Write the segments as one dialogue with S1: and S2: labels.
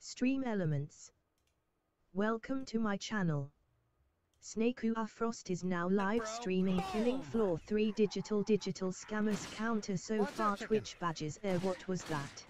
S1: Stream elements. Welcome to my channel. S.W.Frost is now live streaming Killing Floor 3 digital scammers counter so far Twitch badges what was that?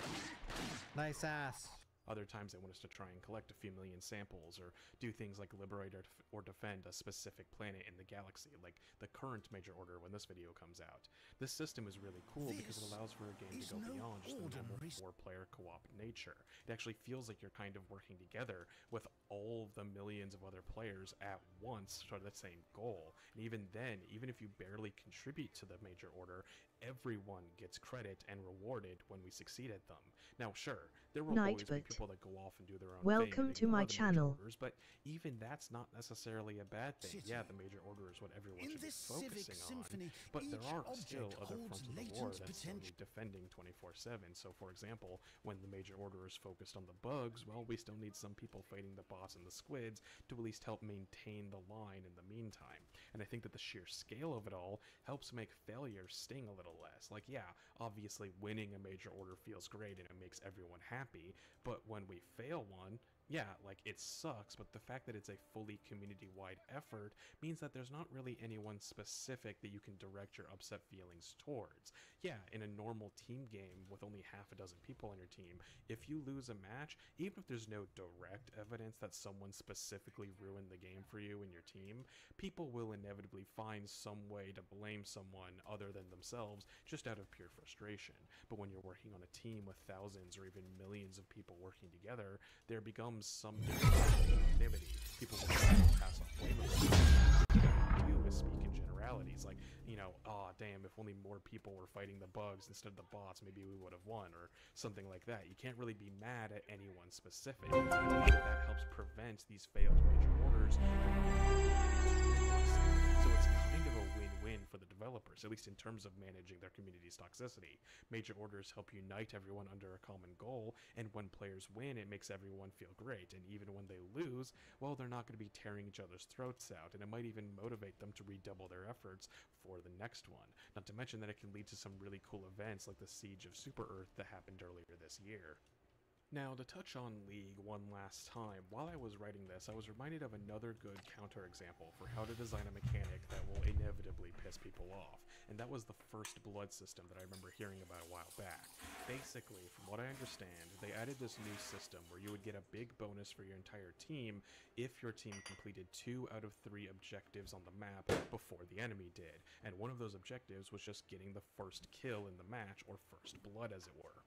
S2: Nice ass.
S3: Other times they want us to try and collect a few million samples or do things like liberate or defend a specific planet in the galaxy, like the current major order when this video comes out. This system is really cool because it allows for a game to go beyond just the normal 4-player co-op nature. It actually feels like you're kind of working together with all of the millions of other players at once toward the same goal. And even then, even if you barely contribute to the major order, everyone gets credit and rewarded when we succeed at them. Now sure, there will always be people that go off and do their own
S1: Welcome to my channel.
S3: Orders, but even that's not necessarily a bad thing. Yeah, the major order is what everyone should be focusing on, but there are still other fronts of the war that still need defending 24/7. So for example, when the major order is focused on the bugs, well, we still need some people fighting the boss and the squids to at least help maintain the line in the meantime. And I think that the sheer scale of it all helps make failure sting a little less. Like, yeah, obviously winning a major order feels great and it makes everyone happy, but when we fail one, yeah, like, it sucks, but the fact that it's a fully community-wide effort means that there's not really anyone specific that you can direct your upset feelings towards. Yeah, in a normal team game with only half a dozen people on your team, if you lose a match, even if there's no direct evidence that someone specifically ruined the game for you and your team, people will inevitably find some way to blame someone other than themselves just out of pure frustration. But when you're working on a team with thousands or even millions of people working together, there becomes some anonymity. People will try to pass off blame to speak in generalities, like, you know, oh damn, if only more people were fighting the bugs instead of the bots, maybe we would have won, or something like that. You can't really be mad at anyone specific. That helps prevent these failed major orders. So it's kind of a win-win for the developers, at least in terms of managing their community's toxicity. Major orders help unite everyone under a common goal, and when players win, it makes everyone feel great. And even when they lose, well, they're not going to be tearing each other's throats out, and it might even motivate them to redouble their efforts for the next one. Not to mention that it can lead to some really cool events like the Siege of Super-Earth that happened earlier this year. Now, to touch on League one last time, while I was writing this, I was reminded of another good counterexample for how to design a mechanic that will inevitably piss people off, and that was the First Blood system that I remember hearing about a while back. Basically, from what I understand, they added this new system where you would get a big bonus for your entire team if your team completed 2 out of 3 objectives on the map before the enemy did, and one of those objectives was just getting the first kill in the match, or First Blood as it were.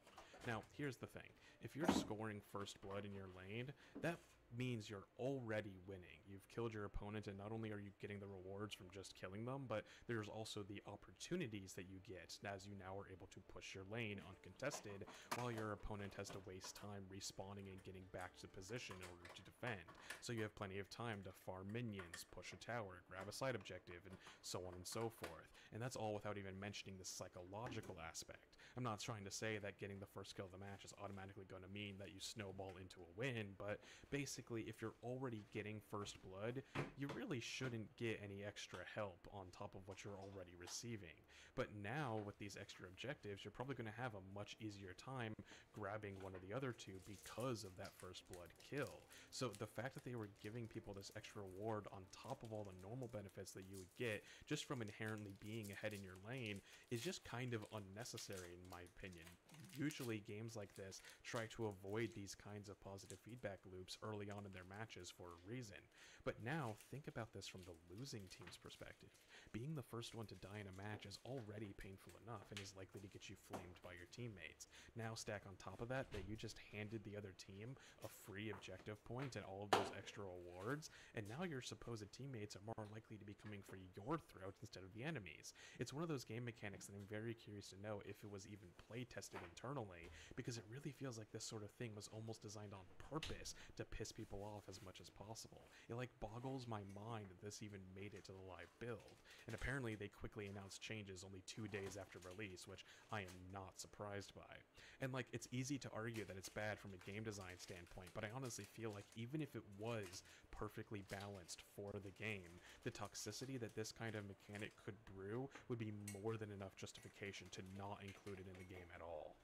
S3: Now, here's the thing. If you're scoring First Blood in your lane, that means you're already winning. You've killed your opponent, and not only are you getting the rewards from just killing them, but there's also the opportunities that you get as you now are able to push your lane uncontested while your opponent has to waste time respawning and getting back to position in order to defend. So you have plenty of time to farm minions, push a tower, grab a side objective, and so on and so forth. And that's all without even mentioning the psychological aspect. I'm not trying to say that getting the first kill of the match is automatically going to mean that you snowball into a win, but basically, if you're already getting First Blood, you really shouldn't get any extra help on top of what you're already receiving. But now, with these extra objectives, you're probably going to have a much easier time grabbing one of the other two because of that First Blood kill. So the fact that they were giving people this extra reward on top of all the normal benefits that you would get just from inherently being ahead in your lane is just kind of unnecessary in my opinion. Usually games like this try to avoid these kinds of positive feedback loops early on in their matches for a reason. But now, think about this from the losing team's perspective. Being the first one to die in a match is already painful enough and is likely to get you flamed by your teammates. Now stack on top of that you just handed the other team a free objective point and all of those extra rewards, and now your supposed teammates are more likely to be coming for your throat instead of the enemy's. It's one of those game mechanics that I'm very curious to know if it was even play tested internally, because it really feels like this sort of thing was almost designed on purpose to piss people off as much as possible. It like boggles my mind that this even made it to the live build. And apparently they quickly announced changes only 2 days after release, which I am not surprised by. And like, it's easy to argue that it's bad from a game design standpoint, but I honestly feel like even if it was perfectly balanced for the game, the toxicity that this kind of mechanic could brew would be more than enough justification to not include it in the game at all.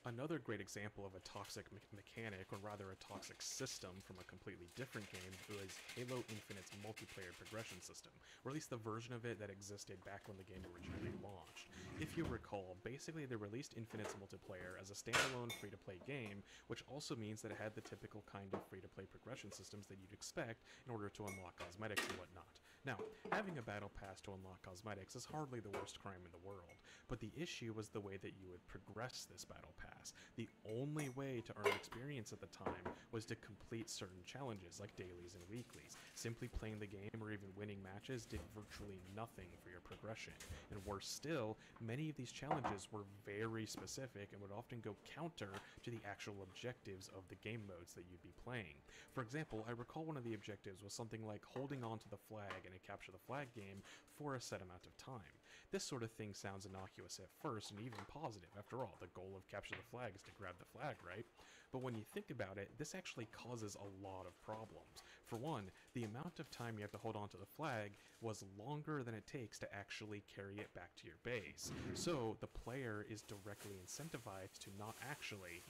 S3: Another great example of a toxic mechanic, or rather a toxic system from a completely different game, was Halo Infinite's multiplayer progression system, or at least the version of it that existed back when the game originally launched. If you recall, basically they released Infinite's multiplayer as a standalone free-to-play game, which also means that it had the typical kind of free-to-play progression systems that you'd expect in order to unlock cosmetics and whatnot. Now, having a battle pass to unlock cosmetics is hardly the worst crime in the world, but the issue was the way that you would progress this battle pass. The only way to earn experience at the time was to complete certain challenges like dailies and weeklies. Simply playing the game or even winning matches did virtually nothing for your progression. And worse still, many of these challenges were very specific and would often go counter to the actual objectives of the game modes that you'd be playing. For example, I recall one of the objectives was something like holding on to the flag in a capture the flag game for a set amount of time. This sort of thing sounds innocuous at first and even positive. After all, the goal of capture the flag is to grab the flag, right? But when you think about it, this actually causes a lot of problems. For one, the amount of time you have to hold on to the flag was longer than it takes to actually carry it back to your base. So the player is directly incentivized to not actually,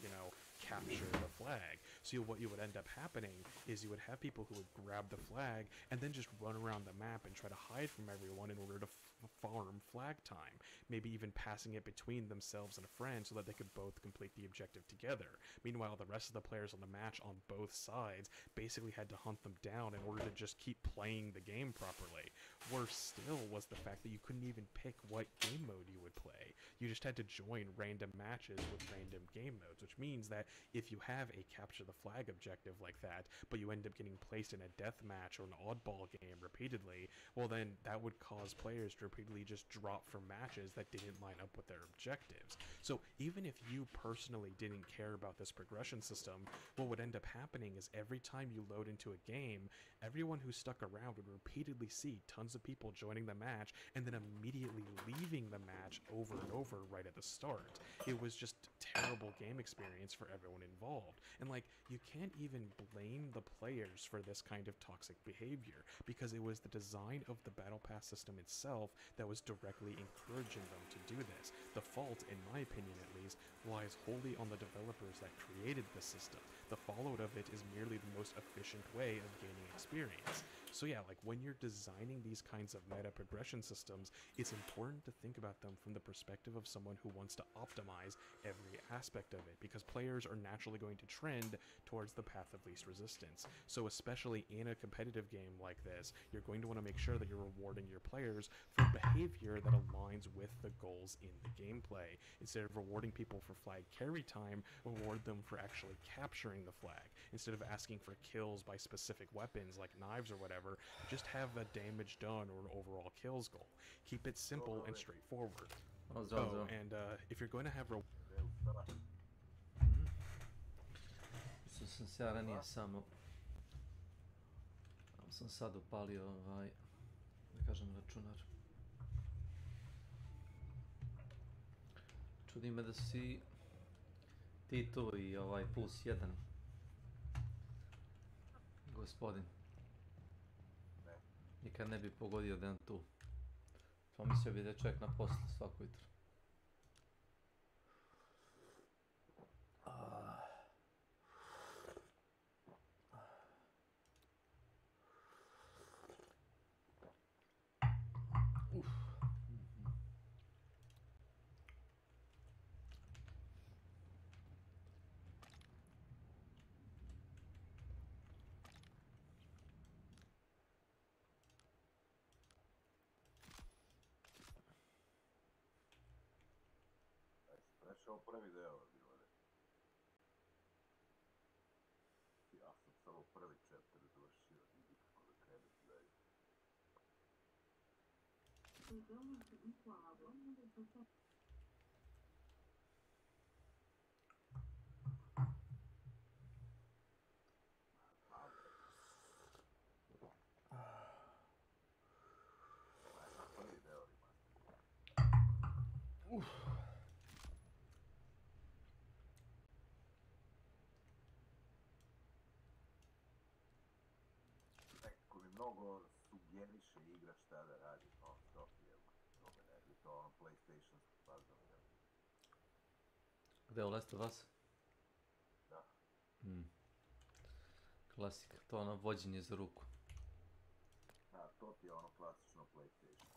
S3: capture the flag. So what you would end up happening is you would have people who would grab the flag and then just run around the map and try to hide from everyone in order to farm flag time, maybe even passing it between themselves and a friend so that they could both complete the objective together. Meanwhile, the rest of the players on the match on both sides basically had to hunt them down in order to just keep playing the game properly. Worse still was the fact that you couldn't even pick what game mode you would play. You just had to join random matches with random game modes, which means that if you have a capture the flag objective like that, but you end up getting placed in a death match or an oddball game repeatedly, well then that would cause players to repeatedly just drop from matches that didn't line up with their objectives. So even if you personally didn't care about this progression system, what would end up happening is every time you load into a game, everyone who stuck around would repeatedly see tons of people joining the match and then immediately leaving the match over and over right at the start. It was just terrible game experience for everyone involved. And you can't even blame the players for this kind of toxic behavior, because it was the design of the battle pass system itself that was directly encouraging them to do this. The fault, in my opinion at least, lies wholly on the developers that created the system. The fallout of it is merely the most efficient way of gaining experience. So yeah, when you're designing these kinds of meta progression systems, it's important to think about them from the perspective of someone who wants to optimize every aspect of it, because players are naturally going to trend towards the path of least resistance. So especially in a competitive game like this, you're going to want to make sure that you're rewarding your players for behavior that aligns with the goals in the gameplay. Instead of rewarding people for flag carry time, reward them for actually capturing the flag. Instead of asking for kills by specific weapons like knives or whatever, just have a damage done or an overall kills goal. Keep it simple and straightforward. And if you're going to have
S4: Mislio sam se ja ranije samo sam sad upalio da kažem računar. Čudi me da si ti tu i +1 gospodin. Nikad ne bi pogodio da je on tu. Pomislio bi da je čovjek na poslu svako jutro.
S5: Prešao prvi deo bilo je. Ja sam samo prvi chapter završio i nikako da krenem dalje. Prvi deo ima. Mnogo sugeriše igra šta da radi non stop, jel? To me nervi, to PlayStation fazon, jel?
S4: Gde u Last of Us?
S5: Da.
S4: Klasika, to ono vođenje za ruku.
S5: Da, to ti je ono klasično PlayStation.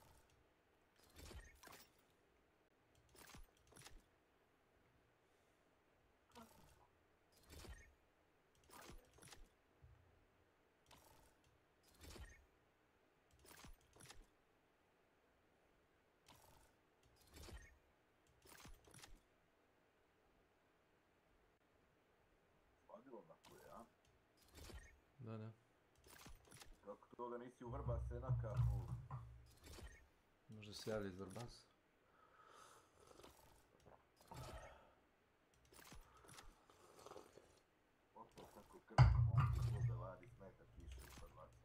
S5: Sladilo na koje, a?
S4: Da.
S5: Kako to da nisi u vrba senaka u...
S4: Možda se javlja iz Vrbasa.
S5: Opet tako krvno mogu da vadi smeta kiše ispod vaci.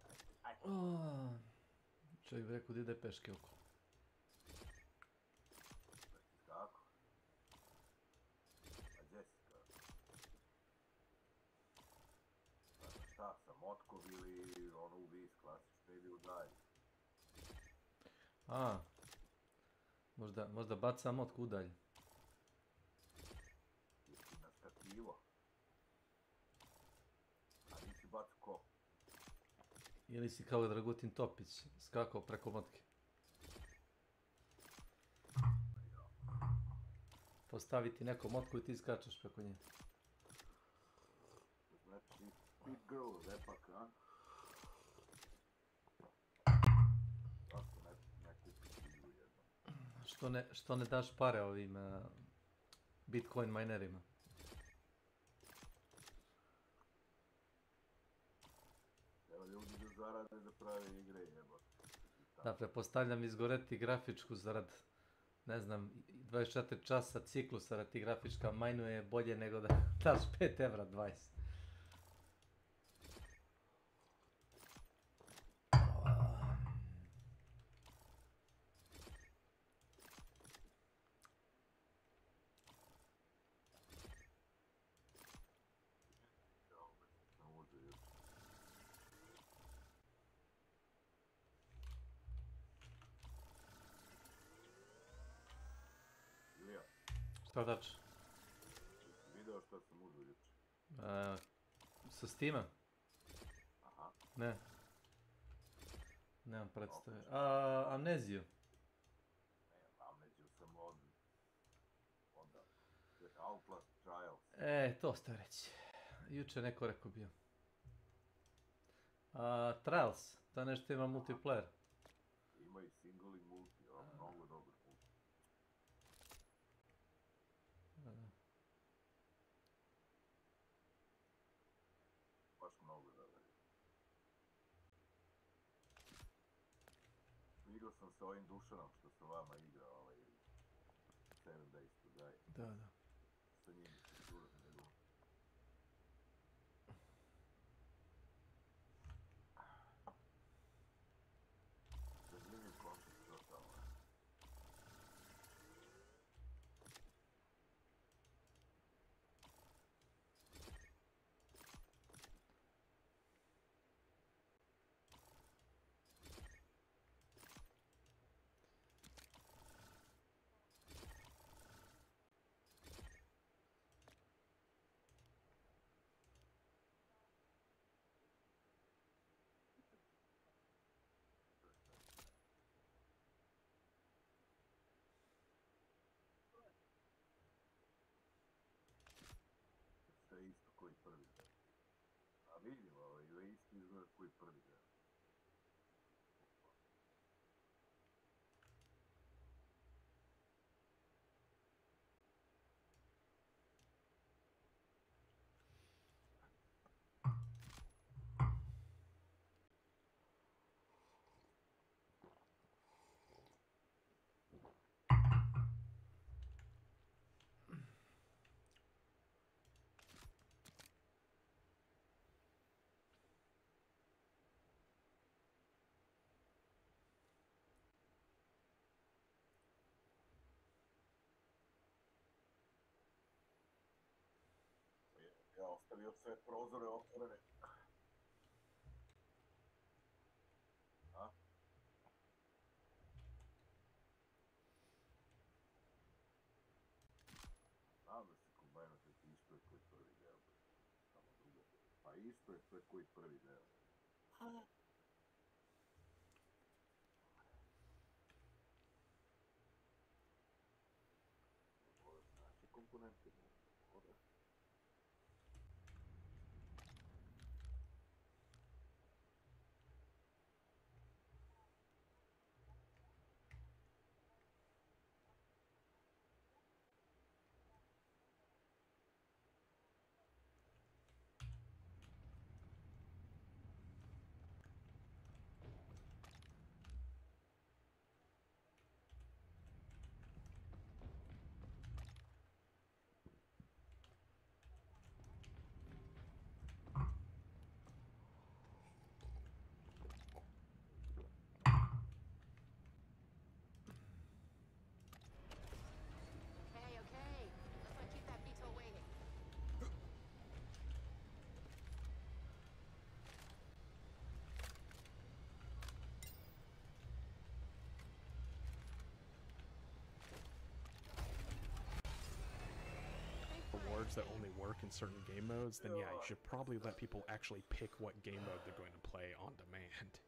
S5: Ajde.
S4: Čovjek bi rekao da ide peške oko.
S5: Kako? A gdje si kako? Pa šta, sa motkov ili ono u vis klasično ili u dalje?
S4: Možda baca motku udalje.
S5: Ti si naskakivo. A nisi bacu ko?
S4: Ili si kao Dragutin Topić, skakao preko motke. Postaviti neko motku i ti skačeš preko nje.
S5: Znači, big girl, lepak, a? Zašto ne kupiš igru jednom?
S4: Što ne daš pare ovim Bitcoin minerima?
S5: Evo ljudi da zarade da prave igre jebate.
S4: Da, pretpostavljam izgoreti grafičku zarad, ne znam, 24 časa ciklusa da ti grafička majnuje bolje nego da daš 5 evra 20.
S5: Ne može još. Ilija,
S4: Šta dač?
S5: jesi video što sam uzeo juče?
S4: Sa Steama?
S5: Aha.
S4: Ne. Nemam predstave. Amneziju.
S5: Ne, amneziju sam onda, Outlast Trials.
S4: To ste reći. Juče neko rekao bio. Trials, to nešto ima multiplayer.
S5: Ima i single i multi, mnogo dobar multi. Baš mnogo dobar. Igrao sam sa ovim Dušanom što sa vama igrao, 7 Days to Die.
S4: Da.
S5: Sa njim se čuram njegov. Zanimljiv koncept totalno. Sve isto koji prvi dan. A vidim, isto izgleda koji prvi dan. Ja ostavio sve prozore otvorene. A? Znam da si isto je sve koji prvi deo. Ovo znači komponente. Ovdje.
S6: Okay. Let's not keep that Vito waiting.
S3: Rewards that only work in certain game modes, then yeah, you should probably let people actually pick what game mode they're going to play on demand.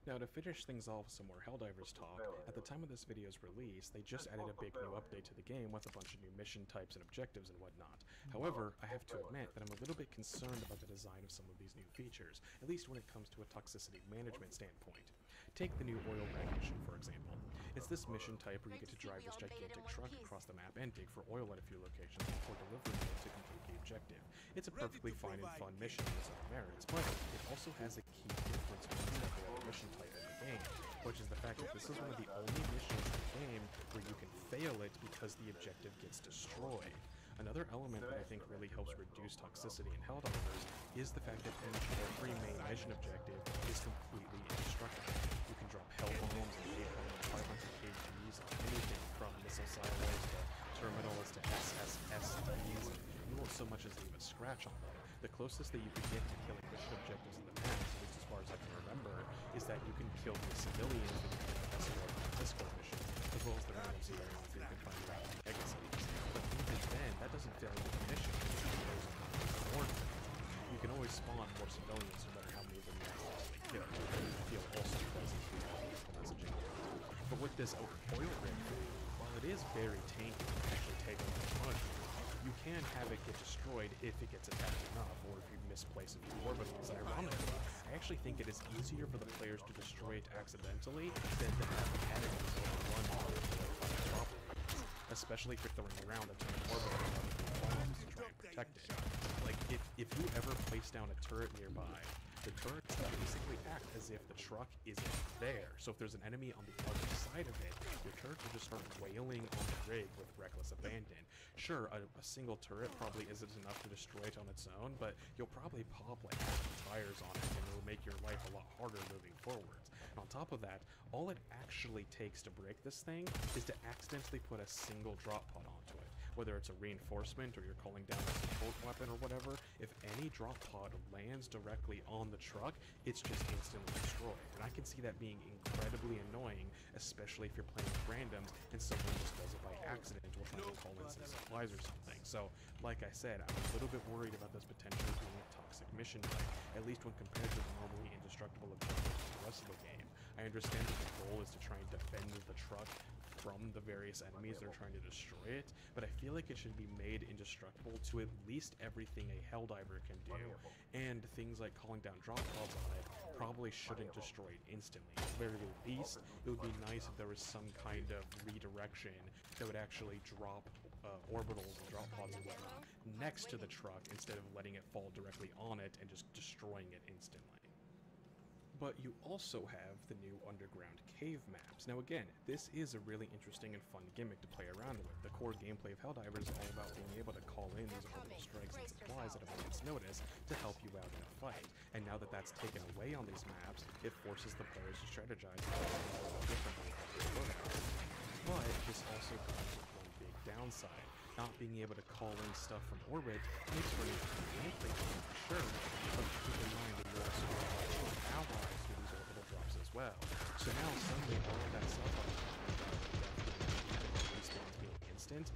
S3: Now, to finish things off with some more Helldivers talk, at the time of this video's release, they just added a big new update to the game with a bunch of new mission types and objectives and whatnot. However, I have to admit that I'm a little bit concerned about the design of some of these new features, at least when it comes to a toxicity management standpoint. Take the new oil rig mission, for example. It's this mission type where you get to drive this gigantic truck across the map and dig for oil at a few locations before delivering it to complete the objective. It's a perfectly fine and fun mission in its own merits, but it also has a key difference between the other mission type in the game, which is the fact that this is one of the only missions in the game where you can fail it because the objective gets destroyed. Another element that I think really helps reduce toxicity in Helldivers is the fact that every main mission objective is completely indestructible. You can drop hell bombs and napalm and 500 kgs on anything from missile silos to terminals to SSSDs, and you won't so much as leave a scratch on them. The closest that you can get to killing mission objectives in the past, at least as far as I can remember, is that you can kill the civilians that you can escort on escort missions, as well as the random civilians that you can find around the mega cities. But even then, that doesn't fail you the mission because you can always more. You can always spawn more civilians no matter how many of them you accidentally kill. You feel also present through the messaging. But with this oil rig thing, while it is very tanky and actually take a lot of money, you can have it get destroyed if it gets attacked enough, or if you misplace a few orbitals. Ironically, I actually think it is easier for the players to destroy it accidentally than to have enemies overrun the properties, especially if you're throwing around a ton of orbitals and bombs to try and protect it. Like, if you ever place down a turret nearby, the turret will basically act as if the truck isn't there. So if there's an enemy on the other side of it, your turret will just start wailing on the rig with reckless abandon. Sure, a single turret probably isn't enough to destroy it on its own, but you'll probably pop like half the tires on it, and it'll make your life a lot harder moving forwards. And on top of that, all it actually takes to break this thing is to accidentally put a single drop pod onto it. Whether it's a reinforcement or you're calling down a support weapon or whatever, if any drop pod lands directly on the truck, it's just instantly destroyed. And I can see that being incredibly annoying, especially if you're playing with randoms and someone just does it by accident or trying to call in some supplies or something. So, like I said, I'm a little bit worried about this potentially being a toxic mission type, at least when compared to the normally indestructible objectives of the rest of the game. I understand that the goal is to try and defend the truck from the various enemies that are trying to destroy it, but I feel like it should be made indestructible to at least everything a Helldiver can do, and things like calling down drop pods on it probably shouldn't destroy it instantly. At the very least, it would be nice if there was some kind of redirection that would actually drop orbitals and drop pods and whatnot next to the truck instead of letting it fall directly on it and just destroying it instantly. But you also have the new underground cave maps. Now again, this is a really interesting and fun gimmick to play around with. The core gameplay of Helldivers is all about being able to call in these orbital strikes and supplies at a moment's notice to help you out in a fight. And now that that's taken away on these maps, it forces the players to strategize differently. But this also comes with one big downside. Not being able to call in stuff from orbit makes for an gameplay game for sure, but keep in mind that you're also going to allies through these orbital drops as well. So now suddenly all of that stuff on the spawns being instant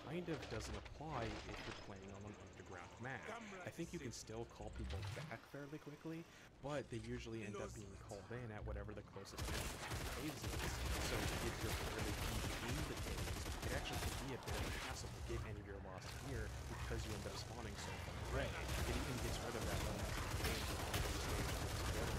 S3: kind of doesn't apply if you're playing on an underground map. I think you can still call people back fairly quickly, but they usually end up being called in at whatever the closest entrance to the caves is. So if you're fairly deep in the caves, it actually can be a bit of a hassle to get any of your lost gear because you end up spawning so far away. It even gets rid of that element of the game for all the stage together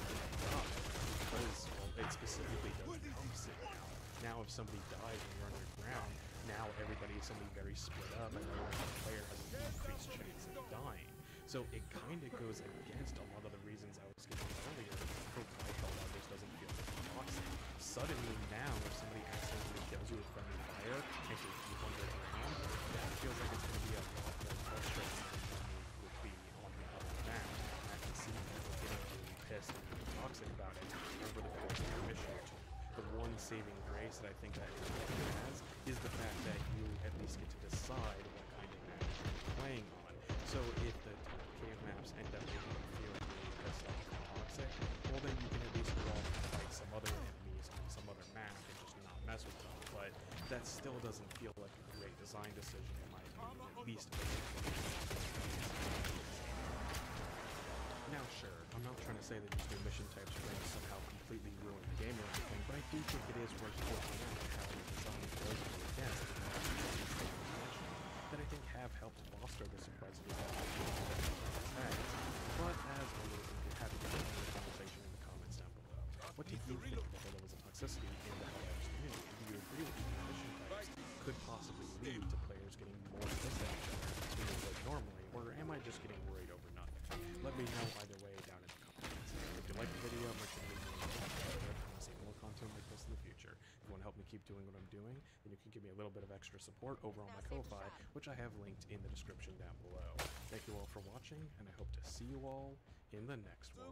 S3: because, well, it specifically does the opposite now. Now if somebody dies when you're underground, now everybody is suddenly very split up and every player has an increased chance of dying. So it kind of goes against a lot of the reasons I was giving earlier for why Helldivers doesn't feel like toxic. Suddenly now, if somebody accidentally kills you with friendly fire and you're deep underground, that feels like it's going to be a lot more frustrating than it would be on the other map. And I can see people getting really pissed and really toxic about it over the course of the mission or two. The one saving grace that I think that it has is the fact that you at least get to decide what kind of map you're playing on. So if the cave maps end up making you feel really pissed off and toxic, well then you can at least go off and fight some other enemies on some other map and just not mess with them. But that still doesn't feel like a great design decision in my opinion, at least. Now sure, I'm not trying to say that these new mission types are going to somehow completely ruin the game or anything, but I do think it is worth pointing out how the design goes against that I think have helped foster the surprisingly effect. But as always, I'm happy to continue the conversation in the comments down below. What do you think of the levels of toxicity in the Helldivers community? Do you agree with these mission types could possibly lead to players getting more pissed at each other than they would normally, or am I just getting worried over nothing? Let me know either way down in the comments. If you like the video, make sure to leave me a like if you want to see more content like this in the future. If you want to help me keep doing what I'm doing, then you can give me a little bit of extra support over on my Ko-Fi, which I have linked in the description down below. Thank you all for watching, and I hope to see you all in the next one.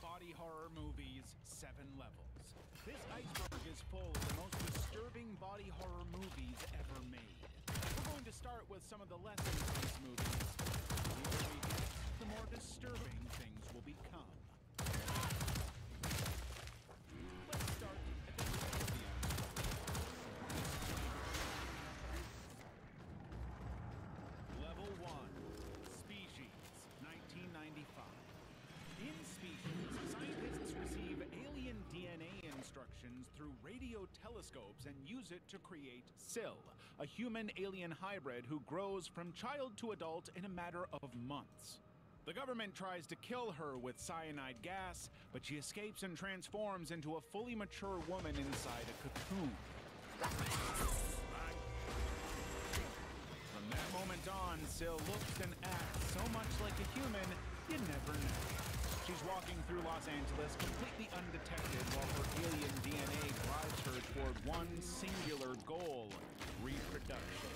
S7: Body horror movies, 7 levels. This iceberg is full of the most disturbing body horror movies ever made. We're going to start with some of the lessons in these movies. The older we get, the more disturbing things will become. Let's start at the beginning of the episode. Level 1, Species, 1995. In Species, scientists receive alien DNA instructions through radio telescopes and use it to create Syl, a human-alien hybrid who grows from child to adult in a matter of months. The government tries to kill her with cyanide gas, but she escapes and transforms into a fully mature woman inside a cocoon. From that moment on, Syl looks and acts so much like a human, you never know. She's walking through Los Angeles completely undetected while her alien DNA drives her toward one singular goal, reproduction.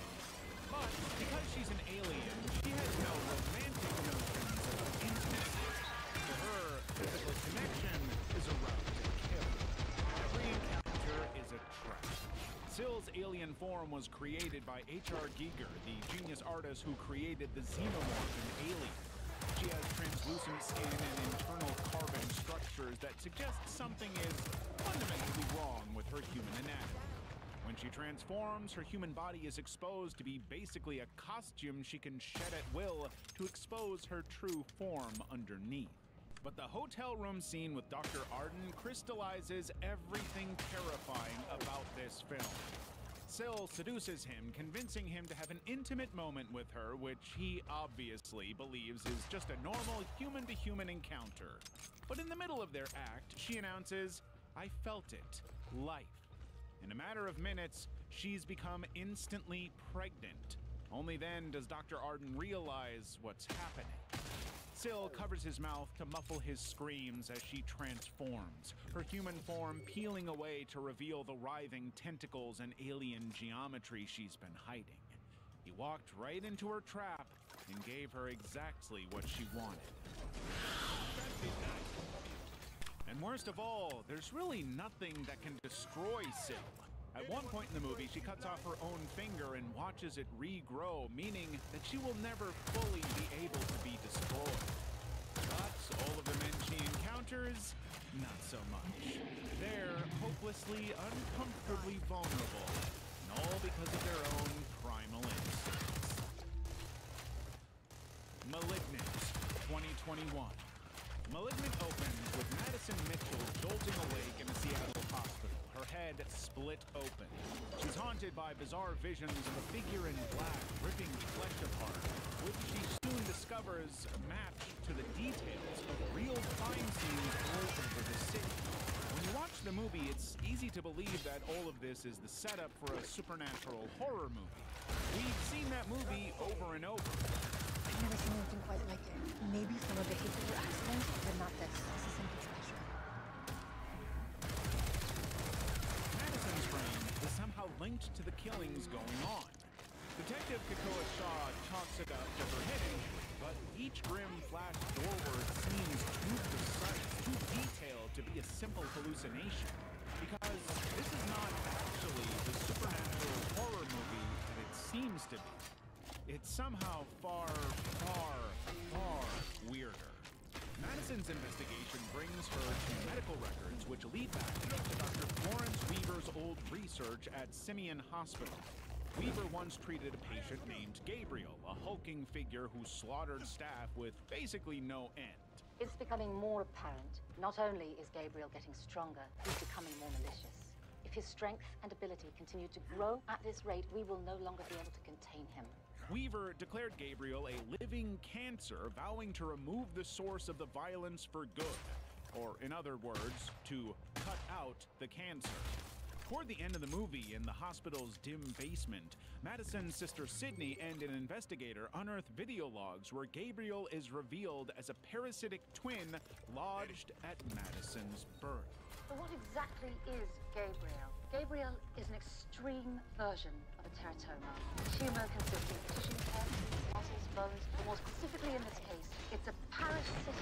S7: But because she's an alien, she has no romantic notions about intimacy. To her, physical connection is a route to kill. Every encounter is a trap. Syl's alien form was created by H.R. Giger, the genius artist who created the xenomorph in Alien. She has translucent skin and internal carbon structures that suggest something is fundamentally wrong with her human anatomy. When she transforms, her human body is exposed to be basically a costume she can shed at will to expose her true form underneath. But the hotel room scene with Dr. Arden crystallizes everything terrifying about this film. Syl seduces him, convincing him to have an intimate moment with her, which he obviously believes is just a normal human-to-human encounter. But in the middle of their act, she announces, "I felt it. Life." In a matter of minutes, she's become instantly pregnant. Only then does Dr. Arden realize what's happening. Syl covers his mouth to muffle his screams as she transforms, her human form peeling away to reveal the writhing tentacles and alien geometry she's been hiding. He walked right into her trap and gave her exactly what she wanted. And worst of all, there's really nothing that can destroy Syl. At one point in the movie, she cuts off her own finger and watches it regrow, meaning that she will never fully be able to be destroyed. But all of the men she encounters, not so much. They're hopelessly, uncomfortably vulnerable, and all because of their own primal instincts. Malignant, 2021. Malignant opens with Madison Mitchell jolting awake in a Seattle hospital, her head split open. She's haunted by bizarre visions of a figure in black ripping flesh apart, which she soon discovers match to the details of real crime scenes all over the city. When you watch the movie, it's easy to believe that all of this is the setup for a supernatural horror movie. We've seen that movie over and over.
S8: I've never seen anything quite like it. Maybe some of the cases were accidents, but not this. This is something special.
S7: Madison's brain is somehow linked to the killings going on. Detective Kakoa Shaw chalks it up to her head injury, but each grim flash forward seems too precise, too detailed to be a simple hallucination. Because this is not actually the supernatural horror movie that it seems to be. It's somehow far, far, far weirder. Madison's investigation brings her to medical records which lead back to Dr. Florence Weaver's old research at Simeon Hospital. Weaver once treated a patient named Gabriel, a hulking figure who slaughtered staff with basically no end.
S9: It's becoming more apparent. Not only is Gabriel getting stronger, he's becoming more malicious. If his strength and ability continue to grow at this rate, we will no longer be able to contain him.
S7: Weaver declared Gabriel a living cancer, vowing to remove the source of the violence for good. Or, in other words, to cut out the cancer. Toward the end of the movie, in the hospital's dim basement, Madison's sister Sydney and an investigator unearth video logs where Gabriel is revealed as a parasitic twin lodged at Madison's birth.
S9: So what exactly is Gabriel? Gabriel is an extreme version of a teratoma. A tumor consisting of tissue, hair, muscles, bones, but more specifically in this case, it's a parasitic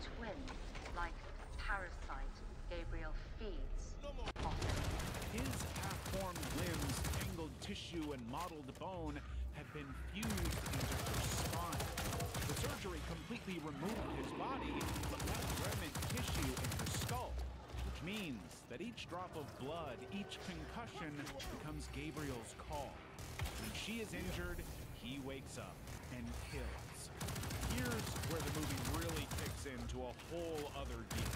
S9: twin. Like a parasite, Gabriel feeds off it.
S7: His half-formed limbs, tangled tissue, and mottled bone have been fused into her spine. The surgery completely removed his body, but left remnant tissue in her skull, which means that each drop of blood, each concussion, becomes Gabriel's call. When she is injured, he wakes up and kills. Here's where the movie really kicks into a whole other deal.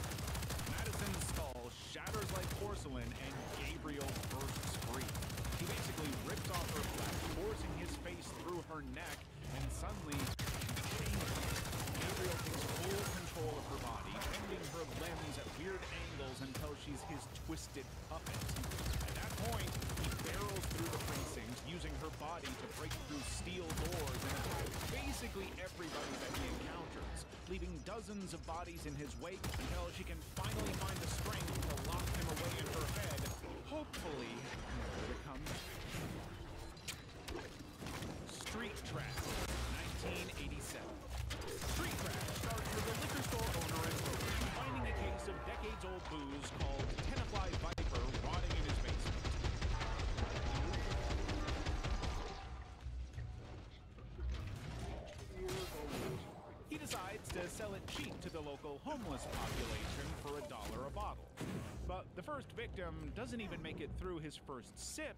S7: Madison's skull shatters like porcelain and Gabriel bursts free. He basically rips off her flesh, forcing his face through her neck, and suddenly, Gabriel takes full control of her body, bending her limbs at weird angles until she's his twisted puppet. At that point, he barrels through the precinct, using her body to break through steel doors and attack basically everybody that he encounters, leaving dozens of bodies in his wake until she can finally find the strength to lock him away in her head, hopefully never to come back. Street Trash, 1987. Street Trash starts with a liquor store owner in Brooklyn finding a case of decades-old booze called Tenafly Viper rotting in his basement. He decides to sell it cheap to the local homeless population for $1 a bottle. But the first victim doesn't even make it through his first sip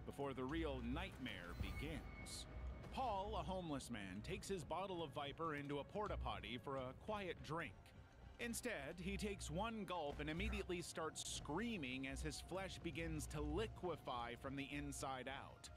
S7: before the real nightmare begins. Paul, a homeless man, takes his bottle of Viper into a porta potty for a quiet drink. Instead, he takes one gulp and immediately starts screaming as his flesh begins to liquefy from the inside out.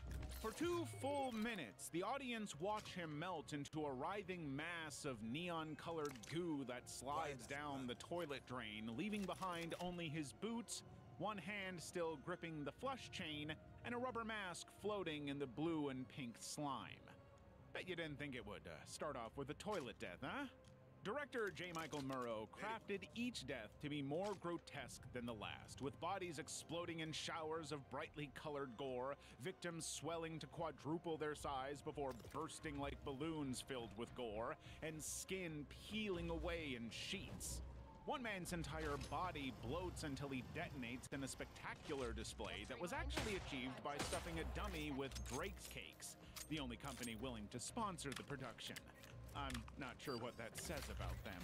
S7: For 2 full minutes, the audience watch him melt into a writhing mass of neon-colored goo that slides down the toilet drain, leaving behind only his boots, one hand still gripping the flush chain, and a rubber mask floating in the blue and pink slime. Bet you didn't think it would start off with a toilet death, huh? Director J. Michael Murrow crafted each death to be more grotesque than the last, with bodies exploding in showers of brightly colored gore, victims swelling to quadruple their size before bursting like balloons filled with gore, and skin peeling away in sheets. One man's entire body bloats until he detonates in a spectacular display that was actually achieved by stuffing a dummy with Drake's Cakes, the only company willing to sponsor the production. I'm not sure what that says about them,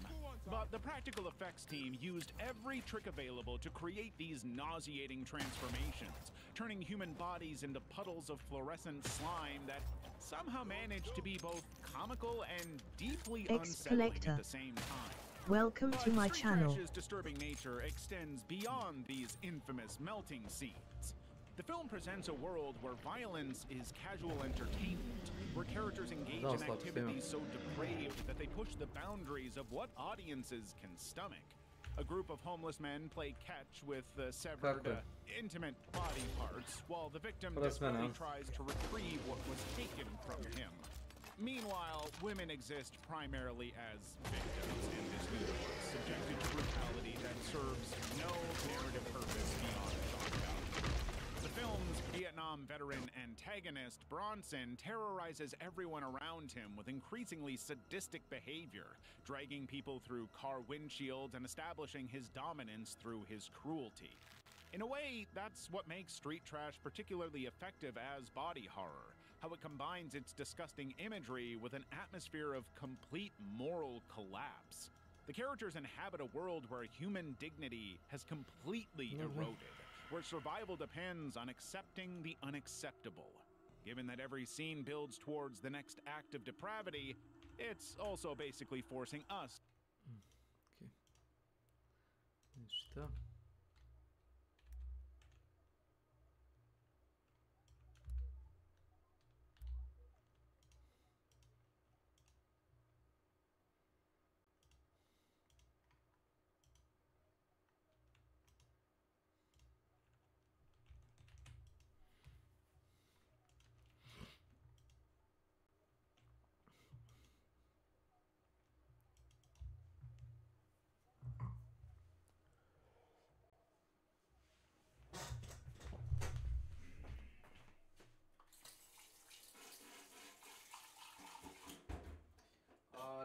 S7: but the practical effects team used every trick available to create these nauseating transformations, turning human bodies into puddles of fluorescent slime that somehow managed to be both comical and deeply unsettling at the same time.
S1: Welcome to my channel.
S7: Street Trash's disturbing nature extends beyond these infamous melting scenes. The film presents a world where violence is casual entertainment, where characters engage in activities so depraved that they push the boundaries of what audiences can stomach. A group of homeless men play catch with severed, intimate body parts, while the victim desperately tries to retrieve what was taken from him. Meanwhile, women exist primarily as victims in this universe, subjected to brutality that serves no narrative purpose beyond shock value. The film's Vietnam veteran antagonist, Bronson, terrorizes everyone around him with increasingly sadistic behavior, dragging people through car windshields and establishing his dominance through his cruelty. In a way, that's what makes Street Trash particularly effective as body horror, how it combines its disgusting imagery with an atmosphere of complete moral collapse. The characters inhabit a world where human dignity has completely eroded, where survival depends on accepting the unacceptable. Given that every scene builds towards the next act of depravity, it's also basically forcing us.
S4: Okay. Ništa.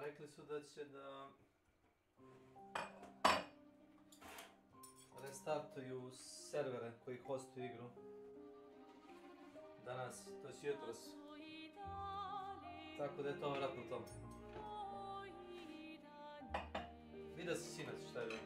S4: Rekli su da će da restartuju servere koji hostuju igru danas, to je jutros, tako da je to vjerojatno to. Vidio si sinoć šta je bilo.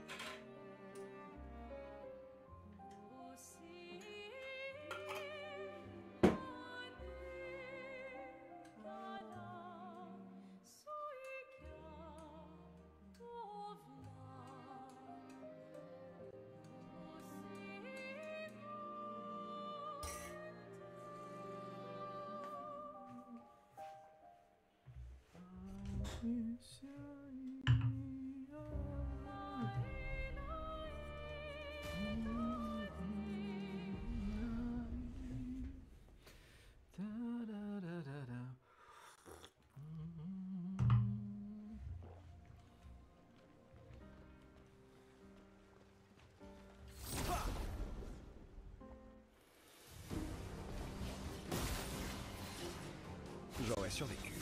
S10: J'aurais survécu.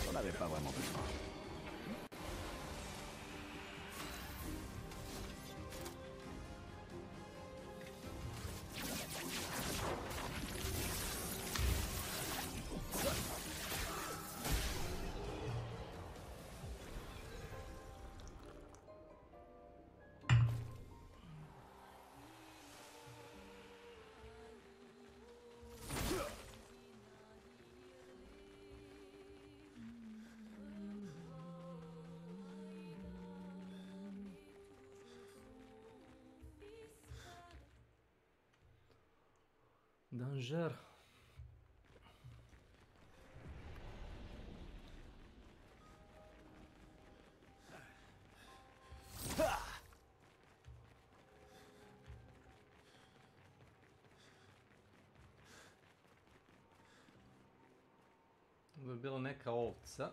S10: On n'avait pas vraiment besoin.
S4: Danger. Ovo je bila neka ovca.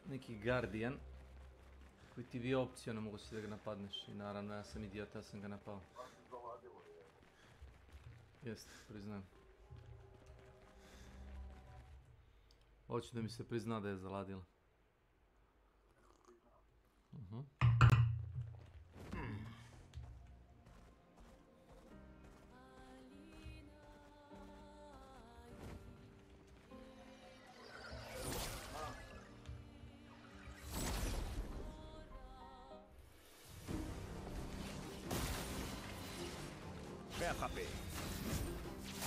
S4: Neki guardian. Koji ti vi opciju ne mogu si da ga napadneš. I naravno ja sam idiot, ja sam ga napao. Jeste, priznajem. Hoću da mi se prizna da je zaladila.
S10: Prêt à frapper.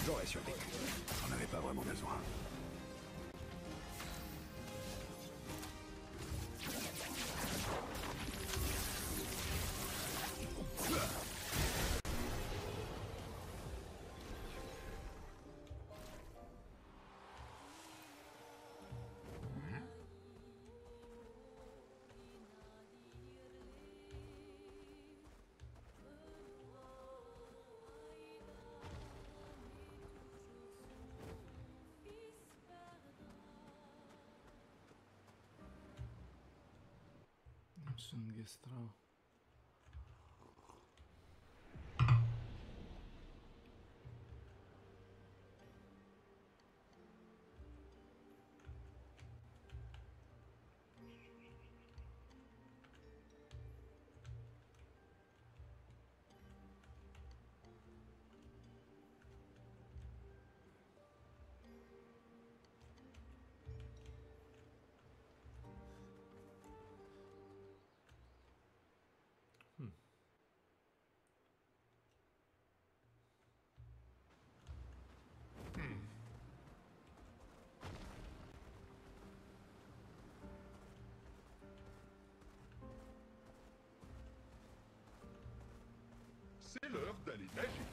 S10: J'aurais survécu. J'en avais pas vraiment besoin.
S4: Sam gdje strao.
S11: C'est l'heure d'aller nager.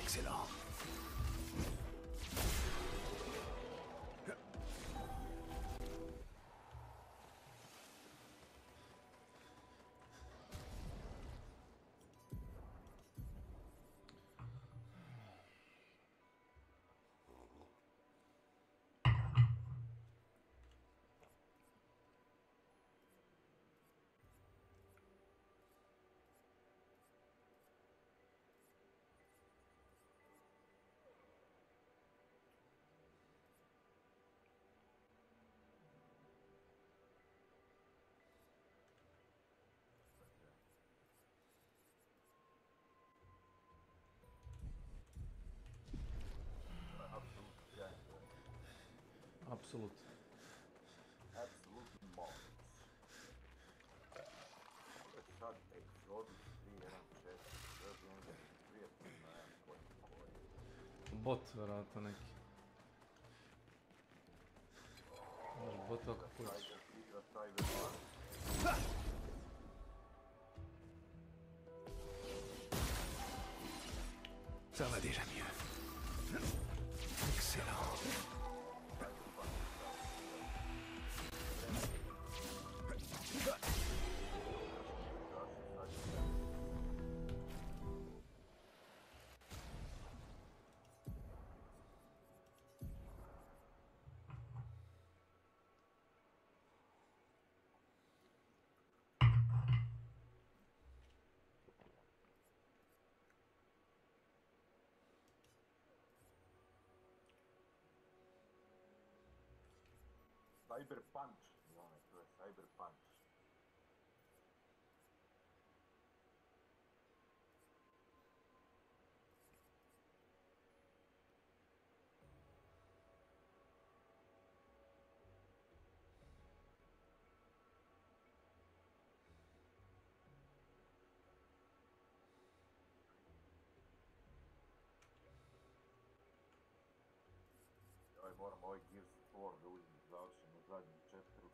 S10: Excellent.
S4: Apsolut.
S5: Apsolutni moc. Ovo je sad Exodus 3.1.4. Razumijem da je prijatno na koji.
S4: Bot, vjerojatno neki. Možeš bot ako hoćeš.
S5: Igra Tiger 2.
S10: Ça va déjà mieux. Excellent.
S5: Cyber Punch, Ivane, to je Cyber Punch. Moram ovaj Gears 4 da uzim završen u zadnjem chapteru.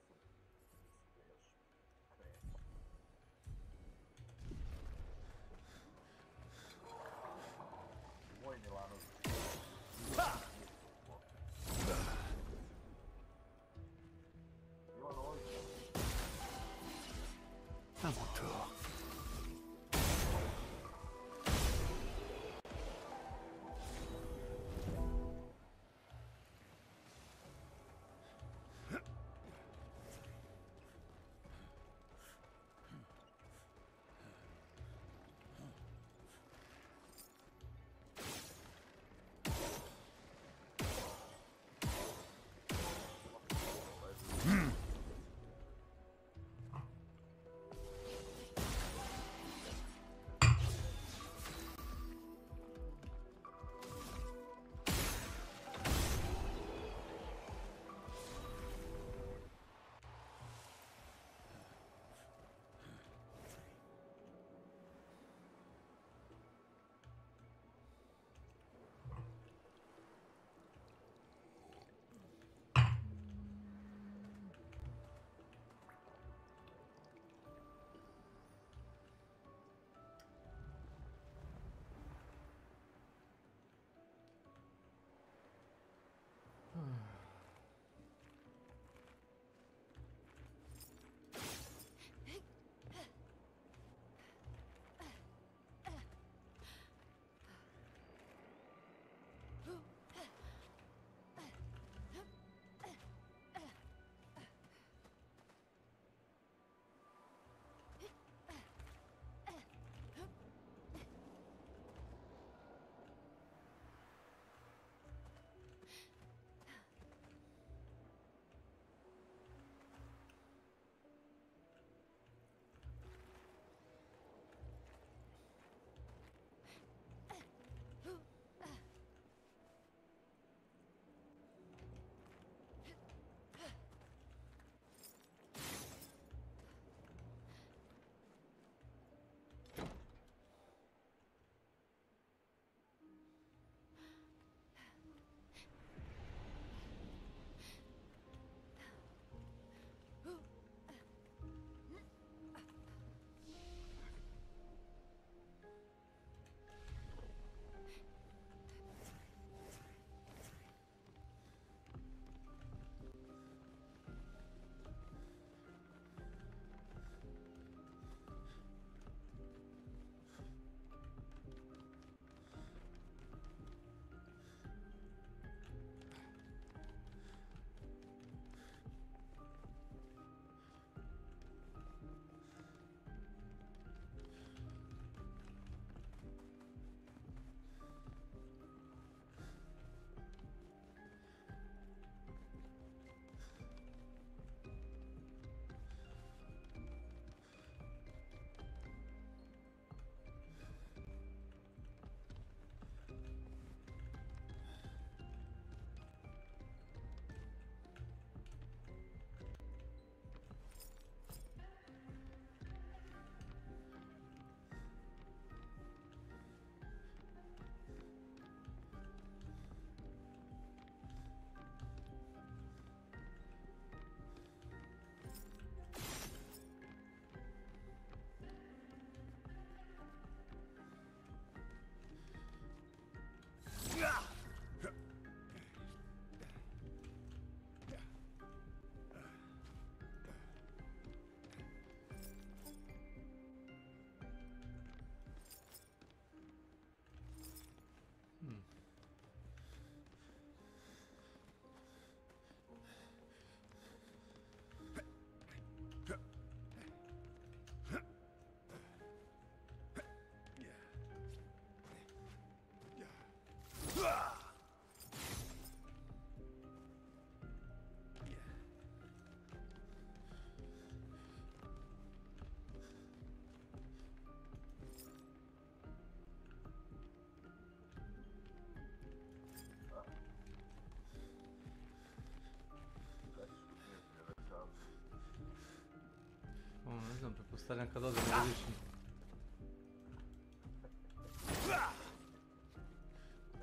S4: Pretpostavljam kad odem na godišnji.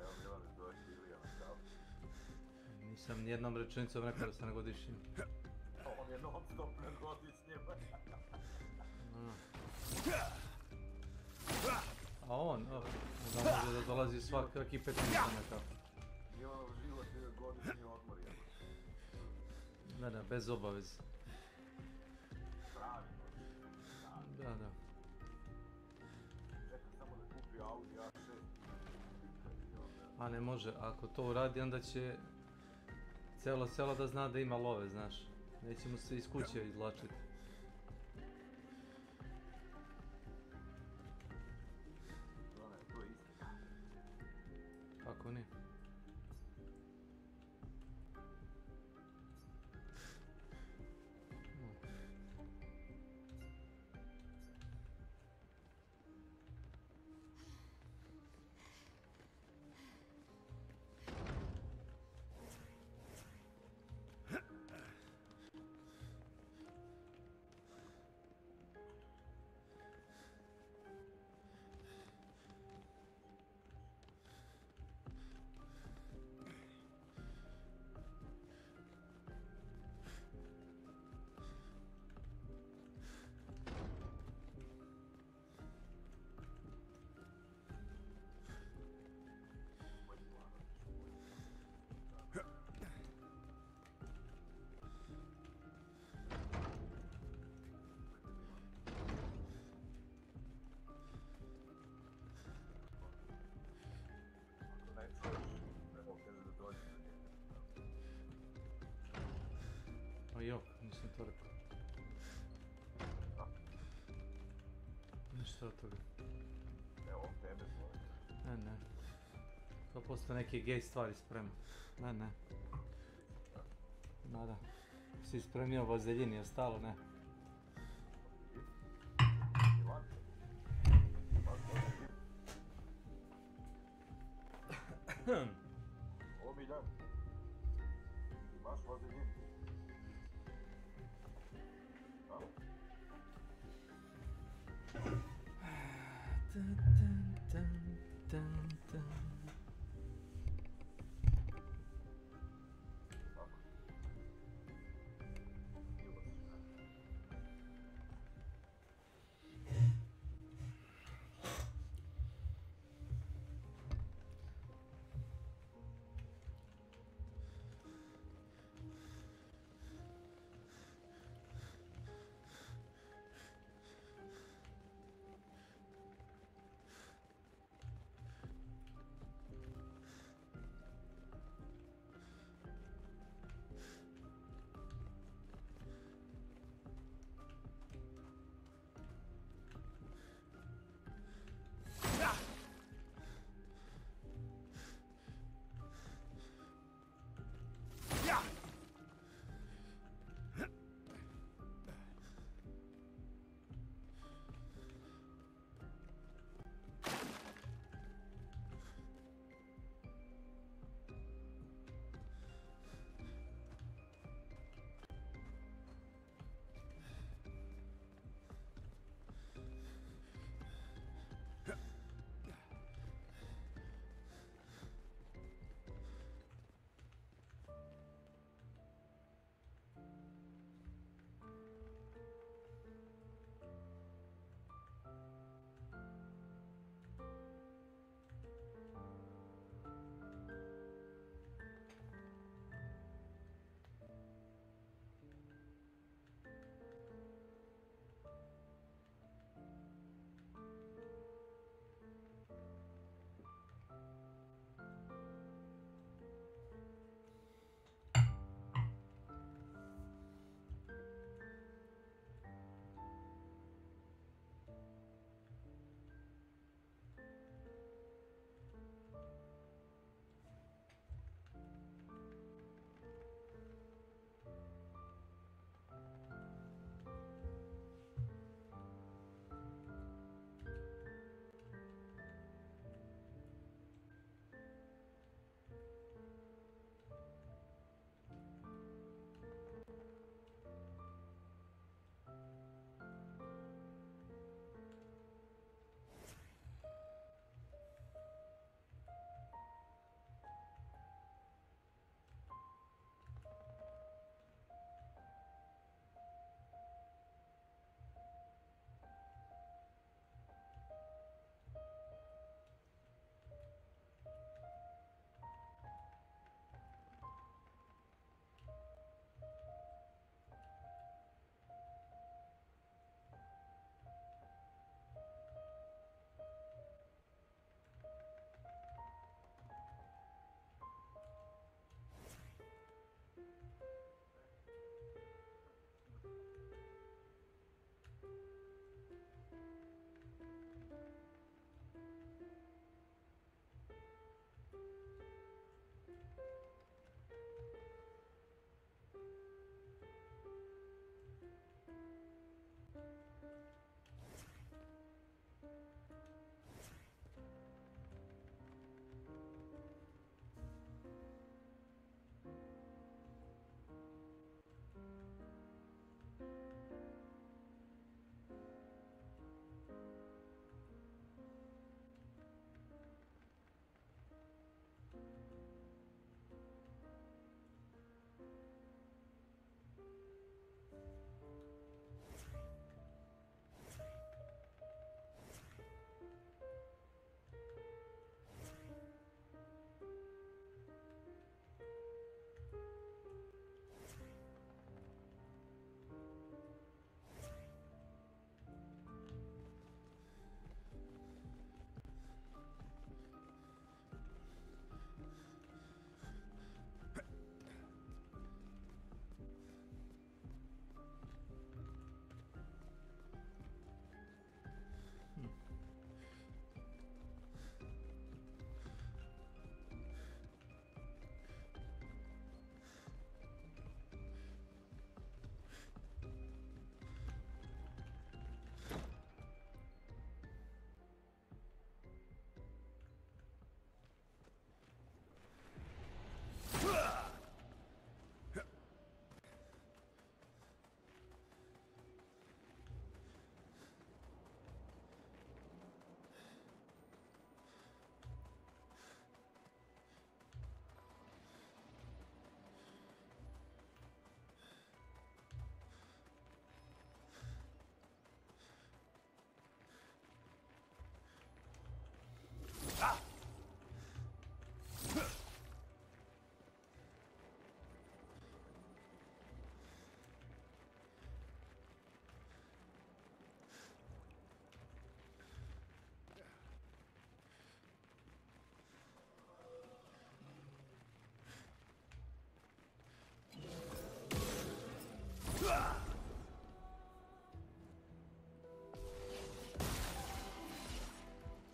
S5: Evo Milane, zoveš Ilija na kavu.
S4: Nisam nijednom rečenicom rekao da sam na godišnjem.
S5: On je non stop na godišnjem.
S4: A on, onda može da dolazi svaki 5 minuta nekako.
S5: Milanov život je godišnji odmor.
S4: Da, bez obaveze.
S5: Pravi.
S4: Da.
S5: Čekaj samo da kupi Audi A6.
S4: A ne može, ako to uradi onda će cijelo selo da zna da ima love, znaš. Nećemo se iz kuće izvlačiti.
S5: To je istina.
S4: Kako ne? A jok, nisam to rekao. Ništa od toga.
S5: Evo, tebe svoje.
S4: Ne. To postoje neke gej stvari spremno. Ne. Da. Si spremio vazelin i ostalo, ne.
S5: Omiljan, imaš vazelin?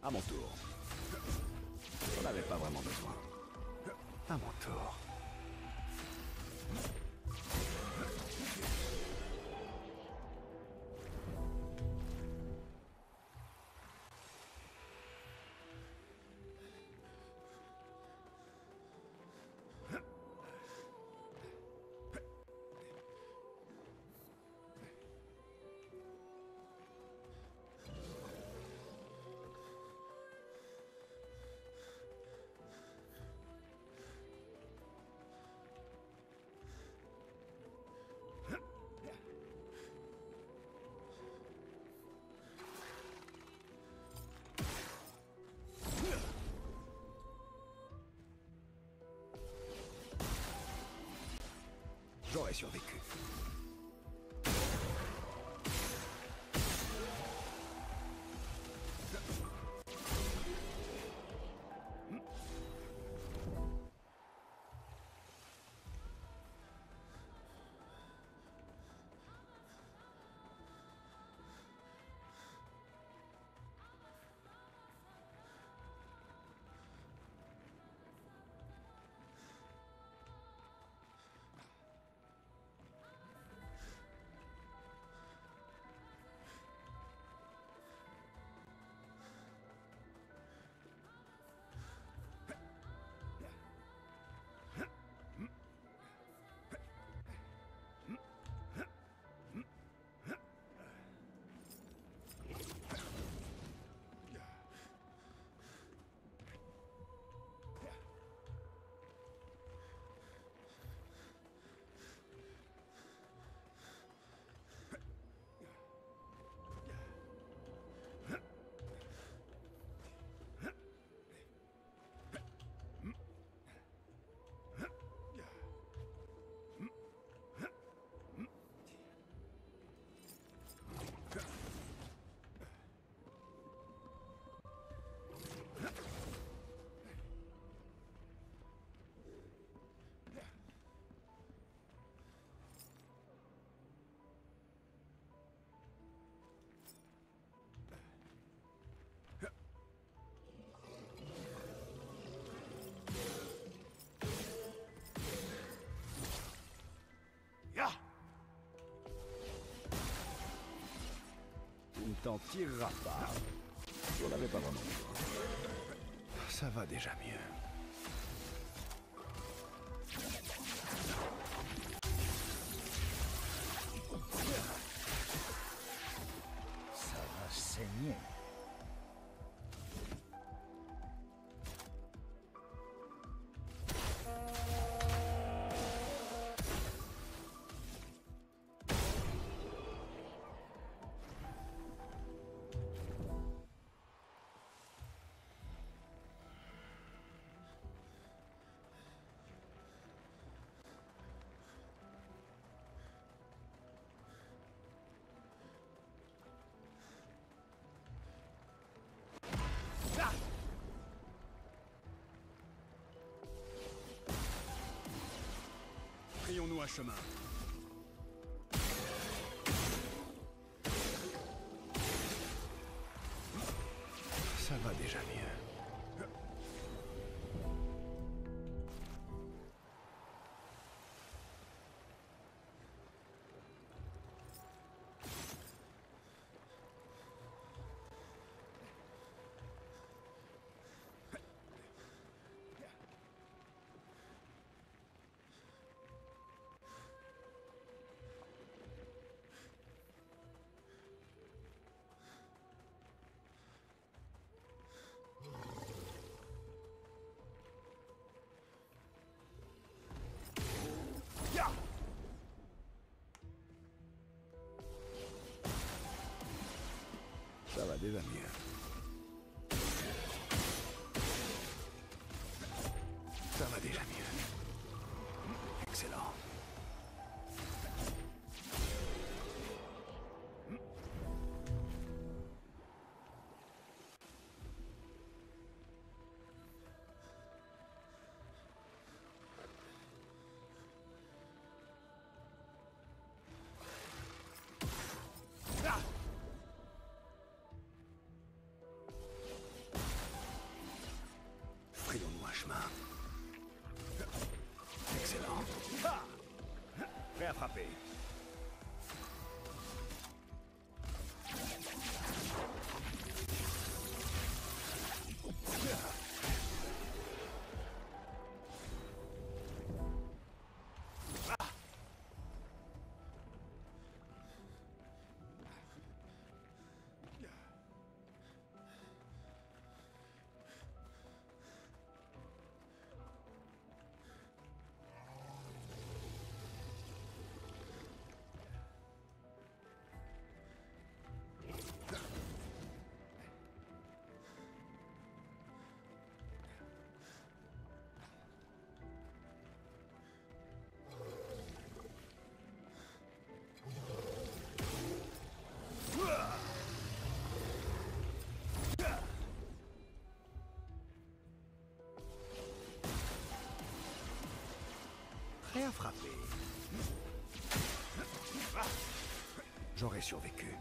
S10: À mon tour. J'en avais pas vraiment besoin. À mon tour. J'aurais survécu. Tu ne t'en tireras pas. J'en avais pas vraiment besoin. Ça va déjà mieux. Ça va saigner. Frayons-nous un chemin. Ça va déjà mieux. Ça va déjà mieux. Ça va déjà mieux. Excellent. Bien frappé. J'aurais survécu.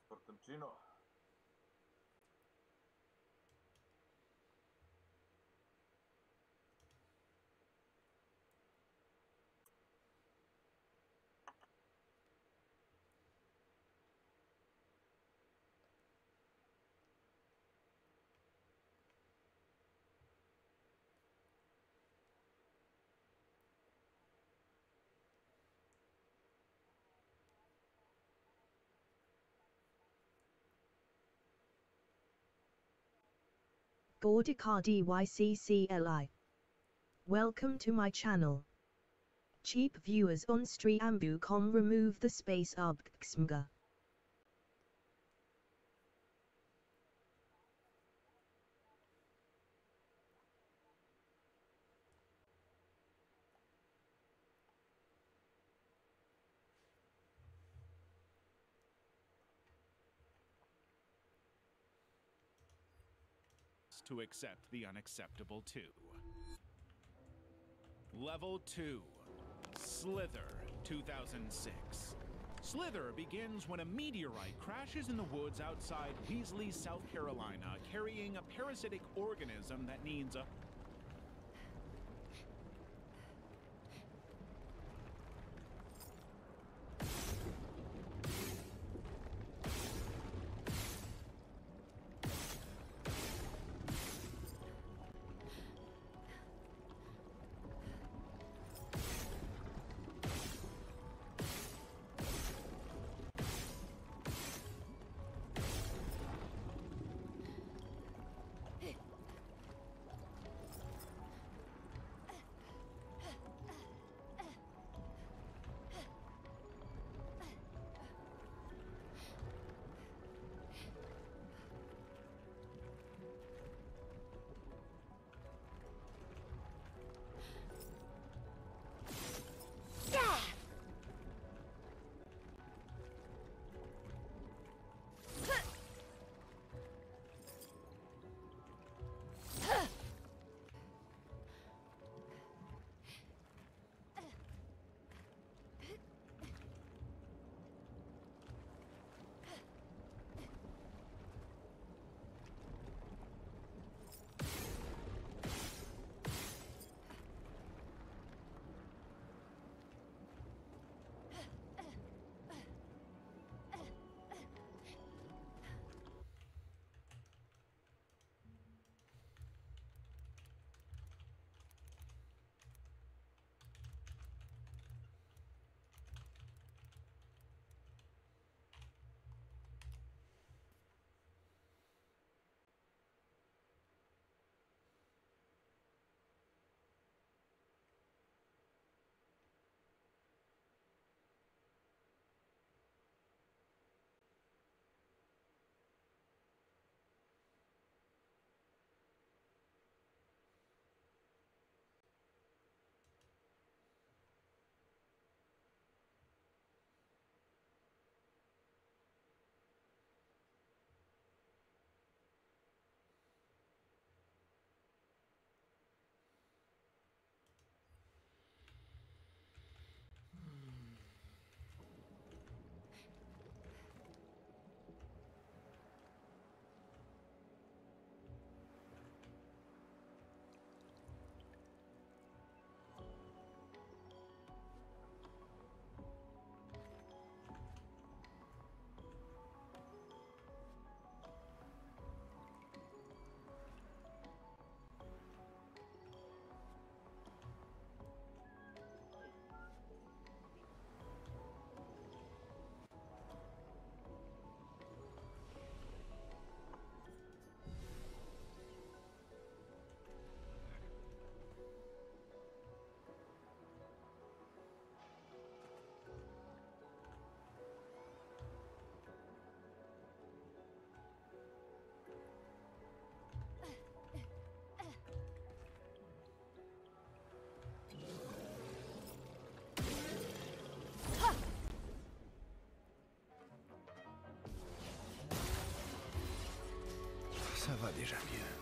S5: Stertemčino.
S1: Gordika DYCCLI. Welcome to my channel. Cheap viewers on streamambu.com remove the space ubxmga.
S7: To accept the unacceptable too. Level 2. Slither, 2006. Slither begins when a meteorite crashes in the woods outside Weasley, South Carolina, carrying a parasitic organism that needs a...
S10: Ça va déjà mieux.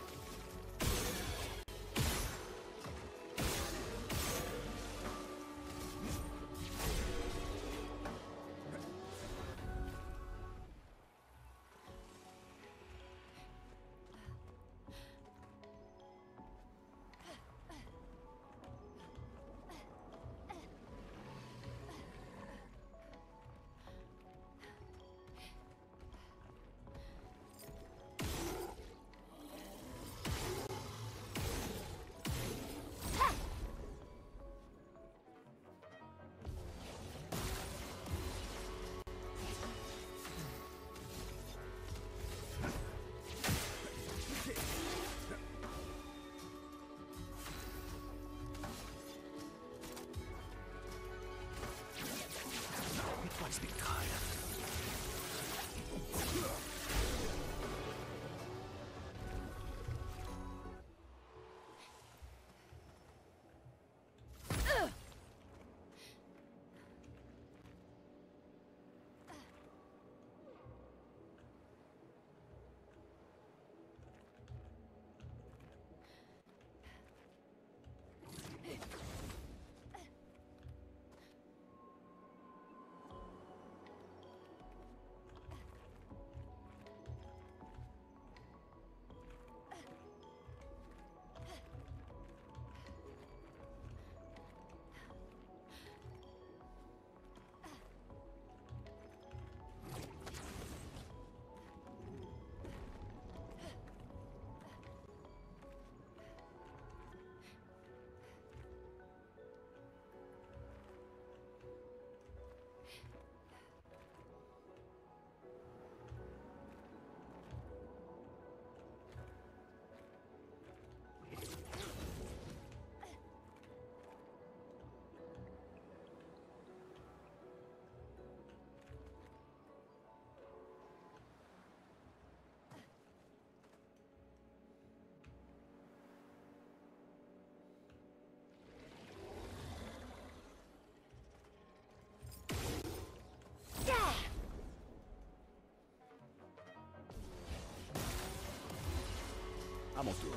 S10: À mon tour.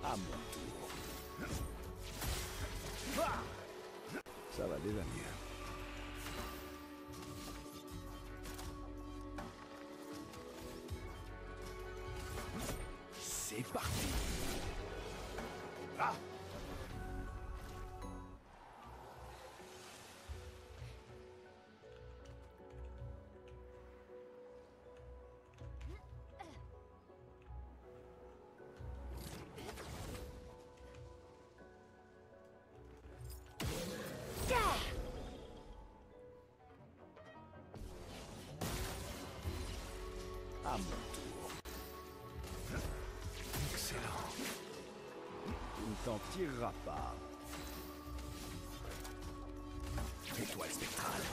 S10: À mon tour. Ça va déjà mieux. C'est parti. Ah! À mon tour. Excellent. Tu ne t'en tireras pas. Étoile spectrale.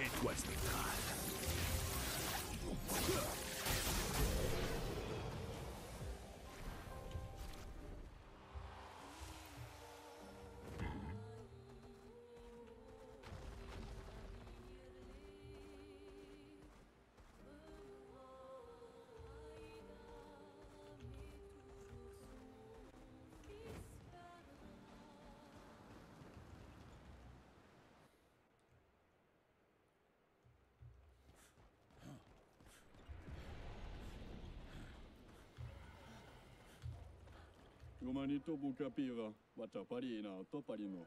S10: Étoile spectrale.
S12: Gumani to buka pira, wata pari na to pari no.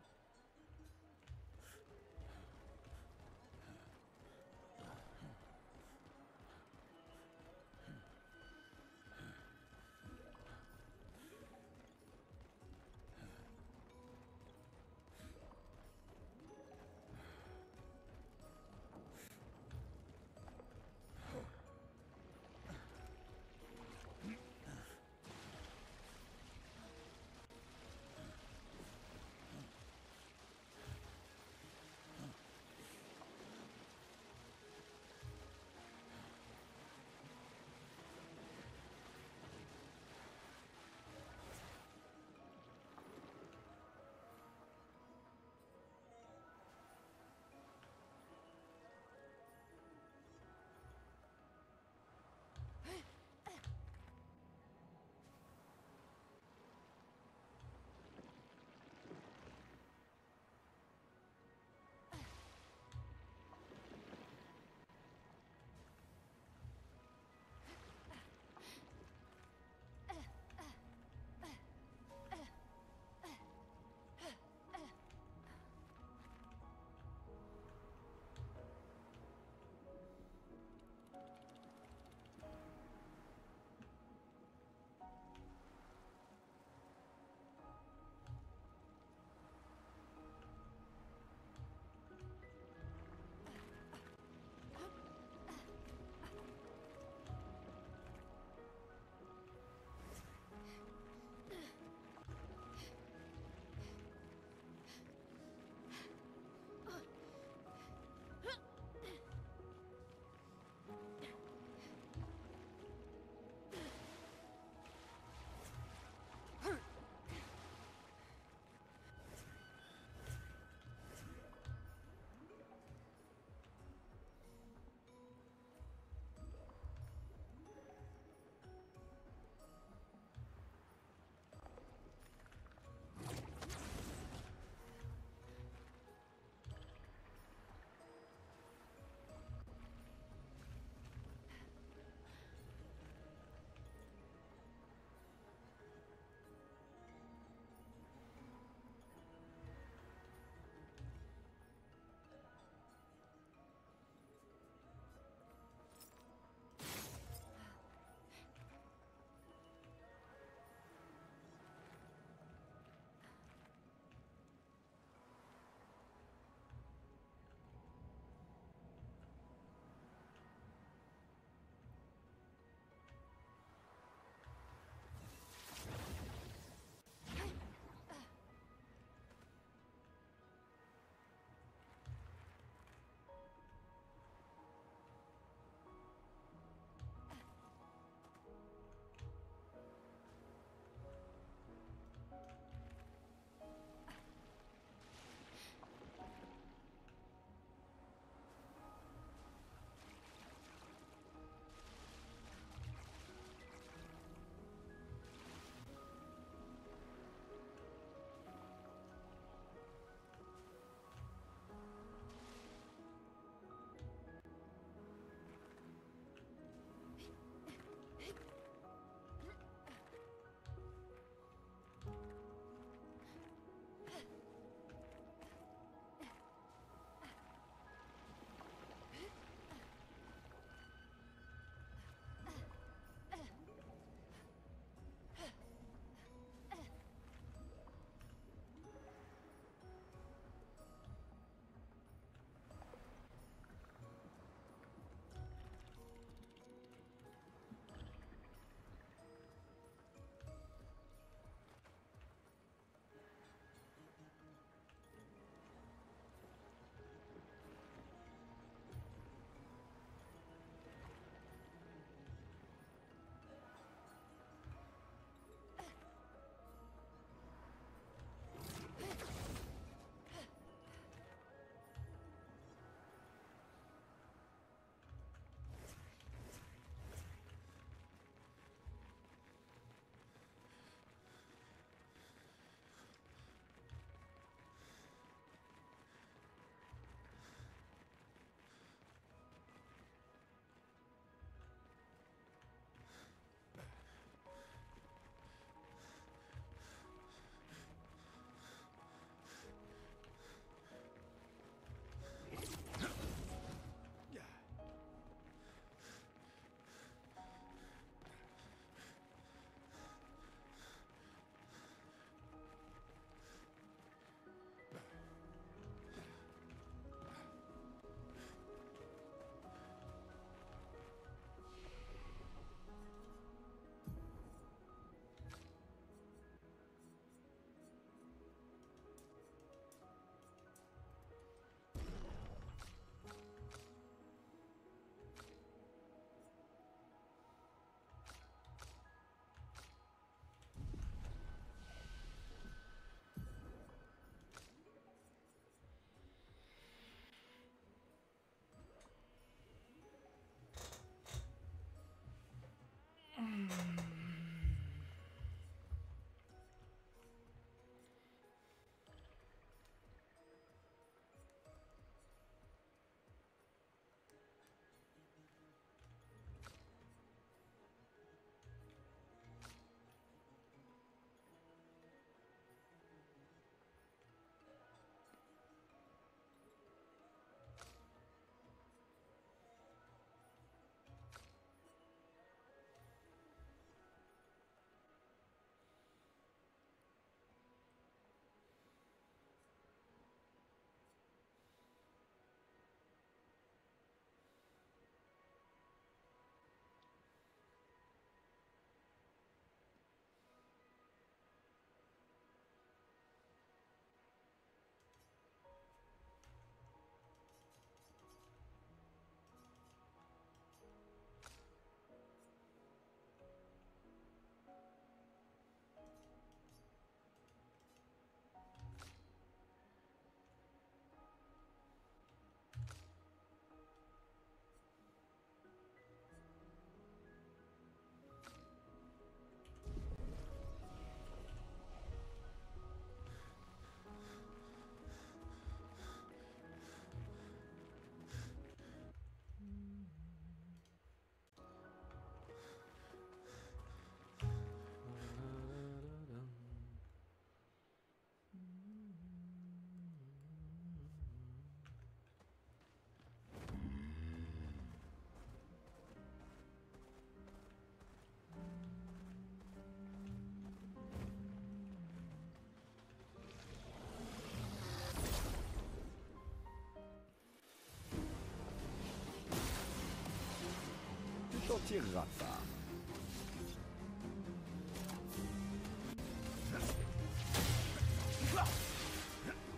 S10: tirera pas.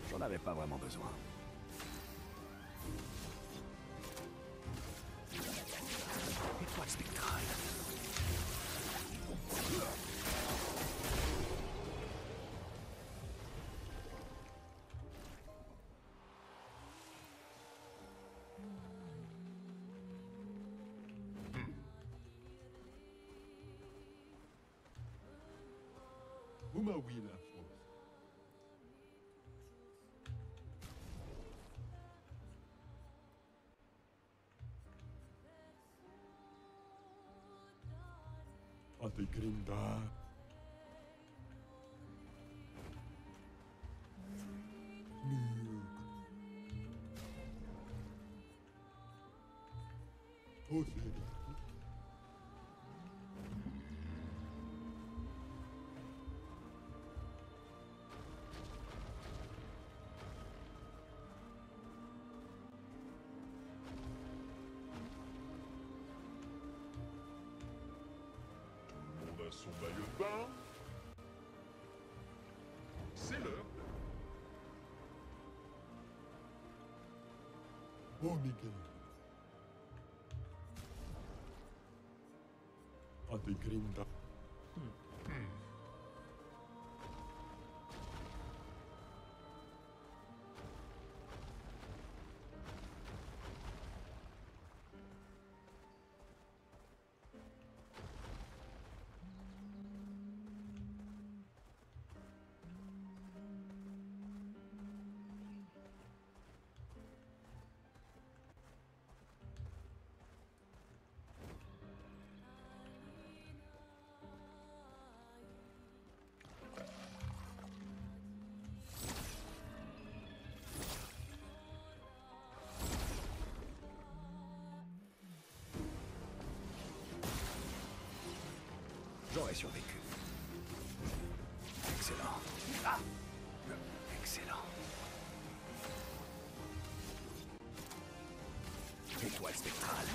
S10: J'en avais pas vraiment besoin. Étoile spectrale.
S11: Umawina Frost. Ategrinda. Osiri. On a son maillot de bain. C'est l'heure. Oh, Miguel. Ategrinda.
S10: J'aurais survécu. Excellent. Ah! Excellent. Étoile spectrale.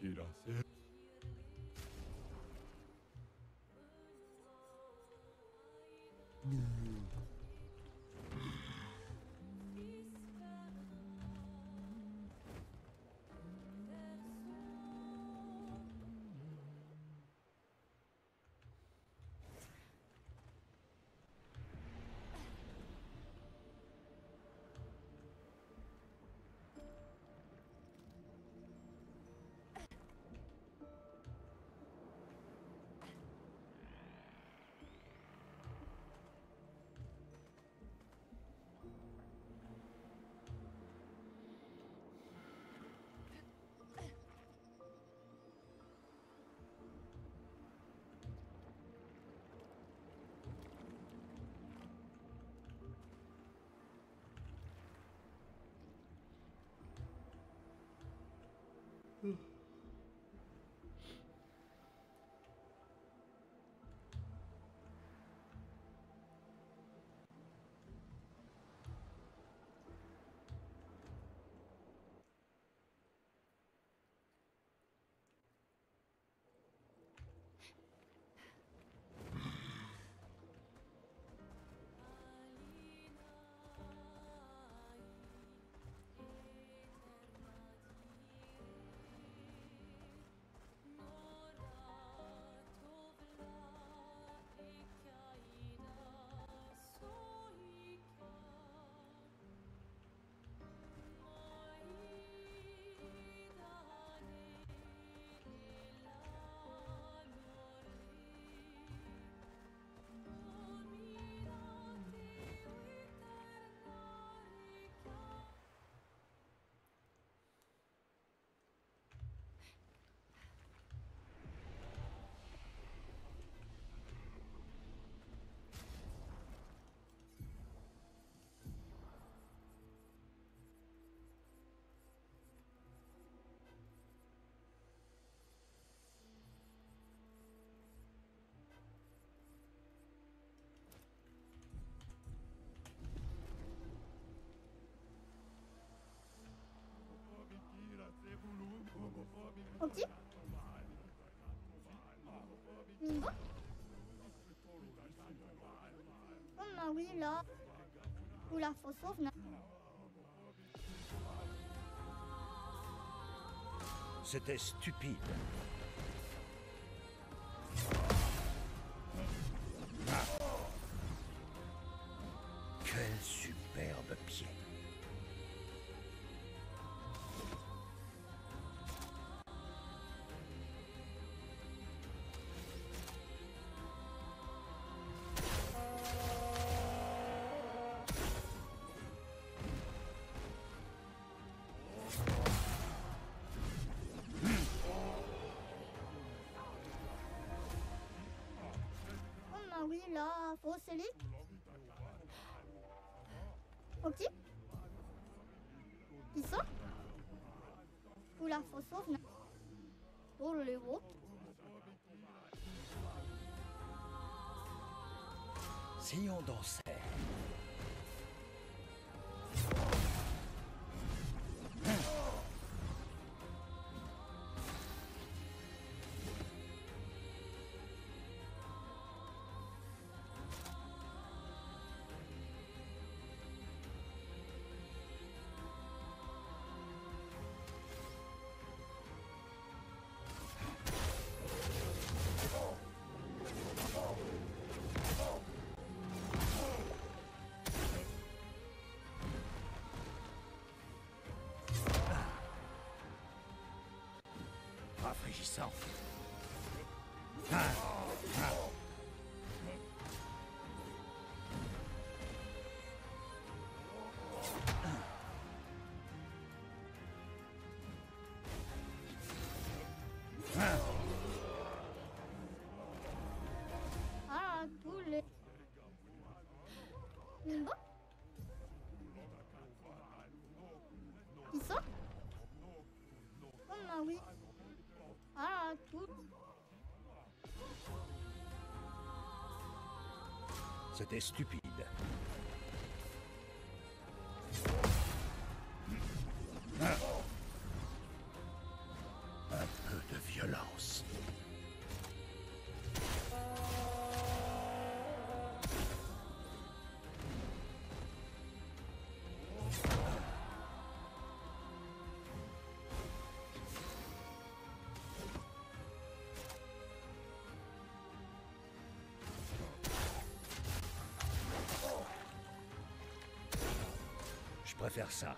S11: Gracias.
S8: Oula, faut sauvegarder.
S10: C'était stupide. Ah. Quel superbe pied.
S8: Oh oui, là, faut sceller. Ok. Qui ça? Oula, faut sauvegarder. Oh, les autres.
S10: Si on dansait. Rafraîchissant.
S8: Ah, tous les... Nimbo? Qui ça? Oh oui. Ah, tout.
S10: C'était stupide. Un peu de violence. Je préfère ça.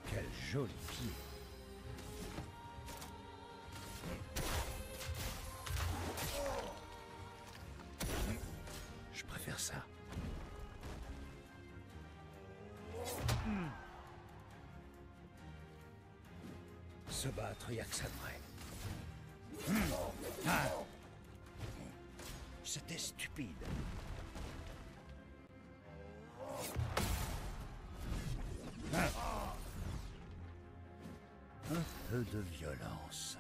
S10: Quel joli pied. Je préfère ça. Se battre, y a que ça de vrai. C'était stupide. Un peu de violence.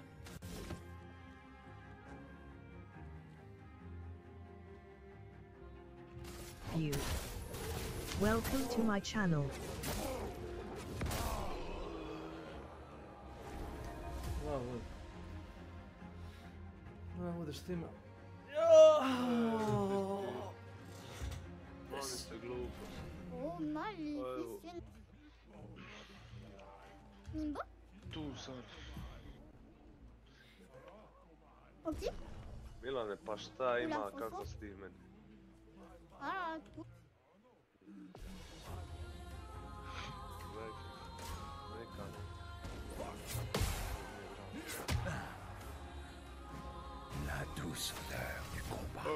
S1: You. Welcome to my channel.
S4: Bravo da štima.
S5: Oni ste glupo.
S8: Oh, maléficent. Nimbo?
S5: Tu sad.
S8: Ok.
S5: Milane, pa šta ima, kako si ti meni?
S8: Ah, tout.
S5: Neka ne.
S10: La douce odeur du combat.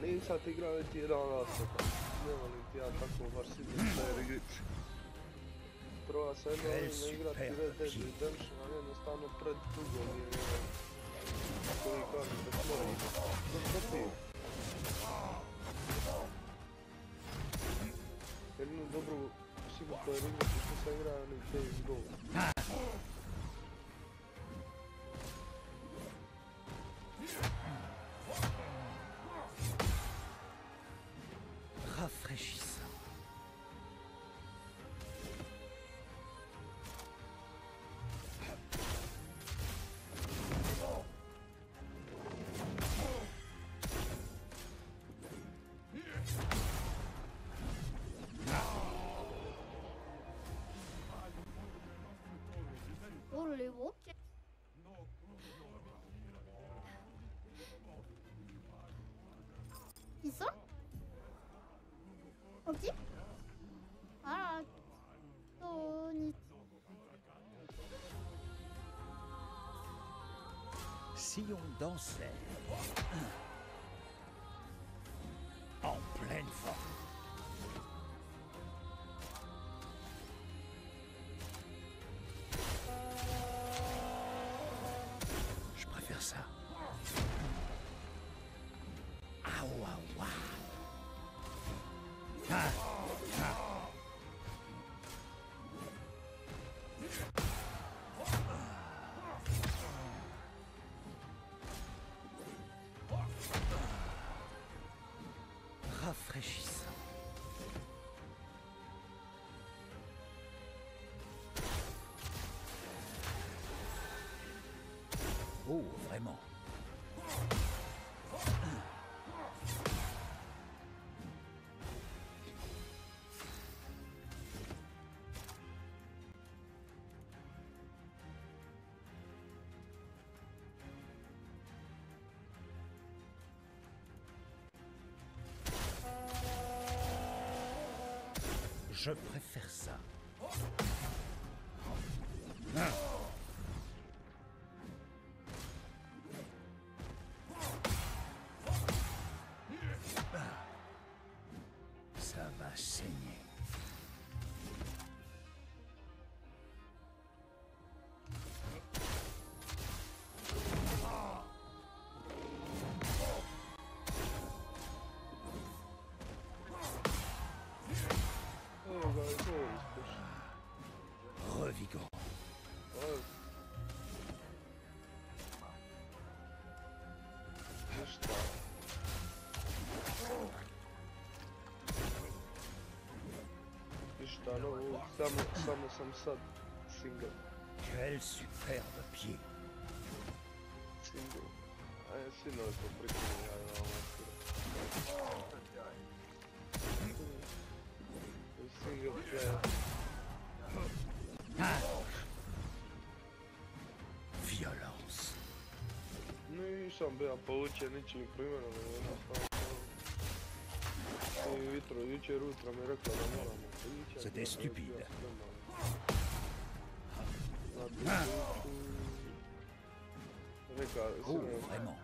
S5: Nisam ti igrao niti jedan nastup. Ne volim ti ja tako baš single player igrice. Prva sam jedno volim igrati Red Dead Redemption, ali jednostavno predugo mi je jedan koji kažem da moram doći. Jednu dobru single player igricu što sam igrao ni CSGO.
S10: Rafraîchissant. sillon dansait. En pleine forme. Je préfère ça. Ah, waouh, waouh. Ah, ah. Rafraîchissant. Oh, vraiment. Je préfère ça. Ah. Ça va saigner. Revigorant.
S5: Sam sad single.
S10: Quel superbe pied.
S5: Single. Sino je to pripremio, ja single player.
S10: Violence.
S5: Nisam bio poučen ničim primjerom, jednostavno. Jučer ujutro mi rekla da moramo pričati.
S10: C'était stupide. Oh, vraiment.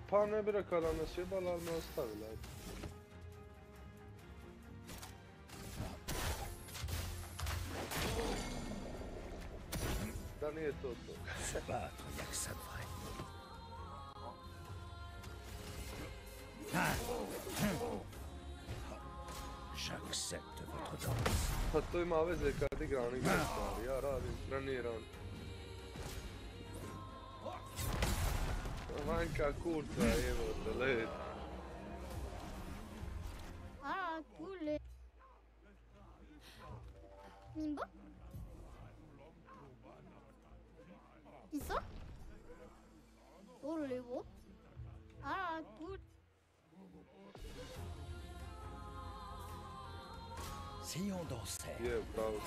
S5: Pa ne bi rekao da me sjebala, ali me ostavila. Da nije to to.
S10: Se battre, y'a que ça de vrai. J'accepte votre danse.
S5: Pa to ima veze kad igram igre stvari, ja radim, treniram. Vanjka kurca, evo te, led.
S8: Ah, cool. Nimba? Ils sont? Oh, les gros. Ah, cool.
S10: Sillon dansait.
S5: Je, pravo.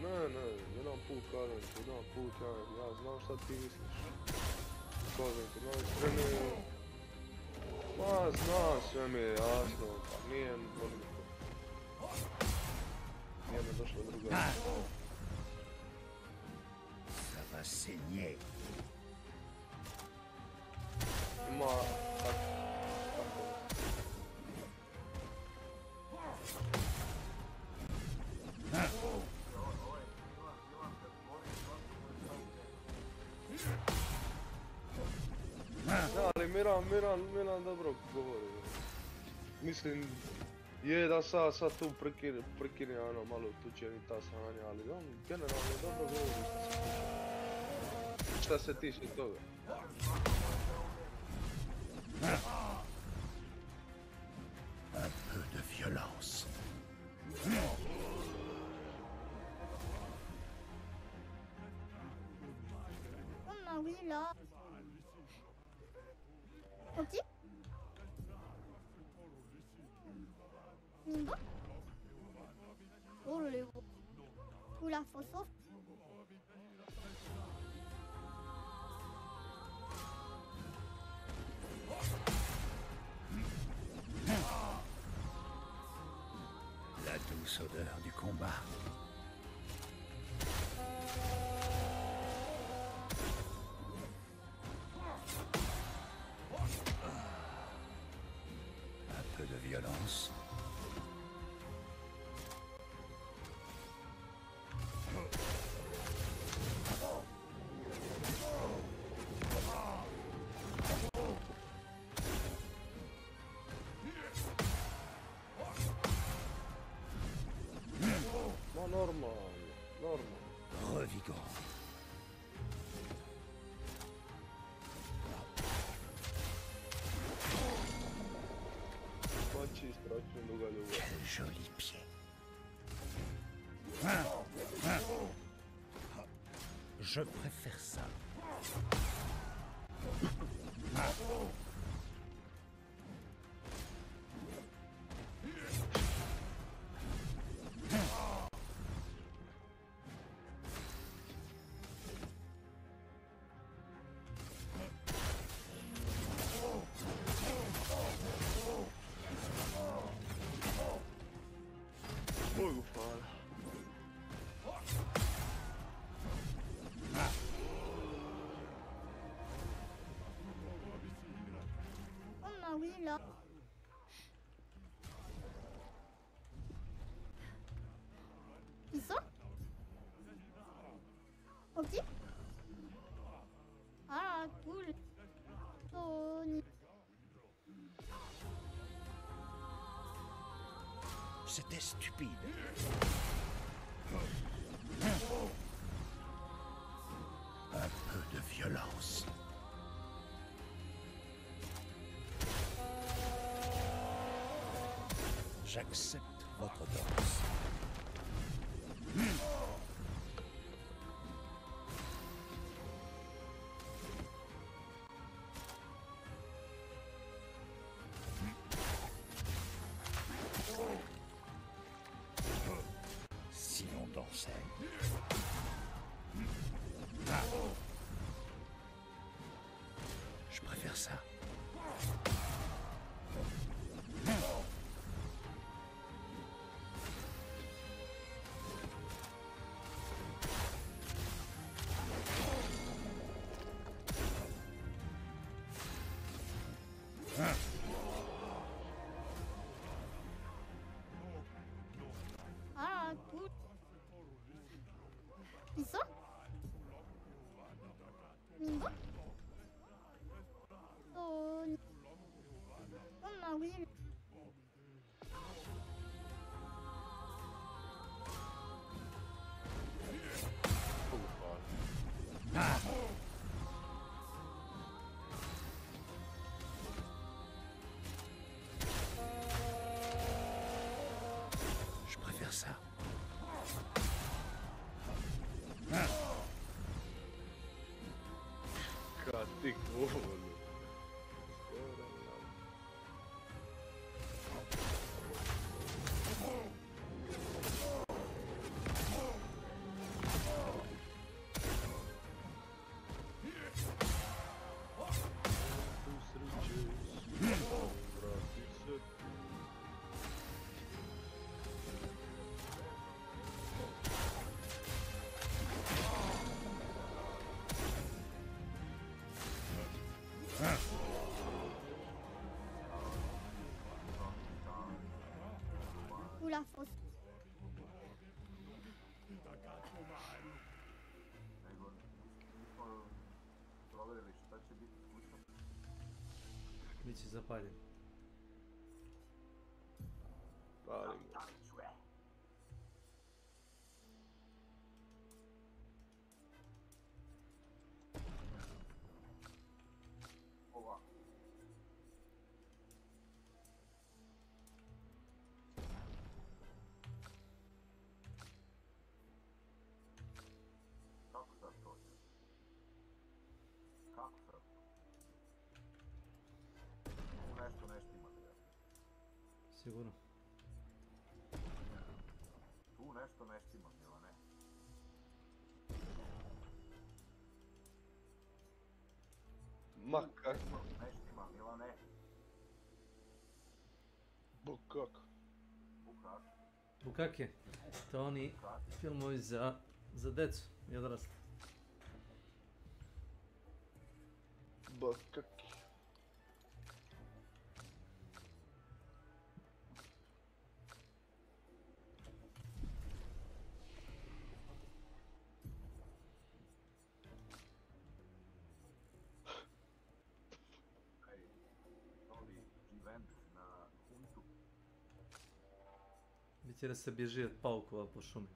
S5: Ne, jedan put kažem ti, jedan put ja znam šta ti misliš. Kažem ti, treniram. Ma, znam, sve mi je jasno, pa nije me došla druga.
S10: Ça va saigner.
S5: Ima, tako. Ali Miran dobro govori. Mislim, je da sad tu prekine ono malo tučeni ta sranja, ali on generalno dobro govori šta se tiče toga.
S10: Un peu de violence.
S8: Oh, oui, là. Ok. Nimba? Oh, les gros. Ou la fausse.
S10: douce odeur du combat. Un peu de violence.
S5: Ma normal, normal.
S10: Revigorant.
S5: Ma ci stracciando gale uguale.
S10: Quel joli pied. Je préfère ça.
S5: Mogu fare.
S8: Oh bah oui, là. Ils sont? Ok. Ah, cool. Oh,
S10: C'était stupide. Un peu de violence. J'accepte votre danse. Si l'on dansait. Je préfère ça.
S8: ah, cool. Ils sont? Mingo? Oh, oh bah oui.
S5: Mogu fare.
S10: Je préfère ça.
S5: Catti cavolo.
S8: Ou la fausse.
S4: Biće zapaljen.
S5: Palim.
S4: Sigurno.
S13: Tu nešto ne štima, Milane.
S5: Ma kako?
S13: Ne štima, Milane.
S5: Bog kako?
S13: Bukak.
S4: Bukake, to oni filmovi za decu i odrasle.
S5: Bakaki.
S13: Novi event na Huntu.
S4: Biće da se bježi od paukova po šumi.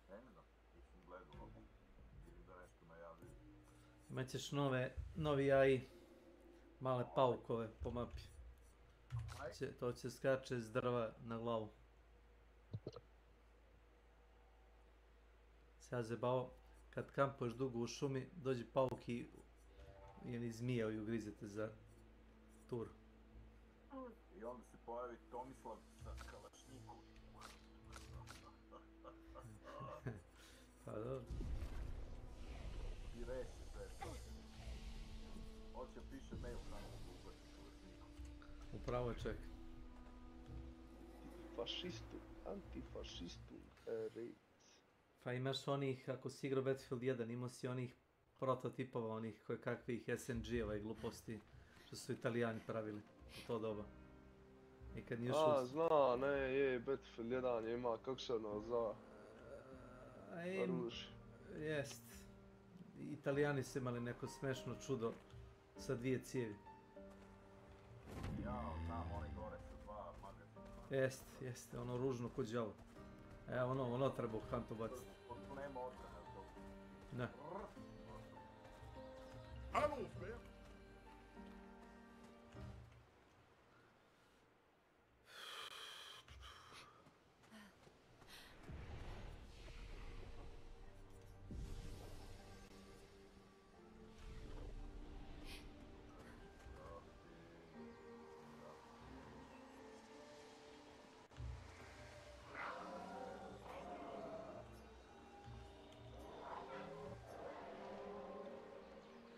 S13: Ne znam, nisam gledao. Vidim da nešto najavljuju.
S4: Imaćeš novi AI, male paukove po mapi. To će skače s drva na glavu. Se ja zebao, kad kampuješ dugo u šumi, dođe pauk ili zmija i ugrizete za tur.
S13: I onda se pojavi Tomislav sa kalašnjikom.
S4: Pa dobro.
S13: I reši sve to. Hoće piše mail samo da ubaci kalašnjikom.
S4: Upravo ček.
S5: Antifašistu, rejc.
S4: Pa imaš onih, ako si igrao Battlefield 1, imao si onih prototipova, onih koje kakvih SNG-eva i gluposti što su Italijani pravili u to doba. I kad nije
S5: A, zna, ne, je, Battlefield 1 ima, kako se ono za oružje.
S4: Jest. Italijani su imali neko smešno čudo sa 2 cijevi.
S13: Jao, znam, oni gore su 2 magazina.
S4: Jeste, ono ružno ko đavo. Evo ono treba u kantu baciti.
S13: Tu nema otkada to.
S4: Ne.
S11: Allons, frère.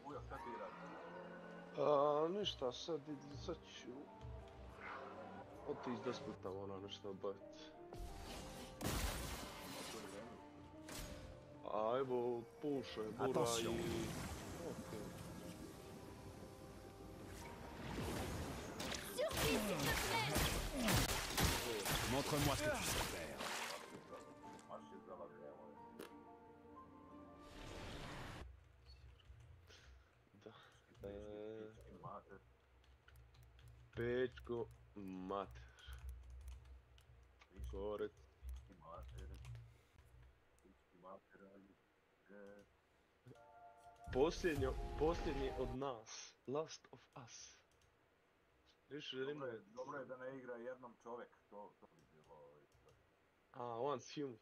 S13: Ujo, šta ti radi?
S5: Ništa, sad ću otići da sputam ono nešto obaviti. A evo, puše, bura i... Okej.
S10: Montre-moi ce que tu sais faire.
S13: Baš je zalavljeno.
S5: Da.
S13: Pički mater.
S5: Pečko mater. Korec.
S13: Pički mater. Pički mater, ali...
S5: Posljednji od nas. Last of Us.
S13: Dobro je da ne igra jednom čovjek, to bi bilo...
S5: Once human.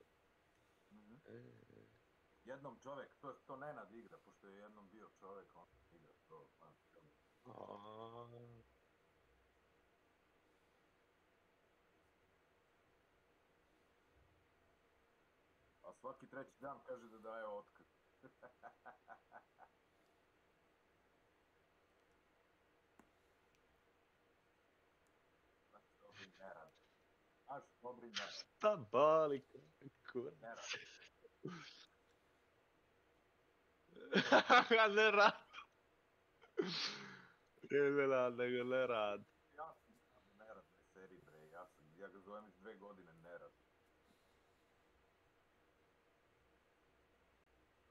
S13: Jednom čovjek, to Nenad igra, pošto je jednom bio čovjek, on igra to once human. A svaki treći dan kaže da daje otkaz. Dobri nerad. Aš dobri nerad.
S5: Šta bali kako? Ne rad. Nego ne rad.
S13: Ja sam u neradnoj seriji, bre. Ja ga zovem iz 2 godine nerad.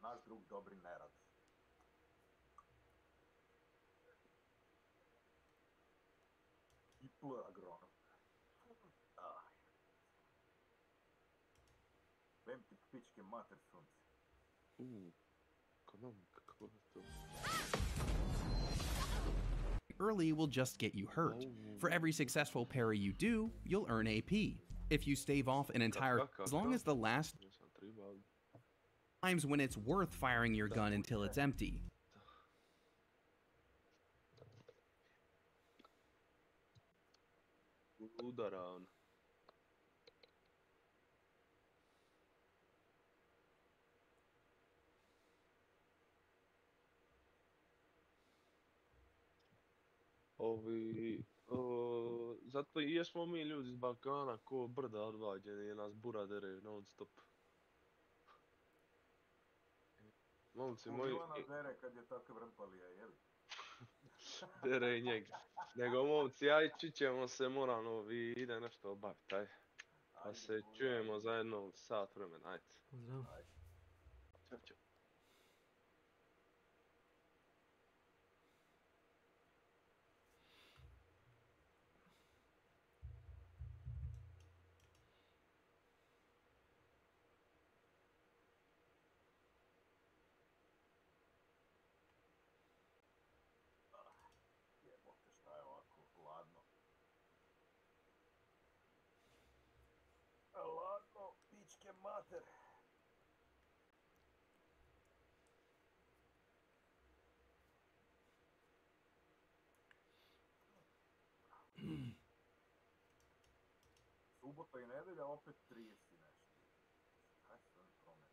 S13: Naš drug dobri nerad. I agronom. Vem ti pičke mater sunce.
S5: Kako je to?
S14: Early will just get you hurt. For every successful parry you do, you'll earn AP. If you stave off an entire, as long as the last times when it's worth firing your gun until it's empty.
S5: Udara on. zato i jesmo mi ljudi iz Balkana ko brda odvađeni, nas bura dere non stop. Momci moji...
S13: Milana dere kad je tako vrmpalija, jeli?
S5: Dere i njega. Nego momci, aj čićemo se, moramo, vi ide nešto obaviti, aj. Pa se čujemo za jedno sat vremena, ajde.
S4: Pozdrav.
S5: Ćao, ćao.
S13: Jebote, šta je ovako hladno. Hladno, pičke mater. Subota i nedelja opet 30 i nešto. Kaj su oni promjene?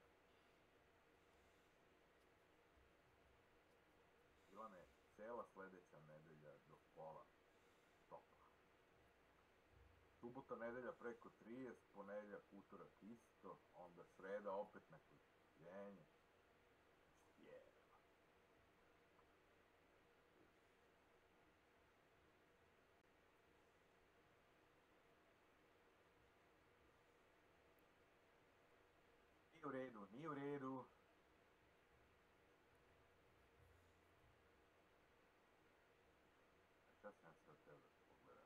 S13: Ilane, cela sljedeća nedelja do pola topla. Subota, nedelja preko 30, ponedjeljak, utorak isto, onda sreda opet neko jenje. Jeba. Nije u redu, nije u redu. Šta sam ja sad tebe pogledao?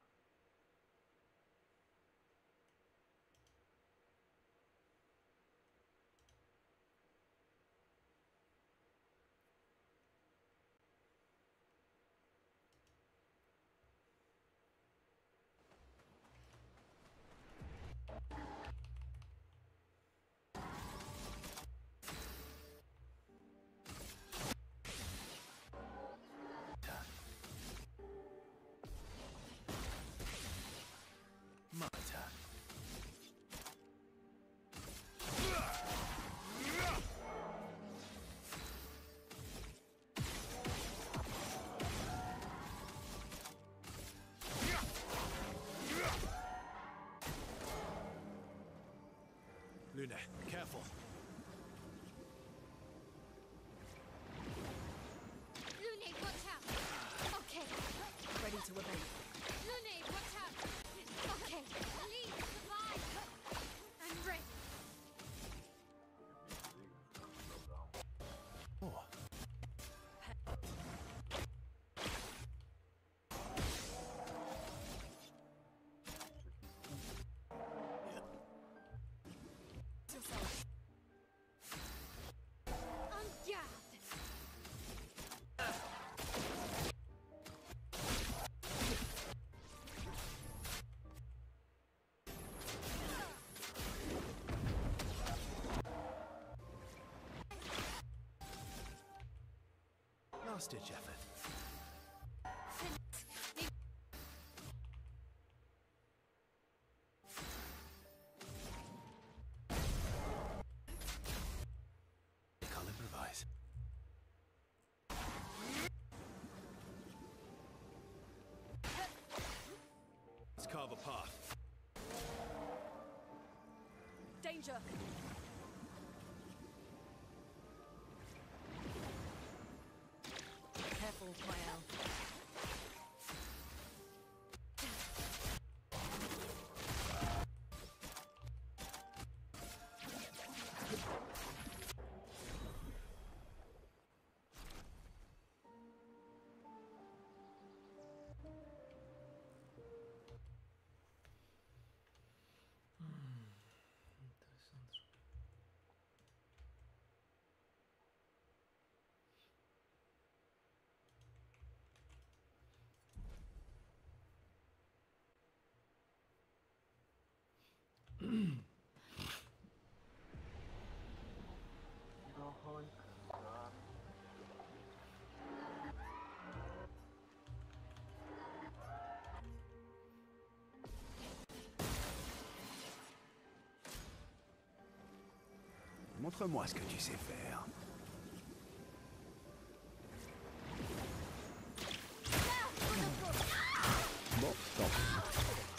S10: Luna, careful.
S8: Lune, watch out! Okay. Ready to obey. Lune, watch out! Okay. Leave, survive! I'm ready.
S10: Oh. Last-ditch effort. I'll improvise. Let's carve a path.
S8: Danger! Careful, Mael.
S10: Montre-moi ce que tu sais faire. Bon, tant pis.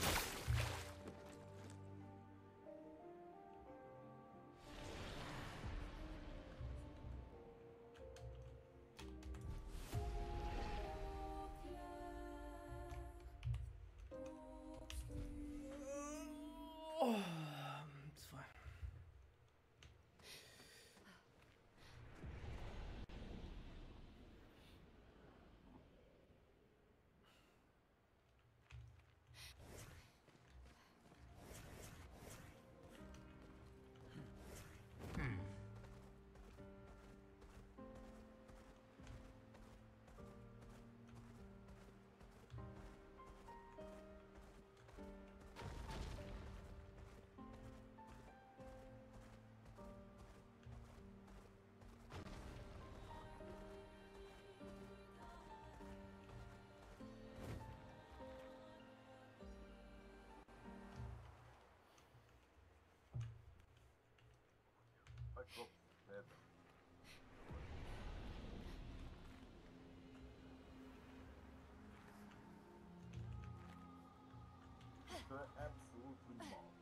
S13: To je apsolutni bonus.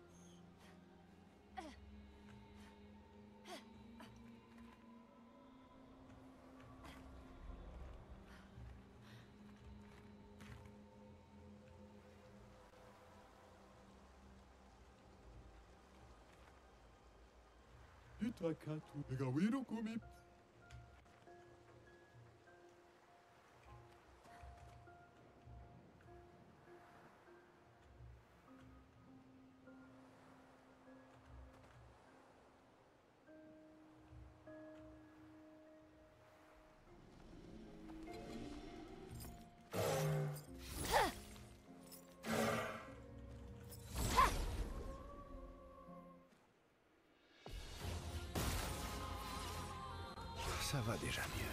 S11: Hitrakatu. Gawiro kumi.
S10: Ça va déjà mieux.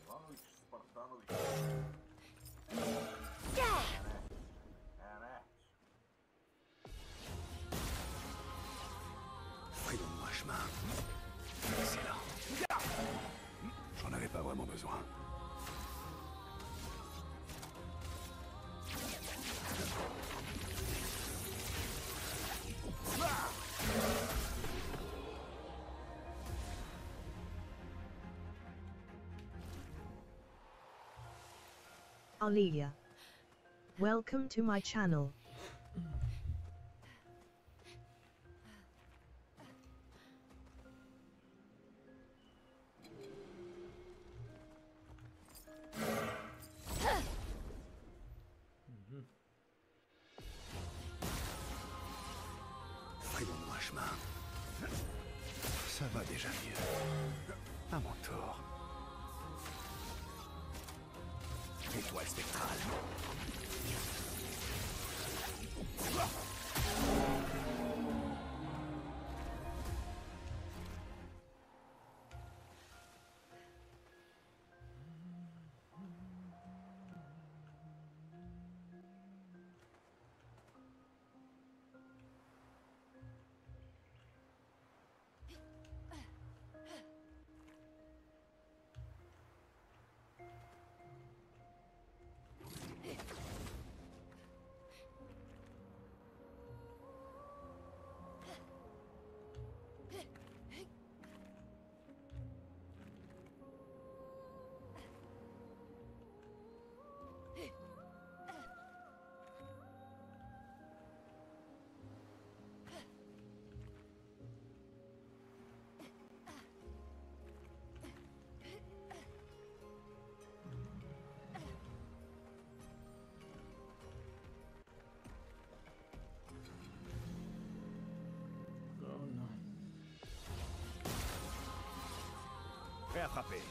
S13: Ivanović, Spartanović.
S10: Frayons-moi chemin. Excellent. J'en avais pas vraiment besoin.
S1: Aliyah. Welcome to my channel.
S10: Frayons-moi chemin. Ça va déjà mieux. À mon tour. Étoile spectrale. Prêt à frapper.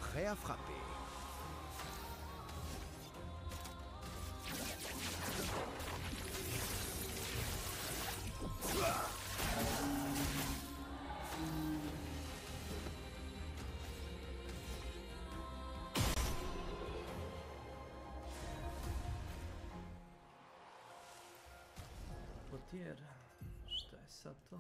S10: Prêt à frapper.
S4: Potier. Šta je sad to?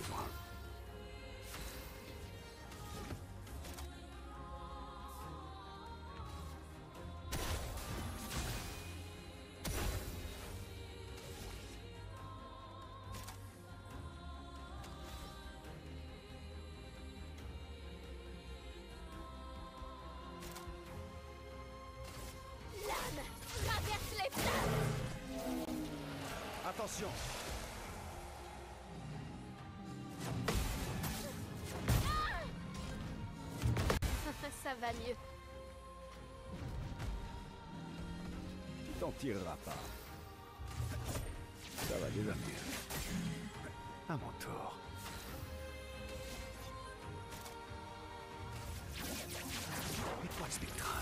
S10: besoin.
S8: Lame, traverse les flammes.
S10: Attention!
S8: Ça va mieux.
S10: Tu t'en tireras pas. Ça va déjà mieux. À mon tour. Étoile spectrale.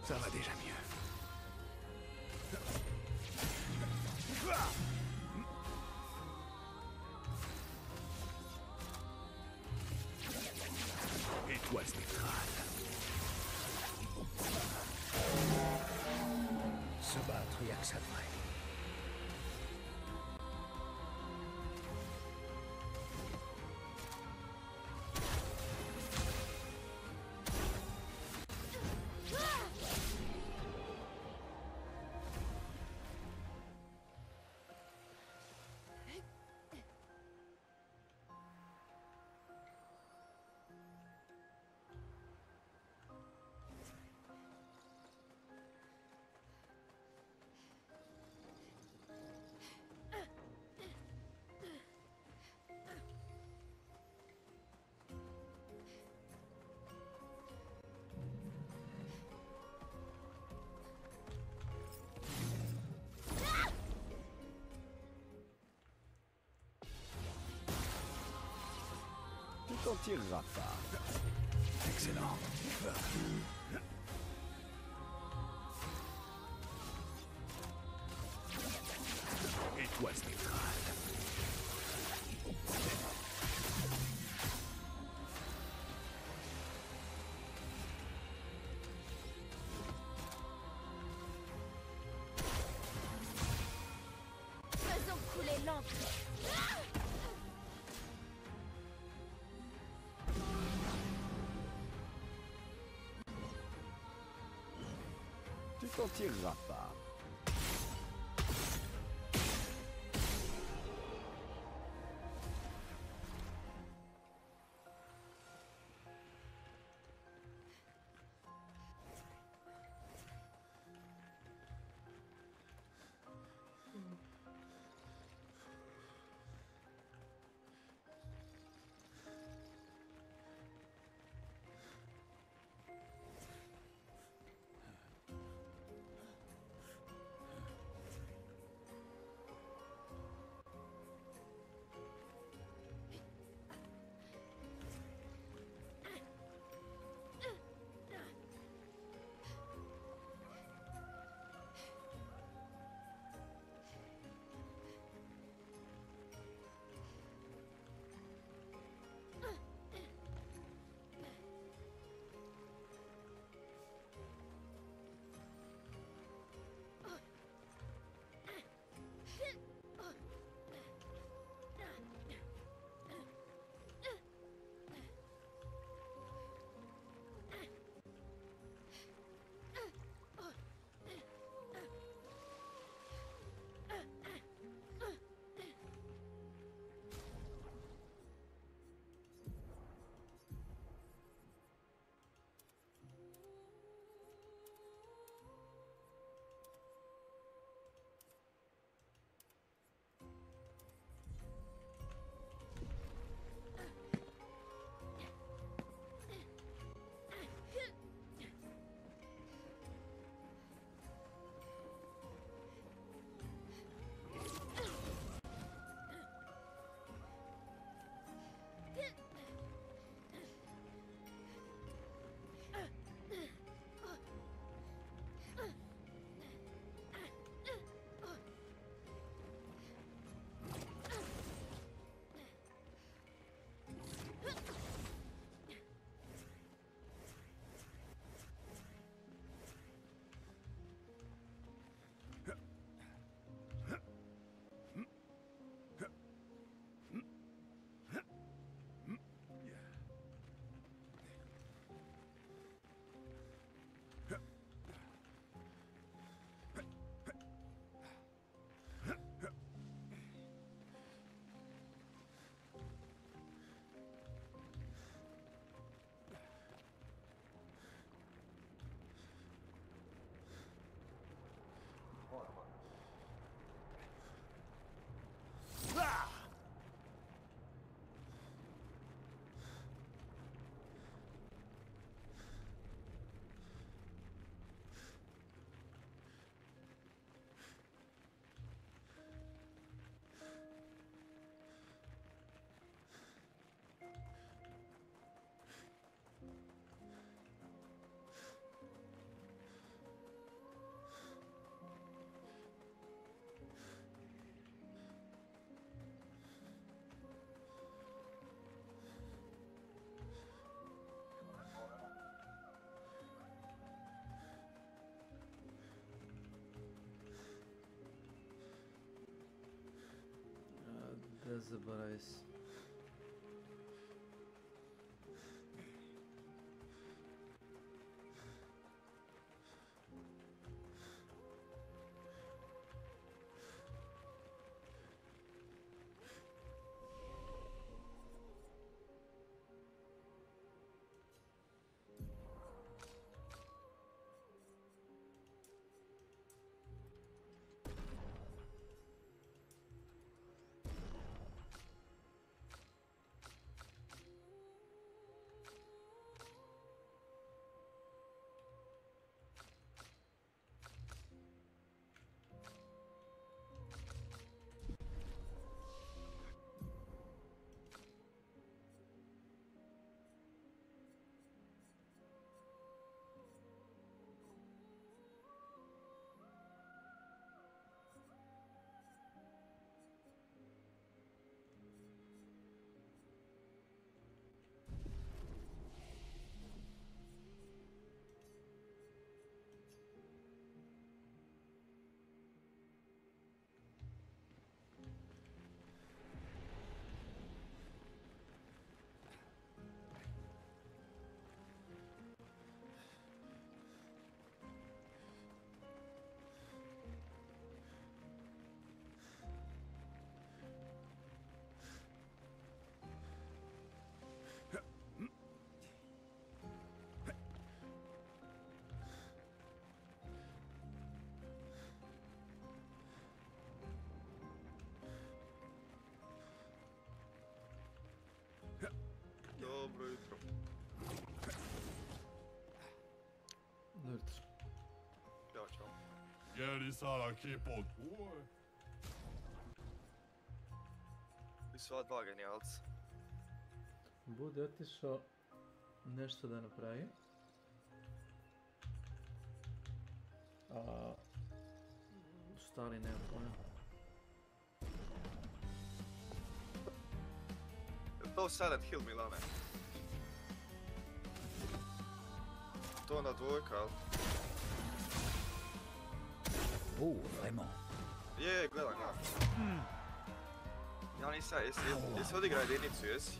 S10: Ça va déjà mieux. Étoile spectrale. Se battre, y'a que ça de vrai. Tu t'en tireras pas. Excellent. Étoile spectrale.
S8: Faisons couler l'encre.
S10: Tu t'en tireras pas.
S4: Zaboravi se.
S15: Dobro jutro.
S4: Jutro.
S15: Ćao, čao.
S11: Geri Sara Kipot.
S15: I sva dva genijalca.
S4: Bude otišao nešto da napravi. A stari nema pojma.
S15: To Silent Hill, Milane. To ona dvojka, ali?
S10: Vraiment.
S15: Je, gledam. Ja nisam, jesi odigrao jedinicu, jesi?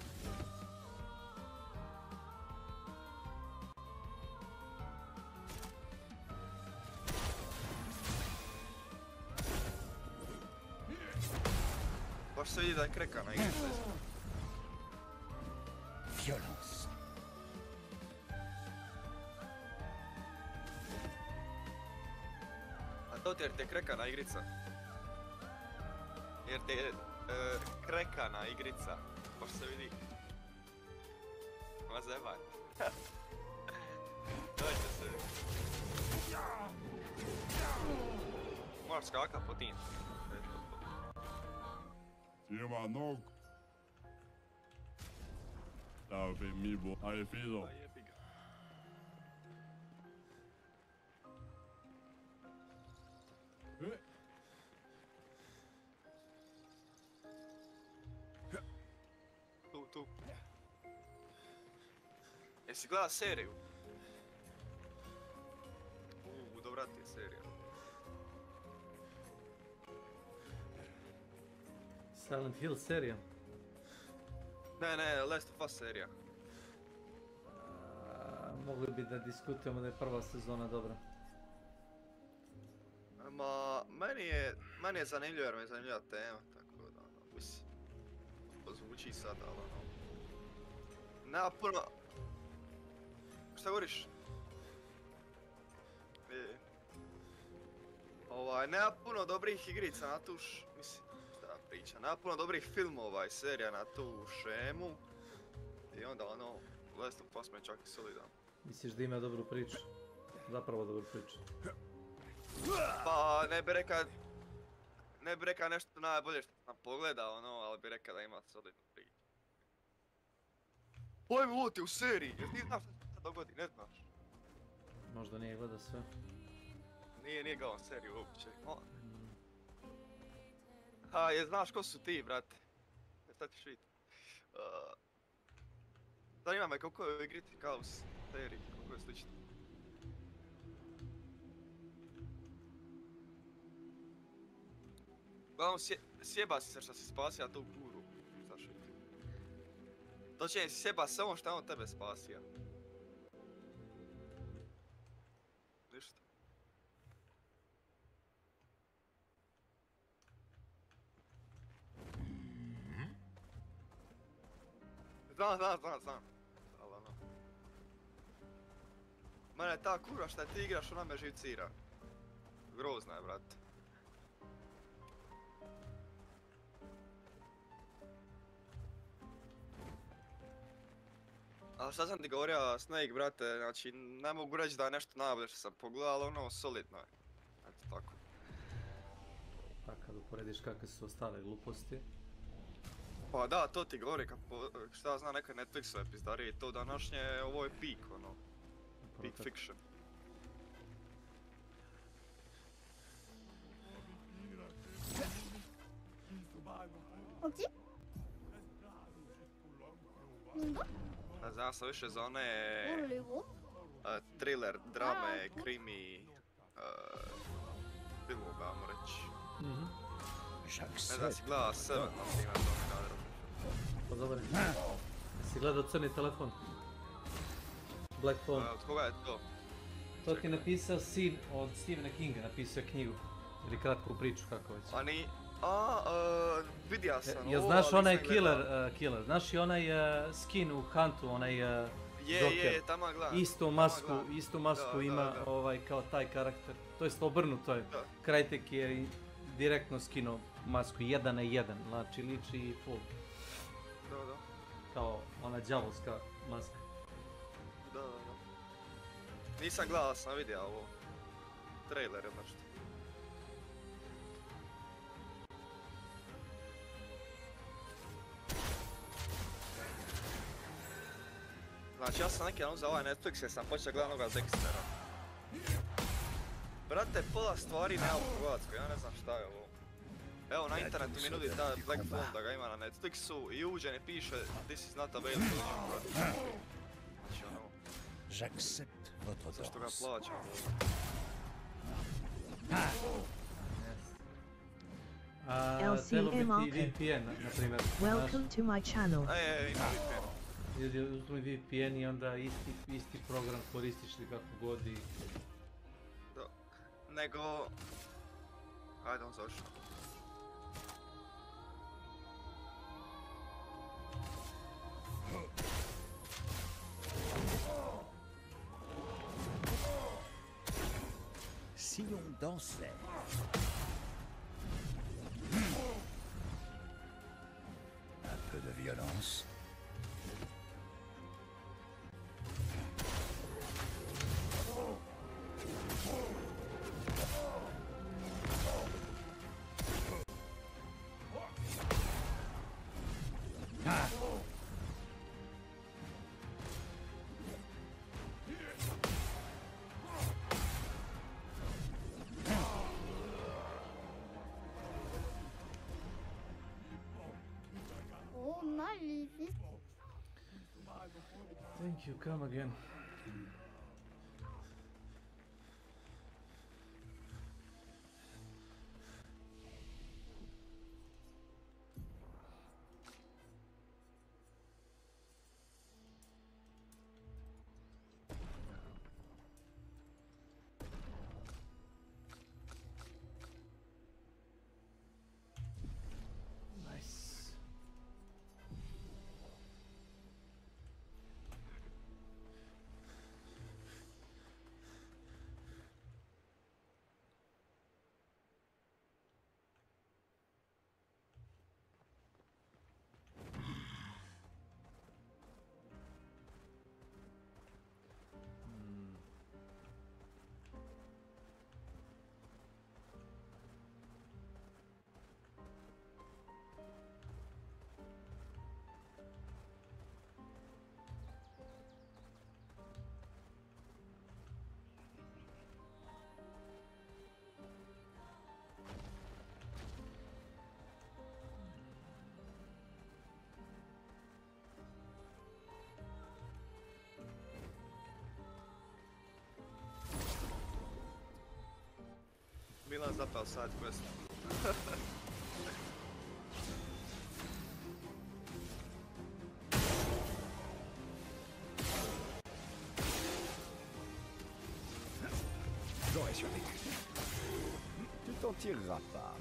S15: Baš se vidi da je krekana igrica.
S10: Violence.
S15: A to ti jer te krekana igrica. Jer te je krekana igrica. Baš se vidi. Ma zebaj. Dajte se. Moraš skakat po tim.
S11: Ima nog. Da bi mi bo. Aj fizo.
S15: Tu. Jesi gleda seriju? Dobra ti je serija.
S4: Silent Hill serija.
S15: Ne, Last of Us serija.
S4: Mogli bi da diskutujemo da je prva sezona dobra.
S15: Ma, meni je zanimljivo jer me je zanimljiva tema, tako da, mislim, zvuči sad, ali nema puno... Šta govoriš? Nema puno dobrih igrica na tu mislim, šta priča, nema puno dobrih filmova i serija na tu šemu. I onda Last of Us me čak i solidan.
S4: Misliš da ima dobru priču? Zapravo dobru priču.
S15: Pa ne bi rekao nešto najbolje što sam pogledao, ali bi rekao da ima solidnu priču. Pojmi ovo ti u seriji, jer ti znaš što se dogodi, ne znaš.
S4: Možda nije gledao sve.
S15: Nije gledao seriju uopće. Znaš ko su ti, brate? Sad ćeš vidjeti. Zanima me koliko je u igrici kao u seriji, koliko je slično. Uglavnom, sjeba si se što si spasio tu kuru. To će si sjeba samo šta on tebe spasio. Ništa. Znam. Ali ono... Mene ta kurva šta ti igraš, ona me živcira. Grozna je, brate. Ali šta sam ti govorio, Snake, brate, znači ne mogu reći da je nešto najbolje što sam pogledao, ali ono solidno je. Eto tako.
S4: Pa kad uporediš kakve su ostale gluposti.
S15: Pa da, to ti govori, šta zna neka Netflixove pizdarije i to današnje, ovo je peak, ono. Peak fiction. Ne znam, ja sam više za one thriller, drame, krimi, filmove, ajmo reći. Ne znam, si gledala Seven, na primjer, to mi nadra.
S4: Pa dobar je. Jesi gledao Crni telefon? Black Phone.
S15: Od koga je to?
S4: To ti je napisao sin od Stephena Kinga, napisao je knjigu. Ili kratku priču, kako već.
S15: A ni... vidio sam
S4: Ja, znaš onaj killer, znaš i onaj skin u Huntu, onaj Joker.
S15: Je, tamo gledam.
S4: Istu masku ima kao taj karakter. To jest obrnuto je. Crytek je direktno skinuo masku 1:1, znači liči full.
S15: Da.
S4: Kao ona đavolska maska.
S15: Da. Nisam gledao, sam vidio ovo. Trailer ili nešto. Znači ja sam neki za ovaj Netflix jer sam počeo gledat onoga Dextera. Brate, pola stvari nema u Hrvatskoj, ja ne znam šta je ovo. Evo na internetu mi nudi ta Black Phone da ga ima na Netflixu i uđen i piše this is not available in Hrvatskoj. Znači ono... Zašto ga plaćam?
S4: VPN, na primjer.
S1: Welcome to my channel.
S15: Ima VPN.
S4: Uzmi VPN i onda isti program koristiš li kako god i...
S15: Da. Nego... Ajde on završi.
S10: Si on dansait. Un peu de violence.
S4: Thank you, come again.
S15: Milan zapao side quest.
S10: t'en tireras pas.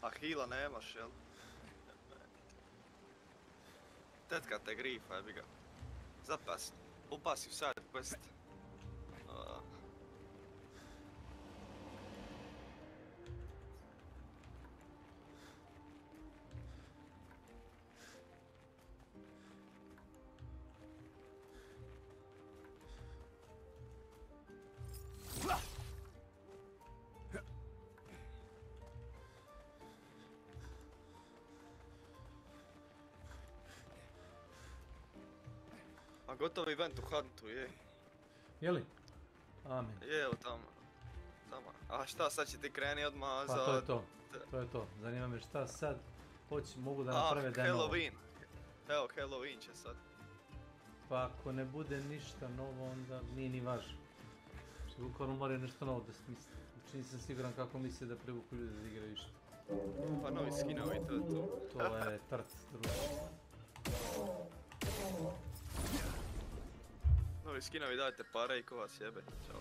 S15: A heala nemaš, jel? Tetka te grifa, jebi ga. Zapasi. Upasi u side quest. A gotovi event u Huntu, je.
S4: Jeli? Amen.
S15: Je, evo tamo. A šta, sad će ti kreni odmah za...
S4: Pa to je to. To je to. Zanima me šta sad mogu da naprave da je novo.
S15: Halloween. Evo, Halloween će sad.
S4: Pa ako ne bude ništa novo, onda nije ni važno. Što bukvalno moraju nešto novo da smisli. Znači nisam siguran kako misle da privuku ljudi da igraju išta.
S15: Pa novi skinovi, to je to.
S4: To je trt, drugo.
S15: Novi skinovi, dajte pare i ko vas jebe. Ćao.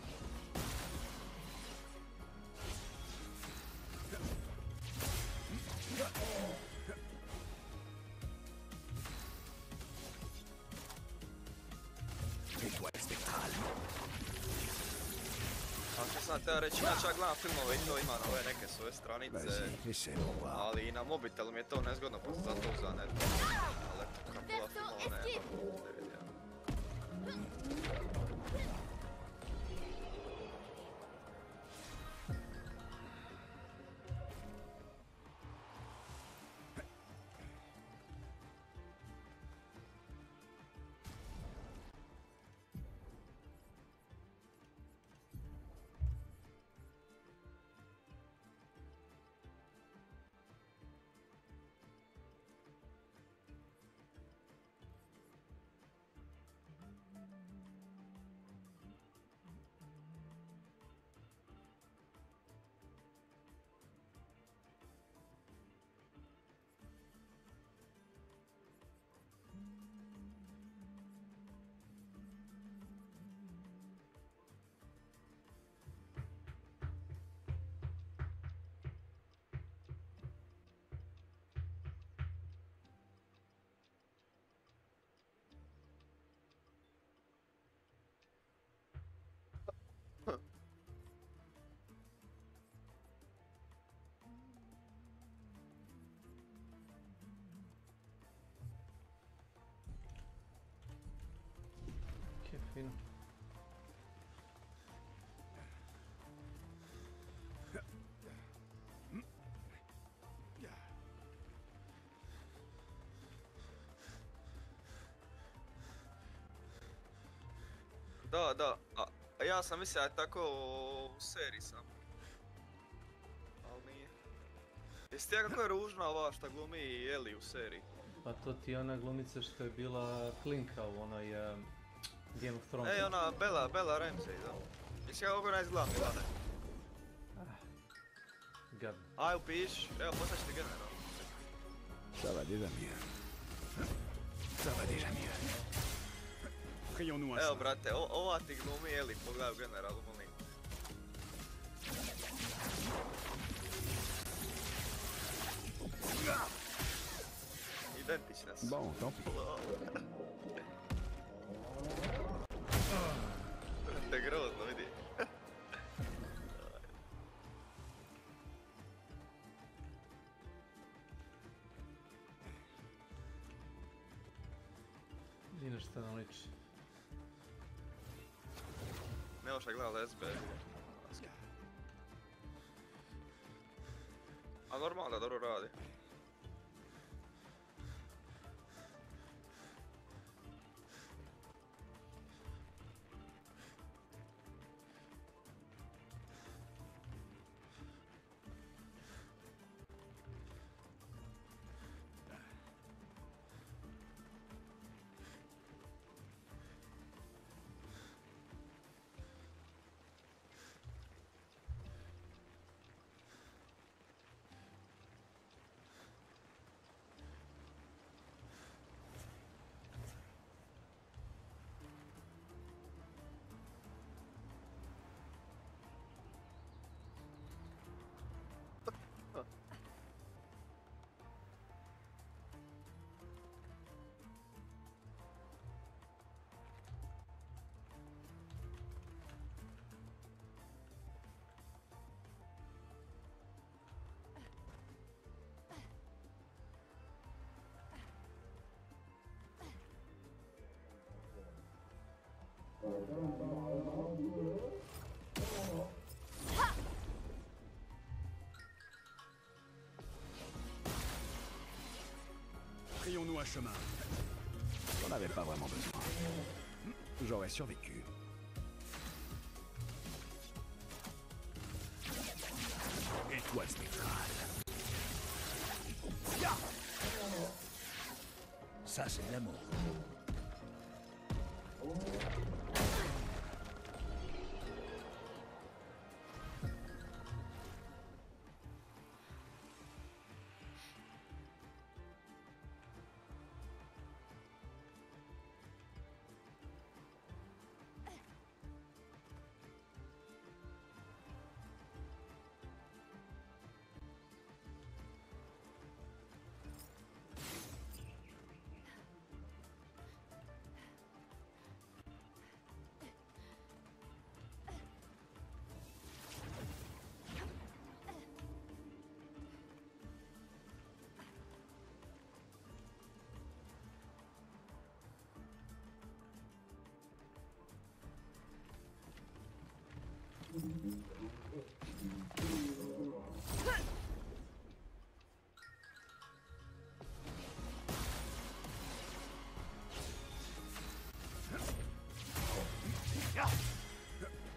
S15: Ako sam teo reći, ja čak gledam filmove i to ima na ove neke svoje stranice, ali i na mobitelu mi je to nezgodno, pa sam zato uzao netko. Ali eto, kako da filmove ne vidim.
S4: Fino.
S15: Da, a ja sam mislio da je tako u seriji sam. Ali nije. Jesi ti ja kako je ružna ova šta glumi Ellie u seriji?
S4: Pa to ti je ona glumica što je bila Klinka u onoj Game of Thrones.
S15: Ej, ona Bella Ramsey, da. Jesi kako ona izgleda, Milane?
S4: Gadno.
S15: Aj, upiš, evo postaći ti general.
S10: Ça va déjà mieux. Ça va déjà mieux.
S15: Evo brate, ova ti glumi Ellie, pogledaj u generalu, molim. Identična su.
S10: Bon, tant pis.
S15: Te grozno, vidi.
S4: ništa ne liči.
S15: Miloša je gledala SB. A normalno da dobro radi.
S10: Frayons-nous un chemin. J'en avais pas vraiment besoin. J'aurais survécu. Étoile spectrale. Ça, c'est de l'amour.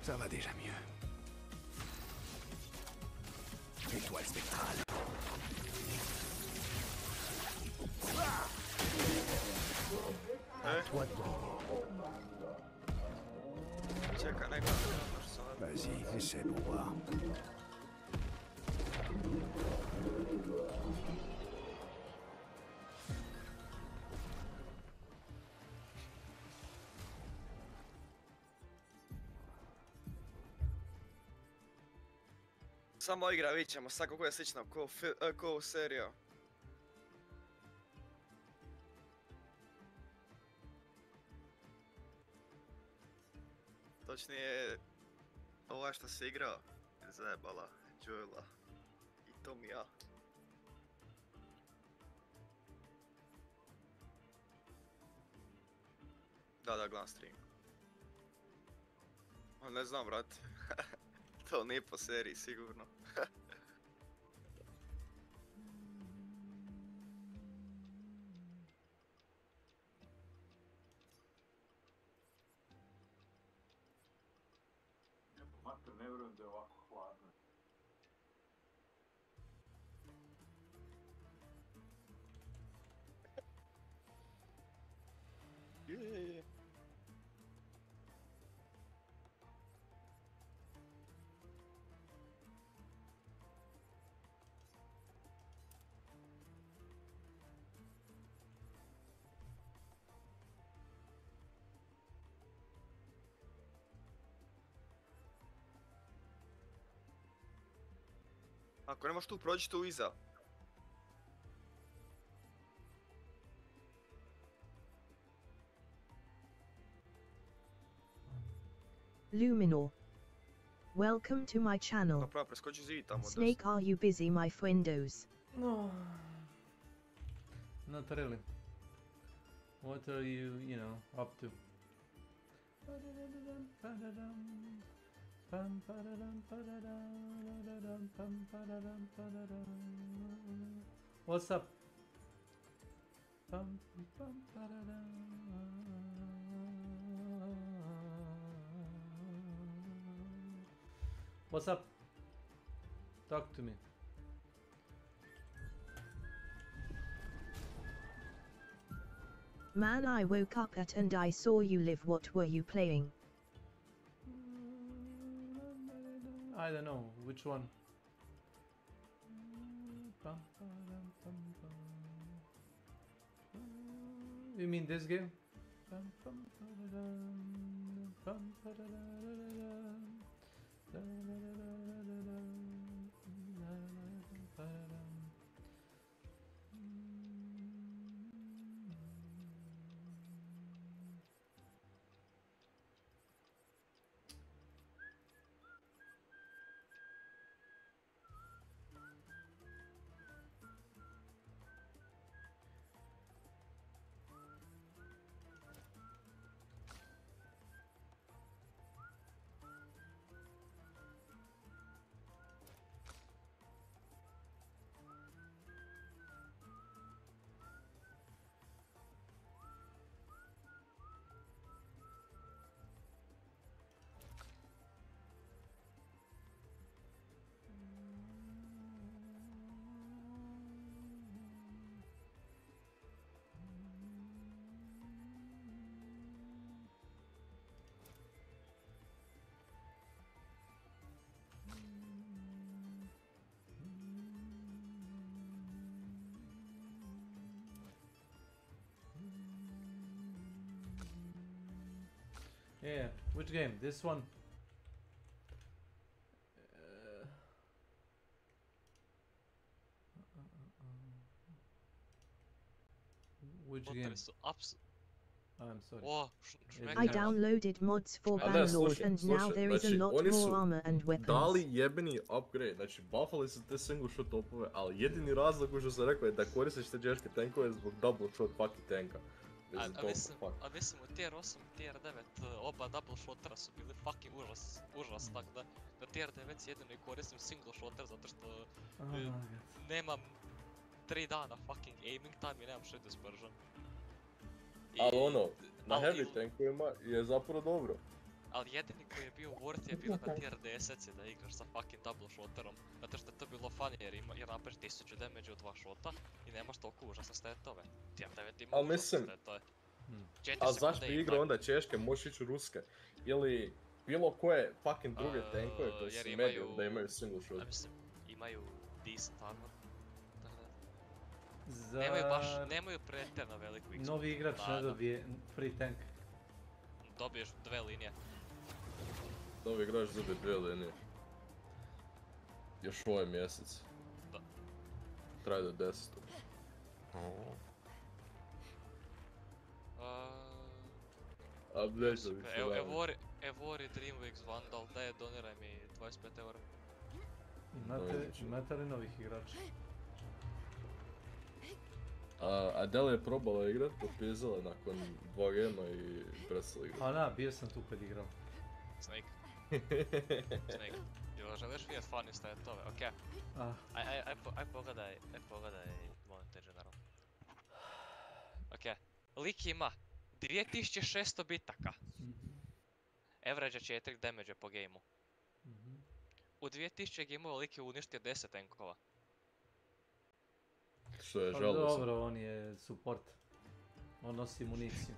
S10: Ça va déjà mieux. Étoile spectrale. Toi de Vas-y, essaie pour voir.
S15: Samo igra, vidit ćemo sad kako je slično ko serija. Točnije, ova što se igra, zajebala, Joela i to mi ja. Da, gledam stream. Ne znam, brate. To nije po seriji, sigurno.
S13: Mater, ne vjerujem da je ovako hladno.
S15: Je. Ako nemaš tu, prođi tu iza.
S1: Luminor. Welcome to my channel.
S15: Napravo, preskoči zid tamo.
S1: Snake, are you busy, my friendos?
S4: No. Not really. What are you know, up to? What's up? What's up? Talk to me.
S1: Man, I woke up at and I saw you live. What were you playing?
S4: I don't know which one. You mean this game? Yeah, which game? This one? Which game? I'm sorry.
S1: I downloaded mods for Banlord and now there is a lot more armor and weapons.
S5: Dali jebeni upgrade, znači buffali su te single shot topove, ali jedini razlog što sam rekao je da koristiš te džeške tankove zbog double shot fucking tanka.
S16: A mislim u tier 8 i tier 9 oba double shotera su bili fucking užas, tako da na tier 9 jedino i koristim single shoter zato što nemam 3 dana fucking aiming time i nemam shit dispersion.
S5: Ali ono, na heavy tankovima je zapravo dobro.
S16: Ali jedini koji je bio worth je bilo na tier 10 da igraš sa fucking double shoterom. Zato što je to bilo funny jer napraviš 1000 damage u 2 shota i nemaš toliko užasne statove. Tier 9 ima užasne statove.
S5: Ali zašto igra onda češke, možeš ići u ruske? Ili bilo koje fucking druge tankove koji su medium da imaju single shot.
S16: Mislim, imaju decent armor.
S4: Za...
S16: Nemaju pretjerano veliku XP.
S4: Novi igrač ne dobije free tank.
S16: Dobiješ 2 linije.
S5: Novi igrač dobije 2 linije. Još ovaj mjesec.
S16: Da.
S5: Traje do 10.
S16: Evori Dreamweeks Vandal, daj doniraj mi 25 eura.
S4: Imate li novih igrača?
S5: Adele je probala igrat, popizala nakon 2 gema i prestala igrat.
S4: A da, bio sam tu kad igrao.
S16: Snake. Jel želiš vidjet funny statove? Okej. Aj pogledaj Monitor General. Okej. Lik ima 2600 bitaka. Average 4 damage po gameu. U 2000 gameva lik je uništio 10 tankova.
S5: Što je žalosno.
S4: Dobro, on je support. On nosi municiju.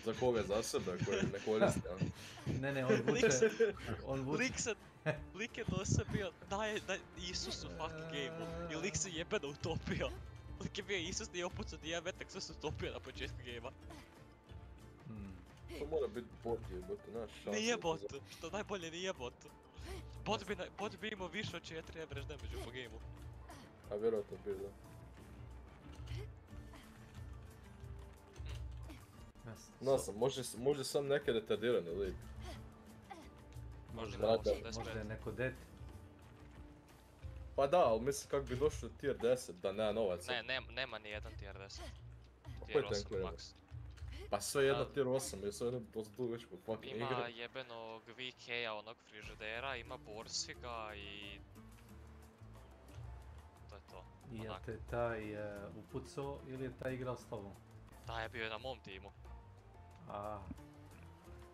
S5: Za koga? Za sebe koji ne koristi, a?
S4: Ne, on vuče.
S16: Lik je do sebe bio, daj Isusu fucking gameu. I lik se jebeno utopio. Lik je bio Isus, nije opucao dijabetak, sve se utopio na početku gamea.
S5: To mora biti bot, jebote, naš šans.
S16: Nije bot, što najbolje nije bot. Bot bi imao više od 4 average damage po gameu.
S5: A vjerojatno bi, da. Znam, može sam neke retardirani lik.
S16: Možda
S4: je neko det.
S5: Pa da, ali mislim kako bi došao do tier 10 da nema novaca.
S16: Ne, nema ni jedan tier 10.
S17: Koji
S16: tier 8
S17: tankovi ima?
S16: max.
S17: Pa sve jedno tier 8, jer sve jedno dosta već po fucking igri.
S16: Ima jebenog VK-a onog frižidera, ima Borsiga i... To je to.
S4: I je te taj upucao ili je taj igrao s tobom?
S16: Da, je bio je na mom timu.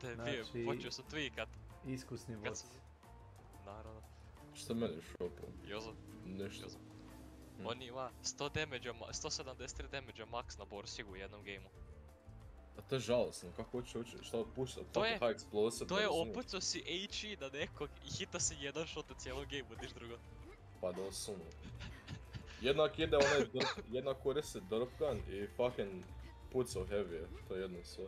S16: Te je bio,
S4: Znači,
S16: počeo sam tweakat.
S4: Iskusni boci.
S16: Naravno.
S17: Šta meni šopao?
S16: Jozo.
S17: Nešto.
S16: Jozo. On ima 173 damage max na Borsigu u jednom gameu.
S17: A to je žalosno, kako hoće učiti, šta otpušta,
S16: To je,
S17: high explosive,
S16: to je opucao si HE na nekog i hita si jedan shot u cijelom gameu, niš drugo.
S17: Pa doslovno. Jednak ide onaj jednak koristi derp gun i fucking pucao heavy, to je jedno sve.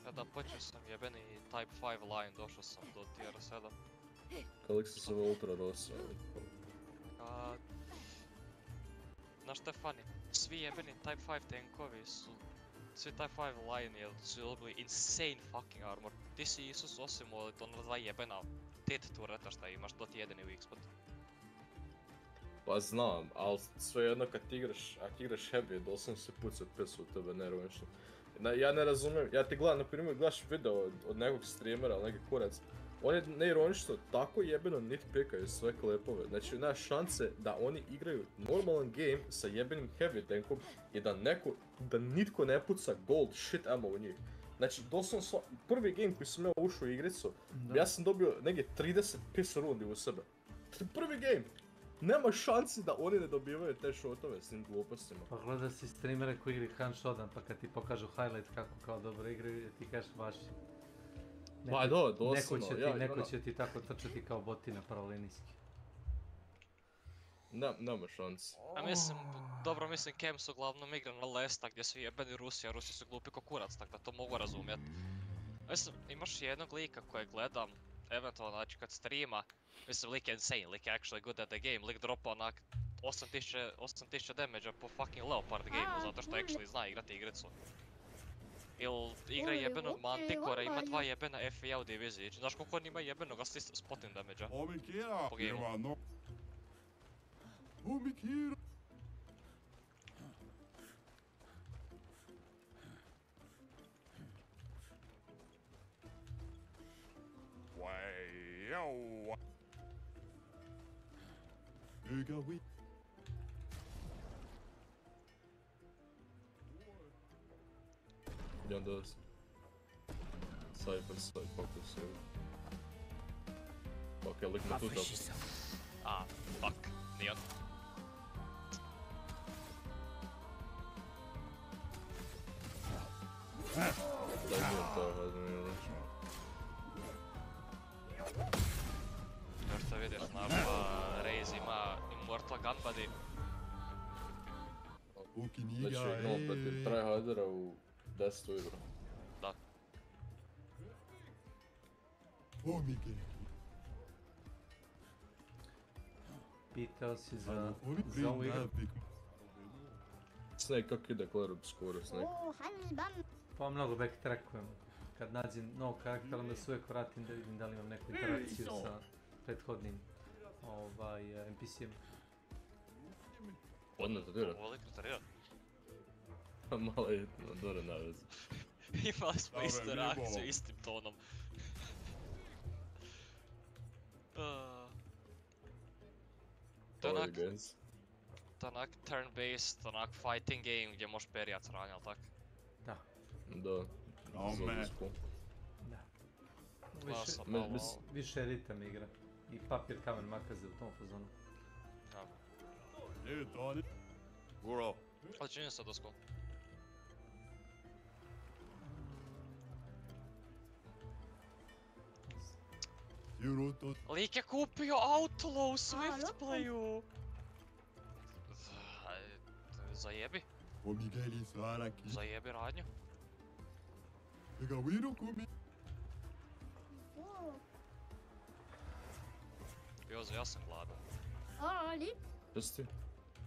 S16: Kada počeo sam jebeni Type 5 line, došao sam do tier 7.
S17: Kalik se zove Ultra Rosa.
S16: Znaš što je funny? Svi jebeni Type 5 tankovi su... Svi Type 5 line su dobili insane fucking armor. Ti si Isus osim od ona dva jebena tet tureta šta imaš, to ti jedini weak spot.
S17: Pa znam, ali svejedno kad igraš heavy, doslovno se puca pesu u tebe nervonično. Ja ne razumijem, ja ti gledam, na primjer, gledaš video od nekog streamera, neki kurac. Oni neironično tako jebeno nitpickaju sve klepove, znači nema šanse da oni igraju normalan game sa jebenim heavy tankom i da nitko ne puca gold shit ammo u njih. Znači doslovno prvi game koji sam ja ušao u igricu, ja sam dobio negdje 30 piss rundi u sebe. Prvi game! Nema šansi da oni ne dobivaju te shotove s tim glupostima.
S4: Pa gledaj si streamere koji igri Handshodan pa kad ti pokažu highlight kako kao dobro igraju ti kažeš baš.
S17: Pa da, doslovno.
S4: Neko će ti tako trčati kao botina pravolinijski.
S17: Nema šansi.
S16: A mislim, dobro mislim Kems uglavnom igra na lesta gdje su jebeni Rusi, a Rusi su glupi ko kurac, tako da to mogu razumjet. Mislim, imaš jednog lika kojeg gledam, eventualno znači kad streama, mislim lik je insane, lik je actually good at the game, lik dropa onak 8000 damage po fucking Leopard gameu zato što actually zna igrati igricu. Il igra jebenog Manticora, ima 2 jebena FIA u diviziji, znaš koliko on ima jebenog assist spotting damage-a po gameu.
S17: I onda Cypher side fokusuje. Okej, lik me tu dobro.
S16: Fuck, nije on.
S17: Daj mi to, hajde mi reći.
S16: To što vidiš, naša Raze ima Immortal Gunbody.
S17: Znači igramo protiv tryhardera u 10. igru.
S16: Da.
S4: Pitao si za ovu igru?
S17: Snake, kako ide Claire skoro, Snake?
S4: Pa mnogo backtrackujem. Kad nađem novog karaktera onda se uvijek vratim da vidim da li imam neku interakciju sa prethodnim NPC-em.
S17: Odmah to dira?
S16: Ovo lik rotarira.
S17: Malo je dobro na vezi.
S16: Imali smo istu reakciju, istim tonom. To je onak turn-based, onak fighting game gdje možeš perijat sranja, ali tak?
S4: Da.
S17: Da. Zombiesku.
S4: Da.
S16: Više,
S4: više ritam igra. I papir, kamen, makaze u tom fazonu.
S16: Guro. Ali čini se dosko. Lik je kupio Outlaw u Swift Playu! Zajebi. Zajebi radnju. Jozo, ja sam gladan.
S17: Jesi ti?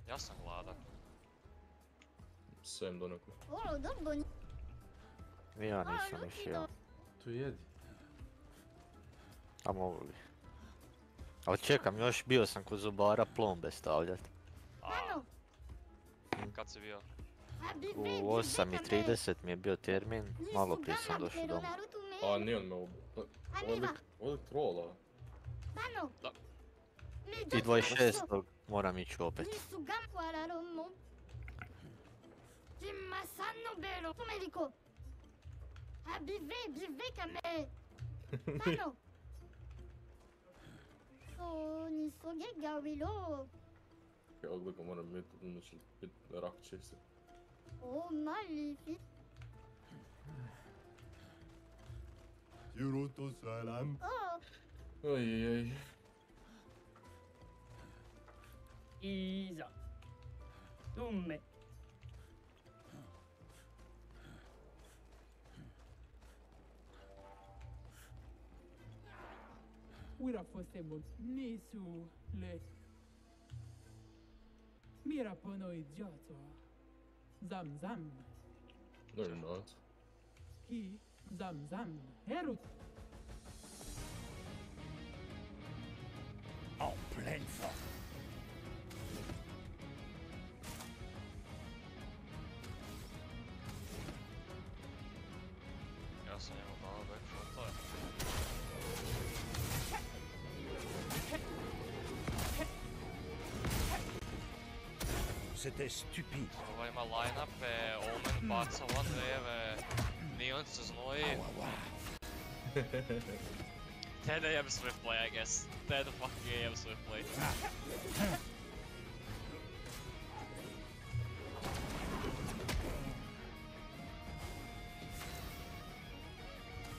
S16: Ja sam gladan.
S17: Sem donekle.
S18: Ja nisam išio.
S4: Tu jedi.
S18: A mogu li? Ali čekam, još bio sam kod zubara plombe stavljat.
S16: Kad si bio?
S18: U 8:30 mi je bio termin, malo prije sam došao doma.
S17: A, nije on me ubio. Ovo je trola.
S16: Da.
S18: I 26. moram ići opet.
S17: Ja gledam, moram biti, će biti rak čiste.
S11: Yuruto salam.
S17: Ojej.
S19: Iza. Dumme.
S20: Ura fossemo nisu le. Mira pono idioto. Zam zam.
S17: No, you're not.
S20: Ki zam zam. Herut.
S10: En pleine forme.
S16: Ja sam njemu dao backshotove.
S10: C'était stupide.
S16: Ovo ima line-upe, Omen baca one wave, Neon se znoji. Ted je swift play, I guess. Ted fucking je swift play.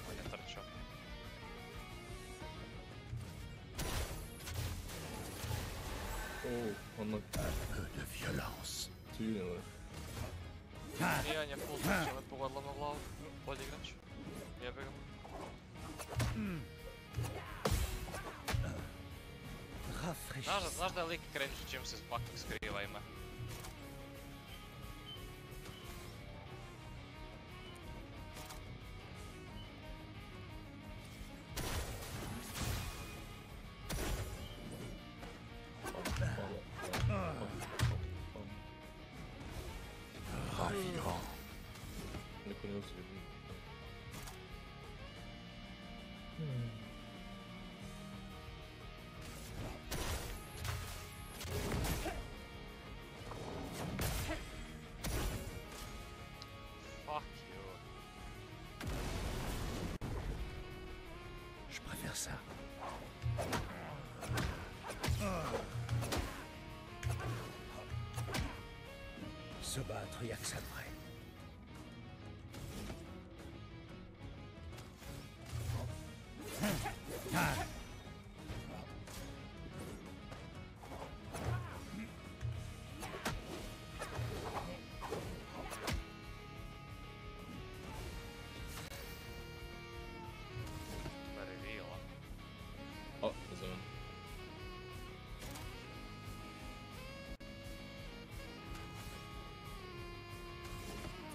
S16: On je trčao.
S17: Oh, ono...
S10: Un peu de violence.
S17: Ciljeno je.
S16: Nijan je full trčao, me pogodilo na glavu. Bolji igrač. Jebe ga. Znaš da je lik cringe čim se fucking skriva ime?
S10: Ravirant.
S17: Neko ne uspije.
S16: Fuck you.
S10: Je préfère ça. Se battre, y'a que ça de vrai.
S16: Reveal.
S17: O, rozumiem.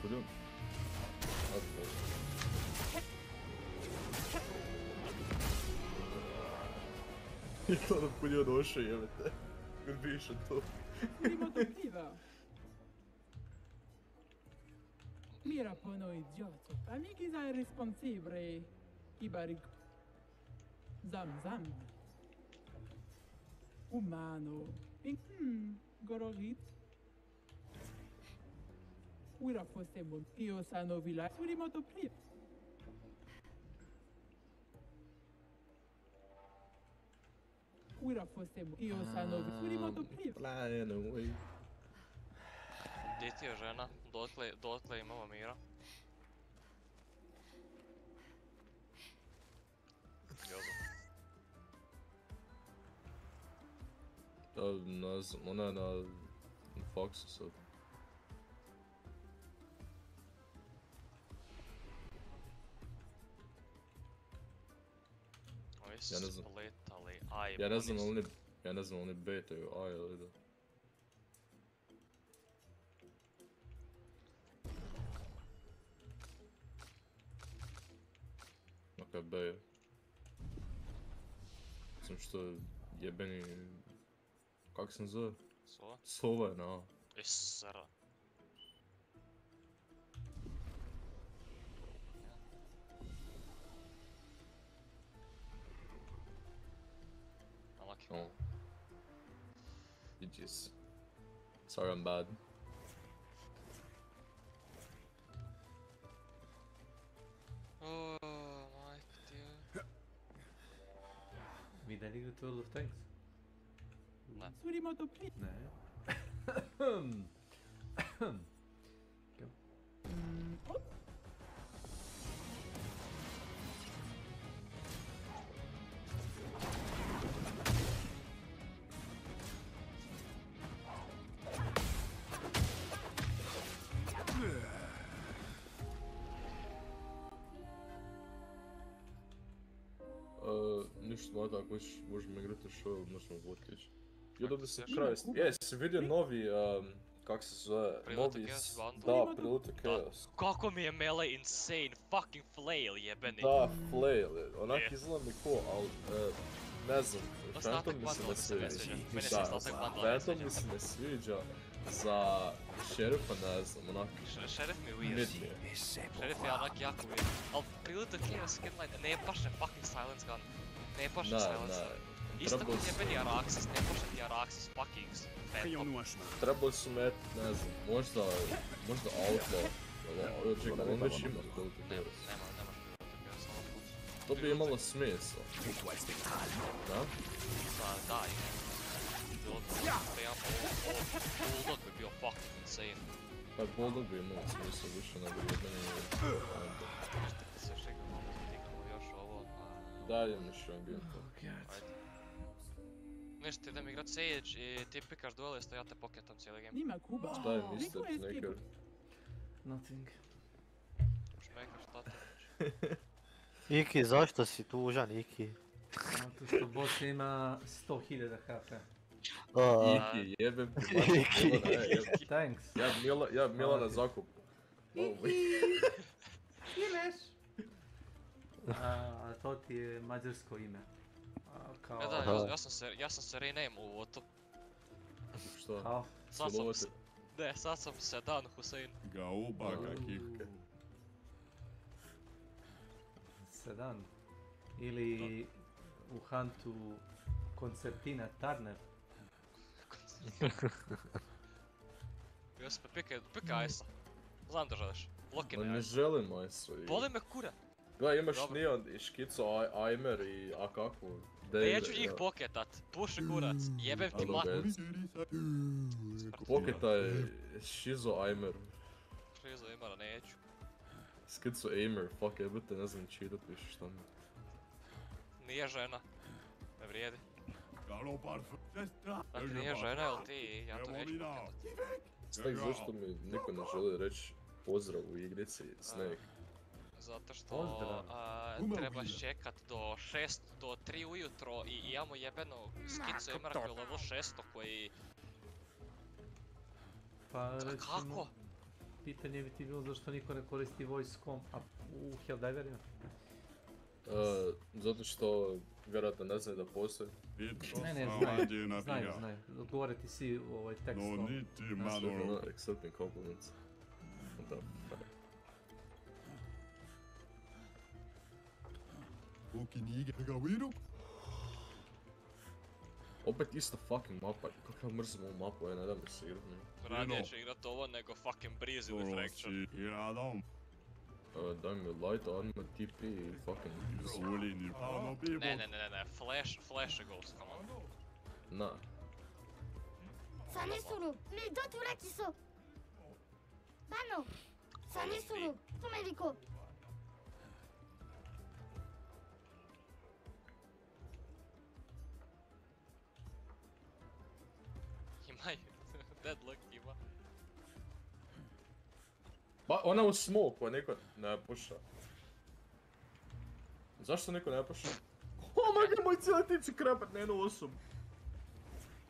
S17: Kurde. O, Boże. I to napunio došao, jebate. Kad piše to.
S20: Primodopriva. Mira pono idioto. Amici za irresponsibile. Ibarik. Zam zam. Umano. Gororit. Ura fossemo io sano villa. Primodopriva. Ura fossemo io sano villa. Primodopriva.
S17: Plano, oj.
S16: Gdje ti je žena? Dotle imamo mira. Jozo.
S17: Ne znam, ona je na Foxu sad.
S16: Ovi su spletali, aj,
S17: Ja ne znam, oni betaju A ili da. Ok, B je. Mislim što jebeni... Kak se zove?
S16: Sova?
S17: Sova, no.
S16: Isra. Unlucky.
S17: Oh. GG's. Sorry, I'm bad.
S16: Oh, my dear.
S4: Vi da igrate World of Tanks?
S16: Ne.
S20: Suri motopri.
S4: Ne.
S17: Ništa, malo tako, možemo igrati show, možemo vodkić. Jo, da se Christ. Si vidio novi, kak se zove,
S16: Prilite
S17: novi...
S16: Chaos Bundle?
S17: Da, Prilite Chaos.
S16: Kako mi je melee insane, fucking flail jebeni.
S17: Da, flail, onak izgleda mi ko, ali... Ne znam, Phantom mi se ne sviđa. Phantom mi se ne sviđa. Za šerifa ne znam, onak...
S16: Šerif mi je weird.
S17: Mid mi je.
S16: Šerif je onak jako weird. Al Prilite Chaos skinline ne paše fucking silence gun. Ne paše silence. Isto kod jebeni Araxis, ne paše ti Araxis fucking Phantom.
S17: Trebali su met, ne znam, možda Outlaw. Čekaj, on već ima Prilite Chaos.
S16: Nemaš Prilite Chaos, samo plus.
S17: To bi imalo smisla. Da?
S16: Da, ima. Bulldog bi bio fucking insane.
S17: Pa Bulldog bi imao smisla više nego jebeni...
S16: Što se čekaj malo tiknuo još ovo,
S17: Da, imam još jedan gameplay.
S16: Ajde. Ništa, idem igrat Sage i ti pikaš duelista, ja te poketam cijeli game.
S20: Nima Kuba.
S17: Šta je mister, nekar?
S4: Nothing.
S16: Šmekar, šta te reći?
S18: Iki, zašto si tužan, Iki?
S4: Zato što boss ima 100.000 HP.
S17: Iki, jebem ti Milana,
S4: Thanks.
S17: Ja Milana zakupu.
S4: Ideš? A to ti je mađarsko ime. Kao...
S16: Ja sam se rename u to.
S17: Što?
S4: Kao?
S16: Sad sam Sedan Hussein.
S11: Gauba kakivke.
S4: Sedan. Ili u Huntu Koncertina Turner.
S16: Bio sam pika Ice-a. Znam da želiš. Lokine
S17: Ne želim Ice-a.
S16: Boli me kura.
S17: Gle, imaš Neon i škicu Aimer i a kakvu?
S16: Neću njih poketat, puši kurac, jebem ti mat.
S17: Poketaj Shizo Aimer.
S16: Shizo Aimera neću.
S17: Skicu Aimer, fuck jebate, ne znam cheatat više šta mi.
S16: Nije žena. Ne vrijedi. Dakle, nije žena, jel ti, ja to neću poketat.
S17: Snake, zašto mi niko ne želi reći pozdrav u igrici Snake?
S16: Zato što trebaš čekat do 3 ujutro i imamo jebeno skicu Aimera koji je level 600 koji...
S4: Pa recimo,
S16: kako?
S4: Pitanje bi ti bilo zašto niko ne koristi voice.com u Helldiverima?
S17: Zato što vjerojatno ne znaju da postoji.
S4: Ne, znaju. Odgovore ti si tekstom.
S17: Accepting compliments. Opet ista fucking mapa, kako ja mrzim ovu mapu, ne da mi se igrat.
S16: Radije ću igrat ovo nego fucking Breeze ili Fracture.
S17: Daj mi light armor, TP i fucking...
S16: Ne, flash je ghost, come on.
S17: Na.
S8: サネソロ、レドトラキソ。バノ、サネソロ、トメリコ。
S16: Imaju, deadlock ima.
S17: Ba, ona u smoke, a niko ne puša. Zašto niko ne puša? Oh my god, moj cijeli tim će krepat na jednu osobu.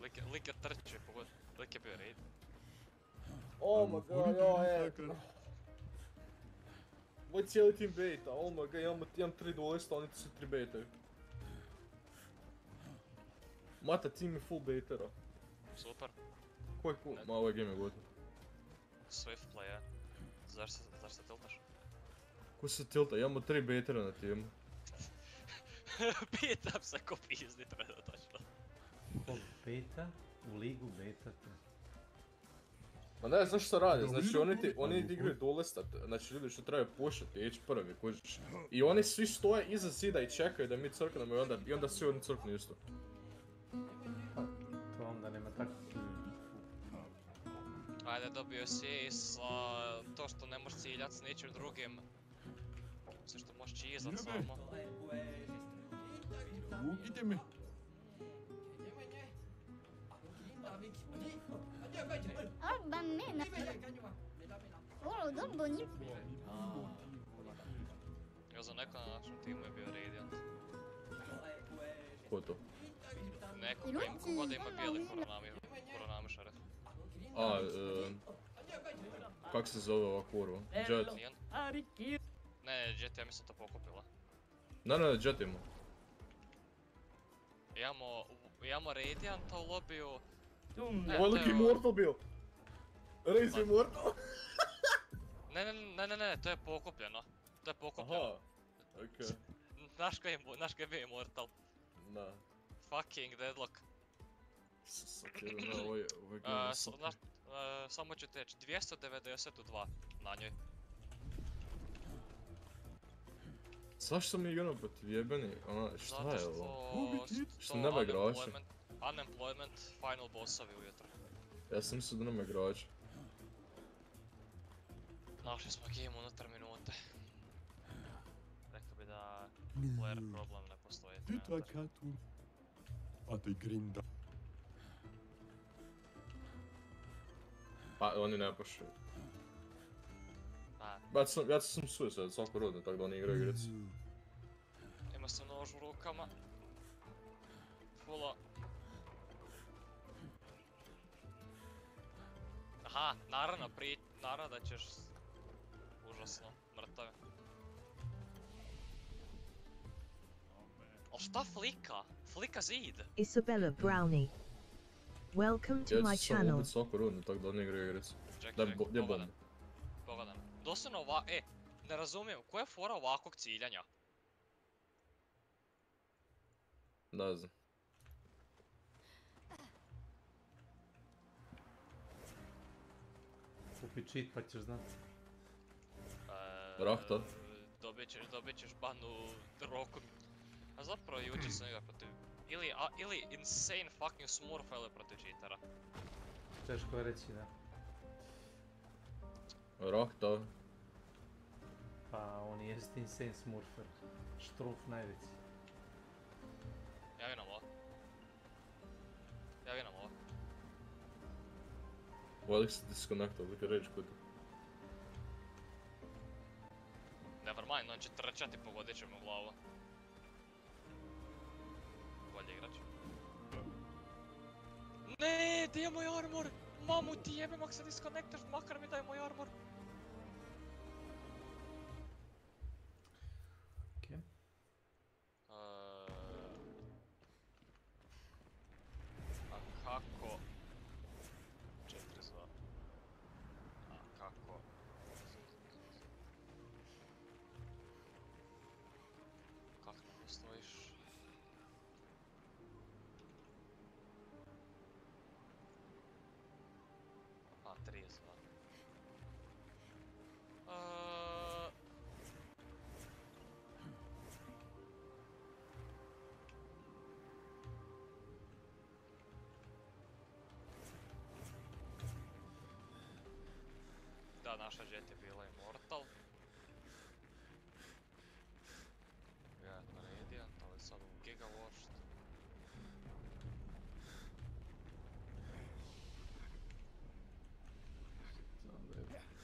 S16: Lik je trče, pogod. Lik je bio raid.
S17: Oh my god, joj. Moj cijeli tim baita, oh my god, imam 3 duelista, oni se 3 baitaju. Mata, team je full baitera.
S16: Super.
S17: Ko je cool? Ma, ovaj game je gotov.
S16: Swift play, zašto se tiltaš?
S17: Ko se tilta? Imamo 3 baitera na timu.
S16: Pitam se ko pizdi trenutačno.
S4: Kog beta? U ligu beta te.
S17: Ma ne, znaš šta radi, znači oni ti igraju dolestat, znači ljudi što trebaju pušati, ići prvi, kužiš. I oni svi stoje iza zida i čekaju da mi crknemo i onda svi oni crknu isto.
S4: Pa, to onda nema tako.
S16: Ajde, dobio si to što ne možeš ciljat s ničim drugim. Sve što možeš čizat samo.
S11: Vukite me.
S16: Ja za neko na našem timu je bio Radiant.
S17: Ko to?
S16: Neko kogoda ima bijeli Kuronami šaref.
S17: Kak se zove ova kurva? Jet?
S16: Ne, Jet ja mislim to pokupila.
S17: Ne, Jet ima.
S16: Imamo Radianta u lobiju.
S17: Ovo je Immortal bio. Raze Immortal.
S16: Ne, to je pokupljeno. To je pokupljeno.
S17: Aha, okej.
S16: Znaš kaj je bio Immortal?
S17: Da.
S16: Fucking Deadlock. Samo ću teći, 292 na njoj.
S17: Zašto mi igramo protiv jebeni? Šta je ovo? Što nema igrača?
S16: Unemployment, final bossovi ujutro.
S17: Ja sam mislio da nema igrača.
S16: Našli smo game unutar minute. Rekao bi da player problem ne postoji trenutak.
S11: Pate grinda.
S17: Pa, oni ne pošaju. Ja sam suicide svako rodno, tako da oni igraju igricu.
S16: Ima se nož u rukama. Fula. Aha, naravno da ćeš užasno mrtav. Al šta flika? Flika zid.
S1: Isabella Brownie. Welcome to my channel.
S17: Ja ću sam ubit svako rodno, tako da oni igraju igricu.
S16: Čekaj, pogledam. Doslovno ne razumijem, koja je fora ovakvog ciljanja?
S17: Ne znam.
S4: Kupi cheat pa ćeš znat.
S17: Rahta?
S16: Dobit ćeš ban u roku. A zapravo jučer sam igra protiv... Ili insane fucking smurfa ili protiv cheatera.
S4: Teško je reći, da.
S17: Rahta?
S4: Pa on jest insane smurfer. Štruf najveći.
S16: Javi nam ovo.
S17: Uvijek se disconnectao, uvijek je reći kod.
S16: Nevermind, on će trčati i pogodit će me u glavu. Bolje igrač. Ne, gdje je moj armor? Mamu ti jebem ako se disconnectaš, makar mi daj moj armor.
S4: Okej.
S16: A kako? 4-2. A kako? Kako ne postojiš? A, 32. Da, naša jet je bila Immortal. Vjerojatno Radiant, ali sad u Gigawashed.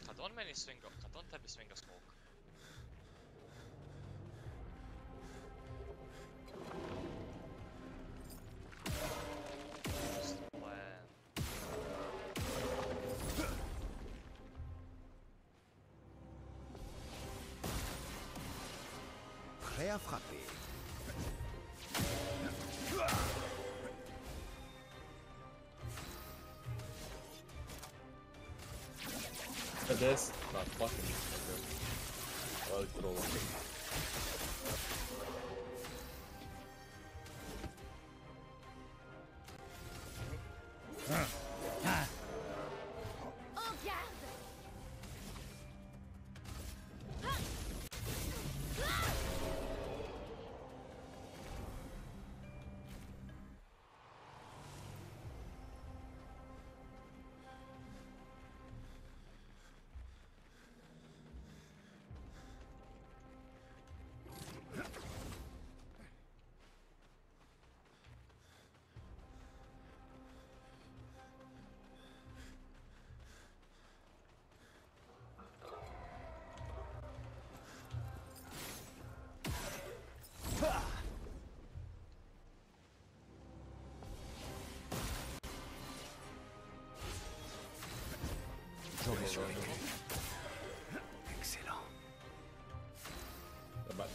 S16: Kad on meni swinga, kad on tebi swinga smoke.
S10: Prêt à frapper.
S17: 50? Da, fucking. Velik troll.
S10: Excellent.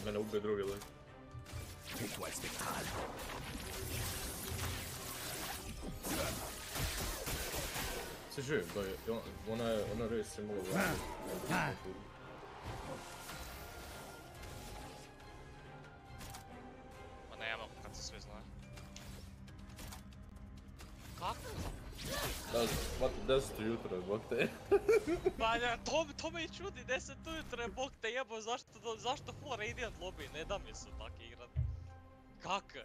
S17: Mene ubije drugi lik.
S10: Étoile spectrale.
S17: Si živ, da je, ona res je mogla vratiti.
S16: Ma nema, kad se svi znaju. Kako?
S17: Vate, 10 ujutro, bok te.
S16: Pa ja, to me i čudi, 10 ujutro je bok te jebo, zašto full Radiant lobby, ne da mi se tak igrat. Kak?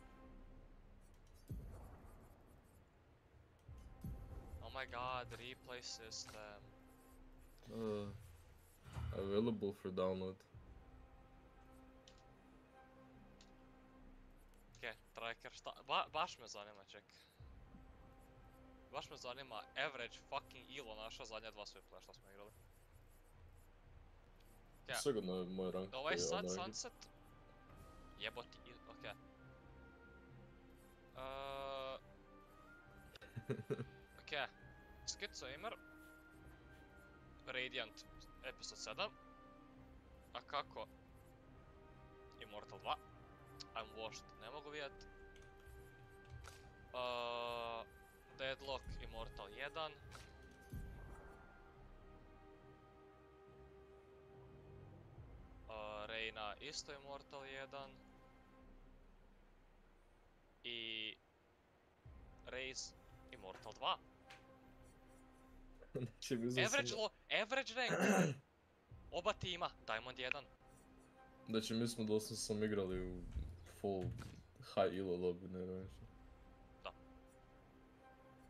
S16: Oh my god, replay system.
S17: Available for download.
S16: Okej, tracker, baš me zanima, ček. Baš me zanima average fucking elo naša zadnja dva sweeplaya šta smo igrali. Okay.
S17: Sigurno je moj rank.
S16: Ovaj sad sunset... Jeboti, okej. Okej, Schizoimer, Radiant epizod 7, a kako Immortal 2, I'm washed, ne mogu vidjet. Deadlock Immortal 1. Reina isto Immortal 1. I Raze Immortal 2.
S17: Znači, mislim
S16: Average rank. Oba tima, Diamond 1.
S17: Znači, mi smo doslovno sam igrali u full high elo lobby, ne znam.
S16: Da.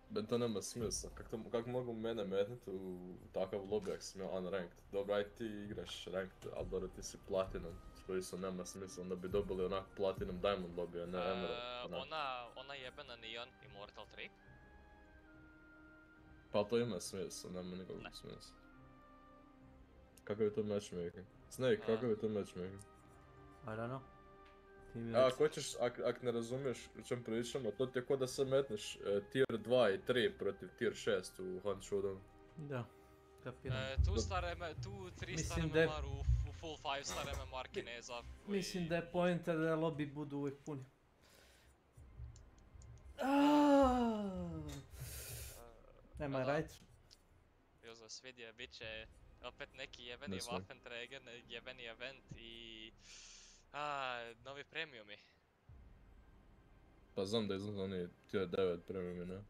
S17: Ben to nema smisla, kako mogu mene metniti u takav lobby ako sam ja unranked? Dobro, aj ti igraš ranked, ali dobro ti si platinum, što isto nema smisla, onda bi dobili onak platinum diamond lobby, a ne emerald.
S16: Ona jebena Neon Immortal 3.
S17: Pa to ima smisla, nema nikakvog smisla. Kakav je to matchmaking? Snake, kakav je to matchmaking?
S4: I don't know.
S17: Ako hoćeš, ak ne razumiješ o čem pričamo, to ti je ko da se metneš tier 2 i 3 protiv tier 6 u Hunt Showdown.
S4: Da, kapiram.
S16: Tu 3 star MMR u full 5 star MMR Kineza.
S4: Mislim da je pointer da lobby budu uvijek puni. Am I right?
S16: Jozo, svidje, bit će opet neki jebeni Waffenträger, jebeni event i... novi premiumi.
S17: Pa znam da izgleda oni tier 9 premiumi, ne?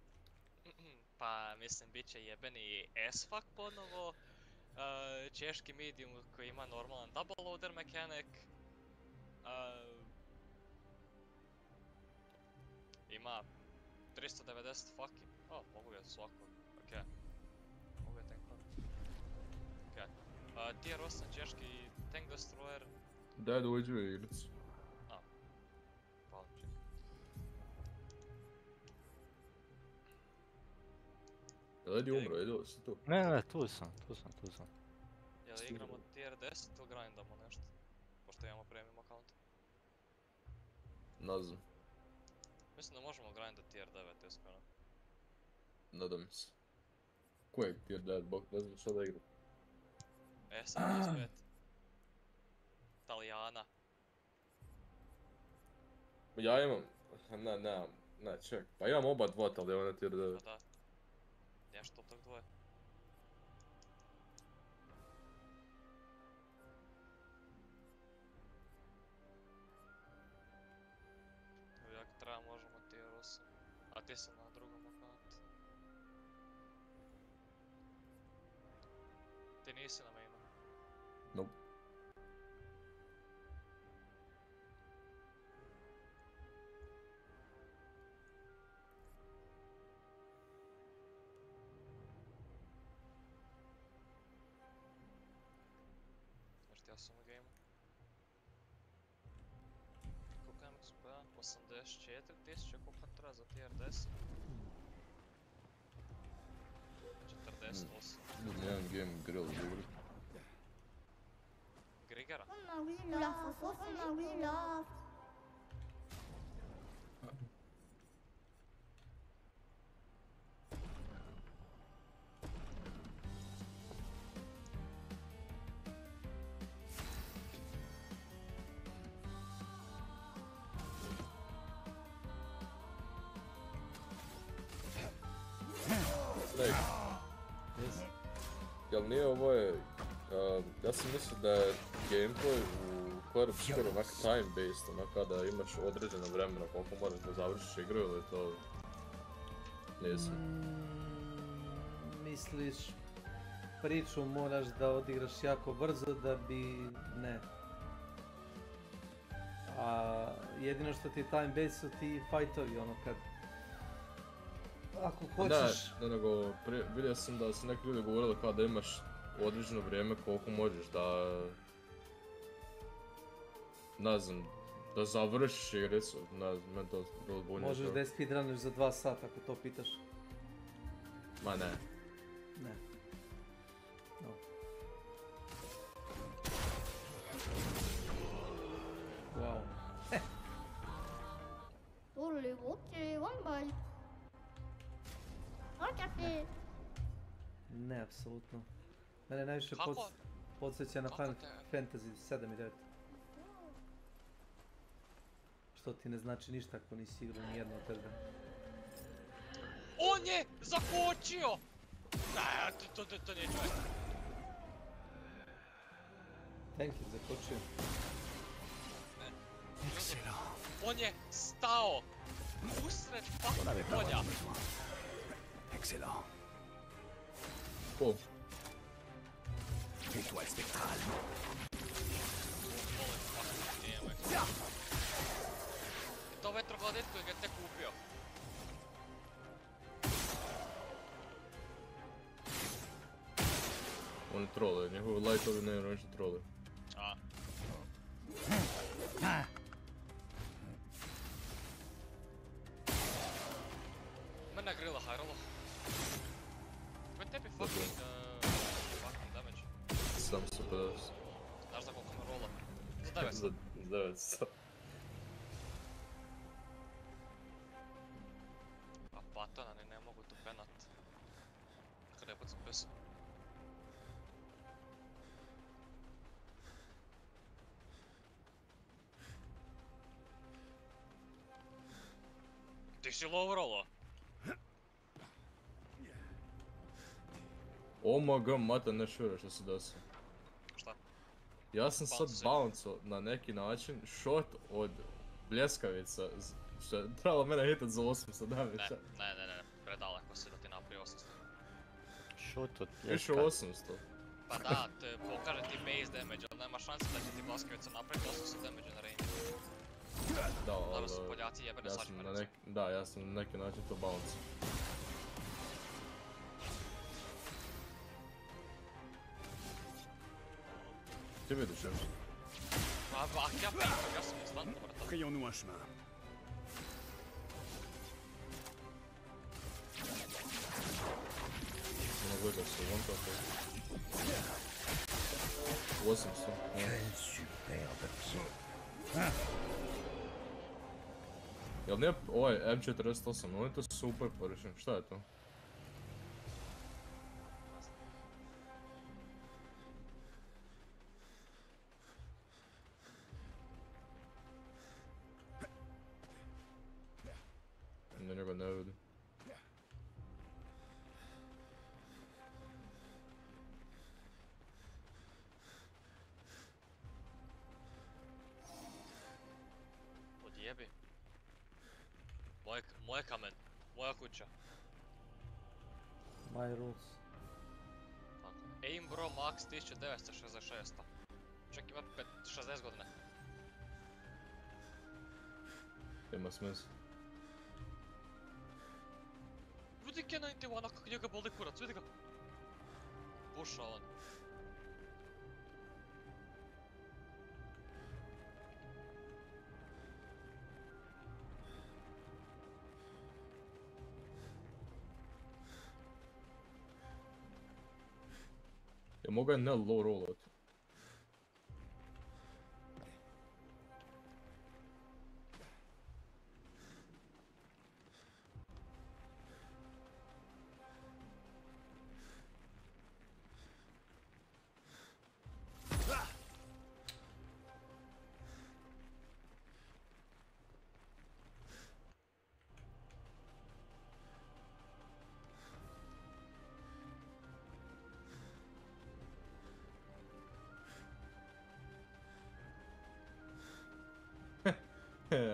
S16: Pa mislim bit će jebeni S-fuck ponovo, češki medium koji ima normalan double loader mechanic, ima 390 fucking, mogu je svakog, okej. Mogu je tankovat. Okej. Tier 8 češki tank destroyer.
S17: Daj da uđu u igricu.
S16: Hvala ti.
S17: Jel Edi umro, Edi si tu?
S18: Ne, tu sam.
S16: Jel igramo tier 10 ili grindamo nešto? Pošto imamo premium account.
S17: Ne znam.
S16: Mislim da možemo grindat tier 9, iskreno.
S17: Nadam se. Kojeg tier 9, bok, ne znam šta da igram.
S16: S.W.Frost. Italijana.
S17: Ja imam... Ne, ček. Pa imam oba dva Italijana tier 9.
S16: Da. Nešto od tog dvoje. sam. A ti sam na drugom akantu. Ti nisi na mainu?
S17: Nope.
S16: Možda ja sam u gameu. Koliko imam XP-a? 84.000, koliko treba za tier 10? 48.
S17: Jedan game grill igri.
S16: Grigara?
S17: Snake. Jel nije ovo je... ja sam mislio da je gameplay u Clair skoro onak time-based, onak kada imaš određeno vremena koliko moraš da završiš igru ili to... Nisam.
S4: Misliš, priču moraš da odigraš jako brzo da bi... ne. A jedino što ti je time-based su ti fightovi, ono kad... Ako hoćeš...
S17: Ne, nego vidio sam da su neki ljudi govorili kao da imaš određeno vrijeme koliko možeš da... ne znam, da završiš igricu, ne znam, meni to bilo zbunjeno.
S4: Možeš da je speedruneš za 2 sata ako to pitaš.
S17: Ma ne.
S4: Ne. No. Wow.
S21: Only one bite.
S4: Ne. Ne, apsolutno. Mene najviše podsjeća na Final Fantasy 7 i 9. Što ti ne znači ništa ako nisi igrao nijedno od tebe.
S16: On je zakočio! Ne, to neću već.
S4: Tank je zakočio.
S16: On je stao usred fucking polja.
S10: Excellent.
S17: Ko?
S10: Étoile spectrale.
S16: To vetrohladet koji ga je tek kupio.
S17: Oni trole, njihovi lightovi ne irončni trole.
S16: A. Mene grila haralo. Koji tebi fucking damage?
S17: Sam se 50.
S16: Znaš za koliko me rola? Za 900.
S17: Za 900.
S16: A patona ni ne mogu tu penat. Kada je pucam pesu. Ti si low rollo?
S17: OMG, mate, ne šure što se desilo.
S16: Šta?
S17: Ja sam sad bounce-o na neki način, shot od bljeskavica, što je trebalo mene hitat za 800 damage.
S16: Ne, predaleko si da ti napravi 800.
S18: Shoot od
S17: Više 800.
S16: Pa da, te pokaže ti base damage, ali nema šanse da će ti bljeskavica napraviti 800 damage na range.
S17: Da, ali...
S16: Naravno su Poljaci jebene sačmarice.
S17: Da, ja sam na neki način to bounce. Ti vidiš još?
S16: Pa ako ja pitam, ja sam instantno vratan.
S10: Frayons-nous un chemin.
S17: Ono gleda se, one top. 800.
S10: Quel superbe pied.
S17: Jel nije ovaj M48, on je to super površin, šta je to? Da njega ne vidim.
S16: Odjebi. Moj kamen. Moja kuća.
S4: My rules.
S16: Tako. Aim bro max 1966. Čak ima 60 godine.
S17: Ima smisla.
S16: Vidi K91 kak njega boli kurac, vidi ga. Puša on.
S17: Ja mogu je ne low rollat.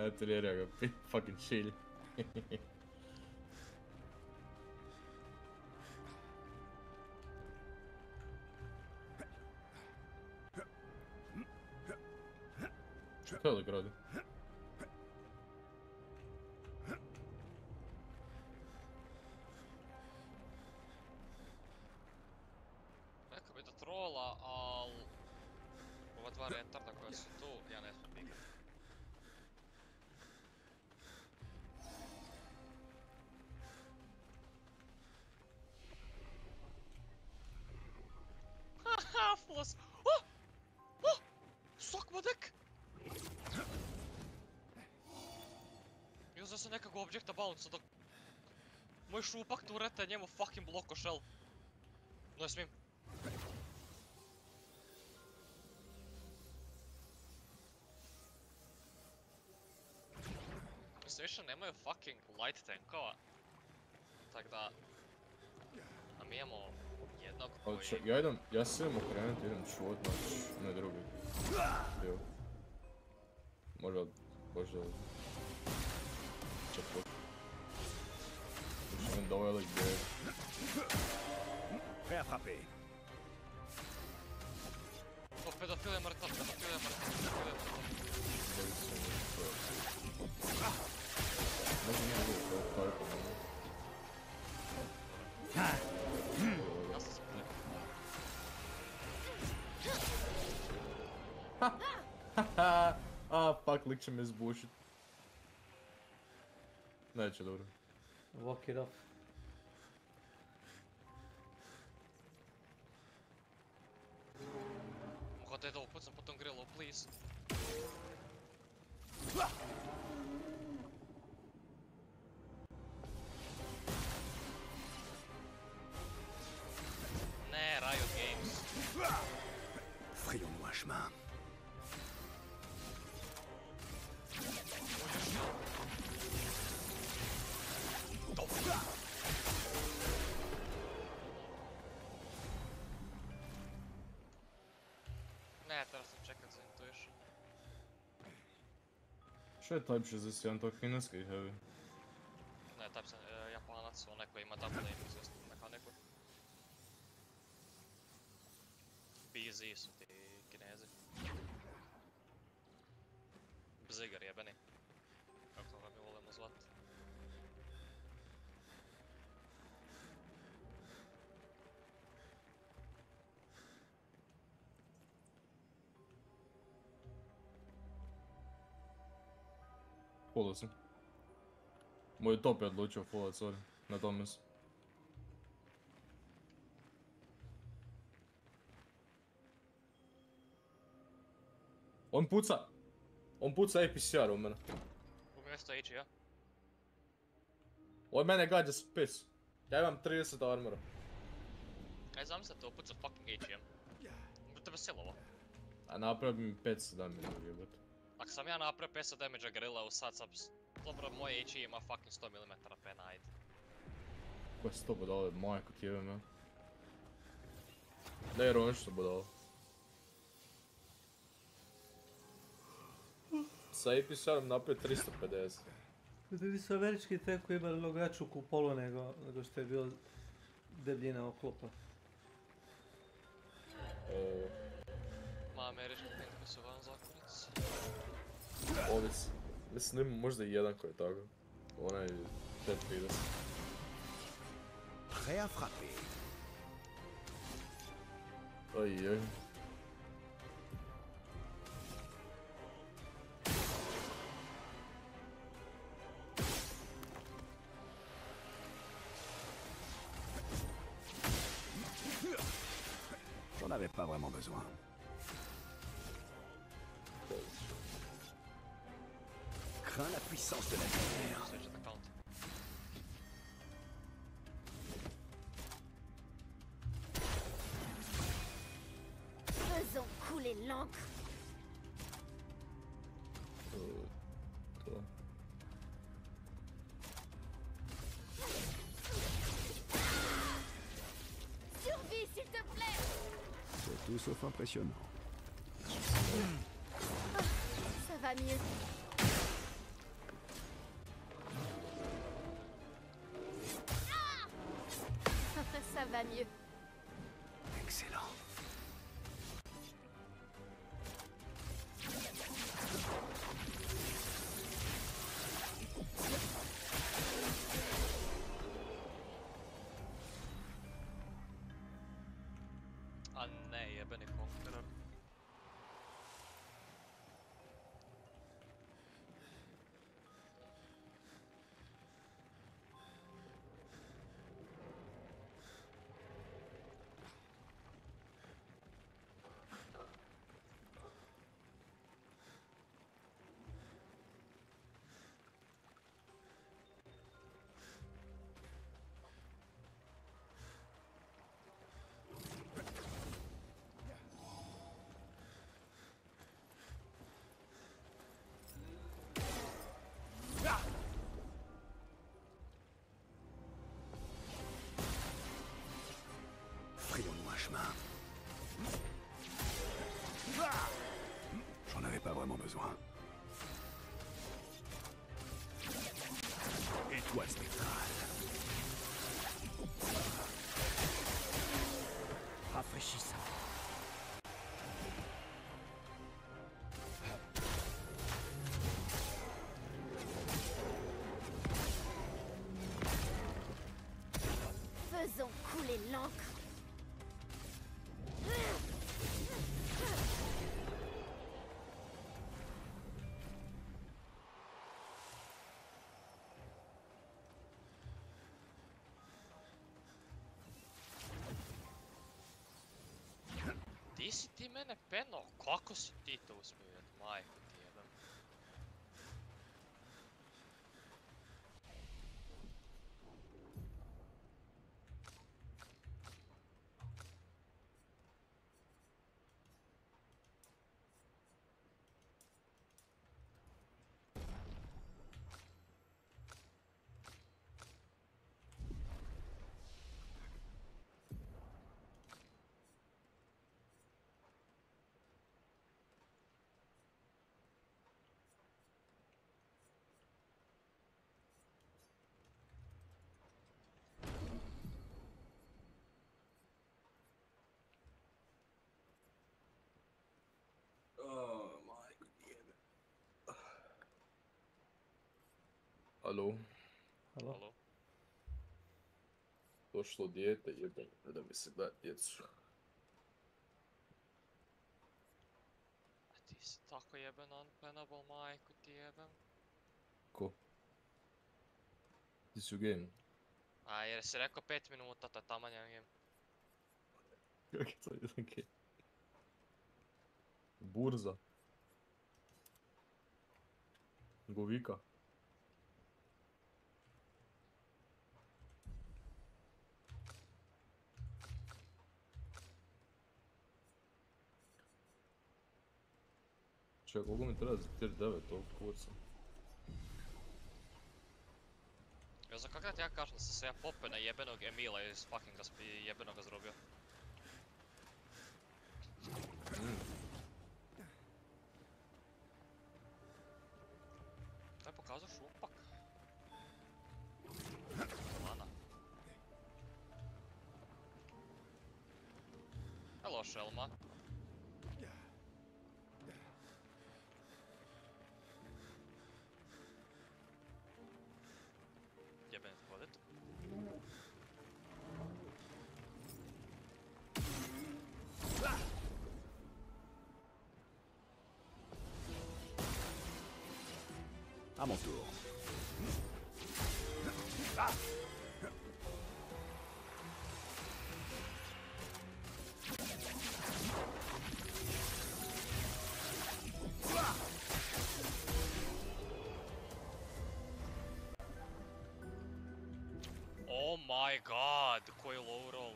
S17: Artillerija ga fucking šilj. Što je lik radi?
S16: Neka bi da trola, al... Ova dva retarda koja su tu, ja ne smijem pikat. Haha, flos! Oh! Oh! Suck my dick! I uzeo sam nekog objekta bounce dok... Moj šupak tureta njemu fucking bloko shell. No je smijem. Mislim više nemaju fucking light tankova. Tak da... A mi imamo jednog koji...
S17: Ja se idem okrenuti, idem čuvot naš, ne drugi. Dio. Možda... Čepot. Još jedan da ovaj lik gdje...
S10: Prêt à frapper.
S16: O, pedofil je mrtav, pedofil je mrtav, pedofil je mrtav.
S17: Možda nije bilo to, to je po mene.
S16: Ja sam se
S17: Ah, fuck, lik će me zbušit. Neće, dobro.
S4: Walk it off.
S16: Mogu da je da upucam po tom grillu, please. Ne, Riot Games.
S10: Frayons-nous un chemin.
S16: Ne, treba sam čekat za intuition.
S17: Što je Type 61, to je kineski heavy?
S16: Ne, Type sam Japanac, onaj koji ima double aim izvestnu mehaniku. BZ su ti Kinezi. Bzigar jebeni. Kako ga mi volimo zvat.
S17: Fulao sam. Moj top je odlučio fullat, sorry. Na tome sam. On puca! On puca APCR u mene.
S16: U mjesto H, ja?
S17: Od mene gađa s pis. Ja imam 30 armora.
S16: Aj zamisli te upucat fucking H, ja? Da tebe silovo.
S17: A napravi mi 500 damage jebate.
S16: Ako sam ja napravio 500 damage-a gorilla u sad sam... Dobro, moj HE ima fucking 100 mm pena, ajde.
S17: Ko je 100 budale, majko ti jebem ja. Da je ronš što budale. Sa APCR-om napravio 350.
S4: Ljudi su američki tenkovi imali mnogo jaču kupolu nego što je bio debljina oklopa.
S16: Ma američki tenkovi su van zakonici.
S17: Ovisi. Mislim da ima možda i jedan koji je tako. Onaj T-30.
S10: Prêt à frapper.
S17: Oj.
S10: J'en avais pas vraiment besoin. Crains la puissance de la lumière.
S8: Faisons couler l'encre. Survie, s'il te plaît.
S10: C'est tout sauf impressionnant.
S8: Ça va mieux. Ça va mieux.
S10: Excellent.
S16: A ne, jebeni Conqueror.
S10: Frayons-nous un chemin. J'en avais pas vraiment besoin. Étoile spectrale. Rafraîchissant.
S8: Faisons couler l'encre.
S16: Di si ti mene peno, kako si ti to uspio, majko ti jebem.
S17: Alo?
S4: Halo?
S17: Došlo dijete, jebem, ne da mi se gleda djecu.
S16: A ti si tako jeben unplayable, majko ti jebem.
S17: Ko? Ti si u game?
S16: A jer si rekao 5 minuta, to je tamanjan game.
S17: Kak je to jedan game? Burza. Govika. Čekaj, koliko mi treba za tier 9 ovog kurca?
S16: Ja za kak da ti ja kažem da sam se ja popeo na jebenog Emila i fucking jebenog ga zrobio. Daj pokazao šupak. to šelma. Jebem hodit.
S10: À mon tour.
S16: Oh my god, koji low roll.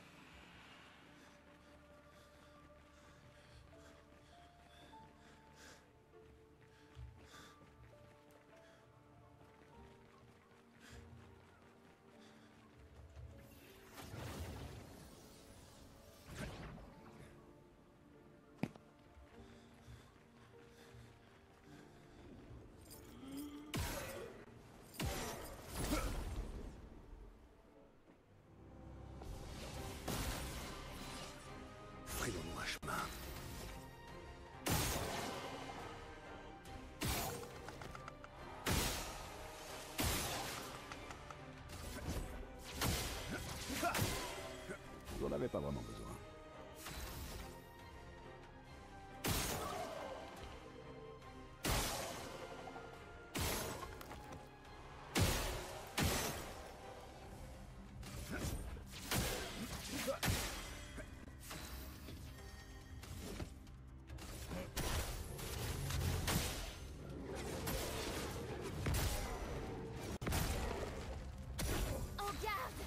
S10: Frayons-nous un chemin. Vous n'en avez pas vraiment besoin.
S8: En garde!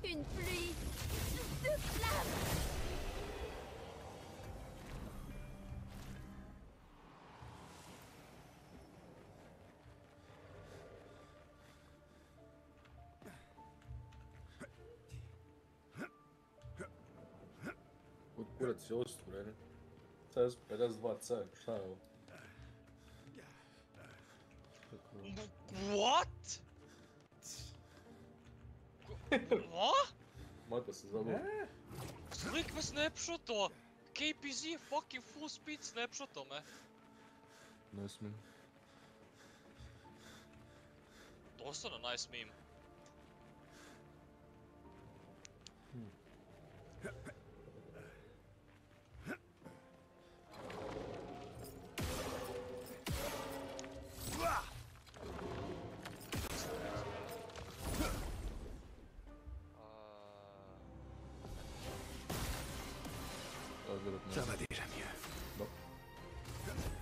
S8: Une pluie de flammes!
S17: Kurac je ustvoren. CS 52C, šta je ovo?
S16: What? What?
S17: Mata se zabavio.
S16: Slik me snapshoto! KPZ je fucking full speed snapshoto me.
S17: Ne smijem.
S16: Doslovno nice meme.
S10: Ça va déjà mieux.
S17: Bon.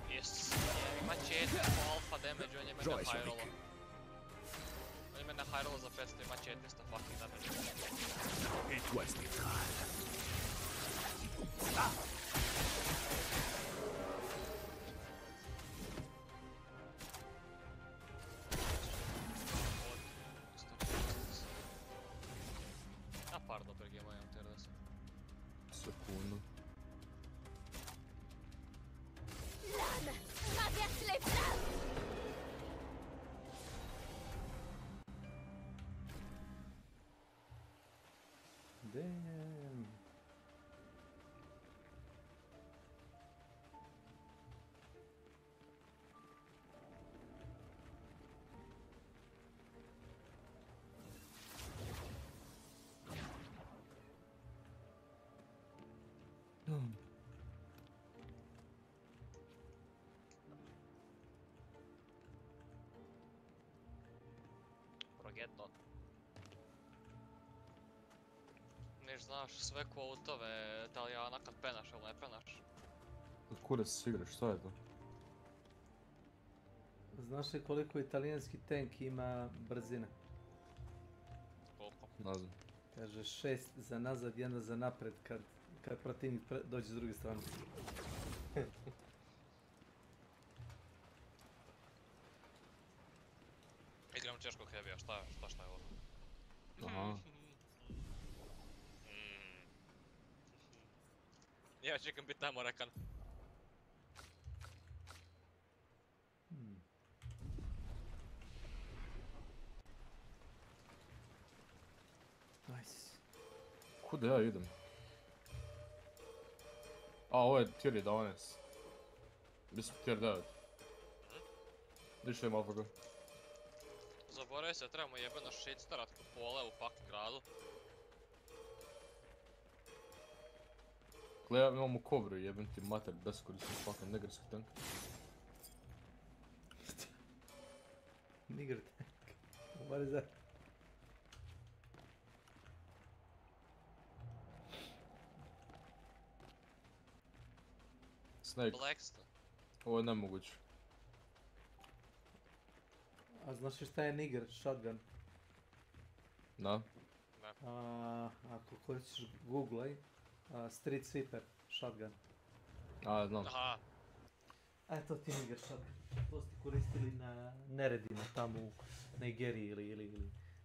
S16: Yes, ima 4 alfa damage, on je mene hajrolo. On je mene hajrolo za 500, ima 400 fucking damage.
S10: Étoile spectrale.
S16: A pardon, perché mai un tier adesso.
S17: Sekundu.
S8: L'âme traverse les flammes!
S4: Damn.
S16: Progetto. Neš znaš sve quoteove Italijana kad penaš ili ne penaš.
S17: Kurac igraš, šta je to?
S4: Znaš li koliko italijanski tank ima brzine?
S16: Koliko?
S17: Ne znam.
S4: Kaže 6 za nazad, 1 za napred kad protivnik dođe s druge strane.
S16: Igram češkog heavy-a, šta je ovo?
S17: Aha.
S16: Ja čekam bit tamo rekan.
S17: Kuda ja idem? A, ovo je tier 11. Mislim tier 9. Ništa je malo toga.
S16: Zaboravio se, trebamo jebeno shitstarat kupole u fucking gradu.
S17: Gle, imamo kobru, jebem ti mater, beskorisni fucking negerski tank.
S4: Nigger tank. What is that?
S17: Snake.
S16: Blackstone.
S17: Ovo je nemoguće.
S4: A znaš li šta je nigger shotgun?
S17: Da.
S4: Ako koristiš googlaj, street sweeper shotgun.
S17: A, znam.
S16: Aha.
S4: To ti je nigger shotgun. To ste koristili na neredima tamo u Nigeriji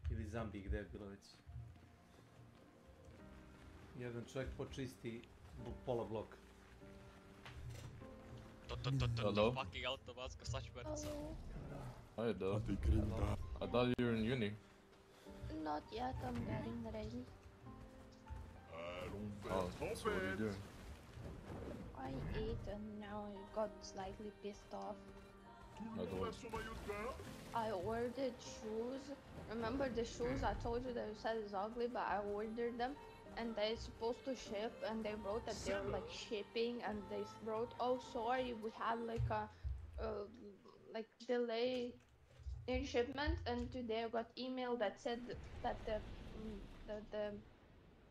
S4: ili Zambiji gdje je bilo već. Jedan čovjek počisti pola bloka.
S17: Hello?
S16: Fucking automatska sačmerca.
S17: Hi, Dad. I thought you were in uni.
S21: Not yet, I'm getting ready.
S17: Oh, so what are you doing?
S21: I ate and now I got slightly pissed off.
S17: Otherwise.
S21: I ordered shoes. Remember the shoes I told you that you said is ugly, but I ordered them and they're supposed to ship and they wrote that they were like shipping and they wrote, oh sorry, we had like a delay in shipment, and today I got email that said that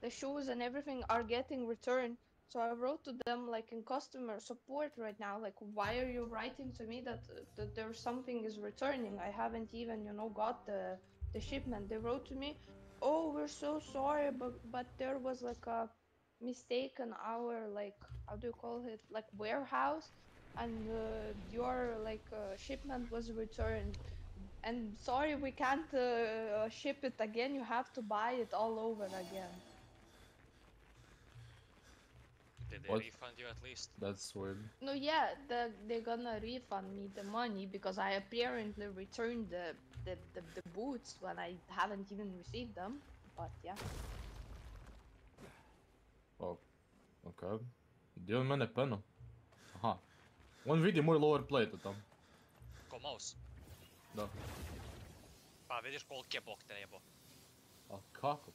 S21: the shoes and everything are getting returned. So I wrote to them like in customer support right now, like why are you writing to me that there's something is returning? I haven't even got the shipment. They wrote to me, oh we're so sorry, but there was like a mistake in our like how do you call it, like warehouse, and your like shipment was returned. And sorry, we can't ship it again. You have to buy it all over again.
S16: Did they refund you at least?
S17: That's weird.
S21: No, yeah, they're gonna refund me the money because I apparently returned the boots when I haven't even received them. But yeah.
S17: Oh, okay. Gdje on mene peno? Aha. On vidi moj lower plate tam.
S16: Ko mouse?
S17: Da.
S16: Pa vidiš koliko je bok te jebo.
S17: A kako?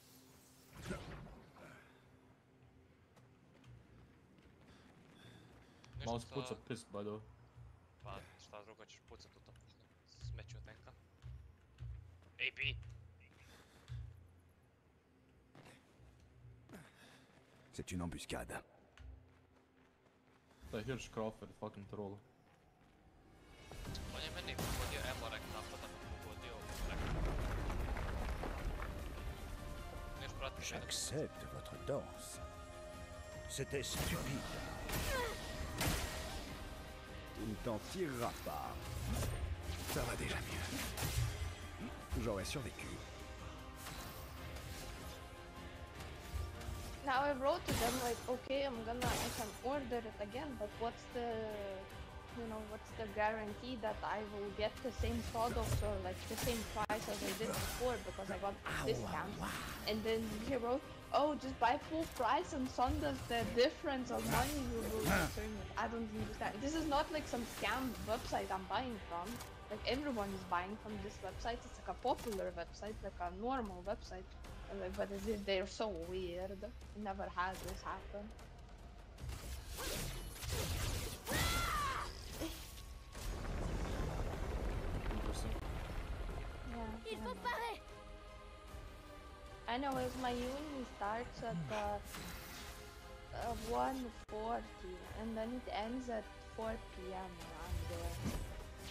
S17: Mouse puca piss, by the way.
S16: Pa šta drugo ćeš pucat u tom smeću tenka? AP!
S10: C'est une embuscade.
S17: Taj Hirsch Crawford fucking troll.
S16: On je meni pogodio Emorek tako da me pogodio Emorek. Neš pratiš jedan.
S10: J'accepte votre danse. C'était stupide. Tu ne t'en tireras pas. Ça va déjà mieux. J'aurais survécu.
S21: Now I wrote to them like, okay, I can order it again, but what's the guarantee that I will get the same products or like the same price as I did before because I got discounts. And then he wrote, oh, just buy full price and send us the difference of money you will return it. I don't understand. This is not like some scam website I'm buying from. Like everyone is buying from this website. It's like a popular website, like a normal website. But they're so weird. Never had this happen.
S17: Interesting.
S21: Yeah. Anyways, my uni starts at 1:40 and then it ends at 4 p.m. around there.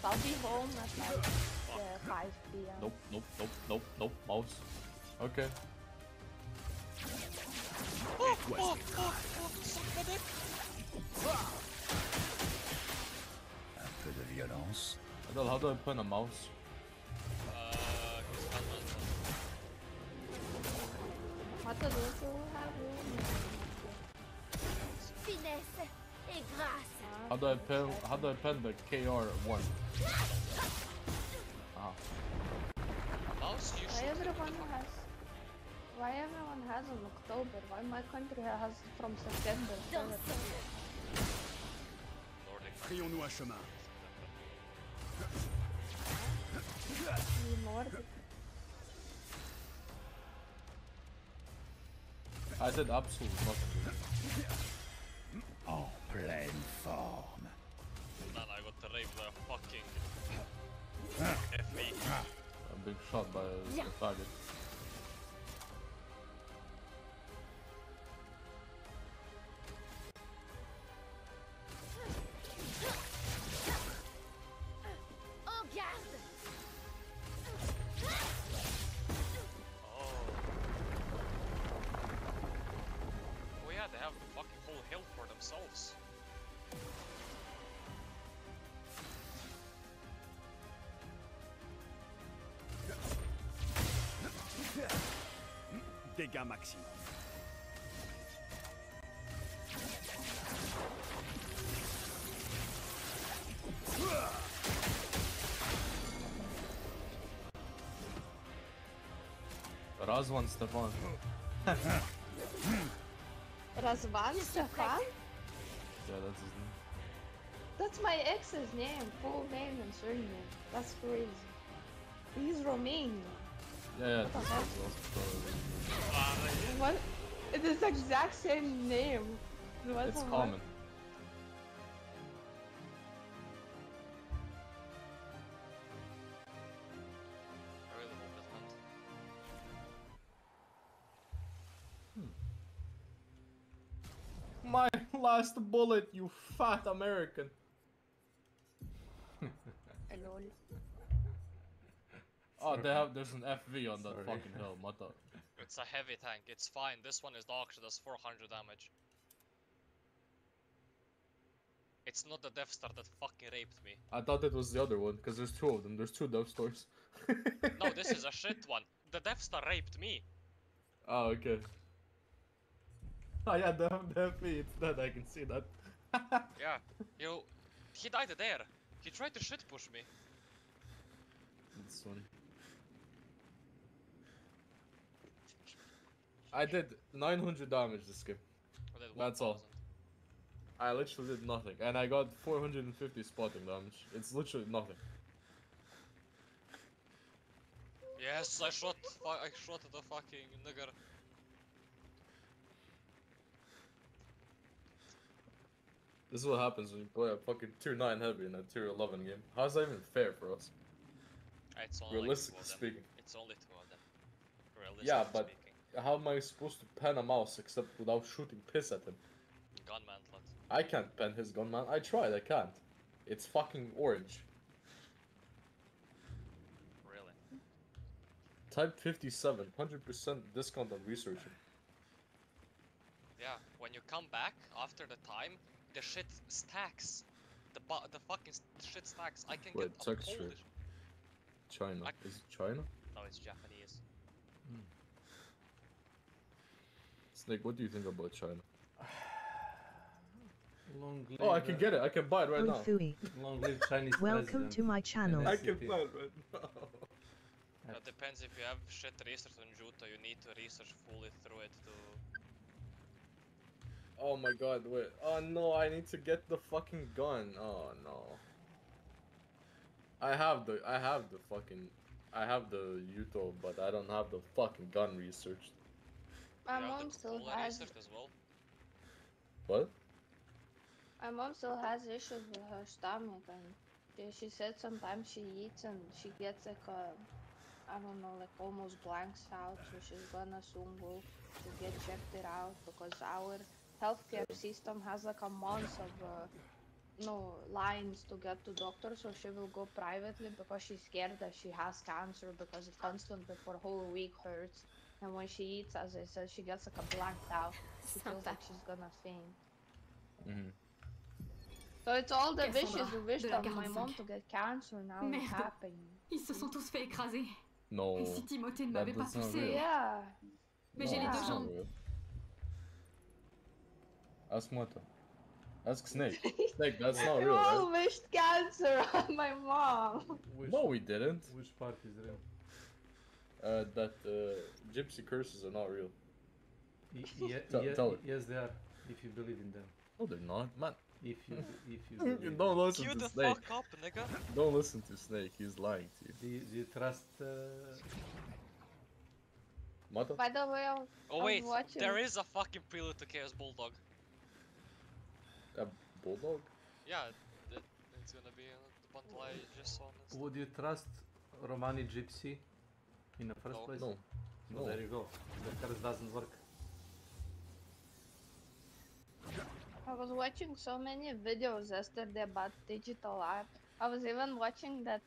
S21: So I'll be home at like 5 p.m.
S17: Nope. Mouse. Okay.
S10: Un peu de violence.
S17: Adel, how do I pin a mouse?
S21: Finesse et grâce.
S17: How do I pen the KR1?
S16: Mouse you should.
S21: Everyone has. Why everyone has in October? Why my country has from September?
S10: Frayons-nous un chemin.
S21: Nordic.
S17: I did absolutely nothing.
S10: En pleine forme.
S16: Man, I got raped by a fucking FV.
S17: I'm being shot by a target.
S8: En garde!
S16: Oh yeah, they have fucking whole hill for themselves.
S10: Dégâts maximum.
S17: Razvan Stefan.
S21: Razvan Stefan?
S17: Yeah, that's his name.
S21: That's my ex's name, full name and surname. That's crazy. He's Romanian.
S17: Yeah,
S21: What the
S17: this
S21: heck?
S17: is also
S21: What? It is the exact same name. What
S17: it's
S21: the
S17: common.
S16: I really hope it won't.
S17: My last bullet, you fat American.
S21: Lol.
S17: Oh, there's an FV on that fucking hill, Mata.
S16: It's a heavy tank, it's fine. This one is the auction, does 400 damage. It's not the Death Star that fucking raped me.
S17: I thought it was the other one, because there's two of them. There's two Death Stars.
S16: No, this is a shit one. The Death Star raped me.
S17: Oh, okay. Oh yeah, the FV, it's dead, I can see that.
S16: Yeah, he died there. He tried to shit push me.
S17: It's funny. I did 900 damage this game.
S16: I did
S17: That's all.
S16: 1000.
S17: I literally did nothing, and I got 450 spotting damage. It's literally nothing.
S16: Yes, I shot at the fucking nigger.
S17: This is what happens when you play a fucking tier 9 heavy in a tier 11 game. How's that even fair for us?
S16: It's only
S17: Realistically
S16: like 2 of them.
S17: speaking.
S16: It's only 2 of them. Realistically
S17: Yeah, but
S16: speaking.
S17: how am I supposed to pen a mouse except without shooting piss at him?
S16: Gunmantlet.
S17: I can't pen his gunman. I tried, I can't. It's fucking orange.
S16: Really?
S17: Type 57, 100% discount on researching.
S16: Yeah, when you come back after the time, the shit stacks. The fucking shit stacks. I can
S17: Wait,
S16: get a
S17: texture.
S16: Polish.
S17: China. Is it China?
S16: No, it's Japanese.
S17: Snake, what do you think about China?
S4: Long live,
S17: Oh, I can get it. I can buy it right now.
S1: Fui.
S4: Long live Chinese
S1: Welcome
S4: president.
S1: to my channel.
S17: I can buy it right now.
S16: It depends if you have shit research on Juta, you need to research fully through it to...
S17: Oh my god, wait. Oh no, I need to get the fucking gun. Oh no. I have the Uto, but I don't have the fucking gun researched.
S21: My mom still has.
S16: As well.
S17: What?
S21: My mom still has issues with her stomach, and she said sometimes she eats and she gets like I don't know, like almost blanks out. So she's gonna soon go to get checked it out because our healthcare system has like a month of lines to get to doctor. So she will go privately because she's scared that she has cancer because it constantly for a whole week hurts. And when she eats, as I said, she gets like a blanked out. She feels like she's gonna faint. So it's all the vicious wish of my mom to get cancer now is happening.
S8: Ils se sont tous fait écraser.
S17: No.
S8: Et si Timothée ne
S17: that
S8: m'avait pas
S17: does not
S8: poussé?
S17: real.
S21: Yeah.
S8: Mais j'ai les deux jambes.
S17: Real. Ask Mata. Ask Snake. Snake, that's not
S21: We
S17: real,
S21: all
S17: right?
S21: wished cancer on my mom.
S17: No, we didn't.
S4: Which part is real?
S17: that gypsy curses are not real.
S4: Tell it. Yes, they are. If you believe in them.
S17: No, they're not, man.
S4: If you believe.
S17: Don't listen
S16: Cue
S17: to
S16: the
S17: Snake.
S16: fuck up, nigga.
S17: Don't listen to Snake. He's lying to you.
S4: Do you trust?
S17: Mata?
S21: By the way,
S16: Oh wait,
S21: watching...
S16: there is a fucking prelude to Chaos Bulldog.
S17: A bulldog?
S16: Yeah, it's gonna be the bundle I just saw.
S4: Would you trust Romani Gypsy in the first place?
S17: No.
S4: So there you go. The curse doesn't work.
S21: I was watching so many videos yesterday about digital art. I was even watching that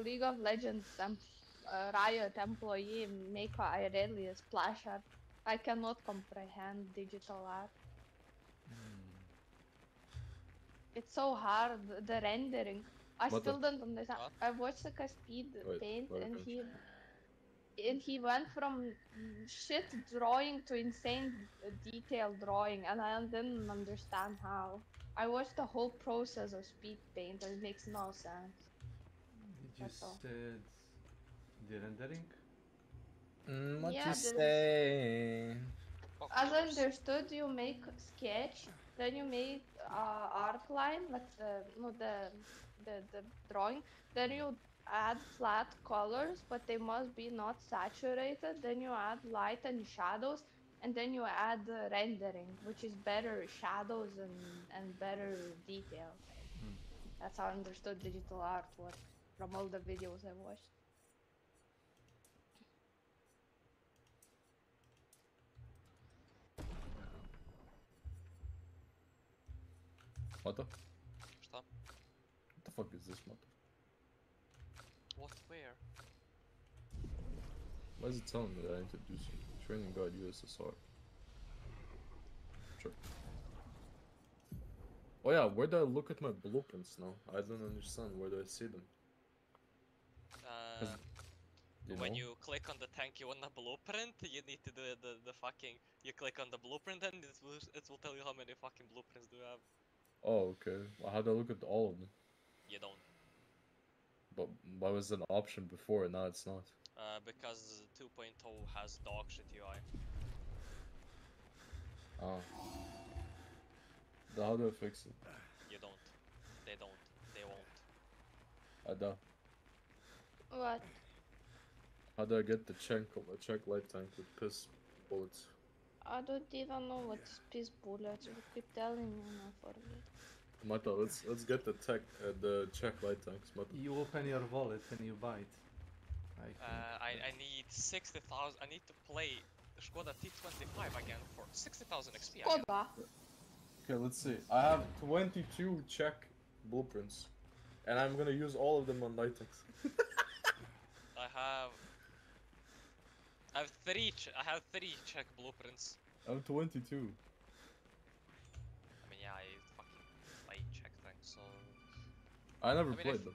S21: League of Legends Riot employee make a IRL splash art. I cannot comprehend digital art. It's so hard, the rendering. I still don't understand. I watched like a speed paint and he went from shit drawing to insane detail drawing, and I didn't understand how. I watched the whole process of speed paint and it makes no sense.
S4: Did you said the rendering?
S17: What
S21: Yeah,
S17: you say?
S21: As I understood, you make sketch, then you make art line, like the drawing, then you add flat colors, but they must be not saturated, then you add light and shadows, and then you add rendering, which is better shadows and better detail. That's how I understood digital artwork from all the videos I watched.
S17: Mata?
S16: Что?
S17: What the fuck is this, Mata?
S16: What? Where?
S17: Why is it telling me that I introduced you? Training God USSR. Sure. Oh yeah, where do I look at my blueprints now? I don't understand. Where do I see them?
S16: When you click on the tank you want a blueprint, you need to do the fucking... You click on the blueprint and it will tell you how many fucking blueprints do you have.
S17: Oh, okay. Well, how do I look at all of them?
S16: You don't.
S17: But why was an option before and now it's not?
S16: Because 2.0 has dog shit UI.
S17: Oh. Then how do I fix it?
S16: You don't. They don't. They won't.
S17: I don't.
S21: What?
S17: How do I get the check light tank with piss bullets?
S21: I don't even know what's piss bullets. You keep telling me and I forget.
S17: Mata, let's get the check light tanks, Mata.
S4: You open your wallet and you buy it.
S16: I need 60,000. I need to play Skoda T25 again for 60,000 XP.
S21: Skoda.
S17: Okay, let's see. I have 22 check blueprints, and I'm gonna use all of them on light tanks.
S16: I have three check blueprints.
S17: I have 22.
S16: I mean, yeah, I fucking play check tanks, so...
S17: I never played them.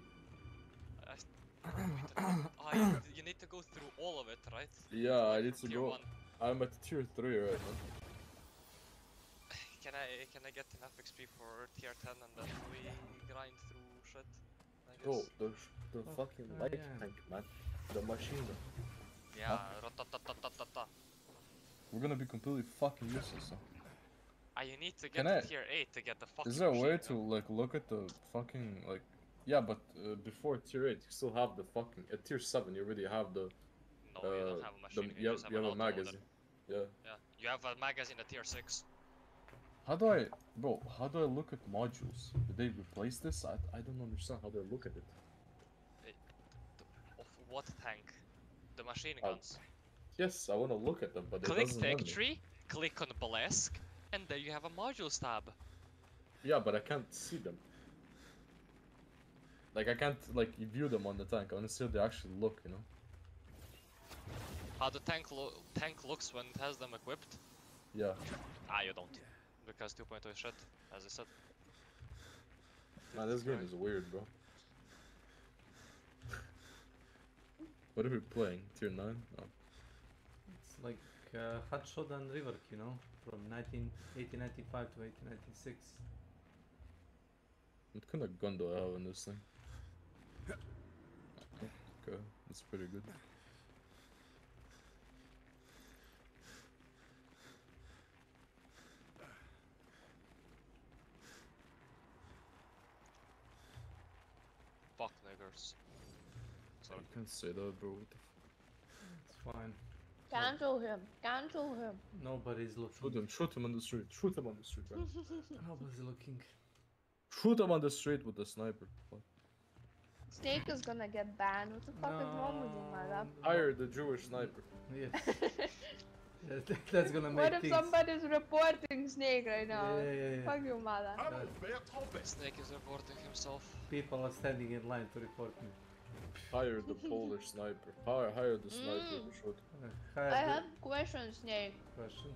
S16: You need to go through all of it, right?
S17: Yeah, I need to
S16: tier
S17: go.
S16: 1.
S17: I'm at tier 3 right now.
S16: Can I get enough XP for tier 10 and then we grind through shit? I guess.
S17: Bro, the fucking light tank, man. The machine.
S16: Yeah,
S17: huh? We're gonna be completely fucking useless. Huh?
S16: You need to get to tier 8 to get the fucking
S17: Is there a way
S16: machine
S17: to like look at the fucking like... Yeah, but before tier 8 you still have the fucking... At tier 7 you already have the...
S16: No, you don't have a machine,
S17: you
S16: just
S17: have a
S16: an
S17: magazine. Yeah.
S16: Yeah, you have a magazine at tier 6.
S17: How do I... Bro, how do I look at modules? Did they replace this? I don't understand. How do I look at it?
S16: Of what tank? The machine guns.
S17: Yes, I want to look at them, but it
S16: click
S17: doesn't let
S16: tech
S17: me.
S16: tree, click on Blesk, and there you have a modules tab.
S17: Yeah, but I can't see them. Like, I can't, like, view them on the tank. I want to see how they actually look, you know?
S16: How the tank looks when it has them equipped?
S17: Yeah.
S16: You don't. Because 2.0 is shit, as I said.
S17: Man, this game is weird, bro. What are we playing? Tier 9? Oh.
S4: It's like Hot Shot and Rework, you know? From 1895 to 1896.
S17: What kind of gun do I have in this thing? Okay, that's pretty good.
S16: fuck niggers. Sorry.
S17: You can't say that, bro.
S4: It's fine.
S21: Cancel him. Cancel him.
S4: Nobody's looking.
S17: Shoot him on the street. Shoot him on the street, right?
S4: Nobody's looking.
S17: Shoot him on the street with the sniper.
S21: Snake is gonna get banned. What the fuck is wrong with you, my love?
S17: Hire the Jewish sniper.
S4: Yes. That's gonna make
S21: What if
S4: things...
S21: somebody's reporting Snake right now?
S4: Yeah.
S21: Fuck you, mother.
S16: Snake is reporting himself.
S4: People are standing in line to report me.
S17: Hire the Polish sniper. Hire the sniper to shoot.
S21: I have questions, Snake.
S4: Questions?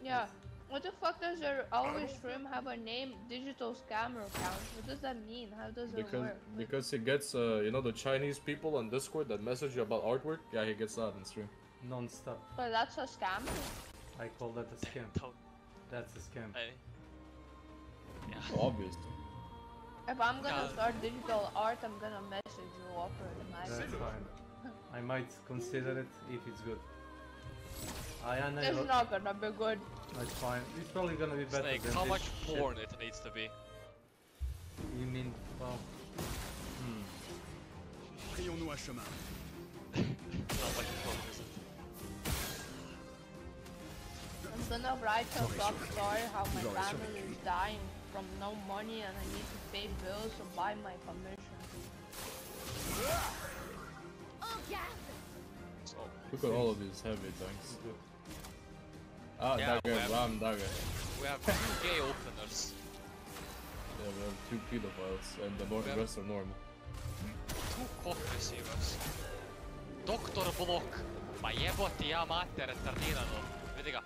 S21: Yeah. What the fuck does your always stream have a name digital scammer account? What does that mean? How does it work?
S17: Because he gets, you know, the Chinese people on Discord that message you about artwork? Yeah, he gets that in stream.
S4: Non-stop.
S21: But that's a scam?
S4: I call that a scam. That's a scam.
S16: Yeah.
S17: Obviously.
S21: If I'm gonna start digital art, I'm gonna message you offer it.
S4: That's fine. I might consider it if it's good.
S21: It's not gonna be good.
S4: That's fine. It's probably gonna be better
S16: Snake,
S4: than
S16: how
S4: this
S16: much
S4: shit.
S16: porn it needs to be?
S4: You mean, well...
S10: Frayons-nous un chemin.
S16: How much porn is it?
S21: I'm gonna write a sub story how my family is dying from no money and I need to pay bills to buy my commission.
S17: Look at all of these heavy tanks. Ah,
S16: Yeah,
S17: that guy, ram, that guy.
S16: We have 2 gay openers.
S17: Yeah, we have 2 pedophiles, and the rest are normal.
S16: 2 cock receivers. Dr. Block. Ma jeboti ja mater retardirano. Vidi ga.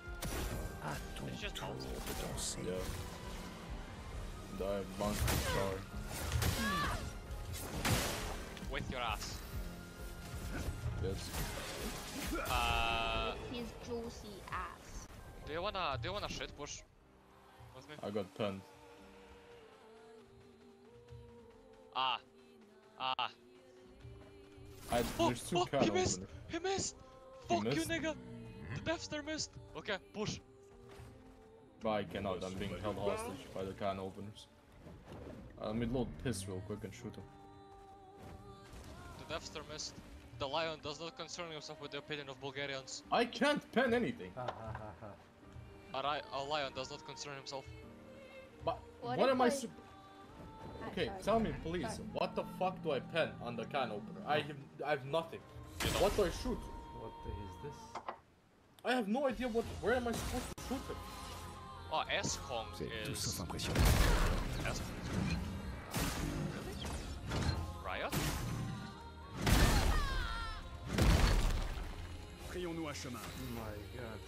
S16: It's just bounce.
S17: Yeah. Die monkey char.
S16: With your ass.
S17: Yes.
S21: His juicy ass.
S16: Do you wanna shit push with me?
S17: I got penned. There's 2 can
S16: he missed!
S17: openers.
S16: He missed!
S17: He
S16: Fuck you,
S17: missed?
S16: nigga! The Death Star missed! Okay, push.
S17: But I cannot, I'm being held hostage by the can openers. Let me load piss real quick and shoot him.
S16: The Death Star missed. The Lion does not concern himself with the opinion of Bulgarians.
S17: I can't pen anything!
S16: A Lion does not concern himself.
S17: But
S21: What
S17: what
S21: if
S17: am I
S21: I-
S17: sup- Okay, tell me please, what the fuck do I pen on the can opener? I have nothing. What do I shoot?
S4: What is this?
S17: I have no idea where am I supposed to shoot it?
S16: Oh, S-Kong is... S-Kong. Riot?
S10: Frayons-nous un chemin.
S4: Oh my god.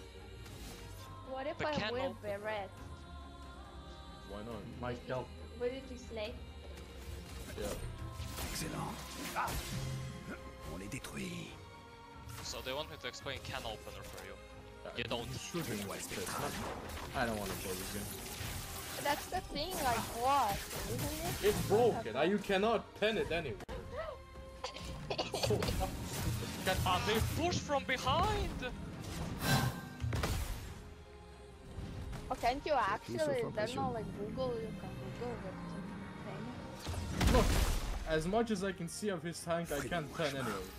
S21: What if
S16: The
S21: I
S16: can
S21: wear
S16: open.
S21: beret?
S17: Why not?
S4: Might help.
S21: Will it be slay?
S17: Yeah.
S10: Excellent. On les détruit.
S16: So they want me to explain can opener for you. You don't.
S17: Shooting like this. I don't want to play this game.
S21: That's the thing I bought, isn't it?
S17: It's broken. You cannot pen it anyway.
S16: They push from behind!
S21: Oh, can't you actually, then not like Google, you can Google the thing.
S17: Look, as much as I can see of his tank, I can't pen anyway.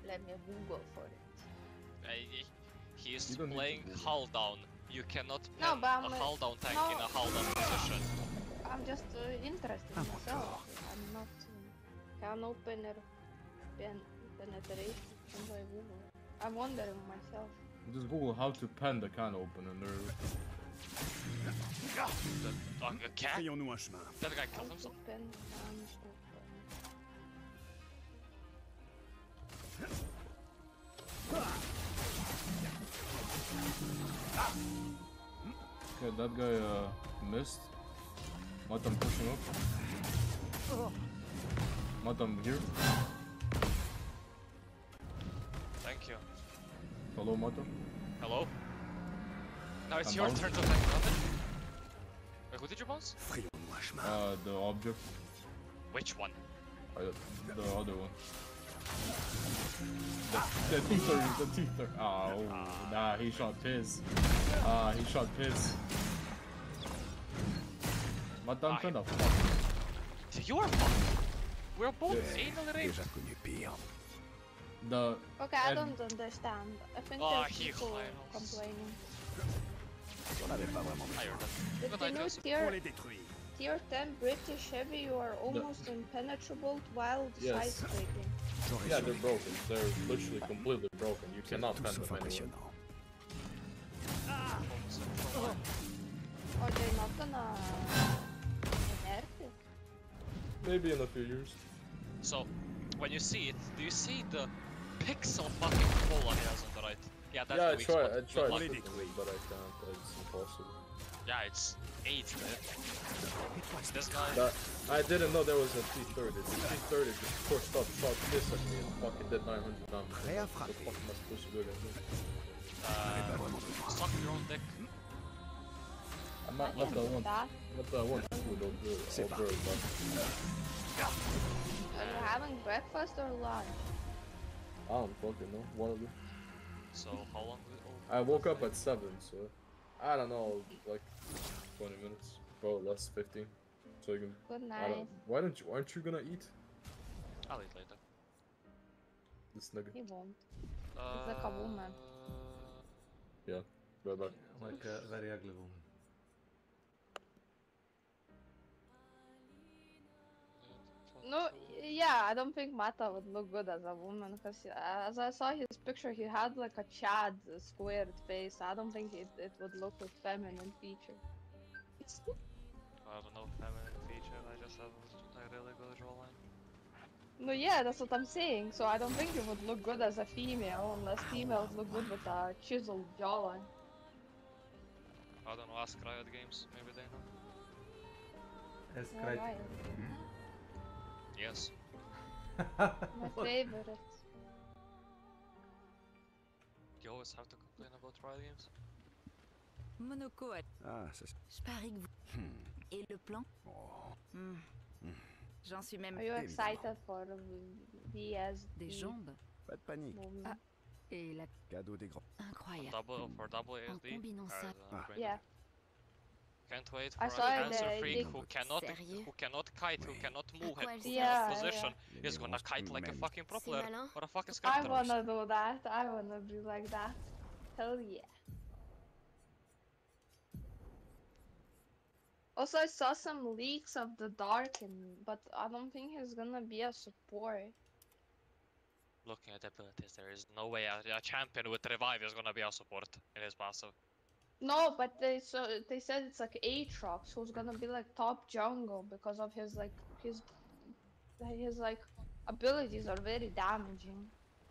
S21: Let me Google for it.
S16: He is
S17: You don't need
S16: playing
S17: to do that.
S16: hull down. You cannot
S21: No,
S16: pen
S21: but I'm
S16: a
S21: like-
S16: hull down tank
S21: no.
S16: in a hull down position.
S21: I'm just interested in myself. I'm not can opener penetration by Google. I'm wondering myself.
S17: Just Google how to pen the can opener. And
S16: A cat?
S10: Frayons-nous un chemin.
S16: That guy killed himself.
S21: Pen can open.
S17: Okay, that guy missed. Matam pushing up. Matam here.
S16: Thank you.
S17: Hello, Matam.
S16: Hello? Now it's
S17: I'm
S16: your
S17: bounced.
S16: turn to attack London. Wait, who did you bounce?
S10: Frayons-nous un chemin.
S17: The object.
S16: Which one?
S17: The other one. The teeter. Oh, nah, he shot piss. He shot piss. Ma tanto no.
S16: You are fucked. We're both anal raped.
S10: Déjà connu pire.
S17: No.
S21: Okay, I don't understand. I think there's people complaining.
S10: On n'avait pas vraiment
S21: With the new tier 10 British Heavy, you are almost impenetrable while
S17: Yes.
S21: side-scraping.
S17: Yeah, they're broken. They're literally completely broken. You cannot pen them anymore.
S21: Are they not gonna nerf it?
S17: Maybe in a few years.
S16: So, when you see it, do you see the pixel fucking cola he has on the right? Yeah, that's the weak spot.
S17: I tried
S16: Good luck.
S17: shooting it, but I can't. It's impossible.
S16: Yeah, it's 8, man. This guy...
S17: I didn't know there was a T30. The T30 just pushed up, shot this at me, and fucking did 900 damage. What the fuck am I supposed to do against him?
S16: Suck your own dick.
S17: I'm not what I want. What I want to do,
S21: Are you having breakfast or lunch?
S17: I don't fucking know. One of them.
S16: So, how long will
S17: I woke up at 7, so I don't know, like 20 minutes, probably less, 15. So you can.
S21: Good
S17: I don't,
S21: night.
S17: aren't you gonna eat?
S16: I'll eat later.
S17: This nigga.
S21: He won't. He's like a woman.
S17: Yeah. Bye bye.
S4: Like a very ugly woman.
S21: No, yeah, I don't think Mata would look good as a woman because as I saw his picture, he had like a Chad squared face. I don't think it would look with feminine feature.
S16: I have no feminine feature, I just have a really good jawline.
S21: No, yeah, that's what I'm saying. So I don't think it would look good as a female unless females look good with a chiseled jawline.
S16: I don't know, ask Riot Games, maybe they know.
S4: Ask
S21: Yeah,
S4: Riot.
S21: right.
S16: Yes.
S21: My favorite.
S16: You always have to complain about Riot Games?
S2: Monaco.
S10: Ah, ça c'est...
S2: Je parie que vous... Et le plan? J'en suis même...
S21: Are you excited for VS?
S2: Des jambes?
S10: Pas de panique.
S2: Ah, et la...
S10: Cadeau des grands.
S2: Incroyable.
S16: For double
S2: En
S16: ASD?
S2: combinant ça...
S21: Yeah.
S16: Can't wait
S21: I
S16: for
S21: saw
S16: a
S21: it,
S16: cancer
S21: they
S16: freak
S21: did-
S16: who cannot kite, who cannot move and who
S21: Yeah,
S16: cannot position
S10: yeah.
S16: is gonna kite like a fucking pro
S2: C'est
S16: player
S2: malin.
S16: or a fucking
S21: I
S16: scripter.
S21: wanna do that. I wanna be like that. Hell yeah. Also, I saw some leaks of the Darken, but I don't think he's gonna be a support.
S16: Looking at abilities, there is no way a champion with revive is gonna be a support in his passive.
S21: No, but they said it's like Aatrox who's gonna be like top jungle because of his like abilities are very damaging.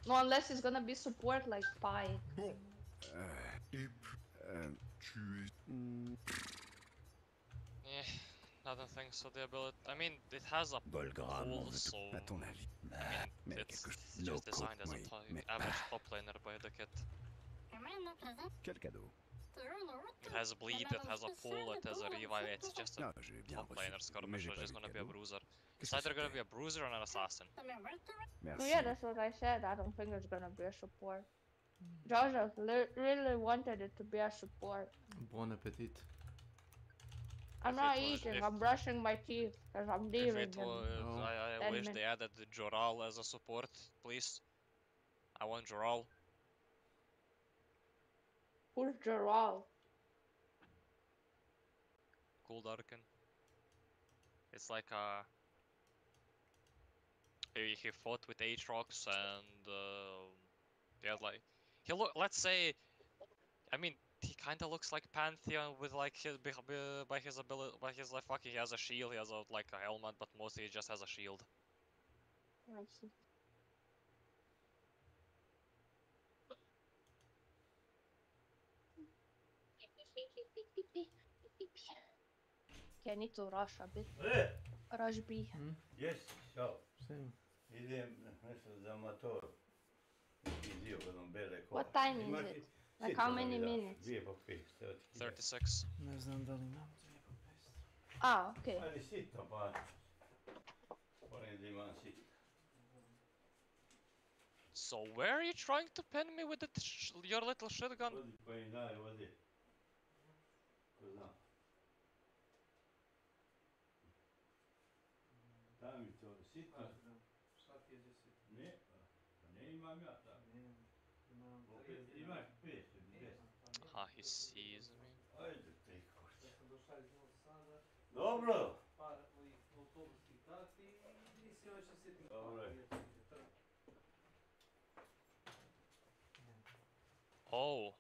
S21: No, unless he's gonna be support like Pike.
S16: Nothing thinks so. The ability, I mean, it has a pull, so
S10: À ton avis.
S16: I mean,
S10: Mais
S16: it's
S10: quelque
S16: just
S10: no
S16: designed as a
S10: coke, oui, mais-
S16: average top laner by the kit.
S10: Quel cadeau?
S16: It has a bleed, it has a pull, it has a revive, it's just a
S10: Non, j'ai bien
S16: top
S10: reçu,
S16: laner
S10: mais
S16: skirmish,
S10: j'ai
S16: so
S10: pas
S16: it's just
S10: vu
S16: gonna
S10: le
S16: be a
S10: cadeau.
S16: bruiser. It's
S10: Qu'est-ce que
S16: either gonna
S10: c'était?
S16: be a bruiser or an assassin.
S21: So
S10: Merci.
S21: yeah, that's what I said. I don't think it's gonna be a support. Jojo really wanted it to be a support.
S4: Bon appetit.
S21: I'm
S16: If
S21: not
S16: it was-
S21: eating.
S16: if-
S21: I'm brushing my teeth because I'm
S16: If
S21: leaving
S16: it
S21: in
S16: was, I
S21: 10
S16: wish
S21: minutes.
S16: they added the Joral as a support, please. I want Joral.
S21: Who's Gerald?
S16: Cool Darken. It's like he fought with Aatrox and yeah, like let's say, I mean, he kind of looks like Pantheon with like his by his ability, by his like fucking, he has a shield, he has like a helmet, but mostly he just has a shield.
S21: I see. Okay, I need to rush a bit. Rush B.
S22: Yes, ciao.
S4: Sim.
S22: Idem nešto za motor. Izio vedom bele kola.
S21: What time is it? Like how many minutes?
S16: 36.
S4: Ne znam da li imam.
S21: Ah, okay.
S22: Ali sitno pa. Moram da imam sitno.
S16: So where are you trying to pin me with your little shotgun?
S22: Vodi pa im daje, vodi. Ko zna. sitno.
S4: Šta ti je za sitno?
S22: Ne, pa ne imam ja tako.
S4: Imam
S22: Imaš 500 ili 10.
S16: Aha, he sees me.
S22: Ajde ti koč.
S4: Ja sam došao iz Novog Sada.
S22: Dobro.
S4: Par ovih autobuskih karti i nisi još se sjetim
S22: Dobro.
S16: Oh.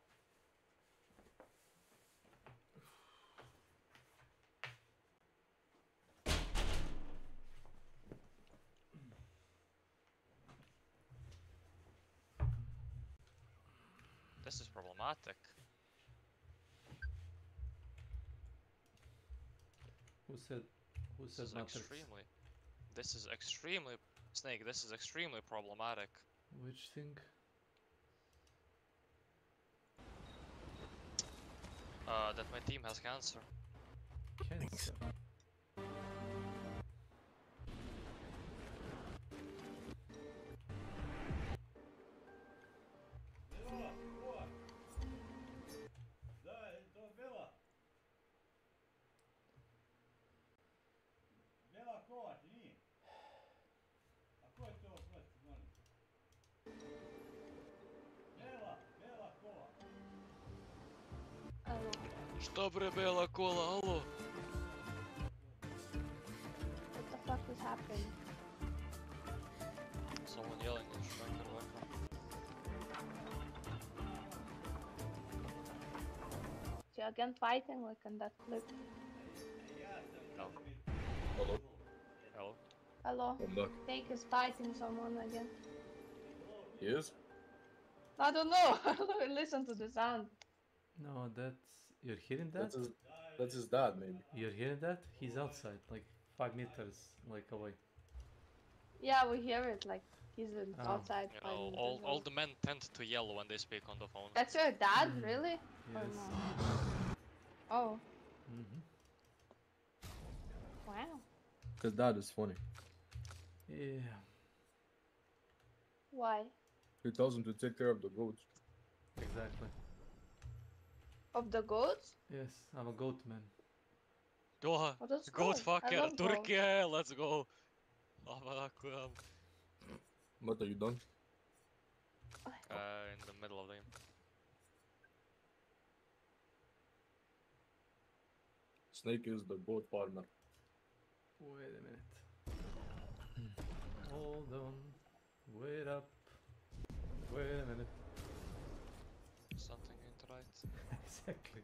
S16: This is problematic.
S4: Who said Matrix?
S16: This is extremely, Snake, this is extremely problematic.
S4: Which thing?
S16: That my team has cancer.
S4: Cancer?
S16: Što bre bela kola, alo?
S21: What the fuck is happening?
S16: Someone yelling in the striker weapon.
S21: You again fighting like in that clip?
S16: No.
S17: Hello?
S16: Hello?
S21: Hello?
S17: I'm back.
S21: Snake is fighting someone again.
S17: He is?
S21: I don't know. Listen to the sound.
S4: No, you're hearing that?
S17: That's his dad, maybe.
S4: You're hearing that? He's outside, like 5 meters away.
S21: Yeah, we hear it. Like he's outside.
S16: You know, all the men tend to yell when they speak on the phone.
S21: That's your dad, really? Or
S4: Yes.
S21: no? Oh. Wow.
S17: His dad is funny.
S4: Yeah.
S21: Why?
S17: He tells him to take care of the goats.
S4: Exactly.
S21: Of the goats?
S4: Yes, I'm a goat man.
S16: Go,
S21: Oh, that's
S16: goat
S21: cool. I
S16: fucker,
S21: love
S16: Turkey, let's go.
S17: What are you done?
S16: In the middle of the game.
S17: Snake is the goat farmer.
S4: Wait a minute. Hold on. Wait up. Wait a minute.
S16: Something ain't right.
S4: Exactly.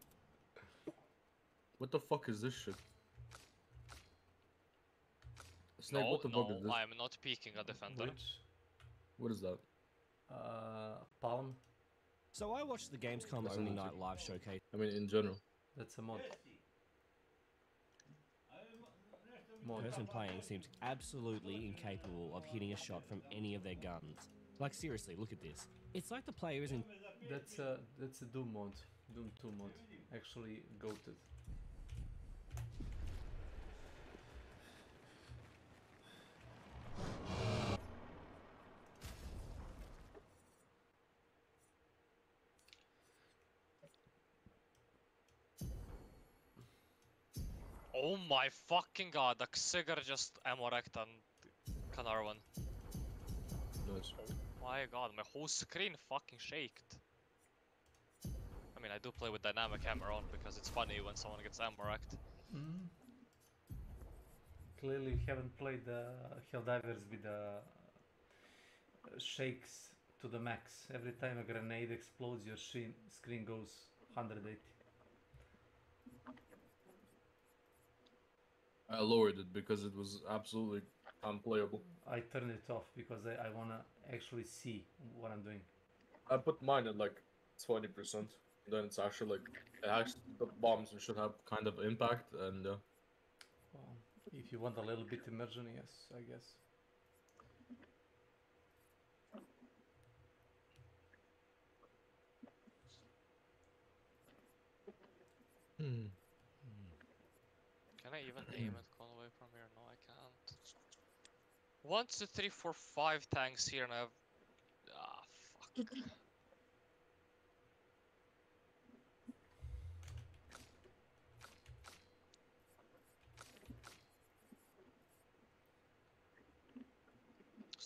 S17: What the fuck is this shit? Snake,
S16: No,
S17: what the fuck is this?
S16: I am not peeking a defender.
S4: Which?
S17: What is that?
S4: Palm.
S3: So I watched the Gamescom
S17: That's
S3: only
S17: a
S3: night live showcase.
S17: I mean, in general.
S4: That's a mod.
S3: The person playing seems absolutely incapable of hitting a shot from any of their guns. Like seriously, look at this. It's like the player isn't.
S4: That's a Doom mod. Doom 2 mod. Actually goated.
S16: Oh my fucking god, the Xigger just ammo-wrecked on Carnarvon.
S17: Nice.
S16: Oh my god, my whole screen fucking shaked. I mean, I do play with dynamic hammer on because it's funny when someone gets ammo-wrecked.
S4: Clearly you haven't played the Helldivers with the shakes to the max. Every time a grenade explodes, your screen goes 180.
S17: I lowered it because it was absolutely unplayable.
S4: I turned it off because I wanna actually see what I'm doing.
S17: I put mine at like 20%. Then it's actually like the bombs should have kind of impact and.
S4: Well, if you want a little bit immersion, yes, I guess.
S16: Can I even aim at Conway from here? No, I can't. 1, 2, 3, 4, 5 tanks here and I have... Ah, fuck.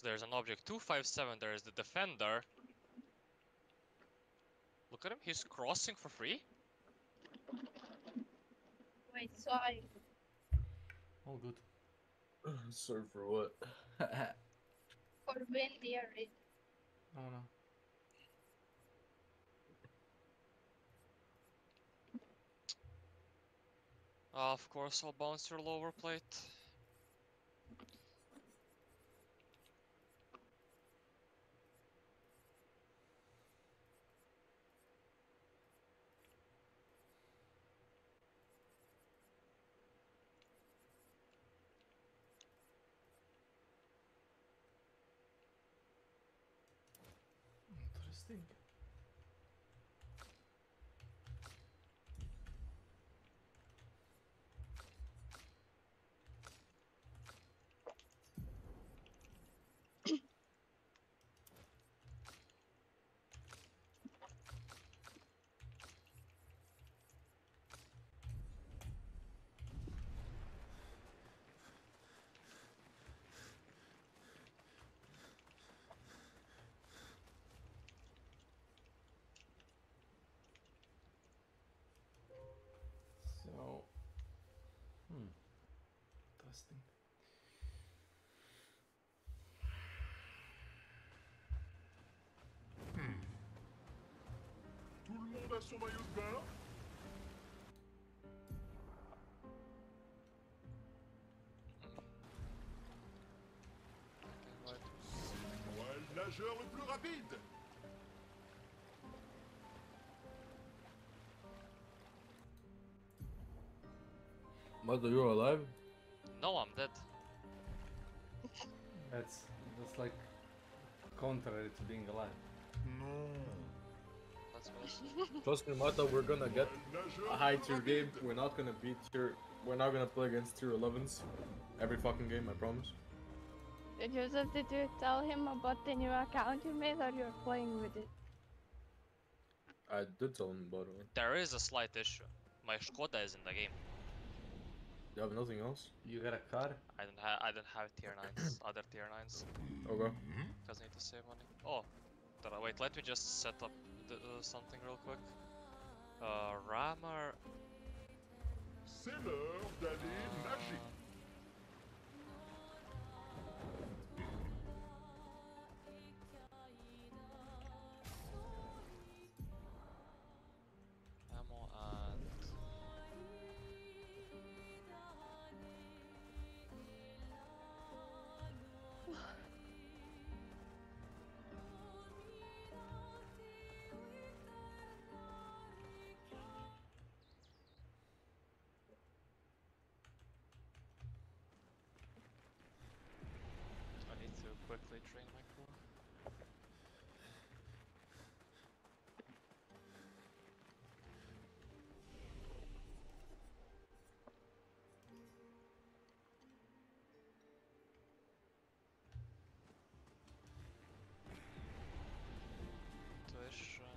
S16: So there's an object 257, there's the defender. Look at him, he's crossing for free?
S21: Wait, sorry.
S4: All good.
S17: Sorry for what?
S21: For windy raid.
S4: Oh no.
S16: Of course, I'll bounce your lower plate.
S4: Interesting. So, interesting.
S11: Tout le monde a son maillot de bain? Moi, le nageur le plus rapide!
S17: Mother, you're alive?
S16: No, I'm dead.
S4: That's like contrary to being alive.
S11: No.
S16: That's awesome.
S17: Trust me, Mata, we're gonna get a high tier game. We're not gonna beat tier. We're not gonna play against tier 11s every fucking game, I promise.
S21: Joseph, did you tell him about the new account you made, or you're playing with it?
S17: I did tell him about it.
S16: There is a slight issue. My Skoda is in the game.
S17: You have nothing else?
S4: You got a car?
S16: I don't have tier 9s, other tier 9s.
S17: Okay.
S16: Because I need to save money. Oh, wait, let me just set up something real quick. Rammer.
S11: C'est l'heure d'aller nager.
S16: Ammo and... I need to quickly train my crew. Tuition.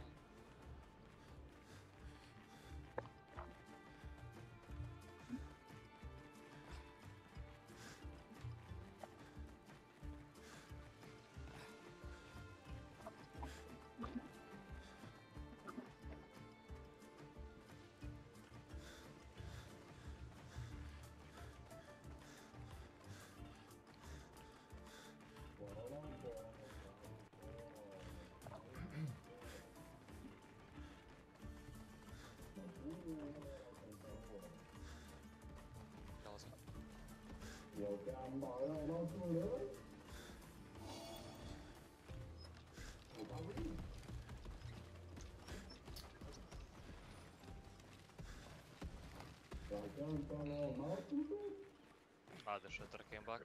S16: Ah, the shitter came back.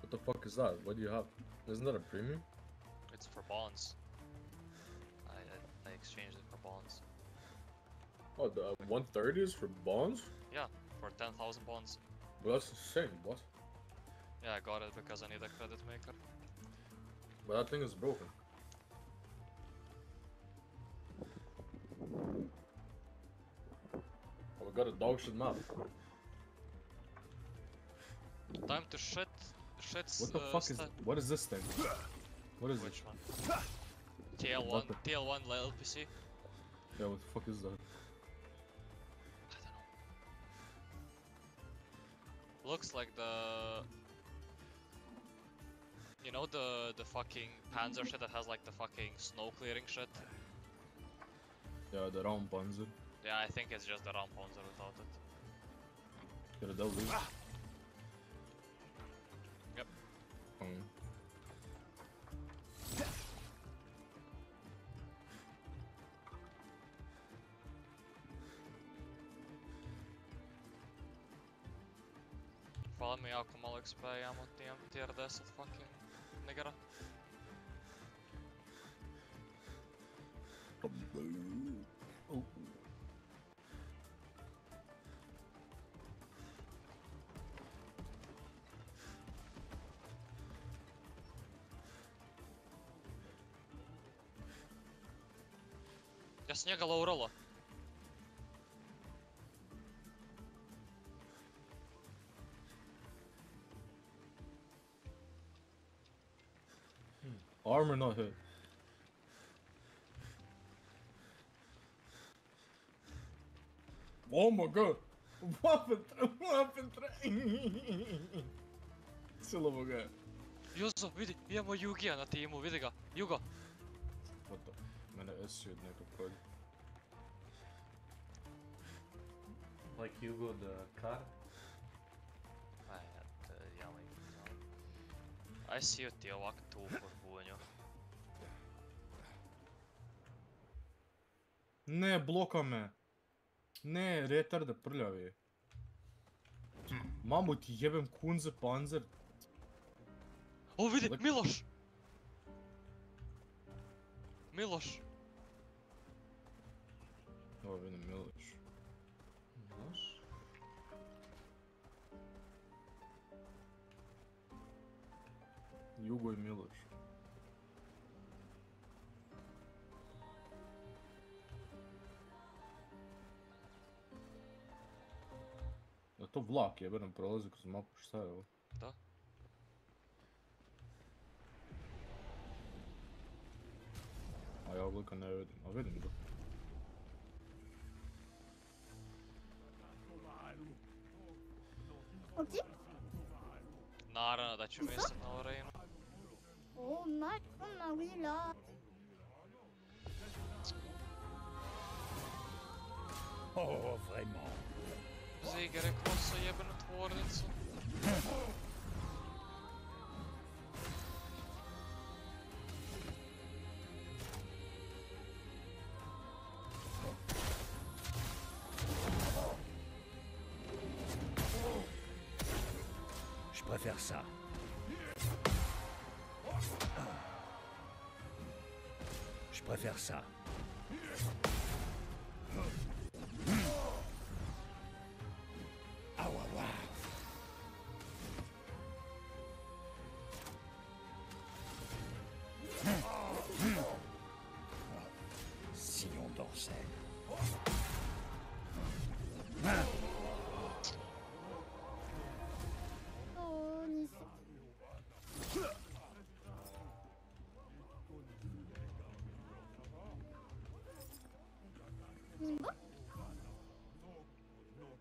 S17: What the fuck is that? What do you have? Isn't that a premium?
S16: It's for bonds. I exchanged it for bonds.
S17: Oh, the 130 is for bonds?
S16: Yeah, for 10,000 bonds.
S17: Well, that's insane, what?
S16: Yeah, I got it because I need a credit maker.
S17: But that thing is broken. Oh, we got a dog shit map.
S16: Time to shit shit's
S17: What the fuck is... What is this thing? What is
S16: Which
S17: it?
S16: one? TL1 LPC.
S17: Yeah, what the fuck is that?
S16: Looks like the... You know the fucking Panzer shit that has like the fucking snow clearing shit?
S17: Yeah, the round Panzer.
S16: Yeah, I think it's just the round Panzer without it.
S17: Get a double.
S16: Yep. Fala mi jako malo XP, imamo tier 10 fucking nigera. Ja sam njega louralo.
S17: Armor not hit. Oh my god! Weapon Silovo ga.
S16: Jozo, vidi, imamo Jugija na timu, vidi ga. Jugo.
S17: What the? Mene S od nekog kolja.
S4: Like Hugo the car?
S16: Aj si ti ovak tu bunju.
S17: Ne, bloka me. Ne, retarde prljavi. Mamu ti jebem kunze panzer.
S16: O vidi, Miloš! Miloš!
S17: O vidim Miloš.
S4: Miloš?
S17: Jugo i Miloš. Je to vlak jebeno prolazi kroz mapu, šta je ovo?
S16: Da.
S17: A ja oblika ne vidim, a vidim ga.
S8: Ok.
S16: Naravno da ću mislit na Lorenu.
S8: Oh, on oui là.
S10: Oh, vraiment.
S16: Ziger je kroso jebenu tvornicu.
S10: Je préfère ça. Je préfère ça. Ah ouais, ouais. Sillon dorsal.
S8: Oh, Nice. Nimbo?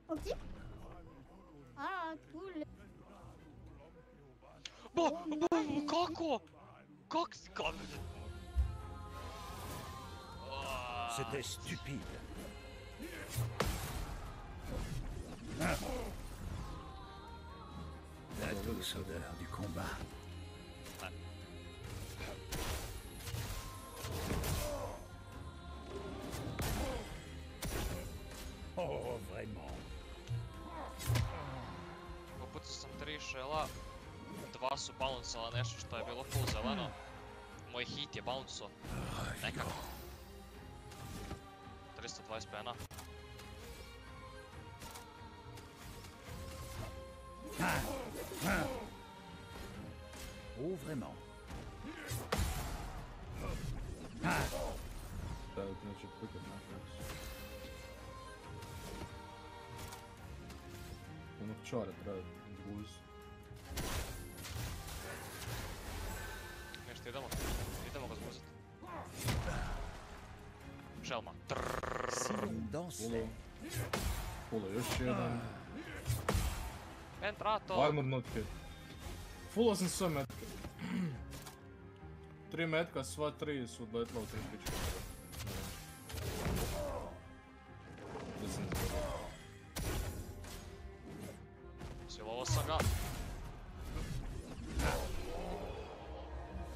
S8: Ok. Ah, cool.
S16: Kako? Kako?
S10: C'était stupide. La douce odeur du combat. Oh, vraiment.
S16: Upucao sam 3 šela, 2 su bouncala nešto što je bilo full zeleno. Moj hit je bouncao. Nekako. 320 pena.
S10: Oh, vraiment.
S17: Da, neće prikat naš. Onog čara treba izgubiti.
S16: Ništa, idemo ga zguzit. Šelma.
S17: Fulo, još jedan.
S16: Entrato!
S17: Armor notke. Fulo sam sve metke. 3 metka, sva 3 su odletla u 3 pičke. Da sam izgledao.
S16: Silovo sam ga.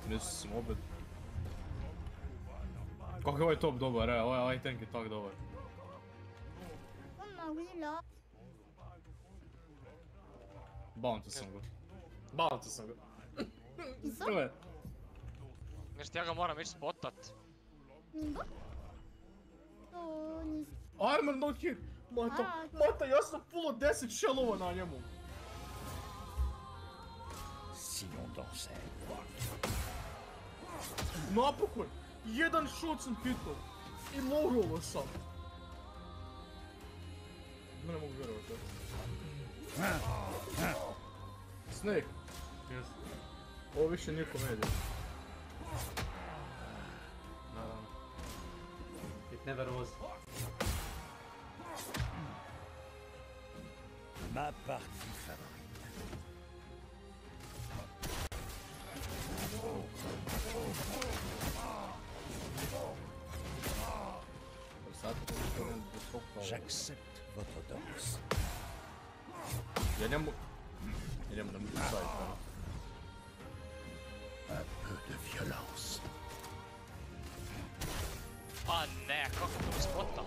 S17: Nisu sam opet. Kako je ovaj top dobar, ovaj tank je tak dobar. Bounty sam ga. Gle.
S16: Nešto ja ga moram ići spotat.
S17: Armor not hit! Mata, ja sam full od 10 shellova na njemu. Napokon! Jedan shot sam hitao. I lowrollao sam. Ne mogu vjerovati. Snake. Ovo više nije komedija.
S4: Naravno. It never was.
S10: Ma partie favorite. J'accepte votre danse.
S17: Ja njemu ne mogu staviti.
S10: Un peu de violence.
S16: A ne, kako to spota?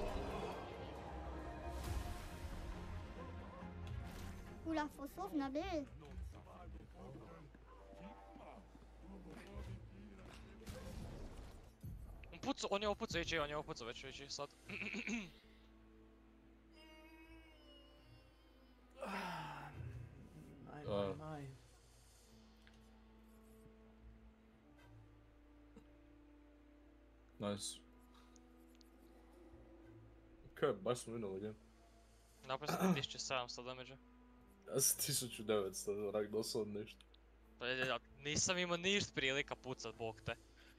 S6: Oula, faut sauve Nabil.
S16: On je opucao ići, već ići sad.
S4: Naj.
S17: Nice. Okej, baš smo winali game.
S16: Napravo sam 1700 damage-a.
S17: Ja sam 1900, onak doslovno ništa.
S16: Nisam imao ništa prilika pucat, bog te.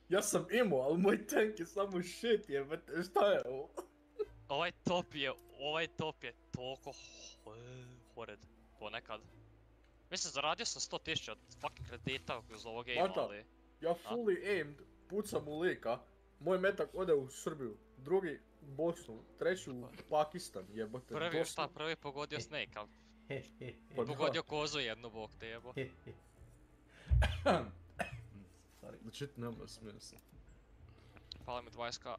S17: Ja sam imao, ali moj tank je samo shit jebate, šta je ovo?
S16: Ovaj top je toliko horrid, ponekad. Mislim, zaradio sam 100.000 fucking kredita uz ovo game, ali...
S17: Ja fully aimed, pucam u lika, moj metak ode u Srbiju, drugi u Bosnu, treći u Pakistan, jebate.
S16: Prvi pogodio Snake, ali... Pogodio kozu jednu, bog te jebo.
S17: Znači, nema smisla.
S16: Pala mi 20k.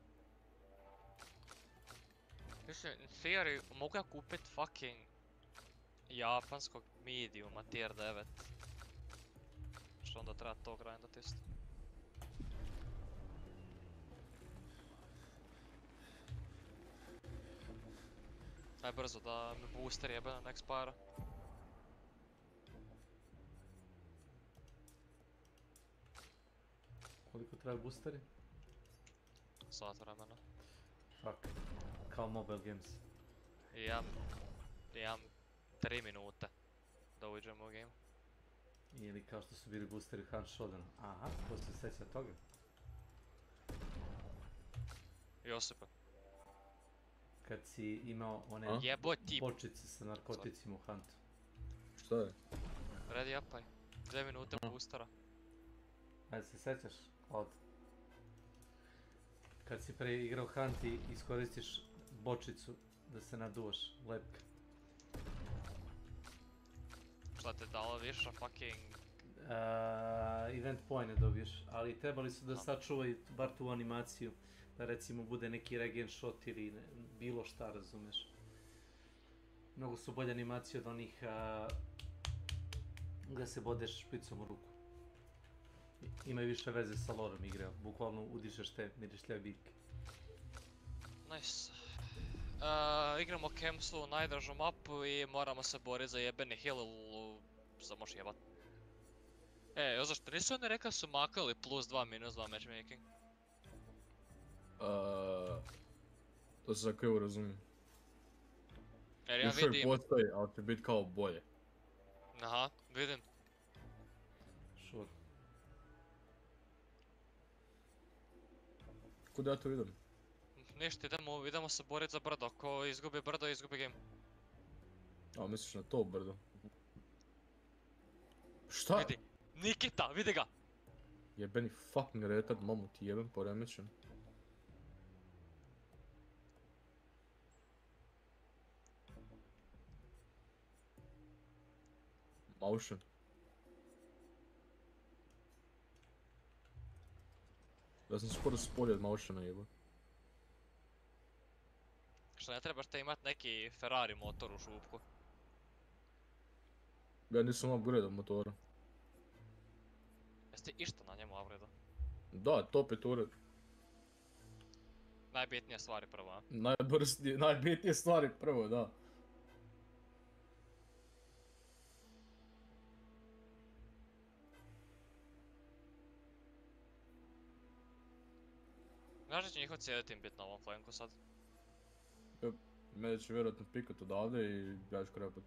S16: Mislim, in theory, mogu ja kupit fucking japanskog mediuma tier 9. Što onda treba to grindat isto. Aj brzo da me booster jebe na next para.
S4: Koliko treba boosteri?
S16: Sat vremena.
S4: Fuck. Kao mobile games.
S16: Imam 3 minute da uđemo u game.
S4: Ili kao što su bili boosteri u Hand Shodown. Aha, ko se sjeća toga?
S16: Josipe.
S4: Kad si imao one bočice sa narkoticima u Huntu.
S17: Šta je?
S16: Ready upaj. 2 minute boostera.
S4: Ajde se sjećaš od... Kad si preigrao Hunt i iskoristiš bočicu da se naduvaš, lepka.
S16: Šta te dalo više fucking...
S4: Event point ne dobiješ, ali trebali su da sačuvaju bar tu animaciju. Da recimo bude neki regen shot ili bilo šta, razumeš. Mnogo su bolje animacije od onih gdje se bodeš špicom u ruku. Imaju više veze sa lorom igre, bukvalno udišeš te mirišlje bitke.
S16: Nice. Igramo Kemsu, najdražu mapu i moramo se boriti za jebeni heal za moš jebat. Zašto nisu oni rekli su makali plus 2 minus 2 matchmaking?
S17: To se za krivo razumijem.
S16: Jer ja
S17: vidim...
S16: vidim...
S17: postoji, ali će biti kao bolje.
S16: Aha, vidim.
S4: Sure.
S17: Kuda ja to idem?
S16: Ništa, idemo se boriti za brdo. Ko izgubi brdo, izgubi game.
S17: A, misliš na to brdo? Šta?
S16: Vidi, Nikita, vidi ga!
S17: Jebeni fucking retard, mamu ti jebem poremećen. Motion. Ja sam skoro spolio od motiona jeba.
S16: Što ne trebaš te imat neki Ferrari motor u šupku?
S17: Ja nisam upgradeo motora.
S16: Jesi ti išta na njemu upgradeo?
S17: Da, top je turret.
S16: Najbitnije stvari prvo, a?
S17: Najbitnije stvari prvo, da.
S16: Znaš da će njihov cijeli tim bit na ovom flanku sad?
S17: Mene će vjerojatno pikat odavde i ja ću krepat.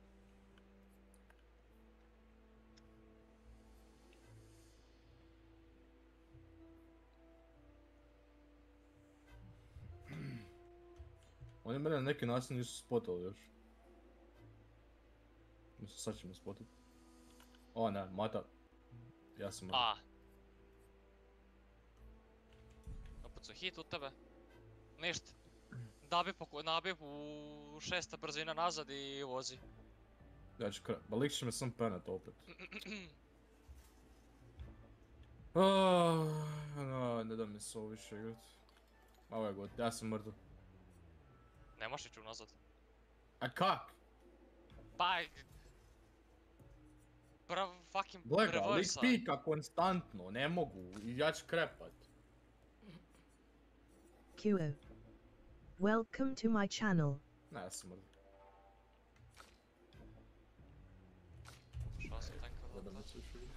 S17: Oni mene na neki način nisu spotali još. Mislim, sad će me spotat. O ne, mata. Ja sam mrtav.
S16: A. Opucao hit u tebe. Ništa. Nabi u 6. brzina nazad i vozi.
S17: Ja ću lik će me sam penat opet. Ne da mi se ovo više igrat. Ovo je god, ja sam mrtav.
S16: Ne možeš ići unazad.
S17: A kak?
S16: Pa... fucking
S17: Blega, lik
S16: reversa.
S17: pika konstantno, ne mogu, i ja ću krepat.
S1: Kuo. Welcome to my channel.
S17: Ne, ja sam mrtav.
S16: Šta sam tankao
S17: Da me se više vidi.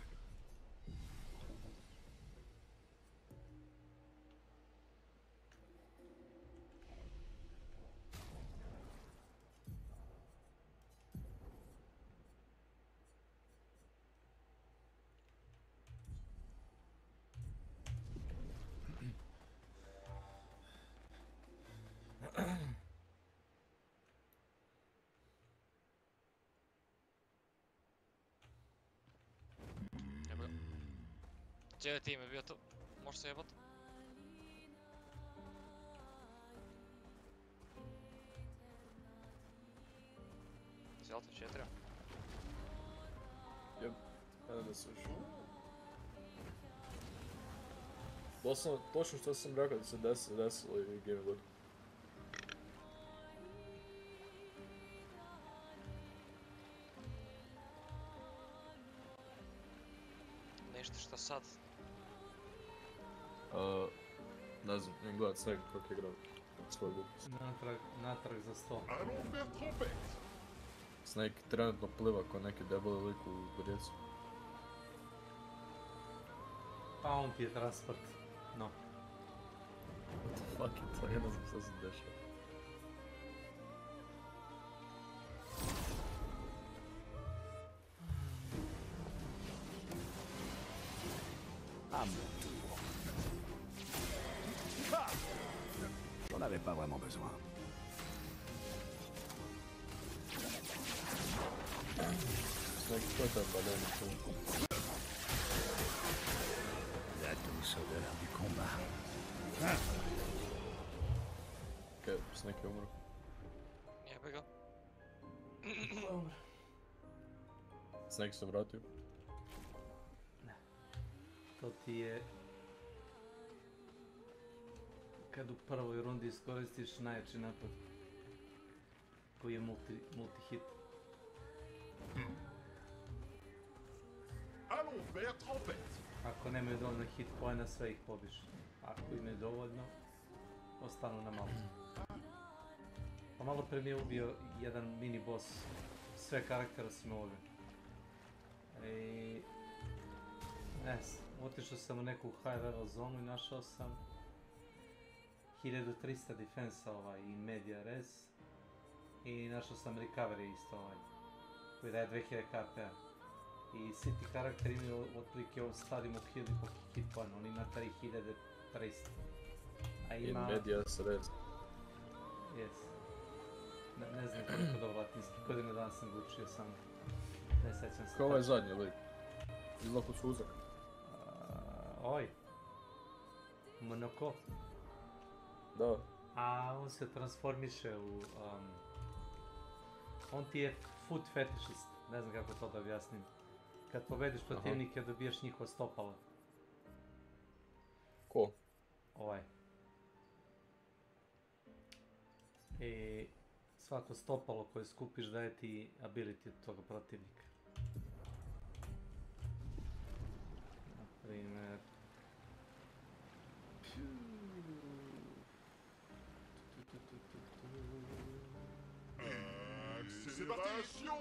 S16: Cijeli tim je bio tu. Možeš se jebat. Si Alta 4?
S17: Jeb, kada da se još. Doslovno, točno što sam rekao da se desilo i game god.
S16: Ništa, šta sad?
S17: Ne znam, idem gledat Snake kako je igrao svoj glupost.
S4: Natrag za 100.
S17: Snake trenutno pliva ko neki debeli lik u Rijeci.
S4: Pa on ti je transport. No.
S17: What the fuck je to? Ja ne znam što se dešava.
S10: J'en avais pas vraiment besoin. La douce odeur du combat.
S17: Ok, Snake je umro.
S16: Jebe ga.
S17: Snake se vratio.
S4: To ti je... Kad u prvoj rundi iskoristiš najjači napad. Koji je multi-hit. Ako nemaju dovoljno hit poena, sve ih pobiš. Ako imaju dovoljno, ostanu na malo. Pa malo pre mi je ubio jedan mini boss. Sve karaktera sam ovoga. I... Otišao sam u neku high level zonu i našao sam 1300 defensa i media res. I našao sam recovery isto koji daje 2000 KP-a. I svi ti karakteri imaju otprilike ovo stavimo 1000 hit point, on ima 3300. A
S17: In
S4: ima...
S17: medias res.
S4: Jes. Ne znam koliko dobro latinski, godine dan sam ga učio samo. Ne sećam se.
S17: Ko ovaj zadnji lik? Izgleda kod suzak.
S4: Oj. Monoko.
S17: Da.
S4: A on se transformiše u... on ti je foot fetishist. Ne znam kako to da objasnim. Kad pobediš protivnike dobijaš njihova stopala.
S17: Ko?
S4: Ovaj. I svako stopalo koje skupiš daje ti ability od toga protivnika. Naprimjer...
S11: Accélération!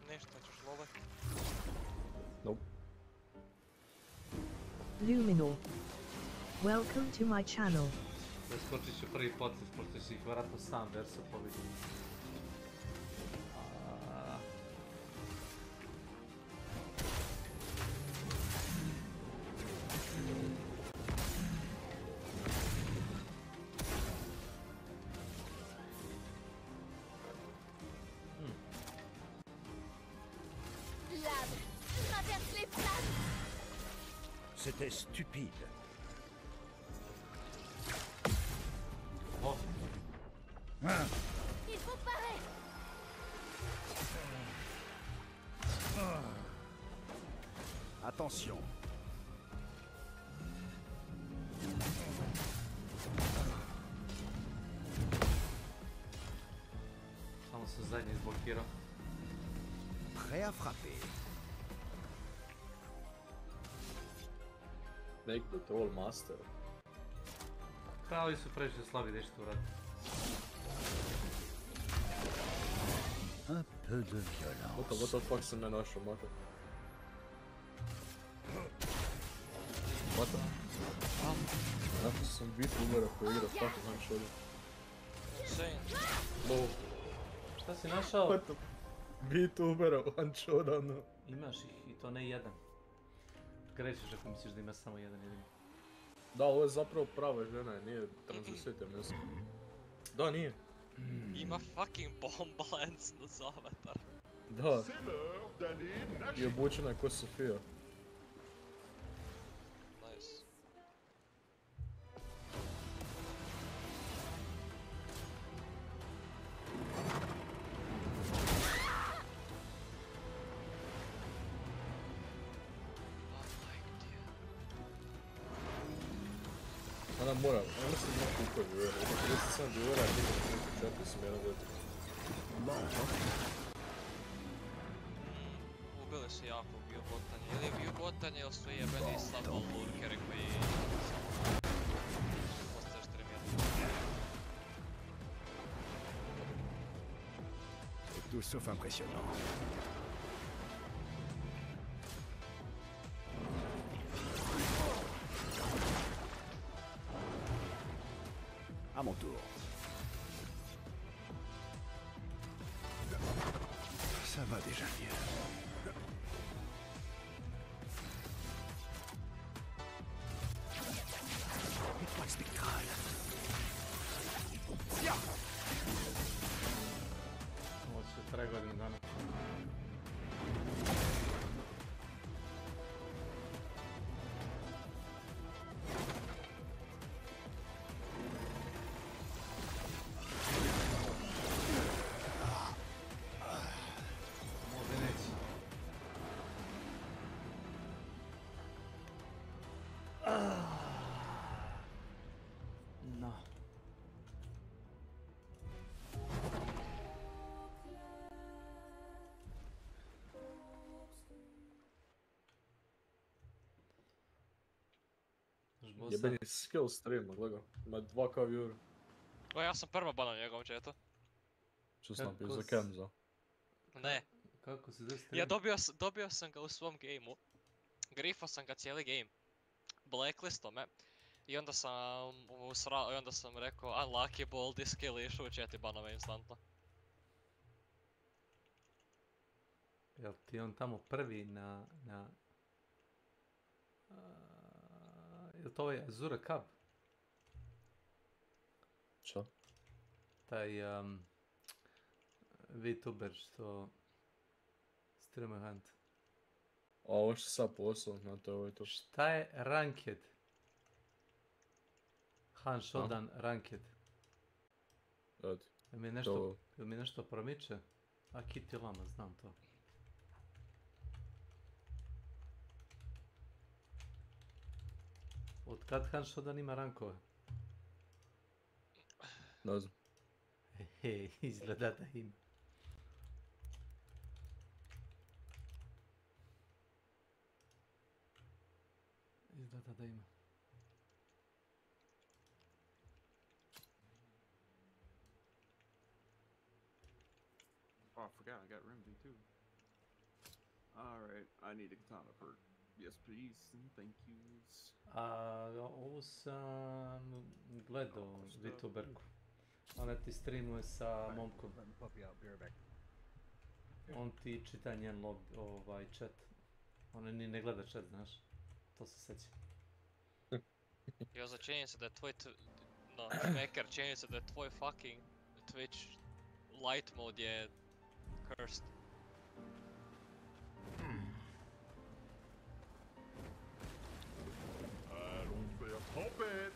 S16: Nešto ćeš lobat.
S17: Nope.
S1: Luminor. Welcome to my channel.
S4: Preskočit ću prvi potez, pošto si ih vjerojatno sam verso pobedi.
S8: L'arbre traverse les flammes.
S10: C'était stupide.
S8: Il faut parer.
S10: Attention.
S4: Samo se zadnji izblokirao.
S10: Prêt à frapper.
S17: Make the troll master.
S4: Krali su previše slabi da što uradi.
S10: Un peu de violence.
S17: What the fuck sam me našao, mate? What the? Našao sam VTubera koji igra fucking one-shot.
S16: Insane.
S17: No.
S4: Šta si našao?
S17: What the? VTubera one-shot, ono.
S4: Imaš ih i to ne jedan. Grešiš ako misliš da imaš samo jedan jedini.
S17: Da, ovo je zapravo prava žena, nije transvestita, mislim. Da, nije.
S16: Ima fucking bomb lens na zavatar.
S17: Da. I obučena je ko Sofija.
S16: Nice.
S17: Ona mora, ona se ima kupa vjera, ima 37 vjera, a nije 34 smjera deti.
S16: Ubili su jako biobotanje. Ili je biobotanje ili su jebeni slabo lurkeri koji... Postaješ tremijati.
S10: C'est tout sauf impressionnant. À mon tour. Ça va déjà mieux. Étoile spectrale.
S4: Ovo će traje godinu dana. No.
S17: Jebeni skill stream, gledaj. Ima 2k viewer.
S16: O, ja sam permaban na njegovom chatu.
S17: Što sam napisao Kemza?
S16: Ne.
S4: Kako se da stream?
S16: Ja dobio sam ga u svom gameu. Grifao sam ga cijeli game. Blacklistao me. I onda sam rekao unlucky ball, this skill išao u chat i banove instantno.
S4: Jel ti on tamo prvi na Je to ovaj Azura Cub?
S17: Čo?
S4: Taj VTuber što streamuje Hunt.
S17: A ovo što sad posao, znate, ovo je to.
S4: Šta je Ranked? Han Shodan Ranked.
S17: Radi.
S4: Jel mi nešto promiče? A Kitty Lama, znam to. Od kad Han Shodan ima rankove?
S17: Ne znam.
S4: Izgleda da ima. Izgleda da ima.
S7: Oh, I forgot I got remedy too. Alright, I need a katana perk. Yes, please, and thank yous.
S4: Ovo sam gledao VTuberku. Ona ti streamuje sa momkom. On ti čita njen chat. Ona ni ne gleda chat, znaš. To se sjeća.
S16: Jo, za činjenica da je tvoj... No, Maker, činjenica da je tvoj fucking Twitch light mode je cursed.
S11: Allons faire tempête.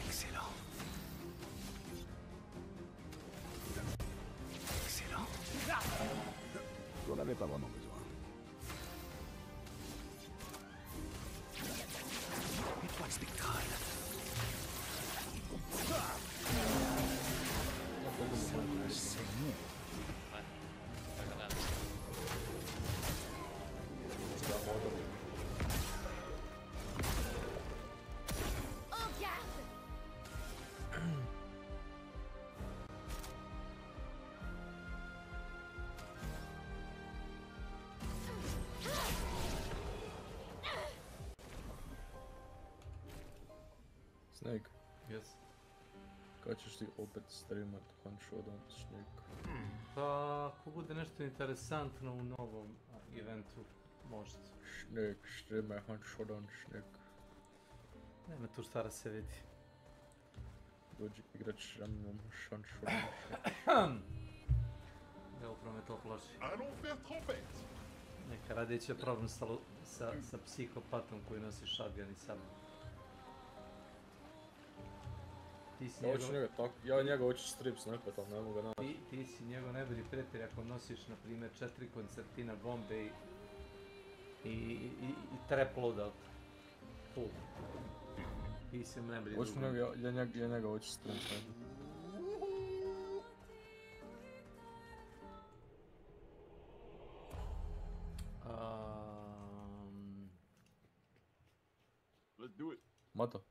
S10: Excellent. Excellent. J'en avais pas vraiment besoin. Étoile spectrale. C'est bon.
S8: En garde!
S17: Snake.
S4: Yes.
S17: Kad ćeš ti opet streamat Han Shodan, Snake?
S4: Pa, ako bude nešto interesantno u novom eventu, možda.
S17: Snake, streamaj Han Shodan, Snake.
S4: Nema tu šta da se vidi.
S17: Dođi igrat sa mnom Han Shodan, Snake.
S4: Evo, upravo me to plaši.
S11: Allons faire tempête.
S4: Neka radije će problem sa psihopatom koji nosi shotgun i sabom.
S17: Ja njega hoću strip snipat, ali ne mogu ga naći.
S4: Ti si njegov najbolji prijatelj ako nosiš, na primjer, 4 koncertina bombe i trap loadout. Full. Ti si najbolji drugo.
S17: Ja njega hoću strip snipat.
S7: Let's do it.
S17: Mato.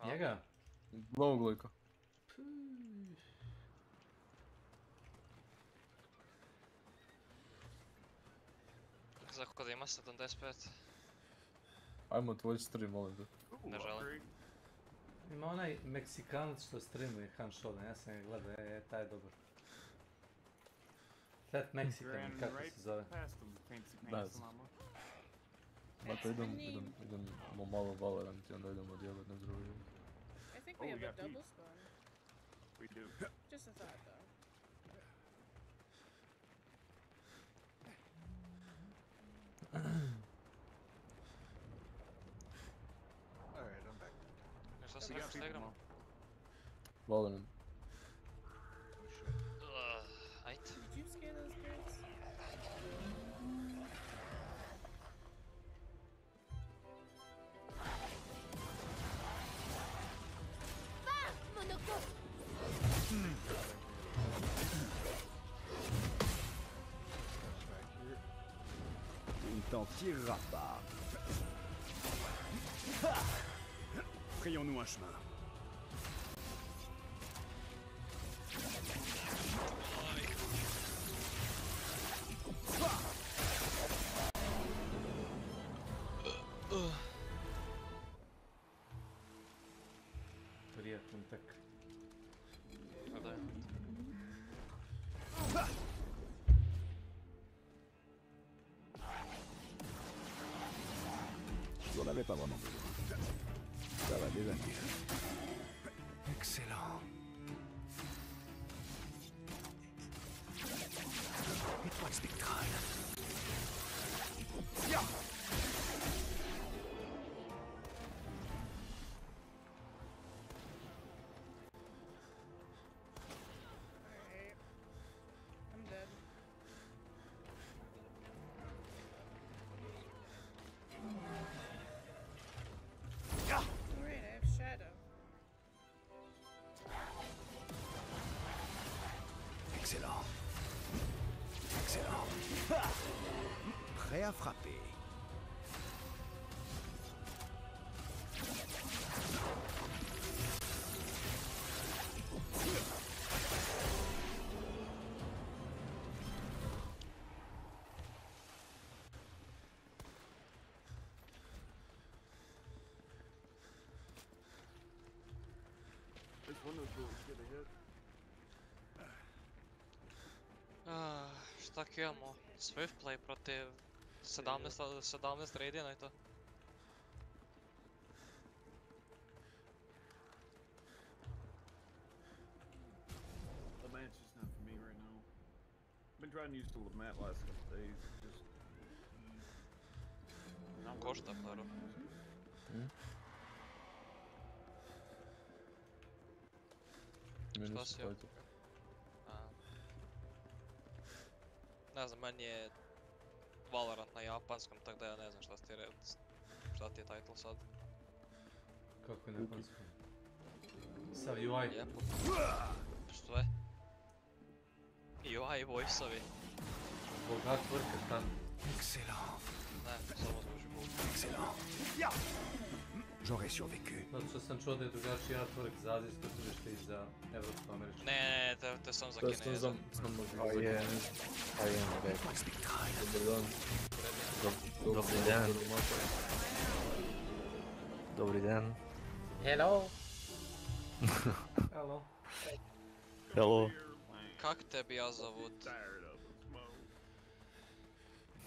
S4: Njega?
S17: Novog lika.
S16: Zako da ima 75?
S17: Ajmo tvoj stream, molim te.
S16: Ne želim.
S4: Ima onaj Meksikanac što streamuje Han Shodan, ja sam ga gledao, taj je dobar. Fat Mexican, kako se zove?
S17: Ne znam. Mato, idemo malo Valorant i onda idemo djelat na drugi.
S20: I think we have a double spawn.
S7: We do.
S20: Just a thought, though.
S7: Alright, I'm back.
S16: Šta se igramo, šta igramo?
S17: Valorant.
S16: Ajde.
S20: Did you scare those birds?
S8: Va, Monoko!
S10: Tu ne t'en tireras pas. Frayons-nous un chemin.
S4: petak.
S16: A da je.
S10: J'en avais pas vraiment besoin. Ça va déjà mieux. Excellent. Étoile spectrale. Ya!
S9: I'm dead. Alright, I have shadow.
S10: Excellent. Excellent. Ah! Prêt à frapper.
S7: It's one of those bullets get a hit.
S16: Šta imamo? Swift play protiv 17 Radiana i to.
S7: The match is not for me right now. Been trying to use the mat last couple days. Just not
S16: Košta paro. Šta si joj? Ne znam, meni je Valorant na japanskom, tako da ja ne znam šta ti je title sad.
S4: Kako je na japanskom? Sav UI.
S16: Lijepo. Što je? I UI i voice-ovi.
S4: Zbog artworka tako.
S10: Excellent.
S16: Ne, samo zvuči bol.
S10: Excellent. Ja! J'aurais survécu.
S4: Zato što sam čuo da je drugačiji artwork za azijsko tržište i za evropsko-američko.
S16: Ne, to je samo za Kineze.
S17: To je samo za
S18: je, Dobri dan. Dobri dan.
S4: Hello. Hello.
S18: Hello.
S16: Kak tebi ja zovut?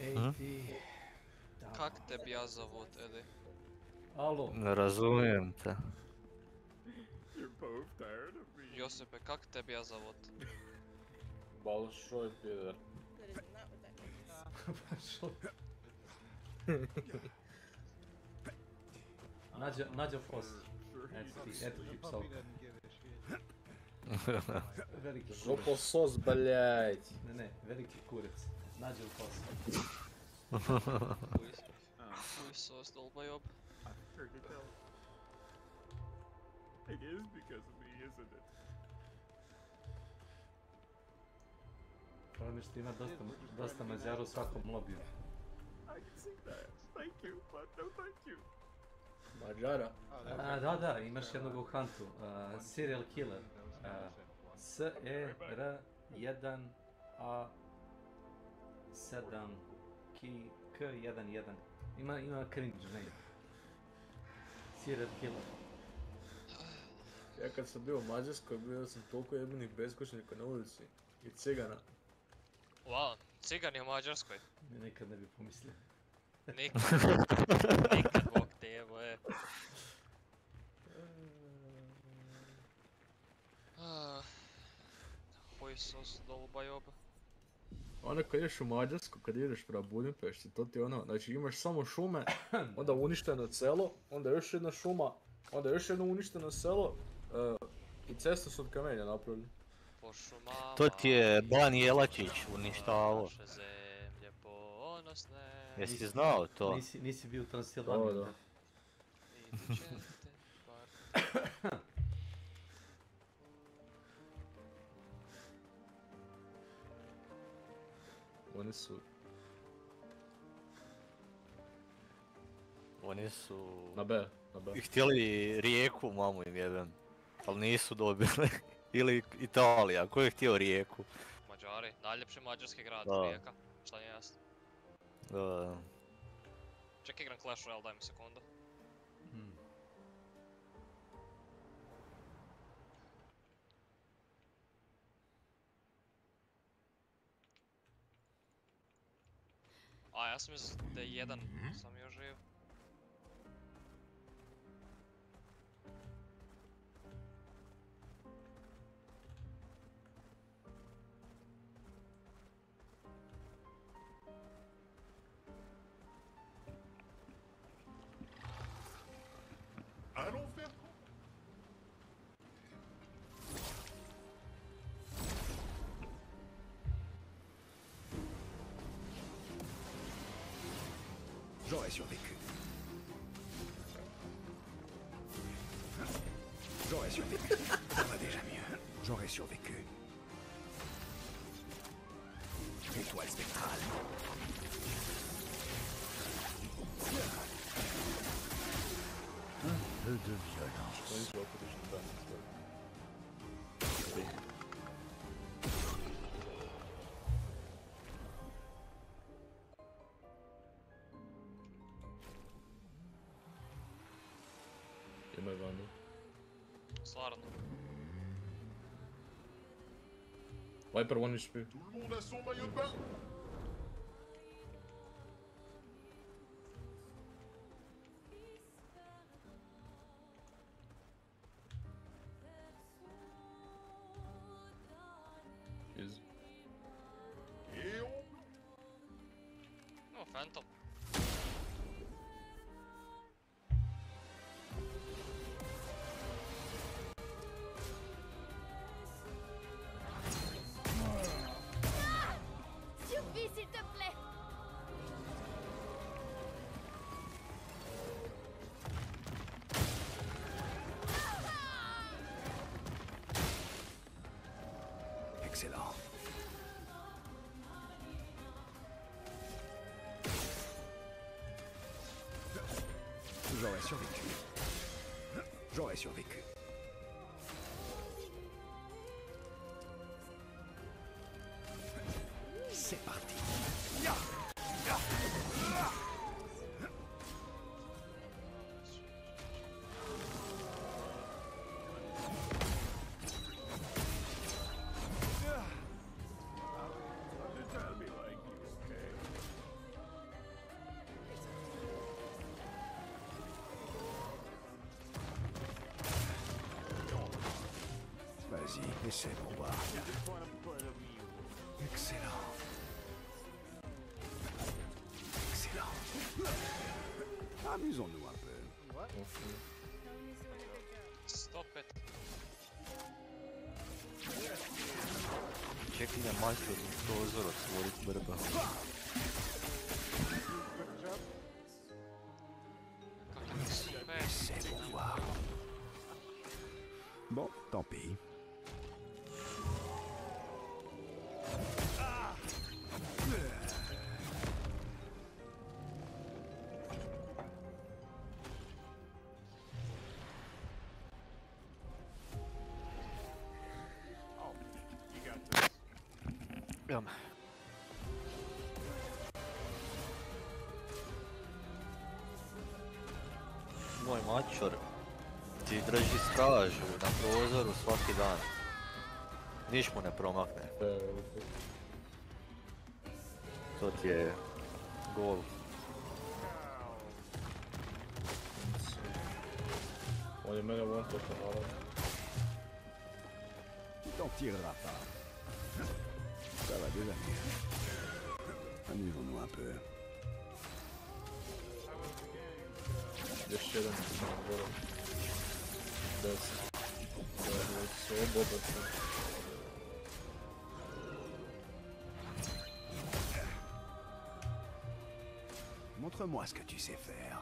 S4: Edi.
S16: Kak tebi ja zovut, Edi?
S4: Alo.
S18: Ne razumijem te.
S16: Josipe, kak tebi ja zovut?
S17: Большой пидор.
S4: Nađo Fos. Eto ti psovka. Veliki
S17: Žopo sos, блядь.
S4: Ne, veliki kurec. Nađo Fos.
S16: Хуй sos, dolbajob.
S7: It is because of me, isn't it?
S4: Problem je što ima dosta Mađara u svakom lobiju.
S7: I can see that. Thank you, but no thank you.
S17: Mađara?
S4: Da, imaš jednog u Huntu. Serial Killer. S-E-R-1-A-7 K-1-1. Ima cringe name. Serial Killer.
S17: Ja kad sam bio u Mađarskoj, bio sam toliko jebenih beskućnika na ulici. I cigana.
S16: Wow, cigan je u Mađarskoj.
S4: Nikad ne bi pomislio.
S16: Nikad bog te jebo, Хуй sos, dolbajob.
S17: Onda kad ideš u Mađarsku, kad ideš prema Budimpešti, to ti je ono, znači imaš samo šume, onda uništeno selo, onda još jedna šuma, onda još jedno uništeno selo i cestu su od kamenja napravili.
S16: Po šumama,
S18: To ti je Ban Jelačić uništavao.
S16: naše zemlje ponosne.
S18: Jesi znao to?
S4: Nisi bio u Transilvaniji.
S17: Da.
S16: Iduće te par...
S18: Oni su...
S17: Na B.
S18: Htjeli Rijeku, mamu im jebem. Ali nisu dobili. Ili Italija, ko je htio Rijeku?
S16: Mađari, najljepši mađarski grad,
S18: Da.
S16: Rijeka. Šta nije jasno.
S18: Da.
S16: Čekaj, igram Clash Royale, daj mi sekundu. A ja sam mislio da je jedan sam još živ.
S11: Allons faire.
S10: J'aurais survécu. J'aurais survécu. Ça va déjà mieux. J'aurais survécu. Étoile spectrale. Un peu de violence.
S17: Ima je vani.
S16: Stvarno.
S17: Viper 1 HP.
S11: Tout le monde a son maillot de bain.
S17: Easy.
S11: Et on...
S16: No, Phantom.
S8: Suffit, s'il te plaît.
S10: Excellent. J'aurais survécu. J'aurais survécu. C'est parti. Vas-y, essaie pour voir. Excellent. Excellent. Amusons-nous un peu.
S16: Stop it.
S18: Čekaj na majku prozor otvorit brba.
S10: Essaie pour voir. Bon, tant pis.
S18: Imam. Moj mačor ti drži stražu na prozoru svaki dan. Niš mu ne promakne. To ti je gol.
S17: On je mene one shot naravno.
S10: Tu t'en tireras pas. Ça va déjà mieux. Amusons-nous un peu.
S17: Još jedan gore. 10. Slobodan sam.
S10: Montre-moi ce que tu sais faire.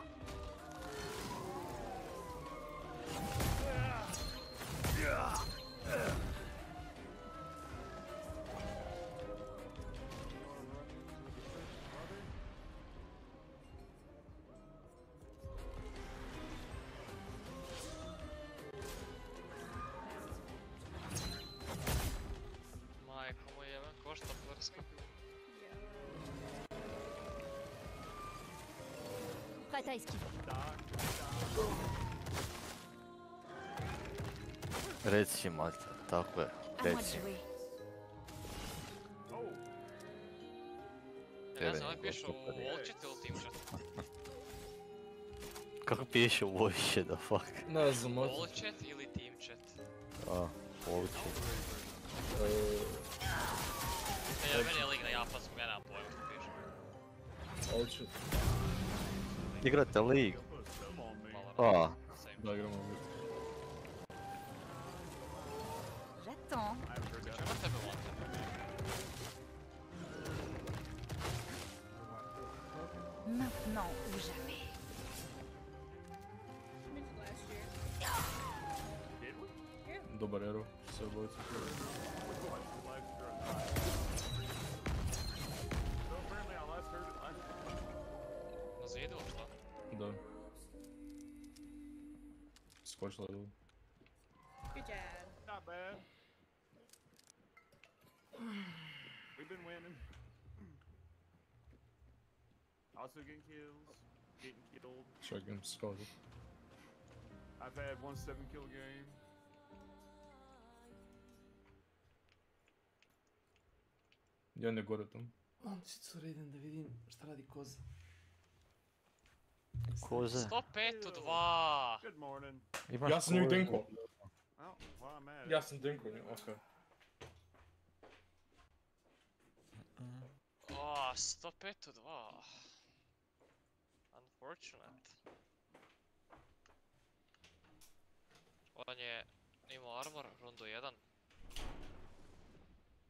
S16: Majko mu jebem, košta prska.
S8: Prête à esquiver.
S18: Reci mater, tako je.
S8: À moi de
S18: Reci.
S8: jouer.
S16: Ne znam, ovaj piše u all chat ili team chat?
S18: Kako piše u voice chat, the fuck?
S17: Ne znam,
S16: All chat ili team chat?
S18: All chat.
S16: Ne, meni je lig na japanskom, ja nemam pojma što piše.
S17: All chat.
S18: Igrate League?
S17: Da, igramo League.
S2: J'attends.
S16: Čemu tebe volite?
S2: Maintenant ou jamais.
S17: Dobar arrow, sve obojice.
S16: Na zidu, što?
S17: Da. Skočila je dole.
S9: Good job.
S7: Not bad. We've been winning. Also getting kills, getting killed.
S17: Čekam, skočila.
S7: I've had 1 7-kill game.
S17: Jedan je gore tam.
S4: Momčicu, idem da vidim šta radi koza.
S18: Koze.
S16: 105 u 2!
S7: Good morning.
S17: Ja sam nju dinko.
S7: Well, I'm at it.
S17: Ja sam dinko nju, okej.
S16: O, 105 u 2. Unfortunate. On je imao armor rundu 1.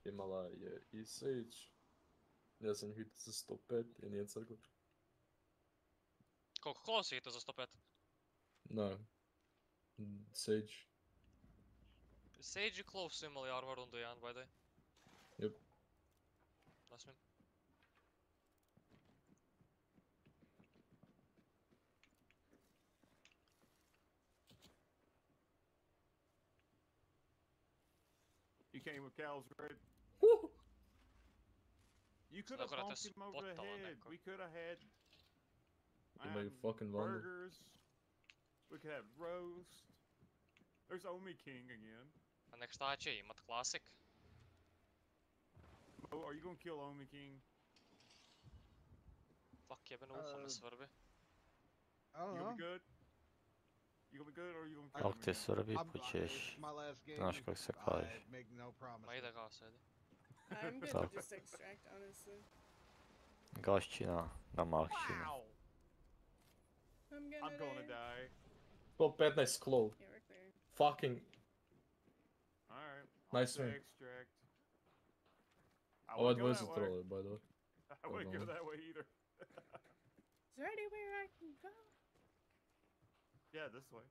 S17: Imala je i Sage. Ja sam hitao za 105 i nije crkla.
S16: Koliko si hitao za 105?
S17: Ne. Sage.
S16: Sage i Clove su imali armor rundu 1, by the way.
S17: Yep.
S16: Ne smijem.
S7: You came with Cal's red. You could have bumped him over the head. We could have had
S17: Imaju fucking vandu.
S7: burgers. We could have roast. There's Omi King again.
S16: A nek šta će imat, klasik?
S7: Mo, are you gonna kill Omi King?
S16: Fuck, jebeno uho me svrbi.
S7: You gonna be good? You gonna be good or you gonna kill
S18: Ako
S7: me?
S18: te svrbi, pućeš. Znaš kako se kaže.
S16: Ma ide ga sedi.
S9: I'm gonna
S18: Tako.
S9: just extract, honestly.
S18: Gašćina na makšinu.
S7: I'm gonna die.
S17: 115 Clove.
S9: Yeah, we're clear.
S17: Fucking.
S7: Alright.
S17: Nice
S7: I'll
S17: win.
S7: extract. I
S17: Ova
S7: wouldn't go
S17: dvoje
S7: that
S17: su
S7: way.
S17: trolli, by the way.
S7: I wouldn't go that way either.
S9: Is there anywhere I can go?
S7: Yeah, this way.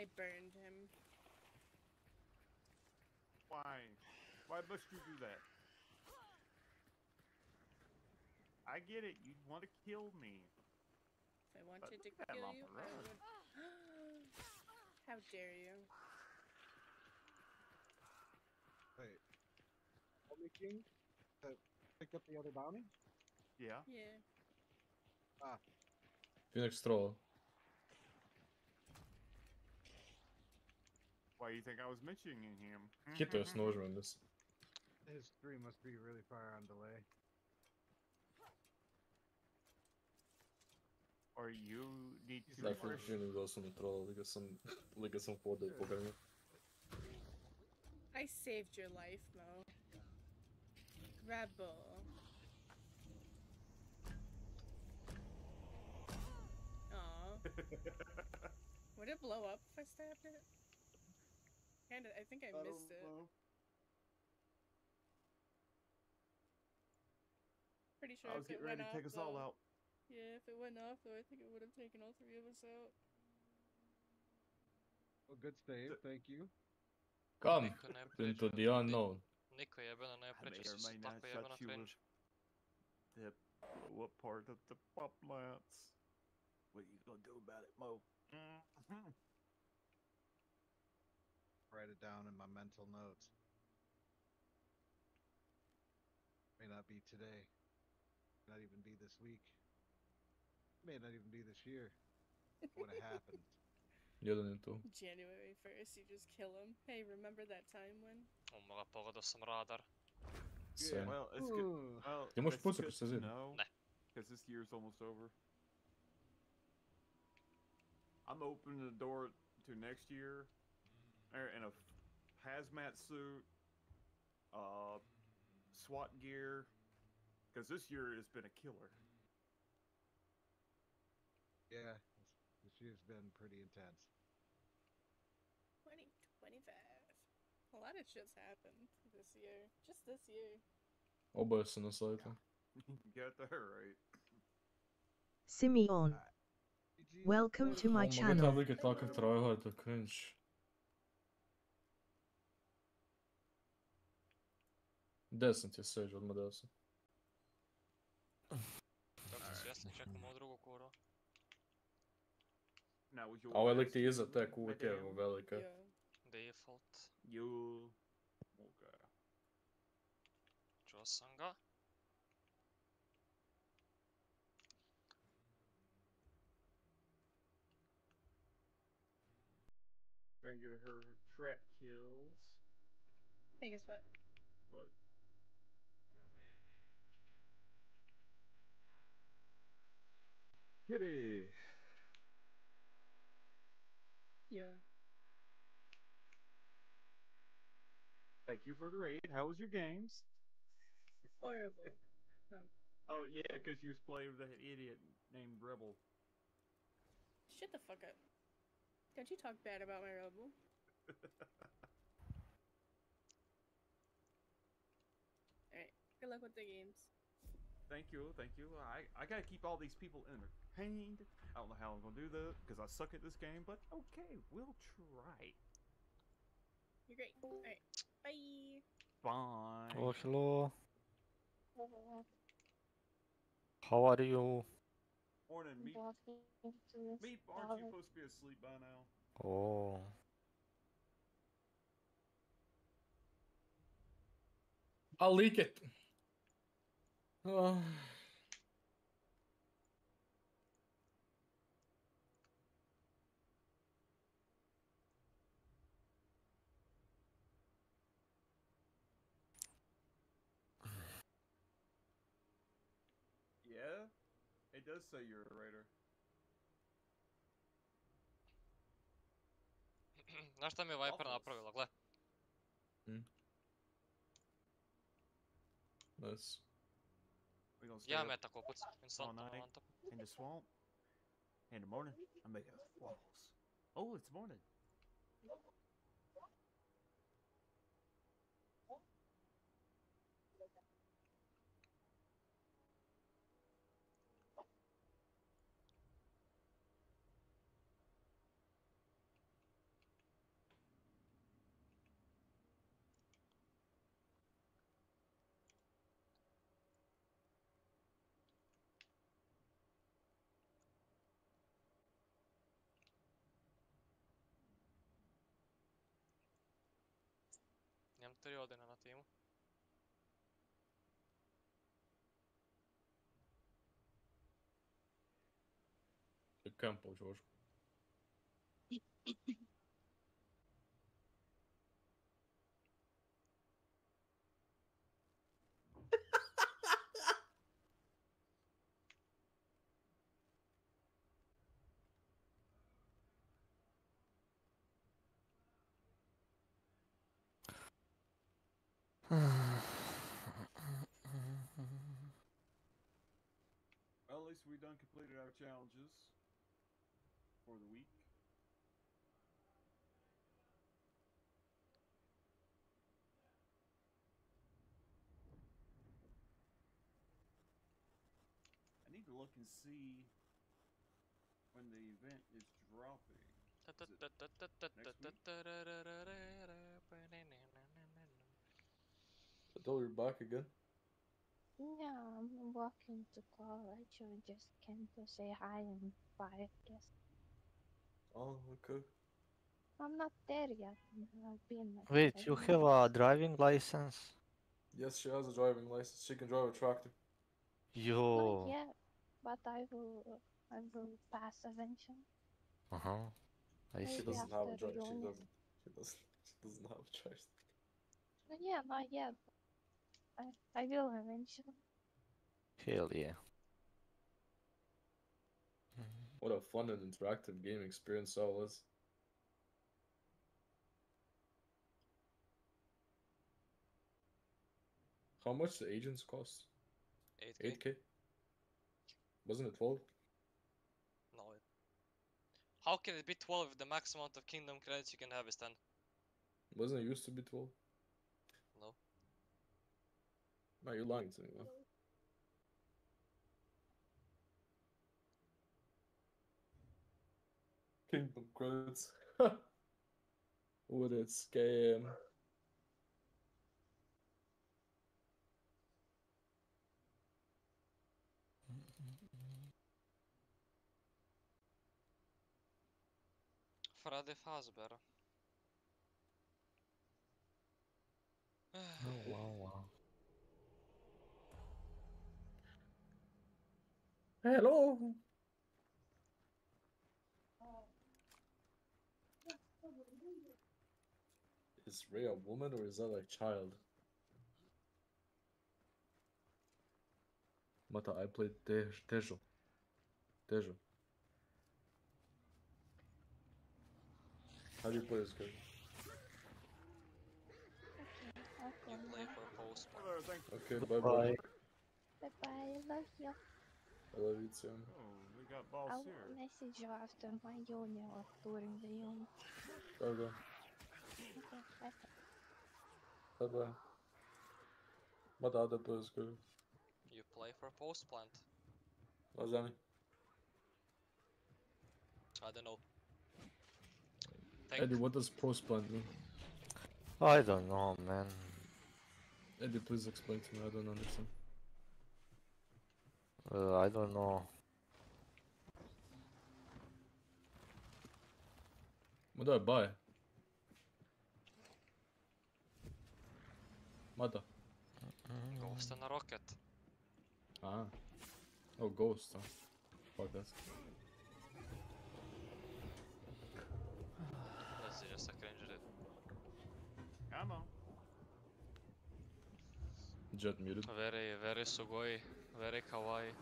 S9: I burned him.
S7: Why? Why must you do that? I get it. You want to kill me.
S9: If I wanted to
S7: look at that
S9: kill
S7: lump
S9: you,
S7: of
S9: I
S7: road.
S9: would. How dare you?
S12: Wait. Homie King? Picked up the other bounty?
S7: Yeah.
S9: Yeah.
S12: Ah.
S17: Phoenix troll.
S7: Why you think I was mentioning him?
S17: Hitao je s nožem, mislim.
S12: His stream must be really far on delay.
S7: Or you need to
S17: Dakle,
S7: refresh.
S17: Phoenix doslovno troll, liga sam hodao po grmu.
S9: I saved your life, Mo. Rebel. Aw. Would it blow up if I stabbed it? Kinda, I think I missed it. Pretty sure
S7: I was
S9: if it
S7: getting ready
S9: went
S7: to take
S9: off,
S7: us all
S9: though.
S7: out.
S9: Yeah, if it went off though, I think it would have taken all three of us out.
S12: Well, good save, thank you.
S17: Come
S16: Niko ne
S17: into
S16: pređe
S17: the
S16: na
S17: unknown.
S16: Niko jebeno ne
S7: I may
S16: pređe
S7: or
S16: se
S7: may not
S16: tako jebeno
S7: shot you
S16: cringe.
S7: with the what part of the pop lance? What are you gonna do about it, Mo?
S12: Write it down in my mental notes. May not be today. May not even be this week. May not even be this year. What happened?
S17: Jedan je tu.
S9: January 1st, you just kill him. Hey, remember that time when?
S16: Omaga pogledao sam radar.
S7: Yeah, well, it's good. Well,
S17: Ti možeš
S7: that's
S17: pucati
S7: good
S17: kroz
S7: to
S17: zid?
S7: know,
S16: Ne.
S7: because this year's almost over. I'm opening the door to next year in a hazmat suit, SWAT gear, because this year has been a killer.
S12: Yeah, this year's been pretty intense.
S9: 2025. A lot of shit's happened this year. Just this year.
S17: Oboje su na sajtu.
S7: Got that right.
S1: Simeon. Welcome to my
S17: Mogu taj
S1: channel.
S17: lik je takav tryhard, to cringe. Desno ti je Sage, odmah desno.
S16: Kako sam svjestan, čekam ovu drugu kurvu.
S7: Now was your
S17: A ovaj lik
S7: last
S17: ti je iza
S7: two,
S17: te kutije
S7: madame?
S17: velike.
S16: Default.
S7: You... Okay.
S16: Čuo sam ga.
S7: Trying to get her trap kills.
S9: Hey, guess what?
S7: What?
S12: Kitty!
S9: Yeah.
S7: Thank you for the raid. How was your games?
S9: Horrible.
S7: Oh, yeah, because you was playing with that idiot named Rebel.
S9: Shut the fuck up. Don't you talk bad about my rebel. Alright, good luck with the games.
S7: Thank you, thank you. I gotta keep all these people entertained. I don't know how I'm gonna do that, because I suck at this game, but okay, we'll try.
S9: You're great. Alright, bye!
S7: Fine.
S18: Oh, hello. How are you?
S7: Morning, Meat. Meat, aren't you supposed to be asleep by now?
S18: Oh.
S17: I'll leak it.
S7: Yeah? It does say you're a raider.
S16: Znaš šta mi je Viper napravila, gle?
S17: Nice.
S7: We gonna stay
S16: Ja
S7: up
S16: metak kukuc,
S7: all
S16: instantno
S7: night
S16: on top.
S7: in the swamp. In the morning, I make a walls. Oh, it's morning.
S16: Imam 3 odina na timu.
S17: Je kampa u Čošku.
S7: Well, at least we done completed our challenges for the week. I need to look and see when the event is dropping.
S17: Adele, you're back again.
S21: Yeah, I'm walking to college. I just came to say hi and bye, I guess.
S17: Oh, okay.
S21: I'm not there yet. I've been like
S18: Wait, you
S21: 5
S18: have a
S21: minutes.
S18: driving license?
S17: Yes, she has a driving license. She can drive a tractor.
S21: Not
S18: Yo.
S21: yet, but I will pass eventually.
S18: Uh-huh. I
S17: She
S18: see.
S17: doesn't have a drive. She
S21: After
S17: doesn't. She doesn't have a drive.
S21: Yeah, not yet. I will eventually.
S18: Hell yeah.
S17: What a fun and interactive game experience that was. How much the agents cost?
S16: 8K.
S17: 8K? Wasn't it 12?
S16: No. How can it be 12 if the max amount of kingdom credits you can have is 10?
S17: Wasn't it used to be 12?
S16: No.
S17: No, you're lying to me, man. Kingdom credits. What a scam.
S16: Freddy Fazbear.
S18: Oh, wow.
S17: Hello. Is Ray a woman or is that a child? Mata, I played Tejo. Tejo. How do you play this game?
S16: You play for post.
S17: Okay, bye.
S21: Bye-bye, love you.
S17: I love you too.
S7: Oh, we got balls
S21: I'll
S7: here.
S21: message you after my unit or during the unit.
S17: Okay.
S21: Okay, bye.
S17: Bye. Mata, how do I play this game?
S16: You play for post plant.
S17: What's that mean?
S16: I don't know.
S17: Eddie, what does post plant mean?
S18: I don't know, man.
S17: Eddie, please explain to me. I don't understand.
S18: I don't know.
S17: What do I buy? Mata.
S16: Ghost and a rocket.
S17: Ah. Oh, ghost. Huh? Fuck that.
S16: That's just a cringe dude.
S7: Come on.
S17: Jet muted.
S16: Very sugoi. Very kawaii.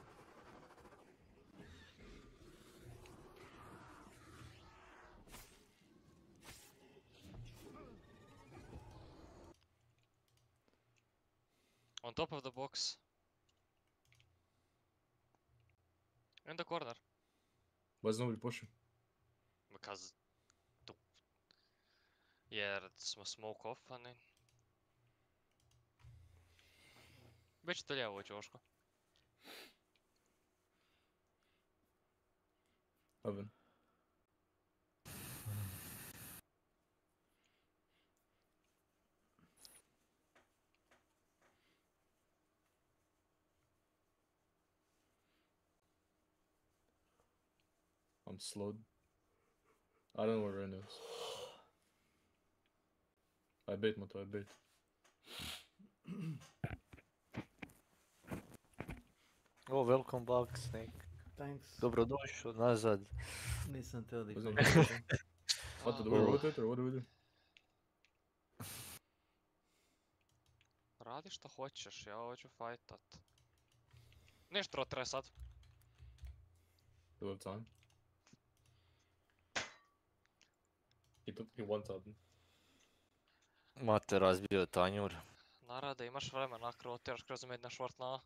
S16: On top of the box. In the corner.
S17: Why is nobody pushing?
S16: Because... Yeah, it's smoke off, I mean. Već to lijevo, Ćoško.
S17: Oven. I'm slowed. I don't know where Ren is. I bait, Mato, I bait.
S18: Oh, welcome back, Snake.
S4: Thanks.
S18: Dobrodošao nazad.
S4: Nisam teo da ih
S17: What, do we rotate or what do we do?
S16: Radi što hoćeš, ja hoću fajtat. Nešto rotre sad.
S17: Do we have time? He one-tapped me.
S18: Mate razbio tanjur.
S16: Narade, imaš vremena ako rotiraš kroz med na short na A.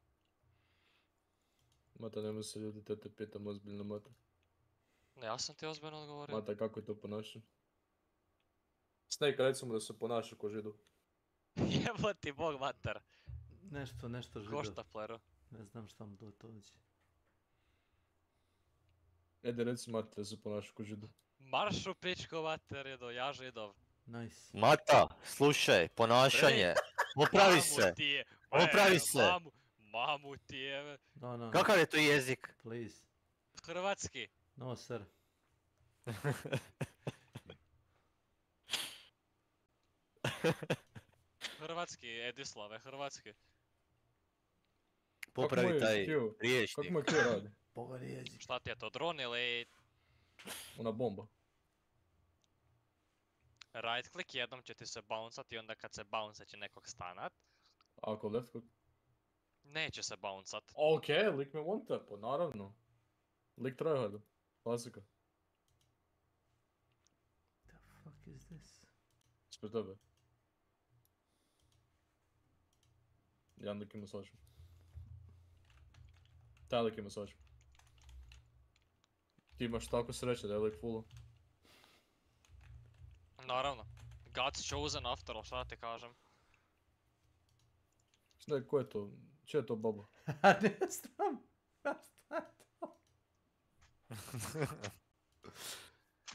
S17: Mata, nemoj se ljudi, te pitam ozbiljno, Mata.
S16: Ne, ja sam ti ozbiljno odgovorio.
S17: Mata, kako je to ponašanje? Snake, recimo da se ponaša ko židu.
S16: Jebo ti bog mater.
S4: Nešto žido.
S16: Košta pleru.
S4: Ne znam šta mu to dođe.
S17: Ede, reci Mata da se ponaša ko židu.
S16: Marš u pičku mater, jedo, ja židov.
S4: Nice.
S18: Mata, slušaj, ponašanje. Opravi se. Opravi se.
S16: Mamu ti je.
S4: No.
S18: Kakav je to jezik?
S4: Please.
S16: Hrvatski.
S4: No, sir.
S16: Hrvatski, Edislave, hrvatski.
S18: Popravi taj riječnik.
S17: Kako mu je Q radi?
S4: Pogledaj jezik.
S16: Šta ti je to, dron ili...
S17: ona bomba.
S16: Right click jednom će ti se bouncat i onda kad se bounce će nekog stanat.
S17: A ako left click?
S16: Neće se bouncat.
S17: Okej, lik me one tapo, naravno. Lik tryharda. Klasika.
S4: The fuck is this?
S17: Ispred tebe. Jedan lik ima svaču. Taj lik ima svaču. Ti imaš tako sreće da je lik fullo.
S16: Naravno. God's chosen after all, šta ti kažem.
S17: Snake, ko je to? Čija je to baba?
S4: Ne znam. Šta je to?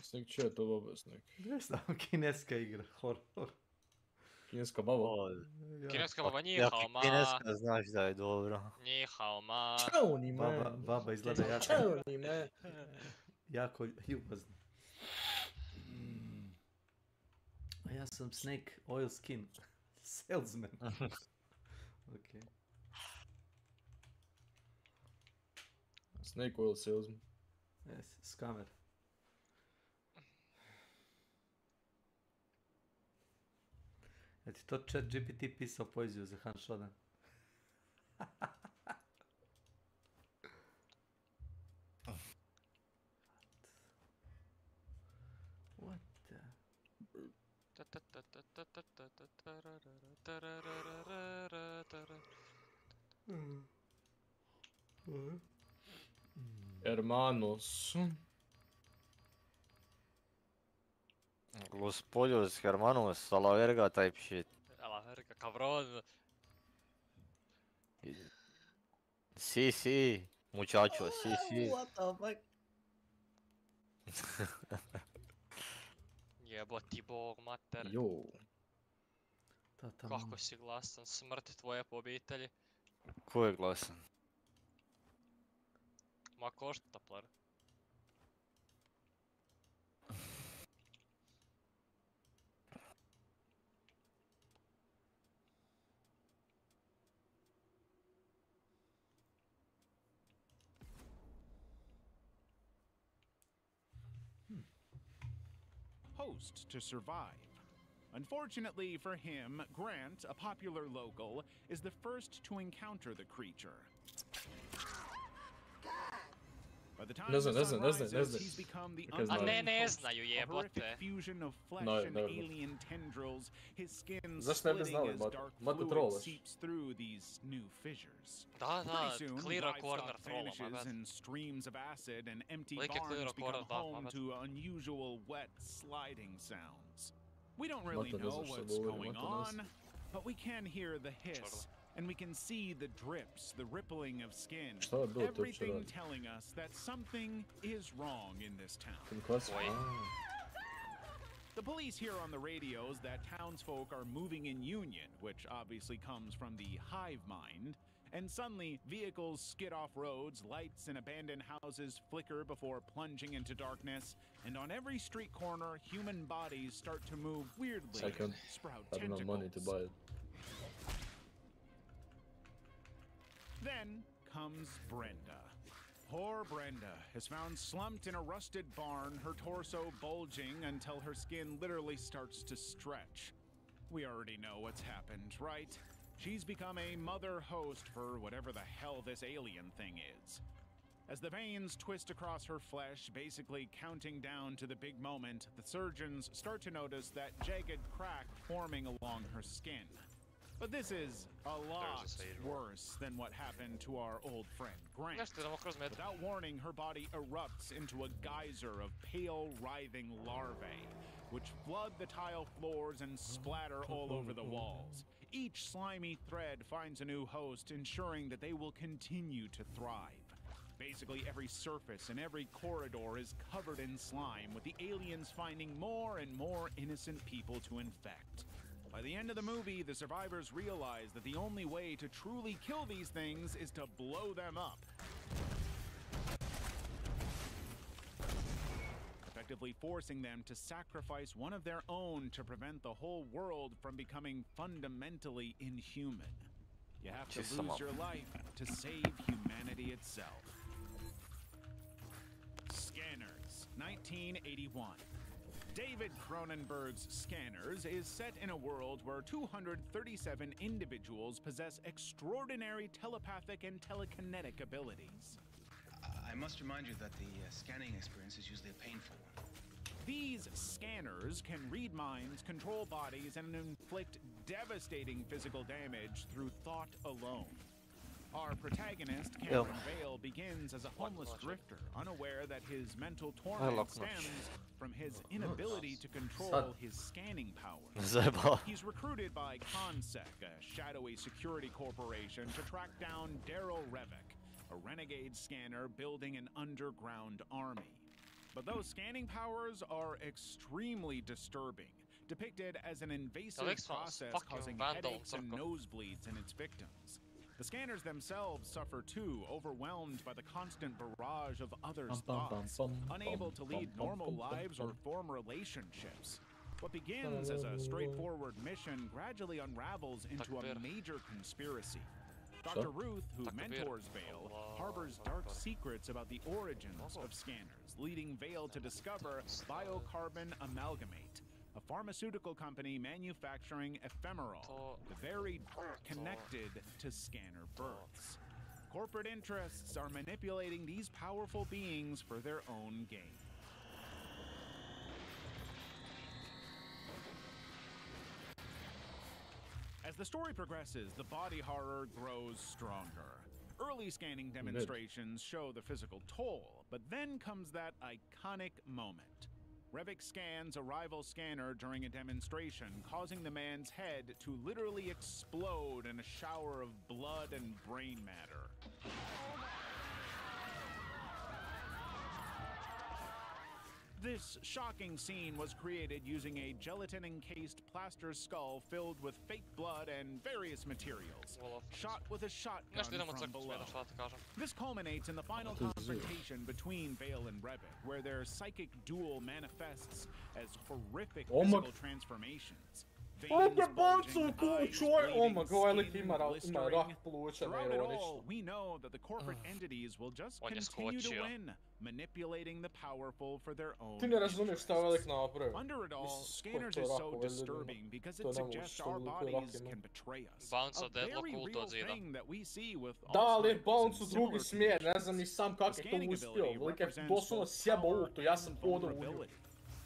S17: Snake, čija je to baba, Snake?
S4: Ne znam, kineska igra, horror.
S17: Kineska baba?
S16: Kineska baba, njihao ma.
S18: Kineska znaš da je dobro.
S16: Njihao ma.
S17: Čao ni me.
S4: Baba izgleda jako...
S17: Čao ni me.
S4: Jako ljubazno. A ja sam Snake Oil Skin. Salesman. Okej.
S17: Snake Oil Salesman.
S4: Yes, scammer. Je ti to chat GPT pisao poeziju za Han Shodan? What the...
S17: Hermanos.
S18: Los pollos, hermanos, a la verga type shit.
S16: A la verga, cabrón.
S18: Sí, sí, muchachos, sí, sí.
S4: What the fuck?
S16: Jeboti bog, mater.
S17: Jo.
S16: Kako si glasan, smrt tvoje po obitelji.
S18: Ko je glasan?
S16: Ma koštaplar.
S13: Host to survive. Unfortunately for him, Grant, a popular local, is the first to encounter the creature. By the time the sun rises, he's become the unlikely horrific fusion of flesh and alien tendrils. His skin splitting as dark fluid seeps through these new fissures. Pretty soon, livestock vanishes and streams of acid and empty barns become home to unusual wet sliding sounds. We don't really know what's going on, but we can hear the hiss. And we can see the drips, the rippling of skin, everything telling us that something is wrong in this town. The police hear on the radios that townsfolk are moving in union, which obviously comes from the hive mind, and suddenly vehicles skid off roads, lights in abandoned houses flicker before plunging into darkness, and on every street corner, human bodies start to move weirdly, sprout tentacles. I don't have money to buy it. Then comes Brenda. Poor Brenda is found slumped in a rusted barn, her torso bulging until her skin literally starts to stretch. We already know what's happened, right? She's become a mother host for whatever the hell this alien thing is. As the veins twist across her flesh, basically counting down to the big moment, the surgeons start to notice that jagged crack forming along her skin. But this is a lot worse than what happened to our old friend Grant. Without warning, her body erupts into a geyser of pale, writhing larvae, which flood the tile floors and splatter all over the walls. Each slimy thread finds a new host, ensuring that they will continue to thrive. Basically, every surface and every corridor is covered in slime, with the aliens finding more and more innocent people to infect. By the end of the movie, the survivors realize that the only way to truly kill these things is to blow them up. Effectively forcing them to sacrifice one of their own to prevent the whole world from becoming fundamentally inhuman. You have to lose your life to save humanity itself. Scanners. 1981. David Cronenberg's Scanners is set in a world where 237 individuals possess extraordinary telepathic and telekinetic abilities.
S14: I must remind you that the scanning experience is usually a painful one.
S13: These scanners can read minds, control bodies, and inflict devastating physical damage through thought alone. Our protagonist, Cameron Vale, begins as a homeless drifter, unaware that his mental torment stems from his inability to control his scanning powers. He's recruited by Consec, a shadowy security corporation, to track down Daryl Revik, a renegade scanner building an underground army. But those scanning powers are extremely disturbing, depicted as an invasive process causing headaches and nosebleeds in its victims. The scanners themselves suffer too, overwhelmed by the constant barrage of others' thoughts, unable to lead normal lives or form relationships. What begins as a straightforward mission gradually unravels into a major conspiracy. Dr. Ruth, who mentors Vale, harbors dark secrets about the origins of scanners, leading Vale to discover Biocarbon Amalgamate, a pharmaceutical company manufacturing ephemeral, the very connected to scanner births. Corporate interests are manipulating these powerful beings for their own gain. As the story progresses, the body horror grows stronger. Early scanning demonstrations show the physical toll, but then comes that iconic moment. Revik scans a rival scanner during a demonstration, causing the man's head to literally explode in a shower of blood and brain matter. This shocking scene was created using a gelatin-encased plaster skull filled with fake blood and various materials, shot with a shotgun from below. This culminates in the final confrontation between Vale and Revik, where their psychic duel manifests as horrific physical transformations.
S17: Throughout it all,
S13: we know that the corporate entities will just continue to win, manipulating the powerful for their own interests. Under it all, Scanners is so disturbing because it suggests our bodies can betray us. A very real thing that we see with Alzheimer's and similar conditions. The scanning ability represents both power and vulnerability.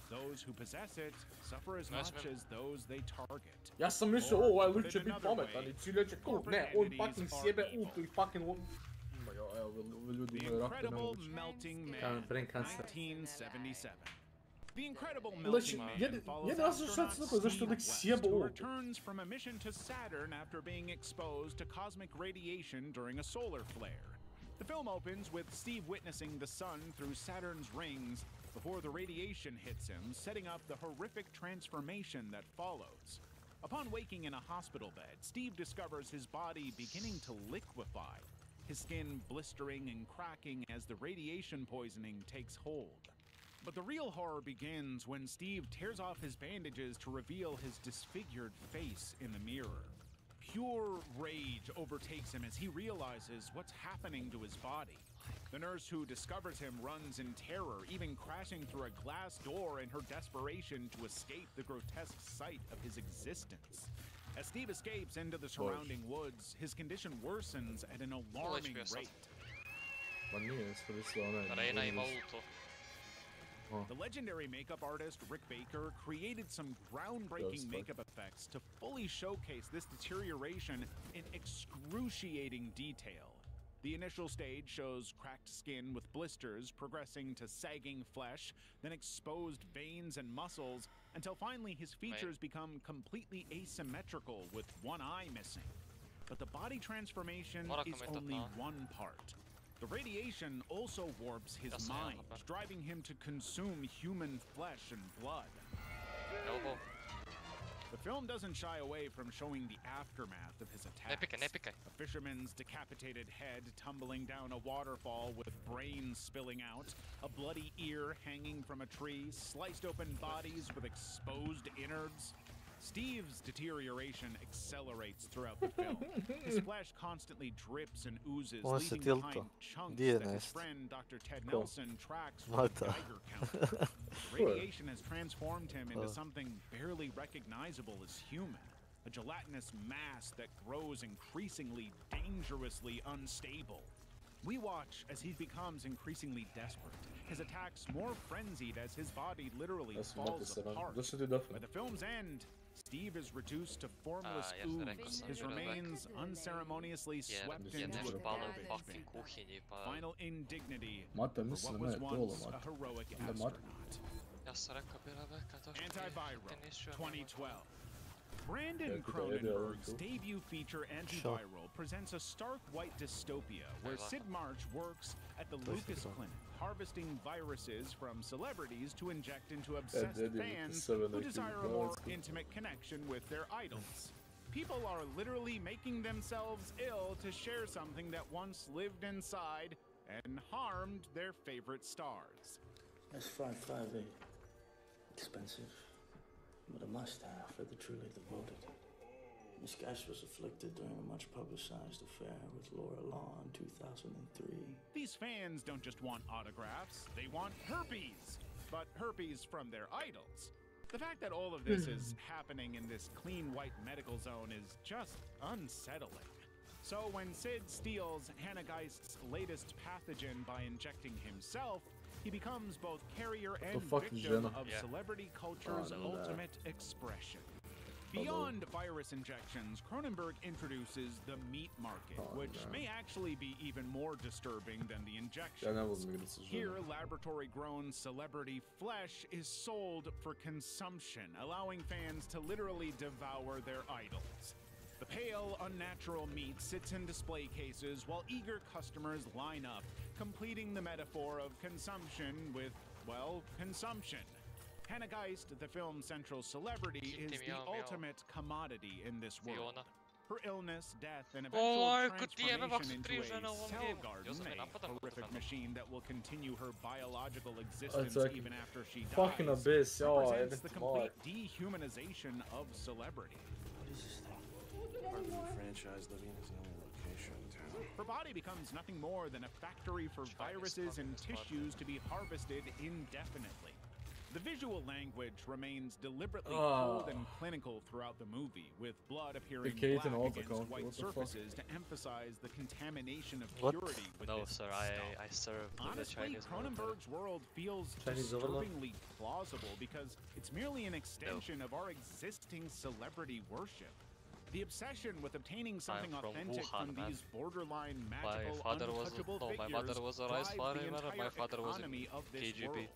S13: Those who possess it suffer as much as those they target.
S17: Ja sam mislio, ovaj lik će biti pametan i cilja će krug. Ne, on fucking sjebe ultu i fucking... Evo, ljudi imaju rak na
S13: The Incredible Melting Man follows astronaut Steve West, who returns from a mission to Saturn after being exposed to cosmic radiation during a solar flare. The film opens with Steve witnessing the sun through Saturn's rings before the radiation hits him, setting up the horrific transformation that follows. Upon waking in a hospital bed, Steve discovers his body beginning to liquefy, his skin blistering and cracking as the radiation poisoning takes hold. But the real horror begins when Steve tears off his bandages to reveal his disfigured face in the mirror. Pure rage overtakes him as he realizes what's happening to his body. The nurse who discovers him runs in terror, even crashing through a glass door in her desperation to escape the grotesque sight of his existence. As Steve escapes into the surrounding woods, his condition worsens at an alarming rate. The legendary makeup artist Rick Baker created some groundbreaking makeup effects to fully showcase this deterioration in excruciating detail. The initial stage shows cracked skin with blisters progressing to sagging flesh, then exposed veins and muscles, until finally his features become completely asymmetrical with one eye missing. But the body transformation is only one part. The radiation also warps his mind, driving him to consume human flesh and blood. The film doesn't shy away from showing the aftermath of his attacks. A fisherman's decapitated head tumbling down a waterfall with brains spilling out, a bloody ear hanging from a tree, sliced open bodies with exposed innards. Steve's deterioration accelerates throughout the film. His flesh constantly drips and oozes,
S18: On se
S13: leaving behind
S18: tilta.
S13: chunks
S18: Gdje je
S13: that his
S18: nest?
S13: friend Dr. Ted
S18: Ko?
S13: Nelson tracks from a
S18: Mata.
S13: Geiger counter. The radiation has transformed him into something barely recognizable as human. A gelatinous mass that grows increasingly dangerously unstable. We watch as he becomes increasingly desperate, his attacks more frenzied as his body literally falls apart. By the film's end, Steve is reduced to formless ooze, his remains unceremoniously swept into a garbage bin. Final indignity for what was once a heroic astronaut. Antiviral, 2012. Brandon Cronenberg's debut feature Antiviral presents a stark white dystopia where Sid March works at the Lucas Clinic, harvesting viruses from celebrities to inject into obsessed fans who desire a more intimate connection with their idols. People are literally making themselves ill to share something that once lived inside and harmed their favorite stars.
S5: That's 558. Expensive, but a must-have for the truly devoted. Miss Geist was afflicted during a much-publicized affair with Laura Law in 2003.
S13: These fans don't just want autographs, they want herpes. But herpes from their idols. The fact that all of this is happening in this clean white medical zone is just unsettling. So when Sid steals Hannah Geist's latest pathogen by injecting himself, he becomes both carrier and victim of celebrity culture's ultimate expression. Beyond virus injections, Cronenberg introduces the meat market, which may actually be even more disturbing than the injections. Here, laboratory-grown celebrity flesh is sold for consumption, allowing fans to literally devour their idols. The pale, unnatural meat sits in display cases while eager customers line up, completing the metaphor of consumption with, well, consumption. Hannah Geist, the film's central celebrity, is the ultimate commodity in this world. Her illness, death, and eventual transformation into a cell garden, a horrific machine that will continue her biological existence even after she dies, represents the complete dehumanization of celebrity.
S5: Franchise living is the only location in town.
S13: Her body becomes nothing more than a factory for viruses and tissues to be harvested indefinitely. The visual language remains deliberately cold and clinical throughout the movie, with blood appearing black against white surfaces to emphasize the contamination of purity with this
S16: sir,
S13: stuff.
S16: I serve
S13: Honestly, Cronenberg's world feels disturbingly plausible because it's merely an extension of our existing celebrity worship. The obsession with obtaining something authentic from these borderline magical, untouchable figures drives the entire economy of this world.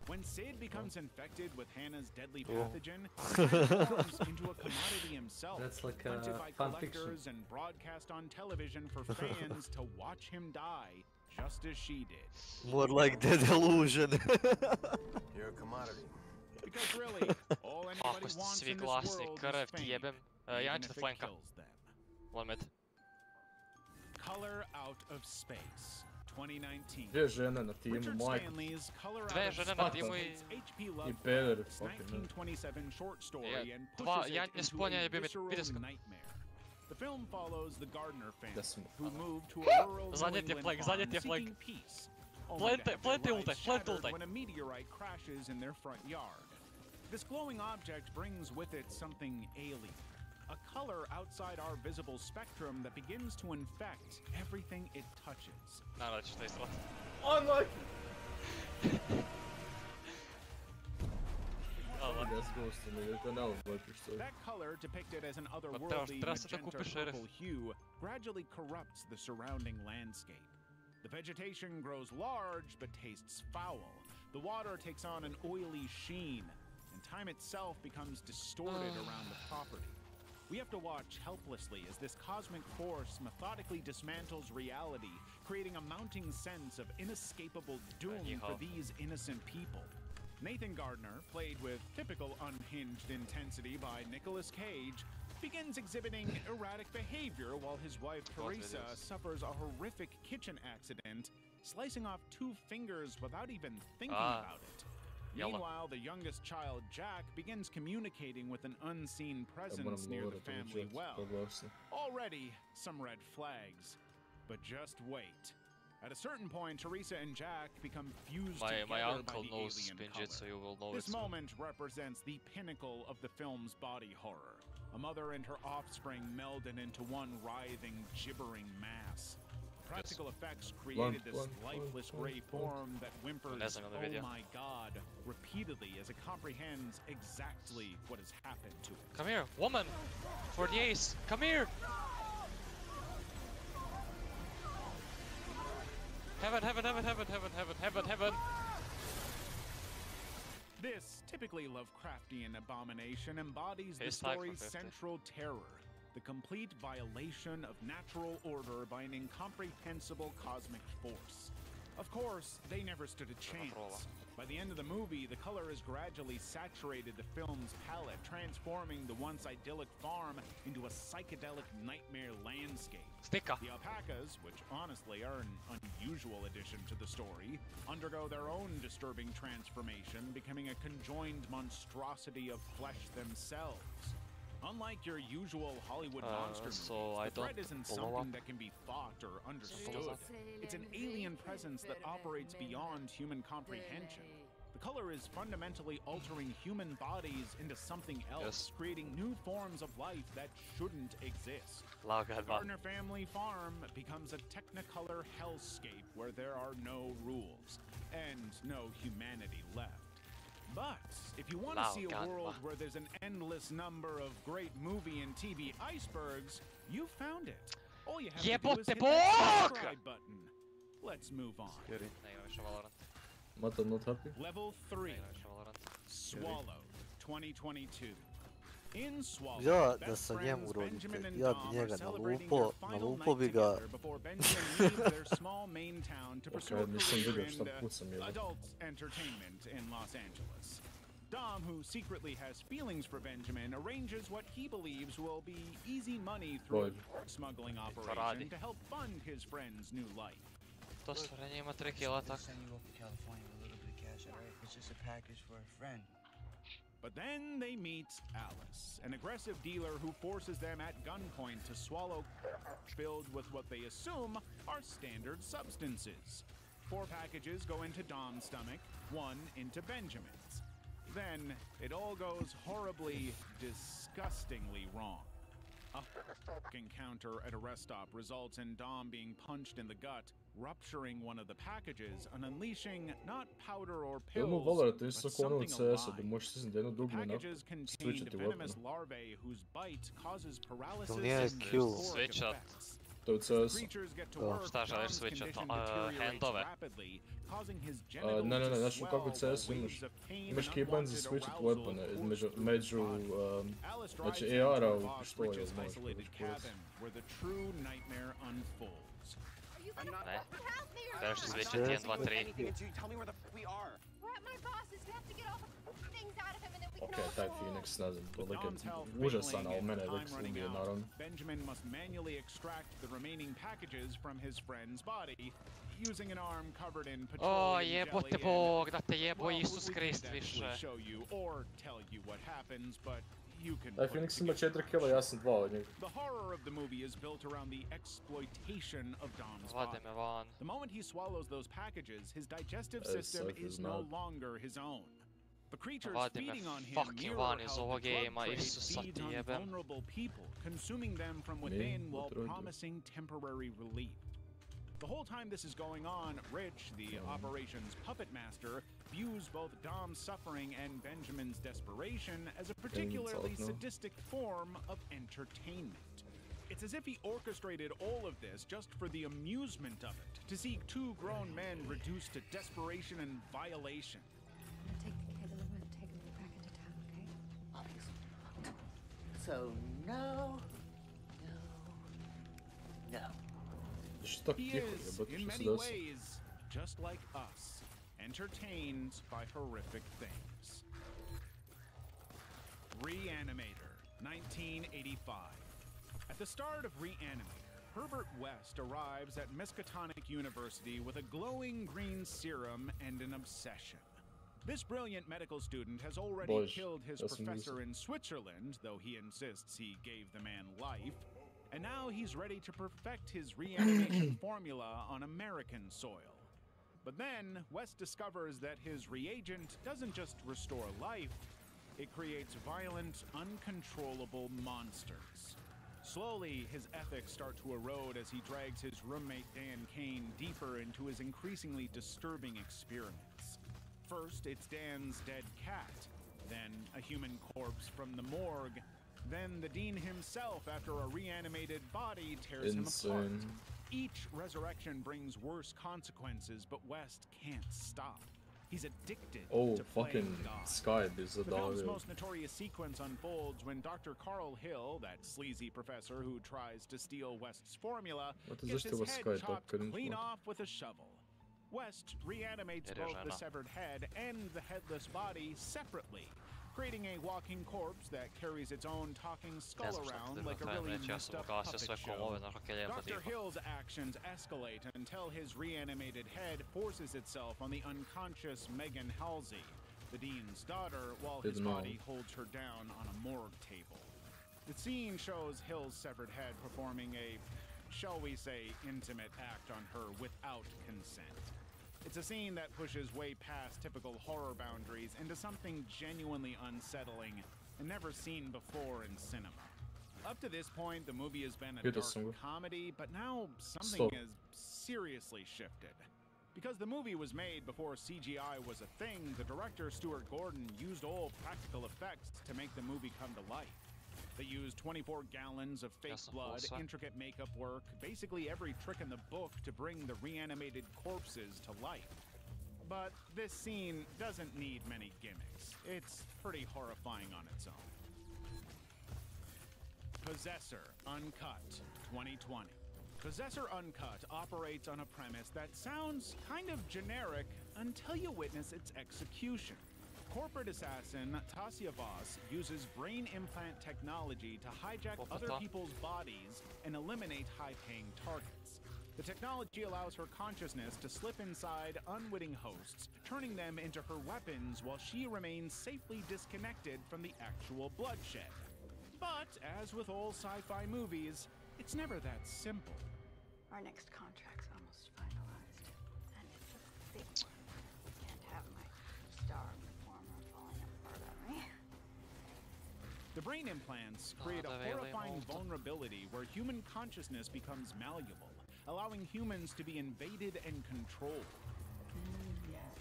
S13: When Sid becomes infected with Hannah's deadly pathogen, he transforms into a commodity himself, hunted by collectors and broadcast on television for fans to watch him die, just as she did.
S18: More like the delusion.
S5: You're a commodity.
S13: Because really, all anybody wants in this world is fame, even if it kills them.
S16: 1 minute.
S13: Color Out of Space, 2019.
S17: Dvije žene na timu,
S13: Richard
S17: majko.
S13: Stanley's Color
S16: Dve
S13: Out of
S16: žene na
S13: Space
S16: timu
S13: takes H.P.
S17: I pederi,
S13: Lovecraft's
S17: fucking
S13: 1927 short story and
S16: Dva,
S13: pushes
S16: ja
S13: it
S16: ne
S13: into
S16: spominjanje
S13: a
S16: bio mi
S13: visceral
S16: video.
S13: nightmare. The film follows the Gardner family, who moved to a rural
S16: Zadnje ti je
S13: New
S16: flag,
S13: England
S16: zadnje
S13: farm
S16: ti je flag.
S13: seeking peace. Only to have
S16: Plante
S13: their
S16: ultaj,
S13: lives
S16: plante
S13: shattered
S16: ultaj.
S13: when a meteorite crashes in their front yard. This glowing object brings with it something alien. A color outside our visible spectrum that begins to infect everything it touches.
S16: Naravno da ćeš to istrati.
S17: Unlucky!
S13: That color, depicted as an otherworldly magenta purple hue, gradually corrupts the surrounding landscape. The vegetation grows large but tastes foul. The water takes on an oily sheen, and time itself becomes distorted around the property. We have to watch helplessly as this cosmic force methodically dismantles reality, creating a mounting sense of inescapable doom for these innocent people. Nathan Gardner, played with typical unhinged intensity by Nicolas Cage, begins exhibiting erratic behavior while his wife Teresa suffers a horrific kitchen accident, slicing off 2 fingers without even thinking about it. Meanwhile, the youngest child, Jack, begins communicating with an unseen presence near the family well. Already some red flags. But just wait. At a certain point, Teresa and Jack become fused together
S16: My uncle
S13: by the
S16: knows
S13: alien
S16: Spinjit,
S13: color.
S16: so you will know
S13: This
S16: it soon.
S13: moment represents the pinnacle of the film's body horror. A mother and her offspring melded into one writhing, gibbering mass. Practical effects created this lifeless gray form that whimpers, "Oh my God," repeatedly as it comprehends exactly what has happened to it.
S16: Come here, woman! For the ace! Come here! Heaven, heaven, heaven, heaven, heaven, heaven, heaven, heaven!
S13: This typically Lovecraftian abomination embodies the story's central terror, the complete violation of natural order by an incomprehensible cosmic force. Of course, they never stood a chance. By the end of the movie, the color has gradually saturated the film's palette, transforming the once idyllic farm into a psychedelic nightmare landscape. The alpacas, which honestly are an unusual addition to the story, undergo their own disturbing transformation, becoming a conjoined monstrosity of flesh themselves. Unlike your usual Hollywood monster movies, the threat isn't something that can be fought or understood. It's an alien presence that operates beyond human comprehension. The color is fundamentally altering human bodies into something else, creating new forms of life that shouldn't exist. The Gardner family farm becomes a technicolor hellscape where there are no rules and no humanity left. But if you want to see a world where there's an endless number of great movie and TV icebergs, you found it. All you have to do is hit that subscribe button. Let's move on. Level 3. Swallow 2022. In Swallow,
S18: Ja, da
S13: best
S18: sam
S13: friends
S18: njemu roditelj.
S13: Benjamin and
S18: Ja bi
S13: Dom are
S18: njega
S13: celebrating
S18: nalupo,
S13: their final
S18: nalupo bi
S13: night
S18: ga.
S13: together before Benjamin leaves their small main town to pursue a career in adult entertainment in Los Angeles. Dom, who secretly has feelings for Benjamin, arranges what he believes will be easy money through a smuggling operation to help fund his friend's new life.
S16: To stvorenje ima 3 kila, tak.
S15: It's just a package for a friend.
S13: But then they meet Alice, an aggressive dealer who forces them at gunpoint to swallow filled with what they assume are standard substances. 4 packages go into Dom's stomach, 1 into Benjamin's. Then it all goes horribly, disgustingly wrong. A encounter at a rest stop results in Dom being punched in the gut, rupturing one of the packages and unleashing not powder or pills, but something alive. The packages contained venomous larvae whose bite causes paralysis and euphoric effects. Creatures get to work, Dom's condition deteriorates rapidly, causing his genitals to swell while waves of pain and unwanted arousal course through his body. Alice drives him to the boss Rich's isolated cabin, where the true nightmare unfolds.
S16: Teraz się zwiecie 1, 2, 3.
S15: Tell me where the f we are.
S8: We're at my boss's. We have to get all the things out of him and then we
S17: Ok,
S8: can
S17: taj Phoenix, ne znam, to lik je užasan, ali mene lik ubije, naravno.
S13: Benjamin must manually extract the remaining packages from his friend's body, using an arm covered in petroleum jelly
S16: jebote Bog, da te jebo Isus Krist više.
S13: show you or tell you what happens, but you can
S17: Taj Phoenix ima 4 kila, ja sam 2 od njega.
S13: The horror of the movie is built around the exploitation of Dom's body. The moment he swallows those packages, his digestive system is no longer his own. The creatures feeding on him mirror how the drug trade feeds on vulnerable people, consuming them from within while promising temporary relief. The whole time this is going on, Rich, the operation's puppet master, views both Dom's suffering and Benjamin's desperation as a particularly sadistic form of entertainment. It's as if he orchestrated all of this just for the amusement of it, to see 2 grown men reduced to desperation and violation.
S2: Take the woman, take him back into town, okay?
S15: So no.
S13: He is, in many ways, just like us, entertained by horrific things. Reanimator, 1985. At the start of Reanimator, Herbert West arrives at Miskatonic University with a glowing green serum and an obsession. This brilliant medical student has already
S17: Bože,
S13: killed his
S17: ja sam
S13: professor
S17: mislio.
S13: in Switzerland, though he insists he gave the man life. And now he's ready to perfect his reanimation formula on American soil. But then, West discovers that his reagent doesn't just restore life, it creates violent, uncontrollable monsters. Slowly, his ethics start to erode as he drags his roommate Dan Kane deeper into his increasingly disturbing experiments. First, it's Dan's dead cat, then a human corpse from the morgue, then the Dean himself after a reanimated body tears him apart.
S17: Insane.
S13: Each resurrection brings worse consequences, but West can't stop. He's addicted
S17: Oh,
S13: to
S17: fucking
S13: playing God.
S17: Skype is a
S13: The film's
S17: dog.
S13: most notorious sequence unfolds when Dr. Carl Hill, that sleazy professor who tries to steal West's formula,
S17: What is
S13: gets
S17: this
S13: his
S17: was
S13: head
S17: Skype?
S13: chopped
S17: Couldn't
S13: clean
S17: what?
S13: off with a shovel. West reanimates both the severed head and the headless body separately, creating a walking corpse that carries its own talking skull around like a really messed up puppet show. Dr. Hill's actions escalate until his reanimated head forces itself on the unconscious Megan Halsey, the Dean's daughter, while his
S17: Didn't know.
S13: body holds her down on a morgue table. The scene shows Hill's severed head performing a, shall we say, intimate act on her without consent. It's a scene that pushes way past typical horror boundaries into something genuinely unsettling and never seen before in cinema. Up to this point, the movie has been a
S17: Good
S13: dark
S17: song.
S13: comedy, but now something
S17: Stop.
S13: has seriously shifted. Because the movie was made before CGI was a thing, the director Stuart Gordon used all practical effects to make the movie come to life. They used 24 gallons of fake blood, intricate makeup work, basically every trick in the book to bring the reanimated corpses to life. But this scene doesn't need many gimmicks. It's pretty horrifying on its own. Possessor Uncut 2020. Possessor Uncut operates on a premise that sounds kind of generic until you witness its execution. Corporate assassin Tasia Voss uses brain implant technology to hijack other people's bodies and eliminate high-paying targets. The technology allows her consciousness to slip inside unwitting hosts, turning them into her weapons while she remains safely disconnected from the actual bloodshed. But, as with all sci-fi movies, it's never that simple.
S2: Our next contract's almost finalized, and it's a big one. Can't have my star performer falling apart on me.
S13: The brain implants create a horrifying vulnerability where human consciousness becomes malleable, allowing humans to be invaded and controlled.
S2: Yes.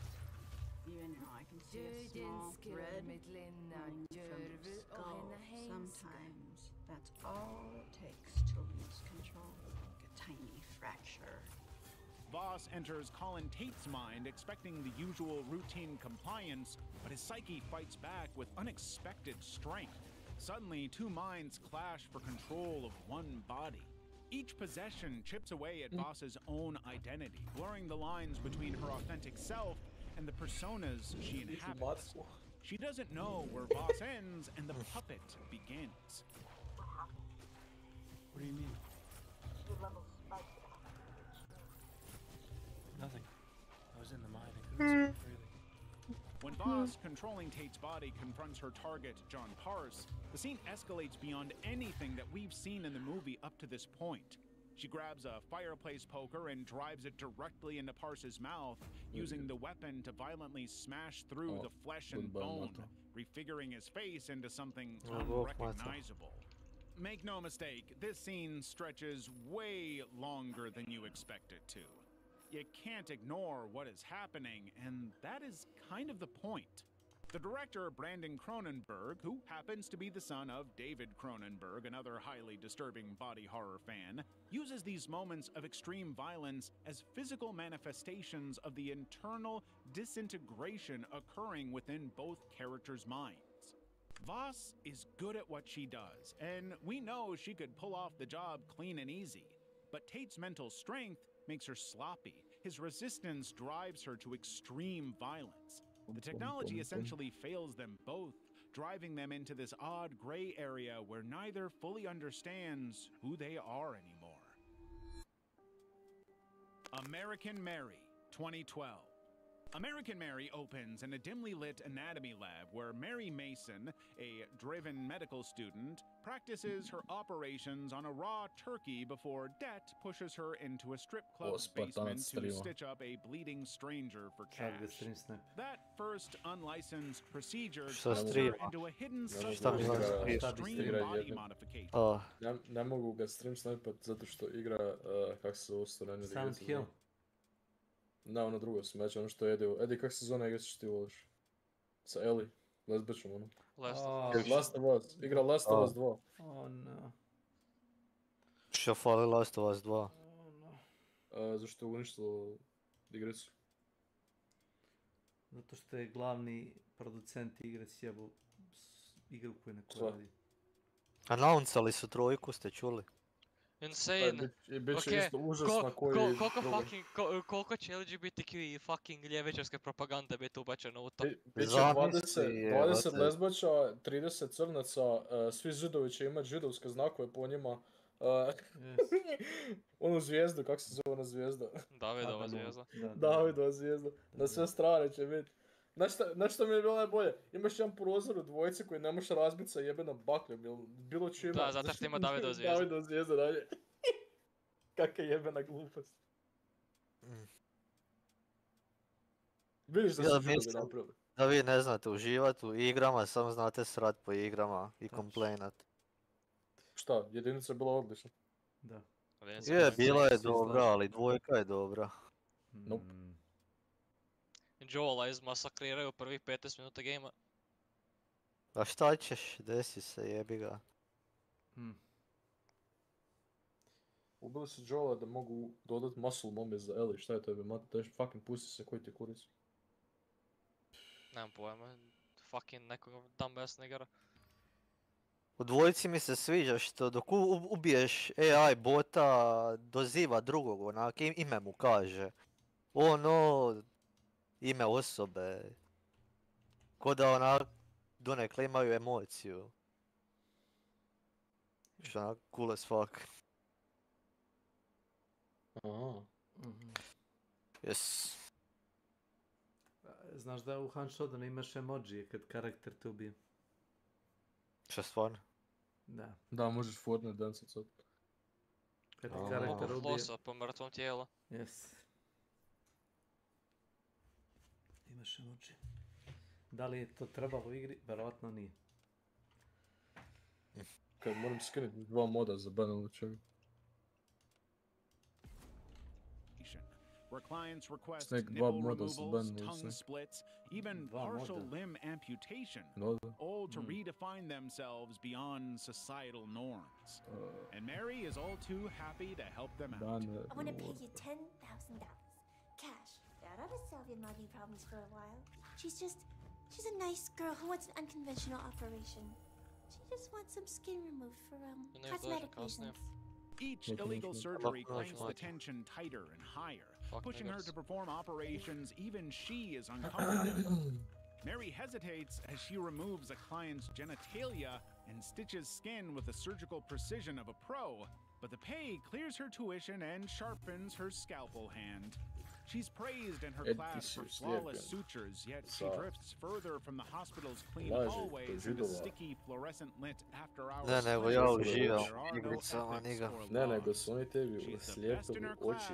S2: Even now I can see a small thread running from the skull. Sometimes that's all it takes to lose control, like a tiny fracture.
S13: Voss enters Colin Tate's mind expecting the usual routine compliance, but his psyche fights back with unexpected strength. Suddenly, two minds clash for control of one body. Each possession chips away at Voss's own identity, blurring the lines between her authentic self and the personas she inhabits. She doesn't know where Voss ends and the puppet begins.
S3: What do you mean? Nothing. I was in the mine. I couldn't see freely.
S13: When Voss, controlling Tate's body, confronts her target, John Parse, the scene escalates beyond anything that we've seen in the movie up to this point. She grabs a fireplace poker and drives it directly into Parse's mouth, using the weapon to violently smash through the flesh and bone, refiguring his face into something unrecognizable. Make no mistake, this scene stretches way longer than you expect it to. You can't ignore what is happening, and that is kind of the point. The director, Brandon Cronenberg, who happens to be the son of David Cronenberg, another highly disturbing body horror fan, uses these moments of extreme violence as physical manifestations of the internal disintegration occurring within both characters' minds. Voss is good at what she does, and we know she could pull off the job clean and easy. But Tate's mental strength makes her sloppy. His resistance drives her to extreme violence. The technology essentially fails them both, driving them into this odd gray area where neither fully understands who they are anymore. American Mary, 2012. American Mary opens in a dimly lit anatomy lab where Mary Mason, a driven medical student, practices her operations on a raw turkey before debt pushes her into a strip club's basement to stitch up a bleeding stranger for cash. That first unlicensed procedure turns her into a hidden extreme body modification.
S17: Ne mogu ga stream snipat zato što igra, kak se zove Storenje
S4: Silent Hill.
S17: Ne, ono drugo smeće, ono što je Eddie. Eddie, kak se zove igrica što ti voliš? Sa Ellie, lesbičnom ono. Last of Us. Igra Last of Us 2.
S4: Oh no.
S18: Što fali Last of Us 2?
S17: Zašto je uništilo igricu?
S4: Zato što je glavni producent igre sjebu igru koju neko radi.
S18: Announcali su trojku, ste čuli?
S16: Insane.
S17: Biće užasno
S16: koliko će LGBTQ i fucking ljevičarske propagande biti ubačeno u to?
S17: Biće 20 lesbača, 30 crnaca, svi židovi će imati židovske znakove po njima. Onu zvijezdu, kako se zove ona zvijezda?
S16: Davidova zvijezda.
S17: Davidova zvijezda. Na sve strane će biti. Znaš što mi je bilo najbolje? Imaš jedan prozor u dvojici koji ne možeš razbiti sa jebenom bakljom ili bilo čime.
S16: Da, zato što ima Davidova zvijezda.
S17: Davidova zvijezda dalje. Kakva jebena glupost. Vidiš da su židovi napravili.
S18: Da vi ne znate uživati u igrama, samo znate srat po igrama i complainat.
S17: Šta? Jedinica je bila odlična.
S4: Da.
S18: Je, bila je dobra, ali dvojka je dobra.
S17: Nope.
S16: Joela izmasakriraju prvih 15 minuta gejma.
S18: A šta ćeš, desi se, jebi ga.
S17: Ubili su Joela da mogu dodat muscle mommy za Ellie, šta je to jebe mati, daješ fucking pusti se koji ti kurac.
S16: Nemam pojma, fucking nekog dumbass nigara.
S18: U dvojici mi se sviđa što dok ubiješ AI bota doziva drugog, onak ime mu kaže. Ono, ime osobe. Ko da onak donekle imaju emociju. Što onak cool as fuck.
S17: Aha.
S18: Yes.
S4: Znaš da u Hanshotanu imaš emoji kad karakter te ubije?
S18: Šta stvarno?
S4: Da.
S17: Da, možeš Fortnite dancat sad.
S4: Kad ti karakter ubije...
S16: Flosa po mrtvom tijelu.
S4: Yes. Imaš emoji. Da li je to trebalo u igri? Verovatno nije.
S17: Kad moram skinuti 2 moda za banalno čega.
S13: Where clients request
S17: Snake
S13: nipple
S17: models,
S13: removals, tongue splits, even partial limb amputation, all to redefine themselves beyond societal norms. And Mary is all too happy to help them out.
S19: I want to pay you $10,000. Cash. Out of Sylvian mugging problems for a while. She's a nice girl who wants an unconventional operation. She just wants some skin removed for, cosmetic reasons.
S13: Each illegal surgery cranks the tension tighter and higher, pushing her to perform operations even she is uncomfortable. Mary hesitates as she removes a client's genitalia and stitches skin with the surgical precision of a pro, but the pay clears her tuition and sharpens her scalpel hand. She's praised in her class for flawless sutures, yet she drifts further from the hospital's clean hallways into sticky, fluorescent-lit after-hours.
S18: Ne, nego ja uživam igricama, niga.
S17: Ne, nego su oni tebi slijepili oči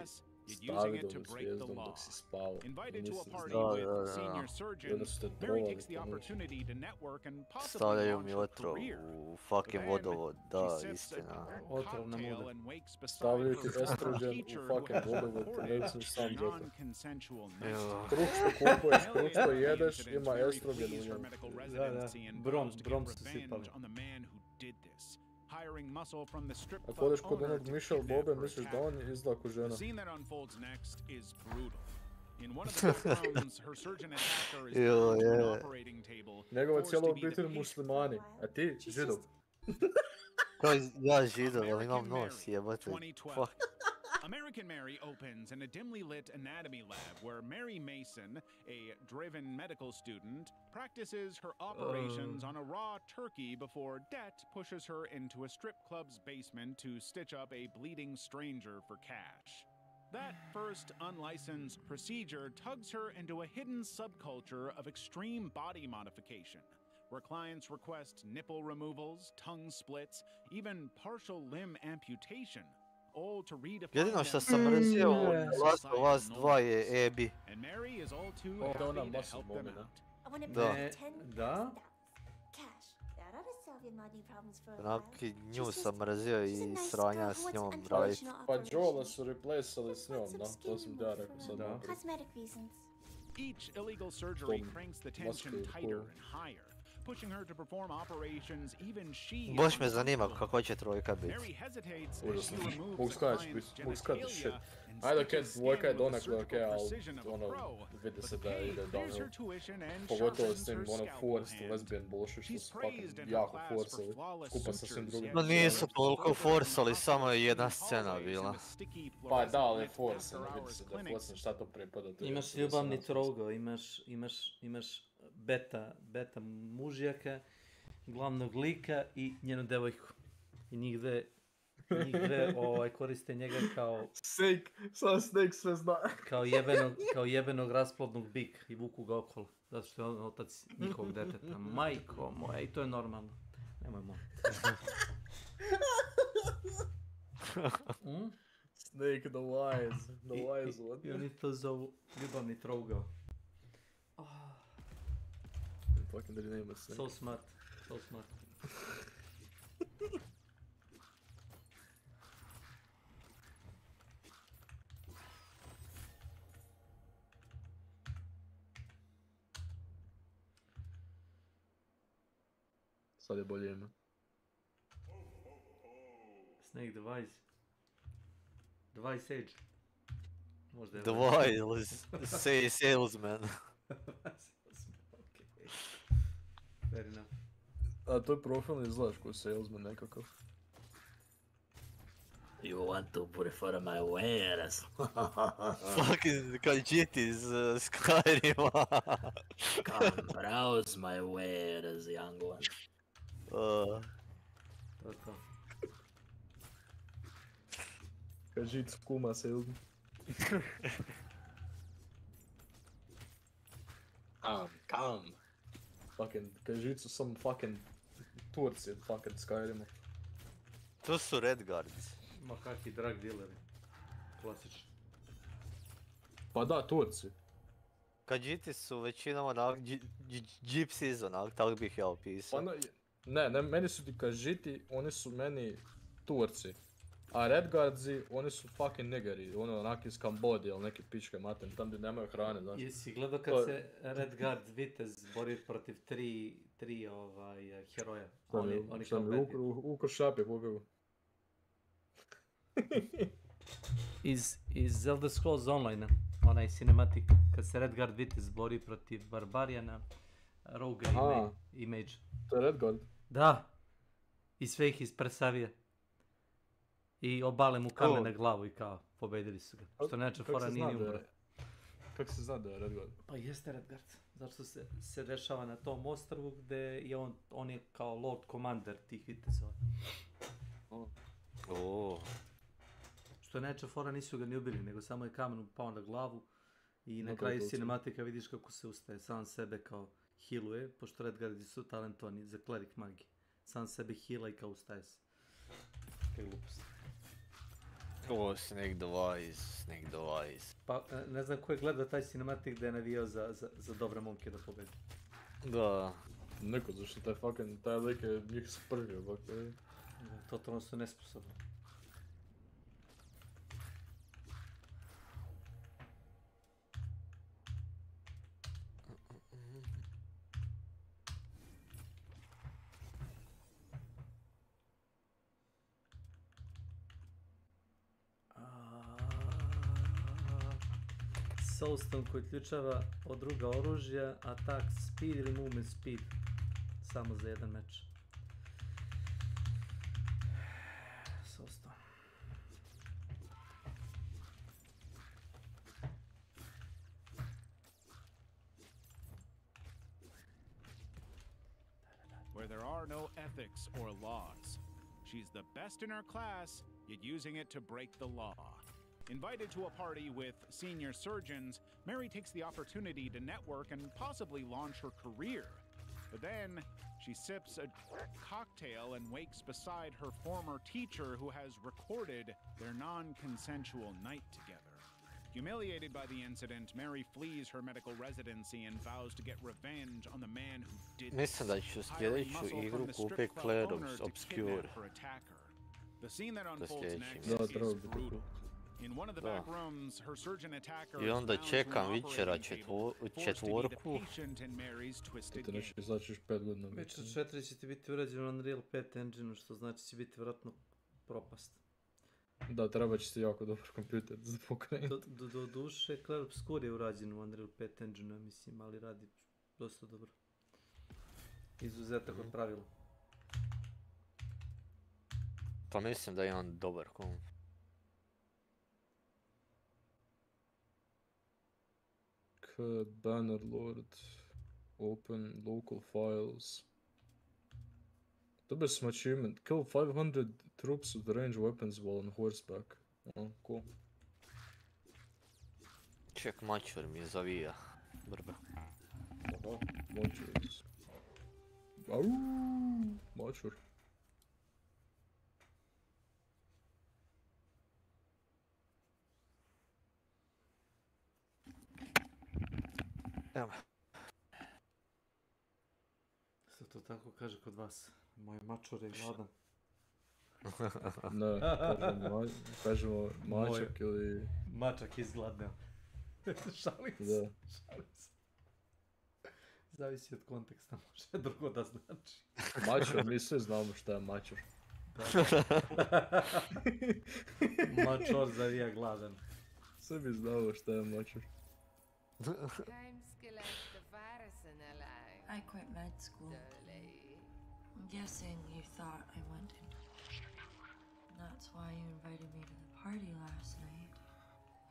S17: Davidovom zvijezdom dok si spao. I onda su te trovali po
S18: stavljaju mi otrov u fucking vodovod, da, istina.
S4: Otrov na muda.
S17: Stavljaju ti estrogen u fucking vodovod, ne misliš sam zato. Kruh što kupuješ, kruh što jedeš, ima estrogen u njemu.
S4: Da, brom su sipali.
S17: Ako odeš kod onog Michelle Bobe, misliš da on izgleda ko žena.
S13: In one of the rooms, her surgeon attacked her as they went to an operating table.
S17: Njegova cijela obitelj muslimani, a ti židov.
S18: Ja židov, ali imam nos, jebate. Fuck.
S13: American Mary opens in a dimly lit anatomy lab where Mary Mason, a driven medical student, practices her operations on a raw turkey before debt pushes her into a strip club's basement to stitch up a bleeding stranger for cash. That first unlicensed procedure tugs her into a hidden subculture of extreme body modification, where clients request nipple removals, tongue splits, even partial limb amputation, all to redefine
S18: Jedino što
S13: themselves
S18: sam mrzio u
S13: as
S18: The Last of
S13: societal
S18: Us 2 je
S13: norms.
S18: Abby.
S13: And Mary is all too
S17: O, da ona
S13: happy to
S17: muscle
S13: help them
S17: moment,
S13: out.
S19: I want to
S18: Da.
S19: pay
S4: Da?
S19: $10,000 cash. That ought to solve your money problems for a
S18: Onak
S19: while.
S18: i nju sam mrzio
S19: she's a
S18: i
S19: nice
S18: sranja
S19: girl
S18: s
S19: who wants
S18: njom
S19: an
S18: radit.
S19: unconventional
S17: Pa
S19: operation.
S17: Joela su replaceali s njom,
S19: Some
S17: da,
S19: skin
S17: to sam ja
S19: removal
S17: rekao
S19: for
S17: sad malo prije.
S19: cosmetic reasons.
S13: Each illegal surgery
S17: Tom
S13: cranks the tension
S17: muscle
S13: tighter
S17: cool.
S13: and higher, pushing her to perform operations even she
S18: Baš
S13: is
S18: me zanima
S13: uncomfortable
S18: kako će trojka biti.
S13: Mary hesitates as she
S17: Užasno.
S13: removes
S17: Mogu
S13: the
S17: skratiti,
S13: client's
S17: mogu skratiti shit.
S13: genitalia and
S17: Ajde, okej,
S13: stitches
S17: dvojka
S13: skin
S17: je
S13: with the
S17: donekle okej,
S13: surgical
S17: ali
S13: precision of a
S17: ono,
S13: pro.
S17: vidi se
S13: But
S17: da
S13: Kay
S17: ide
S13: clears her
S17: downhill.
S13: tuition and
S17: Pogotovo s
S13: sharpens
S17: tim
S13: her
S17: ono
S13: scalpel
S17: forced
S13: hand.
S17: lesbian bullshit što
S13: She's
S17: su fucking
S13: praised in her
S17: jako
S13: class for
S17: forsali,
S13: flawless
S17: skupa sa svim
S13: sutures,
S17: drugim.
S13: yet
S18: No nisu
S13: slips
S18: toliko
S13: further in the
S18: forsali, samo je jedna
S13: hospitals
S18: scena
S13: hallways in
S18: bila.
S13: the sticky
S17: Pa
S13: fluorescent
S17: da, ali je
S13: lit
S17: forsan, vidi
S13: after-hours
S17: se da je
S13: clinics.
S17: forsan, šta to pripada. to je
S4: Imaš
S17: da se
S4: ljubavni
S17: nas-
S4: trougo, imaš beta mužjaka, glavnog lika i njenu devojku. I njih dve koriste njega kao
S17: Snake sve zna.
S4: kao jebenog rasplodnog bika i vuku ga okolo. Zato što je on otac njihovog deteta. Majko moja, i to je normalno. Nemoj molim.
S17: Snake, the wise one.
S4: I oni to zovu ljubavni trougao.
S17: Fucking the name of Snake.
S4: So smart.
S17: Sad je bolje ime.
S4: Snake the Wise. The Wise Sage. Možda je
S18: The
S4: Wise.
S18: Wild say salesman.
S4: Okay. Fair enough.
S17: A to je profilni izgledaš koji salesman nekakav.
S5: You want to prefer my wares?
S18: Fucking Kajit iz Skyrima.
S5: Come browse my wares, young one.
S4: To.
S17: Kažic kuma salesman. Come. Fucking, Kažic su samo fucking Turci od fucking Skyrima.
S18: To su Redguards.
S4: Ma kakvi drug dealeri. Klasični.
S17: Pa da, Turci.
S18: Kajiti su većinom onak gypsies, onak, tako bih ja opisao.
S17: Pa ne, meni su ti Kažiti, oni su meni Turci. A Redguardsi, oni su fucking nigeri, ono onak iz Kambodje ili neke pičke maten, tam gdje nemaju hrane, znaš.
S4: Jesi gledao kad se Redguard vitez bori protiv tri heroja? Oni kao bad guy.
S17: Uko šap je pobjegu.
S4: Iz Elder Scrolls Online, onaj cinematic, kad se Redguard vitez bori protiv Barbarijana, Roga i Mage.
S17: To je Redguard?
S4: Da. I sve ih ispresavije. I obale mu kamen na glavu i kao, pobedili su ga. Što neče fora nije ni umro.
S17: Kako se zna da je Redguard?
S4: Pa jeste Redguard. Zato se dešava na tom ostrvu gde je on je kao Lord Commander tih vitezova. Što neče fora nisu ga ni ubili, nego samo je kamen pao na glavu. I na kraju cinematika vidiš kako se ustaje, sam sebe kao healuje, pošto Redguardi su talentovani za klerik magije. Sam sebe heala i kao ustaje se. Kaj glupost.
S18: O, Snake the Wise.
S4: Pa ne znam ko je gledao taj cinematik gde je navijao za dobre momke da pobedi.
S18: Da.
S17: Niko, zašto taj lik je njih sprvio, bakle.
S4: Totalno su nesposobni. Soulstone koji uključava od druga oružja, attack speed ili movement speed. Samo za jedan meč. Soulstone.
S13: Where there are no ethics or laws. She's the best in her class, yet using it to break the law. Invited to a party with senior surgeons, Mary takes the opportunity to network and possibly launch her career. But then, she sips a cocktail and wakes beside her former teacher who has recorded their non-consensual night together. Humiliated by the incident, Mary flees her medical residency and vows to get revenge on the man who did this,
S18: Mislim da ću
S13: hiring
S18: sljedeću
S13: muscle
S18: igru
S13: from the strip
S18: kupit
S13: club
S18: Clair
S13: owner
S18: of
S13: to
S18: Obscure.
S13: kidnap her attacker. The scene that unfolds next
S18: Da,
S13: is
S18: treba bi to
S13: brutal.
S18: kupit.
S13: In one of the
S18: Da.
S13: back rooms, her surgeon attacker
S18: I
S13: is
S18: onda
S13: bound to
S18: čekam
S13: an
S18: Witchera
S13: operating table, forced to be the
S18: četvorku.
S13: patient in Mary's twisted
S17: Ti
S13: game.
S17: nešto izaćeš 5 godina.
S4: Witcher 4 će ti biti urađeno na Unreal 5 engine, što znači će biti vjerojatno propast.
S17: Da, treba će ti jako dobar kompjuter za pokrenuti.
S4: Do duše, Clair Obscure je urađen u Unreal 5 engine, ja mislim, ali radi dosta dobro. Izuzetak od pravila.
S18: Pa mislim da je on dobar komp.
S17: Bannerlord, open local files. Dobili smo achievement, kill 500 troops with range weapons while on horseback. Oh, cool.
S18: Ček, mačur mi zavija. Brbe.
S17: Aha, mačur. Au, mačur.
S18: Evo.
S4: Se to tako kaže kod vas? Moj mačor je gladan.
S17: Ne, kažemo mačak ili...
S4: Mačak izgladneo. Šalim se.
S17: Da.
S4: Šalim se. Zavisi od konteksta, može drugo da znači.
S17: Mačor, mi svi znamo šta je mačor.
S4: Mačor zavija gladan.
S17: Svi bi znamo šta je mačor.
S6: I quit med school. I'm guessing you thought I went in. That's why you invited me to the party last night.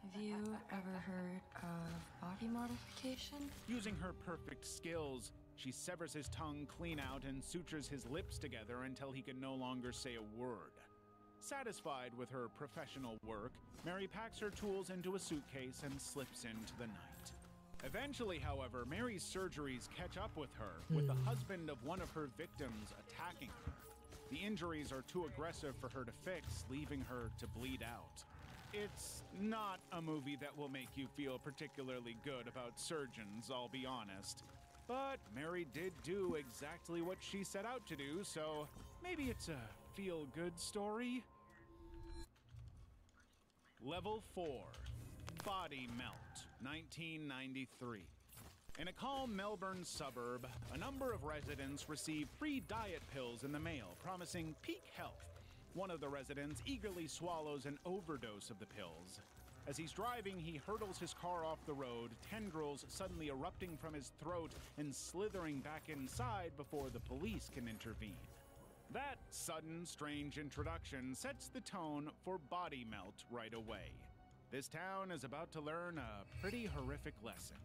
S6: Have you ever heard of body modification?
S13: Using her perfect skills, she severs his tongue clean out and sutures his lips together until he can no longer say a word. Satisfied with her professional work, Mary packs her tools into a suitcase and slips into the night. Eventually, however, Mary's surgeries catch up with her, with the husband of one of her victims attacking her. The injuries are too aggressive for her to fix, leaving her to bleed out. It's not a movie that will make you feel particularly good about surgeons, I'll be honest. But Mary did do exactly what she set out to do, so maybe it's a feel-good story? Level 4. Body Melt, 1993. In a calm Melbourne suburb, a number of residents receive free diet pills in the mail, promising peak health. One of the residents eagerly swallows an overdose of the pills. As he's driving, he hurdles his car off the road, tendrils suddenly erupting from his throat and slithering back inside before the police can intervene. That sudden, strange introduction sets the tone for Body Melt right away. This town is about to learn a pretty horrific lesson.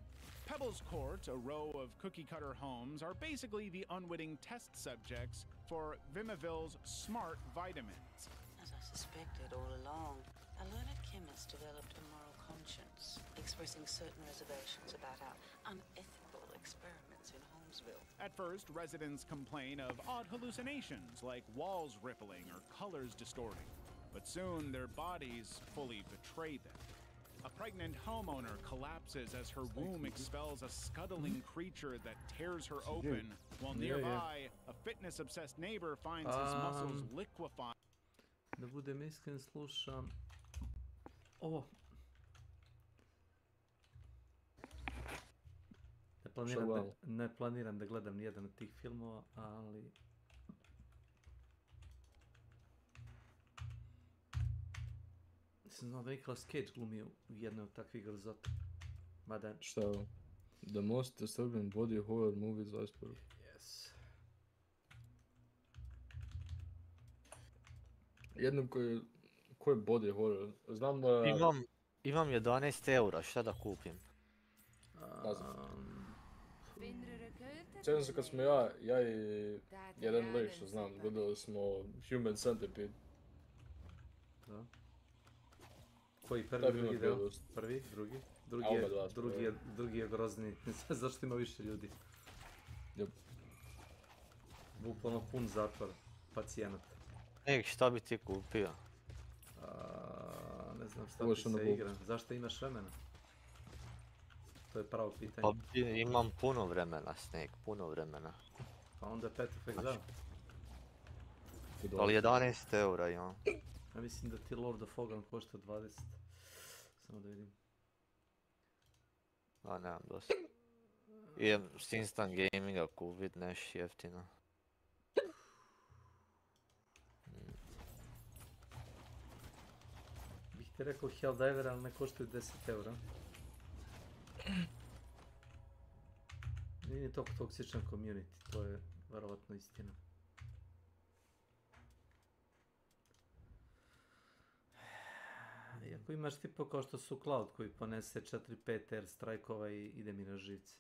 S13: Pebbles Court, a row of cookie-cutter homes, are basically the unwitting test subjects for Vimaville's smart vitamins.
S22: As I suspected all along, a learned chemist developed a moral conscience, expressing certain reservations about our unethical experiments in Holmesville.
S13: At first, residents complain of odd hallucinations, like walls rippling or colors distorting. But soon, their bodies fully betray them. A pregnant homeowner collapses as her womb expels a scuttling creature that tears her open, while nearby, a fitness-obsessed neighbor finds his muscles liquefying.
S4: Da budem iskren, slušam ovo. Ne planiram da gledam nijedan od tih filmova, ali... Nisam znao da Nicolas Cage glumi u jednoj od takvih grzota. Mada...
S17: Šta je ovo? The most disturbing body horror movies iceberg.
S4: Yes.
S17: Jednom koji je body horror? Znam da...
S18: Imam 11 eura, šta da kupim?
S17: Ne znam. Sjećam se kad smo ja i jedan lik što znam, gledali smo Human Centipede.
S4: Da. Koji prvi,
S17: Da bi
S4: drugi
S17: imak bio
S4: deo?
S17: dosta.
S4: Prvi, drugi?
S17: A oba dva smo,
S4: Drugi je grozni. Ne znam zašto ima više ljudi.
S17: Jep.
S4: Bukvalno pun zatvor. Pacijenata.
S18: Šta bi ti kupio?
S4: Ne znam šta
S17: Ovo
S4: ti
S17: što na
S4: se
S17: Bogu.
S4: igra. Zašto imaš vremena? To je pravo pitanje.
S18: Pa imam puno vremena, Snake, puno vremena.
S4: Pa onda je Path of Exile.
S18: Ali 11 eura imam.
S4: Ja mislim da ti Lord of Ogan košta 20. Samo da vidim.
S18: A nemam dosta. Idem s Instant Gaminga kupit nešto jeftino.
S4: Bih ti rekao Helldiver, ali ne koštaju 10 eura. Nije toliko toksičan community, to je verovatno istina. Iako imaš tipo kao što su Cloud koji ponese 4-5 airstrike-ova i ide mi na živce.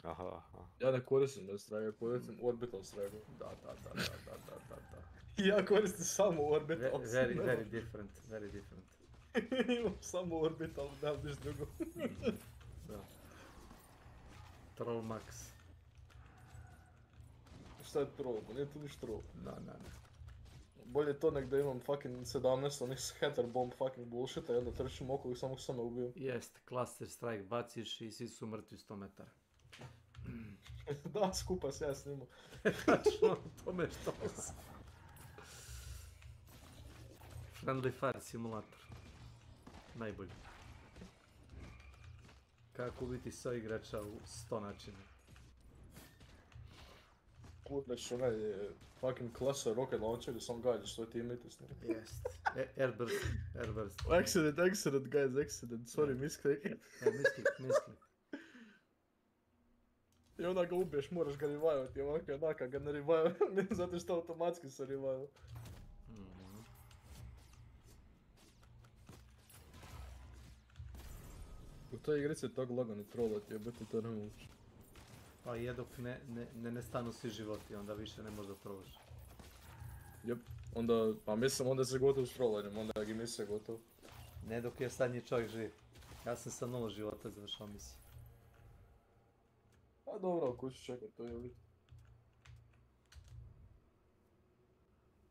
S18: Aha.
S17: Ja ne koristim airstrike, koristim orbital strike.
S4: Da.
S17: Ja koristim samo orbital.
S4: Very different.
S17: Imam samo orbital, nemam niš drugo.
S4: Da. Troll max.
S17: Šta je troll? Nije to niš troll.
S4: Ne.
S17: Bolje to nek da imam fucking 17 onih scatter bomb fucking bullshita i onda trčim okolo i samo same ubijem.
S4: Jest, cluster strike baciš i svi su mrtvi 100 metara.
S17: Da, skupa se ja s njima.
S4: Tačno, to me što sam. Friendly Fire simulator. Najbolji. Kako ubiti 100 igrača u 100 načina.
S17: Kurneš onaj fucking klasa rocket launcher i sam gađaš svoj teammate s njim.
S4: Jest. Airburst.
S17: Accident, guys, accident. Sorry, misclick.
S4: Misli.
S17: I onda ga ubiješ, moraš ga revivati, onaka ga ne revive, zato što automatski se revive. U toj igrici je tako lagano trollat, jebate to ne moguće.
S4: Pa jedok ne nestanu svi životi, onda više ne možda trolaš.
S17: Jep, onda, pa mislim onda se gotovo s trollanjem, onda je misija gotovo.
S4: Ne dok je zadnji čovjek živ. Ja sam sa 0 života završao misiju.
S17: A dobro, ako ću čekat, to je uvijek.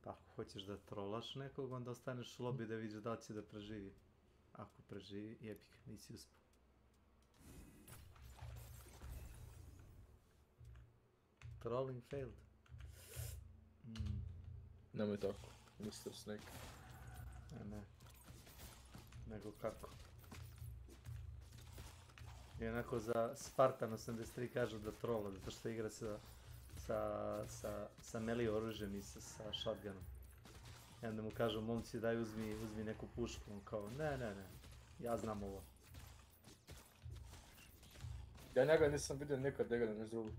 S4: Pa ako hoćeš da trolaš nekog, onda ostaneš u lobby da vidiš da li će da preživi. Ako preživi, jebik, nisi uspio. Trolling failed.
S17: Nemoj tako, Mr. Snake.
S4: Ne. Nego kako? I onako za Spartan 83 kažu da trola, zato što igra sa melee oružjem i sa shotgunom. I onda mu kažu, momci daj uzmi neku pušku, on kao ne, ja znam ovo.
S17: Ja njega nisam vidio nikad da igra na drugu.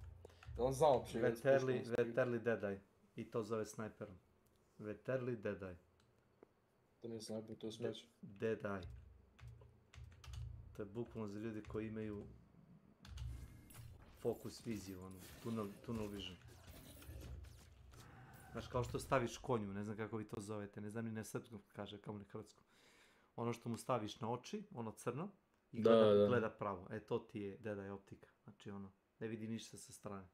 S17: On zna uopće igra s puškom.
S4: Veterli Deadeye. I to zove snajperom. Veterli Deadeye.
S17: To nije snajper, to je smeć.
S4: Deadeye. To je bukvalno za ljudi koji imaju fokus viziju, tunnel vision. Znaš, kao što staviš konju, ne znam kako vi to zovete, ne znam ni na srpskom kaže, kao na hrvatskom. Ono što mu staviš na oči, ono crno, i gleda pravo. E, to ti je Deadeye optika. Znači ono, ne vidi ništa sa strane.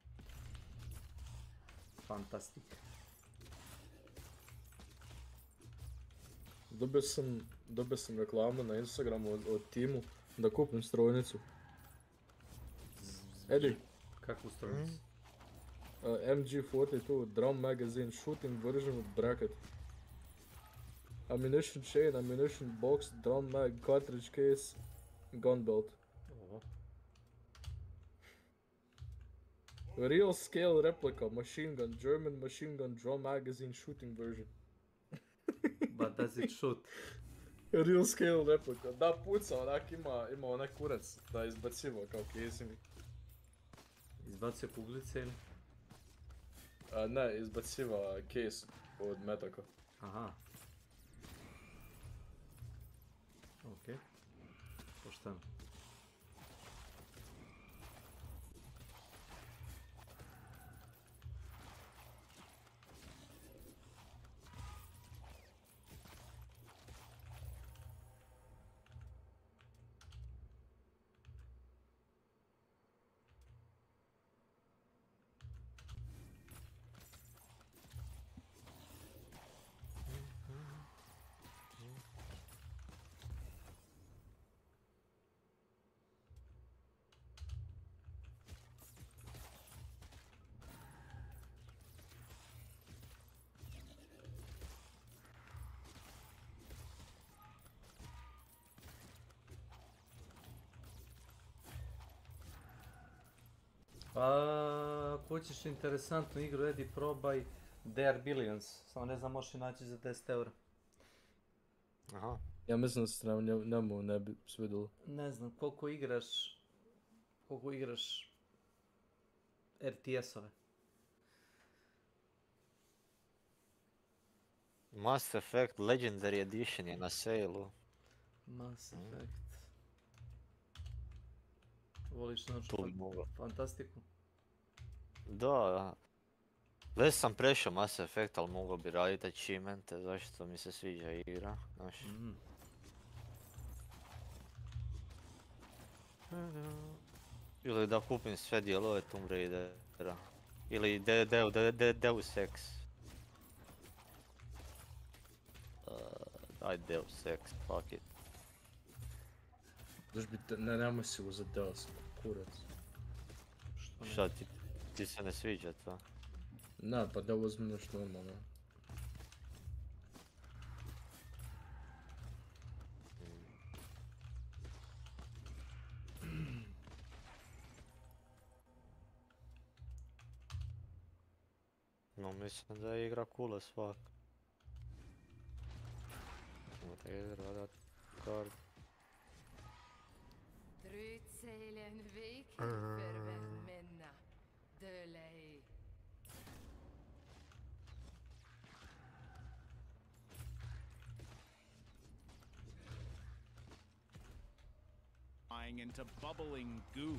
S4: Fantastik.
S17: Dobio sam reklamu na Instagramu od Timu da kupim strojnicu. Edi.
S4: Kakvu strojnicu?
S17: MG42 drum magazine shooting version with bracket. Ammunition chain, ammunition box, drum mag, cartridge case, gun belt. Real scale replica, machine gun, German machine gun drum magazine shooting version.
S4: But does it shoot?
S17: Real scale replika. Da, puca, onak ima onaj kurac da izbacivo kao casing.
S4: Izbacio kuglice ili?
S17: Ne, izbaciva case od metaka.
S4: Aha. Okej. Pošteno. Ako hoćeš interesantnu igru, Edi, probaj Dare Billions. Samo ne znam, možeš naći za 10 eura.
S18: Aha.
S17: Ja mislim da se njemu ne bi svidjelo.
S4: Ne znam, koliko igraš RTS-ove.
S18: Mass Effect Legendary Edition je na sale-u.
S4: Mass Effect. Voliš fantastiku?
S18: Da. Već sam prešao Mass Effect, ali mogao bi raditi achievemente, zašto mi se sviđa igra, znaš. Ili da kupim sve dijelove Tomb Raidera. Ili Deus Ex. Daj Deus Ex, fuck it.
S17: Znaš bi te, nemoj si uzeti Deus, kurac.
S18: Šta ti se ne sviđa to?
S17: Ne, pa da uzmi nešto normalno.
S18: No, mislim da je igra cool as fuck. Radat kart.
S11: Trutseilen vik verven minna. Dölei.
S13: Into bubbling goo.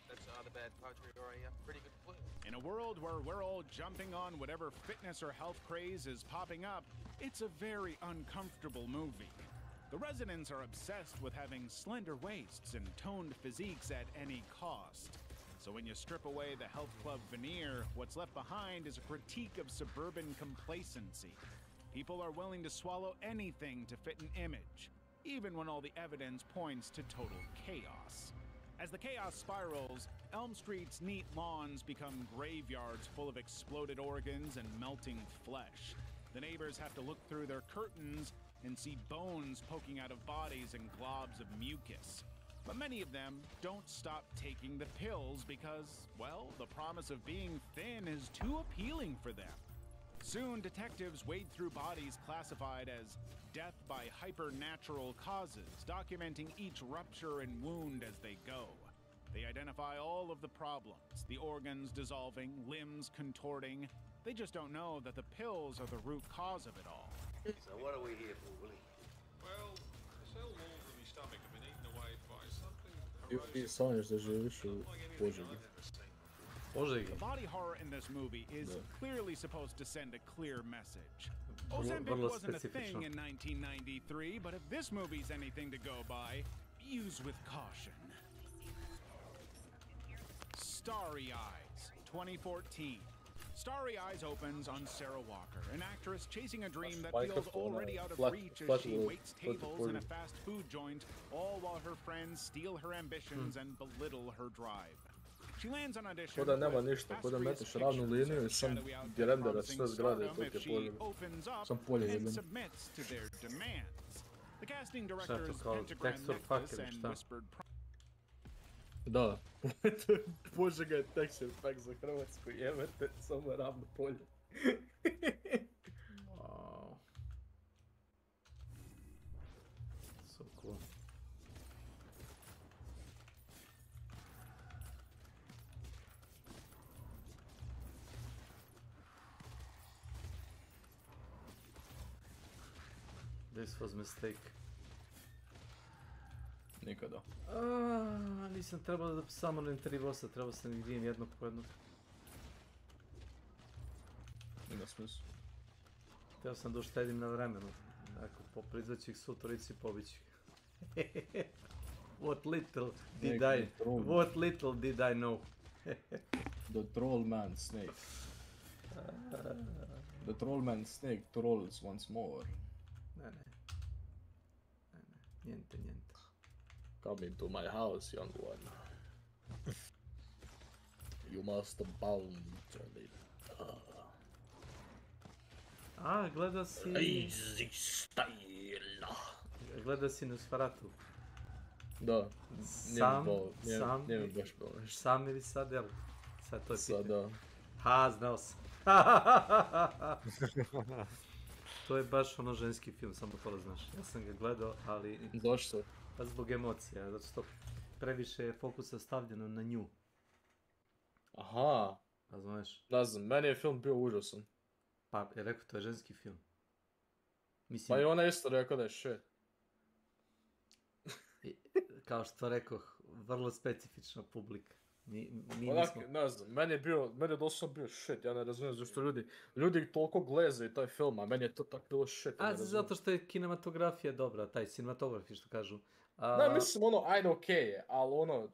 S15: That's not a bad country, or a pretty good foot.
S13: In a world where we're all jumping on whatever fitness or health craze is popping up, it's a very uncomfortable movie. The residents are obsessed with having slender waists and toned physiques at any cost. So when you strip away the health club veneer, what's left behind is a critique of suburban complacency. People are willing to swallow anything to fit an image, even when all the evidence points to total chaos. As the chaos spirals, Elm Street's neat lawns become graveyards full of exploded organs and melting flesh. The neighbors have to look through their curtains and see bones poking out of bodies and globs of mucus. But many of them don't stop taking the pills because, well, the promise of being thin is too appealing for them. Soon, detectives wade through bodies classified as death by hypernatural causes, documenting each rupture and wound as they go. They identify all of the problems, the organs dissolving, limbs contorting. They just don't know that the pills are the root cause of it all.
S20: So what are we here for, Willie?
S23: Well, I feel more in my stomach. I've been eaten away by something.
S17: Ti sanjaš da živiš u Požegi.
S13: The body horror in this movie is clearly supposed to send a clear message. Ozempic wasn't a thing in 1993, but if this movie's anything to go by, use with caution. Starry Eyes, 2014. Starry Eyes opens on Sarah Walker, an actress chasing a dream that feels already out of reach as she waits tables in a fast food joint, all while her friends steal her ambitions and belittle her drive. She lands on audition
S17: Ko da nema ništa, ko da metiš ravnu liniju i sam rendera sve zgrade i to je polje. Sam polje jedin.
S4: Šta je to kao texture pack ili šta?
S17: Da, Požega je texture pack za Hrvatsku, jebete, samo ravno polje.
S4: Wow. So cool. This was mistake.
S17: Nikada.
S4: Nisam trebao da summonim 3 bossa, trebao sam ih vidim jednog po jednog.
S17: Ima smisla.
S4: Htio sam da uštedim na vremenu. Dakle, poprizvat ću ih sutorici i pobići ih. What little did I know.
S17: The troll man snake. The troll man snake trolls once more.
S4: Ne. Niente.
S17: Come into my house, young one. You must bound me.
S4: Gleda si...
S17: Easy style.
S4: gledao si Nosferatu?
S17: Da, nije mi baš bilo nešto.
S4: Sam ili sad, jel? Sad to je pitanje.
S17: Sad, da.
S4: Ha, znao sam. To je baš ono ženski film, samo to da znaš. Ja sam ga gledao, ali...
S17: Zašto?
S4: Pa zbog emocija, zato što previše je fokusa stavljeno na nju.
S17: Aha.
S4: A znaš?
S17: Ne znam, meni je film bio užasan.
S4: Pa, je rekao, to je ženski film. Mislim...
S17: Pa i ona isto rekao da je shit.
S4: Kao što rekoh, vrlo specifična publika.
S17: Onak, ne znam, meni je doslovno bio shit, ja ne razumijem zašto ljudi toliko gleze taj film, a meni je to tako bilo shit.
S4: A zato što je kinematografija dobra, taj cinematografi što kažu.
S17: Ne, mislim ajde okej je, ali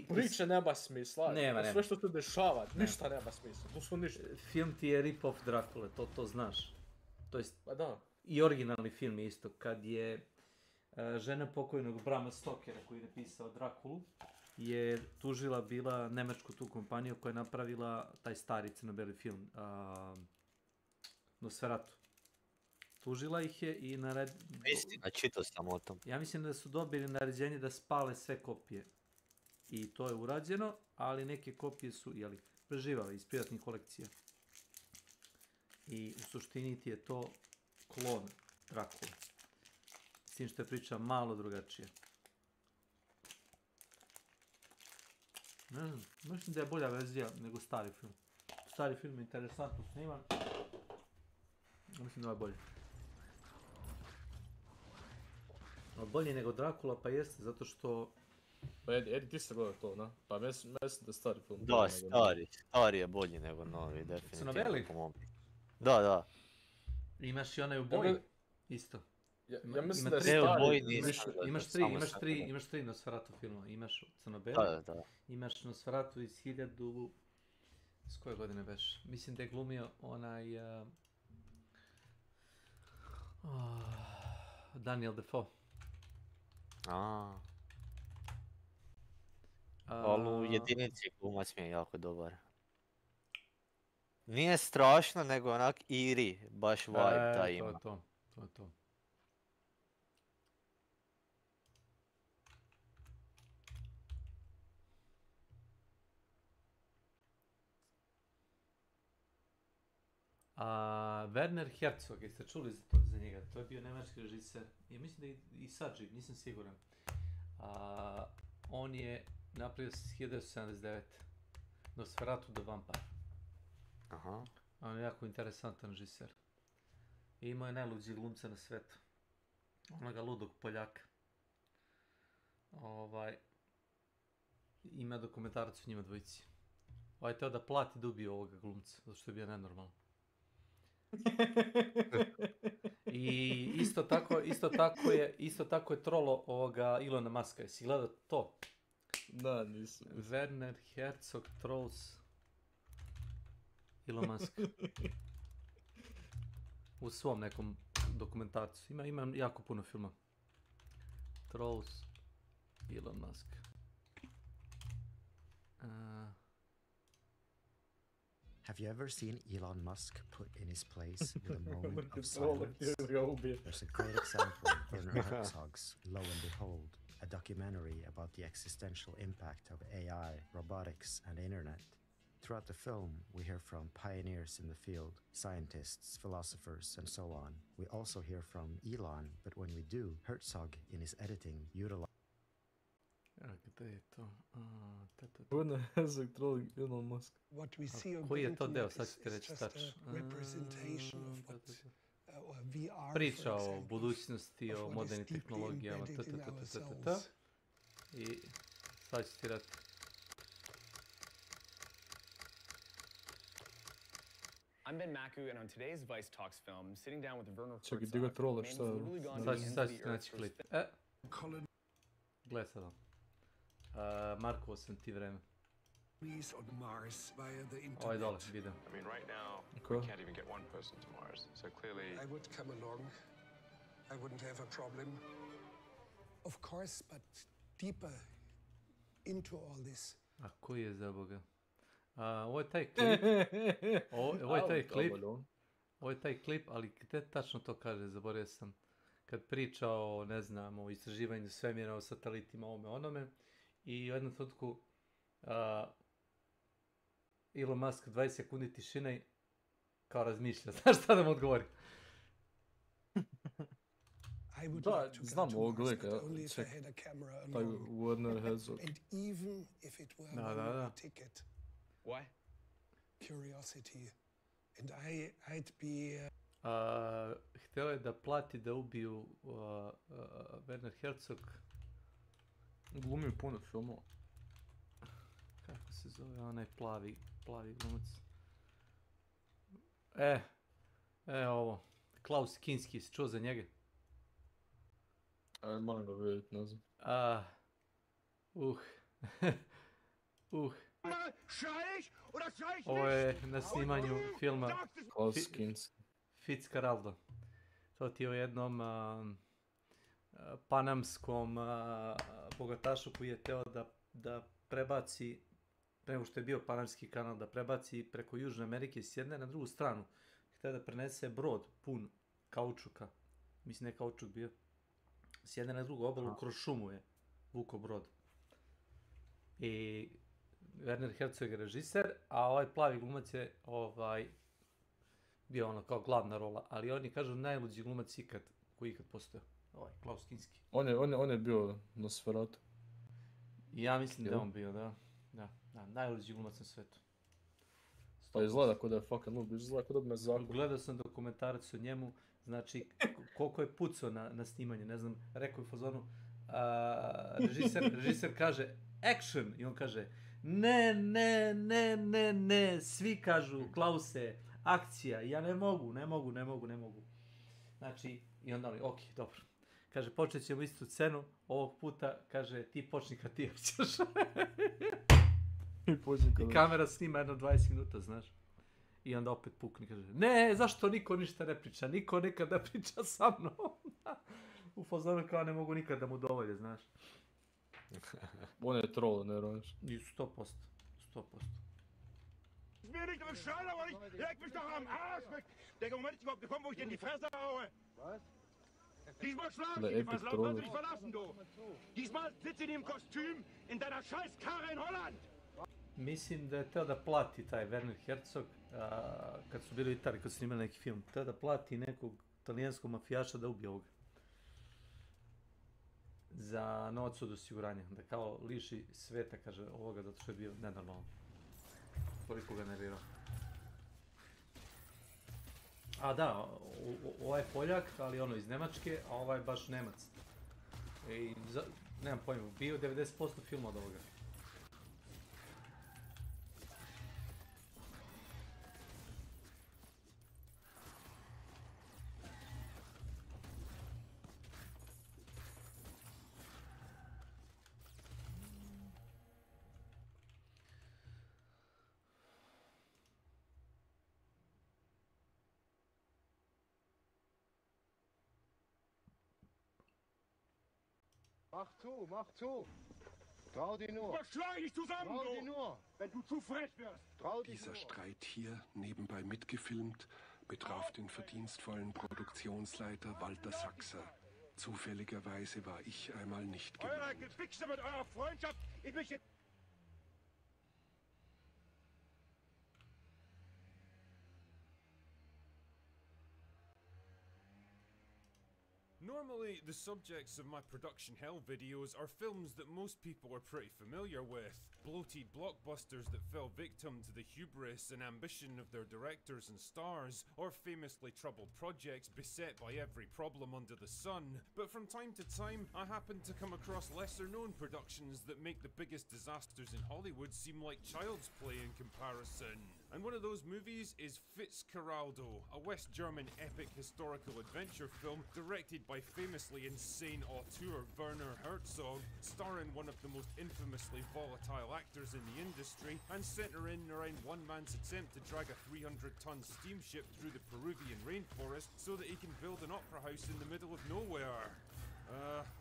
S17: priče nema smisla, sve što se dešava, ništa nema smisla, doslovno ništa.
S4: Film ti je rip-off Drakule, to znaš. To jest,
S17: pa da.
S4: I originalni film je isto, kad je žena pokojnog Brama Stokera koji je napisao Drakulu, je tužila bila nemačku tu kompaniju koja je napravila taj stari crno-beli film Nosferatu. Tužila ih je i
S18: Istina, čitao sam o tom.
S4: Ja mislim da su dobili naređenje da spale sve kopije. I to je urađeno, ali neke kopije su preživale iz privatnih kolekcija. I u suštini ti je to klon Drakule. S tim što je priča malo drugačije. Ne znam, mislim da je bolja verzija nego stari film. Stari film je interesantno sniman. Mislim da je bolje. Ali bolje nego Drakula pa jeste, zato što...
S17: Pa Edi, ti si gledao to, na? Pa mislim da je stari film.
S18: Da, stari je bolji nego novi, definitivno.
S4: Crno-beli?
S18: Da.
S4: Imaš i onaj u boji, isto.
S17: Ja mislim da je stari.
S4: Imaš tri Nosferatu filmova. Imaš Crno-beli, imaš Nosferatu iz 1000... S koje godine beš? Mislim da je glumio onaj... Daniel Defoe.
S18: Ali u jedinici glumac mi je jako dobar. Nije strašno, nego onak iri, baš vibe taj ima.
S4: To je to. Werner Herzog, jeste čuli za njega? To je bio nemački režiser. Ja mislim da je i sad živ, nisam siguran. On je napravio 1979. Nosferatu the Vampire.
S18: Aha.
S4: On je jako interesantan režiser. I imao je najluđi glumca na svetu. Onoga ludog Poljaka. Ima dokumentarac o njima dvojici. Ovaj teo da plati da ubije ovoga glumca, zato što je bio nenormalan. I isto tako je trolo ovoga Ilona Muska. Jesi gledao to?
S17: Da, nisam.
S4: Werner Herzog trolls Elon Musk. U svom nekom dokumentarcu. Ima jako puno filma. Trolls Elon Musk.
S1: Have you ever seen Elon Musk put in his place with a moment of silence? There's a great example in Werner Herzog's Lo and Behold, a documentary about the existential impact of AI, robotics, and internet. Throughout the film, we hear from pioneers in the field, scientists, philosophers, and so on. We also hear from Elon, but when we do, Herzog, in his editing, utilizes...
S4: What we see on the internet is just a representation of what VR, priča o budućnosti, o modernim tehnologijama, I sad ću ti reći.
S10: I'm Ben Maku, and on today's Vice Talks film, sitting down with Werner
S17: Čekaj,
S10: Herzog,
S17: di ga trolaš,
S10: man
S17: šta?
S10: who's literally gone to the ends of the earth for his
S4: Gle sada. Markovo sam ti vreme.
S12: On Mars via the internet.
S4: Ovaj dole, vidim.
S23: I mean, right now, we can't even get one person to Mars, so clearly...
S12: I would come along. I wouldn't have a problem. Of course, but deeper into all this.
S4: A koji je za Boga? Ovo je taj klip. Ovo je taj klip, ali gdje tačno to kaže, zaboravio sam. kad priča o, ne znam, o istraživanju svemira, o satelitima, ovome, onome, i u jednom trenutku Elon Musk 20 sekundi tišine i kao razmišlja. Znaš šta da mu odgovori?
S17: Da, znam ovog lika, ček, taj Werner Herzog.
S4: Da.
S15: Why?
S12: Curiosity. And I'd be...
S4: Hteo je da plati da ubiju Werner Herzog.
S17: Glumio puno filmova.
S4: Kako se zove onaj plavi glumac? Ovo. Klaus Kinski, si čuo za njega?
S17: Moram ga vidjeti, ne znam.
S4: Ovo je na snimanju filma
S17: Klaus Kinski.
S4: Fitzcarraldo. To ti je o jednom panamskom bogatašu koji je teo da prebaci, nego što je bio panamski kanal, da prebaci preko Južne Amerike s jedne na drugu stranu. Hteo da prenese brod pun kaučuka. Mislim, ne kaučuk bio. S jedne na drugu obalu, kroz šumu je vuko brod. I Werner Herzog je režiser, a ovaj plavi glumac je bio ono kao glavna rola, ali oni kažu najluđi glumac koji ikad postoje. Ovaj, Klaus Kinski.
S17: On je bio Nosferatu.
S4: Ja mislim da je on bio, da. Najluđi glumac na svetu.
S17: Pa izgleda kod da je fucking lud, izgleda kod da bi me zakon.
S4: Gledao sam dokumentarac o njemu, znači koliko je pucao na snimanje, ne znam, rekao je u fazonu, režiser kaže action i on kaže ne, svi kažu Klause, akcija, ja ne mogu. Znači, i onda oni, ok, dobro. Kaže, počet ćemo istu scenu, ovog puta, kaže, ti počni kad ti hoćeš. I kamera snima jedno 20 minuta, znaš. I onda opet pukni, kaže, ne, zašto niko ništa ne priča, niko nikad ne priča sa mnom. U fazonu kao ne mogu nikad da mu dovolje, znaš.
S17: On je troll, ne vjerujem.
S4: 100%.
S7: Mir nicht im Schall, aber ich leg mich doch am Arsch. Der Moment ist überhaupt gekommen, wo ich dir in die Fresse haue. Was? Diesmal schlaf ich dich, was laut kannst du dich verlassen, du. Diesmal sitze in dem Kostüm in deiner scheiß Karre in Holland.
S4: Mislim da je teo da plati taj Werner Herzog, kad su bili u Italiji, kad su snimali neki film, teo da plati nekog talijanskog mafijaša da ubije ovoga. Za novac od osiguranja, da kao liši sveta, kaže, ovoga, zato što je bio nenormalno. Koliko ga nervirao. A da, ovaj je Poljak, ali ono iz Nemačke, a ovaj je baš Nemac. Nemam pojma, bio 90% filma od ovoga.
S7: Mach zu! Trau dir nur! Verschlag dich zusammen, Trau dir nur! Wenn du zu frech wirst! Trau dir
S12: Dieser Streit hier, nebenbei mitgefilmt, betraf den verdienstvollen Produktionsleiter Walter Sachser. Zufälligerweise war ich einmal nicht gemeint.
S7: Euer Gewichse mit eurer Freundschaft! Ich mich jetzt...
S9: Normally, the subjects of my production hell videos are films that most people are pretty familiar with. Bloated blockbusters that fell victim to the hubris and ambition of their directors and stars, or famously troubled projects beset by every problem under the sun. But from time to time, I happen to come across lesser-known productions that make the biggest disasters in Hollywood seem like child's play in comparison. And one of those movies is Fitzcarraldo, a West German epic historical adventure film directed by famously insane auteur Werner Herzog, starring one of the most infamously volatile actors in the industry, and centering around one man's attempt to drag a 300-ton steamship through the Peruvian rainforest so that he can build an opera house in the middle of nowhere.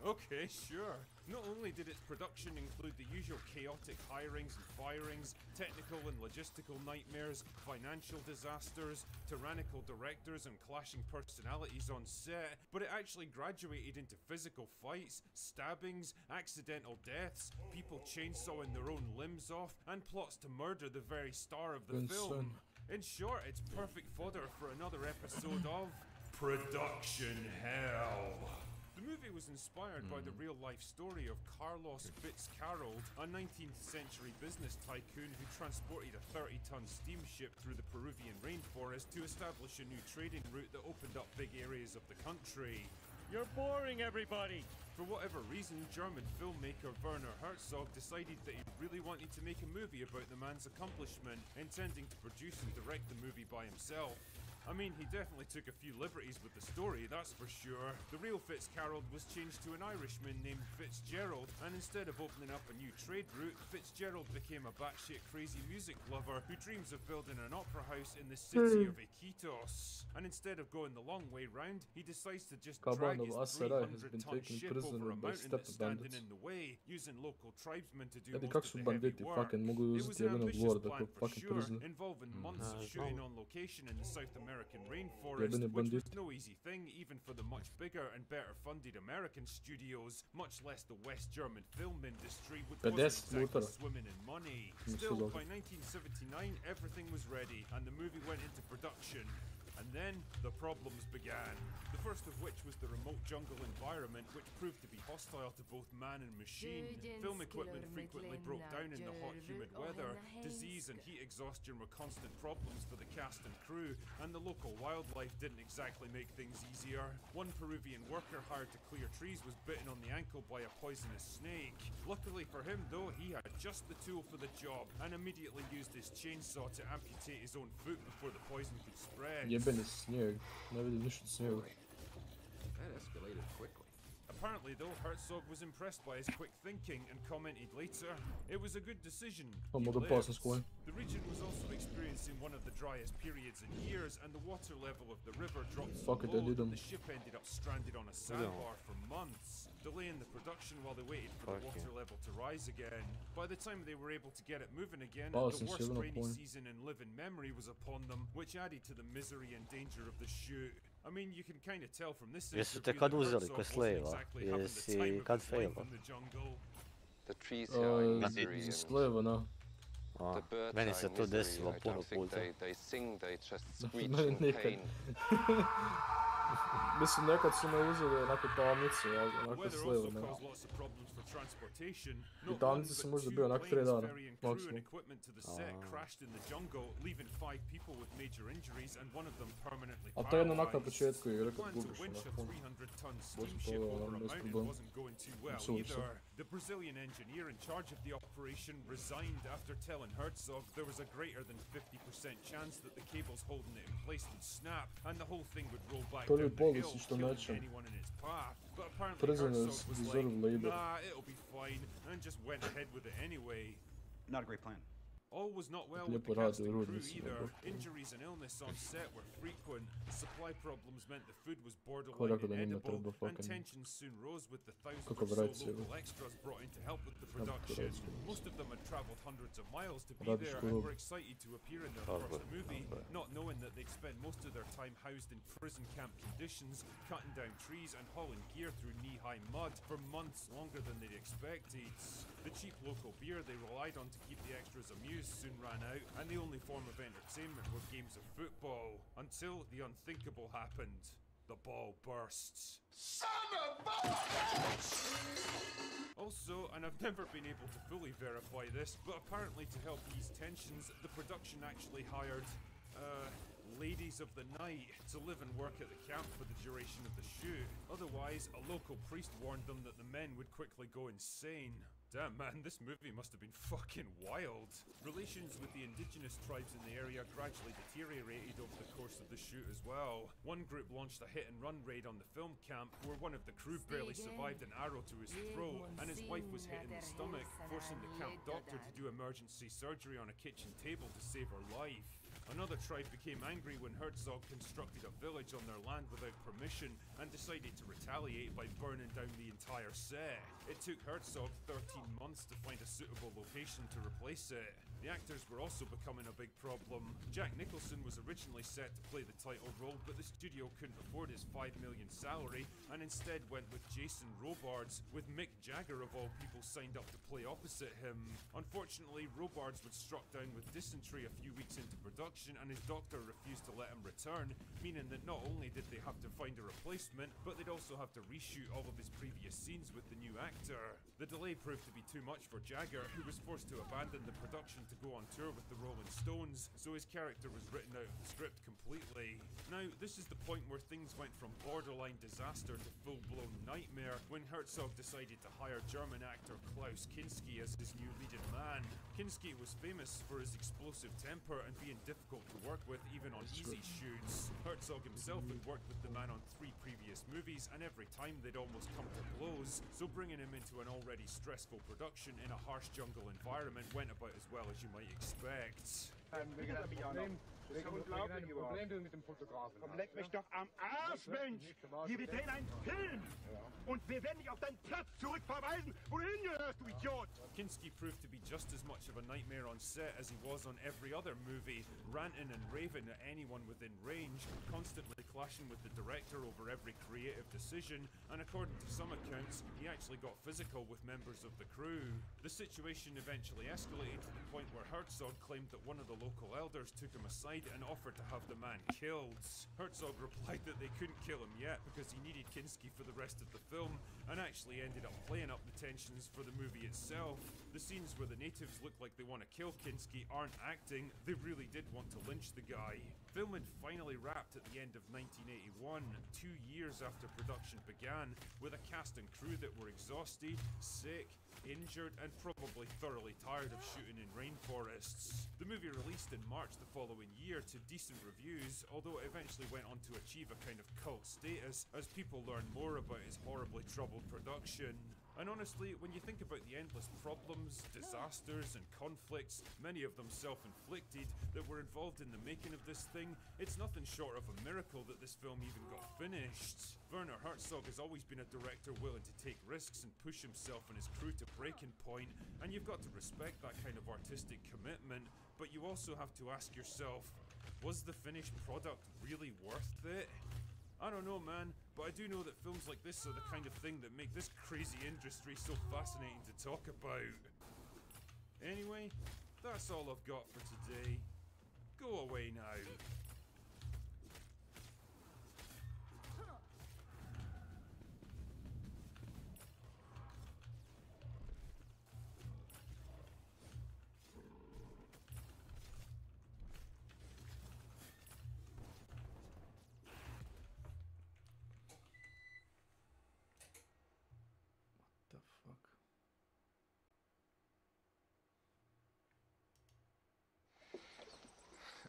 S9: Okay, sure. Not only did its production include the usual chaotic hirings and firings, technical and logistical nightmares, financial disasters, tyrannical directors and clashing personalities on set, but it actually graduated into physical fights, stabbings, accidental deaths, people chainsawing their own limbs off, and plots to murder the very star of the film. In short, it's perfect fodder for another episode of Production Hell. The movie was inspired by the real-life story of Carlos Fitzcarrald, a 19th century business tycoon who transported a 30-ton steamship through the Peruvian rainforest to establish a new trading route that opened up big areas of the country. You're boring everybody! For whatever reason, German filmmaker Werner Herzog decided that he really wanted to make a movie about the man's accomplishment, intending to produce and direct the movie by himself. I mean, he definitely took a few liberties with the story, that's for sure. The real Fitzcarrald was changed to an Irishman named Fitzgerald, and instead of opening up a new trade route, Fitzgerald became a batshit crazy music lover who dreams of building an opera house in the city of Iquitos. And instead of going the long way round, he decides to just drag his 300-ton ship over a mountain that's standing in the way, using local tribesmen to do most of the heavy work. It was an ambitious plan for sure, involving months of shooting on location in the South American rainforest, which was no easy thing even for the much bigger and better funded American studios, much less the West German film industry, which wasn't exactly swimming in money. Still, by 1979 everything was ready and the movie went into production. And then the problems began. The first of which was the remote jungle environment, which proved to be hostile to both man and machine. Film equipment frequently broke down in the hot, humid weather. Disease and heat exhaustion were constant problems for the cast and crew, and the local wildlife didn't exactly make things easier. One Peruvian worker hired to clear trees was bitten on the ankle by a poisonous snake. Luckily for him, though, he had just the tool for the job, and immediately used his chainsaw to amputate his own foot before the poison could spread.
S17: Snijeg, ne vidim ništa snijega.
S8: That escalated quickly.
S9: Apparently, though, Herzog was impressed by his quick thinking and commented later, "It was a good decision." The region was also experiencing one of the driest periods in years, and the water level of the river dropped so low that the ship ended up stranded on a sandbar for months, delaying the production while they waited for the water level to rise again. By the time they were able to get it moving again, the worst rainy season in living memory was upon them, which added to the misery and danger of the shoot. I mean, you can kind of tell from this
S18: interview that Herzog wasn't exactly having the time of his life in the jungle.
S8: The trees here are in misery.
S18: The birds are in misery. I don't think
S8: they sing, they just screech in pain.
S17: Mislim, nekad su me uzeli onako tamnicu, onako s lijevo, ne. I tamnicu sam možda bio onako 3 dana, maksimum. A to je jedno onako na početku igre kad gubiš onako. Boš pogledao, bez problema.
S9: The Brazilian engineer in charge of the operation resigned after telling Herzog there was a greater than 50% chance that the cables holding it in place would snap and the whole thing would roll back down the hill, killing anyone in its path. But apparently Herzog was like, nah, it'll be fine, and just went ahead with it anyway.
S14: Not a great plan.
S9: All was not well with the cast and crew either. Injuries and illness on set were frequent. Supply problems meant the food was borderline inedible, and tensions soon rose with the thousands or so local extras brought in to help with the production. Most of them had travelled hundreds of miles to be there and were excited to appear in their first movie, not knowing that they'd spend most of their time housed in prison camp conditions, cutting down trees and hauling gear through knee-high mud for months longer than they'd expected. The cheap local beer they relied on to keep the extras amused soon ran out, and the only form of entertainment were games of football, until the unthinkable happened. The ball bursts. Son of a bitch! Also, and I've never been able to fully verify this, but apparently to help ease tensions, the production actually hired, ladies of the night to live and work at the camp for the duration of the shoot. Otherwise, a local priest warned them that the men would quickly go insane. Damn man, this movie must have been fucking wild. Relations with the indigenous tribes in the area gradually deteriorated over the course of the shoot as well. One group launched a hit-and-run raid on the film camp where one of the crew barely survived an arrow to his throat and his wife was hit in the stomach, forcing the camp doctor to do emergency surgery on a kitchen table to save her life. Another tribe became angry when Herzog constructed a village on their land without permission and decided to retaliate by burning down the entire set. It took Herzog 13 months to find a suitable location to replace it. The actors were also becoming a big problem. Jack Nicholson was originally set to play the title role, but the studio couldn't afford his $5 million salary and instead went with Jason Robards, with Mick Jagger of all people signed up to play opposite him. Unfortunately, Robards was struck down with dysentery a few weeks into production and his doctor refused to let him return, meaning that not only did they have to find a replacement, but they'd also have to reshoot all of his previous scenes with the new actor. The delay proved to be too much for Jagger, who was forced to abandon the production to go on tour with the Rolling Stones, so his character was written out of the script completely. Now, this is the point where things went from borderline disaster to full-blown nightmare when Herzog decided to hire German actor Klaus Kinski as his new leading man. Kinski was famous for his explosive temper and being difficult to work with even on easy shoots. Herzog himself had worked with the man on 3 previous movies, and every time they'd almost come to blows, so bringing him into an already stressful production in a harsh jungle environment went about as well as you might expect.
S7: Das ist ja unglaublich überhaupt. Mit dem Fotografen. Komm, leck mich doch am Arsch, Mensch! Wir drehen einen Film! Und wir werden dich auf deinen Platz zurückverweisen, wo du hingehörst, du Idiot!
S9: Kinski proved to be just as much of a nightmare on set as he was on every other movie, ranting and raving at anyone within range, constantly clashing with the director over every creative decision, and according to some accounts, he actually got physical with members of the crew. The situation eventually escalated to the point where Herzog claimed that one of the local elders took him aside and offered to have the man killed. Herzog replied that they couldn't kill him yet because he needed Kinski for the rest of the film, and actually ended up playing up the tensions for the movie itself. The scenes where the natives look like they want to kill Kinski aren't acting, they really did want to lynch the guy. Filming finally wrapped at the end of 1981, 2 years after production began, with a cast and crew that were exhausted, sick, injured, and probably thoroughly tired of shooting in rainforests. The movie released in March the following year to decent reviews, although it eventually went on to achieve a kind of cult status as people learned more about its horribly troubled production. And honestly, when you think about the endless problems, disasters, and conflicts, many of them self-inflicted, that were involved in the making of this thing, it's nothing short of a miracle that this film even got finished. Werner Herzog has always been a director willing to take risks and push himself and his crew to breaking point, and you've got to respect that kind of artistic commitment, but you also have to ask yourself, was the finished product really worth it? I don't know, man, but I do know that films like this are the kind of thing that make this crazy industry so fascinating to talk about. Anyway, that's all I've got for today. Go away now.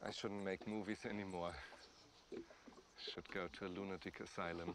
S8: I shouldn't make movies anymore. Should go to a lunatic asylum.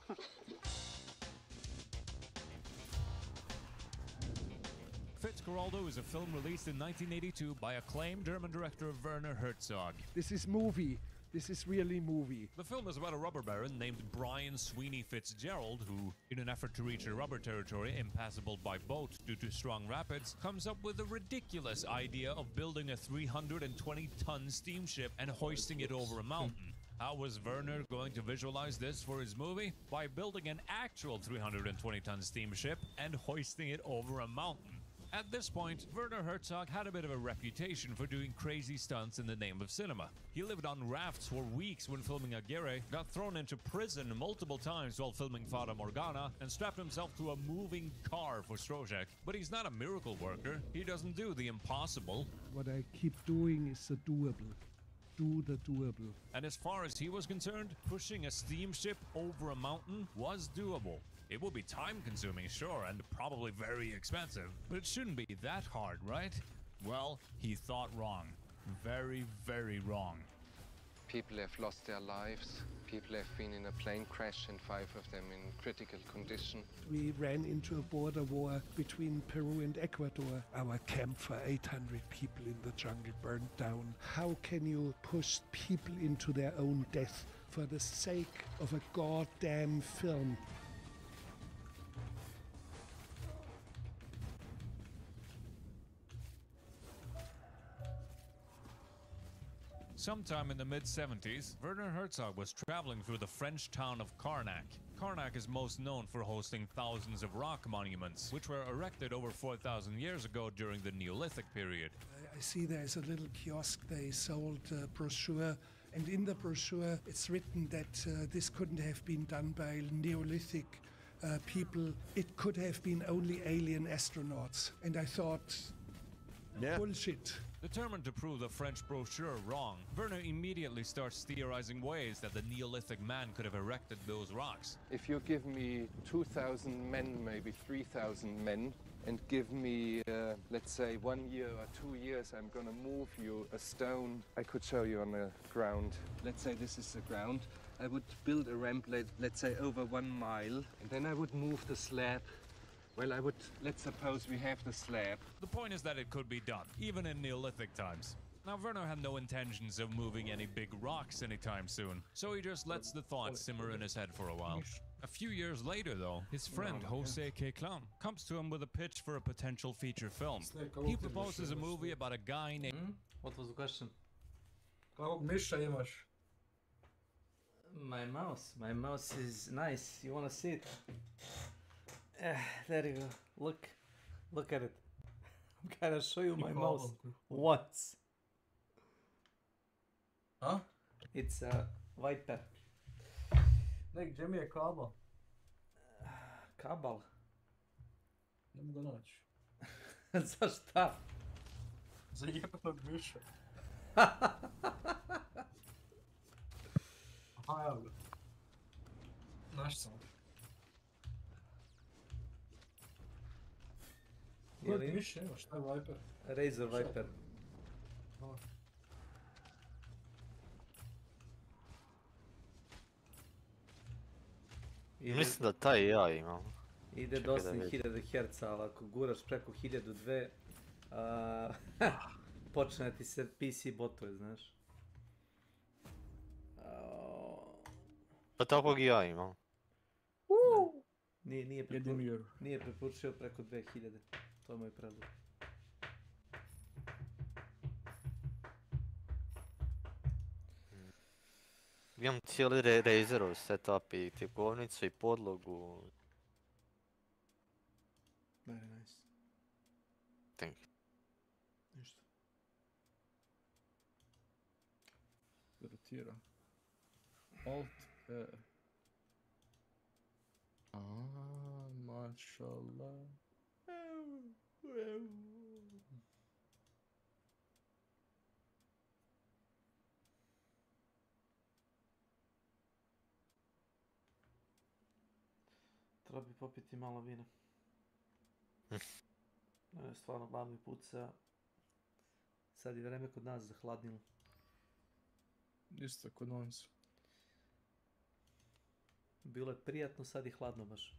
S2: Fitzcarraldo is a film released in 1982 by acclaimed German director Werner Herzog.
S14: This is movie. This is really movie.
S2: The film is about a rubber baron named Brian Sweeney Fitzgerald who, in an effort to reach a rubber territory impassable by boat due to strong rapids, comes up with the ridiculous idea of building a 320-ton steamship and hoisting it over a mountain. How was Werner going to visualize this for his movie? By building an actual 320-ton steamship and hoisting it over a mountain. At this point, Werner Herzog had a bit of a reputation for doing crazy stunts in the name of cinema. He lived on rafts for weeks when filming Aguirre, got thrown into prison multiple times while filming Fata Morgana, and strapped himself to a moving car for Strozek. But he's not a miracle worker. He doesn't do the impossible.
S14: What I keep doing is the doable. Do the doable.
S2: And as far as he was concerned, pushing a steamship over a mountain was doable. It will be time-consuming, sure, and probably very expensive, but it shouldn't be that hard, right? Well, he thought wrong. Very, very wrong.
S8: People have lost their lives. people have been in a plane crash and 5 of them in critical condition.
S14: We ran into a border war between Peru and Ecuador. Our camp for 800 people in the jungle burned down. How can you push people into their own death for the sake of a goddamn film?
S2: Sometime in the mid-70s, Werner Herzog was traveling through the French town of Karnak. Karnak is most known for hosting thousands of rock monuments, which were erected over 4,000 years ago during the Neolithic period.
S14: I see there's a little kiosk. They sold a brochure, and in the brochure it's written that this couldn't have been done by Neolithic people. It could have been only alien astronauts. And I thought, bullshit.
S2: Determined to prove the French brochure wrong, Werner immediately starts theorizing ways that the Neolithic man could have erected those rocks.
S8: If you give me 2,000 men, maybe 3,000 men, and give me, let's say, 1 year or 2 years, I'm gonna move you a stone. I could show you on the ground. Let's say this is the ground. I would build a ramp, let's say, over 1 mile, and then I would move the slab. Well, let's suppose we have the slab.
S2: The point is that it could be done, even in Neolithic times. Now, Werner had no intentions of moving any big rocks anytime soon, so he just lets the thought simmer in his head for a while. A few years later, though, his friend Jose Queclan comes to him with a pitch for a potential feature film. He proposes a movie about a guy named...
S4: What was the question?
S3: Kakvog miša imaš?
S4: My mouse is nice. You wanna see it? There you go. Look at it. I'm gonna show you my mouse once.
S3: Huh?
S4: It's a Viper.
S3: Gdje mi je kabel?
S4: Kabel?
S3: Ne mogu ga naći.
S4: Za šta?
S3: Za jednog miša. Aha, evo ga. Naš sam. Koji miš imaš? Šta je Viper?
S4: Razer Viper.
S18: Mislim da taj ja imam.
S4: Ide dosta 1000 Hz, ali ako guraš preko 1002, počne ti se PC botuje, znaš.
S18: Pa takvog i ja imam.
S4: Nije preporučio preko 2000. To je moj predlog.
S18: Imam cijeli Razerov setup i tipovnicu i podlogu.
S4: Very nice.
S18: Thank you.
S3: Ništa. Rotira. Alt E. Mašallah.
S4: Treba bi popiti malo vina. Stvarno glavni puca. Sad je vreme kod nas zahladnilo.
S3: Isto kod nas.
S4: Bilo je prijatno, sad je hladno baš.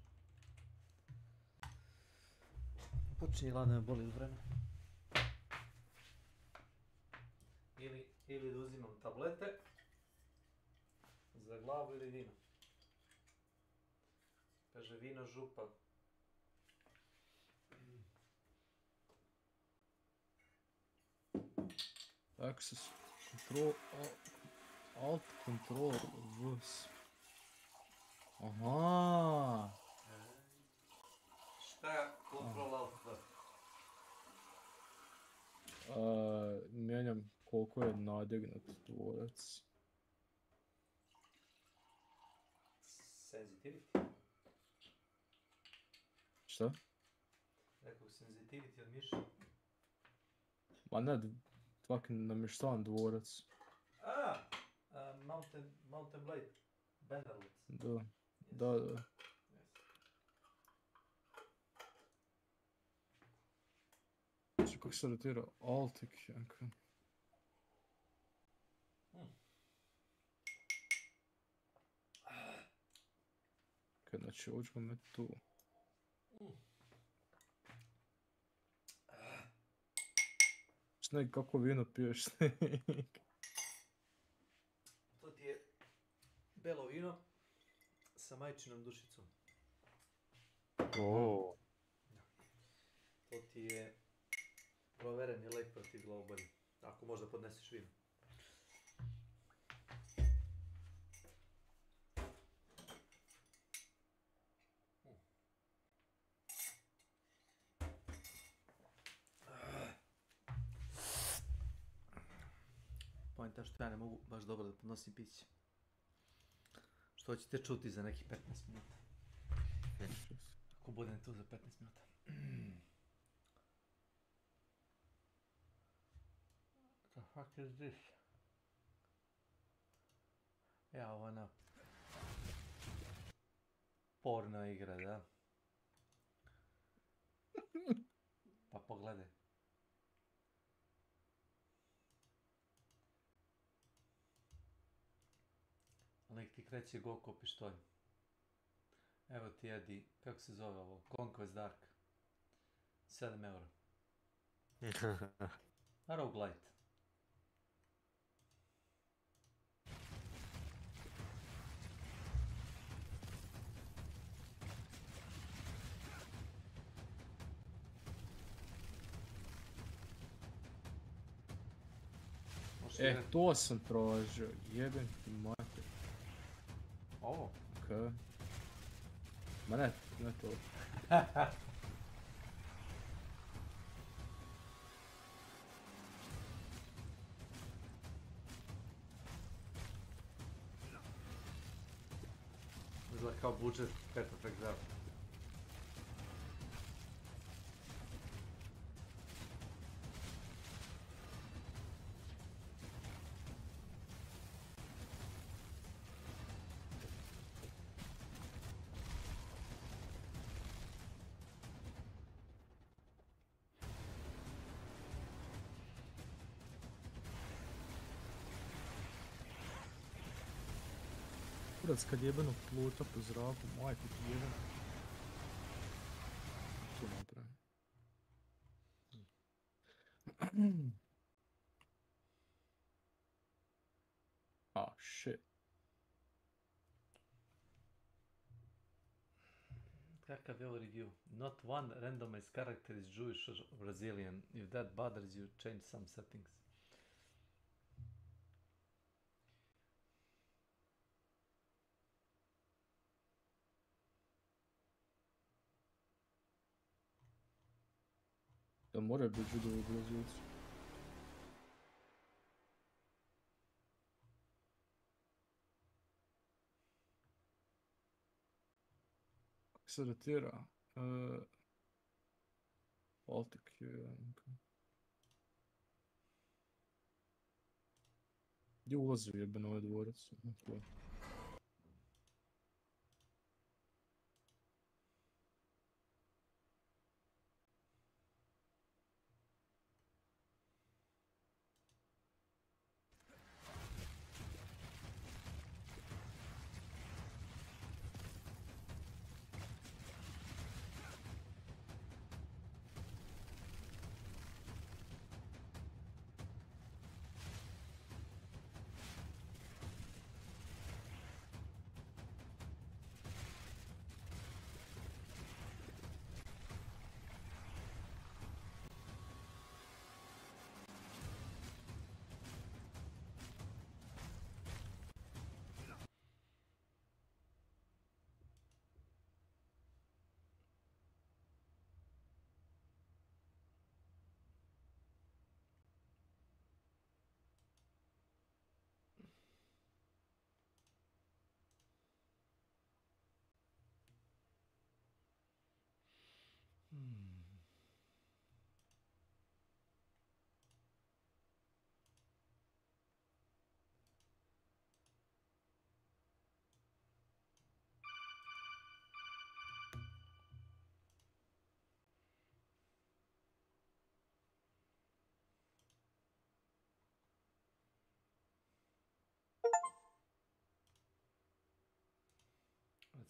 S4: Počinje hladno me boli od vremena. Ili da uzimam tablete za glavu ili vino. Kaže vino župa.
S3: Access control alt control vs. Aha.
S4: Šta je control alt v?
S3: Mijenjam koliko je nadignut dvorac.
S4: Sensitivity.
S3: Šta?
S4: Rekao sensitivity od miša.
S3: Ma ne, fucking namještavan dvorac.
S4: Mountain Blade. Bannerless.
S3: Da. Znači kako se rotira Altik, janka. Ok, znači ovo ćemo metiti tu. Snake, kako vino piješ, Snake?
S4: To ti je belo vino sa majčinom dušicom.
S3: O.
S4: To ti je provereni lek protiv glavobolje. Ako možda podneseš vino. Pojenta što ja ne mogu baš dobro da podnosim piće. Što ćete čuti za nekih 15 minuta. Ako budem tu za 15 minuta. The fuck is this? Ja, ovo ona porno igra, da? Pa pogledaj. Lik ti kreće go ko pištolj. Evo ti jedi, kako se zove ovo? Conquest Dark. 7 eura. Roguelite.
S3: To sam tražio, jebem ti mater.
S4: Ovo?
S3: Okej. Ma ne to.
S4: Izgleda kao budžet Perfect Dark.
S3: Kurac kad jebenog pluta po zraku, majko ti jeben. Tu napravim. Ah, shit.
S4: Kakav je ovo review? Not one randomized character is Jewish or Brazilian. If that bothers you, change some settings.
S3: Da moraju biti Židovi Brazilci. Kako se datira? Baltic je... Gdje ulazi jeben ovaj dvorac?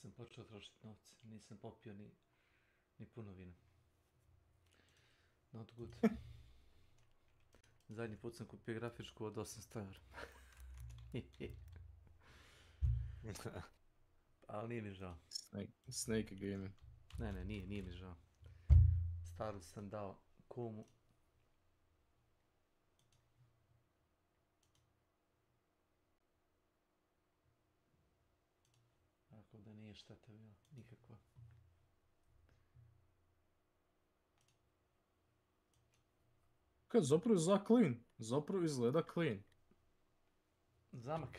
S4: sam počeo trošiti novce. Nisam popio ni puno vina. Not good. Zadnji put sam kupio grafičku od 800 €. Ali nije mi žao.
S17: Snake Gaming.
S4: Ne, nije mi žao. Staru sam dao kumu. Tako da nije šteta bila, nikakva.
S17: Kad zapravo za clean. Zapravo izgleda clean.
S4: Zamak.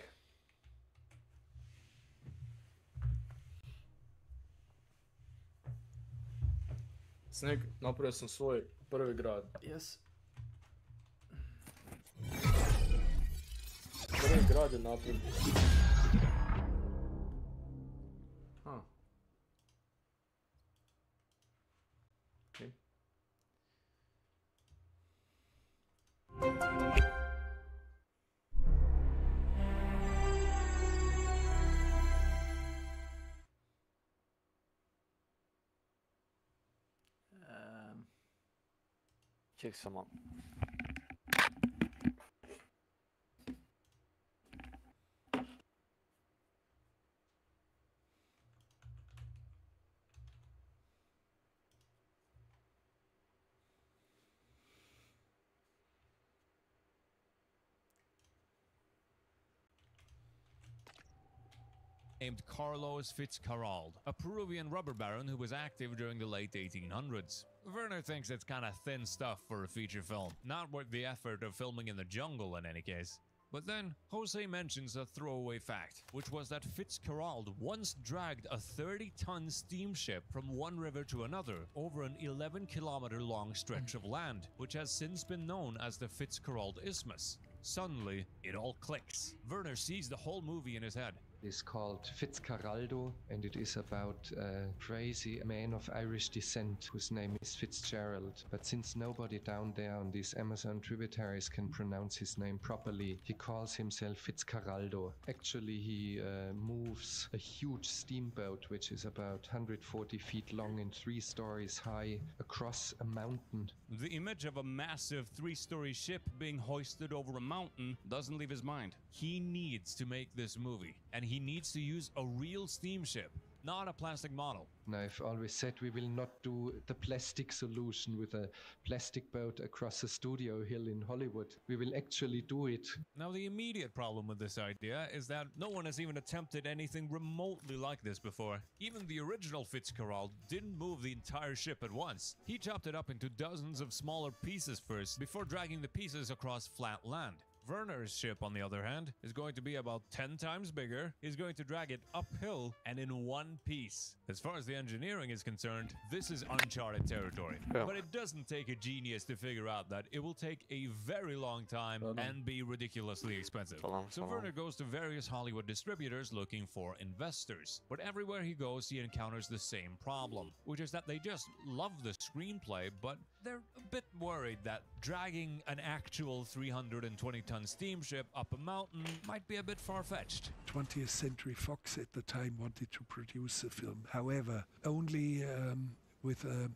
S17: Snake, napravio sam svoj prvi grad.
S4: Yes.
S17: Prvi grad je napravljen.
S4: Okay.
S18: Ček samo.
S2: Named Carlos Fitzcarraldo, a Peruvian rubber baron who was active during the late 1800s. Werner thinks it's kinda thin stuff for a feature film, not worth the effort of filming in the jungle in any case. But then, Jose mentions a throwaway fact, which was that Fitzcarraldo once dragged a 30-ton steamship from one river to another over an 11-kilometer long stretch of land, which has since been known as the Fitzcarraldo Isthmus. Suddenly, it all clicks. Werner sees the whole movie in his head.
S8: Is called Fitzcarraldo, and it is about a crazy man of Irish descent whose name is Fitzgerald. But since nobody down there on these Amazon tributaries can pronounce his name properly, he calls himself Fitzcarraldo. Actually, he moves a huge steamboat, which is about 140 feet long and 3 stories high, across a mountain.
S16: The image of a massive 3-story ship being hoisted over a mountain doesn't leave his mind.
S2: He needs to make this movie, and he needs to use a real steamship, not a plastic model.
S8: Now, I've always said we will not do the plastic solution with a plastic boat across a studio hill in Hollywood. We will actually do it.
S2: Now, the immediate problem with this idea is that no one has even attempted anything remotely like this before. Even the original Fitzcarraldo didn't move the entire ship at once. He chopped it up into dozens of smaller pieces first, before dragging the pieces across flat land. Werner's ship, on the other hand, is going to be about 10 times bigger. He's going to drag it uphill and in one piece. As far as the engineering is concerned, this is uncharted territory.
S18: Yeah.
S2: But it doesn't take a genius to figure out that it will take a very long time and be ridiculously expensive. So Werner goes to various Hollywood distributors looking for investors. But everywhere he goes, he encounters the same problem, which is that they just love the screenplay, but they're a bit worried that dragging an actual 320-ton steamship up a mountain might be a bit far-fetched.
S14: 20th Century Fox at the time wanted to produce a film. However, only with a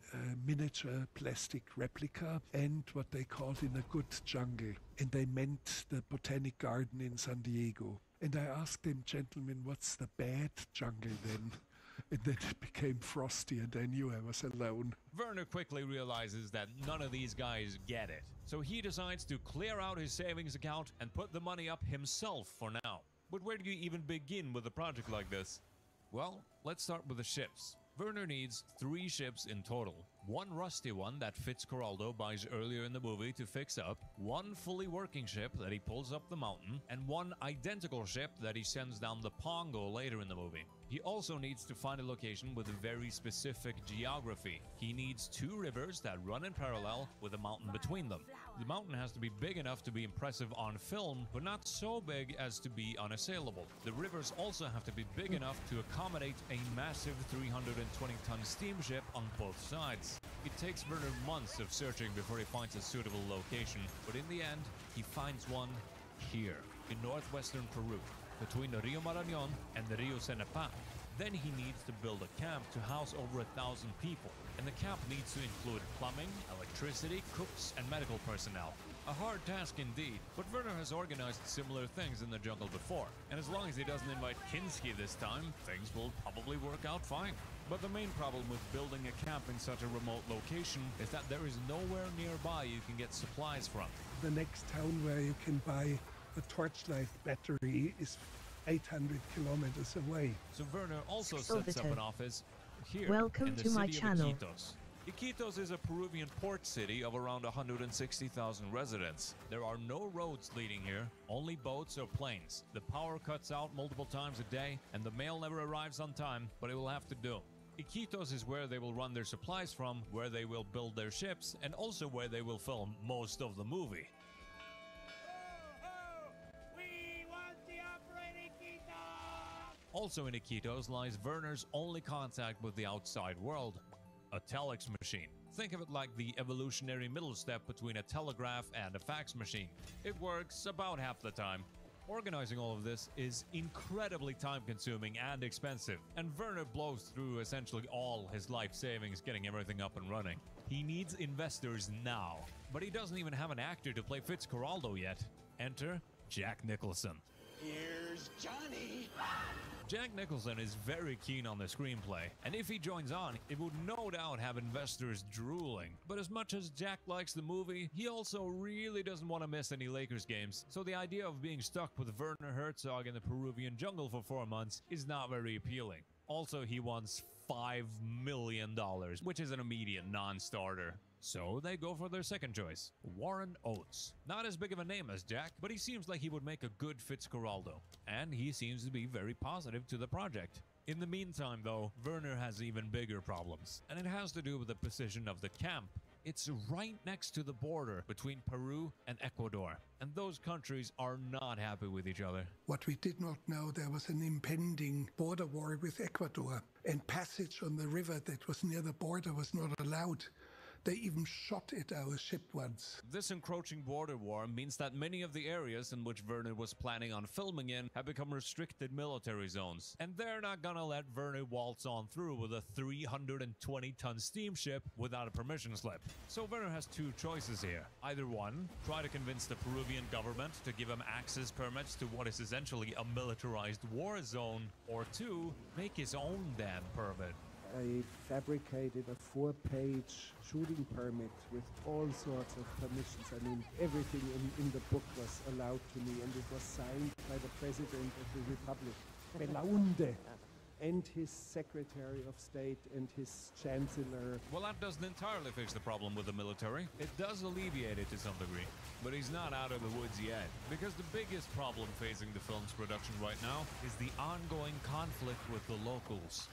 S14: miniature plastic replica and what they called in a good jungle. And they meant the Botanic Garden in San Diego. And I asked them, gentlemen, what's the bad jungle then? And then it became frosty and I knew I was alone.
S2: Werner quickly realizes that none of these guys get it. So he decides to clear out his savings account and put the money up himself for now. But where do you even begin with a project like this? Well, let's start with the ships. Werner needs 3 ships in total. One rusty one that Fitzcarraldo buys earlier in the movie to fix up, one fully working ship that he pulls up the mountain, and one identical ship that he sends down the Pongo later in the movie. He also needs to find a location with a very specific geography. He needs 2 rivers that run in parallel with a mountain between them. The mountain has to be big enough to be impressive on film, but not so big as to be unassailable. The rivers also have to be big enough to accommodate a massive 320-ton steamship on both sides. It takes Werner months of searching before he finds a suitable location, but in the end, he finds one here, in northwestern Peru, between the Rio Marañón and the Rio Cenepa. Then he needs to build a camp to house over 1,000 people. And the camp needs to include plumbing, electricity, cooks, and medical personnel. A hard task indeed, but Werner has organized similar things in the jungle before, and as long as he doesn't invite Kinski this time, things will probably work out fine. But the main problem with building a camp in such a remote location is that there is nowhere nearby you can get supplies from.
S14: The next town where you can buy a torchlight battery is 800 kilometers away.
S2: So Werner also sets up an office here
S5: Welcome
S2: in the
S5: to my
S2: city
S5: channel.
S2: of Iquitos. Iquitos is a Peruvian port city of around 160,000 residents. There are no roads leading here, only boats or planes. The power cuts out multiple times a day, and the mail never arrives on time, but it will have to do. Iquitos is where they will run their supplies from, where they will build their ships, and also where they will film most of the movie. Also in Iquitos lies Werner's only contact with the outside world, a telex machine. Think of it like the evolutionary middle step between a telegraph and a fax machine. It works about half the time. Organizing all of this is incredibly time-consuming and expensive, and Werner blows through essentially all his life savings getting everything up and running. He needs investors now, but he doesn't even have an actor to play Fitzcarraldo yet. Enter Jack Nicholson.
S19: Here's Johnny!
S2: Jack Nicholson is very keen on the screenplay, and if he joins on, it would no doubt have investors drooling. But as much as Jack likes the movie, he also really doesn't want to miss any Lakers games, so the idea of being stuck with Werner Herzog in the Peruvian jungle for 4 months is not very appealing. Also, he wants $5 million, which is an immediate non-starter. So they go for their second choice, Warren Oates. Not as big of a name as Jack, but he seems like he would make a good Fitzcarraldo, and he seems to be very positive to the project. In the meantime though, Werner has even bigger problems, and it has to do with the position of the camp. It's right next to the border between Peru and Ecuador, and those countries are not happy with each other.
S14: What we did not know, there was an impending border war with Ecuador, and passage on the river that was near the border was not allowed. They even shot at our ship once.
S2: This encroaching border war means that many of the areas in which Werner was planning on filming in have become restricted military zones, and they're not gonna let Werner waltz on through with a 320-ton steamship without a permission slip. So Werner has two choices here. Either one, try to convince the Peruvian government to give him access permits to what is essentially a militarized war zone, or two, make his own damn permit.
S21: I fabricated a 4-page shooting permit with all sorts of permissions. I mean, everything in the book was allowed to me, and it was signed by the President of the Republic, Belaunde, and his Secretary of State and his Chancellor.
S2: Well, that doesn't entirely fix the problem with the military. It does alleviate it to some degree. But he's not out of the woods yet, because the biggest problem facing the film's production right now is the ongoing conflict with the locals.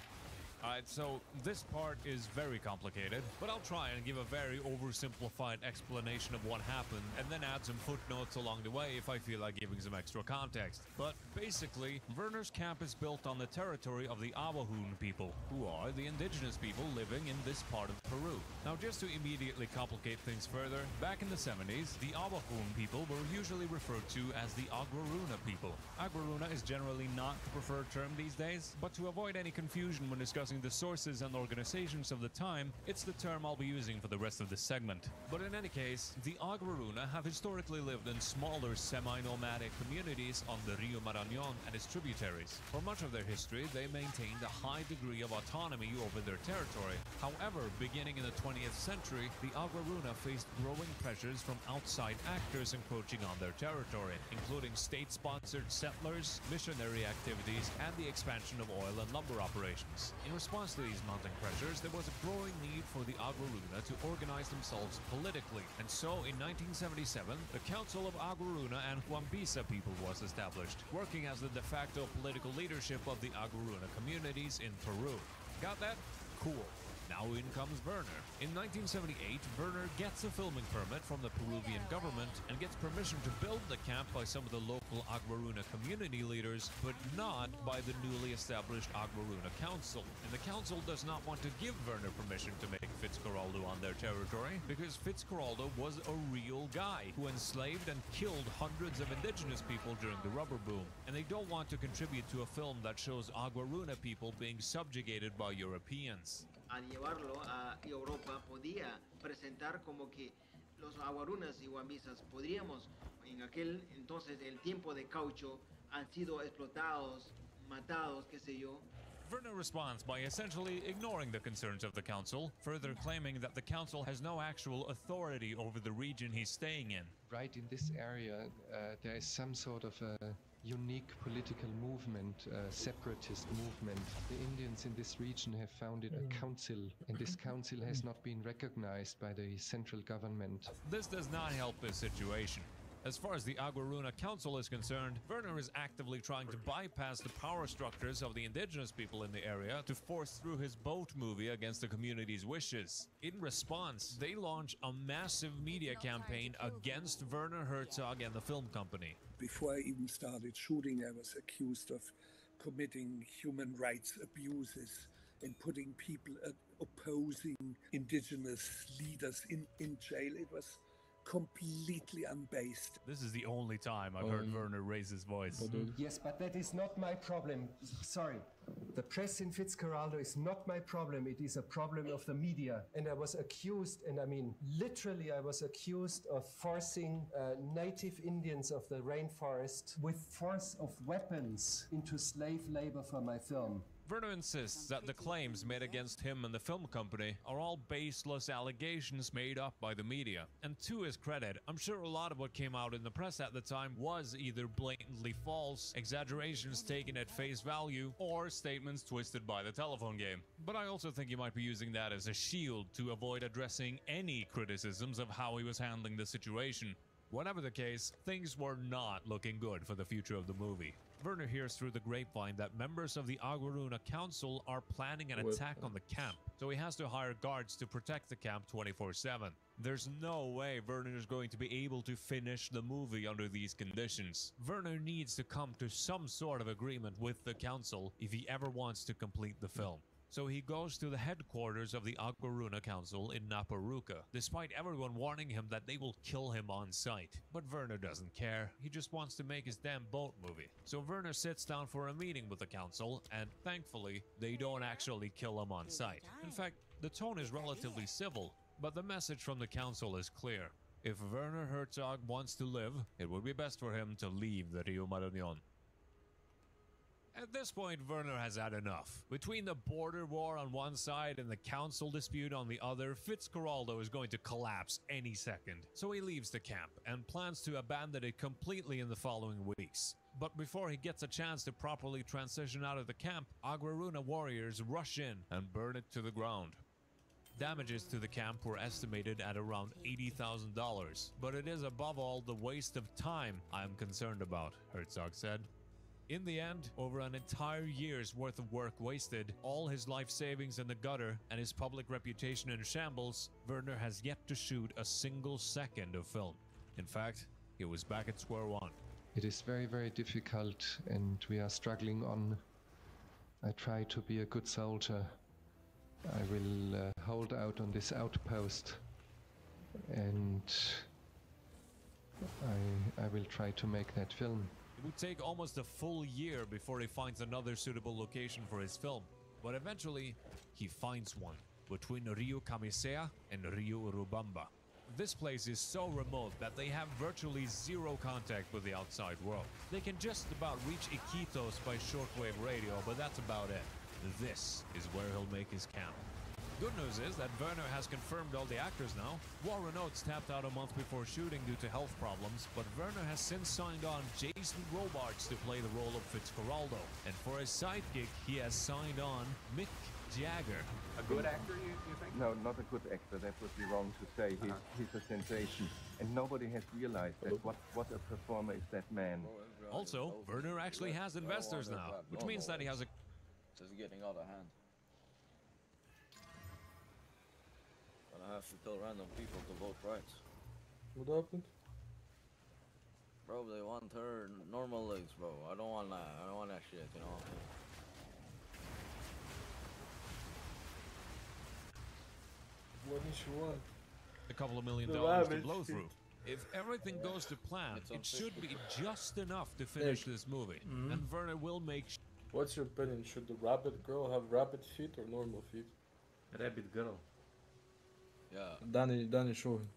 S2: Alright, so this part is very complicated, but I'll try and give a very oversimplified explanation of what happened, and then add some footnotes along the way if I feel like giving some extra context. But basically, Werner's camp is built on the territory of the Abahun people, who are the indigenous people living in this part of Peru. Now, just to immediately complicate things further, back in the 70s, the Abahun people were usually referred to as the Aguaruna people. Aguaruna is generally not the preferred term these days, but to avoid any confusion when discussing the sources and organizations of the time, it's the term I'll be using for the rest of this segment. But in any case, the Aguaruna have historically lived in smaller semi-nomadic communities on the Rio Marañón and its tributaries. For much of their history, they maintained a high degree of autonomy over their territory. However, beginning in the 20th century, the Aguaruna faced growing pressures from outside actors encroaching on their territory, including state-sponsored settlers, missionary activities, and the expansion of oil and lumber operations. In response to these mounting pressures, there was a growing need for the Aguaruna to organize themselves politically, and so in 1977, the Council of Aguaruna and Huambisa people was established, working as the de facto political leadership of the Aguaruna communities in Peru. Got that? Cool. Now in comes Werner. In 1978, Werner gets a filming permit from the Peruvian government and gets permission to build the camp by some of the local Aguaruna community leaders, but not by the newly established Aguaruna Council. And the council does not want to give Werner permission to make Fitzcarraldo on their territory, because Fitzcarraldo was a real guy who enslaved and killed hundreds of indigenous people during the rubber boom. And they don't want to contribute to a film that shows Aguaruna people being subjugated by Europeans.
S5: A llevarlo a Europa podía presentar como que los aguarunas y guamisas podríamos en aquel entonces el tiempo de caucho han sido explotados, matados, qué sé yo.
S2: Werner responds by essentially ignoring the concerns of the council, further claiming that the council has no actual authority over the region he's staying in.
S8: Right in this area, there is some sort of a unique political movement, separatist movement. The Indians in this region have founded a council, and this council has not been recognized by the central government.
S2: This does not help his situation. As far as the Aguaruna Council is concerned, Werner is actively trying to bypass the power structures of the indigenous people in the area to force through his boat movie against the community's wishes. In response, they launch a massive media campaign against Werner Herzog and the film company.
S21: Before I even started shooting, I was accused of committing human rights abuses and putting people opposing indigenous leaders in jail. It was completely unbased.
S2: This is the only time I've heard Werner raise his voice.
S21: Yes, but that is not my problem. Sorry. The press in Fitzcarraldo is not my problem. It is a problem of the media. And I was accused, and I mean, literally, I was accused of forcing native Indians of the rainforest with force of weapons into slave labor for my film.
S2: Werner insists that the claims made against him and the film company are all baseless allegations made up by the media. And to his credit, I'm sure a lot of what came out in the press at the time was either blatantly false, exaggerations taken at face value, or statements twisted by the telephone game. But I also think he might be using that as a shield to avoid addressing any criticisms of how he was handling the situation. Whatever the case, things were not looking good for the future of the movie. Werner hears through the grapevine that members of the Aguaruna Council are planning an attack on the camp, so he has to hire guards to protect the camp 24/7. There's no way Werner is going to be able to finish the movie under these conditions. Werner needs to come to some sort of agreement with the council if he ever wants to complete the film. So he goes to the headquarters of the Aguaruna Council in Naparuca, despite everyone warning him that they will kill him on sight. But Werner doesn't care, he just wants to make his damn boat movie. So Werner sits down for a meeting with the council, and thankfully, they don't actually kill him on sight. In fact, the tone is relatively civil, but the message from the council is clear. If Werner Herzog wants to live, it would be best for him to leave the Rio Marañón. At this point, Werner has had enough. Between the border war on one side and the council dispute on the other, Fitzcarraldo is going to collapse any second. So he leaves the camp and plans to abandon it completely in the following weeks. But before he gets a chance to properly transition out of the camp, Aguaruna warriors rush in and burn it to the ground. Damages to the camp were estimated at around $80,000, but it is above all the waste of time I am concerned about, Herzog said. In the end, over an entire year's worth of work wasted, all his life savings in the gutter, and his public reputation in shambles, Werner has yet to shoot a single second of film. In fact, he was back at square one.
S8: It is very, very difficult, and we are struggling on. I try to be a good soldier. I will hold out on this outpost, and I will try to make that film.
S2: It would take almost a full year before he finds another suitable location for his film, but eventually he finds one between Rio Camisea and Rio Urubamba. This place is so remote that they have virtually zero contact with the outside world. They can just about reach Iquitos by shortwave radio, but that's about it. This is where he'll make his camp. Good news is that Werner has confirmed all the actors now. Warren Oates tapped out a month before shooting due to health problems, but Werner has since signed on Jason Robards to play the role of Fitzcarraldo. And for his sidekick, he has signed on Mick Jagger.
S15: A good actor, you think?
S8: No, not a good actor. That would be wrong to say. He's a sensation. And nobody has realized that what a performer is that man.
S2: Also, Werner actually has investors now, which means that he has a...
S15: This is getting out of hand.
S6: I have to tell random people to vote right.
S17: What happened?
S6: Bro, they want her normal legs, bro. I don't want that. I don't want that shit, you know?
S17: What did she want?
S2: A couple of $1 million
S17: The
S2: to
S17: rabbit
S2: blow
S17: shit.
S2: through. If everything goes to plan,
S6: It's on
S2: it should be
S6: Facebook.
S2: just enough to finish this movie. And Werner will make
S17: What's your opinion? Should the rabbit girl have rabbit feet or normal feet?
S4: Rabbit girl.
S6: Yeah.
S17: Danny show him.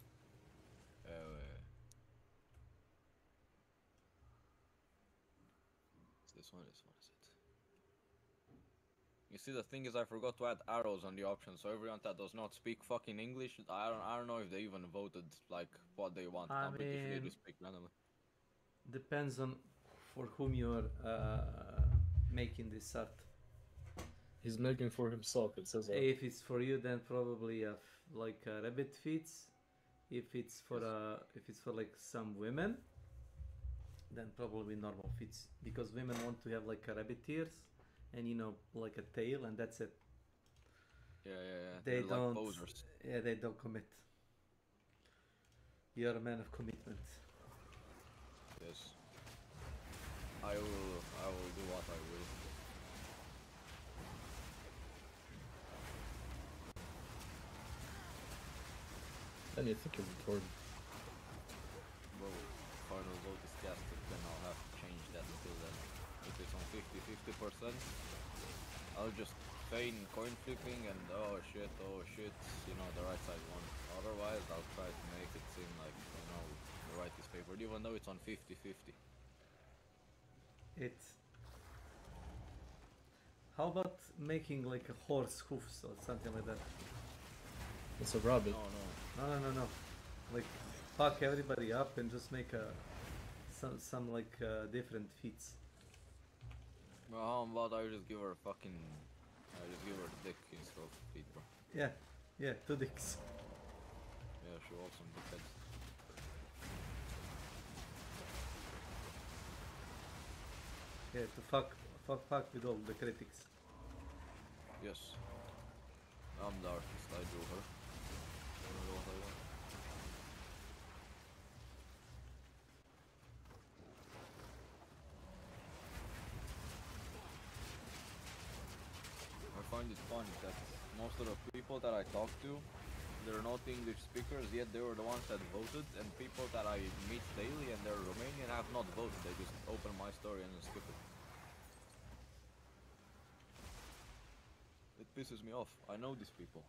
S6: It's this one is it? You see, the thing is, I forgot to add arrows on the option, so everyone that does not speak fucking English, I don't know if they even voted like what they want.
S4: I
S6: I'm pretty sure they
S4: mean,
S6: just speak randomly.
S4: Depends on for whom you're making this art.
S17: He's making for himself, it says that.
S4: If it's for you, then probably like rabbit feet. If it's for like some women, then probably normal feet, because women want to have like a rabbit ears and like a tail, and that's it.
S6: Yeah.
S4: They
S6: They're
S4: don't.
S6: like posers.
S4: Yeah, they don't commit. You're a man of commitment.
S6: Yes. I will do what I will.
S17: Then you think you're retarded.
S6: Bro, final vote is casted, then I'll have to change that until then. If it's on 50%, I'll just feign coin flipping and oh shit, the right side won. Otherwise, I'll try to make it seem like, the right is favored, even though it's on 50-50.
S4: How about making like a horse hoofs or something like that?
S17: It's a rabbit.
S4: No. Like fuck everybody up and just make some like different feats.
S6: Well, how about I just give her the dick instead of feet, bro.
S4: Yeah, 2 dicks.
S6: Yeah, she wants some dick heads.
S4: Yeah, to fuck with all the critics.
S6: Yes. I'm the artist, I drew her. I don't know what I want. I find it funny that most of the people that I talk to, they're not English speakers, yet they were the ones that voted, and people that I meet daily and they're Romanian have not voted, they just open my story and then skip it. It pisses me off. I know these people.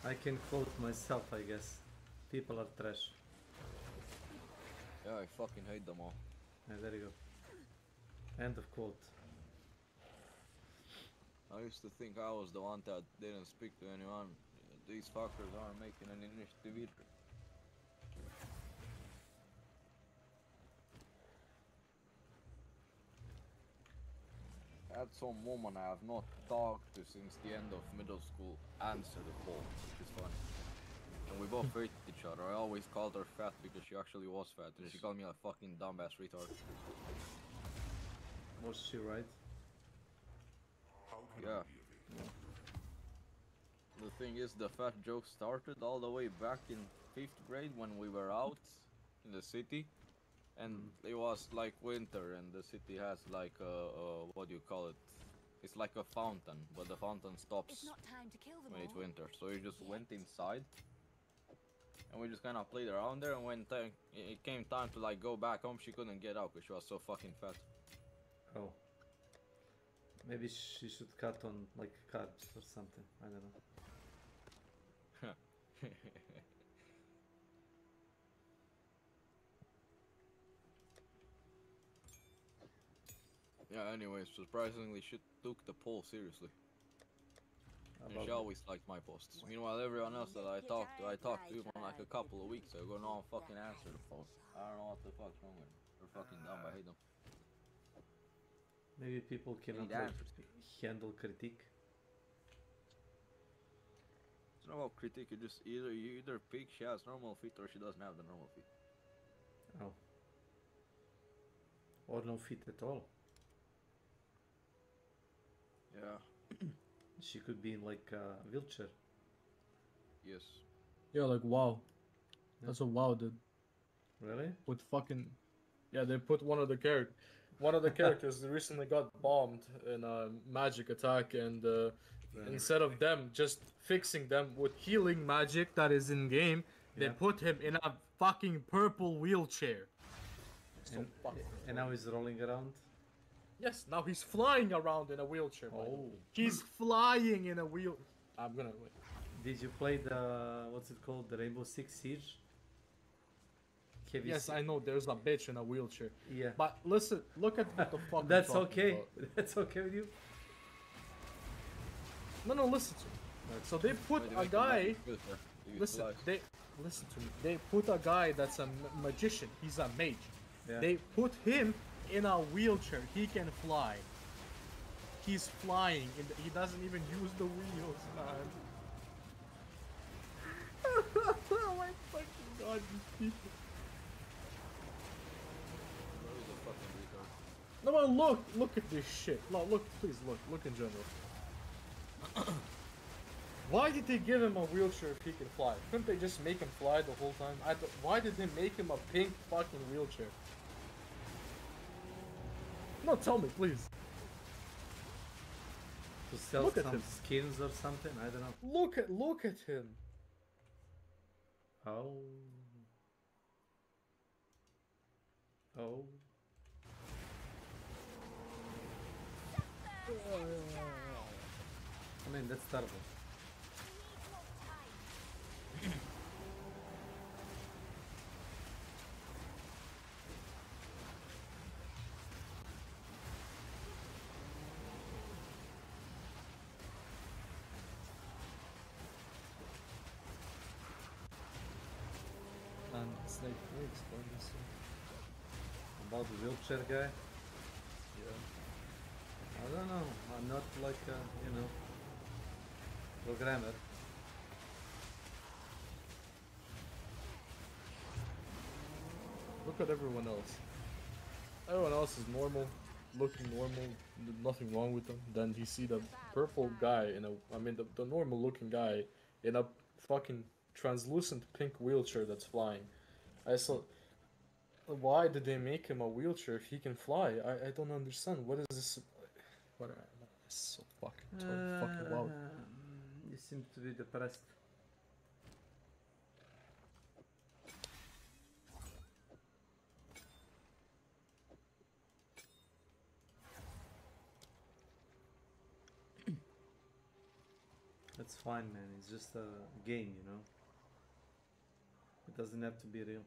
S4: I can quote myself, I guess. People are trash.
S6: Yeah, I fucking hate them all.
S4: Yeah, there you go. End of quote.
S6: I used to think I was the one that didn't speak to anyone. These fuckers aren't making an initiative either. Had some woman I have not talked to since the end of middle school answer the call, which is funny. And we both hated each other. I always called her fat because she actually was fat, and she called me a fucking dumbass retard.
S4: Was she right?
S6: Yeah. The thing is, the fat joke started all the way back in 5th grade when we were out in the city. And it was like winter, and the city has like what do you call it? It's like a fountain, but the fountain stops when it's winter. So we just went inside, and we just kind of played around there. And when it came time to like go back home, she couldn't get out because she was so fucking fat.
S4: Oh. Maybe she should cut on like carbs or something. I don't know.
S6: Yeah, anyways, surprisingly, she took the poll seriously. And she always liked my posts. Meanwhile, everyone else that I talked to even like a couple of weeks ago, no one fucking answered the post. I don't know what the fuck's wrong with them. They're fucking dumb, I hate them.
S4: Maybe people cannot like, handle critique.
S6: It's not about critique, you either pick she has normal feet or she doesn't have the normal feet.
S4: Oh. Or no feet at all.
S6: Yeah.
S4: She could be in like a wheelchair.
S6: Yes.
S3: Yeah, like WoW. That's what WoW did.
S4: Really?
S17: With fucking, yeah, they put one of the characters recently got bombed in a magic attack, and instead of them just fixing them with healing magic that is in game, they
S4: Yeah.
S17: put him in a fucking purple wheelchair.
S4: And, and now he's rolling around.
S17: Yes, now he's flying around in a wheelchair. by the way.
S4: Oh.
S17: He's flying in a wheel. I'm gonna wait.
S4: Did you play the what's it called? The Rainbow Six Siege? Have you
S17: Yes,
S4: seen-
S17: I know there's a bitch in a wheelchair.
S4: Yeah.
S17: But listen, look at what the fuck. I'm
S4: That's
S17: talking
S4: okay.
S17: about.
S4: That's okay with you?
S17: No, listen to me. So they put a guy. Listen, listen to me. They put a guy that's a magician. He's a mage.
S4: Yeah.
S17: They put him in a wheelchair. He can fly. He's flying. He doesn't even use the wheels, man. Oh my fucking god, these people. No, but look at this shit. Look, please look in general. Why did they give him a wheelchair if he can fly? Couldn't they just make him fly the whole time? Why did they make him a pink fucking wheelchair? No, tell me, please.
S4: To sell
S17: Look at
S4: some
S17: him.
S4: skins or something? I don't know.
S17: Look at him.
S4: Oh. Oh. I mean, that's terrible.
S3: And Snake Breaks, this.
S4: About the wheelchair guy?
S3: Yeah.
S4: I don't know. I'm not like a, programmer.
S17: Look at everyone else. Everyone else is normal, looking normal, nothing wrong with them. Then you see the purple guy the normal looking guy in a fucking translucent pink wheelchair that's flying. I saw. Why did they make him a wheelchair if he can fly? I don't understand. What is this? What? It's so fucking loud.
S4: You seem to be depressed. That's fine, man. It's just a game, It doesn't have to be real.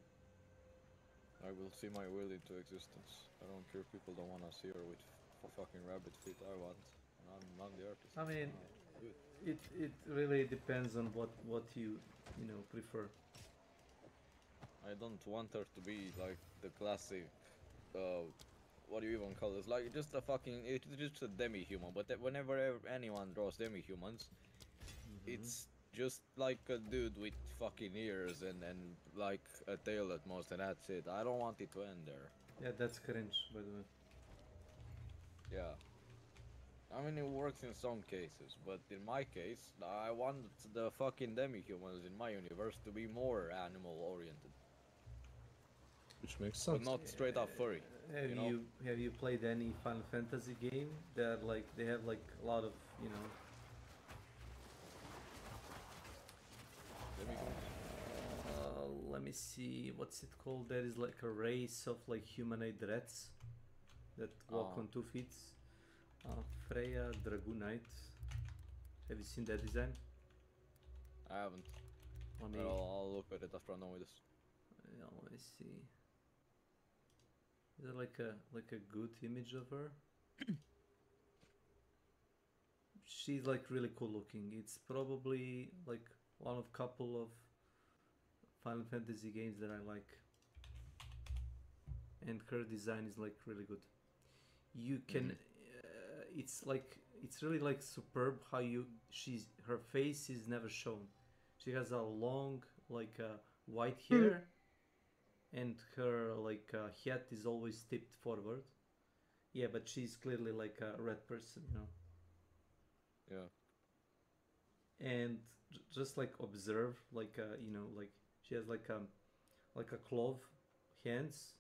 S6: I will see my will into existence. I don't care if people don't want to see her with fucking rabbit feet. I want. I'm the artist.
S4: I mean, it really depends on what you prefer.
S6: I don't want her to be like the classic, what do you even call this? Like just a fucking, it's just a demi-human. But whenever anyone draws demi-humans, it's just like a dude with fucking ears and like a tail at most, and that's it. I don't want it to end there.
S4: Yeah, that's cringe, by the way.
S6: Yeah. I mean, it works in some cases, but in my case, I want the fucking demi-humans in my universe to be more animal-oriented.
S17: Which makes sense.
S6: But not straight up furry.
S4: Have you played any Final Fantasy game? They have like a lot of let me see, what's it called? There is like a race of like humanoid rats that walk on 2 feet. Freya Dragoonite. Have you seen that design?
S6: I haven't.
S4: Let me,
S6: I'll look at it after I'm done with this.
S4: yeah, let me see. Is there like a good image of her? She's like really cool looking. It's probably like one of couple of Final Fantasy games that I like, and her design is like really good. You can, it's really like superb how her face is never shown. She has a long like white hair, and her like head is always tipped forward. Yeah, but she's clearly like a red person,
S6: Yeah.
S4: and just like observe, like you know, like she has like a clove hands,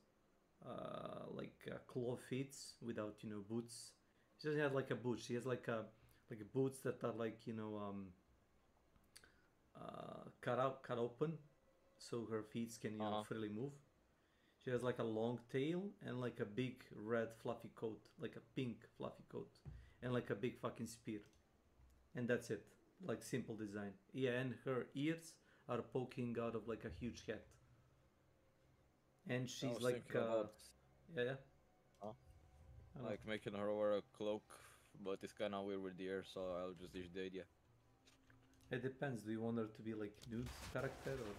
S4: like claw feet without, you know, boots. She doesn't have like a boot. She has like boots that are like, you know, cut open, so her feet can, you know, freely move. She has like a long tail and like a big red fluffy coat, like a pink fluffy coat, and like a big fucking spear. And that's it. Like simple design. Yeah, and her ears are poking out of like a huge hat. And she's like,
S6: about,
S4: yeah.
S6: like making her wear a cloak, but it's kind of weird with the ear, so I'll just ditch the idea.
S4: It depends. Do you want her to be like nude character or?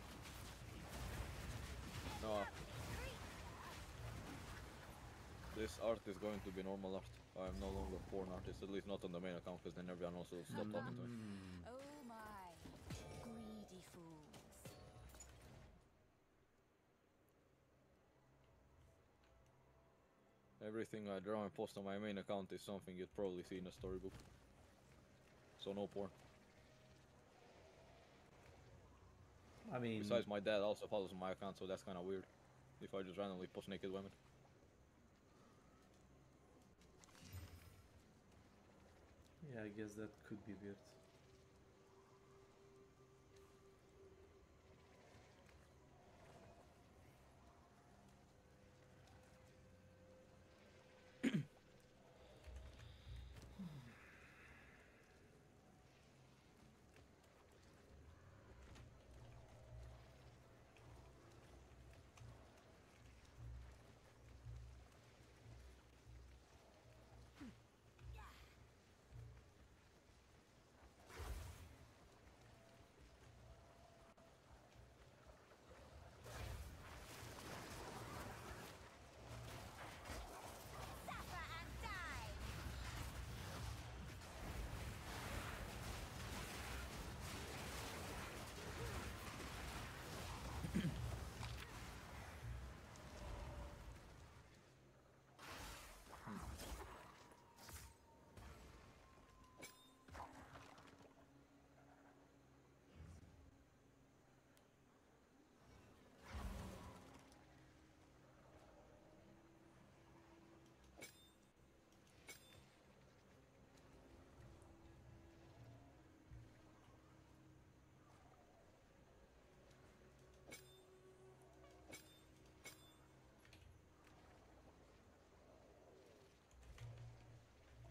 S6: No. This art is going to be normal art. I am no longer porn artist, at least not on the main account, because then everyone also stopped talking to me.
S11: Oh my, greedy fools.
S6: Everything I draw and post on my main account is something you'd probably see in a storybook. So no porn.
S4: I mean...
S6: Besides, my dad also follows my account, so that's kind of weird. If I just randomly post naked women.
S4: Yeah, I guess that could be weird.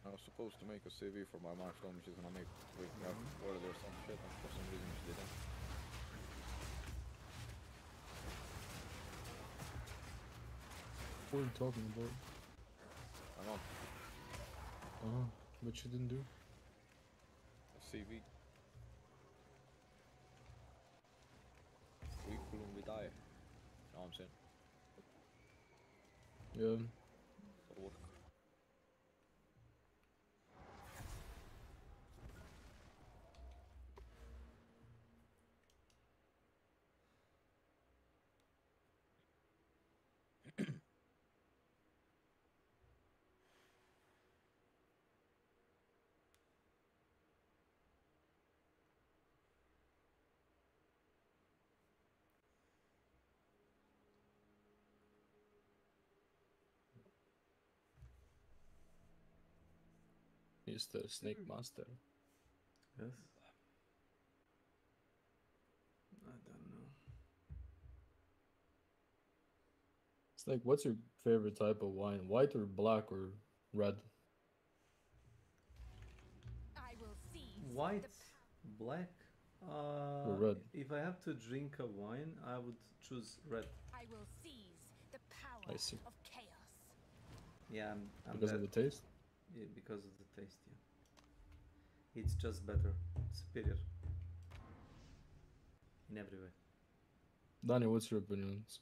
S6: I was supposed to make a CV for my mom, told me she's gonna make with Word or some shit, and for some reason she didn't.
S3: What are you talking about?
S6: My mom.
S3: What you didn't do?
S6: A CV. Curriculum vitae. Know what I'm saying?
S3: Yeah.
S6: For work.
S3: He's the snake master.
S4: Yes. I don't know.
S3: Snake, what's your favorite type of wine? White or black or red?
S11: I will seize
S4: White, black.
S3: Or red.
S4: If I have to drink a wine, I would choose red.
S11: I will seize the power
S3: I see.
S11: of chaos.
S4: Yeah, I'm
S3: Because of
S4: that.
S3: the taste?
S4: Yeah, because of the taste, yeah. It's just better, superior. In every way.
S3: Danny, what's your opinions?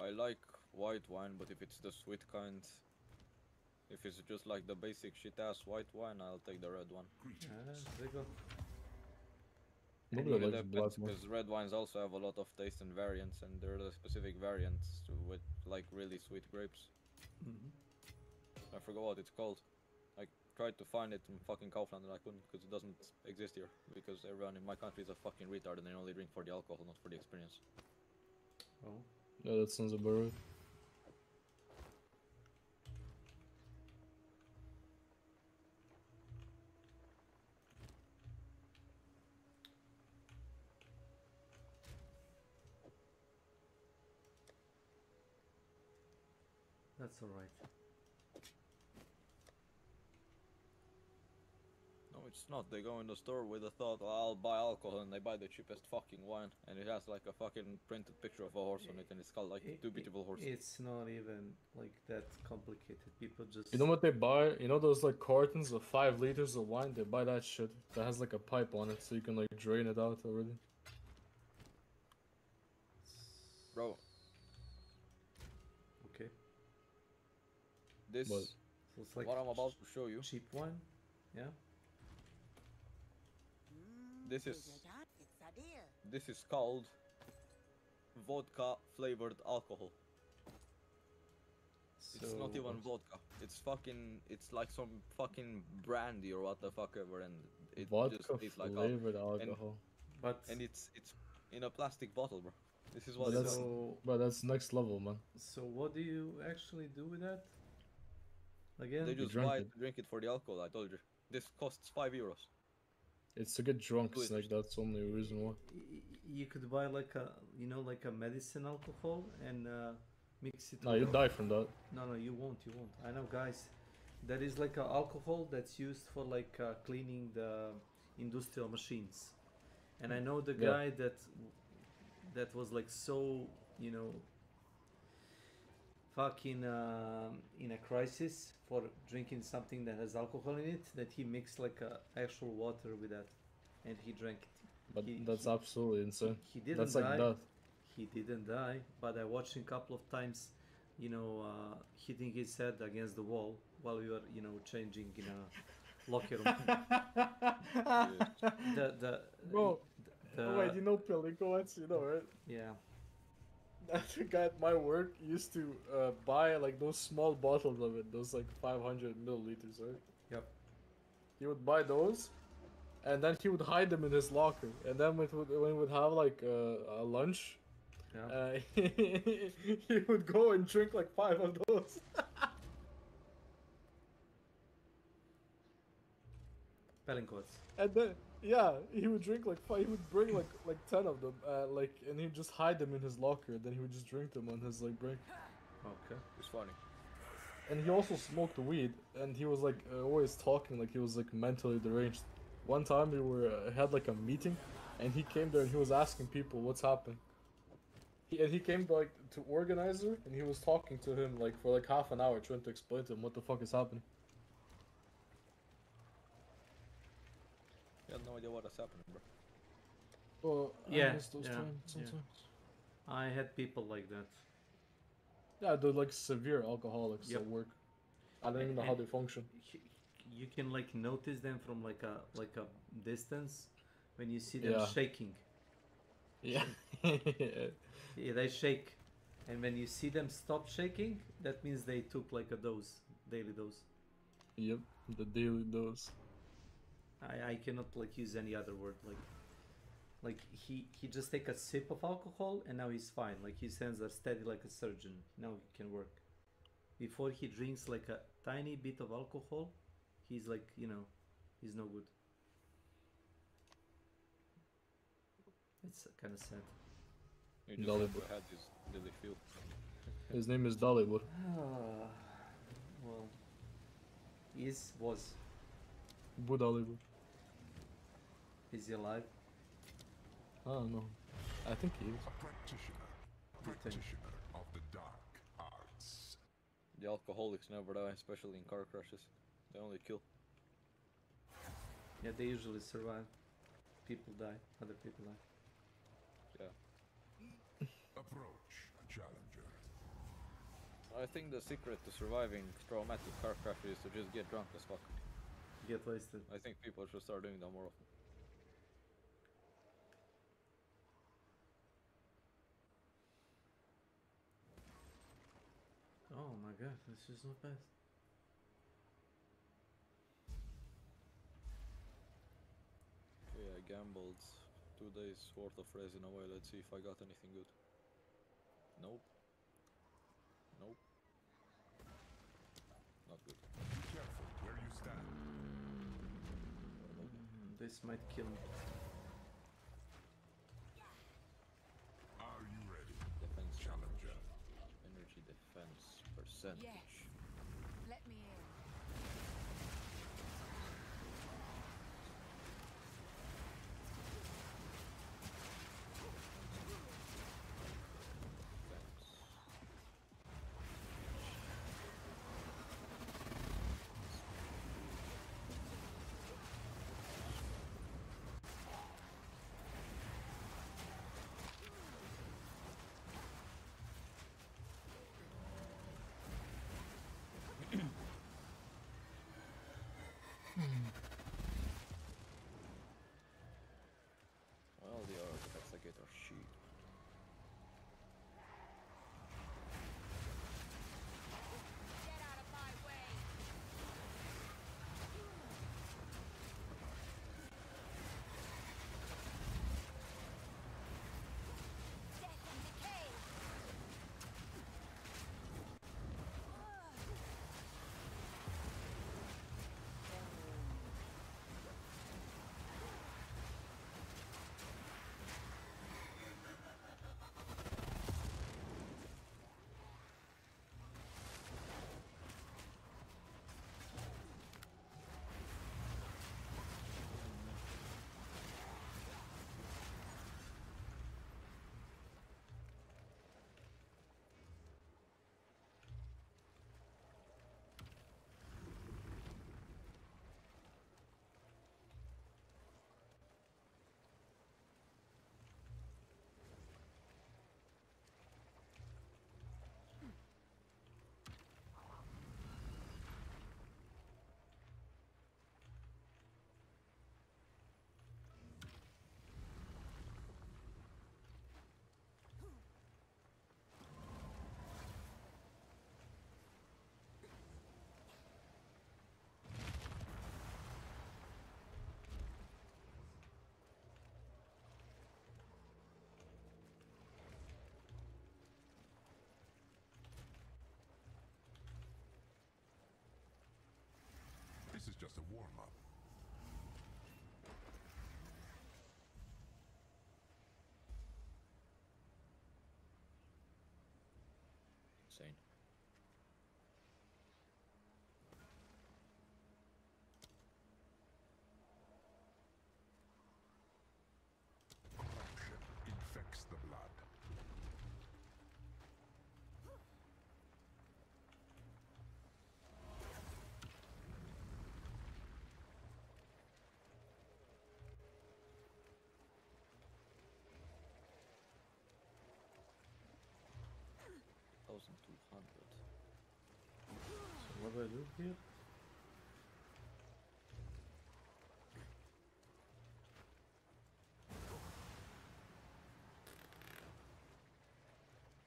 S6: I like white wine, but if it's the sweet kind, if it's just like the basic shit-ass white wine, I'll take the red one.
S4: There you go.
S3: Nobody
S6: It
S3: likes
S6: depends,
S3: black one.
S6: because red wines also have a lot of taste and variants, and there are specific variants with like really sweet grapes.
S4: Mhm.
S6: I forgot what it's called. Like tried to find it in fucking Kaufland and I couldn't because it doesn't exist here. Because everyone in my country is a fucking retard and they only drink for the alcohol, not for the experience.
S3: Oh. Yeah, that sounds about right.
S4: That's alright.
S6: No, it's not. They go in the store with the thought, oh, I'll buy alcohol, and they buy the cheapest fucking wine, and it has like a fucking printed picture of a horse on it, and it's called like two beautiful horses.
S4: It's not even like that complicated. People just.
S3: You know what they buy? You know those like cartons of 5 liters of wine? They buy that shit that has like a pipe on it, so you can like drain it out already.
S6: Bro.
S4: Okay.
S6: This,
S3: What?
S4: So it's like
S6: what I'm about to show you.
S4: cheap wine, yeah.
S6: This is called vodka flavored alcohol. It's not even vodka. It's like some fucking brandy or what the fuck ever, and it
S3: Vodka
S6: just tastes like
S3: flavored alcohol.
S6: And it's in a plastic bottle, bro. This is what
S3: But
S6: it's
S3: that's,
S6: done.
S3: but that's next level, man.
S4: So what do you actually do with that? Again?
S6: They just buy it, drink it for the alcohol. I told you. This costs €5.
S3: It's to get drunk, it's like that's the only reason why.
S4: You could buy like a, like a medicine alcohol and mix it.
S3: No, you die from that.
S4: No, you won't. I know, guys. There is like a alcohol that's used for like cleaning the industrial machines, and I know the guy that was like so, fucking in a crisis for drinking something that has alcohol in it, that he mixed like actual water with that, and he drank it.
S3: But that's absolutely insane.
S4: He didn't
S3: that's
S4: die.
S3: like death.
S4: He didn't die, but I watched him a couple of times, hitting his head against the wall while we were, changing in a locker room.
S3: Bro, wait, you know Pelikovac, right?
S4: Yeah.
S3: That guy at my work used to buy like those small bottles of it, those like 500 milliliters, right?
S4: Yep.
S3: He would buy those, and then he would hide them in his locker. And then when we would have like a lunch, he would go and drink like 5 of those.
S4: Pelinkovac.
S3: And then he would drink like 5. He would bring like 10 of them, and he'd just hide them in his locker. And then he would just drink them on his like break.
S6: Okay, it's funny.
S3: And he also smoked weed, and he was like always talking like he was like mentally deranged. One time we had like a meeting, and he came there and he was asking people what's happening. He came like to organizer, and he was talking to him like for like half an hour, trying to explain to him what the fuck is happening.
S6: You have no idea what is happening, bro.
S3: Well,
S4: Yeah,
S3: I miss those times sometimes.
S4: Yeah. I had people like that.
S3: Yeah, they're like severe alcoholics
S4: Yep.
S3: at work. I don't even know how they function.
S4: You can like notice them from like a distance when you see them
S3: Yeah.
S4: shaking.
S3: Yeah.
S4: Yeah, they shake, and when you see them stop shaking, that means they took like a daily dose.
S3: Yep, the daily dose.
S4: I cannot like use any other word. Like he just take a sip of alcohol and now he's fine. Like his hands are steady like a surgeon. Now he can work. Before he drinks like a tiny bit of alcohol, he's like, he's no good. It's kind of sad.
S6: You just have to have this really feel.
S3: His name is Dollywood.
S4: Well, was.
S3: Bud Dollywood.
S4: Is he alive?
S3: I don't know. I think he is.
S7: Practitioner of the dark arts.
S6: The alcoholics never die, especially in car crashes. They only kill.
S4: Yeah, they usually survive. People die. Other people die.
S6: Yeah.
S7: Approach a challenger.
S6: I think the secret to surviving traumatic car crashes is to just get drunk as fuck.
S4: Get wasted.
S6: I think people should start doing that more often.
S4: Oh my god, this is not bad.
S6: gambled 2 days worth of resin away. Let's see if I got anything good. Nope. Nope. Not good.
S12: Be careful where you stand.
S4: This might kill me.
S12: Are you ready?
S6: Defense
S12: Challenger.
S6: Energy defense percentage.
S11: Yes. Let me in.
S6: Well, the artifacts I get are cheap.
S11: Get out of my way. Death and decay.
S12: This is just a warm-up.
S6: Insane.
S12: Corruption infects the blood.
S4: So what do I do here?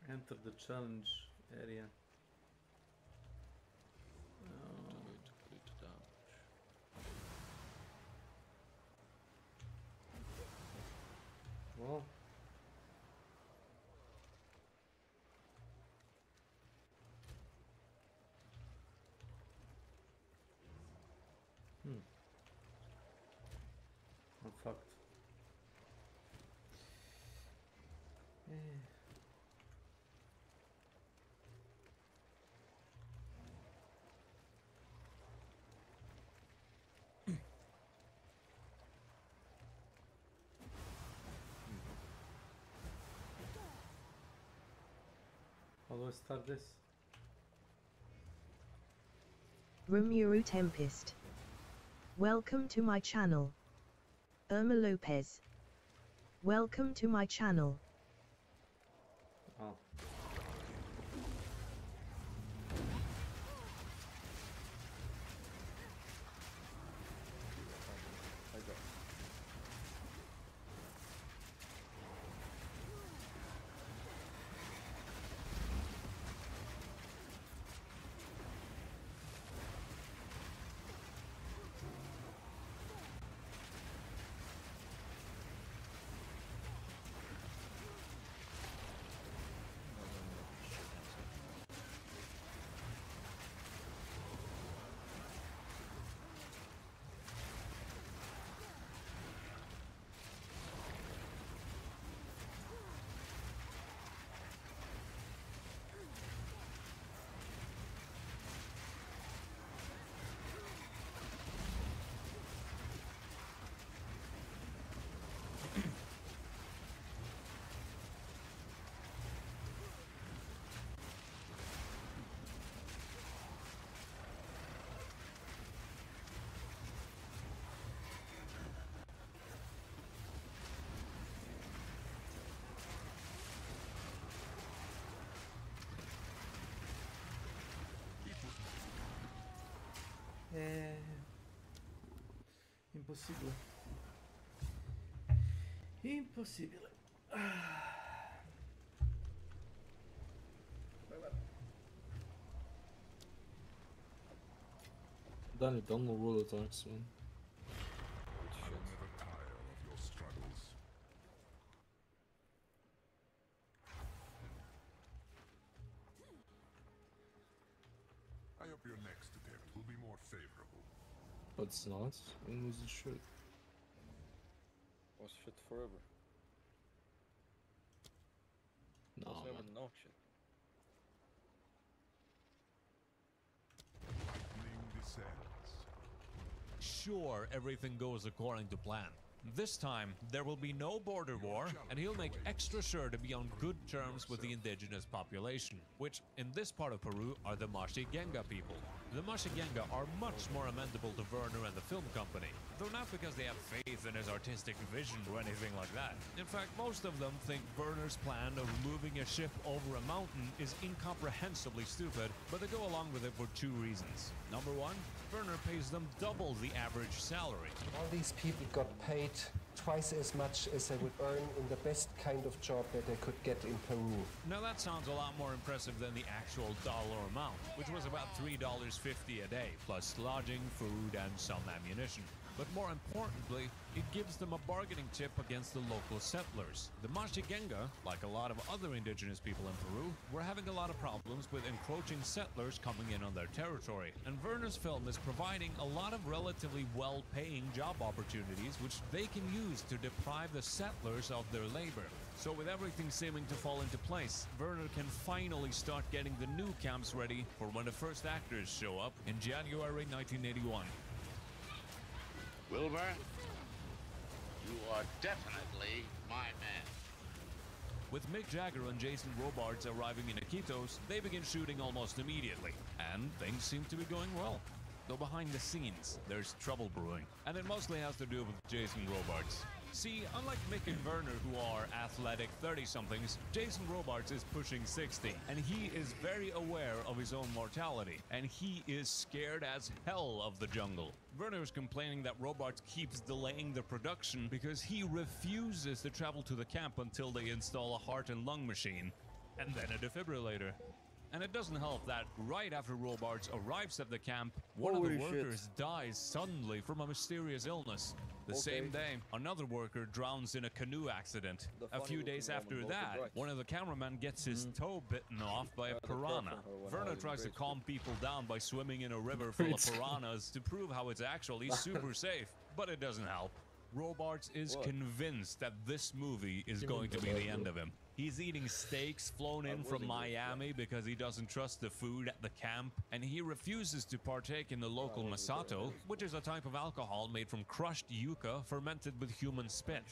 S4: Enter the challenge area. Well, I'm fucked. How do I start this?
S13: Romuru Tempest. Welcome to my channel. Irma Lopez. Welcome to my channel.
S4: Oh. Impossibile. Impossibile.
S3: Danny, don't know roller tanks, man.
S12: I will never tire of your struggles. I hope your next attempt will be more favorable.
S3: But it's not. When was it shit?
S6: Was shit forever.
S3: No,
S6: Was never
S3: man.
S6: no shit.
S12: Lightning descends.
S2: Sure, everything goes according to plan. This time, there will be no border war, and he'll make extra sure to be on good terms with the indigenous population, which in this part of Peru are the Mashigenga people. The Mashigenga are much more amenable to Werner and the film company, though not because they have faith in his artistic vision or anything like that. In fact, most of them think Werner's plan of moving a ship over a mountain is incomprehensibly stupid, but they go along with it for two reasons. Number one, Werner pays them double the average salary.
S21: All these people got paid twice as much as they would earn in the best kind of job that they could get in Peru.
S2: Now that sounds a lot more impressive than the actual dollar amount, which was about $3.50 a day, plus lodging, food, and some ammunition. But more importantly, it gives them a bargaining chip against the local settlers. The Mashigenga, like a lot of other indigenous people in Peru, were having a lot of problems with encroaching settlers coming in on their territory. And Werner's film is providing a lot of relatively well-paying job opportunities which they can use to deprive the settlers of their labor. So with everything seeming to fall into place, Werner can finally start getting the new camps ready for when the first actors show up in January 1981.
S1: Wilbur, you are definitely my man.
S2: With Mick Jagger and Jason Robards arriving in Iquitos, they begin shooting almost immediately, and things seem to be going well. Though behind the scenes, there's trouble brewing, and it mostly has to do with Jason Robards. See, unlike Mick and Werner, who are athletic 30-somethings, Jason Robards is pushing 60, and he is very aware of his own mortality, and he is scared as hell of the jungle. Werner is complaining that Robards keeps delaying the production because he refuses to travel to the camp until they install a heart and lung machine, and then a defibrillator. And it doesn't help that right after Robards arrives at the camp, one of the workers dies suddenly from a mysterious illness. The same day, another worker drowns in a canoe accident. A few days after that, one of the cameramen gets his toe bitten off by a piranha. Werner tries to calm people down by swimming in a river full of piranhas to prove how it's actually super safe, but it doesn't help. Robards is convinced that this movie is going to be the end of him. He's eating steaks flown in from Miami because he doesn't trust the food at the camp, and he refuses to partake in the local masato, which is a type of alcohol made from crushed yucca fermented with human spit.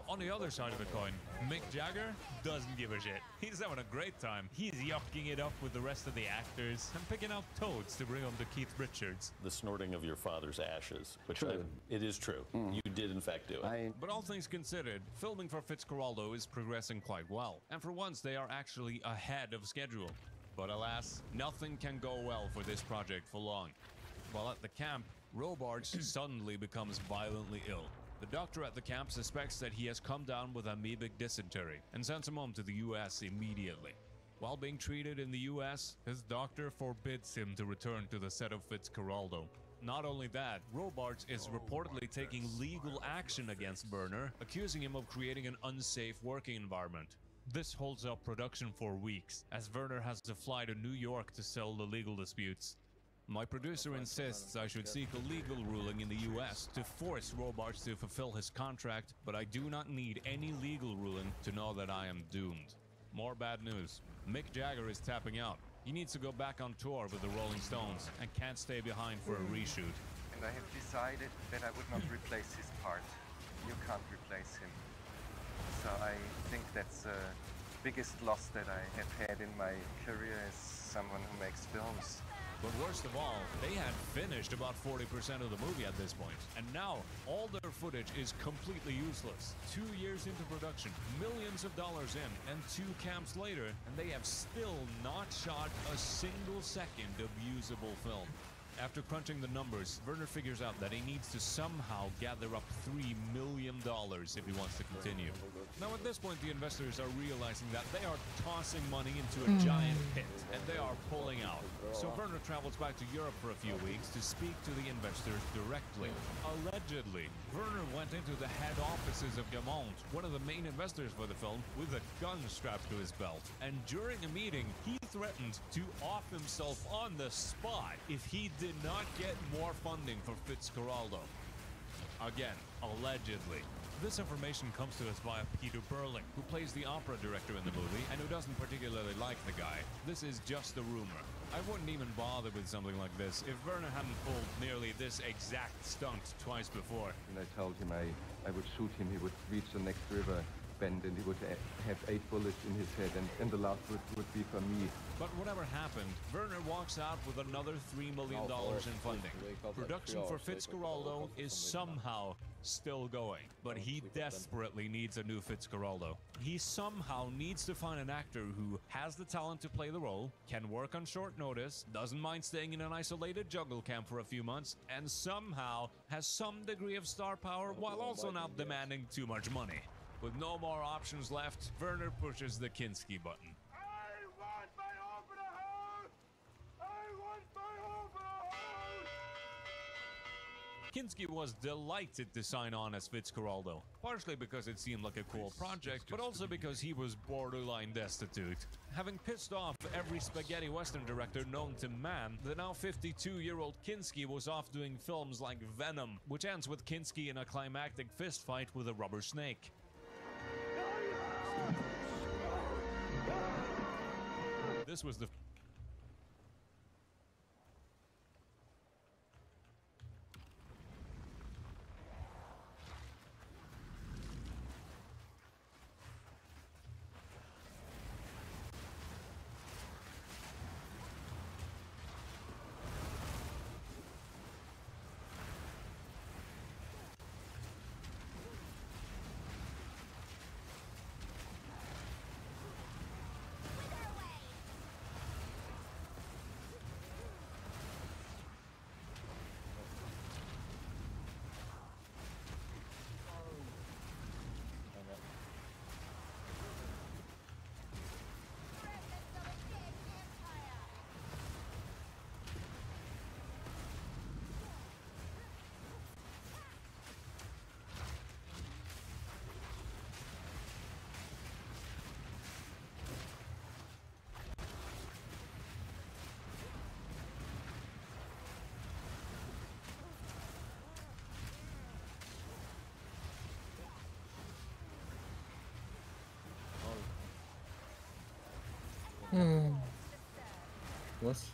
S2: On the other side of the coin, Mick Jagger doesn't give a shit. He's having a great time. He's yucking it up with the rest of the actors and picking out toads to bring home to Keith Richards.
S20: The snorting of your father's ashes, which it is true. You did in fact do it.
S2: But all things considered, filming for Fitzcarraldo is progressing quite well. And for once, they are actually ahead of schedule. But alas, nothing can go well for this project for long. While at the camp, Robards suddenly becomes violently ill. The doctor at the camp suspects that he has come down with amoebic dysentery and sends him home to the US immediately. While being treated in the US, his doctor forbids him to return to the set of Fitzcarraldo. Not only that, Robards is reportedly taking legal action against Werner, accusing him of creating an unsafe working environment. This holds up production for weeks, as Werner has to fly to New York to settle the legal disputes. My producer insists I should seek a legal ruling in the US to force Robards to fulfill his contract, but I do not need any legal ruling to know that I am doomed. More bad news. Mick Jagger is tapping out. He needs to go back on tour with the Rolling Stones and can't stay behind for a reshoot.
S8: And I have decided that I would not replace his part. You can't replace him. So I think that's the biggest loss that I have had in my career as someone who makes films.
S2: But worst of all, they had finished about 40% of the movie at this point, and now all their footage is completely useless. 2 years into production, millions of dollars in, and 2 camps later, and they have still not shot a single second of usable film. After crunching the numbers, Werner figures out that he needs to somehow gather up $3 million if he wants to continue. Now at this point, the investors are realizing that they are tossing money into a giant pit, and they are pulling out. So Werner travels back to Europe for a few weeks to speak to the investors directly. Allegedly, Werner went into the head offices of Gaumont, one of the main investors for the film, with a gun strapped to his belt. And during a meeting, he threatened to off himself on the spot if he did not get more funding for Fitzcarraldo. Again, allegedly. This information comes to us via Peter Berling, who plays the opera director in the movie and who doesn't particularly like the guy. This is just a rumor. I wouldn't even bother with something like this if Werner hadn't pulled nearly this exact stunt twice before.
S8: And I told him I would shoot him, he would reach the next river bend and he would have 8 bullets in his head and the last would be for me.
S2: But whatever happened, Werner walks out with another $3 million in funding. Production for Fitzcarraldo is somehow still going, but he desperately needs a new Fitzcarraldo. He somehow needs to find an actor who has the talent to play the role, can work on short notice, doesn't mind staying in an isolated jungle camp for a few months, and somehow has some degree of star power while also not demanding too much money. With no more options left, Werner pushes the Kinski button. Kinski was delighted to sign on as Fitzcarraldo, partially because it seemed like a cool project, but also because he was borderline destitute. Having pissed off every spaghetti western director known to man, the now 52-year-old Kinski was off doing films like Venom, which ends with Kinski in a climactic fistfight with a rubber snake. This was the
S3: Was?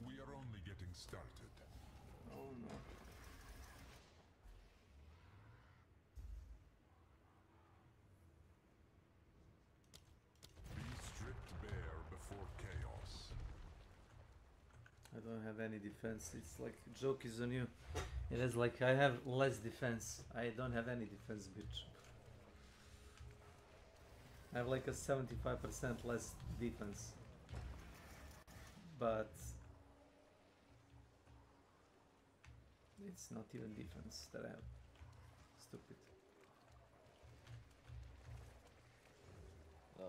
S10: We are only getting started.
S3: Oh no.
S4: don't have any defense. It's like joke is on you. It is like I have less defense. I don't have any defense, bitch. I have like a 75% less defense. But it's not even defense that I have. Stupid.
S6: No.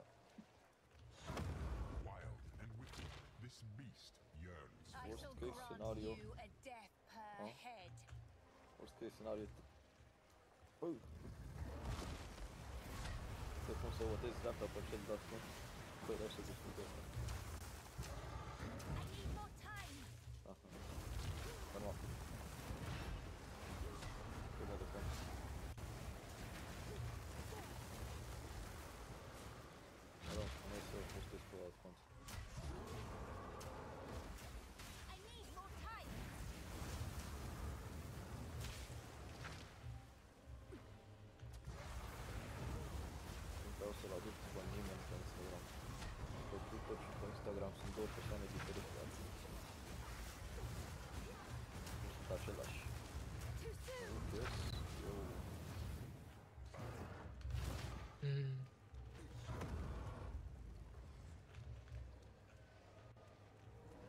S10: Wild and wicked, this beast yearns.
S11: I
S6: Worst
S11: shall
S6: case
S11: grant
S6: scenario.
S11: you a death per
S6: Huh?
S11: head.
S6: Worst case scenario. Oh. تكون سوت الزبطة بشكل ضخم. كل أشياء بشكل
S11: I need more time.
S6: تمام. كده defense. خلاص أنا أسوي push this pull out once.
S11: I need more time.
S6: Încă o să-l aduc cu nimeni pe Instagram. Pe Twitter și pe Instagram sunt două persoane diferite. Nu sunt același. Yes, eu...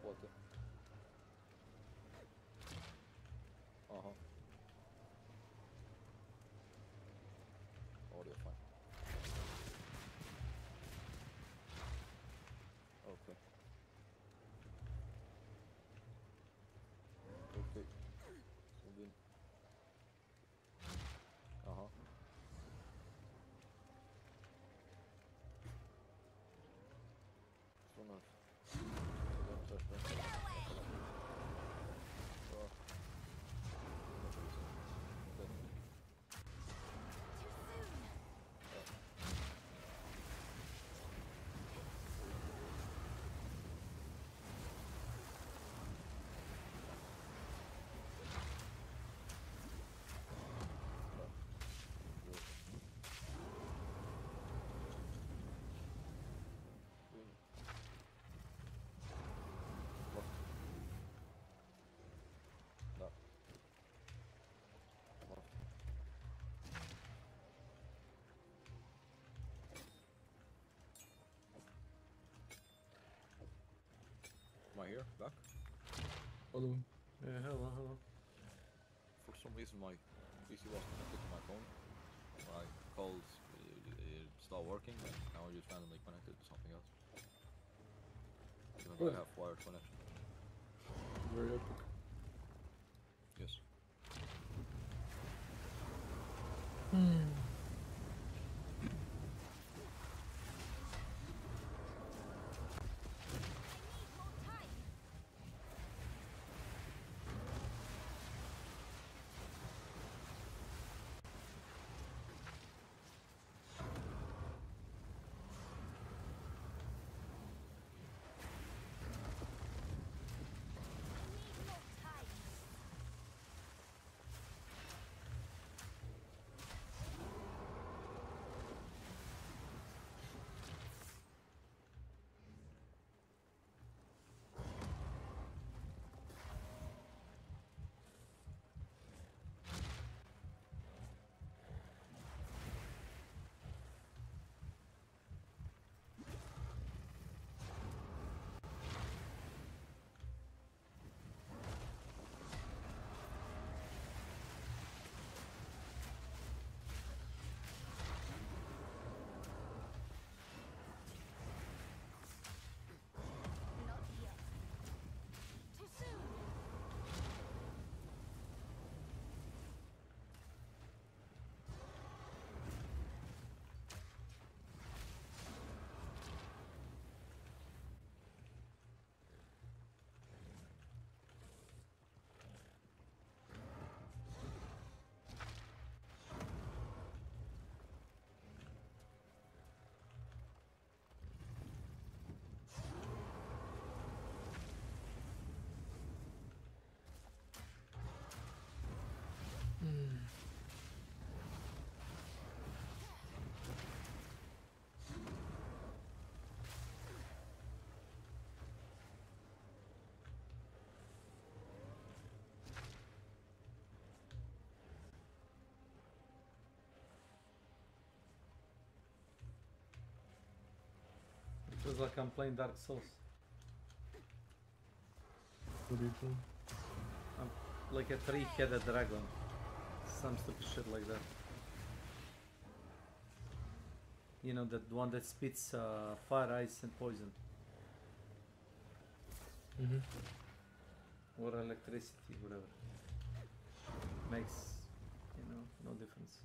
S6: Poate. Aha. Audio fine. Okay. Okay. So then. Uh-huh. So nice. Don't touch that. Oh. Okay. No. Am I here? Back?
S3: Hello.
S4: Yeah, hello.
S6: For some reason my PC was connected to my phone. When I called, it stopped working, and now it just randomly connected to something else. Even though I have wired connection.
S3: Very epic.
S6: Yes.
S4: like I'm playing Dark Souls.
S3: What do you think?
S4: I'm like a three-headed dragon. Some stupid shit like that. You know, that one that spits fire, ice and poison. Or electricity, whatever. Makes, you know, no difference.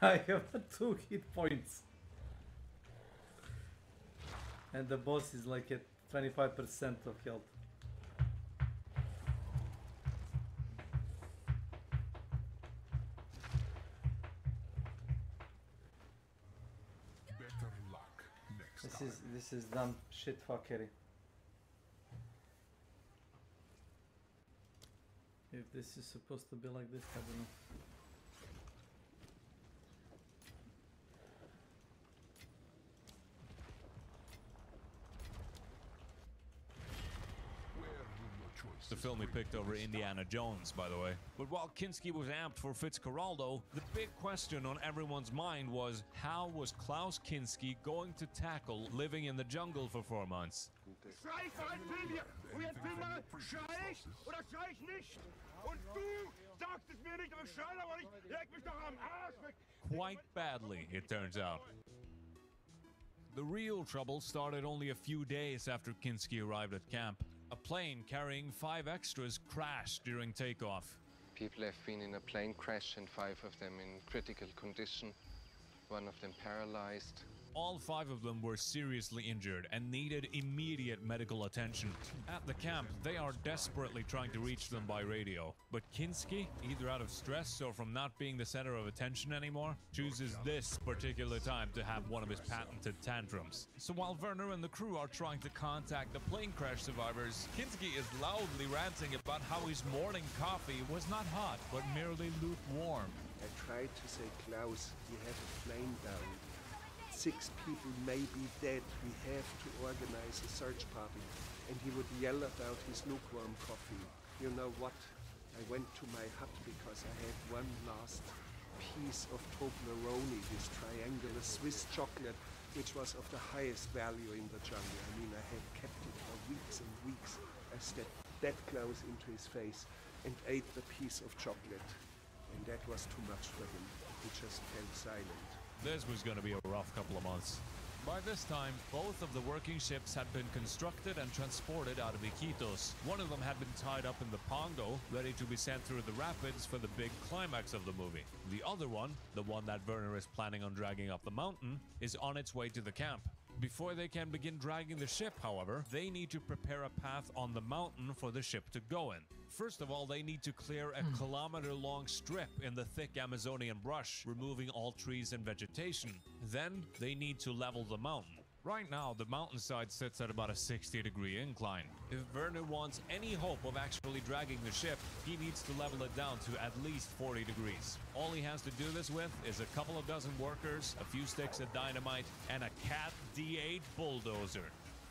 S4: I have 2 hit points. And the boss is like at 25% of health.
S10: Better luck next time.
S4: This is dumb shit fuckery. If this is supposed to be like this, I don't know.
S2: The film he picked over Indiana Jones, by the way. But while Kinski was amped for Fitzcarraldo, the big question on everyone's mind was, how was Klaus Kinski going to tackle living in the jungle for 4 months?
S7: Schrei für einen Film hier! Und jetzt Film mal, schrei ich oder schrei ich nicht? Und du sagst es mir nicht, aber ich schrei aber nicht. Leg mich doch am Arsch weg!
S2: Quite badly, it turns out. The real trouble started only a few days after Kinski arrived at camp. A plane carrying 5 extras crashed during takeoff.
S8: People have been in a plane crash and 5 of them in critical condition, 1 of them paralyzed.
S2: All 5 of them were seriously injured and needed immediate medical attention. At the camp, they are desperately trying to reach them by radio. But Kinski, either out of stress or from not being the center of attention anymore, chooses this particular time to have one of his patented tantrums. So while Werner and the crew are trying to contact the plane crash survivors, Kinski is loudly ranting about how his morning coffee was not hot, but merely lukewarm.
S21: I tried to say, Klaus, we have a plane down. 6 people may be dead. We have to organize a search party. And he would yell about his lukewarm coffee. You know what? I went to my hut because I had one last piece of Toblerone, this triangular Swiss chocolate, which was of the highest value in the jungle. I mean, I had kept it for weeks and weeks. I stepped that close into his face and ate the piece of chocolate. And that was too much for him. He just fell silent.
S2: This was going to be a rough couple of months. By this time, both of the working ships had been constructed and transported out of Iquitos. One of them had been tied up in the Pongo, ready to be sent through the rapids for the big climax of the movie. The other one, the one that Werner is planning on dragging up the mountain, is on its way to the camp. Before they can begin dragging the ship, however, they need to prepare a path on the mountain for the ship to go in. First of all, they need to clear a kilometer-long strip in the thick Amazonian brush, removing all trees and vegetation. Then, they need to level the mountain. Right now, the mountainside sits at about a 60-degree incline. If Werner wants any hope of actually dragging the ship, he needs to level it down to at least 40 degrees. All he has to do this with is a couple of dozen workers, a few sticks of dynamite, and a Cat D8 bulldozer.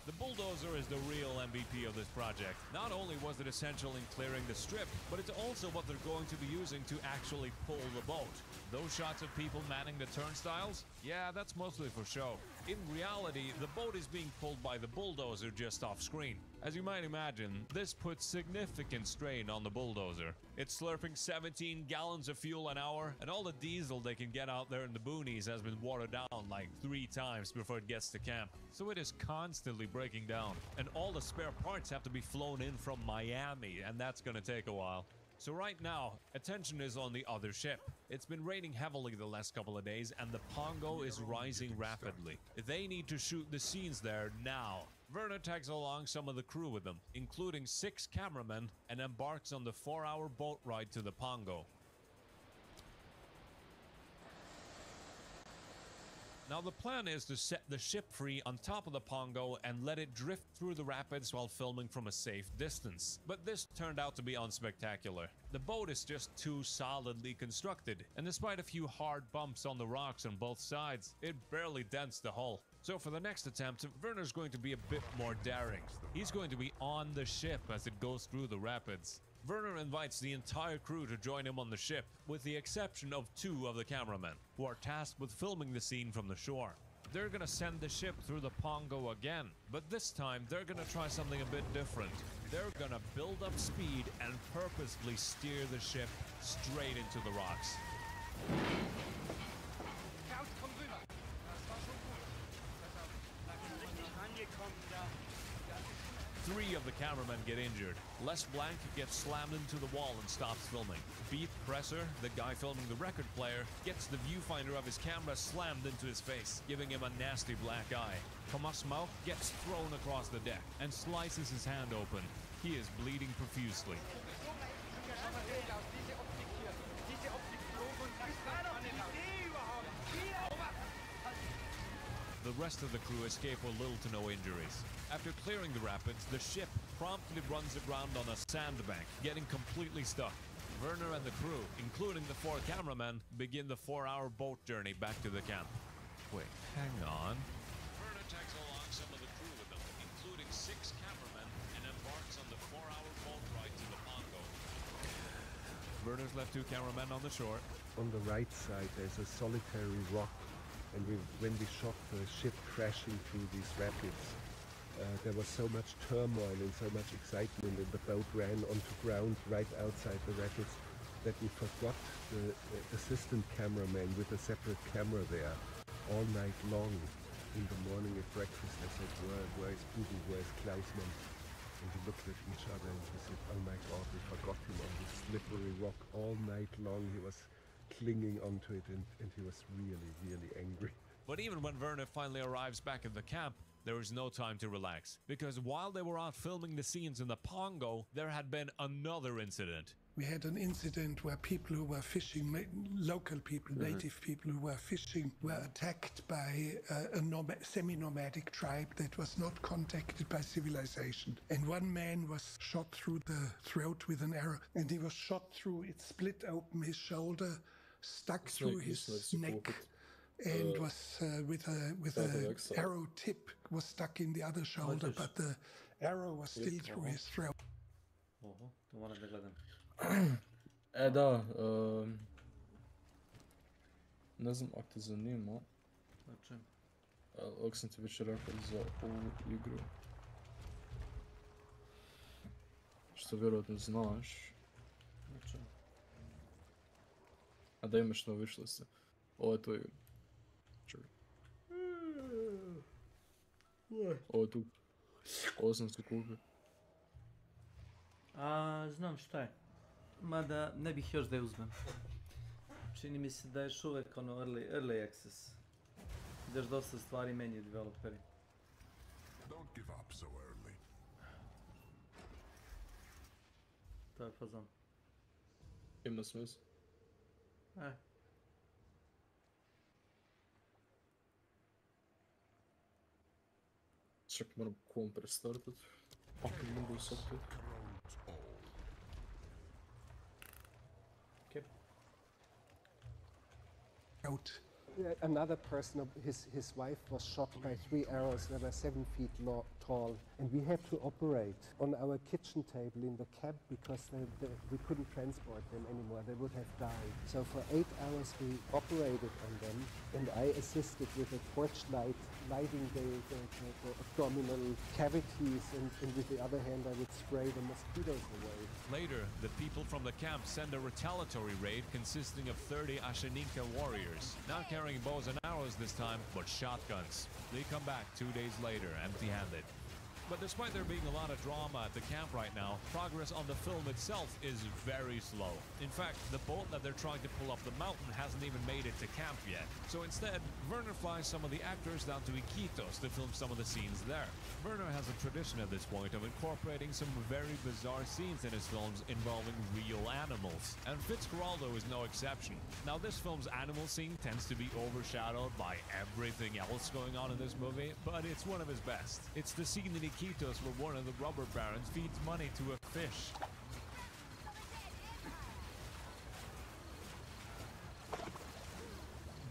S2: The bulldozer is the real MVP of this project. Not only was it essential in clearing the strip, but it's also what they're going to be using to actually pull the boat. Those shots of people manning the turnstiles? Yeah, that's mostly for show. In reality, the boat is being pulled by the bulldozer just off screen. As you might imagine, this puts significant strain on the bulldozer. It's slurping 17 gallons of fuel an hour, and all the diesel they can get out there in the boonies has been watered down like 3 times before it gets to camp. So it is constantly breaking down, and all the spare parts have to be flown in from Miami, and that's gonna take a while. So right now, attention is on the other ship. It's been raining heavily the last couple of days, and the Pongo is rising rapidly. They need to shoot the scenes there now. Werner tags along some of the crew with them, including 6 cameramen, and embarks on the 4-hour boat ride to the Pongo. Now the plan is to set the ship free on top of the Pongo and let it drift through the rapids while filming from a safe distance. But this turned out to be unspectacular. The boat is just too solidly constructed, and despite a few hard bumps on the rocks on both sides, it barely dents the hull. So for the next attempt, Werner's going to be a bit more daring. He's going to be on the ship as it goes through the rapids. Werner invites the entire crew to join him on the ship, with the exception of 2 of the cameramen, who are tasked with filming the scene from the shore. They're gonna send the ship through the Pongo again, but this time they're gonna try something a bit different. They're gonna build up speed and purposefully steer the ship straight into the rocks. 3 of the cameramen get injured. Les Blanc gets slammed into the wall and stops filming. Beat Presser, the guy filming the record player, gets the viewfinder of his camera slammed into his face, giving him a nasty black eye. Thomas Mauch gets thrown across the deck and slices his hand open. He is bleeding profusely. The rest of the crew escape with little to no injuries. After clearing the rapids, the ship promptly runs aground on a sandbank, getting completely stuck. Werner and the crew, including the 4 cameramen, begin the 4-hour boat journey back to the camp. Wait, hang on. Werner tags along some of the crew with them, including 6 cameramen, and embarks on the 4-hour boat ride to the Pongo. Werner's left 2 cameramen on the shore.
S21: On the right side, there's a solitary rock. And when we shot the ship crashing through these rapids, there was so much turmoil and so much excitement, and the boat ran onto ground right outside the rapids that we forgot the assistant cameraman with a separate camera there all night long. In the morning at breakfast, I said, where is Bubu, where is Klausmann? And we looked at each other and we said, oh my God, we forgot him on this slippery rock all night long. He was clinging onto it, and he was really, really angry.
S2: But even when Werner finally arrives back at the camp, there is no time to relax, because while they were out filming the scenes in the Pongo, there had been another incident.
S14: We had an incident where people who were fishing, local people, native people who were fishing, were attacked by a semi-nomadic tribe that was not contacted by civilization. And one man was shot through the throat with an arrow, and he was shot through, it split open his shoulder, stuck through his neck, and was with a arrow tip was stuck in the other shoulder, but the arrow was still through his throat.
S4: To moram da gledam.
S3: Da, ne znam ako te zanima, ako sam ti već rekao za ovu igru, što vjerojatno znaš, a da imaš na wishliste, ovo je to igra. Čekaj. Ovo je tu, ovo sam se kupio.
S4: A, znam šta je. Mada ne bih još da je uzmem. Čini mi se da je još uvek ono early access. Da još dosta stvari menjaju developeri.
S12: Don't give up so early.
S4: To je fazon.
S3: Ima smisla. Čak moram kom prestartat. Fucking Windows opet.
S21: Out. Another person, his wife was shot by 3 arrows that were 7 feet tall, and we had to operate on our kitchen table in the camp because we couldn't transport them anymore. They would have died. So for 8 hours we operated on them, and I assisted with a torchlight, lighting the abdominal cavities, and with the other hand I would spray the mosquitoes away.
S2: Later, the people from the camp send a retaliatory raid consisting of 30 Ashaninka warriors, not carrying bows and arrows this time, but shotguns. They come back 2 days later, empty-handed. But despite there being a lot of drama at the camp right now, progress on the film itself is very slow. In fact, the boat that they're trying to pull up the mountain hasn't even made it to camp yet. So instead, Werner flies some of the actors down to Iquitos to film some of the scenes there. Werner has a tradition at this point of incorporating some very bizarre scenes in his films involving real animals, and Fitzcarraldo is no exception. Now, this film's animal scene tends to be overshadowed by everything else going on in this movie, but it's one of his best. It's the scene in Iquitos where one of the robber barons feeds money to a fish.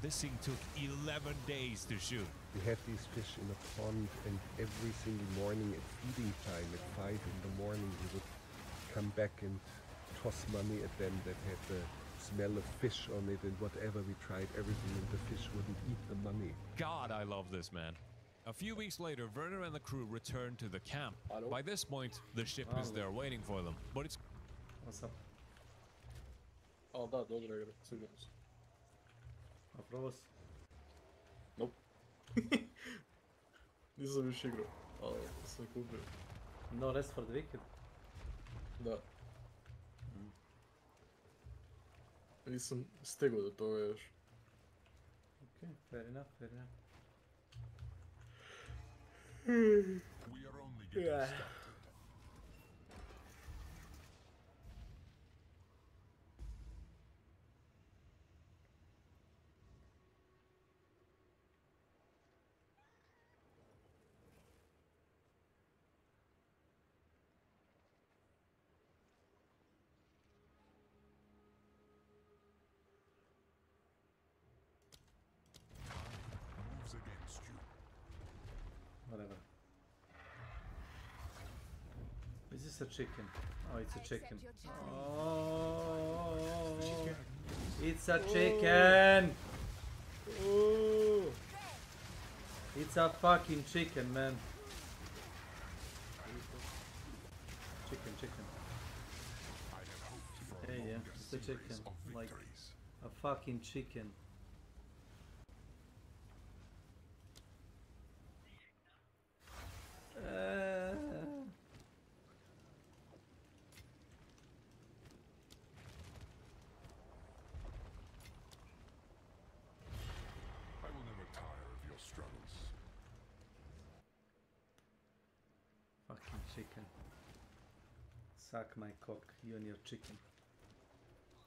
S2: This scene took 11 days to shoot.
S21: We had these fish in a pond, and every single morning at feeding time at 5 in the morning we would come back and toss money at them that had the smell of fish on it, and whatever we tried, everything, and the fish wouldn't eat the money.
S2: God, I love this man. A few weeks later, Werner and the crew return to the camp. By this point, the ship is there waiting for them, but it's...
S4: What's up?
S3: O da, dobra igra, sigurno sam.
S4: A probao si?
S3: Nope. Nisam još igrao, ali sam kupio.
S4: No Rest for the Wicked?
S3: Da. Nisam stigao do toga još.
S4: Ok, fair enough, fair enough.
S12: We are only getting started. Moves against you.
S4: Whatever. Is this a chicken? Oh, it's a chicken. Oh, it's a chicken! It's a fucking chicken, man. Chicken, chicken. Hey, yeah, it's a chicken. Like a fucking chicken.
S12: I will never tire of your struggles.
S4: Fucking chicken. Suck my cock, you and your chicken.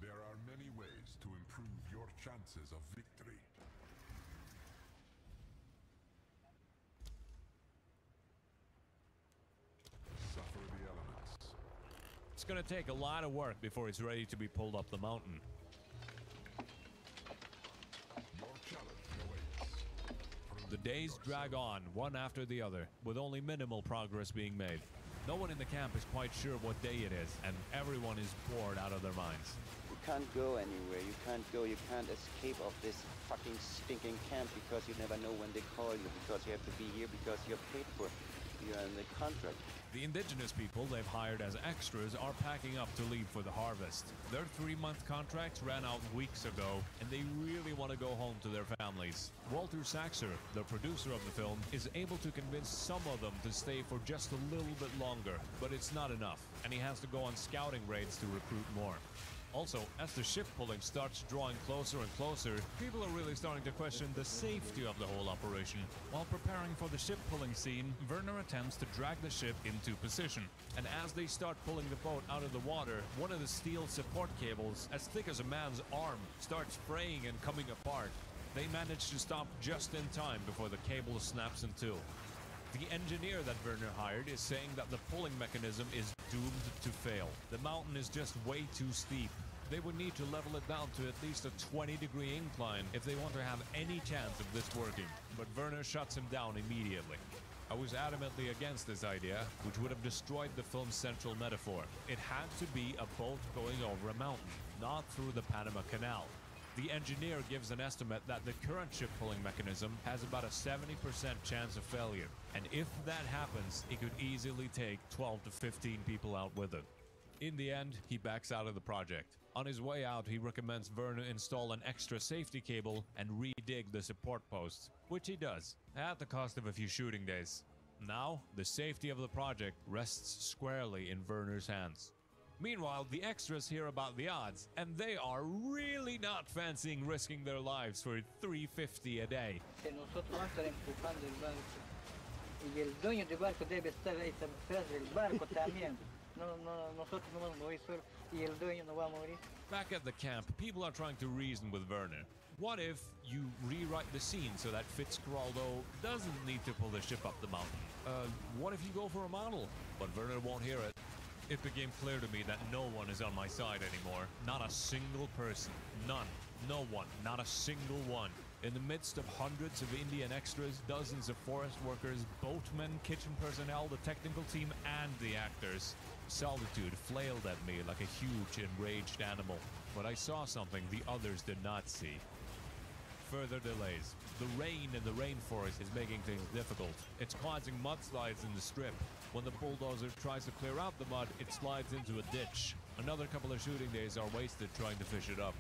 S12: There are many ways to improve your chances of victory. Suffer the elements.
S2: It's gonna take a lot of work before it's ready to be pulled up the mountain.
S12: Your challenge awaits.
S2: The days drag on, one after the other, with only minimal progress being made. No one in the camp is quite sure what day it is, and everyone is bored out of their minds.
S9: You can't go anywhere, you can't escape of this fucking stinking camp because you never know when they call you, because you have to be here because you're paid for, you're in the contract.
S2: The indigenous people they've hired as extras are packing up to leave for the harvest. Their 3-month contracts ran out weeks ago, and they really want to go home to their families. Walter Saxer, the producer of the film, is able to convince some of them to stay for just a little bit longer, but it's not enough, and he has to go on scouting raids to recruit more. Also, as the ship pulling starts drawing closer and closer, people are really starting to question the safety of the whole operation. While preparing for the ship pulling scene, Werner attempts to drag the ship into position. And as they start pulling the boat out of the water, one of the steel support cables, as thick as a man's arm, starts fraying and coming apart. They manage to stop just in time before the cable snaps in two. The engineer that Werner hired is saying that the pulling mechanism is doomed to fail. The mountain is just way too steep. They would need to level it down to at least a 20-degree incline if they want to have any chance of this working. But Werner shuts him down immediately. I was adamantly against this idea, which would have destroyed the film's central metaphor. It had to be a boat going over a mountain, not through the Panama Canal. The engineer gives an estimate that the current ship pulling mechanism has about a 70% chance of failure. And if that happens, it could easily take 12 to 15 people out with it. In the end, he backs out of the project. On his way out, he recommends Werner install an extra safety cable and re-dig the support posts, which he does, at the cost of a few shooting days. Now, the safety of the project rests squarely in Werner's hands. Meanwhile, the extras hear about the odds, and they are really not fancying risking their lives for $3.50 a day.
S16: Nosotros vamos a estar empujando el barco. Y el dueño del barco debe estar ahí atrás del barco también. Nosotros no vamos a morir solo y el dueño no va a morir.
S2: Back at the camp, people are trying to reason with Werner. What if you rewrite the scene so that Fitzcarraldo doesn't need to pull the ship up the mountain? What if you go for a model? But Werner won't hear it. It became clear to me that no one is on my side anymore. Not a single person. None. No one. Not a single one. In the midst of hundreds of Indian extras, dozens of forest workers, boatmen, kitchen personnel, the technical team, and the actors, solitude flailed at me like a huge enraged animal. But I saw something the others did not see. Further delays. The rain in the rainforest is making things difficult. It's causing mudslides in the strip. When the bulldozer tries to clear out the mud, it slides into a ditch. Another couple of shooting days are wasted trying to fish it up.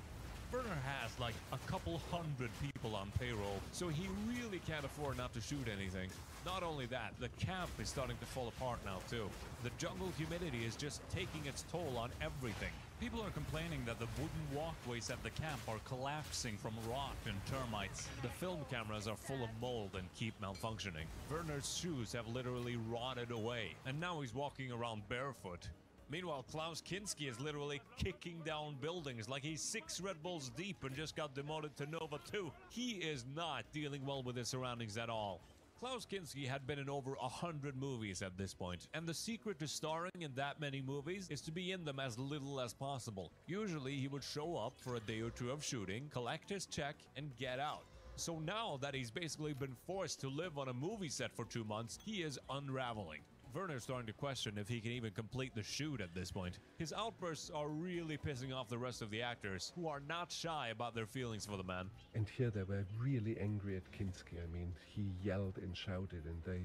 S2: Werner has like a couple hundred people on payroll, so he really can't afford not to shoot anything. Not only that, the camp is starting to fall apart now too. The jungle humidity is just taking its toll on everything. People are complaining that the wooden walkways at the camp are collapsing from rot and termites. The film cameras are full of mold and keep malfunctioning. Werner's shoes have literally rotted away, and now he's walking around barefoot. Meanwhile, Klaus Kinski is literally kicking down buildings like he's 6 Red Bulls deep and just got demoted to Nova 2. He is not dealing well with his surroundings at all. Klaus Kinski had been in over 100 movies at this point, and the secret to starring in that many movies is to be in them as little as possible. Usually he would show up for a day or two of shooting, collect his check, and get out. So now that he's basically been forced to live on a movie set for 2 months, he is unraveling. Werner's starting to question if he can even complete the shoot at this point. His outbursts are really pissing off the rest of the actors, who are not shy about their feelings for the man.
S21: And here they were really angry at Kinski. I mean, he yelled and shouted, and they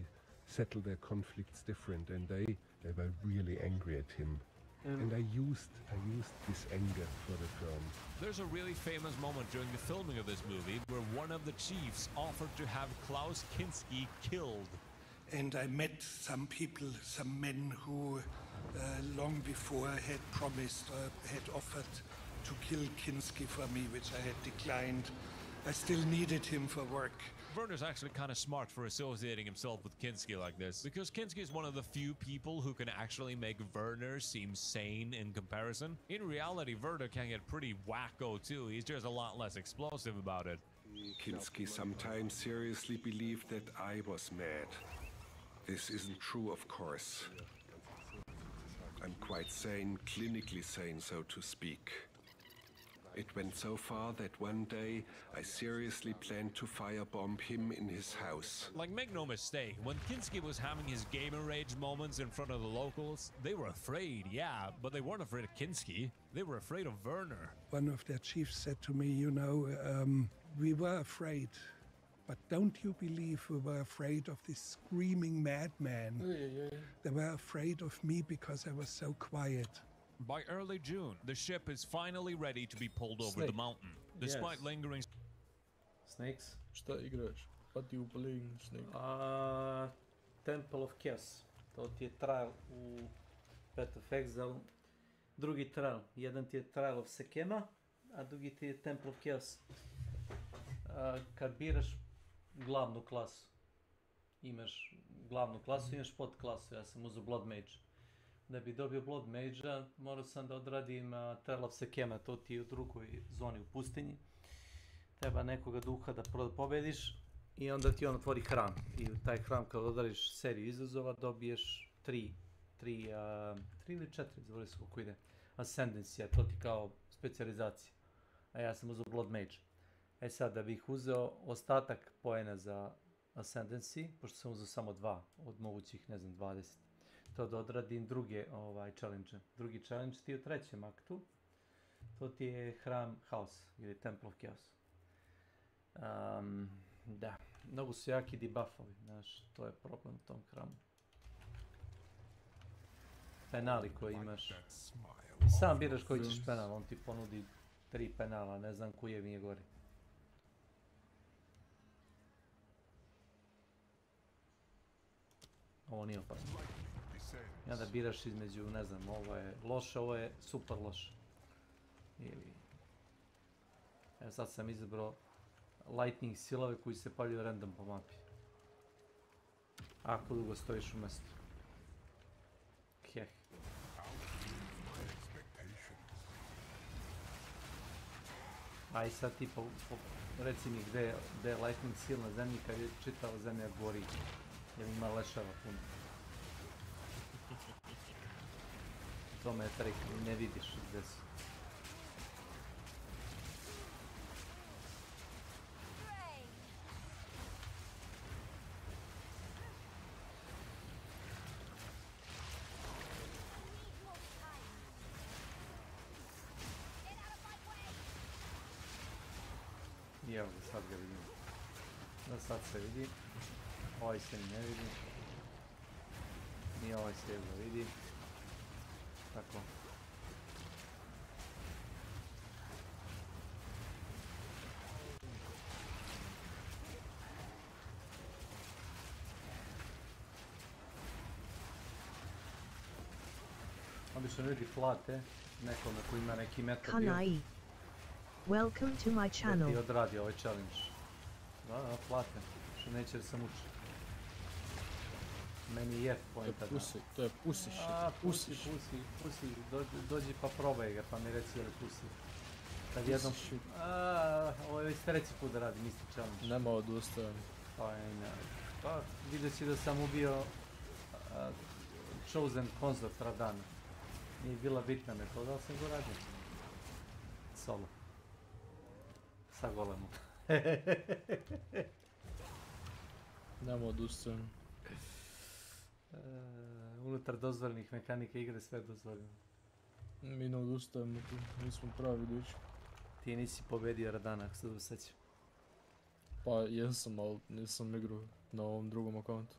S21: settled their conflicts different, and they were really angry at him. And I used this anger for the film.
S2: There's a really famous moment during the filming of this movie where one of the chiefs offered to have Klaus Kinski killed.
S14: And I met some people, some men who long before had promised or had offered to kill Kinski for me, which I had declined. I still needed him for work.
S2: Werner's actually kind of smart for associating himself with Kinski like this, because Kinski is one of the few people who can actually make Werner seem sane in comparison. In reality, Werner can get pretty wacko too. He's just a lot less explosive about it.
S12: Kinski sometimes seriously believed that I was mad. This isn't true, of course. I'm quite sane, clinically sane, so to speak. It went so far that one day I seriously planned to firebomb him in his house.
S2: Like, make no mistake, when Kinski was having his gamer rage moments in front of the locals, they were afraid, yeah, but they weren't afraid of Kinski. They were afraid of Werner.
S14: One of their chiefs said to me, you know, we were afraid. But don't you believe we were afraid of this screaming madman? They were afraid of me because I was so quiet.
S2: By early June, the ship is finally ready to be pulled over the mountain. Despite lingering...
S4: Snakes?
S3: Šta igraš? What do you play in Snake?
S4: Temple of Chaos. To ti je trial u Path of Exile. drugi trial. Jedan ti je Trial of Sekema, a drugi ti je Temple of Chaos. Kad biraš glavnu klasu, imaš glavnu klasu, imaš podklasu, ja sam uzeo Blood Mage. Da bi dobio Blood Mage-a, morao sam da odradim Trial of Sekema, to ti je u drugoj zoni u pustinji. Treba nekoga duha da pobediš i onda ti on otvori hram. I u taj hram kad odradiš seriju izazova dobiješ 3 ili 4, zaboravim se koliko ide, Ascendancy, to ti kao specijalizacija. A ja sam uzeo Blood Mage. E sad, da bih uzeo ostatak poena za Ascendancy, pošto sam uzeo samo 2 od mogućih, ne znam, 20, to da odradim druge challenge. Drugi challenge ti je u trećem aktu, to ti je Hram Haos ili Temple of Chaos. Da, mnogo su jaki debuffovi, znaš, to je problem u tom hramu. Penali koji imaš. I sam biraš koji ćeš penal, on ti ponudi 3 penala, ne znam koji je mi je gori. Ovo nije opasno. I onda biraš između, ne znam, ovo je loše, ovo je super loše. Ili... Evo sad sam izabrao lightning silove koji se paljuju random po mapi. Ako dugo stojiš u mjestu. Heh. A i sad ti reci mi gdje je lightning seal na zemlji kad je čitava zemlja gori. Jer ima lešava puno. To me je trik, ne vidiš gdje su. I evo ga, sad ga vidim. Da, sad se vidi. Ovaj se ne vidi. Ni ovaj se jedno vidi. Tako. Obično ljudi plate nekome koji ima neki metar bio.
S13: Kanai. Welcome to my channel.
S4: Da ti odradi ovaj challenge. Da, plate. Što neće da sam učio. Meni je pointa da...
S3: To je pussy shit.
S4: Pussy. Dođi pa probaj ga, pa mi reci je li pussy. Kad jednom... Ovo je već treći put da radim isti challenge.
S3: Nema odustajanja.
S4: Pa vidio si da sam ubio Chosen Consort Radana. Nije bila bitna metoda, ali sam go radio. Solo. Sa golemom.
S3: Nema odustajanja.
S4: Unutar dozvoljenih mehanika igre sve dozvoljeno.
S3: Mi ne odustajemo tu, mi smo pravi dući.
S4: Ti nisi pobedio Radana, ako se dobro sećam.
S3: Pa jesam, ali nisam igrao na ovom drugom akauntu.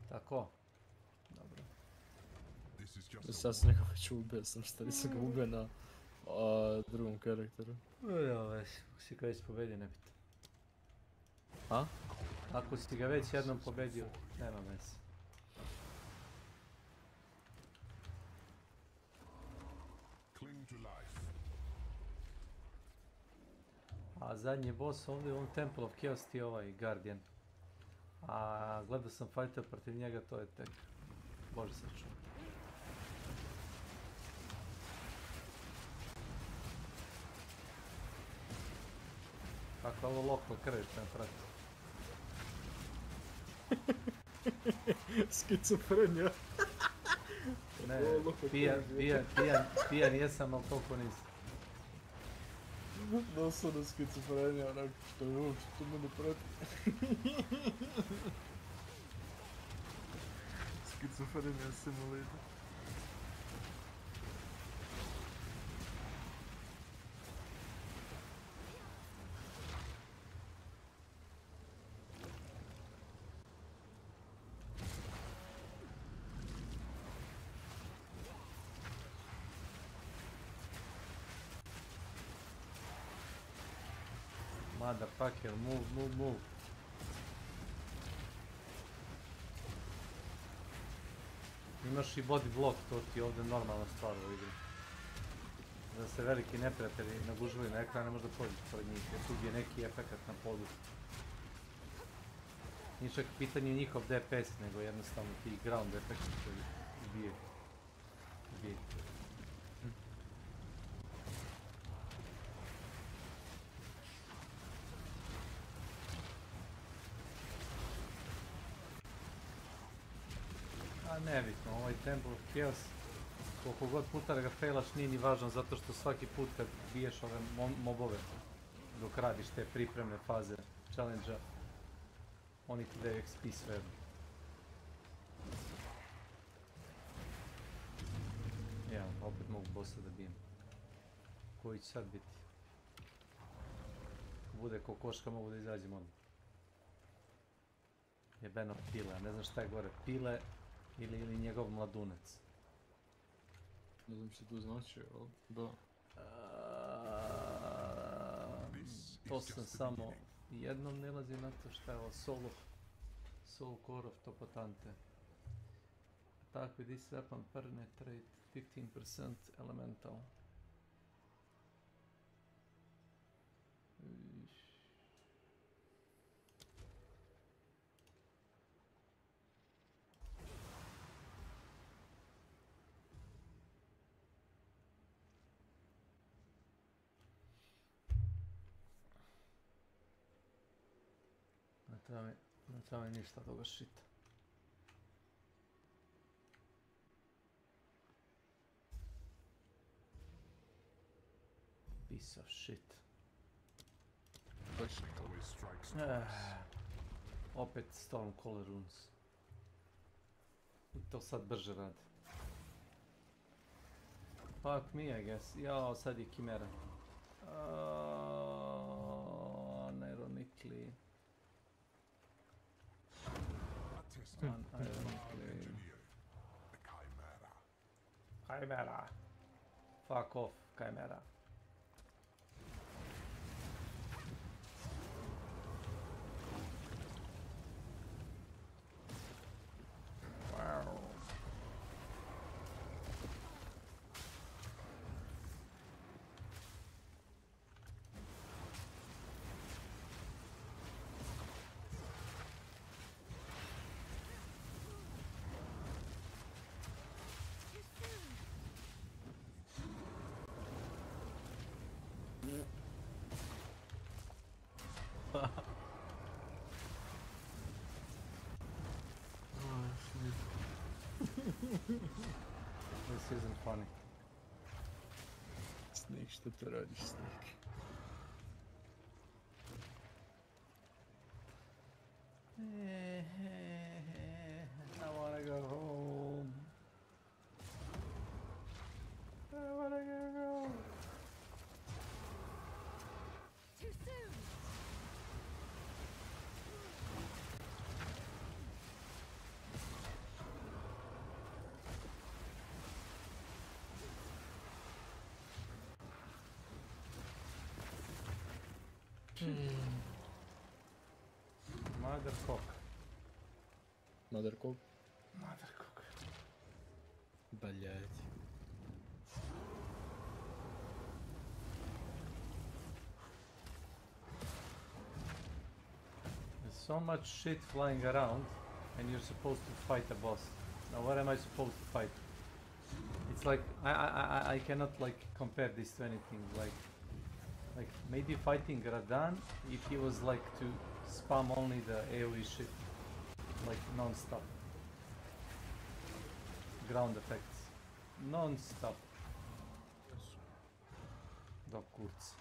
S4: Tako. Dobro.
S3: Sad sam nekako već ubio sam, što nisam ga ubio na drugom karakteru.
S4: Si ga već pobedio, ne pita.
S3: A?
S4: Ako si ga već jednom pobedio, nema veze. A zadnji boss ovdje u ovom Temple of Chaos ti je ovaj Guardian. A gledao sam fajta protiv njega, to je tek. Bože se čuo. Kako ovo lokal krviš me prati.
S3: Skizofrenija.
S4: Ne, pijan jesam, ali toliko nisam.
S3: Doslovno skizofrenija, onak što je uopće tu mene prati. Skizofrenija simulator.
S4: Motherfucker, move. Imaš i body block, to ti je ovdje normalna stvar u igri. Da se veliki neprijatelji nagužvaju na ekran, ne možda pođeš pored njih, jer tu je neki efekat na podu. Nije čak pitanje njihov DPS, nego jednostavno ti ground efekt koji ubije. A nebitno, ovaj Temple of Chaos, koliko god puta da ga failaš nije ni važno, zato što svaki put kad biješ ove mobove, dok radiš te pripremne faze challenge-a, oni ti daju XP svejedno. Ja, opet mogu bossa da bijem. Koji će sad biti? Bude ko koška, mogu da izađem odmah. Jebeno pile, ne znam šta je gore, pile ili njegov mladunac.
S3: Ne znam što to znači, ali da.
S4: To sam samo jednom ne lazi na to šta je ovo Soul Core of Topotante. Attack with this weapon penetrate 15% elemental. Ne treba mi ništa toga šita. Piece of shit. Opet Stormcaller runes. I to sad brže radi. Fuck me, I guess. Jao, sad je Kimera. Unironically. Chimera. Fuck off, Chimera. Wow. This isn't funny.
S3: Snake, što to radiš, Snake?
S4: I wanna go home. I wanna go home.
S11: Too soon.
S4: Mothercock.
S3: Mothercock?
S4: Mothercock.
S3: Блять.
S4: There's so much shit flying around and you're supposed to fight a boss. Now what am I supposed to fight? It's like I cannot like compare this to anything. Like maybe fighting Radan if he was like to spam only the AoE shit, like non-stop. Ground effects, non-stop. Do kurz.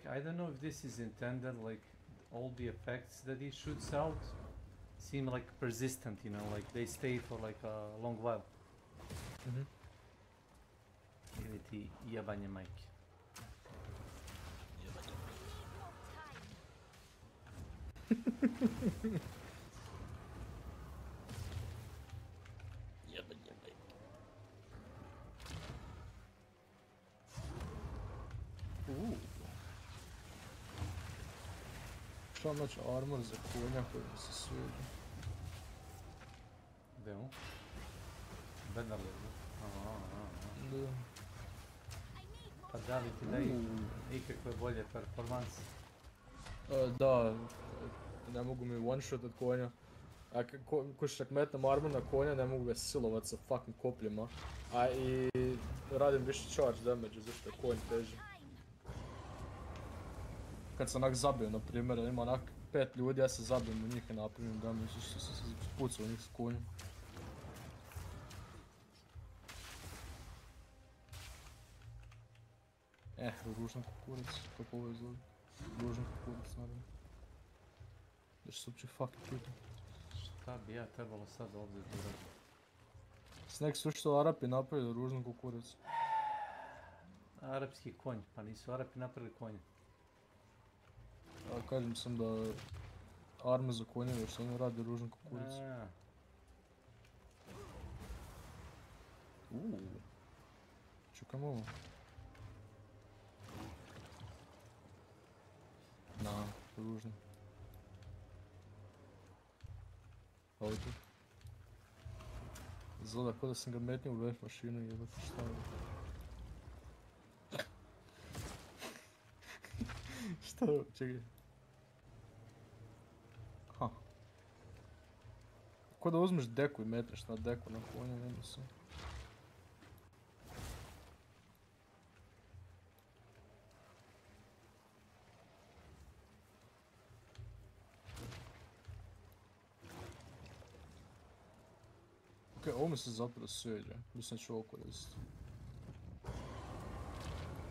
S4: like, I don't know if this is intended, like, all the effects that he shoots out seem like persistent, you know, like they stay for like a long while. Ili ti jebanje majke.
S20: Jebanje majke.
S3: Šta naći armor za konja koji mi se sviđa?
S4: Gdje on? Bednarli,
S3: Da.
S4: Pa da li ti daju ikakve bolje performanse?
S3: Da, ne mogu mi one-shotat konja. A kušak metnem armor na konja, ne mogu ga silovat sa fucking kopljima. A i radim više charge damage, zašto je konj teži. Kad se onak zabiju, na primjer, ima onak 5 ljudi, ja se zabijem u njih i napravim damage, što se spucao u njih s konjem. Ružan kukurac, kako ovo je zove? Ružan kukurac, naravno. Da se uopće fucking pitam.
S4: Šta bi ja trebalo sad ovdje da uradim?
S3: Snack su što Arapi napravili ružan kukurac.
S4: Arapski konj, pa nisu Arapi napravili konje.
S3: Kažem sam da arme za konjeve što oni rade ružan kukurac. Čekam ovo. Na, ružno. Ovo tu. Izgleda kao da sam ga metnio u veš mašinu i jebate šta je. Šta je ovo? Čekaj. Ko da uzmeš deku i metneš na deku na konja, nema se. Okej, ovo mi se zapravo sviđa. Mislim da ću ovo koristiti.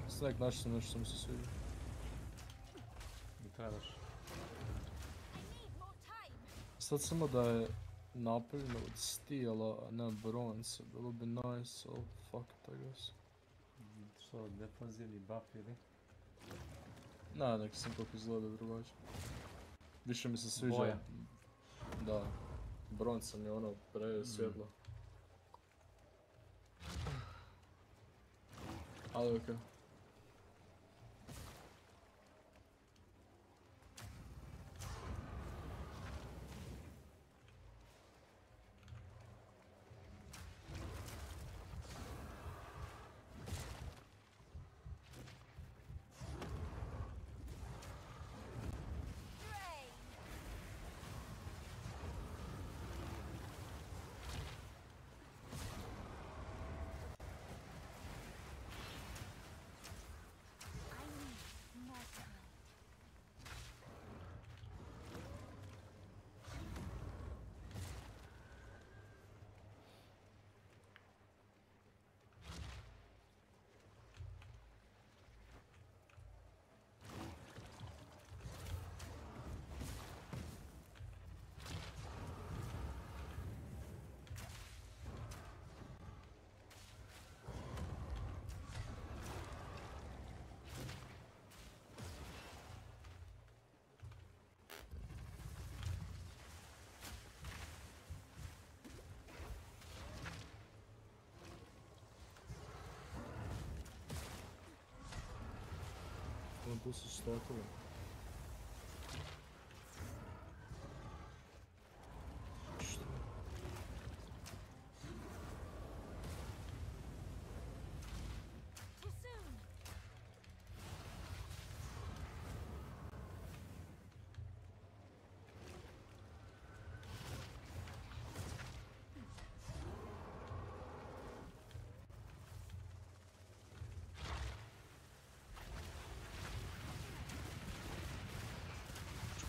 S3: Snack, našao sam nešto što mi se sviđa.
S4: I trebaš.
S3: Sad samo da je napravljeno od stijela, a ne bronze, bilo bi nice, ali fuck it, I guess.
S4: Što, defanzivni buff ili?
S3: Ne, neki sam kako izgleda drugačije. Više mi se sviđa.
S4: Boja.
S3: Da. Bronze mi je ono presvjetlo. Ali okej. Tu su stokove. Što?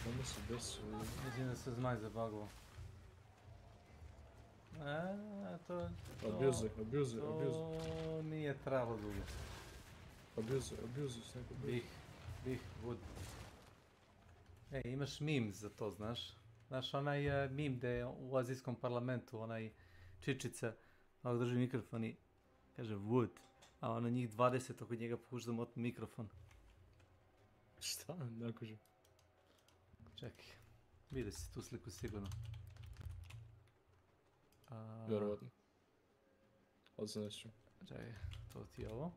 S3: Ono se desilo.
S4: Mislim da se zmaj zabagovao. To
S3: Abuse.
S4: nije trajalo dugo.
S3: Abuse, s neko
S4: Bih. Bih, wood. Imaš memes za to, znaš? Znaš onaj meme gdje je u azijskom parlamentu, onaj čičica, ako drži mikrofon i kaže wood, a ono njih 20 oko njega pokuša da motne mikrofon.
S3: Šta? Ne kužim.
S4: Čekaj, vidi si tu sliku sigurno.
S3: Vjerovatno. Odznaću.
S4: Čekaj, to ti je ovo.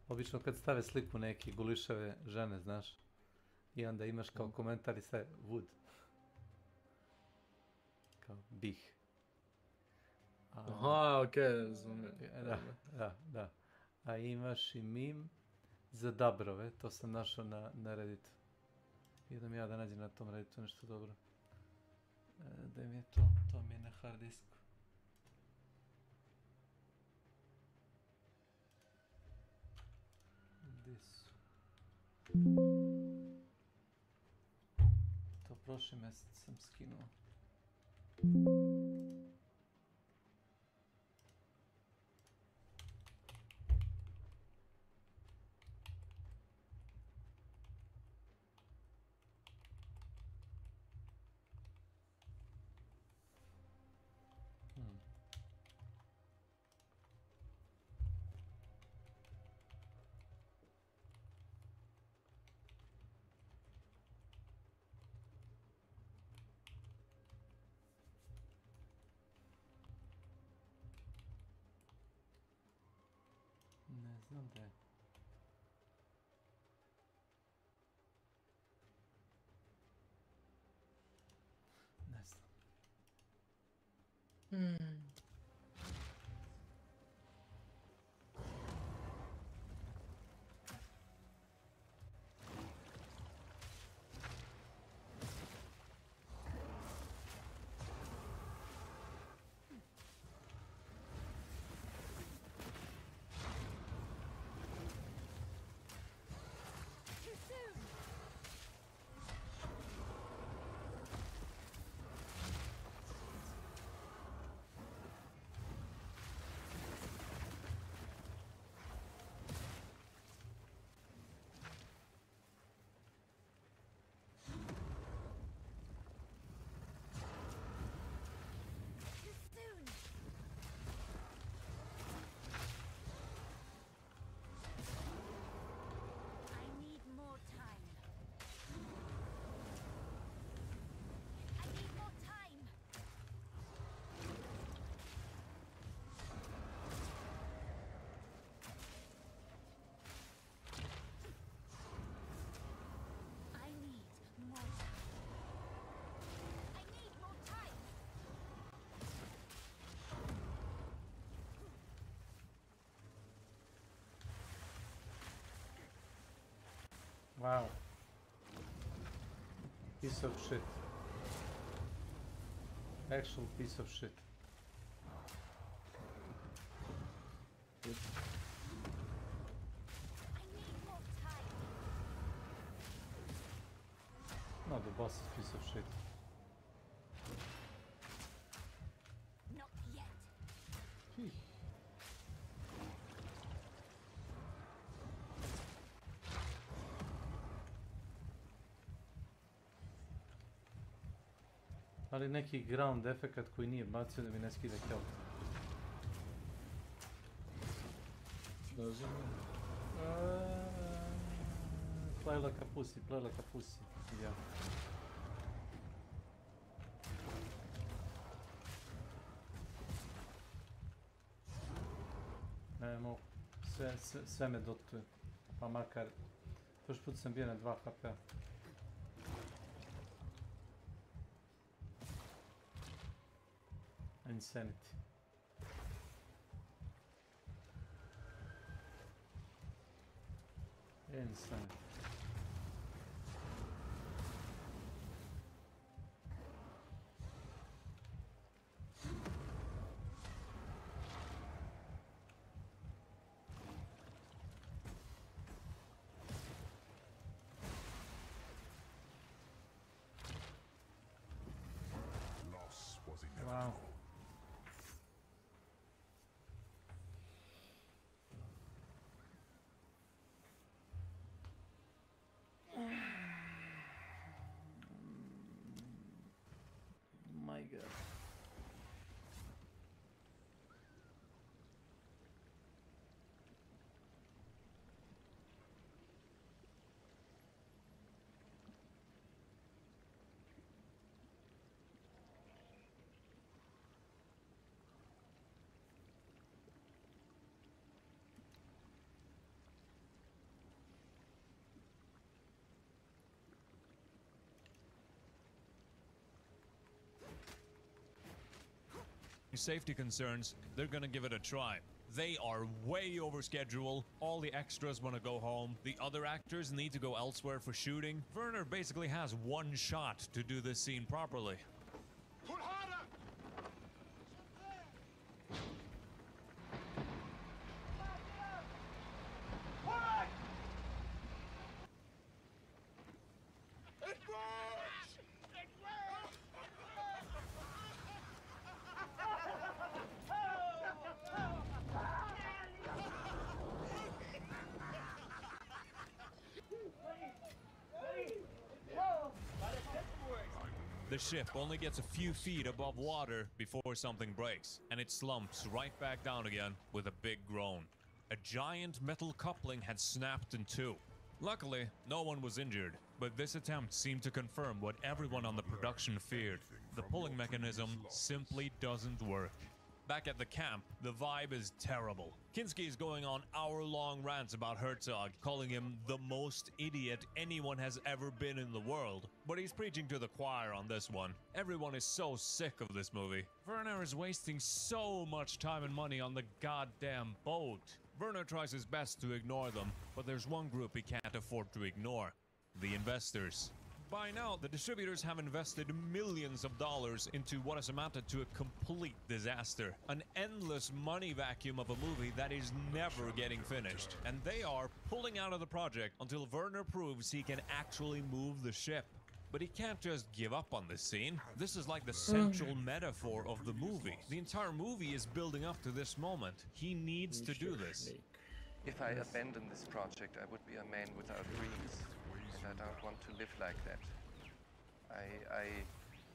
S4: Obično kad stave sliku neke gulišave žene, znaš, i onda imaš kao komentar i sve wood. Kao bih.
S3: Aha, okej, razumijem.
S4: Da. A imaš i meme za dabrove, to sam našao na Redditu. Idem ja da nađem na tom Redditu nešto dobro. Da mi je to? To mi je na hard disku. Gdje su? To prošli mjesec sam skinuo. Ne znam da je. Ne znam. Wow. Piece of shit. Actual piece of shit. No, the boss is a piece of shit.
S11: Not yet.
S4: Ali neki ground efekat koji nije bacio da mi ne skida health.
S3: Ne znam.
S4: Play like a pussy. Ja. Ne mogu, sve me dotuje. Pa makar, prošli put sam bio na 2 HP-a. Insanity. Insanity.
S10: Loss was
S2: safety concerns, they're gonna give it a try. They are way over schedule. All the extras want to go home. The other actors need to go elsewhere for shooting. Werner basically has one shot to do this scene properly.
S7: Pull harder! It works! It works!
S2: The ship only gets a few feet above water before something breaks, and it slumps right back down again with a big groan. A giant metal coupling had snapped in two. Luckily, no one was injured, but this attempt seemed to confirm what everyone on the production feared. The pulling mechanism simply doesn't work. Back at the camp, the vibe is terrible. Kinski is going on hour-long rants about Herzog, calling him the most idiot anyone has ever been in the world. But he's preaching to the choir on this one. Everyone is so sick of this movie. Werner is wasting so much time and money on the goddamn boat. Werner tries his best to ignore them, but there's one group he can't afford to ignore: the investors. By now, the distributors have invested millions of dollars into what has amounted to a complete disaster. An endless money vacuum of a movie that is never getting finished. And they are pulling out of the project until Werner proves he can actually move the ship. But he can't just give up on this scene. This is like the central metaphor of the movie. The entire movie is building up to this moment. He needs to do this.
S8: If I abandon this project, I would be a man without dreams. And I don't want to live like that.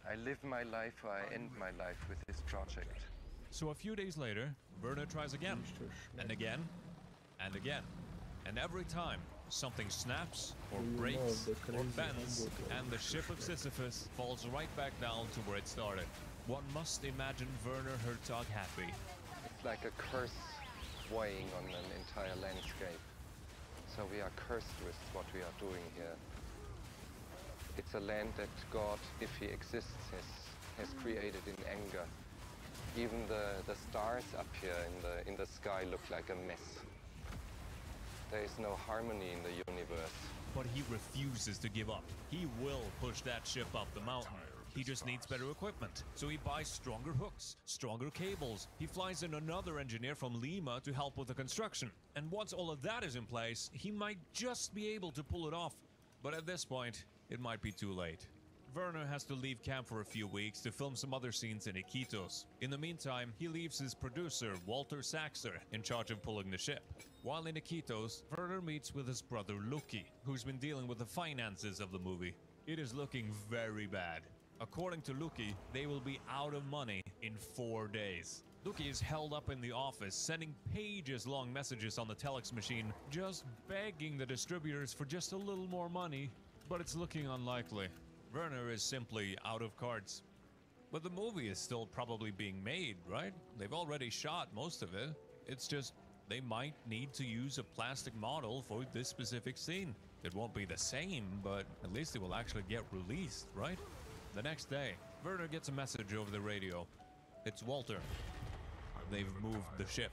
S8: I live my life or I end my life with this project.
S2: So a few days later, Werner tries again, and again, and again. And every time, something snaps, or breaks, or bends, and the ship of Sisyphus falls right back down to where it started. One must imagine Werner Herzog happy.
S8: It's like a curse weighing on an entire landscape. So we are cursed with what we are doing here. It's a land that God, if he exists, has created in anger. Even the stars up here in the sky look like a mess. There is no harmony in the universe.
S2: But he refuses to give up. He will push that ship up the mountain. He just needs better equipment, so he buys stronger hooks, stronger cables. He flies in another engineer from Lima to help with the construction. And once all of that is in place, he might just be able to pull it off. But at this point, it might be too late. Werner has to leave camp for a few weeks to film some other scenes in Iquitos. In the meantime, he leaves his producer, Walter Saxer, in charge of pulling the ship. While in Iquitos, Werner meets with his brother Lucky, who's been dealing with the finances of the movie. It is looking very bad. According to Lucky, they will be out of money in 4 days. Lucky is held up in the office, sending pages-long messages on the telex machine, just begging the distributors for just a little more money, but it's looking unlikely. Werner is simply out of cards. But the movie is still probably being made, right? They've already shot most of it. It's just they might need to use a plastic model for this specific scene. It won't be the same, but at least it will actually get released, right? The next day, Werner gets a message over the radio. It's Walter. They've moved the ship.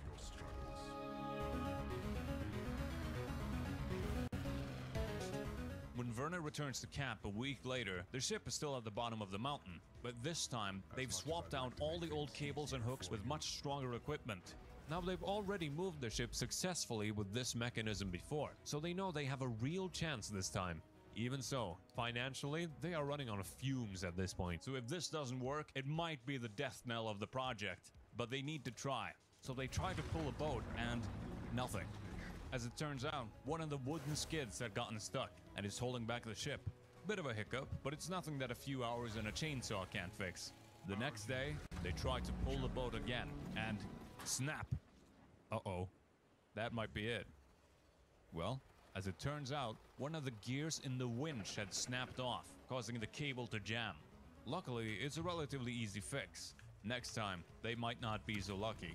S2: When Werner returns to camp a week later, the ship is still at the bottom of the mountain. But this time, they've swapped out all the old cables and hooks with much stronger equipment. Now, they've already moved the ship successfully with this mechanism before, so they know they have a real chance this time. Even so, financially, they are running on fumes at this point. So if this doesn't work, it might be the death knell of the project. But they need to try. So they try to pull a boat and nothing. As it turns out, one of the wooden skids had gotten stuck and is holding back the ship. Bit of a hiccup, but it's nothing that a few hours in a chainsaw can't fix. The next day, they try to pull the boat again and snap. Uh-oh, that might be it. Well, as it turns out, one of the gears in the winch had snapped off, causing the cable to jam. Luckily, it's a relatively easy fix. Next time, they might not be so lucky.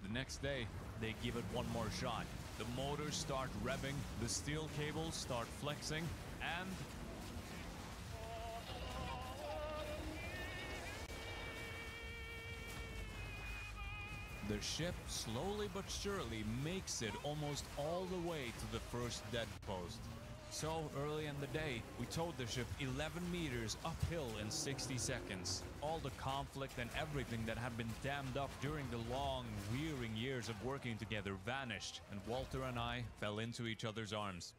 S2: The next day, they give it one more shot. The motors start revving, the steel cables start flexing, and... The ship, slowly but surely, makes it almost all the way to the first dead post. So, early in the day, we towed the ship 11 meters uphill in 60 seconds. All the conflict and everything that had been dammed up during the long, wearying years of working together vanished, and Walter and I fell into each other's arms.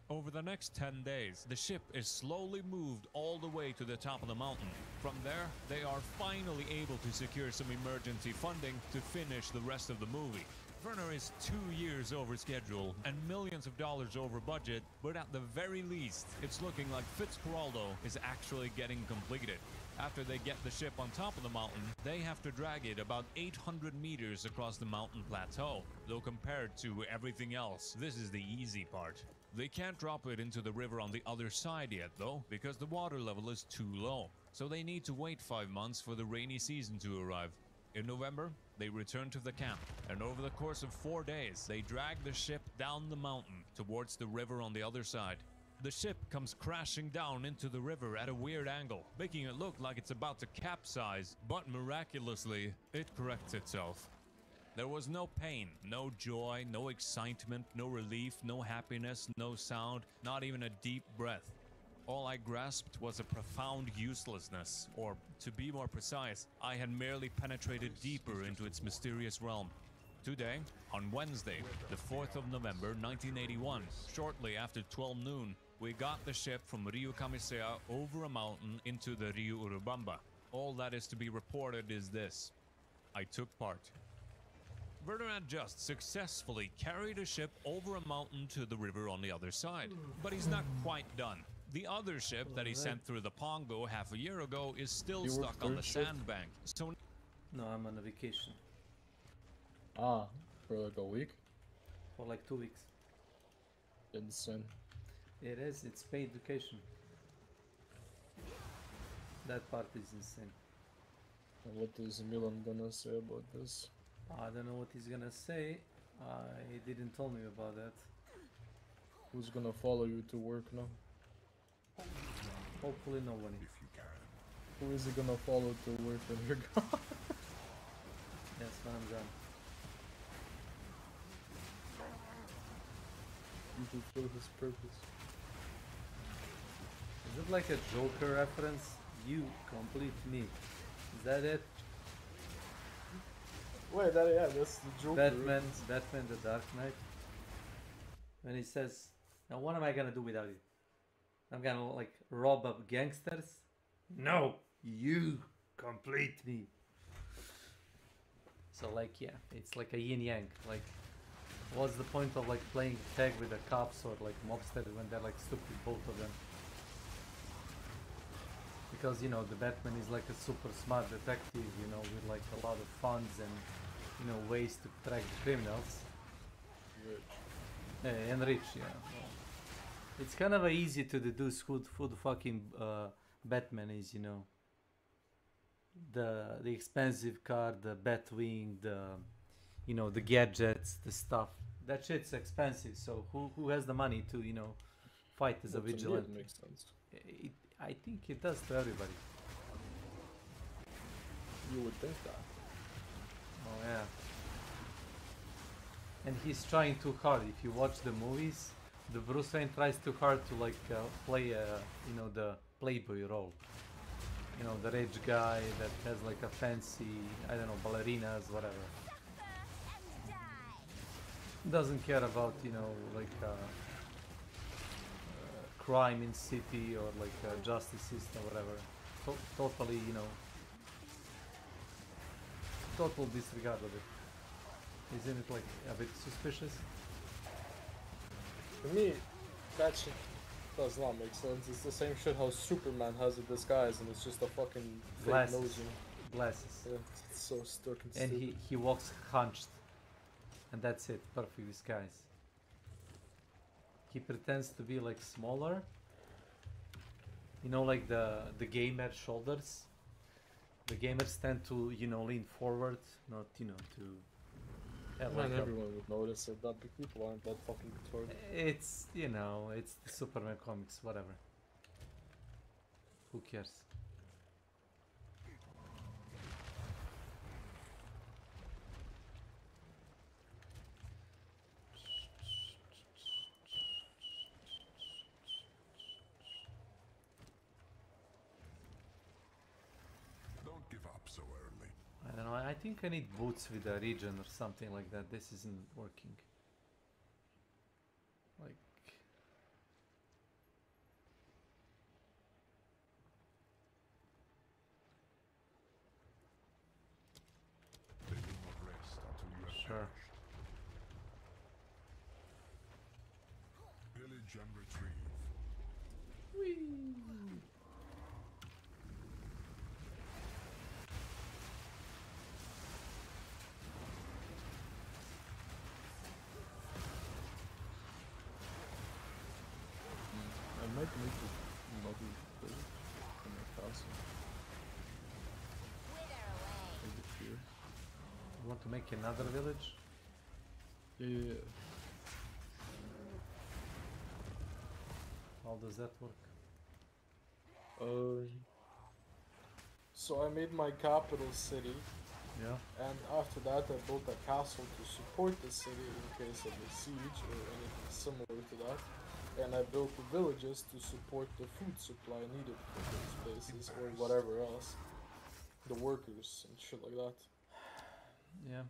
S2: Over the next 10 days, the ship is slowly moved all the way to the top of the mountain. From there, they are finally able to secure some emergency funding to finish the rest of the movie. Werner is 2 years over schedule and millions of dollars over budget, but at the very least, it's looking like Fitzcarraldo is actually getting completed. After they get the ship on top of the mountain, they have to drag it about 800 meters across the mountain plateau. Though compared to everything else, this is the easy part. They can't drop it into the river on the other side yet though, because the water level is too low. So they need to wait 5 months for the rainy season to arrive. In November, they return to the camp, and over the course of 4 days, they drag the ship down the mountain towards the river on the other side. The ship comes crashing down into the river at a weird angle, making it look like it's about to capsize, but miraculously, it corrects itself. There was no pain, no joy, no excitement, no relief, no happiness, no sound, not even a deep breath. All I grasped was a profound uselessness, or to be more precise, I had merely penetrated deeper into its mysterious realm. Today, on Wednesday, the 4th of November 1981, shortly after 12 noon, we got the ship from Rio Camisea over a mountain into the Rio Urubamba. All that is to be reported is this: I took part. Werner had just successfully carried a ship over a mountain to the river on the other side, but he's not quite done. The other ship that he sent through the Pongo half a year ago is still stuck on the sandbank. So
S4: no, I'm on a vacation.
S3: Ah, for like a week?
S4: For like 2 weeks.
S3: Insane.
S4: It is, it's paid vacation. That part is insane.
S3: And what is Milan gonna say about this?
S4: I don't know what he's gonna say. He didn't tell me about that.
S3: Who's gonna follow you to work now?
S4: Hopefully nobody.
S3: Who is he gonna follow to work when you're gone?
S4: Yes, when I'm gone.
S3: You fulfill his purpose.
S4: Is it like a Joker reference? You complete me. Is that it?
S3: Wait, yeah, that's the Joker.
S4: Batman the Dark Knight. When he says, now what am I gonna do without you? I'm gonna like rob up gangsters? No! You complete me. So like yeah, it's like a yin yang. Like what's the point of like playing tag with the cops or like mobsters when they're like stupid, both of them? Because you know the Batman is like a super smart detective, you know, with like a lot of funds and you know ways to track the criminals.
S3: Rich.
S4: And rich, yeah. Well, it's kind of easy to deduce who the fucking Batman is, you know. The expensive car, the Batwing, the you know the gadgets, the stuff. That shit's expensive. So who has the money to you know fight as a vigilante?
S3: Makes sense.
S4: I think it does to everybody.
S3: You would think that.
S4: Oh yeah. And he's trying too hard. If you watch the movies, the Bruce Wayne tries too hard to like play you know the playboy role. You know, the rich guy that has like a fancy, I don't know, ballerinas, whatever. Doesn't care about, you know, like crime in city or like justice system, whatever. Totally, you know, total disregard of it. Isn't it like a bit suspicious?
S3: For me, that shit does not make sense. It's the same shit how Superman has a disguise and it's just a fucking fake nose.
S4: Glasses.
S3: Yeah, it's so stuck and
S4: And
S3: stupid.
S4: he walks hunched. And that's it, perfect disguise. He pretends to be like smaller. You know, like the gamer shoulders. The gamers tend to, you know, lean forward, not, you know, to have
S3: Man,
S4: like
S3: everyone would notice that big people aren't that fucking retarded.
S4: It's, you know, it's the Superman comics, whatever. Who cares?
S10: give up so early.
S4: I don't know, I think I need boots with a region or something like that. This isn't working. Like...
S10: They will not rest until you have
S4: Sure.
S10: perished. Pillage and retrieve.
S3: I might make it another village in my castle. Maybe here.
S4: You want to make another village?
S3: Yeah.
S4: How does that work?
S3: So I made my capital city.
S4: Yeah.
S3: And after that I built a castle to support the city in case of a siege or anything similar to that. And I built the villages to support the food supply needed for those places or whatever else. The workers and shit like that.
S4: Yeah.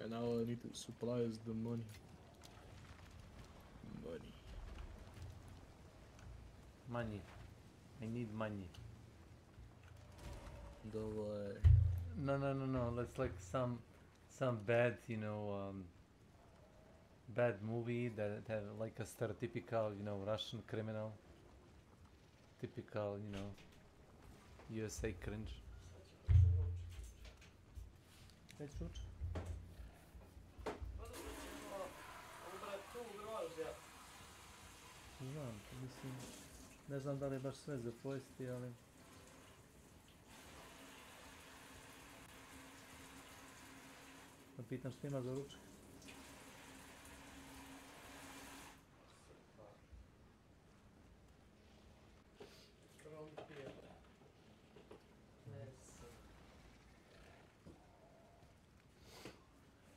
S3: And now all I need to supply is the money. Money.
S4: Money. I need money.
S3: Давай.
S4: No. Let's like some bad, you know, bad movie that have like a stereotypical, you know, Russian criminal. Typical, you know, USA cringe. Već ruč? Znam, mislim, ne znam da li je baš sve za pojesti, ali... Da pitam što ima za ručak.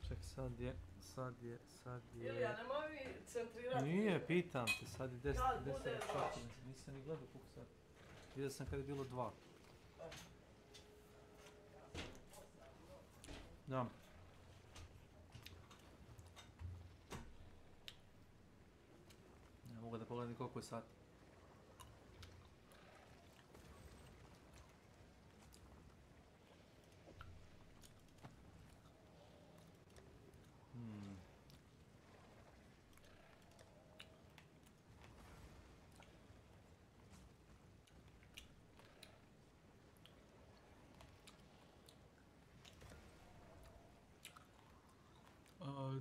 S4: Ček, sad je...
S18: Ilija, nemoj mi centrirati.
S4: Nije, pitam te, sad je 10
S18: Kad bude
S4: sati.
S18: baš?
S4: Nisam ni gledao koliko sati. Vidio sam kad je bilo 2. Da. Ne mogu da pogledam koliko je sati.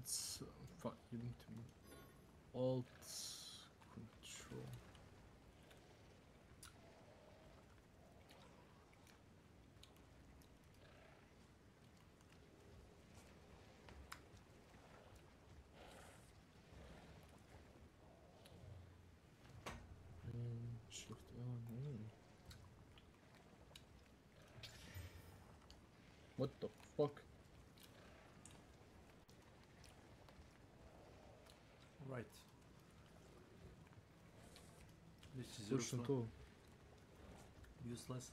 S3: It's fucking Alt Control. Shift L. What the fuck?
S4: Right. This is
S3: Push to.
S4: useless.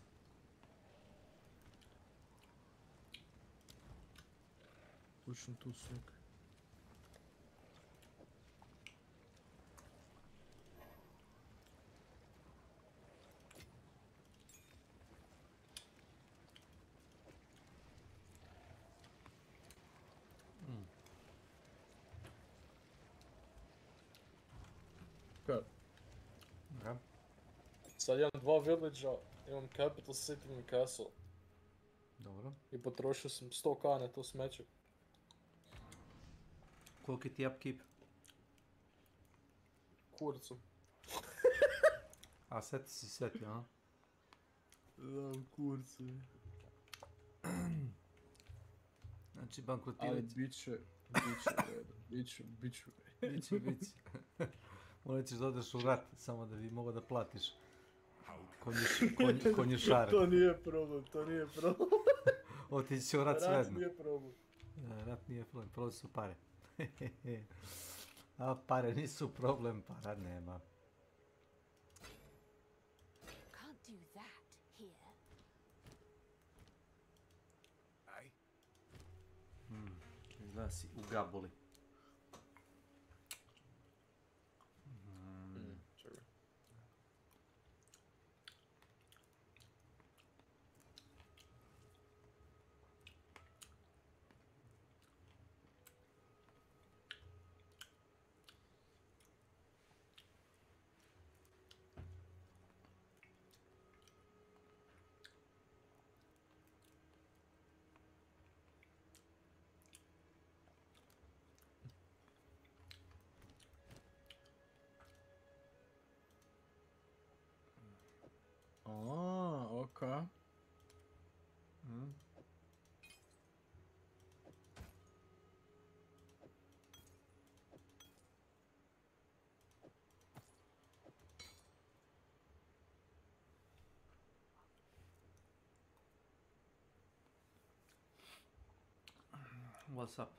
S3: Push to suck. Okay.
S4: Okay.
S3: Sad imam 2 village-a, imam capital city i castle.
S4: Dobro.
S3: I potrošio sam 100k na to smeće.
S4: Koliki ti upkeep?
S3: Kurcu.
S4: A sad si setio, a?
S3: Da, kurcu.
S4: Znači bankrotirać.
S3: Ali bit će u redu. Biću.
S4: Morat ćeš da odeš u rat, samo da bi mogao da platiš konjušare.
S3: To nije problem.
S4: Otići će u rat svejedno.
S3: Rat nije problem.
S4: Rat nije problem, problem su pare. A pare nisu problem, para nema. Izgleda si u gabuli.
S17: Čekaj. Okay.
S4: What's up?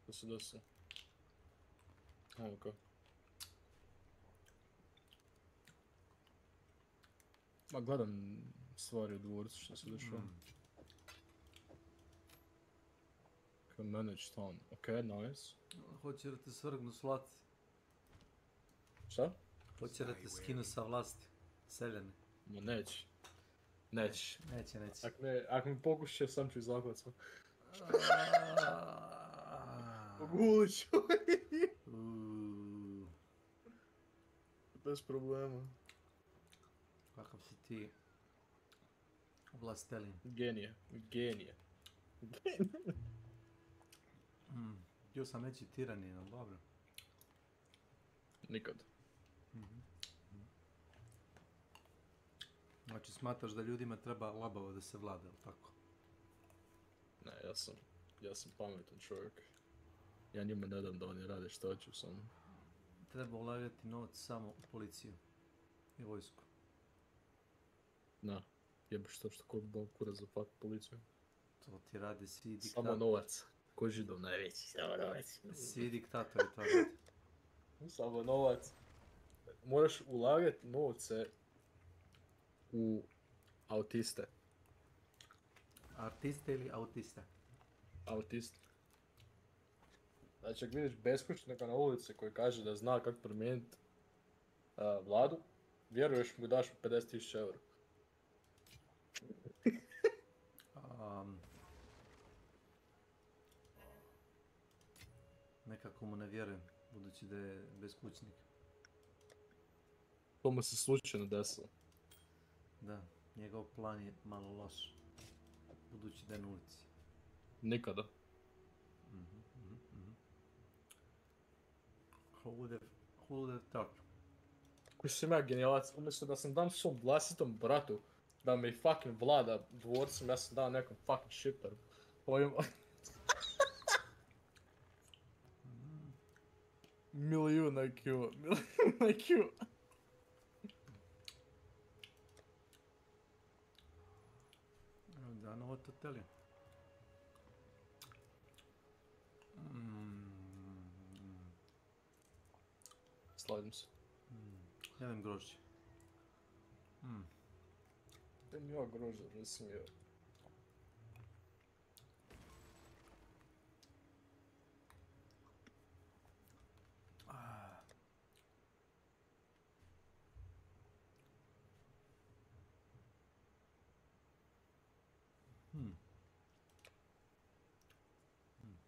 S17: Što se desilo? Okay. Ma gledam stvari u dvorcu što se dešava. Manage town. Ok, nice.
S4: Hoće da te svrgnu s vlasti.
S17: Šta?
S4: Hoće da te skinu sa vlasti. Seljani.
S17: Ma neće. Neće.
S4: Neće.
S17: Ako mi pokušće, sam ću izlagovat sve. Pogulit ću. Bez problema.
S4: Kakav si ti vlastelin.
S17: Genije.
S4: Htio sam reći tirani, no dobro.
S17: Nikad.
S4: Znači smatraš da ljudima treba labavo da se vlada, ili tako?
S17: Ne, ja sam pametan čovjek. Ja njima ne dam da oni rade što hoću samo.
S4: Treba ulagati novac samo u policiju i vojsku.
S17: Na, jebeš to što kurac za fakt policiju.
S4: To ti radi svi diktatori.
S17: Samo novac. Ko Židov najveći, samo novac.
S4: Svi diktatori to radi.
S17: Samo novac. Moraš ulagati novce u autiste.
S4: Artiste ili autiste?
S17: Autiste. Znači, ako vidiš beskućnika na ulici koji kaže da zna kako promijeniti vladu, vjeruješ mu i daš mu 50.000 eura.
S4: Nekako mu ne vjerujem, budući da je beskućnik.
S17: To mu se slučajno desilo.
S4: Da, njegov plan je malo loš, budući da je na ulici.
S17: Nikada.
S4: Who would have thought?
S17: Koji sam ja genijalac, umjesto da sam dam svom vlastitom bratu da me i fucking vlada dvorcem, ja sam dao nekom fucking shipperu. Milijun IQ, IQ.
S4: I don't know what to tell you.
S17: Slažem se.
S4: Jedem grožđe.
S17: Dajem ja grožđe, nisam jeo.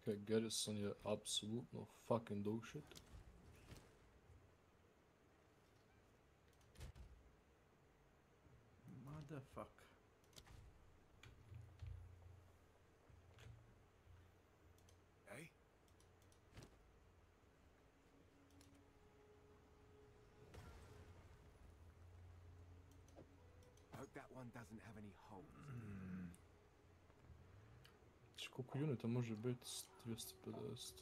S17: Okay, Garrison je apsolutno fucking dog shit.
S4: Motherfuck.
S10: Hey?
S21: Hope that one doesn't have any holes.
S17: Koliko unita može biti? 250.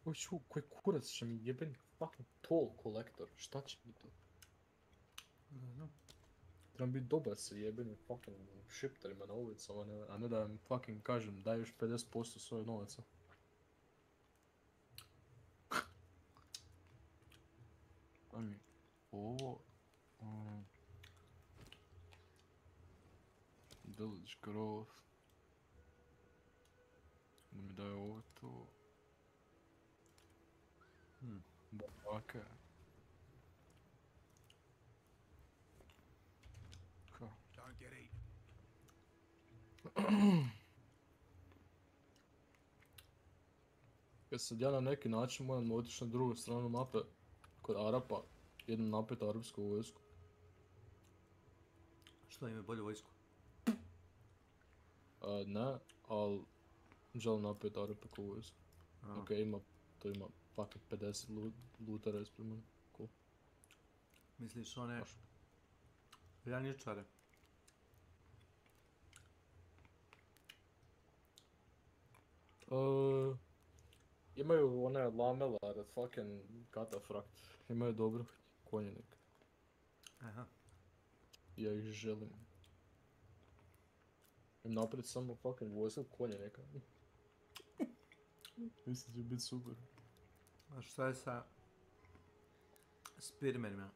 S3: Hoću, koji kurac će mi jebeni fucking toll kolektor, šta će mi to?
S4: Ne znam.
S3: Trebam biti dobar sa jebenim fucking šiptarima na ulicama, a ne da im fucking kažem daj još 50% svoje novaca. Daj mi ovo... Village growth. Da mi daje ovo to. Barake. Ka?
S10: Don't get eaten.
S3: Kad sad ja na neki način moram otići na drugu stranu mape kod Arapa, jednom napet arapsku vojsku.
S4: Što ima bolju vojsku?
S3: Ne, ali želim napet arapsku vojsku. Ok, to ima fucking 50 lutera ispred mene. Cool.
S4: Misliš one ranjičare?
S3: Imaju one lamelare, fucking katafrakt. Imaju dobrog konjenika.
S4: Aha.
S3: Ja ih želim. Im naprijed samo fucking vojska konjenika. Mislim će biti super.
S4: A šta je sa spearmanima?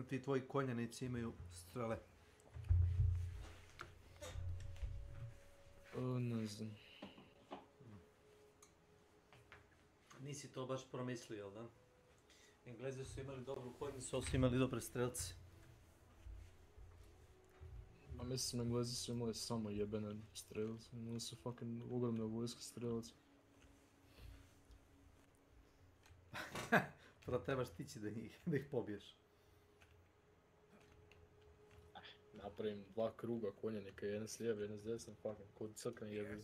S4: Ti tvoji konjanici imaju strele.
S3: Ne znam.
S4: Nisi to baš promislio, jel da? Englezi su imali dobru konjicu, ali su imali dobre strelci.
S3: A mislim, Englezi su imali samo jebene strelce. Imali su fucking ogromne vojske strelaca.
S4: Prvo trebaš tići da ih pobiješ.
S3: Napravim 2 kruga konjenika, jedan s lijeve, jedan s desne, fucking kod crkne jebi.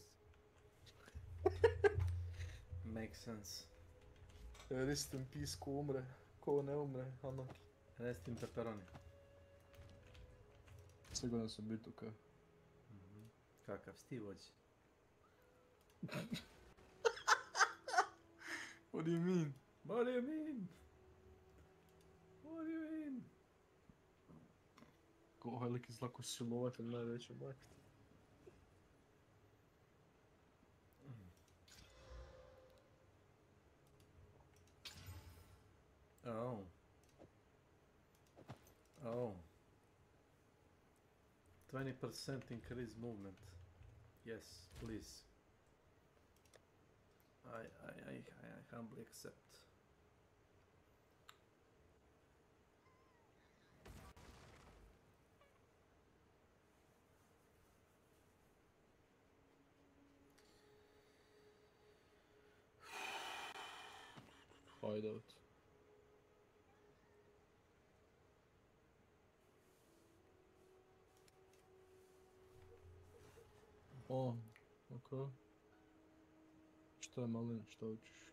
S4: Makes sense.
S3: Rest in peace, ko umre, ko ne umre, Anaki.
S4: Rest in pepperoni.
S3: Sigurno su bituka.
S4: Kakav stivođi.
S3: What do you mean?
S4: What do you mean? What do you mean?
S3: Ko veliki zlako silovatelj najveće majke.
S4: Oh. Oh. 20% increase movement. Yes, please. I humbly accept.
S3: Hideout. O, ok. Šta je malin, šta hoćeš?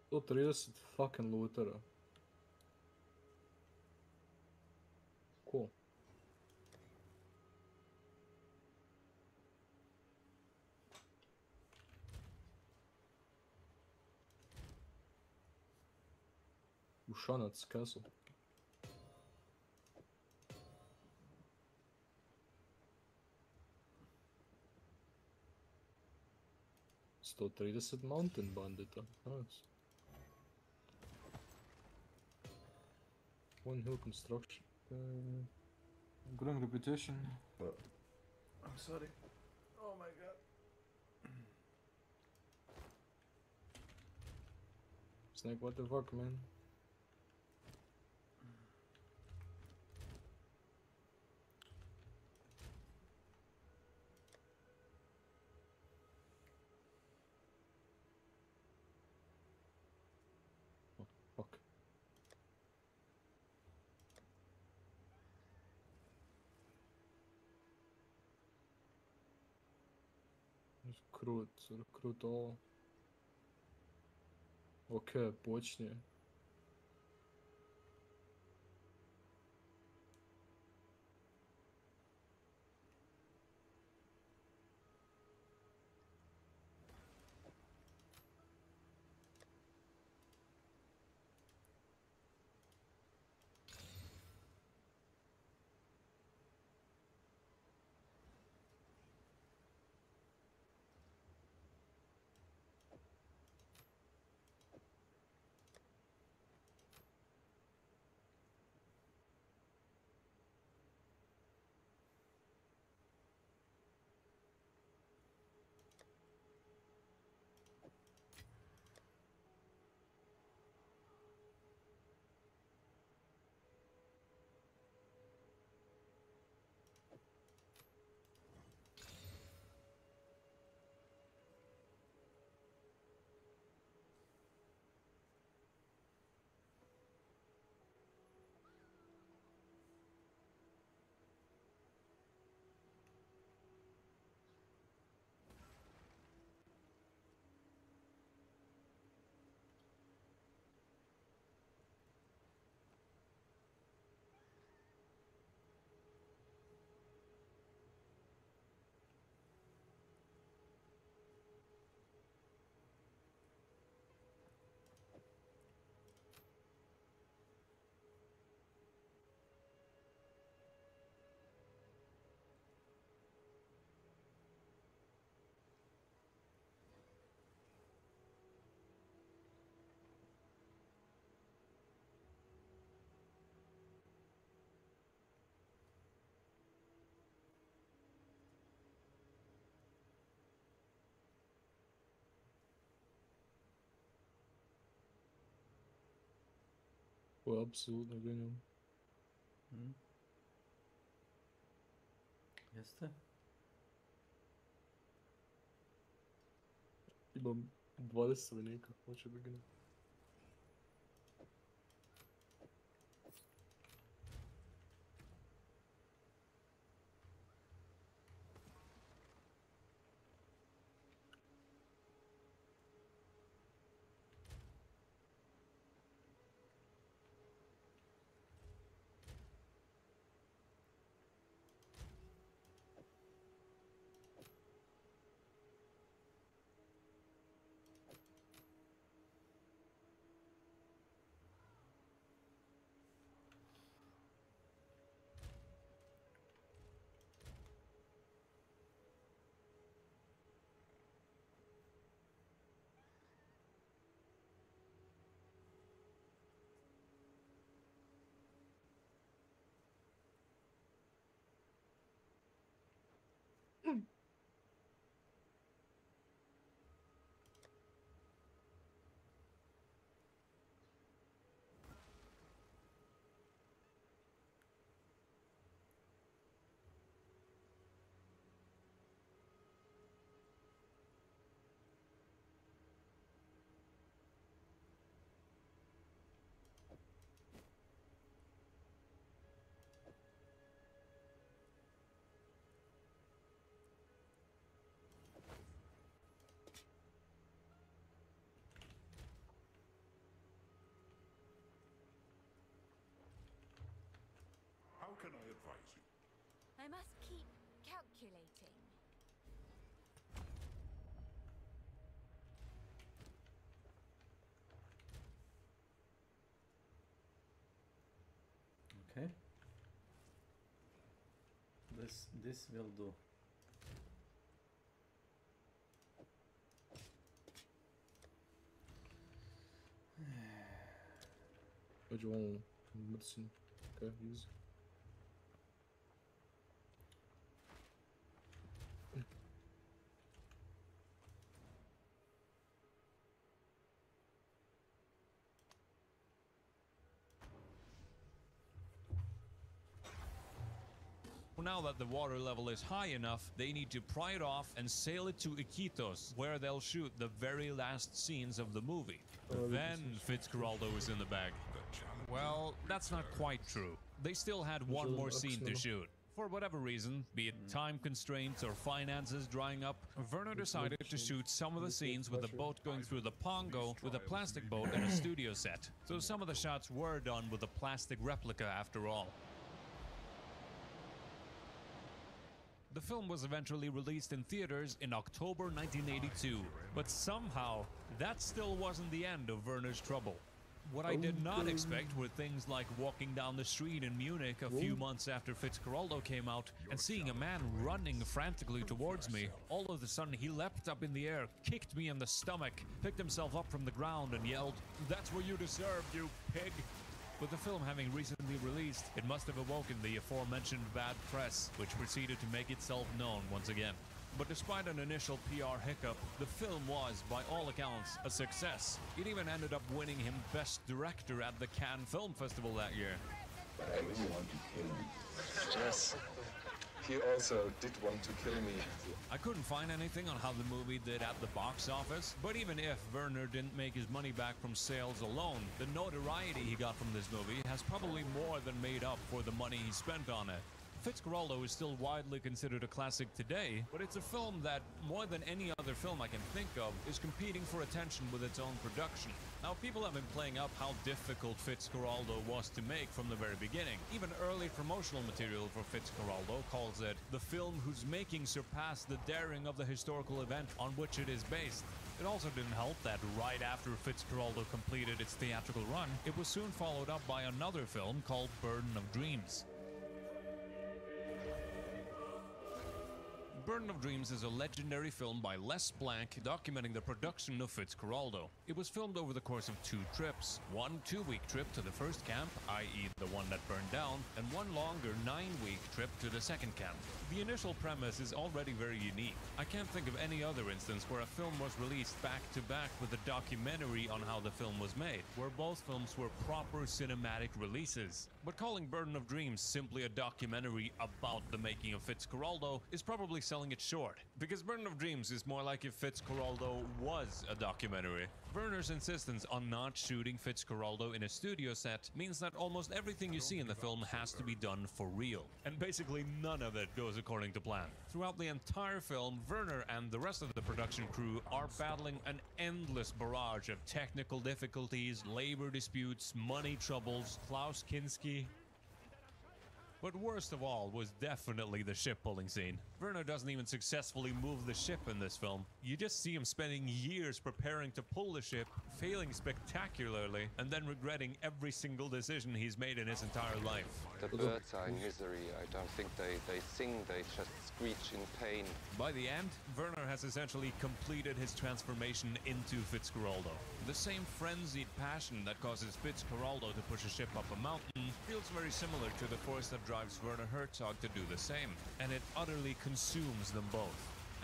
S3: To 30 fucking lootera. Cool. Ušanac castle. Sto 30 mountain bandita. Nice. One hill construction.
S17: Growing reputation. I'm sorry. Oh my god.
S3: Snake, what the fuck, man? Oh, fuck. Recruit all. Okay, почни. Well, apsolutno genijalno.
S4: Jeste?
S3: Imam 20 vojnika, hoće da ginem.
S10: How can I advise you?
S11: I must keep calculating.
S4: Okay. This will do.
S3: Hoje vão medicine. Okay, use.
S2: Now that the water level is high enough, they need to pry it off and sail it to Iquitos, where they'll shoot the very last scenes of the movie. Then Fitzcarraldo is in the bag. Well, that's not quite true. They still had one more scene to shoot. For whatever reason, be it time constraints or finances drying up, Werner decided to shoot some of the scenes with the boat going through the Pongo with a plastic boat and a studio set. So some of the shots were done with a plastic replica after all. The film was eventually released in theaters in October 1982, but somehow that still wasn't the end of Werner's trouble. What I did not expect were things like walking down the street in Munich a few months after Fitzcarraldo came out and seeing a man running frantically towards me. All of a sudden he leapt up in the air, kicked me in the stomach, picked himself up from the ground and yelled, "That's what you deserve, you pig!" With the film having recently released, it must have awoken the aforementioned bad press, which proceeded to make itself known once again. But despite an initial PR hiccup, the film was, by all accounts, a success. It even ended up winning him Best Director at the Cannes Film Festival that year.
S8: But I really want to kill him. Yes. He also did want to kill me.
S2: I couldn't find anything on how the movie did at the box office, but even if Werner didn't make his money back from sales alone, the notoriety he got from this movie has probably more than made up for the money he spent on it. Fitzcarraldo is still widely considered a classic today, but it's a film that, more than any other film I can think of, is competing for attention with its own production. Now, people have been playing up how difficult Fitzcarraldo was to make from the very beginning. Even early promotional material for Fitzcarraldo calls it the film whose making surpassed the daring of the historical event on which it is based. It also didn't help that right after Fitzcarraldo completed its theatrical run, it was soon followed up by another film called Burden of Dreams. Burden of Dreams is a legendary film by Les Blank documenting the production of Fitzcarraldo. It was filmed over the course of 2 trips, one 2-week trip to the first camp, i.e. the one that burned down, and one longer 9-week trip to the second camp. The initial premise is already very unique. I can't think of any other instance where a film was released back to back with a documentary on how the film was made, where both films were proper cinematic releases. But calling Burden of Dreams simply a documentary about the making of Fitzcarraldo is probably selling it short, because Burden of Dreams is more like if Fitzcarraldo was a documentary. Werner's insistence on not shooting Fitzcarraldo in a studio set means that almost everything you see in the film has to be done for real, and basically none of it goes according to plan. Throughout the entire film, Werner and the rest of the production crew are battling an endless barrage of technical difficulties, labor disputes, money troubles, Klaus Kinski. But worst of all was definitely the ship-pulling scene. Werner doesn't even successfully move the ship in this film. You just see him spending years preparing to pull the ship, failing spectacularly, and then regretting every single decision he's made in his entire life.
S8: The birds are in misery. I don't think they sing, they just screech in pain.
S2: By the end, Werner has essentially completed his transformation into Fitzcarraldo. The same frenzied passion that causes Fitzcarraldo to push a ship up a mountain feels very similar to the force that drives Werner Herzog to do the same, and it utterly consumes them both.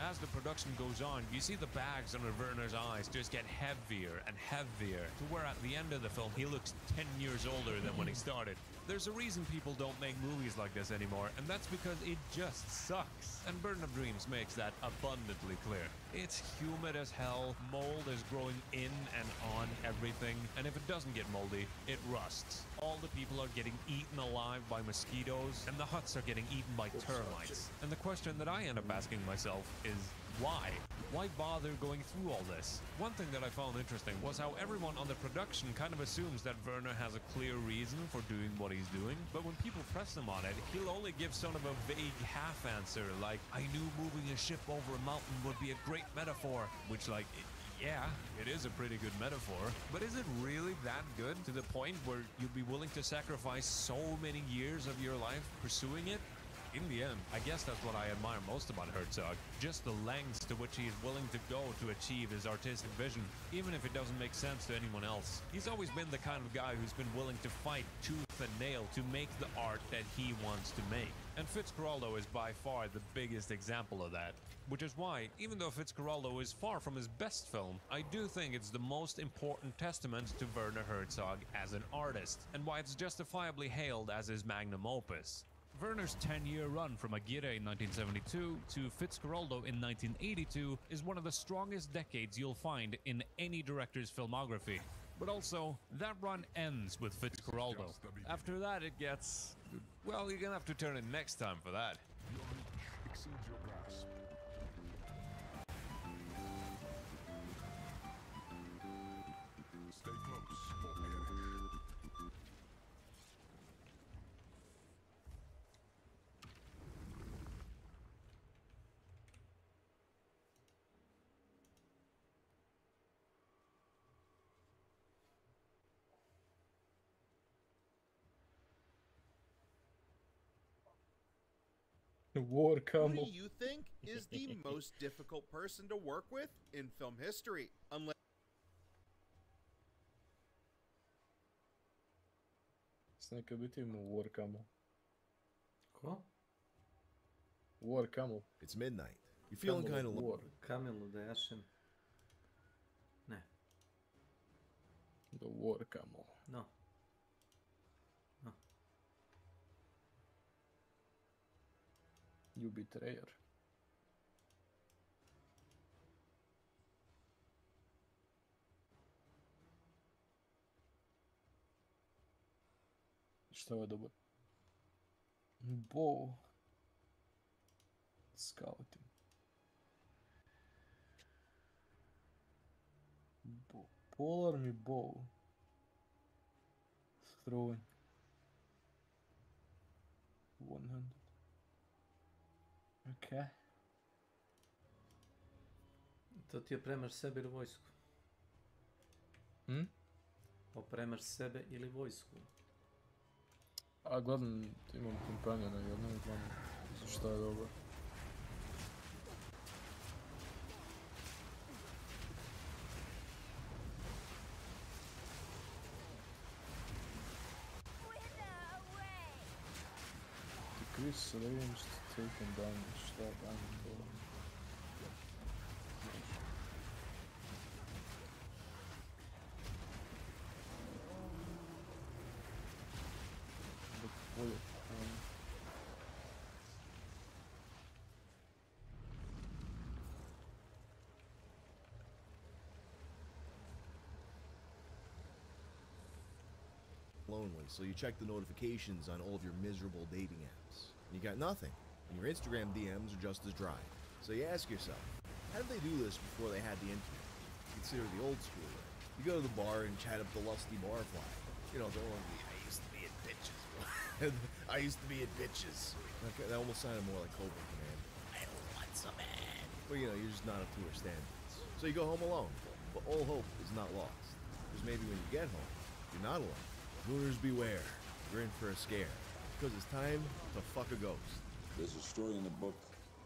S2: As the production goes on, you see the bags under Werner's eyes just get heavier and heavier, to where at the end of the film he looks 10 years older than when he started. There's a reason people don't make movies like this anymore, and that's because it just sucks. And Burden of Dreams makes that abundantly clear. It's humid as hell, mold is growing in and on everything, and if it doesn't get moldy, it rusts. All the people are getting eaten alive by mosquitoes, and the huts are getting eaten by termites. And the question that I end up asking myself is, why? Why bother going through all this? One thing that I found interesting was how everyone on the production kind of assumes that Werner has a clear reason for doing what he's doing, but when people press him on it, he'll only give sort of a vague half answer, like, I knew moving a ship over a mountain would be a great metaphor, which, like, yeah, it is a pretty good metaphor, but is it really that good to the point where you'd be willing to sacrifice so many years of your life pursuing it? In the end, I guess that's what I admire most about Herzog. Just the lengths to which he is willing to go to achieve his artistic vision, even if it doesn't make sense to anyone else. He's always been the kind of guy who's been willing to fight tooth and nail to make the art that he wants to make. And Fitzcarraldo is by far the biggest example of that. Which is why, even though Fitzcarraldo is far from his best film, I do think it's the most important testament to Werner Herzog as an artist, and why it's justifiably hailed as his magnum opus. Werner's 10-year run from Aguirre in 1972 to Fitzcarraldo in 1982 is one of the strongest decades you'll find in any director's filmography. But also, that run ends with Fitzcarraldo. After that it gets... well, you're gonna have to turn in next time for that.
S10: Your reach exceeds your grasp. Stay close or perish.
S3: The war
S19: Who
S3: camel.
S19: do you think is the most difficult person to work with in film history? Unless
S3: Neka biti ima war camel.
S4: Ko?
S3: War camel.
S19: It's midnight. You're feeling kind of
S3: war.
S4: Camel da jašem. Ne.
S3: The war camel.
S4: No. No.
S3: You betrayer. Šta je dobar? Bow. Scouting. Bow. Polar mi bow. Throwing. 100. Okay.
S4: To ti opremaš sebe ili vojsku? Opremaš sebe ili vojsku?
S3: A gledam, imam kompanjona jednog i gledam šta je dobro. Decrease range, taken damage, šta je damage.
S19: lonely, so you check the notifications on all of your miserable dating apps. And you got nothing. And your Instagram DMs are just as dry. So you ask yourself, how did they do this before they had the internet? Consider the old school way. You go to the bar and chat up the lusty barfly. You know, don't I used to be at bitches. I used to be at bitches. Okay, that almost sounded more like Cobra Command. I want some man. Well, you know, you're just not up to her standards. So you go home alone. But all hope is not lost. Because maybe when you get home, you're not alone. Mooners beware. You're in for a scare. Because it's time to fuck a ghost.
S22: There's a story in the book,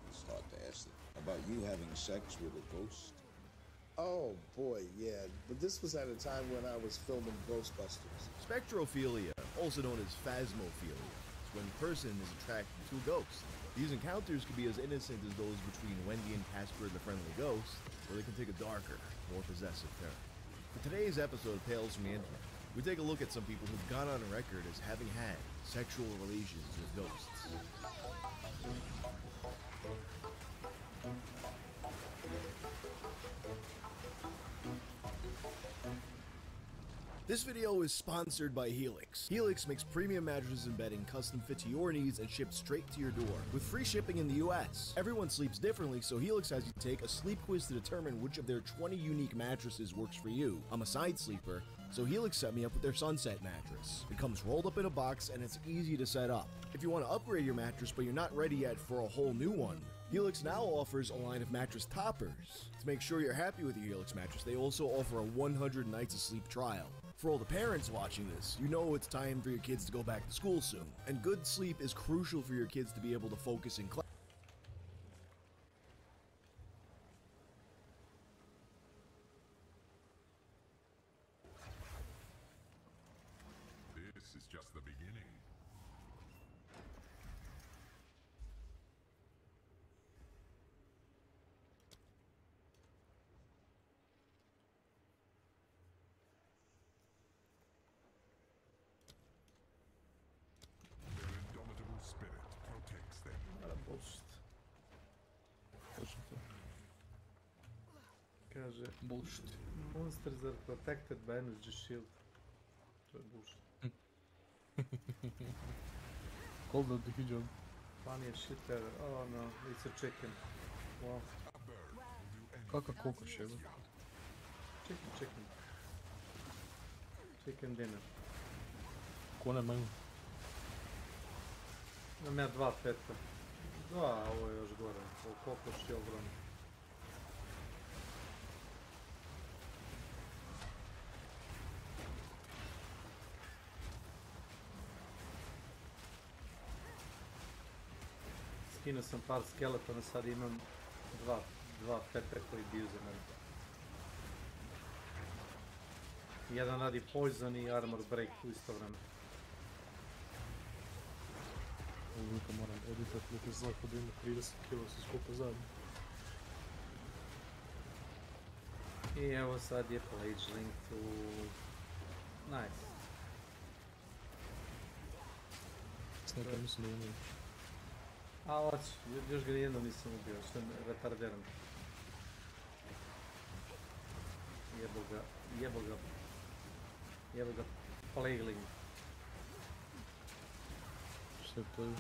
S22: it's hard to ask it, about you having sex with a ghost.
S23: Oh boy, yeah, but this was at a time when I was filming Ghostbusters.
S19: Spectrophilia, also known as phasmophilia, is when a person is attracted to a ghost. These encounters can be as innocent as those between Wendy and Casper the Friendly Ghost, or they can take a darker, more possessive turn. For today's episode of Tales from the Internet, we take a look at some people who've gone on record as having had sexual relations with ghosts. This video is sponsored by Helix. Helix makes premium mattresses and bedding custom fit to your needs and shipped straight to your door, with free shipping in the US. Everyone sleeps differently, so Helix has you take a sleep quiz to determine which of their 20 unique mattresses works for you. I'm a side sleeper, so Helix set me up with their Sunset mattress. It comes rolled up in a box and it's easy to set up. If you want to upgrade your mattress but you're not ready yet for a whole new one, Helix now offers a line of mattress toppers. To make sure you're happy with your Helix mattress, they also offer a 100 nights of sleep trial. For all the parents watching this, you know it's time for your kids to go back to school soon, and good sleep is crucial for your kids to be able to focus in class.
S10: This is just the beginning. Their indomitable spirit protects them.
S3: Bullshit. Točno to.
S4: Kaže,
S3: Bullshit.
S4: monsters are protected by energy shield. To je bullshit.
S3: Cold out the job.
S4: Funniest shit ever. Oh no, it's a chicken. Wow.
S3: Kakav kokoš je?
S4: Chicken. Chicken dinner.
S3: Ko ne meni?
S4: Imam ja 2 peta. Da, ovo je još gore. Ovo kokoš je ogromno. Skinuo sam par skeletona, sad imam dva peta koji biju za mene. Jedan radi poison i armor break u isto vreme.
S3: Uvijek moram editat neki znak da ima 30 kilo se skupa zajedno.
S4: I evo sad je page link to... Nice.
S3: Sneka mislim da imaju.
S4: A hoću, još ga nijednom nisam ubio, što je retarderan. Jebo ga, plague link.
S3: Što je to?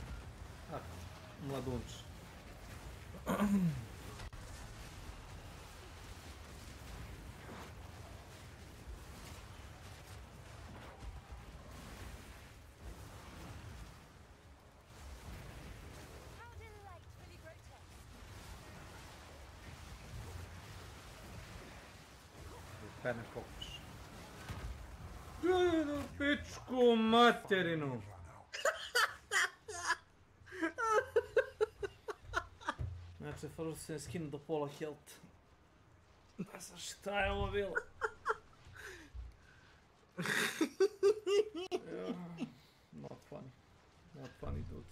S4: Mladunč. Pene kokoš. Gledaj pičku materinu! Znači, Frost se je skinuo do pola health. Pa sa šta je ovo bilo? Not funny dude.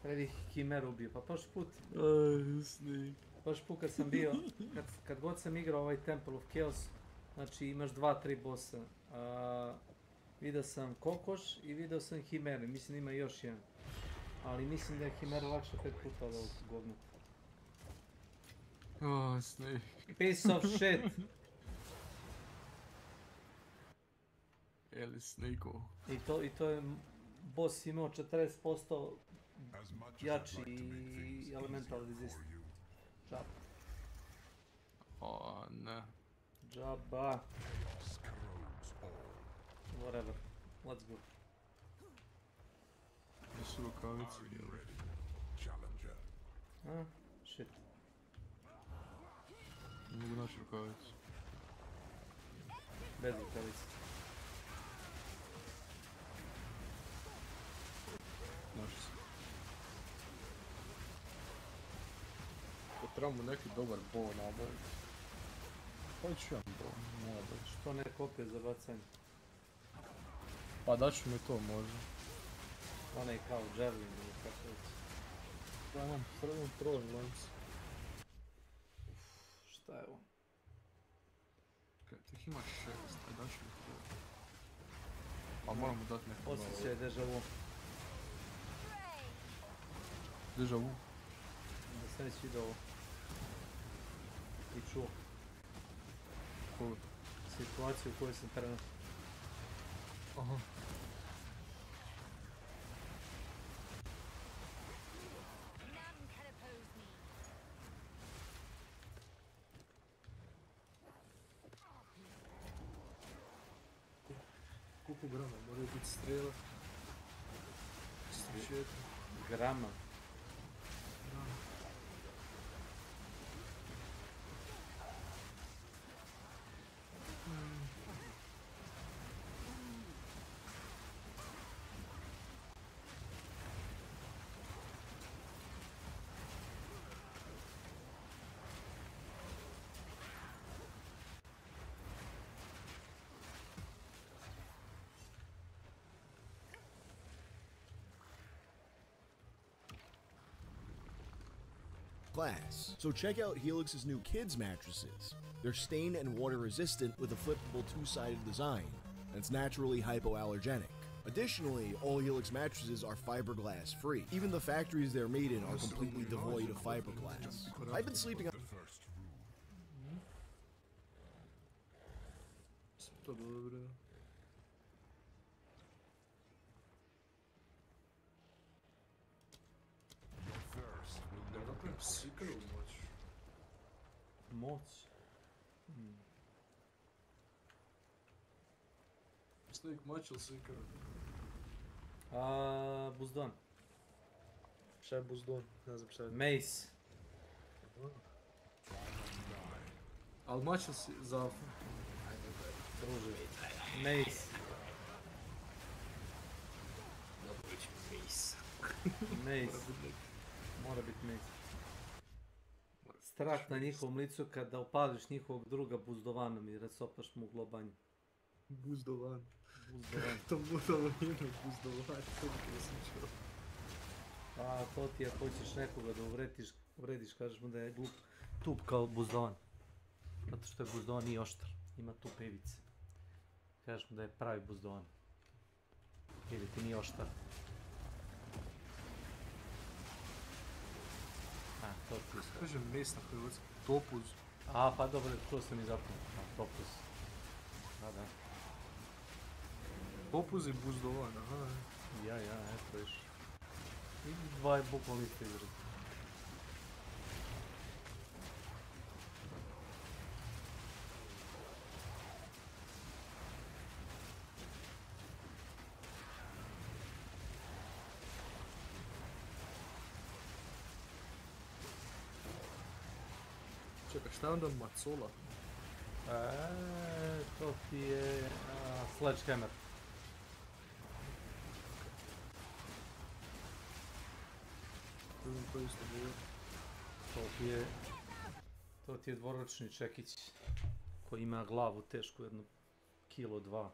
S4: Predi Himeru ubio, pa prošli put. Prošli put kad sam bio, kad god sam igrao ovaj Temple of Chaos, znači imaš 2-3 bossa. Vidio sam kokoš i vidio sam Himeru, mislim ima još jedan. Ali mislim da je Himera lakše 5 puta od ovog govna.
S3: Snake.
S4: Piece of shit!
S3: Eli Snake-o.
S4: I to je boss imao 40% jači i elemental resist. Džaba.
S3: O, ne.
S4: Džaba. Whatever. Let's go.
S3: Gdje su rukavice?
S4: Shit.
S3: Ne mogu naći rukavicu.
S4: Bez rukavice.
S3: Našli sam. Trebamo neki dobar bow nabaviti. Pa ću jedan bow, moja doći.
S4: Što ne kopije za bacanje?
S3: Pa daću mi to možda.
S4: Onaj kao javelin ili kako već.
S3: Da imam srednji troll lance.
S4: Šta je ovo?
S3: Kaj, tih imaš 6, aj daću mi to. Pa moramo dati neko novo.
S4: Osjećaj deja vu.
S3: Deja vu?
S4: Da sam već vidio ovo. I čuo.
S3: Koga?
S4: Situaciju u kojoj sam trenutno.
S3: Aha. Koliko grama moraju biti strela? 4.
S4: Grama?
S19: glass. So check out Helix's new kids mattresses. They're stain and water resistant with a flippable two-sided design, and it's naturally hypoallergenic. Additionally, all Helix mattresses are fiberglass free. Even the factories they're made in are completely devoid of fiberglass. I've been sleeping on...
S3: To dobro. Da napravim sikru moć.
S4: Moć?
S3: Snake moć ili sikru?
S4: Buzdon.
S3: Šta je buzdon? Ne znam šta je.
S4: Mace.
S3: Al moć ili za...
S4: Druže. Mace.
S3: Napravit ću Mace.
S4: Mace. Mora biti Mace. Strah na njihovom licu kada opališ njihovog druga buzdovanom i rasopaš mu u globanju.
S3: Buzdovan.
S4: Buzdovan.
S3: To budalo ime buzdovan, to bi sam čuo.
S4: A to ti ako hoćeš nekoga da uvrediš, kažeš mu da je glup, tup kao buzdovan. Zato što je buzdovan nije oštar, ima tupe ivice. Kažeš mu da je pravi buzdovan. Ili ti nije oštar. A, to ti isto.
S3: Kažem mes na hrvatski. Topuz.
S4: A, pa dobro, to sam i zapravo. Topuz. Da.
S3: Topuz i buzdovan, aha.
S4: Ja, eto viš. I dva je bukvalno iste izrazi.
S3: Čekaj, šta je onda macola?
S4: To ti je sledgehammer.
S3: To isto bilo.
S4: To ti je dvoročni čekić koji ima glavu tešku jedno kilo 2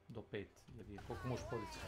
S4: do 5, jer je koliko možeš podići.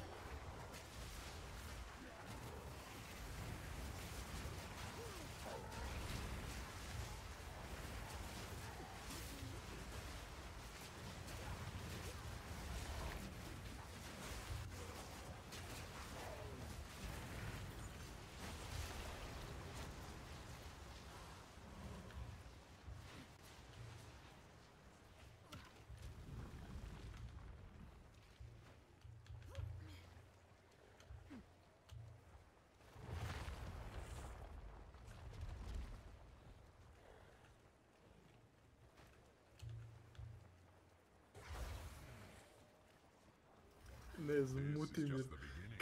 S3: Ne znam, Mutimir.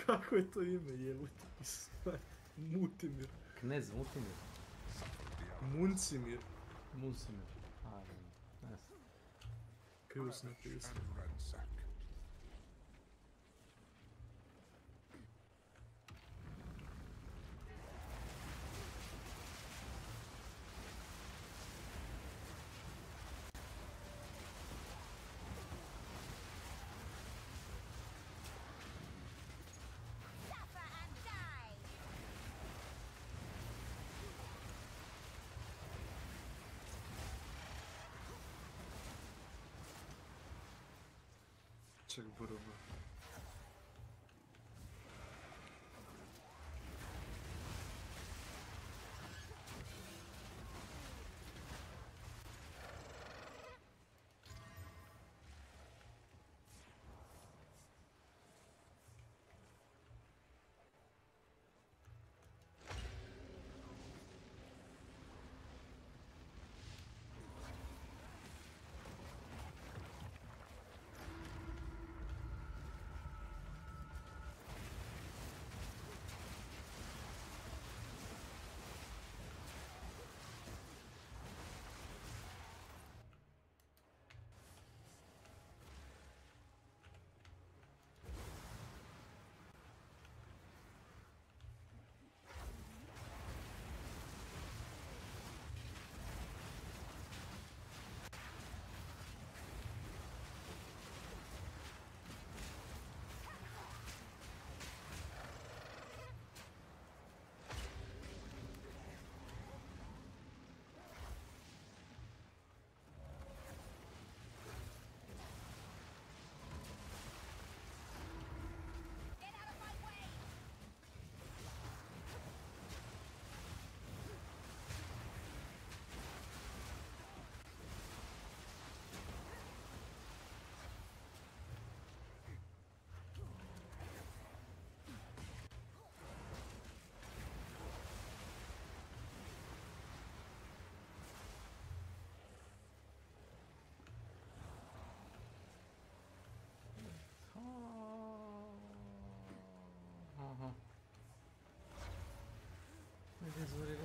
S3: Kako je to ime, jebote? Mutimir.
S4: Knez Mutimir.
S3: Muncimir.
S4: Muncimir. Ne znam.
S3: Krivo sam napisao. Ček, bro.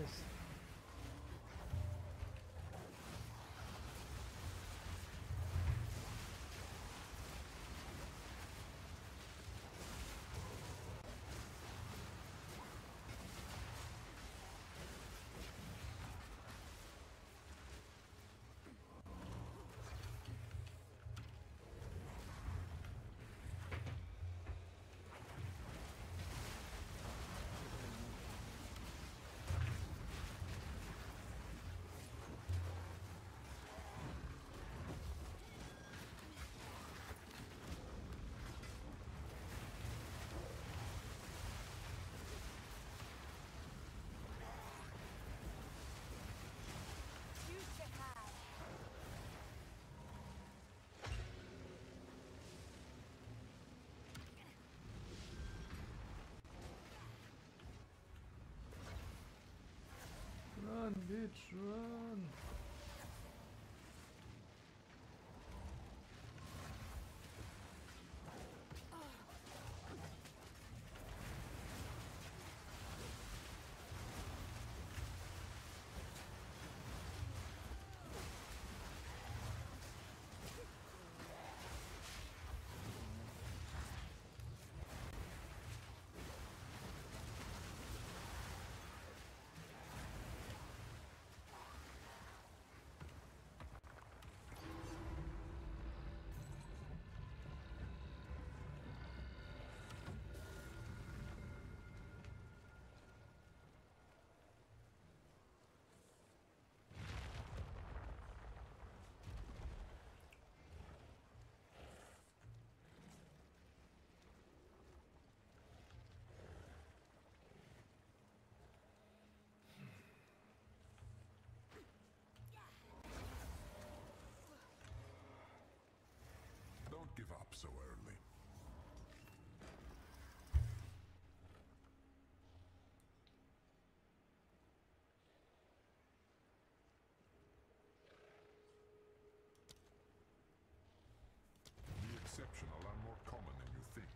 S4: Nice. Run, bitch, run!
S10: Don't give up so early. The exceptional are more common than you think.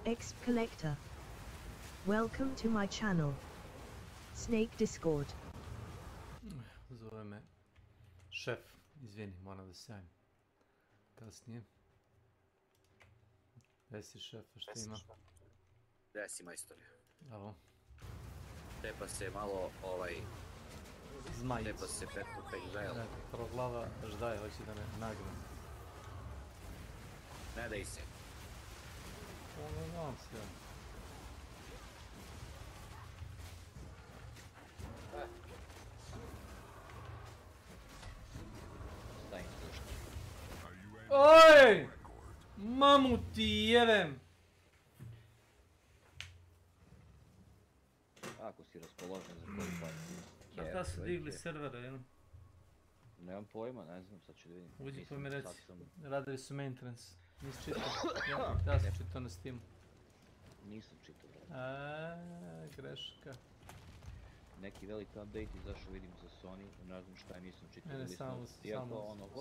S13: Exp Collector. Welcome to my channel. Snake Discord.
S4: Zove me šef, izvini, moram da se javim kasnije. Gdje si šefa, šta ima?
S1: Gdje si majstore?
S4: Evo.
S1: Tepa se malo
S4: Zmajić.
S1: Tepa se petko pegvel.
S4: Prvo glava ždaje, hoće da me nagne.
S1: Ne daj se.
S4: Ono znam se.
S1: Staj pušti.
S4: Oj! Mamu ti jevem!
S1: Ako si raspoložen za koju partiju.
S4: A šta su digli servere, jel?
S1: Nemam pojma, ne znam, sad ću da vidim.
S4: Uđi pa mi reci, radili su maintenance. Nisi čitao? Ja sam čitao na Steamu.
S1: Nisam čitao, brate.
S4: Greška.
S1: Neki veliki update izašao, vidim za Sony, ne znam šta je, nisam čitao.
S4: Ne,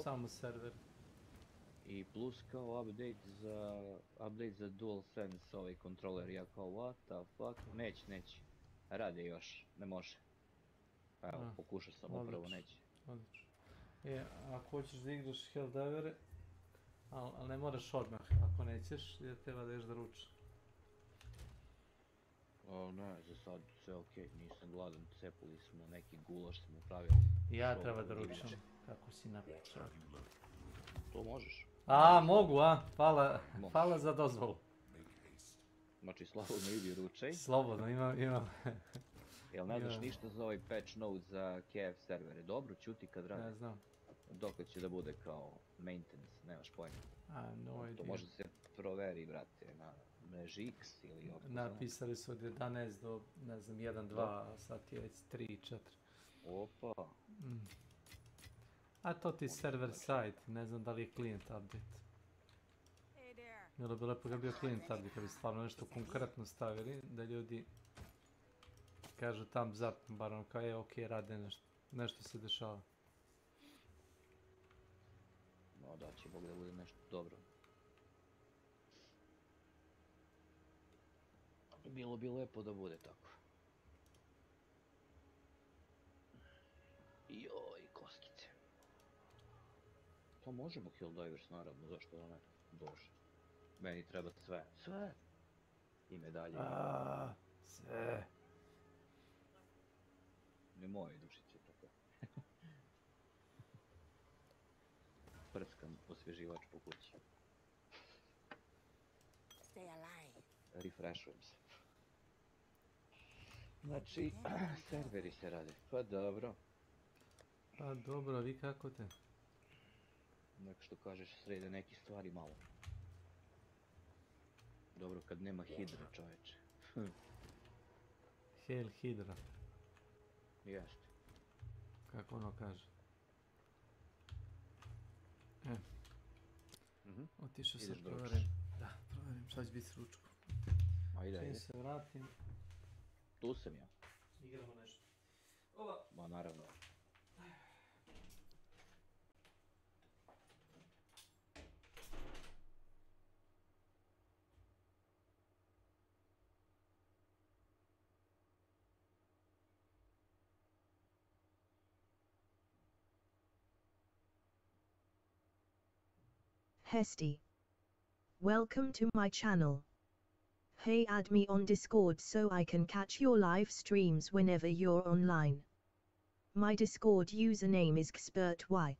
S4: samo server.
S1: I plus kao update za DualSense ovaj kontroler, ja kao what the fuck, neće, radi još, ne može. Evo, pokušao sam upravo, neće.
S4: Odlično. Ako hoćeš da igraš Helldivere, ali ne moraš odmah, ako nećeš, jer treba da ješ da ručaš.
S1: Ne, za sad sve okej, nisam gladan, cepuli smo neki gulaš, smo pravili.
S4: Ja treba da ručam, kako si napičao.
S1: To možeš.
S4: Mogu, hvala za dozvolu.
S1: Znači, slobodno idi ručaj.
S4: Slobodno, imam.
S1: Jel ne znaš ništa za ovaj patch note za KF servere? Dobro, čuti kad radi.
S4: Ne znam.
S1: Dokle će da bude kao maintenance, nemaš pojma.
S4: No idea.
S1: To može se proveri, brate, na mreži X ili ovdje.
S4: Napisali su od 11 do, ne znam, 1, 2, a sad je već 3, 4.
S1: Opa.
S4: A to ti server side, ne znam da li je client update. Bilo bi lepo kad bi bio client update, kad bi stvarno nešto konkretno stavili, da ljudi kažu thumbs up, bar ono kao okej, rade nešto se dešava.
S1: No da, će Bog da bude nešto dobro. Bilo bi lepo da bude tako. Joj, koskice. Pa možemo Helldivers, naravno, zašto da ne? Bože. Meni treba sve. Sve! I medalje.
S4: Sve.
S1: Nemoj dušice tako. Prskam osvježivač po kući. Refreshujem se. Znači, serveri se rade. Pa dobro.
S4: Pa dobro, vi kako te?
S1: Nek što kažeš, srede neki stvari malo. Dobro kad nema hidra, čoveče.
S4: Hail Hydra.
S1: Jeste.
S4: Kako ono kaže? Otišao sam proverim. Da, proverim šta će biti s ručkom.
S1: Ajde.
S4: Čim se vratim.
S1: Tu sam ja.
S4: Igramo nešto.
S1: Ma naravno.
S13: Hesty. Welcome to my channel. Hey, add me on Discord so I can catch your live streams whenever you're online. My Discord username is xperty.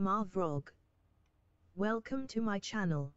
S13: Marvrog. Welcome to my channel.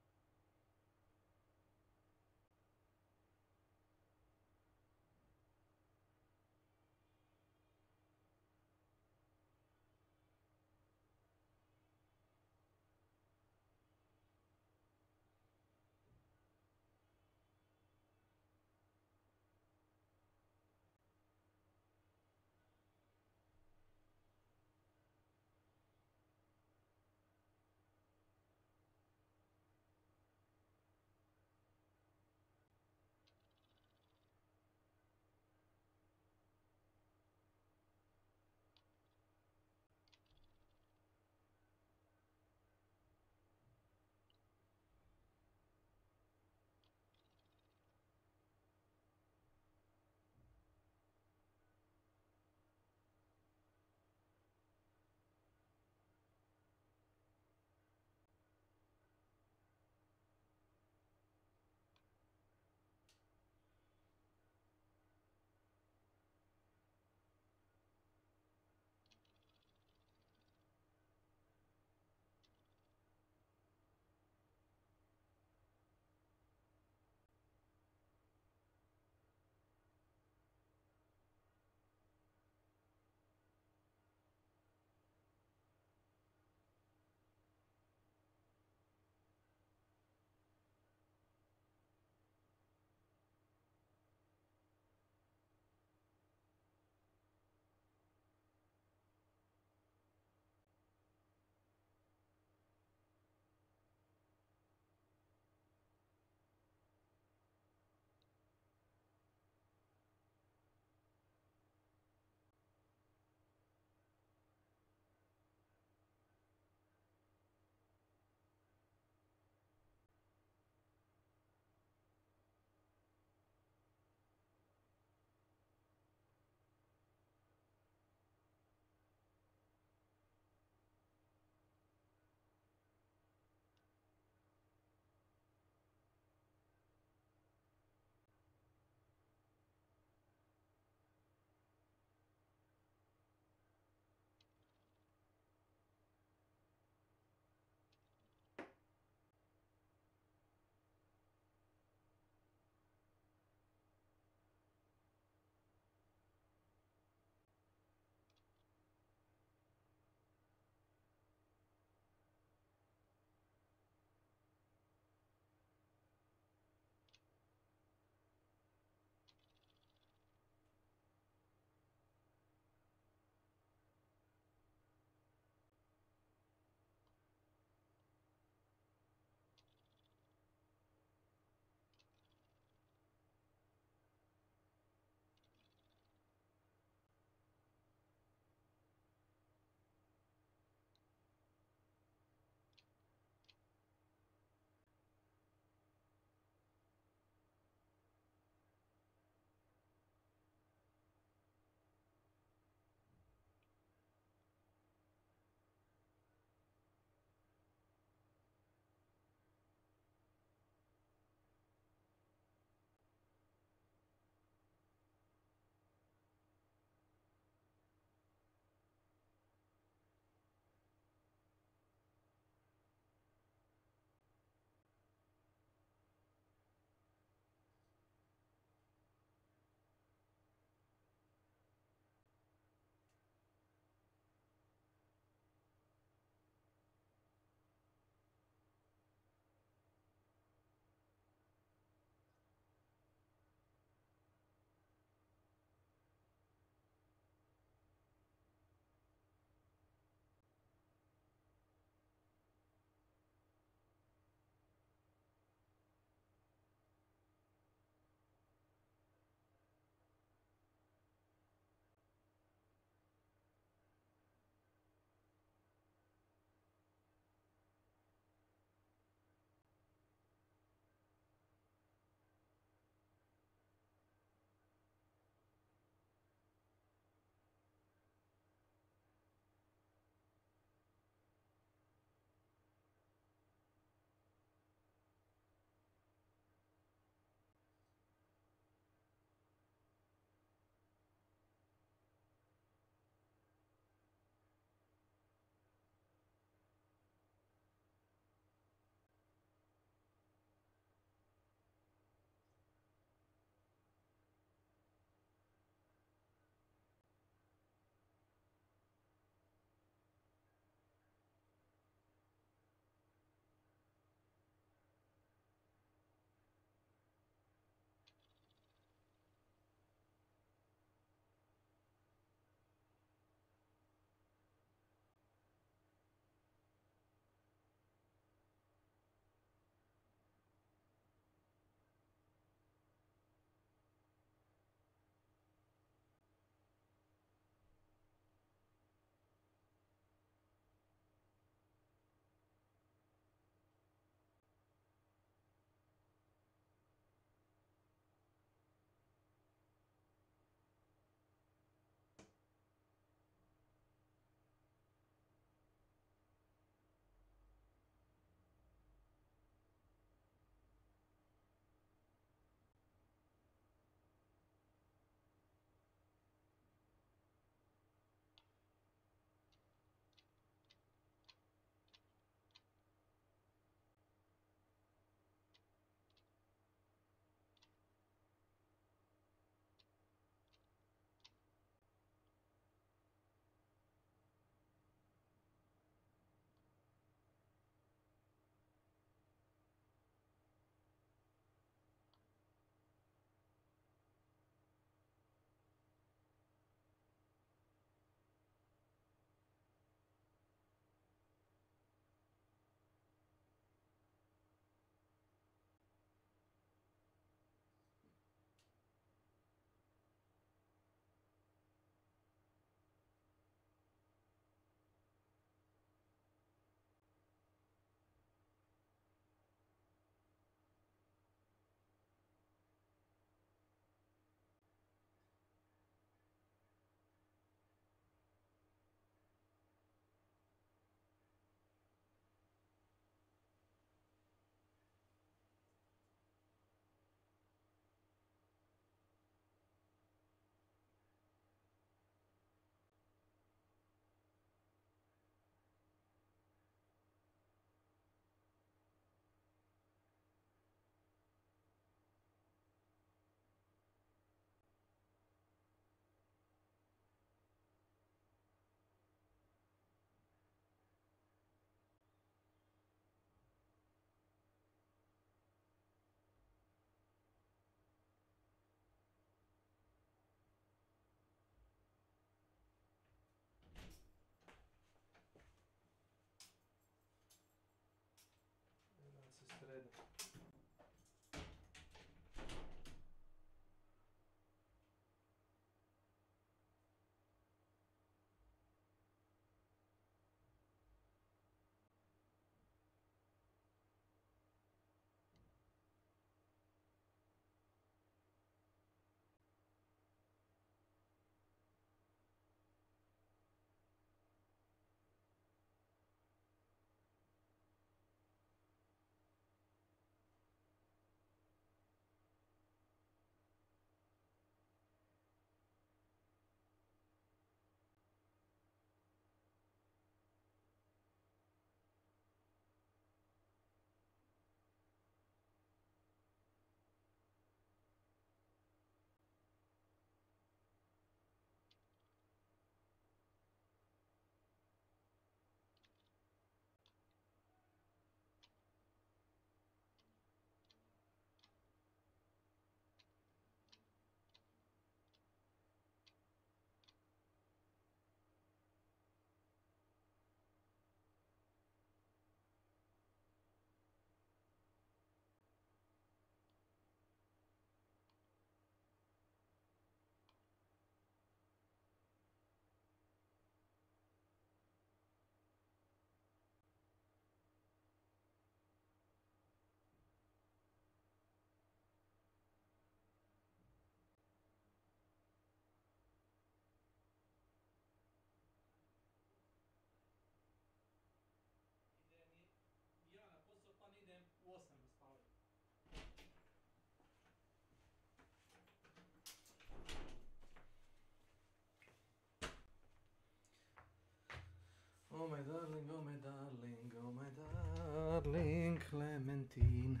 S4: Oh my darling, oh my darling, oh my darling, Clementine.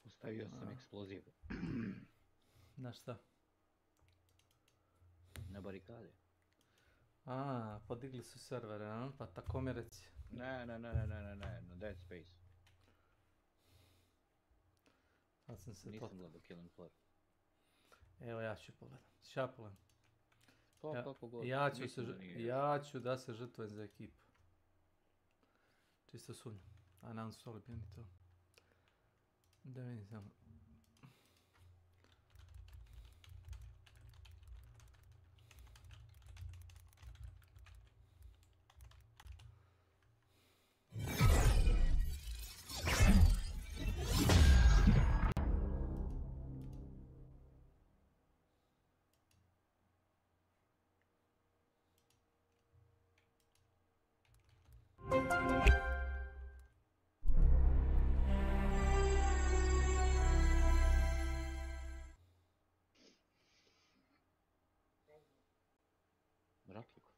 S1: Postavio sam eksploziv.
S4: Na šta?
S1: Na barikade.
S4: A, podigli su servere, a? Pa tako mi reci.
S1: Ne, na Dead Space.
S4: Sad sam se
S1: Nisam gledao Killing Floor.
S4: Evo ja ću pogledam. Šta pogledam?
S1: To kako god.
S4: Ja ću da se žrtvujem za ekipu. Čisto sumnjam. A nam su soli bio ni to. Da vidim samo.
S1: Rakljiku.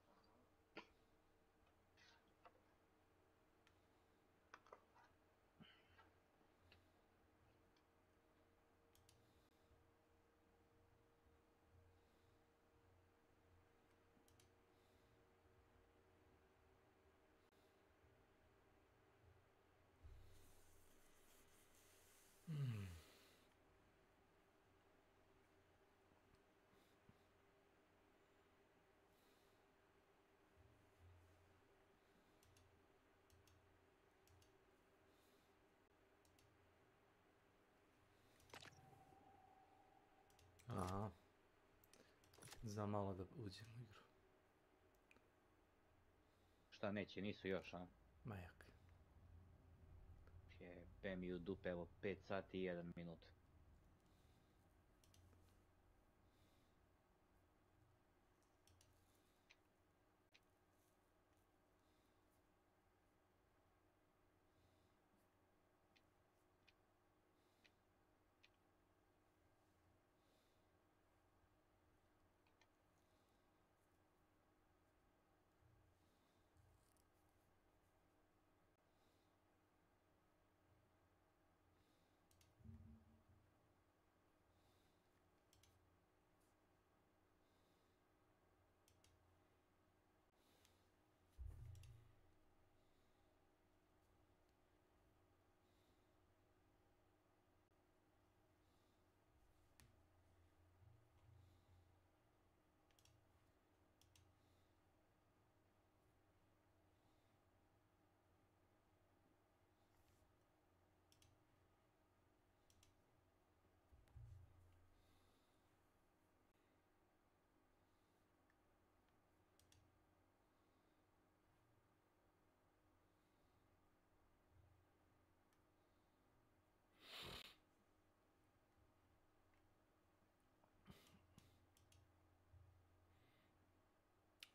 S4: Aha. Za malo da uđem u igru.
S1: Šta neće, nisu još, a?
S4: Majak.
S1: Jebe mi u dupe, evo 5 sati i 1 minut.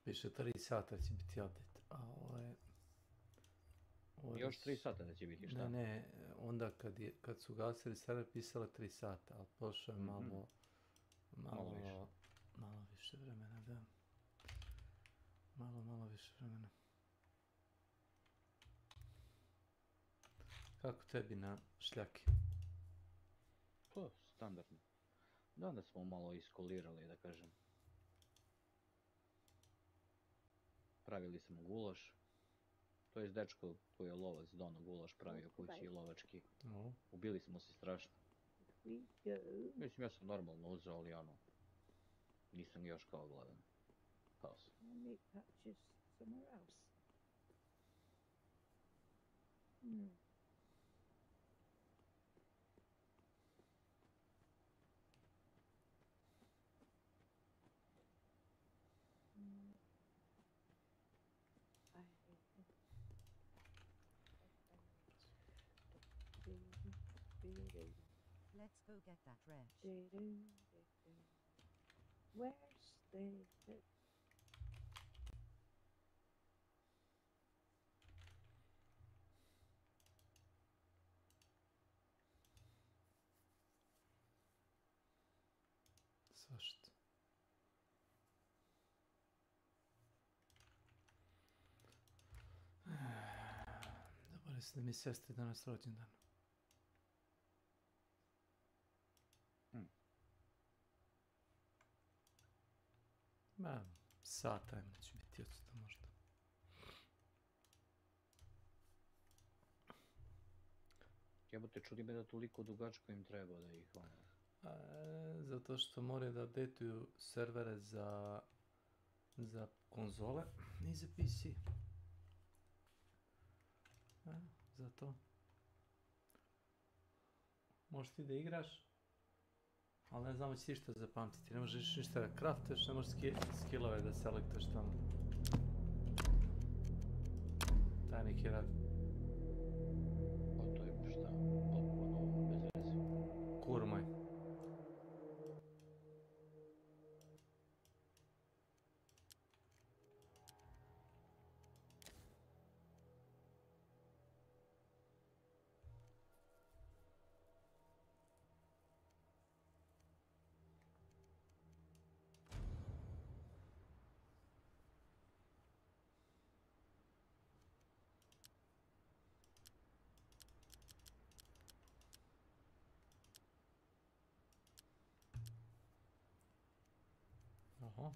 S4: Piše 3 sata će biti update, a ovo je...
S1: Još 3 sata da će biti, šta?
S4: Ne, onda kad su gasili server pisalo 3 sata, ali prošlo je malo više vremena, da. Malo više vremena. Kako tebi na šljaki?
S1: To, standardno. Da smo malo iskolirali, da kažem. Pravili smo gulaš. To je dečko koji je lovac dono gulaš pravio kući lovački. Ubili smo se strašno. Mislim, ja sam normalno uzeo, ali ono, nisam još kao gladan. Pao sam.
S5: Let's go get that wrench.
S11: Where's the...
S4: Zašto? Mislim da mi sestri danas rođendan. Ma, sat vremena će biti odsuta možda.
S1: Jebote, čudi me da toliko dugačko im treba da ih
S4: Zato što moraju da updateuju servere za konzole i za PC. Zato. Možeš ti da igraš, ali ne znamo će ti šta zapamtiti. Ne možeš ništa da craftuješ, ne možeš skillove da selektuješ tamo. Taj neki rad.
S1: Pa to je šta? Potpuno bez veze.
S4: Kurmaj. Aha.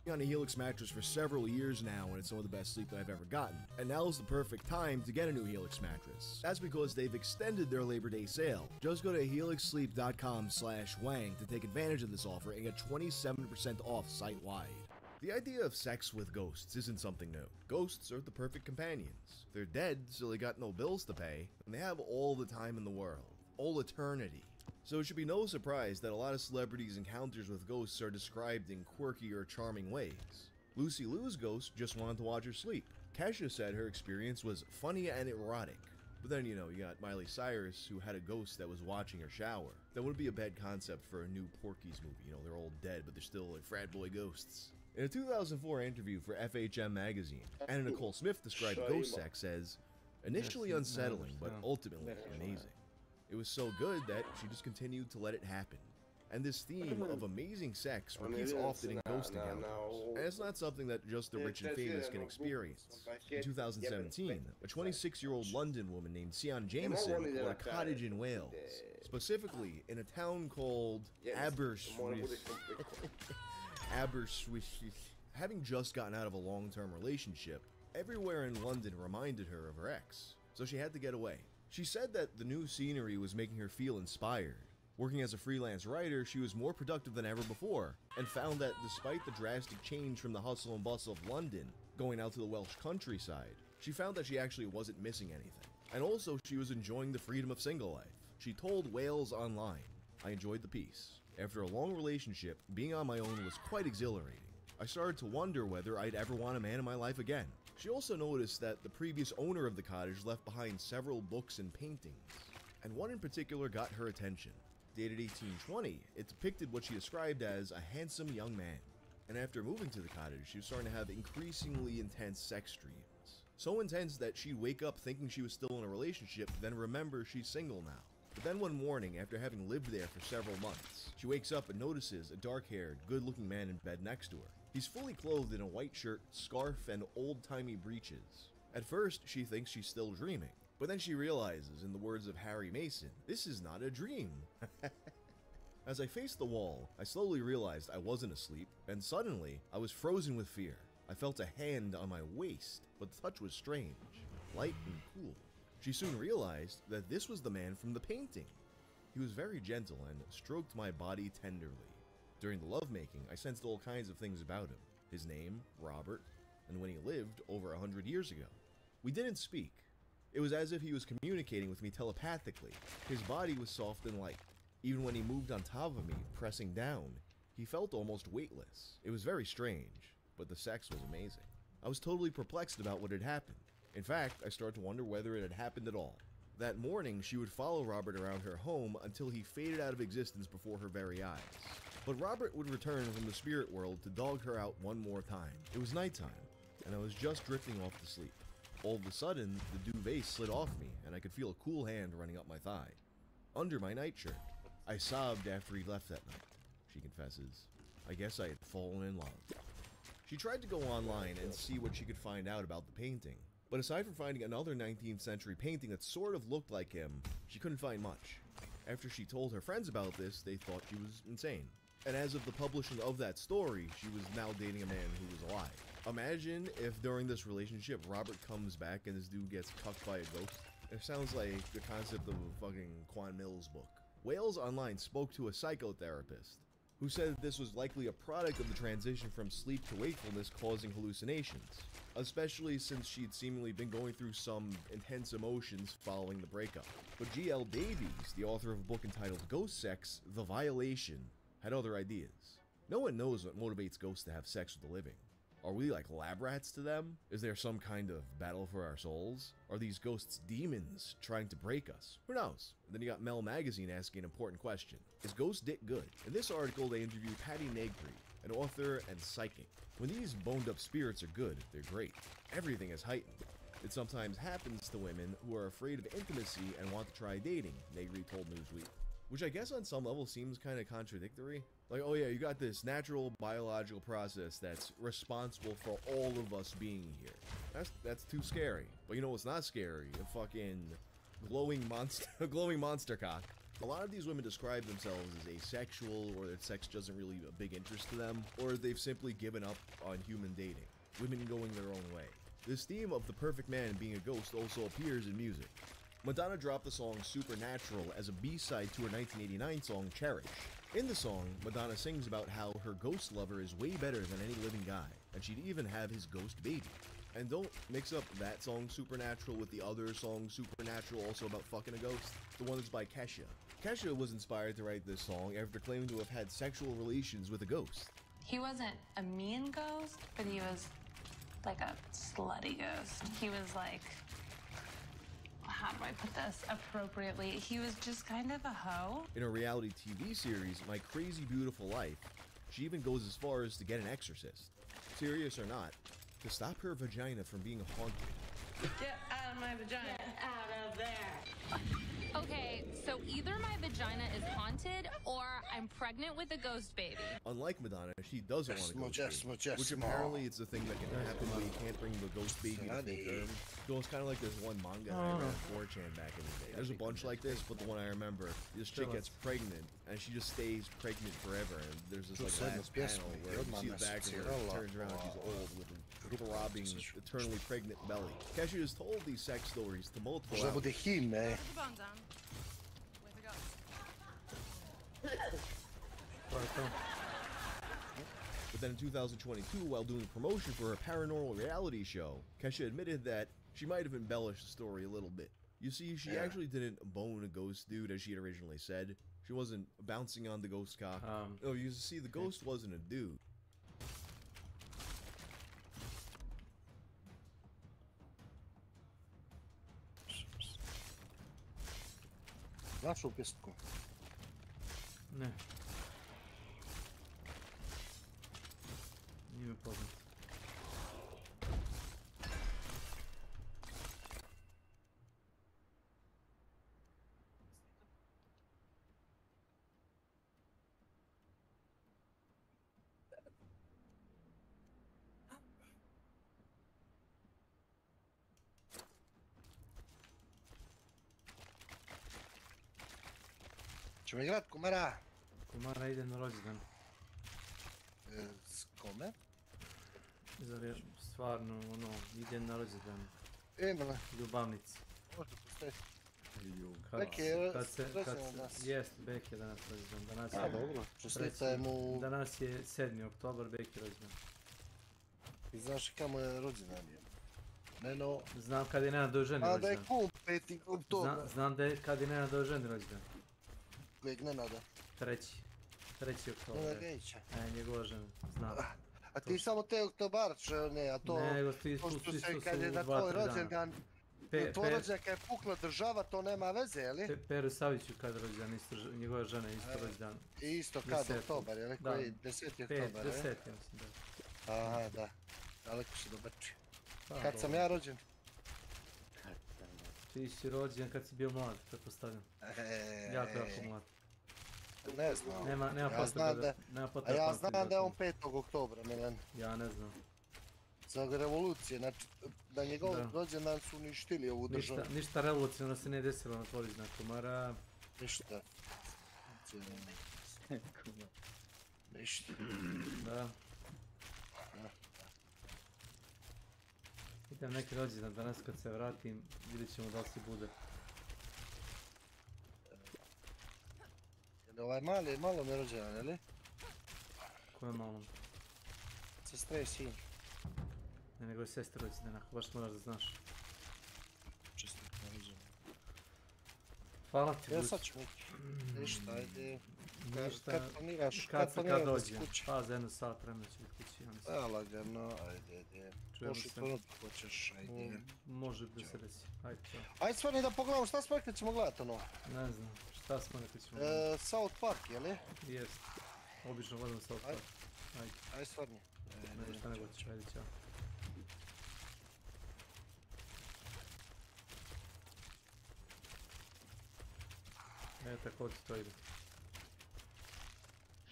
S19: On a Helix mattress for several years now, and it's some of the best sleep that I've ever gotten. And now is the perfect time to get a new Helix mattress. That's because they've extended their Labor Day sale. Just go to helixsleep.com/wang to take advantage of this offer and get 27% off site-wide. The idea of sex with ghosts isn't something new. Ghosts are the perfect companions. They're dead, so they got no bills to pay, and they have all the time in the world. All eternity. So it should be no surprise that a lot of celebrities' encounters with ghosts are described in quirky or charming ways. Lucy Liu's ghost just wanted to watch her sleep. Kesha said her experience was funny and erotic. But then, you know, you got Miley Cyrus, who had a ghost that was watching her shower. That would be a bad concept for a new Porky's movie. You know, they're all dead, but they're still like frat boy ghosts. In a 2004 interview for FHM magazine, Anna Nicole Smith described ghost sex as initially unsettling, but ultimately amazing. It was so good that she just continued to let it happen. And this theme of amazing sex repeats often in ghost encounters. And it's not something that just the rich and famous can experience. In 2017, a 26-year-old London woman named Sian Jameson bought a cottage in Wales, specifically in a town called Aberystwyth. Having just gotten out of a long-term relationship, everywhere in London reminded her of her ex, so she had to get away. She said that the new scenery was making her feel inspired. Working as a freelance writer, she was more productive than ever before, and found that despite the drastic change from the hustle and bustle of London, going out to the Welsh countryside, she found that she actually wasn't missing anything. And also, she was enjoying the freedom of single life. She told Wales Online, "I enjoyed the peace. After a long relationship, being on my own was quite exhilarating. I started to wonder whether I'd ever want a man in my life again." She also noticed that the previous owner of the cottage left behind several books and paintings, and one in particular got her attention. Dated 1820, it depicted what she described as a handsome young man. And after moving to the cottage, she was starting to have increasingly intense sex dreams. So intense that she'd wake up thinking she was still in a relationship, then remember she's single now. But then one morning, after having lived there for several months, she wakes up and notices a dark-haired, good-looking man in bed next to her. He's fully clothed in a white shirt, scarf, and old-timey breeches. At first, she thinks she's still dreaming, but then she realizes, in the words of Harry Mason, this is not a dream. As I faced the wall, I slowly realized I wasn't asleep, and suddenly, I was frozen with fear. I felt a hand on my waist, but the touch was strange, light and cool. She soon realized that this was the man from the painting. He was very gentle and stroked my body tenderly. During the lovemaking, I sensed all kinds of things about him. His name, Robert, and when he lived over 100 years ago. We didn't speak. It was as if he was communicating with me telepathically. His body was soft and light. Even when he moved on top of me, pressing down, he felt almost weightless. It was very strange, but the sex was amazing. I was totally perplexed about what had happened. In fact, I started to wonder whether it had happened at all. That morning, she would follow Robert around her home until he faded out of existence before her very eyes. But Robert would return from the spirit world to dog her out one more time. It was nighttime, and I was just drifting off to sleep. All of a sudden, the duvet slid off me, and I could feel a cool hand running up my thigh. Under my nightshirt. I sobbed after he left that night, she confesses. I guess I had fallen in love. She tried to go online and see what she could find out about the painting. But aside from finding another 19th century painting that sort of looked like him, she couldn't find much. After she told her friends about this, they thought she was insane. And as of the publishing of that story, she was now dating a man who was alive. Imagine if during this relationship, Robert comes back and this dude gets cucked by a ghost. It sounds like the concept of a fucking Quan Mills book. Wales Online spoke to a psychotherapist who said that this was likely a product of the transition from sleep to wakefulness causing hallucinations, especially since she'd seemingly been going through some intense emotions following the breakup. But G.L. Davies, the author of a book entitled Ghost Sex, The Violation, had other ideas. No one knows what motivates ghosts to have sex with the living. Are we like lab rats to them? Is there some kind of battle for our souls? Are these ghosts demons trying to break us? Who knows? And then you got Mel Magazine asking an important question. Is ghost dick good? In this article, they interview Patty Negri, an author and psychic. When these boned up spirits are good, they're great. Everything is heightened. It sometimes happens to women who are afraid of intimacy and want to try dating, Negri told Newsweek. Which I guess on some level seems kind of contradictory. Like, oh yeah, you got this natural biological process that's responsible for all of us being here. That's too scary. But you know what's not scary? A fucking glowing monster cock. A lot of these women describe themselves as asexual, or that sex doesn't really a big interest to them, or they've simply given up on human dating. Women going their own way. This theme of the perfect man being a ghost also appears in music. Madonna dropped the song Supernatural as a B-side to her 1989 song Cherish. In the song, Madonna sings about how her ghost lover is way better than any living guy, and she'd even have his ghost baby. And don't mix up that song Supernatural with the other song Supernatural, also about fucking a ghost, the one that's by Kesha. Kesha was inspired to write this song after claiming to have had sexual relations with a ghost.
S6: He wasn't a mean ghost, but he was like a slutty ghost. He was like, how do I put this appropriately? He was just kind of a hoe.
S19: In a reality TV series, My Crazy Beautiful Life, she even goes as far as to get an exorcist, serious or not, to stop her vagina from being haunted.
S6: Get out of my vagina.
S9: Get out of there.
S6: Okay, so either my vagina is haunted or I'm pregnant with a ghost baby.
S19: Unlike Madonna, she doesn't want a ghost baby, which apparently it's the thing that can happen when you can't bring the ghost baby to full term. So it's kind of like this one manga I read on 4chan back in the day. There's a bunch like this, but the one I remember, this chick gets pregnant and she just stays pregnant forever. And there's this like last panel where you see the back of her, turns around and she's old with a throbbing, eternally pregnant belly. Kesha has told these sex stories to multiple outlets. But then in 2022, while doing promotion for her paranormal reality show, Kesha admitted that she might have embellished the story a little bit. You see, she actually didn't bone a ghost dude as she had originally said. She wasn't bouncing on the ghost cock. No, you see, the ghost wasn't a dude.
S15: Našao pjesku?
S4: Ne. Nije mi poznat.
S15: Ćemo igrat Komara?
S4: Komara ide na rođendan.
S15: S kome?
S4: Zar je stvarno, ono, ide na rođendan.
S15: Imala.
S4: Ljubavnici.
S15: Možda postoji. Beki je rođendan danas.
S4: Jest, Beki je danas rođendan. Danas
S15: A, dobro, čestitaj mu.
S4: Danas je 7. oktobar, Beki je rođendan.
S15: I znaš kamo je rođendan? Neno...
S4: Znam kad je Nenad ženi rođendan.
S15: A da je kum 5. oktobra.
S4: Znam da je kad je Nenad ženi rođendan.
S15: Kojeg Nenada?
S4: 3. oktobar.
S15: Nenad Gajića.
S4: Njegova žena, znam.
S15: A ti samo te oktobarče, ne, a to...
S4: Nego ti su
S15: kad je na tvoj rođendan, tvoj rođendan kad je pukla država, to nema veze, jeli?
S4: Peru Saviću kad je rođendan, njegova žena je isto rođendan.
S15: Isto kad, oktobar, jeli? Koji 10. oktobar, jeli?
S4: 10. mislim da.
S15: Aha, da. Daleko se dobači. Kad sam ja rođen?
S4: Ti si rođen kad si bio mlad, pretpostavljam. Jako mlad.
S15: Ne znam.
S4: Nema potrebe.
S15: A ja znam da je on 5. oktobra, Milan.
S4: Ja ne znam.
S15: Za revolucije, znači da njegov rođendan su uništili ovu državu.
S4: Ništa revolucionarno se ne desilo na tvoj znak Kumara.
S15: Ništa. Ništa.
S4: Da. Idem neki rođendan danas kad se vratim, vidjet ćemo da li si bude.
S15: Ovaj malo mi je rođendan, jeli?
S4: Ko je malo?
S15: Sestra je sin.
S4: Ne, nego je sestra rođendan, ako baš moraš da znaš.
S15: Čestit na rođendan.
S4: Hvala ti,
S15: ja sad ću neki. Ništa, ajde.
S4: Kad
S15: planiraš
S4: dođe.
S15: s kuće?
S4: Pa za 1 sat vremena će biti kući.
S15: Da, lagano, ajde. Prošli ponut hoćeš, ajde.
S4: Može da se desi, ajde.
S15: Ajde stvarno da pogledamo šta smo rekli ćemo gledati ono.
S4: Ne znam, šta smo rekli ćemo gledati.
S15: South Park, jeli?
S4: Jest. Obično gledam South Park.
S15: Ajde stvarno.
S4: Ne, šta nego ću, ajde, ćao. Evo tako ti to ide.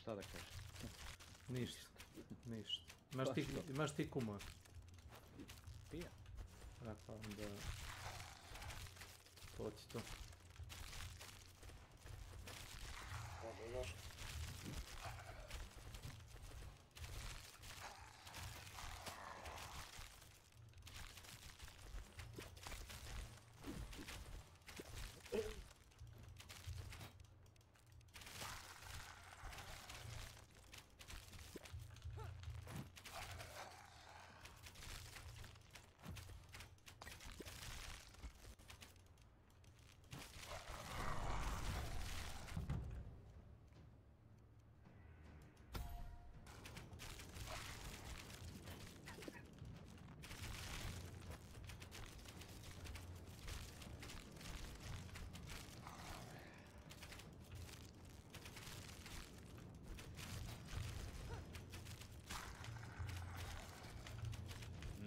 S1: Šta da kažeš?
S4: Ništa. Imaš ti kuma?
S1: Pija.
S4: Pa onda... To ti to.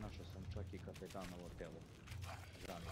S1: Našao sam čak i kapetanovo telo. Žano.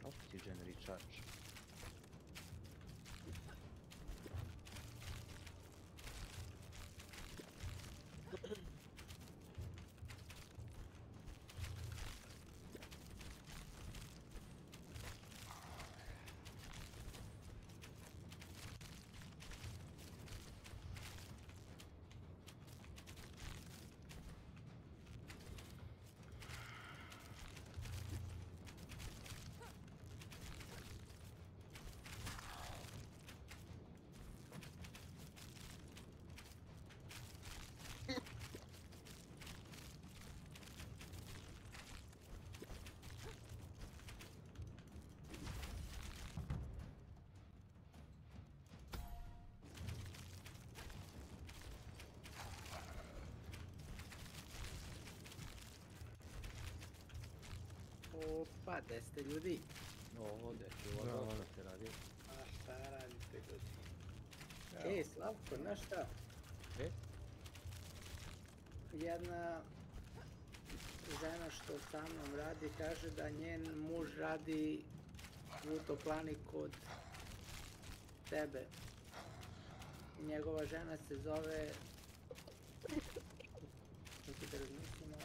S1: Oxygen recharge.
S12: Opa, 10 ljudi.
S1: Ovdje ću ovo se radi.
S12: A šta radite ljudi? Ej, Slavko, znaš šta? Jedna žena što sa mnom radi kaže da njen muž radi u toplani kod tebe. Njegova žena se zove... Kako da razmislimo?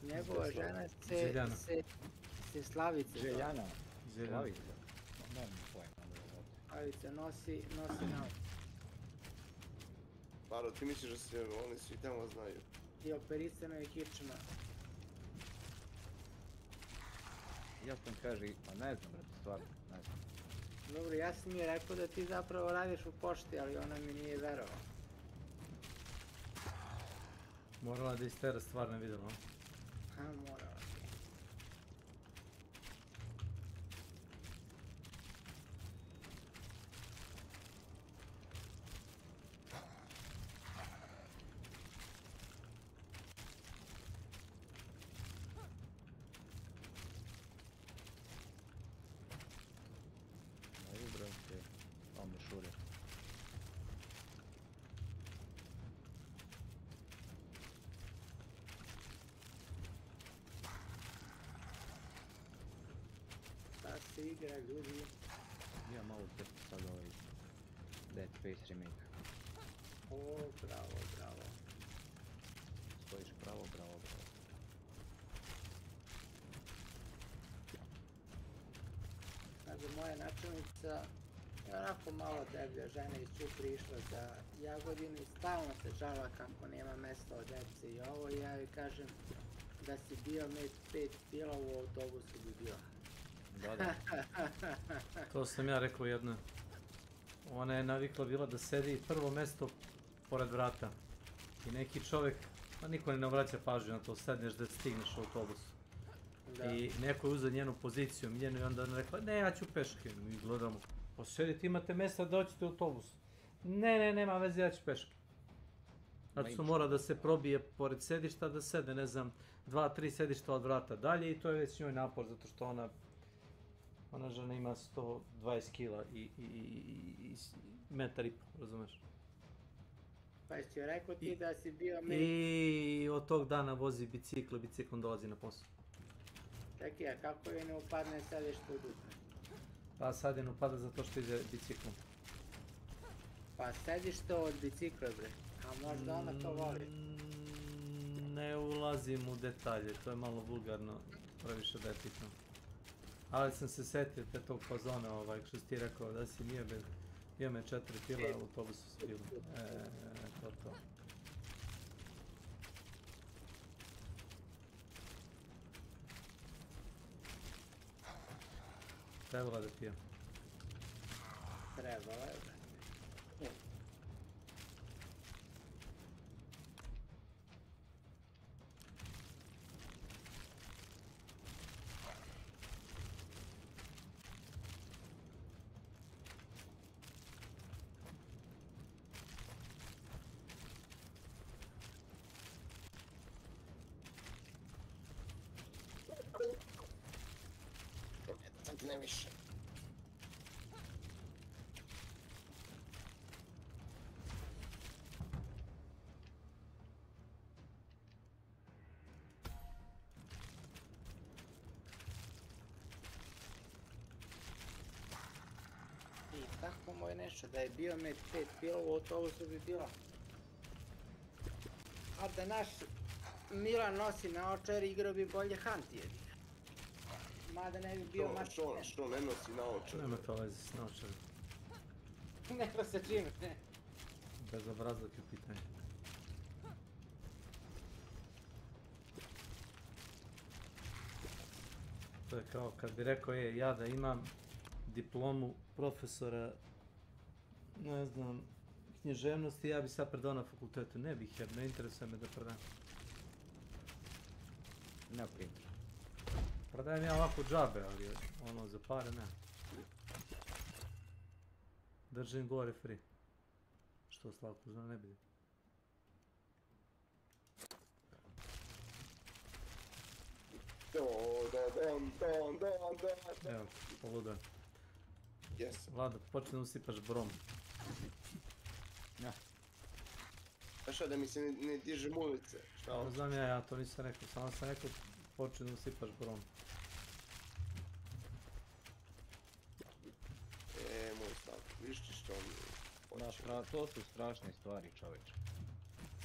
S12: Njegova žena se Slavica.
S1: Željana. Slavica. Nemam pojma.
S12: Slavica nosi na...
S15: Paro, ti misliš da se oni svi tamo znaju?
S12: I operisano je kičma.
S1: Ja sam kaže, pa ne znam, brate, stvarno, ne znam.
S12: Dobro, ja sam mi rekao da ti zapravo radiš u pošti, ali ona mi nije verovala.
S4: Morala da istera stvarno vidjela.
S12: Ha, morala. Se igra ljudi.
S1: Ja malo crti sad ovaj Dead Space remake.
S12: O, bravo, bravo.
S1: Stojiš bravo.
S12: Kaže, moja načelnica je onako malo deblja žena iz Čupri išla za Jagodinu i stalno se žala kako nema mesta od djece i ovo. Ja joj kažem da si bio med 5 pila u autobusu bi bio.
S1: Da.
S4: To sam ja rekao jedno. Ona je navikla bila da sedi prvo mjesto pored vrata. I neki čovjek, pa niko ne obraća pažnju na to, sedneš da stigneš u autobusu.
S12: Da.
S4: I neko je uzeo njenu poziciju, njenu i onda ona rekla, ne, ja ću peške. Mi gledamo, pa sedite, imate mjesta da doćete u autobus. Ne, nema veze, ja ću peške. Znači su mora da se probije pored sedišta, da sede, ne znam, 2-3 sedišta od vrata dalje i to je već njoj napor, zato što ona žena ima 120 kila i metar i pol, razumeš?
S12: Pa jesi joj rekao ti da si bio med...
S4: I od tog dana vozi bicikl, biciklom dolazi na posao.
S12: Čekaj, a kako joj ne upadne sedište u dupe?
S4: Pa sad je ne upada zato što ide biciklom.
S12: Pa sedište od bicikla, bre. A možda ona to voli.
S4: Ne ulazim u detalje, to je malo vulgarno, previše detaljno. Ali sam se setio te tog fazona, što si ti rekao da si nije bez... Bio me 4 pila, u autobusu si bilo. To. Trebala da pijem.
S12: Trebala je, bre.
S15: Ne više.
S12: I tako mu je nešto, da je bio med 5 pila u autobusu bi bila. A da naš Milan nosi naočar, igrao bi bolje Hunt jedi. Mada ne bi bio mašine.
S15: Što ne nosi naočar?
S4: Nema to veze s naočarom.
S12: Neko sa čim, ne?
S4: Bezobrazluk je u pitanju. To je kao kad bi rekao, ja da imam diplomu profesora, ne znam, književnosti, ja bi sad predao na fakultetu. Ne bih, jer ne interesuje me da predam.
S1: Ne printer.
S4: Predajem ja ovako džabe, ali ono za pare ne. Držim gore free. Što Slavko zna, ne bi. Evo, poludo.
S15: Jesam.
S4: Vlado, počne usipaš brom.
S1: Ja.
S15: Znaš da mi se ne diže mulice? Šta?
S4: Ne znam ja to nisam rekao, samo sam rekao počne usipaš brom.
S15: Moj stav, viš ti što mi...
S1: To su strašne stvari, čoveče.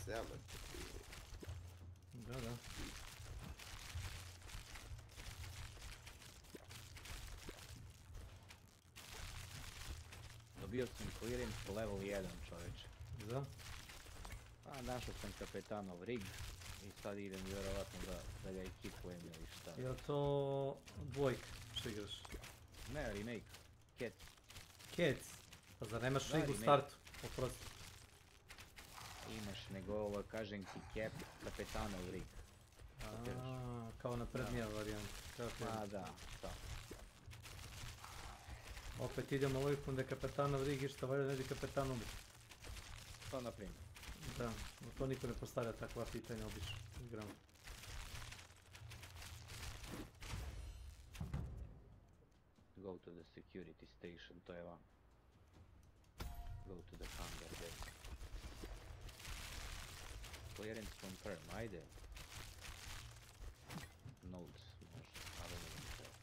S15: Sjamet.
S4: Da.
S1: Dobio sam clearance level 1, čoveče.
S4: Da?
S1: Pa našao sam kapetanov rig i sad idem vjerovatno da ga ekipujem ili šta.
S4: Je li to dvojka što igraš?
S1: Ne, remake. Cats.
S4: Cats? Pa zar nemaš
S1: Da,
S4: rig u
S1: remake.
S4: startu? Oprosti.
S1: Imaš, nego ovo kažem ti kapetanov rig.
S4: Kao naprednija varijanta.
S1: Ma da.
S4: Opet idemo logikom da je kapetanov rig i što valjda ne bi kapetan ubiti.
S1: To na primjer.
S4: Da, no to niko ne postavlja takva pitanja obično u igrama.
S1: Go to the security station, to je van. Go to the hangar deck. Clearance confirm, ajde. Notes, možda, naravno da mi treba.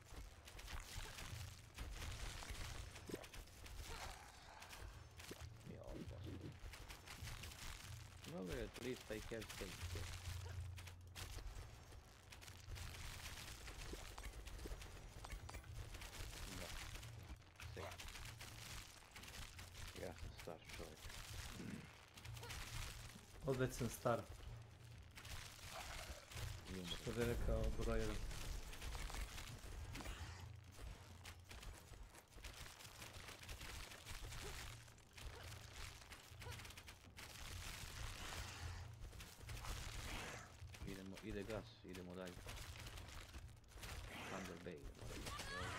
S1: Well, at least I have things here. Da. Safe. Ja sam star čovjek.
S4: Odveć sam star. Što bi rekao broj 1.
S1: Ide gas, idemo dalje. Thunder Bay, moramo se ovdje.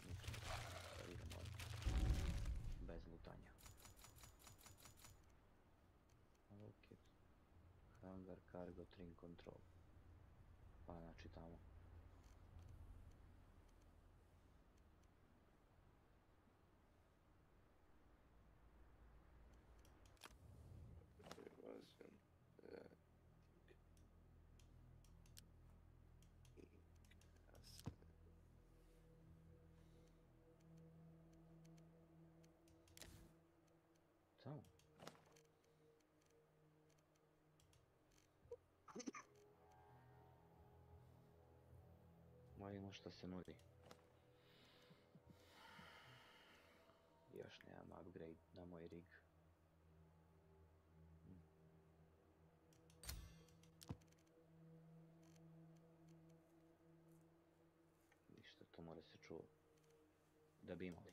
S1: Ništa, sad idemo bez lutanja. Ok. Hangar, cargo, trim control. Pa znači tamo. Tamo. Vidimo što se nudi. Još nemam upgrade na moj rig. Ništa, to mora se čuvati. Da bi imali.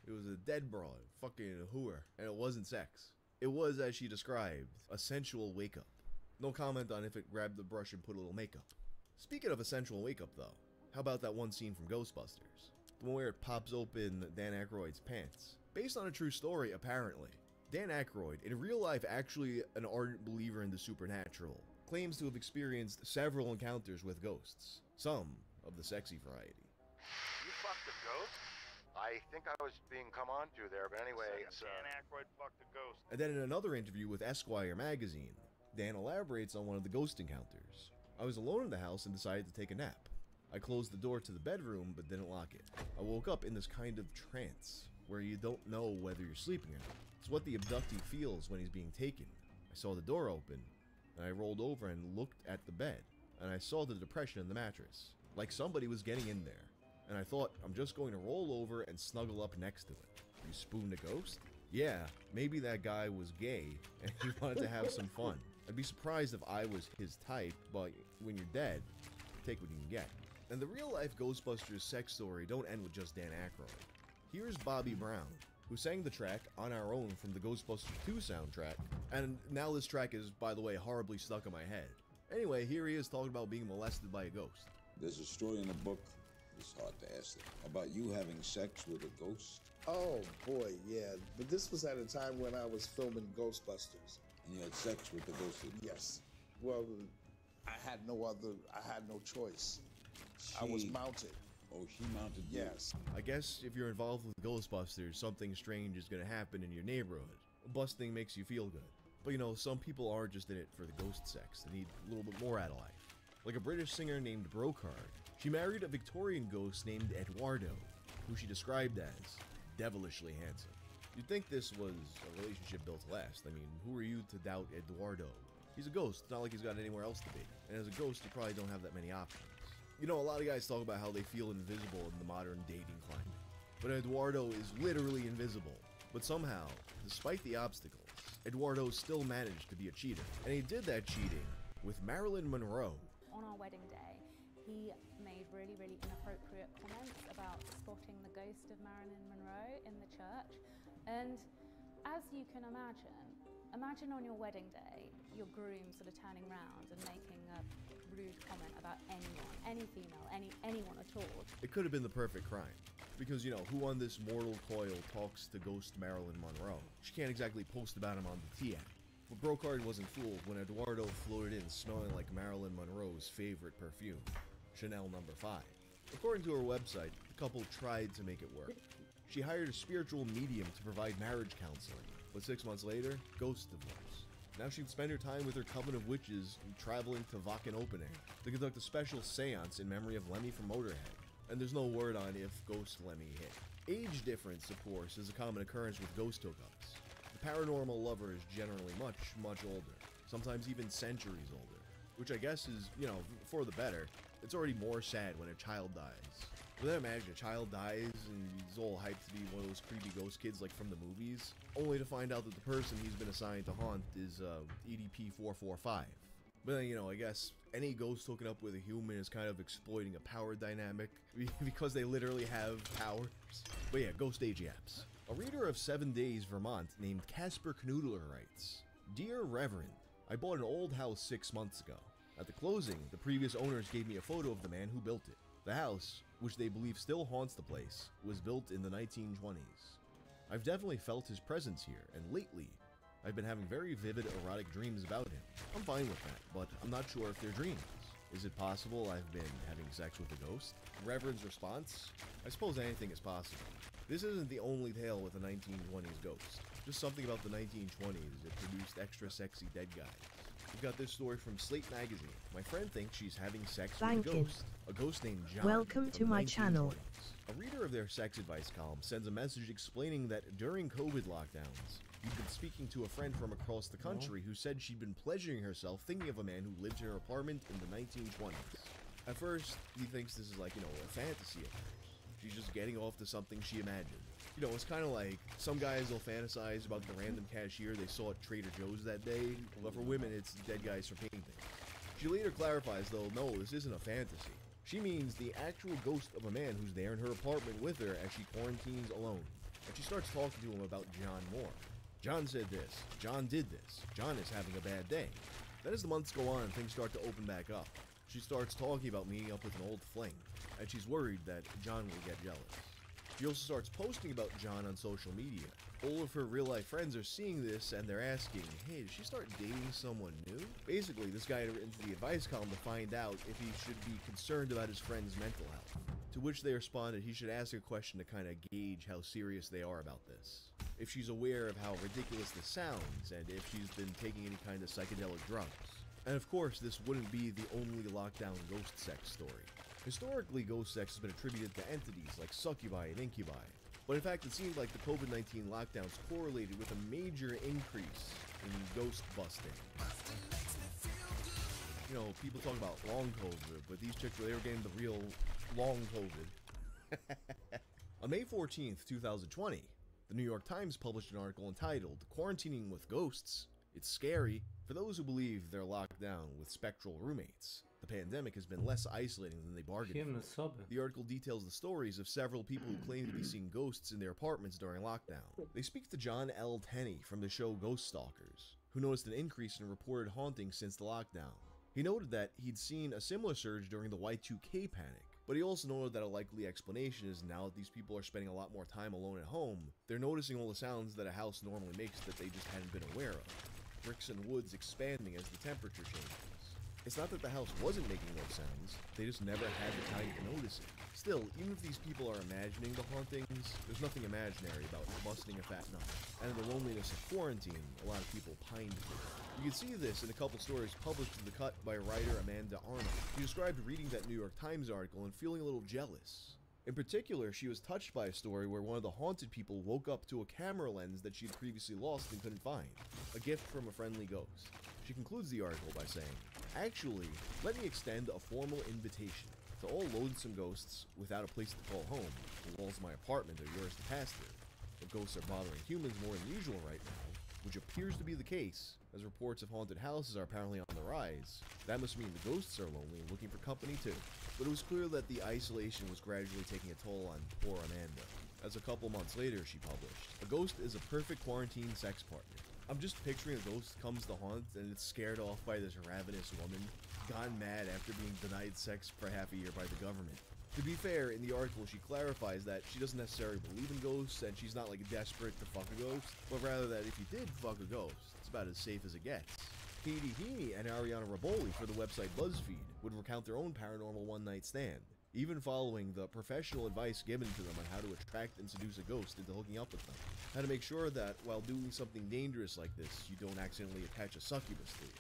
S19: It was a dead broad, fucking hooer, and it wasn't sex. It was, as she described, a sensual wake-up. No comment on if it grabbed the brush and put a little makeup. Speaking of a sensual wake-up, though, how about that one scene from Ghostbusters? The one where it pops open Dan Aykroyd's pants. Based on a true story, apparently. Dan Aykroyd, in real life actually an ardent believer in the supernatural, claims to have experienced several encounters with ghosts. Some of the sexy variety.
S14: You fucked a ghost? I think I was being come on to there, but anyway,
S7: Dan Aykroyd fucked a ghost.
S19: And then in another interview with Esquire magazine, Dan elaborates on one of the ghost encounters. I was alone in the house and decided to take a nap. I closed the door to the bedroom but didn't lock it. I woke up in this kind of trance, where you don't know whether you're sleeping or not. It's what the abductee feels when he's being taken. I saw the door open, and I rolled over and looked at the bed, and I saw the depression in the mattress, like somebody was getting in there. And I thought, I'm just going to roll over and snuggle up next to it. You spooned a ghost? Yeah, maybe that guy was gay, and he wanted to have some fun. I'd be surprised if I was his type, but when you're dead, take what you can get. And the real-life Ghostbusters sex story don't end with just Dan Aykroyd. Here's Bobby Brown, who sang the track On Our Own from the Ghostbusters 2 soundtrack, and now this track is, by the way, horribly stuck in my head. Anyway, here he is talking about being molested by a ghost.
S22: There's a story in the book, it's hard to ask it, about you having sex with a ghost.
S23: Oh boy, yeah, but this was at a time when I was filming Ghostbusters.
S22: And you had sex with the ghost?
S23: Yes. Well, I had no choice. I was mounted.
S22: Oh, she mounted you?
S23: Yes.
S19: I guess if you're involved with Ghostbusters, something strange is gonna happen in your neighborhood. Busting makes you feel good. But you know, some people aren't just in it for the ghost sex. They need a little bit more out of life. Like a British singer named Brocard. She married a Victorian ghost named Eduardo, who she described as devilishly handsome. You'd think this was a relationship built to last. I mean, who are you to doubt Eduardo? He's a ghost. It's not like he's got anywhere else to be. And as a ghost, you probably don't have that many options. You know, a lot of guys talk about how they feel invisible in the modern dating climate. But Eduardo is literally invisible. But somehow, despite the obstacles, Eduardo still managed to be a cheater. And he did that cheating with Marilyn Monroe.
S16: On our wedding day, he made really, really inappropriate comments about spotting the ghost of Marilyn Monroe in the church. And as you can imagine on your wedding day, your groom sort of turning around and making a rude comment about anyone, any female, anyone at all.
S19: It could have been the perfect crime. Because, you know, who on this mortal coil talks to ghost Marilyn Monroe? She can't exactly post about him on the T-app. But Brocard wasn't fooled when Eduardo floated in smelling like Marilyn Monroe's favorite perfume, Chanel No. 5. According to her website, the couple tried to make it work. She hired a spiritual medium to provide marriage counseling, but 6 months later, ghost divorce. Now she'd spend her time with her coven of witches traveling to Wacken Open Air to conduct a special seance in memory of Lemmy from Motorhead. And there's no word on if Ghost Lemmy hit. Age difference, of course, is a common occurrence with ghost hookups. The paranormal lover is generally much, much older, sometimes even centuries older, which I guess is, you know, for the better. It's already more sad when a child dies. But then imagine a child dies and he's all hyped to be one of those creepy ghost kids like from the movies, only to find out that the person he's been assigned to haunt is EDP-445. But then, you know, I guess any ghost hooking up with a human is kind of exploiting a power dynamic because they literally have powers. But yeah, ghost age apps. A reader of 7 Days, Vermont, named Casper Knoodler writes, Dear Reverend, I bought an old house 6 months ago. At the closing, the previous owners gave me a photo of the man who built it. The house, which they believe still haunts the place, was built in the 1920s. I've definitely felt his presence here, and lately, I've been having very vivid erotic dreams about him. I'm fine with that, but I'm not sure if they're dreams. Is it possible I've been having sex with a ghost? Reverend's response? I suppose anything is possible. This isn't the only tale with a 1920s ghost. Just something about the 1920s that produced extra sexy dead guys. We've got this story from Slate magazine. My friend thinks she's having sex with a ghost. A ghost named John.
S13: Welcome to my channel.
S19: A reader of their sex advice column sends a message explaining that during COVID lockdowns, he'd been speaking to a friend from across the country who said she'd been pleasuring herself thinking of a man who lived in her apartment in the 1920s. At first, he thinks this is like, you know, a fantasy of hers. She's just getting off to something she imagined. You know, it's kind of like some guys will fantasize about the random cashier they saw at Trader Joe's that day, but for women, it's dead guys from painting. She later clarifies, though, no, this isn't a fantasy. She means the actual ghost of a man who's there in her apartment with her as she quarantines alone. And she starts talking to him about John Moore. John said this. John did this. John is having a bad day. Then as the months go on, things start to open back up. She starts talking about meeting up with an old fling, and she's worried that John will get jealous. She also starts posting about John on social media. All of her real-life friends are seeing this, and they're asking, hey, did she start dating someone new? Basically, this guy had written to the advice column to find out if he should be concerned about his friend's mental health. to which they responded he should ask a question to kind of gauge how serious they are about this. If she's aware of how ridiculous this sounds, and if she's been taking any kind of psychedelic drugs. And of course, this wouldn't be the only lockdown ghost sex story. Historically, ghost sex has been attributed to entities like succubi and incubi, but in fact it seemed like the COVID-19 lockdowns correlated with a major increase in ghost busting. You know, people talk about long COVID, but these chicks, they were getting the real long COVID. On May 14th, 2020, the New York Times published an article entitled, "Quarantining with Ghosts. It's Scary for those who believe they're locked down with spectral roommates. The pandemic has been less isolating than they bargained for." The article details the stories of several people who claim to be seeing ghosts in their apartments during lockdown. They speak to John L. Tenney from the show Ghost Stalkers, who noticed an increase in reported hauntings since the lockdown. He noted that he'd seen a similar surge during the Y2K panic, but he also noted that a likely explanation is now that these people are spending a lot more time alone at home, they're noticing all the sounds that a house normally makes that they just hadn't been aware of. Bricks and woods expanding as the temperature changes. It's not that the house wasn't making those sounds, they just never had the time to notice it. Still, even if these people are imagining the hauntings, there's nothing imaginary about busting a fat nut. And in the loneliness of quarantine, a lot of people pined for it. You can see this in a couple stories published in The Cut by writer Amanda Arnold. She described reading that New York Times article and feeling a little jealous. In particular, she was touched by a story where one of the haunted people woke up to a camera lens that she'd previously lost and couldn't find. A gift from a friendly ghost. She concludes the article by saying, "Actually, let me extend a formal invitation to all lonesome ghosts without a place to call home. The walls of my apartment are yours to pass through. If ghosts are bothering humans more than usual right now, which appears to be the case, as reports of haunted houses are apparently on the rise, that must mean the ghosts are lonely and looking for company too." But it was clear that the isolation was gradually taking a toll on poor Amanda. As a couple months later, she published, "A ghost is a perfect quarantine sex partner. I'm just picturing a ghost comes to haunt and it's scared off by this ravenous woman, gone mad after being denied sex for half a year by the government." To be fair, in the article she clarifies that she doesn't necessarily believe in ghosts and she's not like desperate to fuck a ghost, but rather that if you did fuck a ghost, it's about as safe as it gets. Katie Heaney and Ariana Raboli for the website BuzzFeed would recount their own paranormal one-night stand, even following the professional advice given to them on how to attract and seduce a ghost into hooking up with them. How to make sure that while doing something dangerous like this, you don't accidentally attach a succubus to you.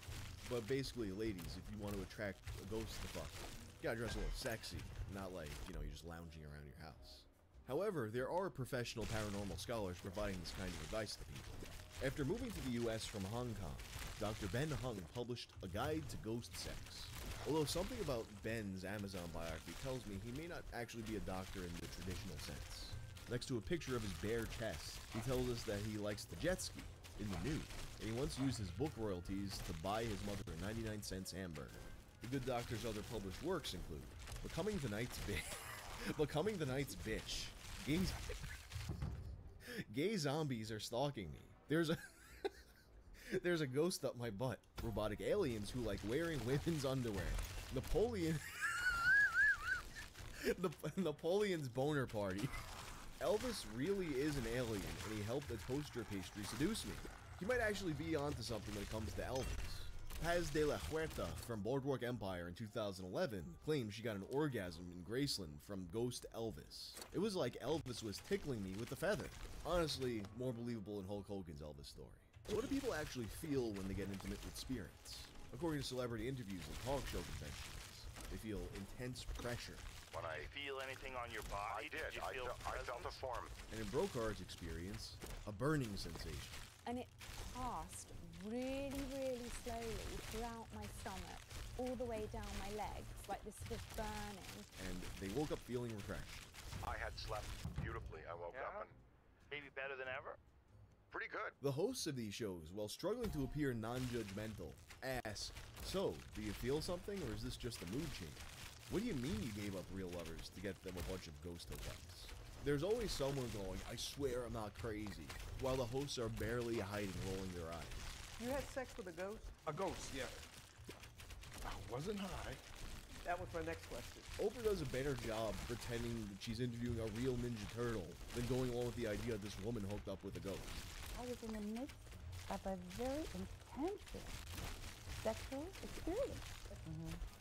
S19: But basically, ladies, if you want to attract a ghost to fuck, you gotta dress a little sexy, not like, you know, you're just lounging around your house. However, there are professional paranormal scholars providing this kind of advice to people. After moving to the US from Hong Kong, Dr. Ben Hung published A Guide to Ghost Sex. Although something about Ben's Amazon biography tells me he may not actually be a doctor in the traditional sense. Next to a picture of his bare chest, he tells us that he likes to jet ski in the nude, and he once used his book royalties to buy his mother a 99-cent hamburger. The good doctor's other published works include Becoming the Night's Bitch. Gay zombies are stalking me. There's a ghost up my butt. Robotic aliens who like wearing women's underwear. Napoleon's boner party. Elvis really is an alien, and he helped a toaster pastry seduce me. He might actually be onto something when it comes to Elvis. Paz de la Huerta from Boardwalk Empire in 2011 claimed she got an orgasm in Graceland from Ghost Elvis. It was like Elvis was tickling me with a feather. Honestly, more believable than Hulk Hogan's Elvis story. So what do people actually feel when they get intimate with spirits? According to celebrity interviews and talk show conventions, they feel intense pressure.
S14: When I feel anything on your body, I felt a form.
S19: And in Brokar's experience, a burning sensation.
S16: And it passed really, really slowly throughout my stomach, all the way down my legs, like this sort of burning.
S19: And they woke up feeling refreshed.
S14: I had slept beautifully. I woke up and maybe better than ever. Pretty good.
S19: The hosts of these shows, while struggling to appear non-judgmental, ask, "So, do you feel something, or is this just a mood change? What do you mean you gave up real lovers to get them a bunch of ghost hookups?" There's always someone going, "I swear I'm not crazy," while the hosts are barely hiding, rolling their eyes.
S18: You had sex with a ghost?
S7: A ghost, yeah. I wasn't high.
S18: That was my next question.
S19: Oprah does a better job pretending that she's interviewing a real Ninja Turtle than going along with the idea that this woman hooked up with a ghost.
S11: I was in the midst of a very intensive sexual experience.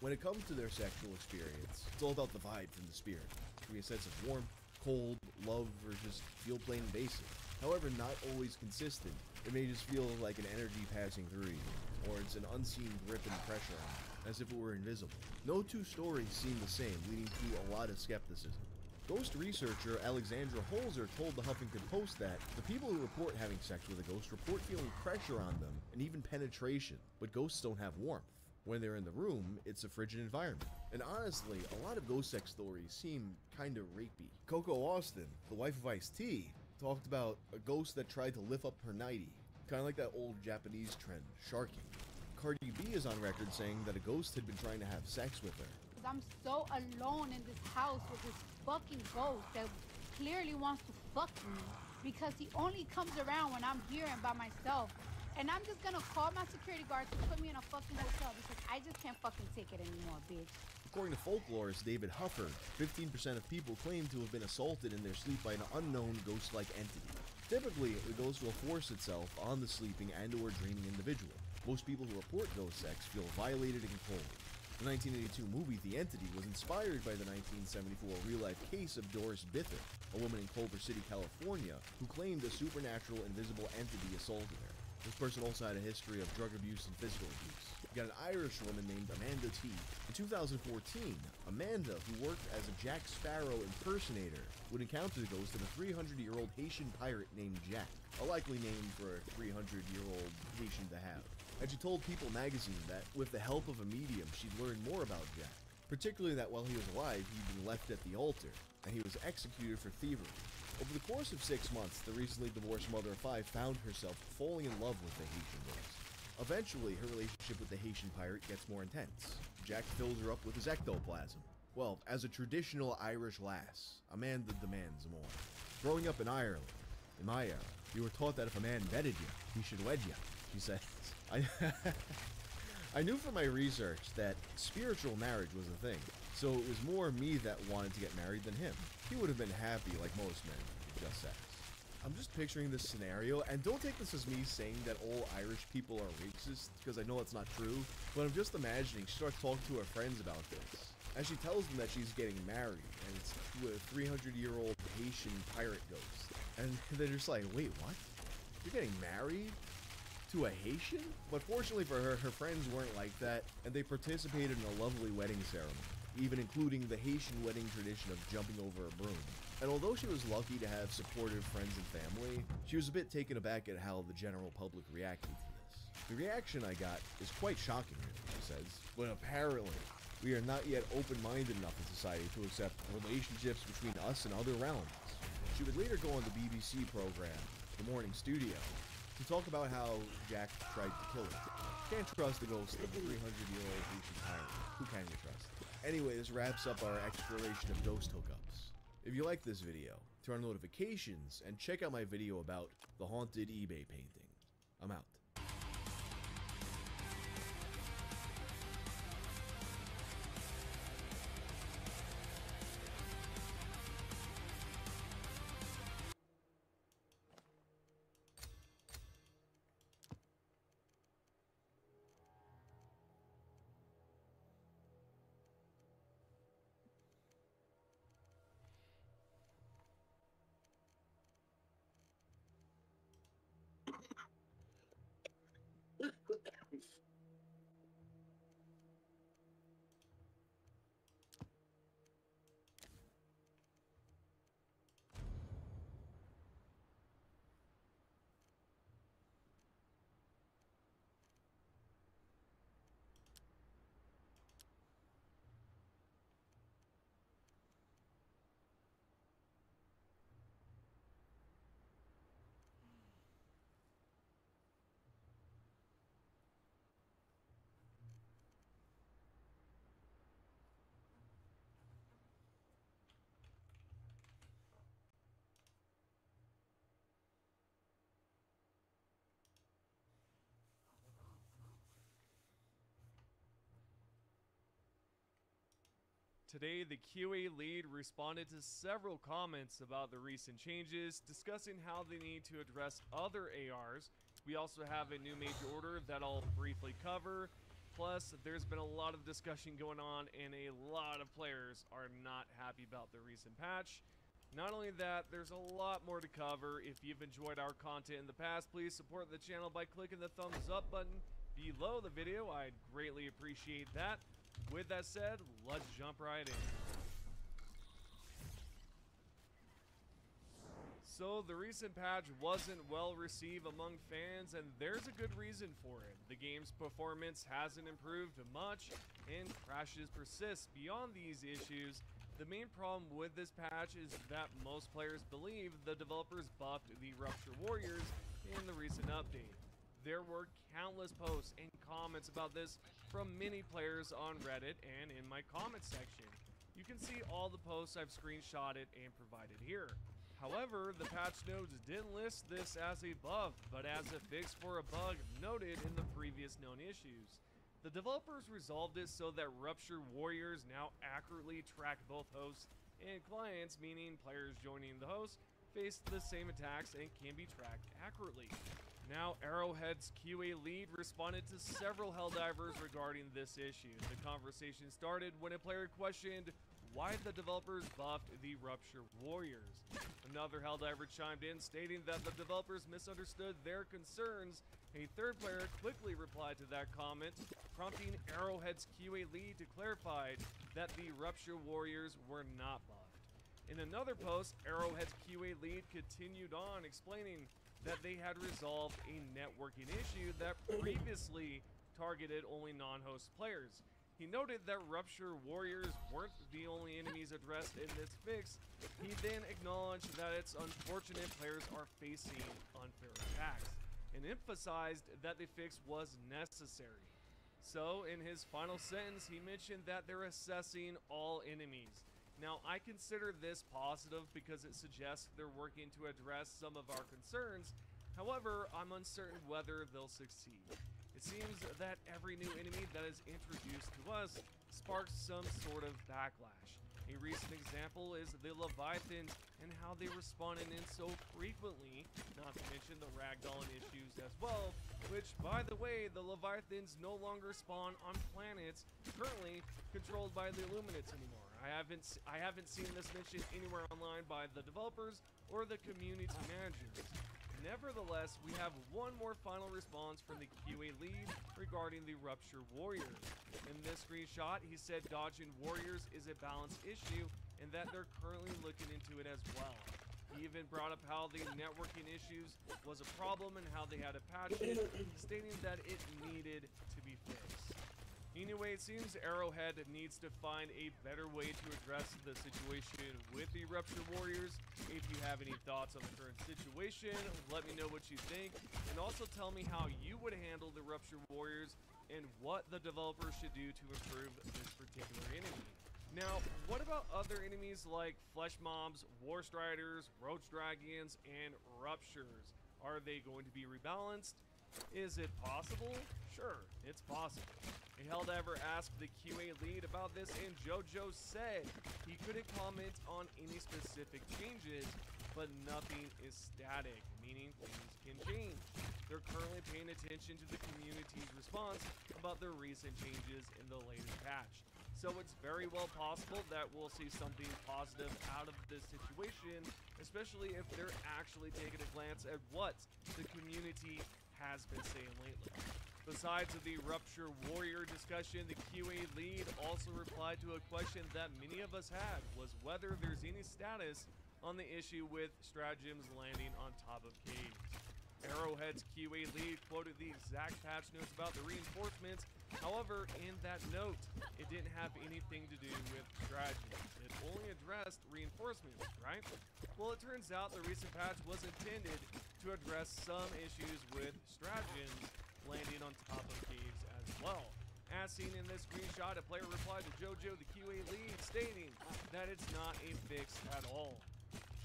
S19: When it comes to their sexual experience, it's all about the vibe from the spirit. It can be a sense of warmth, cold, love, or just feel plain basic. However, not always consistent. It may just feel like an energy passing through you, or it's an unseen grip and pressure on you, as if it were invisible. No two stories seem the same, leading to a lot of skepticism. Ghost researcher Alexandra Holzer told the Huffington Post that the people who report having sex with a ghost report feeling pressure on them and even penetration, but ghosts don't have warmth. When they're in the room, it's a frigid environment. And honestly, a lot of ghost sex stories seem kinda rapey. Coco Austin, the wife of Ice-T, talked about a ghost that tried to lift up her nightie, kinda like that old Japanese trend, sharking. Cardi B is on record saying that a ghost had been trying to have sex with her.
S17: I'm so alone in this house with this fucking ghost that clearly wants to fuck me because he only comes around when I'm here and by myself. And I'm just gonna call my security guard to put me in a fucking hotel because I just can't fucking take it anymore, bitch.
S19: According to folklorist David Hufford, 15% of people claim to have been assaulted in their sleep by an unknown ghost-like entity. Typically, the ghost will force itself on the sleeping and or dreaming individual. Most people who report ghost sex feel violated and cold. The 1982 movie The Entity was inspired by the 1974 real-life case of Doris Bither, a woman in Culver City, California, who claimed a supernatural invisible entity assaulted her. This person also had a history of drug abuse and physical abuse. You got an Irish woman named Amanda T. In 2014, Amanda, who worked as a Jack Sparrow impersonator, would encounter the ghost of a 300-year-old Haitian pirate named Jack, a likely name for a 300-year-old Haitian to have. And she told People magazine that, with the help of a medium, she'd learn more about Jack, particularly that while he was alive, he'd been left at the altar, and he was executed for thievery. Over the course of 6 months, the recently divorced mother of 5 found herself falling in love with the Haitian ghost. Eventually, her relationship with the Haitian pirate gets more intense. Jack fills her up with his ectoplasm. Well, as a traditional Irish lass, Amanda demands more. Growing up in Ireland, in my era, you were taught that if a man vetted you, he should wed you, she says. I knew from my research that spiritual marriage was a thing, so it was more me that wanted to get married than him. He would have been happy like most men, just sex. I'm just picturing this scenario, and don't take this as me saying that all Irish people are racist, because I know it's not true, but I'm just imagining she starts talking to her friends about this. As she tells them that she's getting married, and it's to a 300-year-old Haitian pirate ghost. And they're just like, wait, what? You're getting married? To a Haitian? But fortunately for her, her friends weren't like that, and they participated in a lovely wedding ceremony, even including the Haitian wedding tradition of jumping over a broom. And although she was lucky to have supportive friends and family, she was a bit taken aback at how the general public reacted to this. The reaction I got is quite shocking, she says, but apparently, we are not yet open-minded enough in society to accept relationships between us and other realms. She would later go on the BBC program, The Morning Studio, to talk about how Jack tried to kill her. Can't trust the ghost of a 300-year-old Haitian pirate. Who can you trust? Anyway, this wraps up our exploration of ghost hookups. If you like this video, turn on notifications and check out my video about the haunted eBay painting. I'm out.
S20: Today, the QA lead responded to several comments about the recent changes, discussing how they need to address other ARs. We also have a new major order that I'll briefly cover, Plus, there's been a lot of discussion going on, and a lot of players are not happy about the recent patch. Not only that, there's a lot more to cover. If you've enjoyed our content in the past, please support the channel by clicking the thumbs up button below the video. I'd greatly appreciate that. With that said, let's jump right in. So, the recent patch wasn't well received among fans, and there's a good reason for it. The game's performance hasn't improved much, and crashes persist. Beyond these issues, the main problem with this patch is that most players believe the developers buffed the Rupture Warriors in the recent update. There were countless posts and comments about this from many players on Reddit and in my comment section. You can see all the posts I've screenshotted and provided here. However, the patch notes didn't list this as a buff, but as a fix for a bug noted in the previous known issues. The developers resolved it so that Rupture Warriors now accurately track both hosts and clients, meaning players joining the host face the same attacks and can be tracked accurately. Now, Arrowhead's QA lead responded to several Helldivers regarding this issue. The conversation started when a player questioned why the developers buffed the Rupture Warriors. Another Helldiver chimed in, stating that the developers misunderstood their concerns. A third player quickly replied to that comment, prompting Arrowhead's QA lead to clarify that the Rupture Warriors were not buffed. In another post, Arrowhead's QA lead continued on, explaining that they had resolved a networking issue that previously targeted only non-host players. He noted that Rupture Warriors weren't the only enemies addressed in this fix. He then acknowledged that it's unfortunate players are facing unfair attacks, and emphasized that the fix was necessary. So, in his final sentence, he mentioned that they're assessing all enemies. Now, I consider this positive because it suggests they're working to address some of our concerns. However, I'm uncertain whether they'll succeed. It seems that every new enemy that is introduced to us sparks some sort of backlash. A recent example is the Leviathans and how they responded in so frequently, not to mention the ragdolling issues as well, which, by the way, the Leviathans no longer spawn on planets currently controlled by the Illuminates anymore. I haven't seen this mentioned anywhere online by the developers or the community managers. Nevertheless, we have one more final response from the QA lead regarding the Rupture Warriors. In this screenshot, he said dodging warriors is a balance issue and that they're currently looking into it as well. He even brought up how the networking issues was a problem and how they had to patch it, stating that it needed to be fixed. Anyway, it seems Arrowhead needs to find a better way to address the situation with the Rupture Warriors. If you have any thoughts on the current situation, let me know what you think, and also tell me how you would handle the Rupture Warriors and what the developers should do to improve this particular enemy. Now, what about other enemies like Flesh Mobs, War Striders, Roach Dragons, and Ruptures? Are they going to be rebalanced? Is it possible? Sure, it's possible. A Helldiver asked the QA lead about this, and JoJo said he couldn't comment on any specific changes, but nothing is static, meaning things can change. They're currently paying attention to the community's response about the recent changes in the latest patch. So it's very well possible that we'll see something positive out of this situation, especially if they're actually taking a glance at what the community has been saying lately. Besides the Rupture Warrior discussion, the QA lead also replied to a question that many of us had, was whether there's any status on the issue with stratagems landing on top of caves. Arrowhead's QA lead quoted the exact patch notes about the reinforcements. However, in that note, it didn't have anything to do with stratagems. It only addressed reinforcements, right? Well, it turns out the recent patch was intended to address some issues with stratagems landing on top of caves as well. As seen in this screenshot, a player replied to JoJo, the QA lead, stating that it's not a fix at all.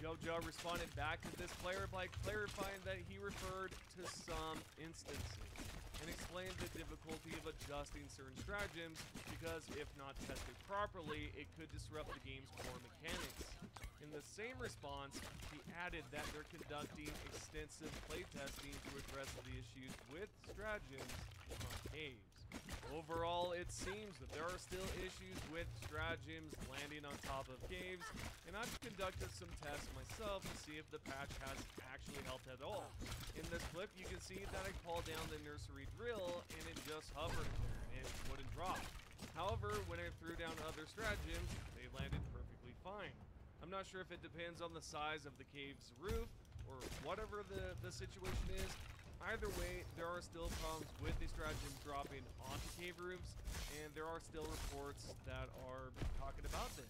S20: JoJo responded back to this player by clarifying that he referred to some instances and explained the difficulty of adjusting certain stratagems because if not tested properly, it could disrupt the game's core mechanics. In the same response, he added that they're conducting extensive playtesting to address the issues with stratagems on caves. Overall, it seems that there are still issues with stratagems landing on top of caves, and I've conducted some tests myself to see if the patch has actually helped at all. In this clip, you can see that I called down the nursery drill and it just hovered there and it wouldn't drop. However, when I threw down other stratagems, they landed perfectly fine. I'm not sure if it depends on the size of the cave's roof or whatever the situation is. Either way, there are still problems with the stratagem dropping onto cave roofs, and there are still reports that are talking about this.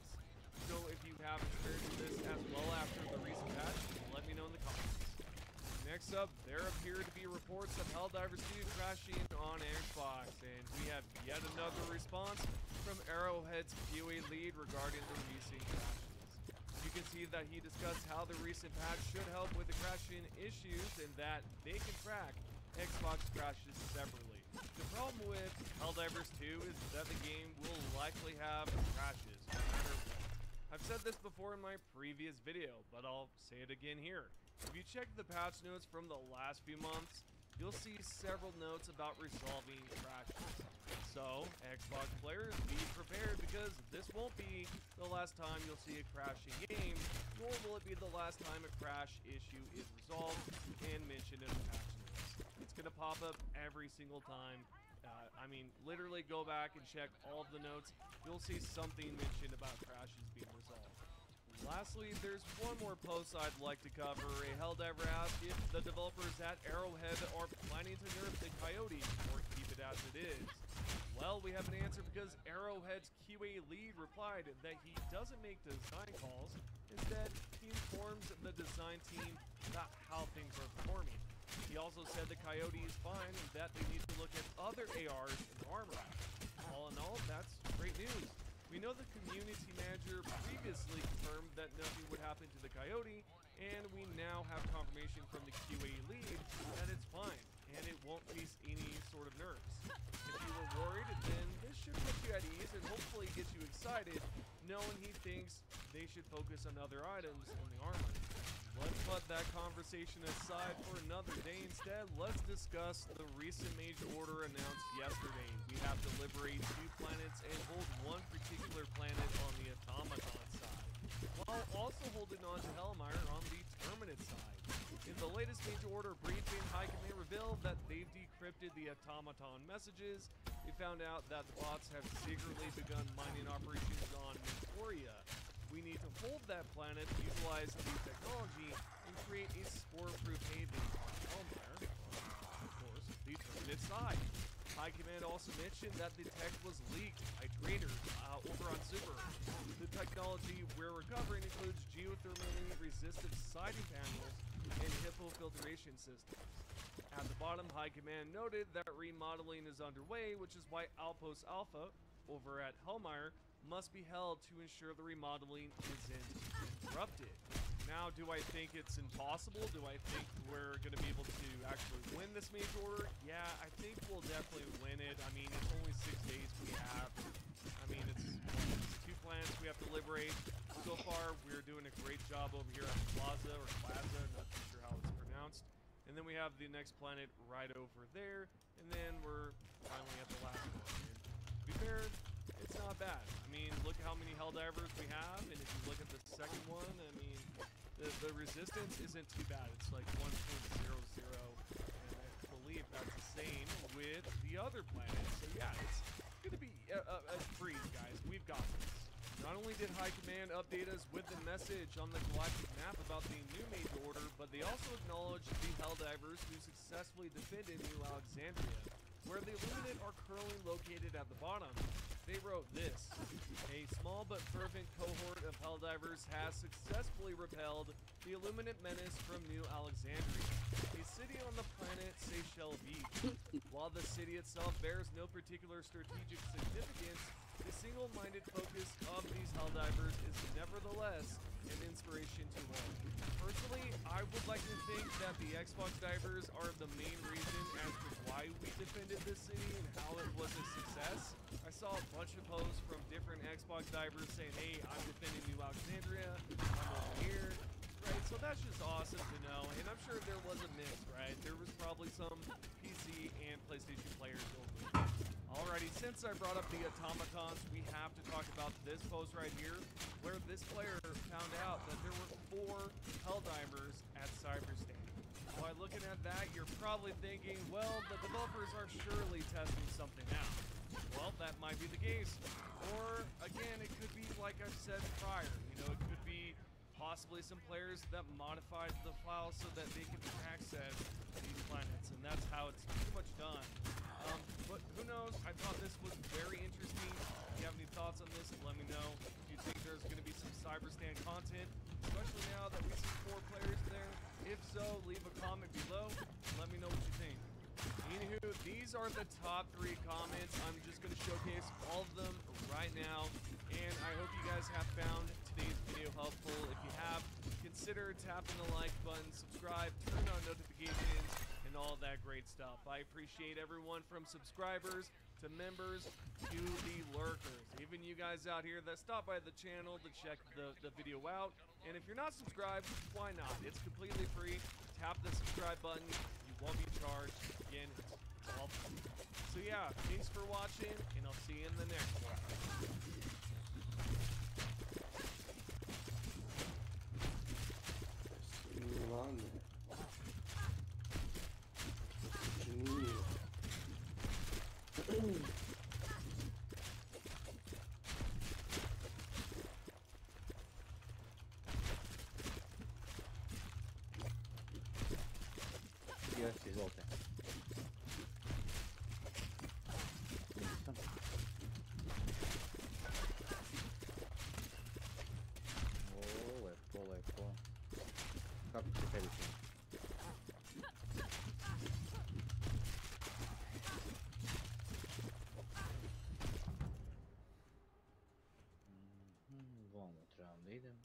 S20: So if you have experienced this as well after the recent patch, let me know in the comments. Next up, there appear to be reports of Helldivers 2 crashing on Xbox, and we have yet another response from Arrowhead's QA lead regarding the recent crashes. You can see that he discussed how the recent patch should help with the crashing issues and that they can track Xbox crashes separately. The problem with Helldivers 2 is that the game will likely have crashes no matter what. I've said this before in my previous video, but I'll say it again here. If you check the patch notes from the last few months, you'll see several notes about resolving crashes. So, Xbox players, be prepared because this won't be the last time you'll see a crashing game, nor will it be the last time a crash issue is resolved and mentioned in the patch notes. It's going to pop up every single time. I mean, literally go back and check all of the notes. You'll see something mentioned about crashes being resolved. Lastly, there's one more post I'd like to cover. A Helldiver asked if the developers at Arrowhead are planning to nerf the Coyote or keep it as it is. Well, we have an answer because Arrowhead's QA lead replied that he doesn't make design calls. Instead, he informs the design team about how things are performing. He also said the Coyote is fine and that they need to look at other ARs in the armor. All in all, that's great news. We know the community manager previously confirmed that nothing would happen to the Coyote, and we now have confirmation from the QA lead that it's fine, and it won't face any sort of nerfs. If you were worried, then this should put you at ease and hopefully get you excited, knowing he thinks they should focus on other items in the armor. Let's put that conversation aside for another day. Instead, let's discuss the recent major order announced yesterday. We have to liberate 2 planets and hold one particular planet on the automaton side, while also holding on to Hellmire on the terminate side. In the latest major order briefing, High Command revealed that they've decrypted the automaton messages. They found out that the bots have secretly begun mining operations on Victoria. We need to hold that planet, utilize the technology, and create a spore-proof haven on Hellmire, of course, the terminate side. High Command also mentioned that the tech was leaked by traders over on Super. The technology we're recovering includes geothermally resistive siding panels and HIPPO filtration systems. At the bottom, High Command noted that remodeling is underway, which is why Outpost Alpha over at Hellmire must be held to ensure the remodeling isn't interrupted. Now, do I think it's impossible? Do I think we're going to be able to actually win this major order? Yeah, I think we'll definitely win it. I mean, it's only 6 days we have. I mean, it's 2 planets we have to liberate. So far, we're doing a great job over here at Plaza, or Plaza, not too sure how it's pronounced. And then we have the next planet right over there. And then we're finally at the last one. And to be fair, it's not bad. I mean, look at how many Helldivers we have, and if you look at the second one, I mean, the resistance isn't too bad. It's like 1.00, and I believe that's the same with the other planets. So yeah, it's going to be a breeze, guys. We've got this. Not only did High Command update us with the message on the galactic map about the new major order, but they also acknowledged the Helldivers who successfully defended New Alexandria, where the Illuminate are currently located at the bottom. They wrote this: a small but fervent cohort of Helldivers has successfully repelled the Illuminate menace from New Alexandria, a city on the planet Seychelles Beach. While the city itself bears no particular strategic significance, the single-minded focus of these Helldivers is nevertheless an inspiration to all. Personally, I would like to think that the Xbox divers are the main reason as to why we defended this city and how it was a success. I saw a bunch of posts from different Xbox divers saying, hey, I'm defending New Alexandria, I'm over here, right? So that's just awesome to know, and I'm sure there was a mix, right? There was probably some PC and PlayStation players over here. Alrighty, since I brought up the automatons, we have to talk about this post right here, where this player found out that there were 4 Helldivers at Cyberstand. By looking at that, you're probably thinking, well, the developers are surely testing something out. Well, that might be the case. Or, again, it could be like I've said prior. You know, it could be possibly some players that modified the file so that they can access these planets, and that's how it's pretty much done. But who knows? I thought this was very interesting. If you have any thoughts on this, let me know. Do you think there's going to be some Cyberstand content, especially now that we see 4 players there? If so, leave a comment below and let me know what you think. Anywho, these are the top 3 comments. I'm just going to showcase all of them right now, and I hope you guys have found today's video helpful. If you have, consider tapping the like button, subscribe, turn on notifications, and all that great stuff. I appreciate everyone from subscribers to members to the lurkers, even you guys out here that stop by the channel to check the video out. And if you're not subscribed, why not? It's completely free. Tap the subscribe button. You won't be charged. Again, it's all free. So yeah, thanks for watching, and I'll see you in the next one.
S1: Yes, izvolite. Nisam. O, lepo, lepo. Kako se tebi čini? Vamo trebam da idem.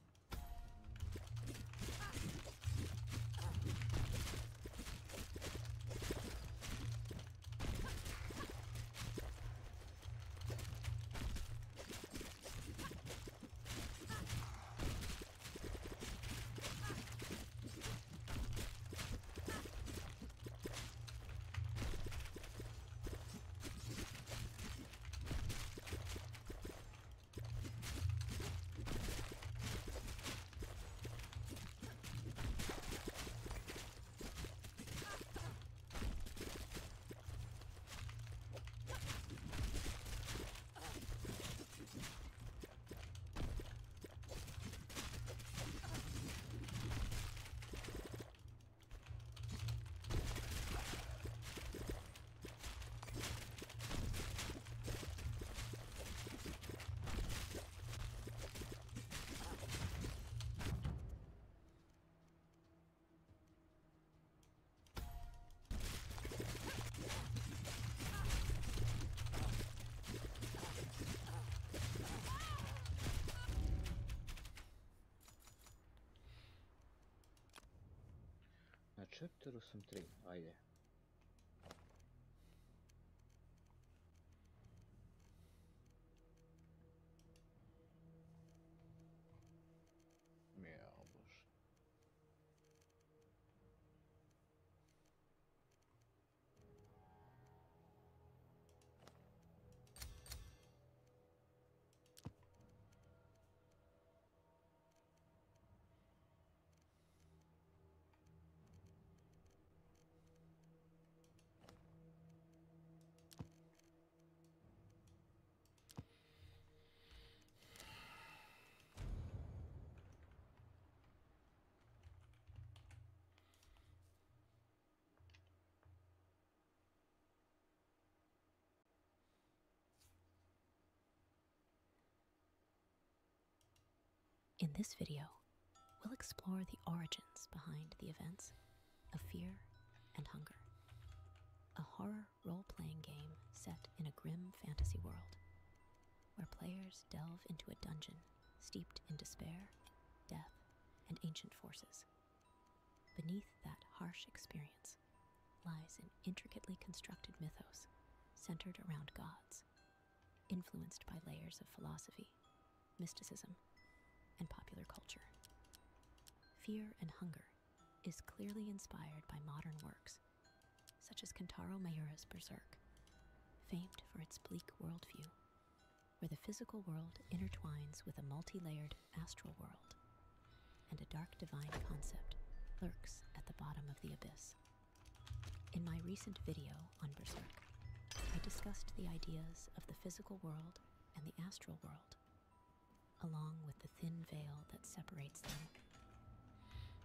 S1: Na chapteru sam 3, ajde. Jao, bože.
S2: In this video, we'll explore the origins behind the events of Fear and Hunger, a horror role-playing game set in a grim fantasy world, where players delve into a dungeon steeped in despair, death, and ancient forces. Beneath that harsh experience lies an intricately constructed mythos centered around gods, influenced by layers of philosophy, mysticism, and popular culture. Fear and Hunger is clearly inspired by modern works, such as Kentaro Miura's Berserk, famed for its bleak worldview, where the physical world intertwines with a multi-layered astral world, and a dark divine concept lurks at the bottom of the abyss. In my recent video on Berserk, I discussed the ideas of the physical world and the astral world, along with the thin veil that separates them.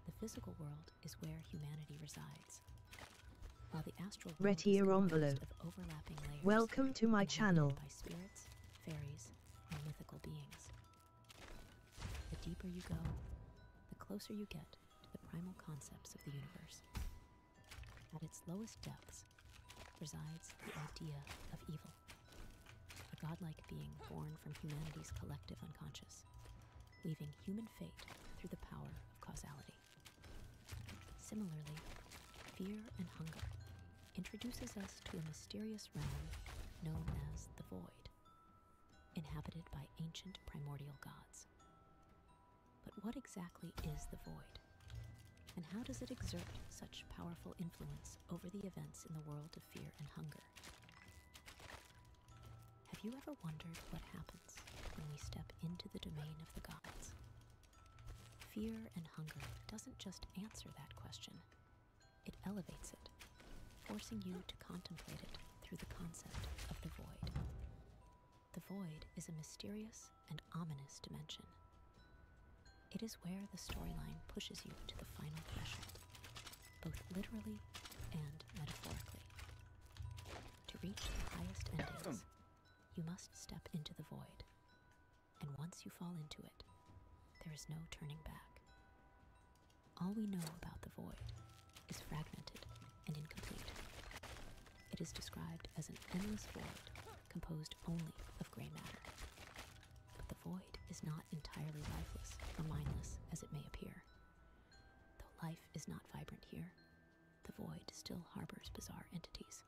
S2: The physical world is where humanity resides, while the astral world is composed of overlapping layers.
S13: Welcome to my channel.
S2: By spirits, fairies, and mythical beings. The deeper you go, the closer you get to the primal concepts of the universe. At its lowest depths resides the idea of evil, a godlike being born from humanity's collective unconscious, weaving human fate through the power of causality. Similarly, fear and hunger introduces us to a mysterious realm known as the Void, inhabited by ancient primordial gods. But what exactly is the Void? And how does it exert such powerful influence over the events in the world of fear and hunger? Have you ever wondered what happens when we step into the domain of the gods? Fear and hunger doesn't just answer that question, it elevates it, forcing you to contemplate it through the concept of the Void. The Void is a mysterious and ominous dimension. It is where the storyline pushes you to the final threshold, both literally and metaphorically. To reach the highest endings, you must step into the Void, and once you fall into it, there is no turning back. All we know about the Void is fragmented and incomplete. It is described as an endless void composed only of gray matter. But the Void is not entirely lifeless or mindless as it may appear. Though life is not vibrant here, the Void still harbors bizarre entities,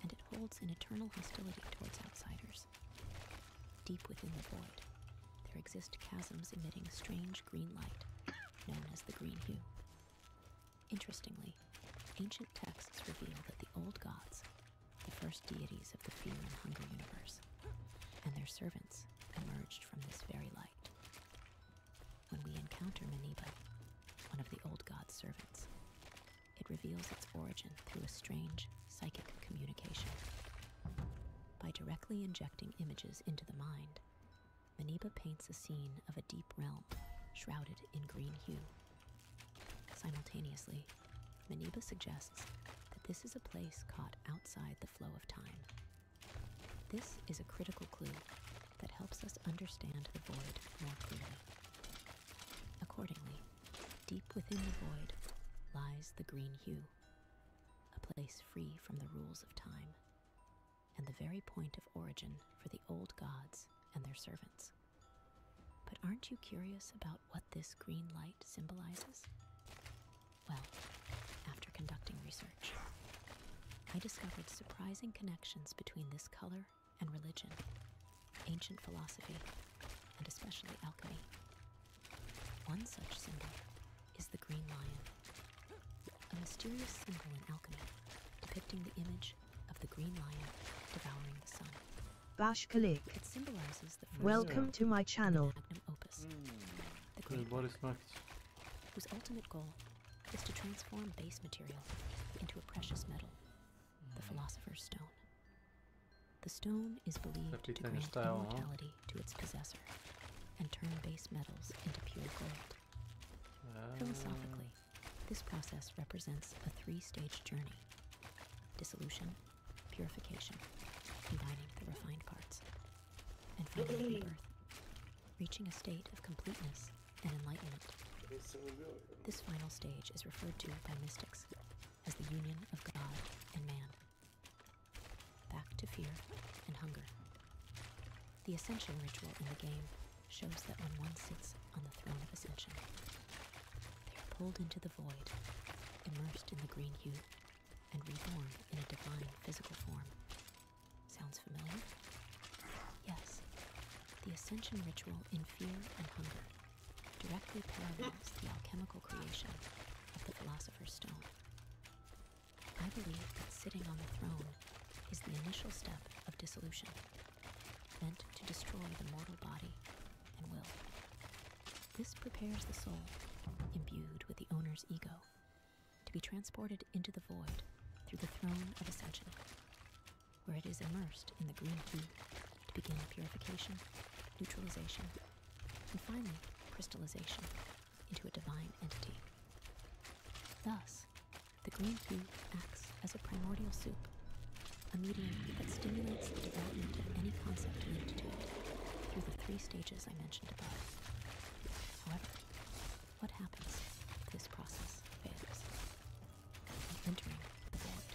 S2: and it holds an eternal hostility towards outsiders. Deep within the Void, there exist chasms emitting strange green light, known as the Green Hue. Interestingly, ancient texts reveal that the old gods, the first deities of the fear and hunger universe, and their servants emerged from this very light. When we encounter Meniba, one of the old god's servants, it reveals its origin through a strange psychic communication. By directly injecting images into the mind, Meniba paints a scene of a deep realm shrouded in green hue. Simultaneously, Meniba suggests that this is a place caught outside the flow of time. This is a critical clue that helps us understand the Void more clearly. Accordingly, deep within the Void lies the Green Hue, a place free from the rules of time, and the very point of origin for the old gods and their servants. But aren't you curious about what this green light symbolizes? Well, after conducting research, I discovered surprising connections between this color and religion, ancient philosophy, and especially alchemy. One such symbol is the green lion, a mysterious symbol in alchemy depicting the image of the green lion devouring the sun.
S13: Bashkalik.
S2: It symbolizes the first
S13: Welcome to my channel.
S2: magnum opus, the great work, whose ultimate goal is to transform base material into a precious metal, the Philosopher's Stone. The stone is believed to grant immortality to its possessor and turn base metals into pure gold. Philosophically, this process represents a three-stage journey: dissolution, purification, combining the refined parts, and finally rebirth, reaching a state of completeness and enlightenment. This final stage is referred to by mystics as the union of God and man. Back to fear and hunger. The ascension ritual in the game shows that when one sits on the throne of ascension, they are pulled into the Void, immersed in the green hue, and reborn in a divine physical form. Sounds familiar? Yes. The ascension ritual in Fear and Hunger directly parallels the alchemical creation of the Philosopher's Stone. I believe that sitting on the throne is the initial step of dissolution, meant to destroy the mortal body and will. This prepares the soul, imbued with the owner's ego, to be transported into the void through the throne of ascension, where it is immersed in the green hue to begin purification, neutralization, and finally crystallization into a divine entity. Thus, the green hue acts as a primordial soup, a medium that stimulates the development of any concept linked to it through the 3 stages I mentioned above. However, what happens if this process fails? Entering the void,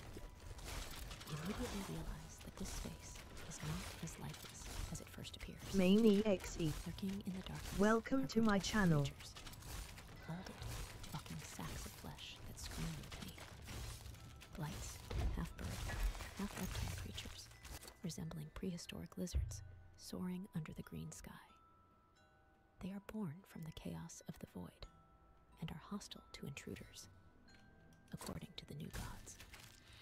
S2: you immediately realize that this space is not as lifeless as it first appears.
S13: MaineXE.
S2: Lurking in the darkness.
S13: Welcome to my channel.
S2: Creatures, molded, fucking sacks of flesh that scream with pain. Blights, half bird, half reptile creatures, resembling prehistoric lizards, soaring under the green sky. They are born from the chaos of the void, and are hostile to intruders. According to the new gods,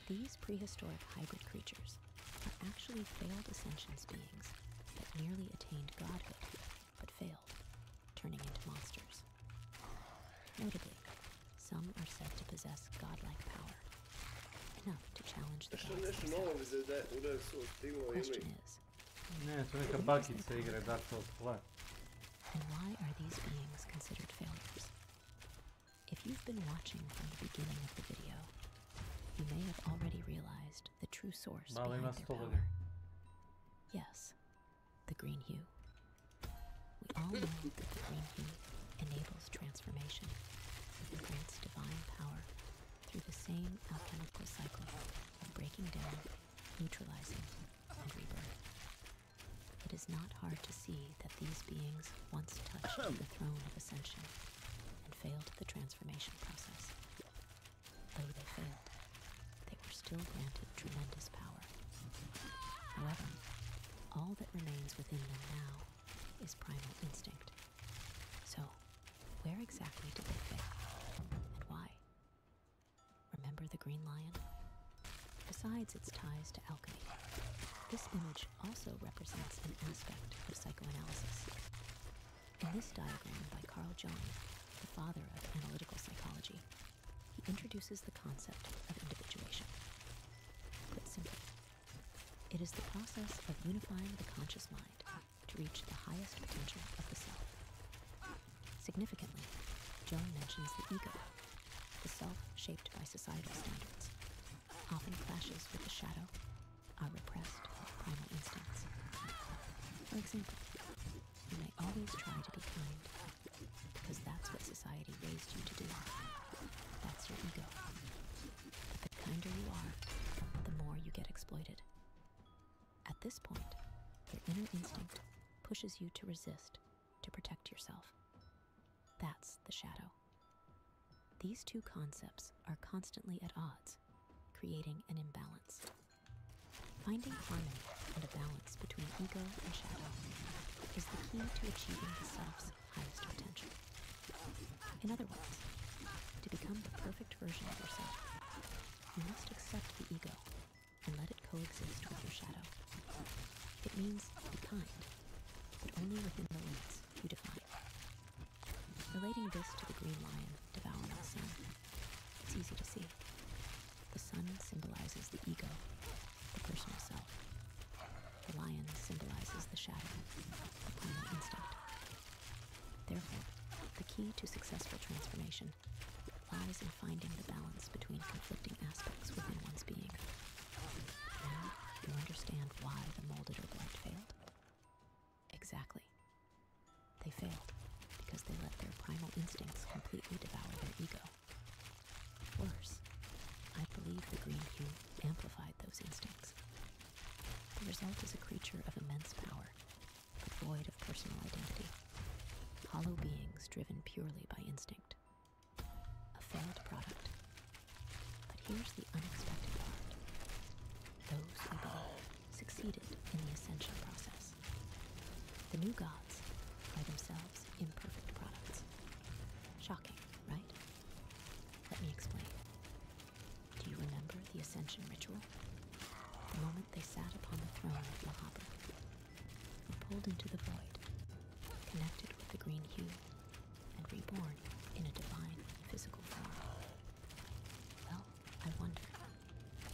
S2: these prehistoric hybrid creatures are actually failed ascensions beings that nearly attained godhood, but failed, turning into monsters. Notably, some are said to possess godlike power, enough to challenge the gods themselves. The question is,
S4: Ne, to neka bakica igra Dark Souls 2.
S2: And why are these beings considered failures? If you've been watching from the beginning of the video, you may have already realized the true source behind their power. Yes, the green hue. We all know that the green hue enables transformation and grants divine power through the same alchemical cycle of breaking down, neutralizing, and rebirth. It is not hard to see that these beings once touched the throne of ascension and failed the transformation process. Though they failed, they were still granted tremendous power. However, all that remains within them now is primal instinct. So, where exactly did they fail? And why? Remember the green lion? Besides its ties to alchemy, this image also represents an aspect of psychoanalysis. In this diagram by Carl Jung, the father of analytical psychology, he introduces the concept of individuation. Put simply, it is the process of unifying the conscious mind to reach the highest potential of the self. Significantly, Jung mentions the ego, the self shaped by societal standards, often clashes with the shadow, our repressed primal instincts. For example, you may always try to be kind, because that's what society raised you to do. That's your ego. But the kinder you are, the more you get exploited. At this point, your inner instinct pushes you to resist, to protect yourself. That's the shadow. These two concepts are constantly at odds, creating an imbalance. Finding harmony and a balance between ego and shadow is the key to achieving the self's highest potential. In other words, to become the perfect version of yourself, you must accept the ego and let it coexist with your shadow. It means be kind, but only within the limits you define. Relating this to the green lion devouring the sun, it's easy to see. The sun symbolizes the ego, the personal self. The lion symbolizes the shadow, the primal instinct. Therefore, the key to successful transformation lies in finding the balance between conflicting aspects within one's being. Now, you understand why the molded or blight failed? Exactly. They failed because they let their primal instincts completely devour their ego. Worse, I believe the green hue amplified those instincts. The result is a creature of immense power, but void of personal identity. Hollow beings driven purely by instinct. A failed product. But here's the unexpected part. Those who believe succeeded in the ascension process. The new gods are themselves imperfect products. Shocking, right? Let me explain. Do you remember the ascension ritual? The moment pulled into the void, connected with the green hue, and reborn in a divine physical form. Well, I wonder,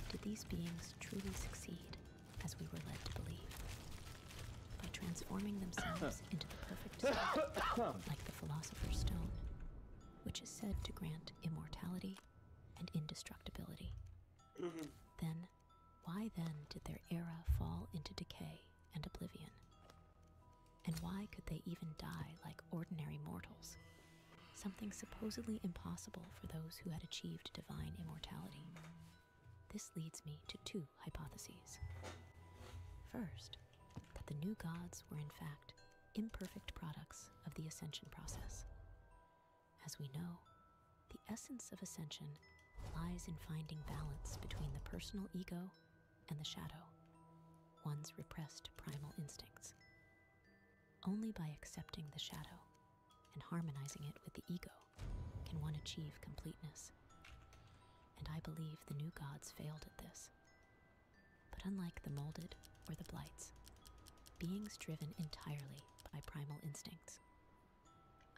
S2: did these beings truly succeed as we were led to believe? By transforming themselves into the perfect state, like the Philosopher's Stone, which is said to grant immortality and indestructibility. Then, why then did their era fall into decay and oblivion? And why could they even die like ordinary mortals? Something supposedly impossible for those who had achieved divine immortality. This leads me to two hypotheses. First, that the new gods were in fact imperfect products of the ascension process. As we know, the essence of ascension lies in finding balance between the personal ego and the shadow, one's repressed primal instincts. Only by accepting the shadow and harmonizing it with the ego can one achieve completeness. And I believe the new gods failed at this. But unlike the molded or the blights, beings driven entirely by primal instincts,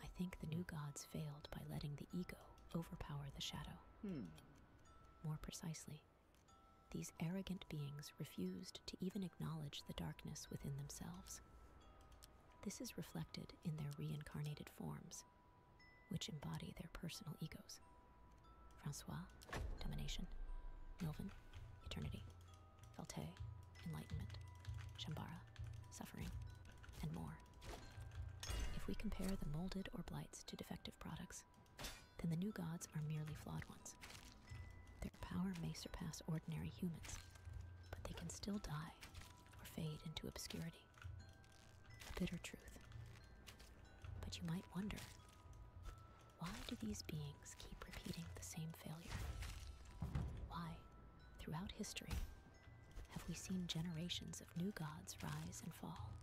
S2: I think the new gods failed by letting the ego overpower the shadow. More precisely, these arrogant beings refused to even acknowledge the darkness within themselves. This is reflected in their reincarnated forms, which embody their personal egos. Francois, domination; Milvan, eternity; Felte, enlightenment; Shambara, suffering, and more. If we compare the molded or blights to defective products, then the new gods are merely flawed ones. Their power may surpass ordinary humans, but they can still die or fade into obscurity. A bitter truth. But you might wonder, why do these beings keep repeating the same failure? Why, throughout history, have we seen generations of new gods rise and fall?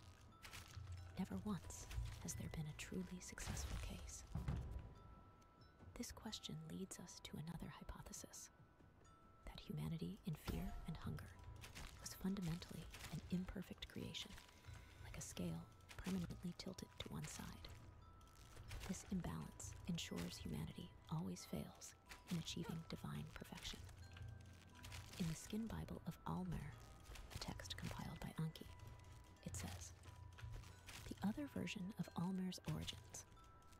S2: Never once has there been a truly successful case. This question leads us to another hypothesis, that humanity in fear and hunger was fundamentally an imperfect creation, like a scale permanently tilted to one side. This imbalance ensures humanity always fails in achieving divine perfection. In the Skin Bible of Almer, a text compiled by Anki, it says, "The other version of Almer's origins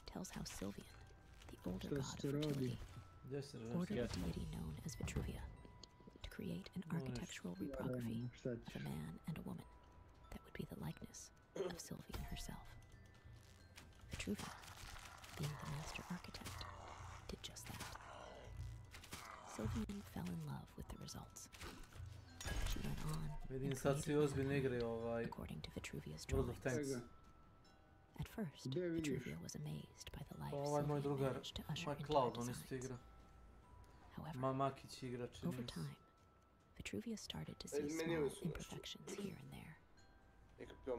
S2: tells how Sylvian, the older god of fertility, ordered a deity known as Vitruvia to create an architectural reprography of a man and a woman that would be the likeness of Sylvian herself. Vitruvia, being the master architect, did just that. Sylvian fell in love with the results. She went on and created according to Vitruvia's drawings. At first, Vitruvia was amazed by the life Sylvian managed to usher into her designs. However, over time, Vitruvia started to see small imperfections here and there.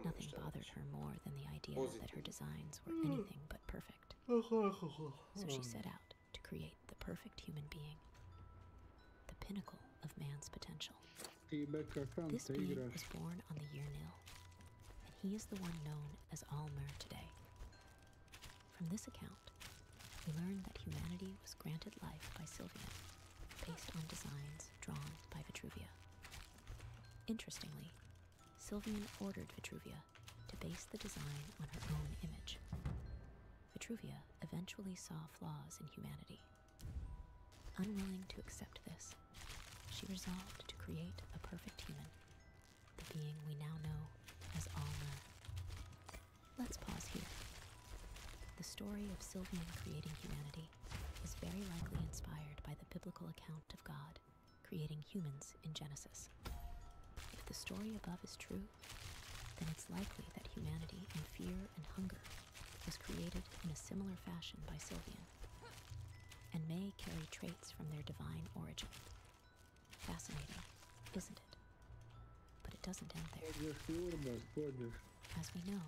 S2: Nothing bothered her more than the idea that her designs were anything but perfect. So she set out to create the perfect human being, the pinnacle of man's potential. This being was born on the year nil, and he is the one known as Almer today. From this account, we learn that humanity was granted life by Sylvian, based on designs drawn by Vitruvia. Interestingly, Sylvian ordered Vitruvia to base the design on her own image. Vitruvia eventually saw flaws in humanity. Unwilling to accept this, she resolved to create a perfect human, the being we now know as Almer. Let's pause here. The story of Sylvian creating humanity is very likely inspired by the biblical account of God creating humans in Genesis. If the story above is true, then it's likely that humanity in fear and hunger was created in a similar fashion by Sylvian, and may carry traits from their divine origin. Fascinating, isn't it? But it doesn't end there. As we know,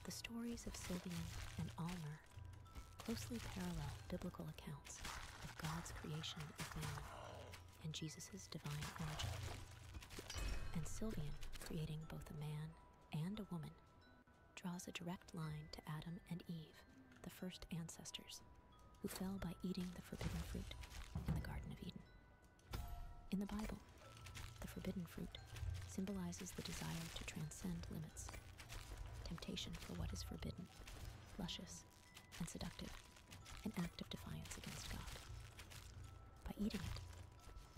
S2: the stories of Sylvian and Almer closely parallel biblical accounts of God's creation of man and Jesus' divine origin. And Sylvian creating both a man and a woman draws a direct line to Adam and Eve, the first ancestors, who fell by eating the forbidden fruit in the Garden of Eden. In the Bible, the forbidden fruit symbolizes the desire to transcend limits, temptation for what is forbidden, luscious, and seductive, an act of defiance against God. By eating it,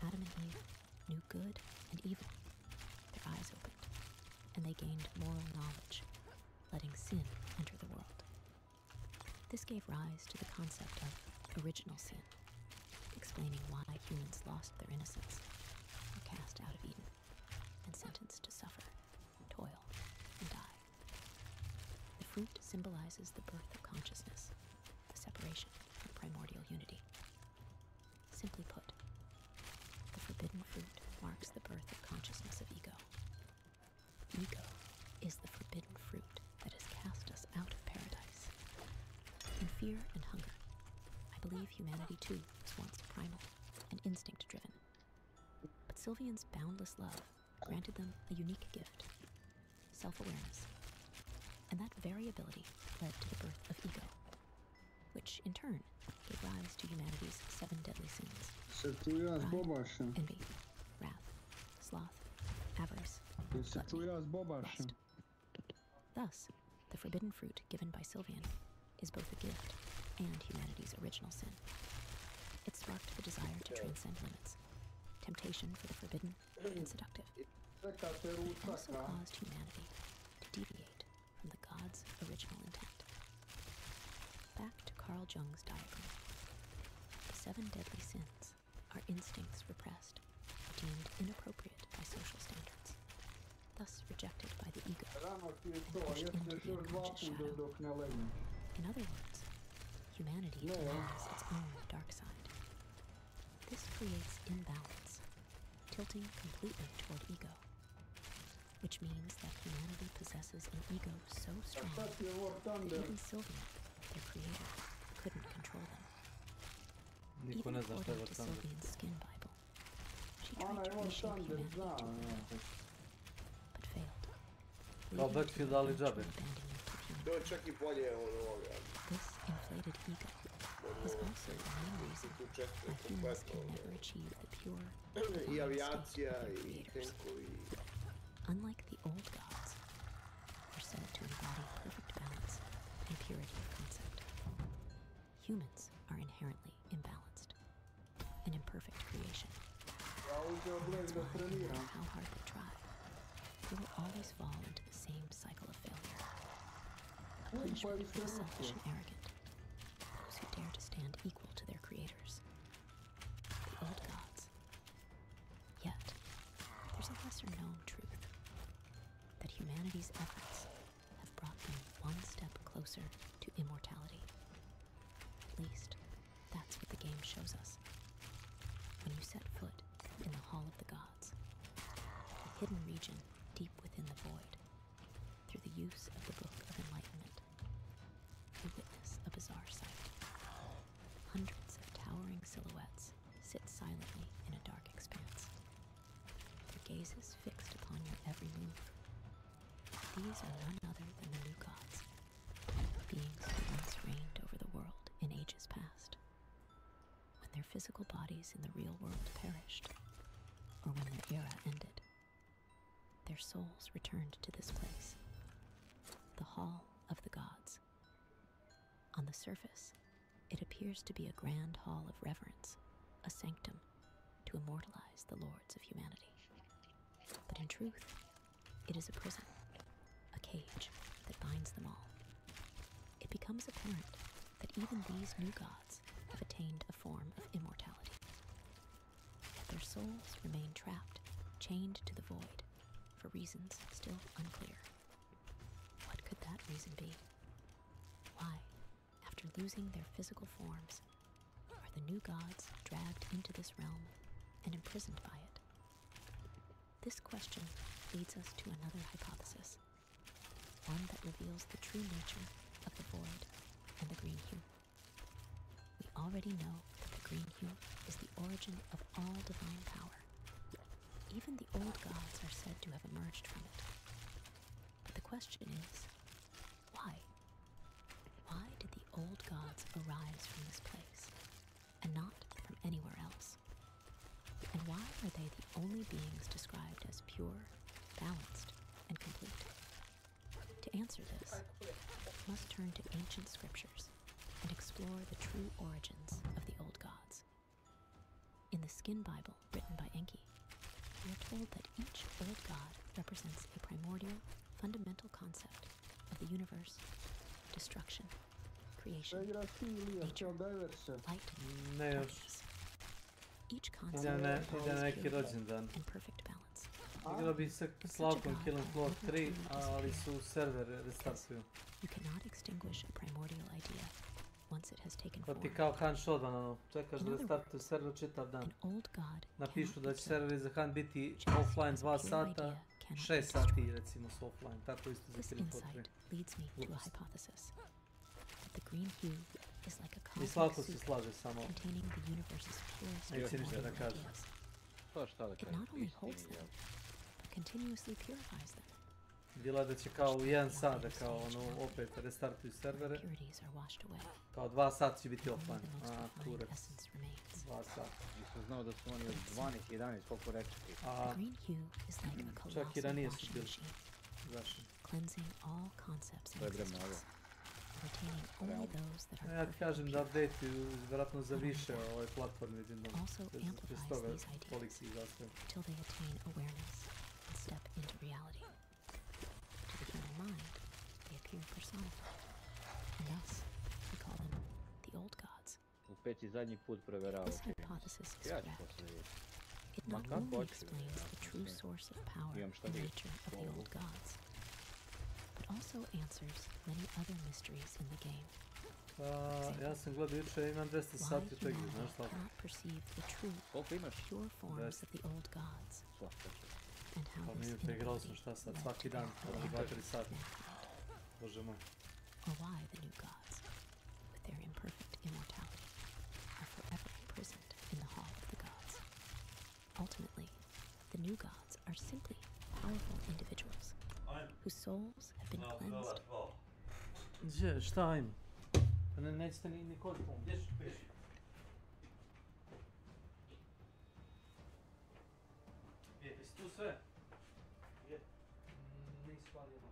S2: Adam and Eve knew good and evil. Their eyes opened, and they gained moral knowledge, letting sin enter the world. This gave rise to the concept of original sin, explaining why humans lost their innocence, were cast out of Eden, and sentenced to suffer, toil, and die. The fruit symbolizes the birth of consciousness, the separation from primordial unity. Simply put, the forbidden fruit marks the birth of consciousness of ego. Ego is the forbidden fruit that has cast us out of paradise. In fear and hunger, I believe humanity too was once primal and instinct-driven. But Sylvian's boundless love granted them a unique gift, self-awareness. And that variability led to the birth of ego, which in turn gave rise to humanity's 7 deadly sins: pride, envy, wrath, sloth, avarice, lust. Thus, the forbidden fruit given by Sylvian is both a gift and humanity's original sin. It sparked the desire to transcend limits, temptation for the forbidden and seductive. It also caused humanity to deviate from the God's original intent. Back to Carl Jung's diagram. The 7 deadly sins are instincts repressed, deemed inappropriate by social standards, thus rejected by the ego, and pushed into the unconscious shadow. In other words, humanity denies its own dark side. This creates imbalance, tilting completely toward ego, which means that humanity possesses an ego so strong that even Sylvian, their creator, couldn't control them. Even according to Sylvian's skin Bible, she tried to reshape humanity to her will, but failed, leading to the eventual abandonment of humankind. This inflated ego is also the main reason why humans can never achieve the pure, divine state of their creators. Unlike the old gods, who are said to embody perfect balance and purity of concept, humans are inherently imbalanced, an imperfect creation. That's why, no matter how hard they try, they will always fall into the same cycle of failure. A punishment for the selfish and arrogant, those who dare to stand equal to their creators, the old gods. Yet, there's a lesser-known truth, that humanity's efforts have brought them one step closer to immortality. At least, that's what the game shows us. When you set foot in the Hall of the Gods, a hidden region deep within the void, through the use of the Book of Enlightenment, you witness a bizarre sight. Hundreds of towering silhouettes sit silently in a dark expanse, their gazes fixed upon your every move. These are none other than the new gods, beings who once reigned over the world in ages past. When their physical bodies in the real world perished, or when their era ended, their souls returned to this place, the Hall of the Gods. On the surface, it appears to be a grand hall of reverence, a sanctum to immortalize the lords of humanity. But in truth, it is a prison, a cage that binds them all. It becomes apparent that even these new gods have attained a form of immortality. Yet their souls remain trapped, chained to the void, for reasons still unclear. What could that reason be? Why, after losing their physical forms, are the new gods dragged into this realm and imprisoned by it? This question leads us to another hypothesis, one that reveals the true nature of the void and the green hue. We already know that the green hue is the origin of all divine power. Even the old gods are said to have emerged from it. But the question is, old gods arise from this place, and not from anywhere else? And why are they the only beings described as pure, balanced, and complete? To answer this, we must turn to ancient scriptures and explore the true origins of the old gods. In the Skin Bible written by Enki, we are told that each old god represents a primordial, fundamental concept of the universe, destruction, creation, nature, light, darkness. Each concept
S4: ide neki rođendan.
S2: and perfect balance.
S4: Igrao bi se s Lavkom Killing Floor 3, ali su server restartuju.
S2: You cannot extinguish a primordial idea once it has taken
S4: To
S2: form.
S4: ti kao Han Shodan, ono, čekaš da restartuju server čitav dan. Napišu da će serveri za Han biti offline 2 sata, 6 sati recimo su offline, tako isto za
S2: This
S4: Killing Floor 3.
S2: insight leads me to a hypothesis that the green hue is like a
S4: I Slavko
S2: complex
S4: se
S2: soup
S4: slaže samo.
S2: containing the universe's purest
S4: Neće ništa da kaže.
S2: ideas.
S1: To šta da
S2: It
S1: kažem,
S2: not only
S1: isti
S2: holds
S1: je.
S2: them, but continuously purifies them.
S4: Bilo je da će kao u 1 sat da kao ono opet restartuju servere.
S2: Impurities are washed away.
S4: Kao 2 sata će biti offline. A, kurac. 2 sata.
S1: Nisam znao da su oni od 12, 11, koliko reče ti.
S2: The green hue is like a
S4: Čak i
S2: colossal
S4: ranije su
S2: washing
S4: bili.
S2: machine,
S4: Zašto?
S2: cleansing all concepts in
S1: To je bre mnogo.
S2: existence, retaining only those that are
S4: Ja ti
S2: perfect.
S4: kažem da update-uju vjerojatno za više ove platforme vidim da
S2: Also
S4: bez
S2: amplifies
S4: toga
S2: these ideas
S4: koliki zastaje.
S2: till they attain awareness and step into reality. To the human mind, they appear personified, and thus we call them the old gods.
S1: U peti zadnji put proverao.
S2: This hypothesis is
S1: Ja ću
S2: correct.
S1: posle vidjeti.
S2: It
S1: Ma
S2: not
S1: kako
S2: only
S1: hoću,
S2: explains the true
S1: mislim,
S2: source of power
S1: imam šta
S2: and
S1: da
S2: nature of the old gods, but also answers many other mysteries in the game.
S4: Ja sam gledao jučer, imam 200
S2: Why
S4: sati u tegli, znaš
S2: humanity
S4: Slavko?
S2: cannot perceive the true,
S1: Koliko imaš?
S2: pure forms of the old gods, and how
S4: Pa
S2: this
S4: minute igrao sam
S2: inability
S4: šta sad,
S2: led
S4: svaki
S2: to
S4: dan,
S2: their
S4: 2-3 sata.
S2: mankind.
S4: Bože moj.
S2: Or why the new gods, with their imperfect immortality, are forever imprisoned in the hall of the gods. Ultimately, the new gods are simply powerful individuals whose souls have been cleansed.
S4: Gdje, šta ima? Pa nećete ni kod pom, gdje ću piši? Jesi tu sve? Je. Nisi palio na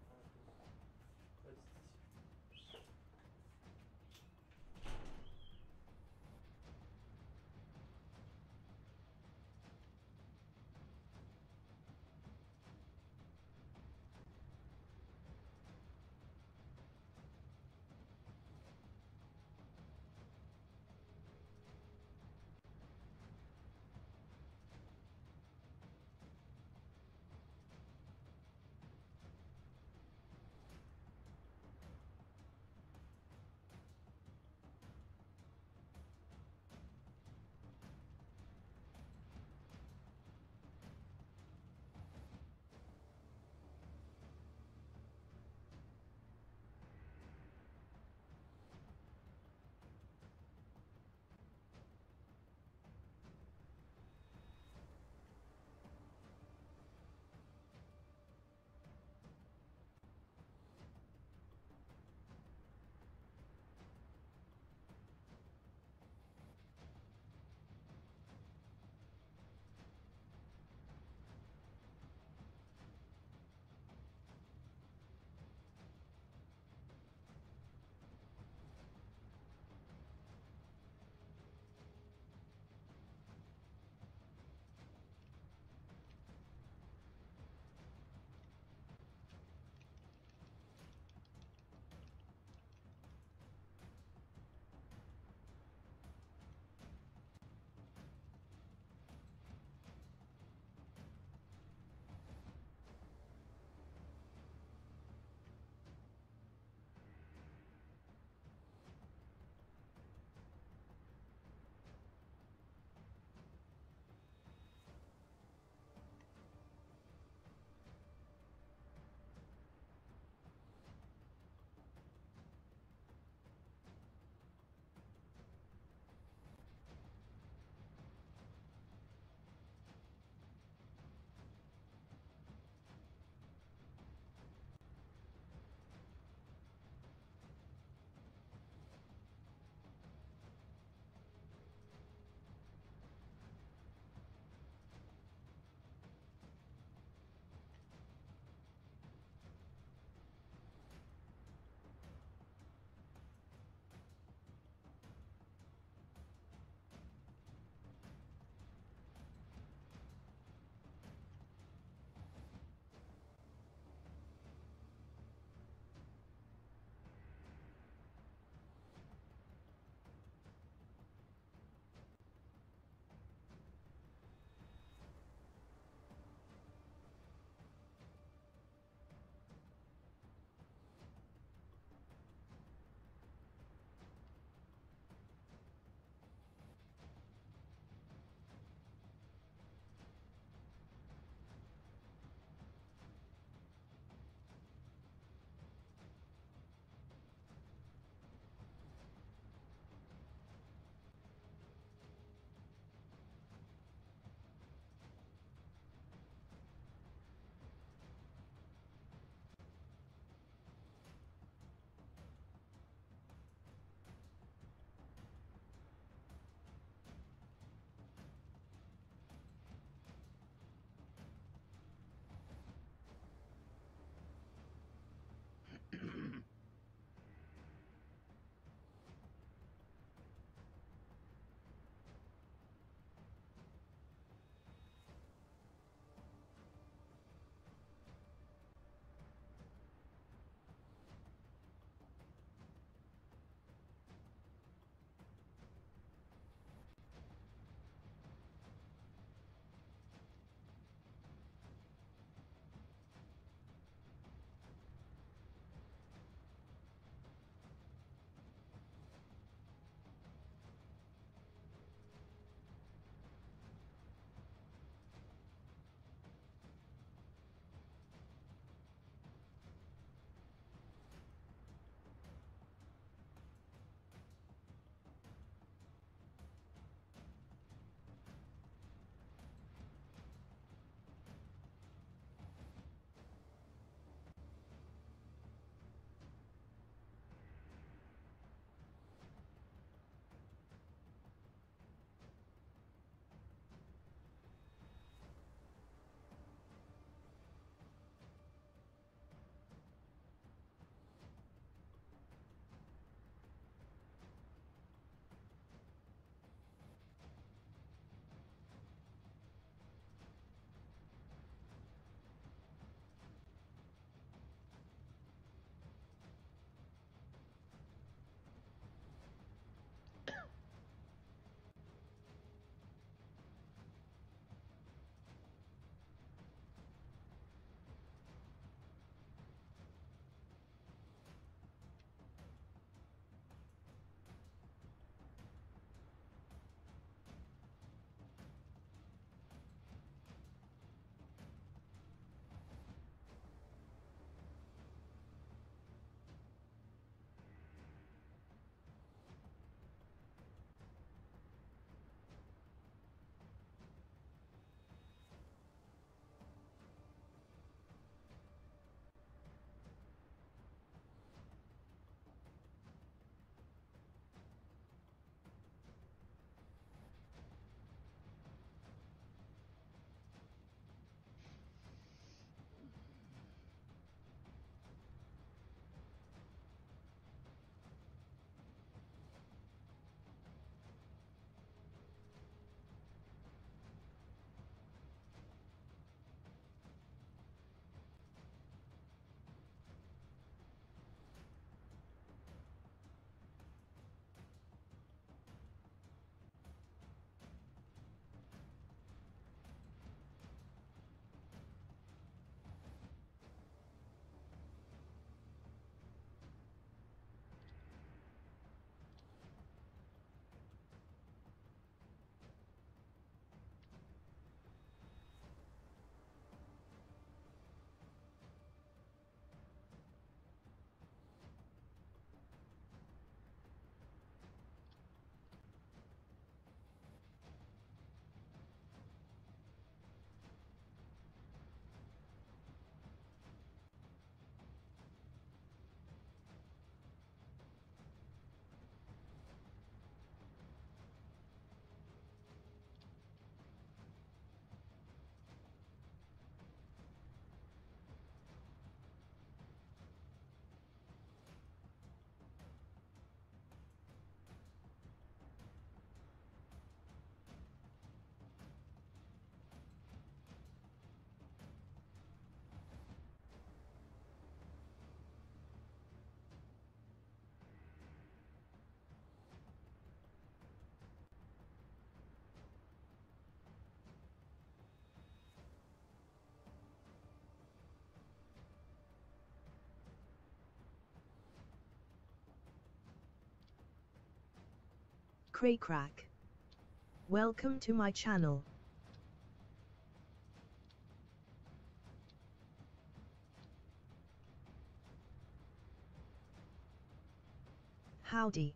S13: Cray crack. Welcome to my channel. Howdy.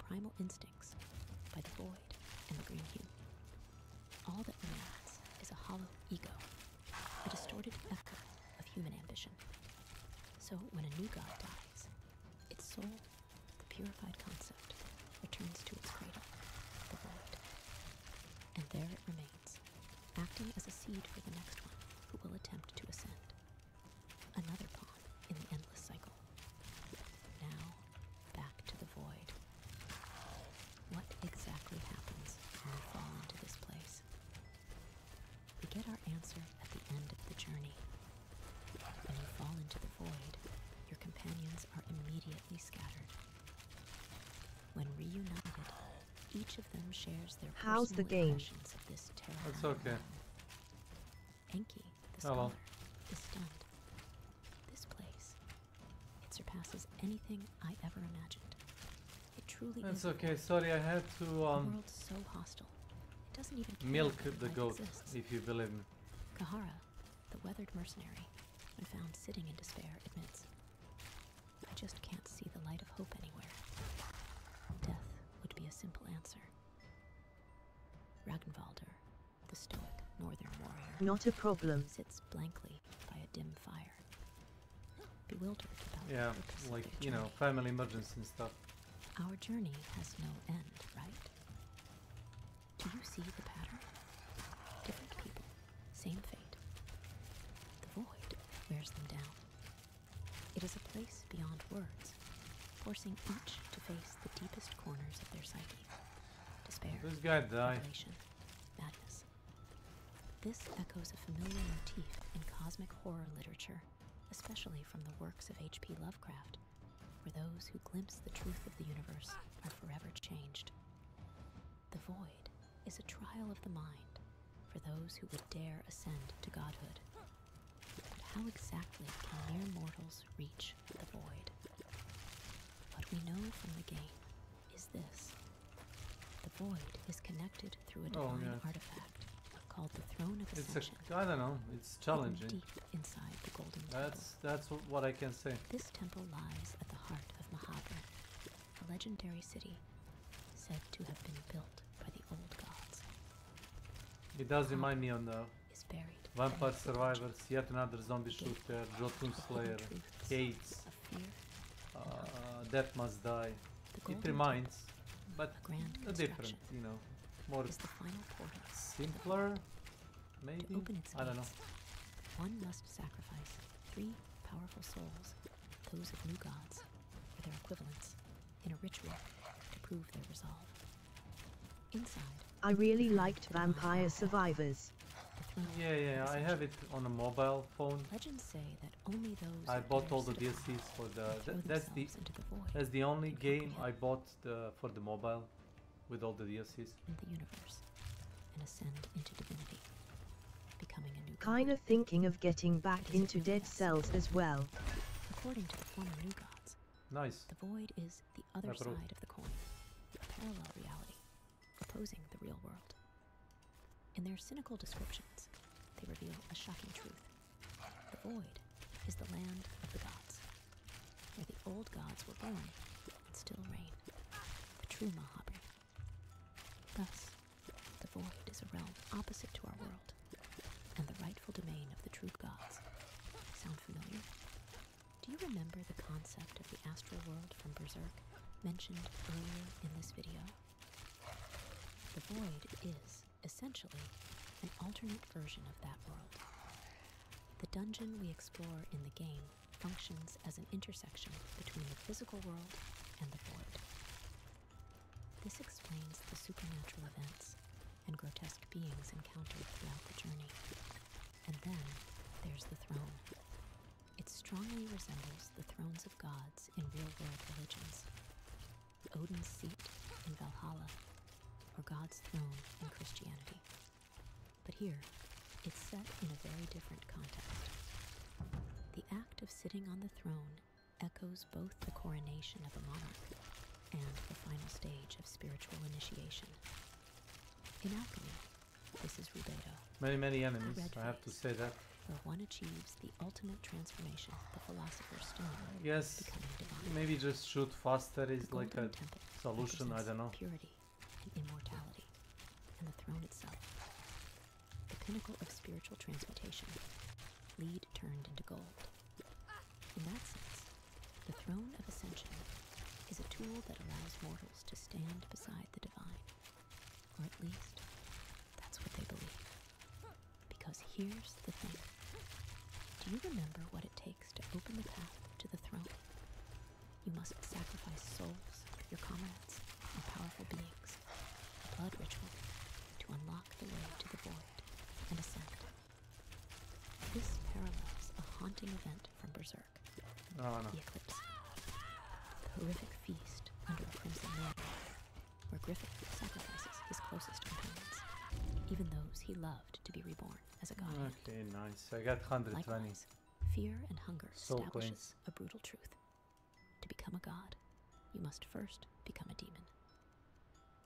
S2: Primal instincts by the void and the green hue. All that remains is a hollow ego, a distorted echo of human ambition. So when a new god dies, its soul, the purified concept, returns to its cradle, the void. And there it remains, acting as a seed for the next one, who will attempt to ascend. Another pawn in the endless cycle. Now, back to the void. What exactly happens when we fall into this place? We get our answer at the end of the journey. When you fall into the void, your companions are immediately scattered. When reunited, each of them shares their
S13: How's the
S2: personal
S13: game?
S2: impressions of this terrible
S4: That's okay.
S2: Enki, the
S4: Hello.
S2: scholar, is stunned. This place, it surpasses anything I ever imagined. It truly
S4: That's
S2: is a
S4: okay.
S2: void.
S4: Sorry, I had to
S2: The world's so hostile. It doesn't even care
S4: milk
S2: that
S4: the
S2: life
S4: goat,
S2: exists.
S4: if you believe me.
S2: Kahara, the weathered mercenary, when found sitting in despair, admits, I just can't see the light of hope anywhere. Death would be a simple answer. Ragnvalder, the stoic northern warrior,
S13: Not a problem.
S2: sits blankly by a dim fire, bewildered about
S4: Yeah,
S2: the purpose
S4: like,
S2: of their
S4: you know,
S2: journey.
S4: family emergency and stuff.
S2: Our journey has no end, right? Do you see the pattern? Different people, same fate. The void wears them down. It is a place beyond words, forcing each to face the deepest corners of their psyche. Despair,
S4: This guy died.
S2: revelation, madness. This echoes a familiar motif in cosmic horror literature, especially from the works of H.P. Lovecraft, where those who glimpse the truth of the universe are forever changed. The void is a trial of the mind for those who would dare ascend to godhood. But how exactly can mere mortals reach the void? What we know from the game is this. The void is connected through a
S4: Oh,
S2: divine
S4: yeah.
S2: artifact called the Throne of
S4: It's
S2: Ascension.
S4: I don't know, it's
S2: hidden
S4: challenging.
S2: deep inside the Golden Temple.
S4: That's what I can say.
S2: This temple lies at the heart of Mahabra, a legendary city said to have been built by the old gods.
S4: It does remind me on the
S2: Is buried
S4: Vampire
S2: beneath the
S4: Survivors, yet another zombie shooter, Jotun Slayer, Hades,
S2: of fear.
S4: Death Must Die.
S2: The
S4: It
S2: Golden
S4: reminds, but
S2: a grand
S4: a different,
S2: construction,
S4: you know, more
S2: is the final portal.
S4: simpler, maybe?
S2: To open its
S4: I don't know.
S2: gates, one must sacrifice 3 powerful souls, those of new gods, or their equivalents, in a ritual to prove their resolve. Inside,
S13: I really liked Vampire Survivors.
S4: Yeah, I have it on a mobile phone.
S2: legends say that only those
S4: I
S2: who
S4: bought
S2: dare
S4: all the
S2: sit upon
S4: DLCs for the.
S2: throw
S4: That's the.
S2: themselves into the void
S4: That's the only
S2: and
S4: game I
S2: comprehend
S4: bought for the mobile, with all the DLCs.
S2: in the universe and ascend into divinity, becoming a new god.
S13: Kinda thinking of getting back into Dead Cells as well.
S2: According to the former new gods,
S4: Nice.
S2: the void is the other
S4: Approve.
S2: side of the coin, a parallel reality, opposing the real world. In their cynical descriptions, they reveal a shocking truth. The void is the land of the gods, where the old gods were born and still reign, the true Mahabra. Thus, the void is a realm opposite to our world, and the rightful domain of the true gods. Sound familiar? Do you remember the concept of the astral world from Berserk, mentioned earlier in this video? The void is, essentially, an alternate version of that world. The dungeon we explore in the game functions as an intersection between the physical world and the void. This explains the supernatural events and grotesque beings encountered throughout the journey. And then there's the throne. It strongly resembles the thrones of gods in real-world religions. Odin's seat in Valhalla, or God's throne in Christianity. But here, it's set in a very different context. The act of sitting on the throne echoes both the coronation of a monarch and the final stage of spiritual initiation. In alchemy, this is Rubedo,
S4: Many
S2: a
S4: enemies,
S2: red
S4: I have to
S2: phase,
S4: say that.
S2: where one achieves the ultimate transformation, the Philosopher's Stone,
S4: Yes,
S2: becoming divine.
S4: maybe just shoot faster is
S2: The
S4: like a
S2: Golden Temple
S4: solution, I
S2: represents
S4: don't know.
S2: purity and immortality, and the throne itself, the pinnacle of spiritual transmutation, lead turned into gold. In that sense, the throne of ascension is a tool that allows mortals to stand beside the divine, or at least, that's what they believe. Because here's the thing. Do you remember what it takes to open the path to the throne? You must sacrifice souls, your comrades, and powerful beings, a blood ritual, to unlock the way to the void and ascend. This parallels a haunting event from Berserk, the eclipse. The horrific feast under a crimson moon, where Griffith sacrifices his closest companions, even those he loved to be reborn as a god.
S4: Okay, nice. I got 120.
S2: Likewise, fear and hunger
S4: Soul
S2: establishes
S4: coins.
S2: a brutal truth. To become a god, you must first become a demon.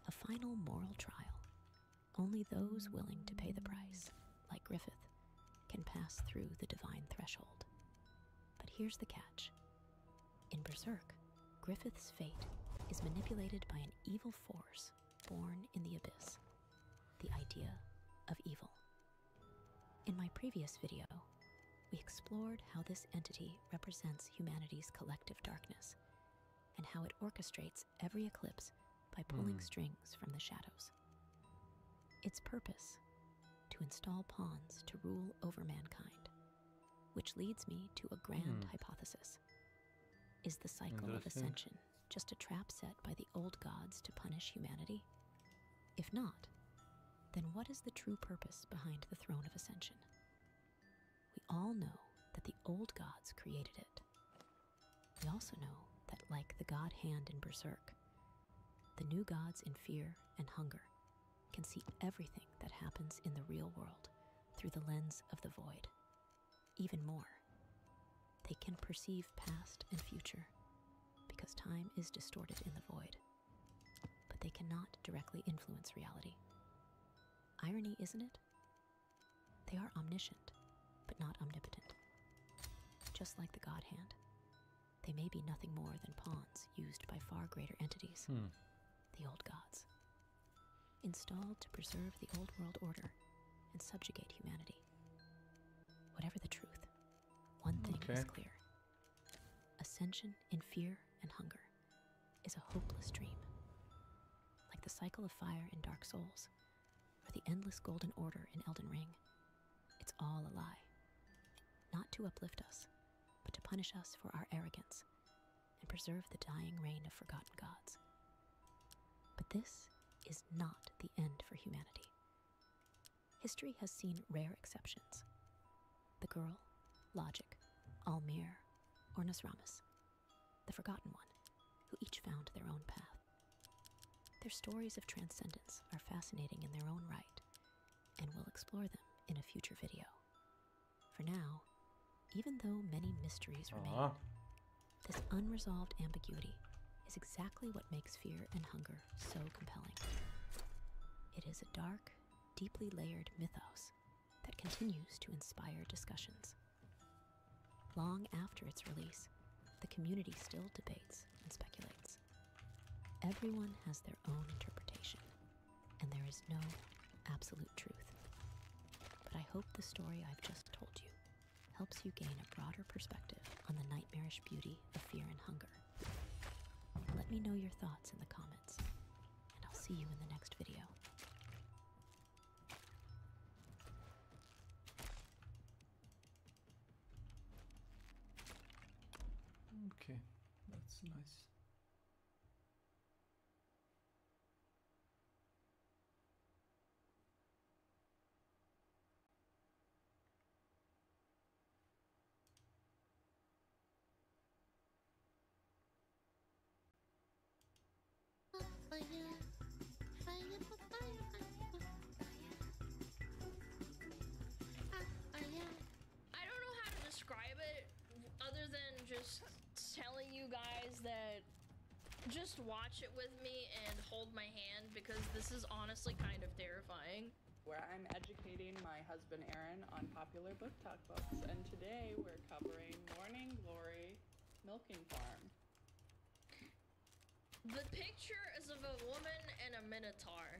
S2: A final moral trial. Only those willing to pay the price, like Griffith, can pass through the divine threshold. But here's the catch. In Berserk, Griffith's fate is manipulated by an evil force born in the abyss, the idea of evil. In my previous video, we explored how this entity represents humanity's collective darkness, and how it orchestrates every eclipse by pulling strings from the shadows. Its purpose, to install pawns to rule over mankind, which leads me to a grand hypothesis. Is the cycle of ascension just a trap set by the old gods to punish humanity? If not, then what is the true purpose behind the throne of ascension? We all know that the old gods created it. We also know that, like the god hand in Berserk, the new gods in fear and hunger can see everything that happens in the real world through the lens of the void. Even more, they can perceive past and future because time is distorted in the void, but they cannot directly influence reality. Irony, isn't it? They are omniscient, but not omnipotent. Just like the god hand, they may be nothing more than pawns used by far greater entities, the old gods, installed to preserve the old world order and subjugate humanity. Whatever the truth, one thing is clear. Ascension in fear and hunger is a hopeless dream. Like the cycle of fire in Dark Souls, or the endless golden order in Elden Ring, it's all a lie. Not to uplift us, but to punish us for our arrogance and preserve the dying reign of forgotten gods. But this is not the end for humanity. History has seen rare exceptions. The girl, Logic, Almir, or Nasramis, the Forgotten One, who each found their own path. Their stories of transcendence are fascinating in their own right, and we'll explore them in a future video. For now, even though many mysteries remain, this unresolved ambiguity is exactly what makes fear and hunger so compelling. It is a dark, deeply layered mythos that continues to inspire discussions. Long after its release, the community still debates and speculates. Everyone has their own interpretation, and there is no absolute truth. But I hope the story I've just told you helps you gain a broader perspective on the nightmarish beauty of fear and hunger. Let me know your thoughts in the comments, and I'll see you in the next video.
S4: Okay, that's nice.
S3: I don't know how to describe it other than just telling you guys that just watch it with me and hold my hand, because this is honestly kind of terrifying.
S8: Where I'm educating my husband Aaron on popular book talk books, and today we're covering Morning Glory Milking Farm.
S3: The picture is of a woman and a minotaur.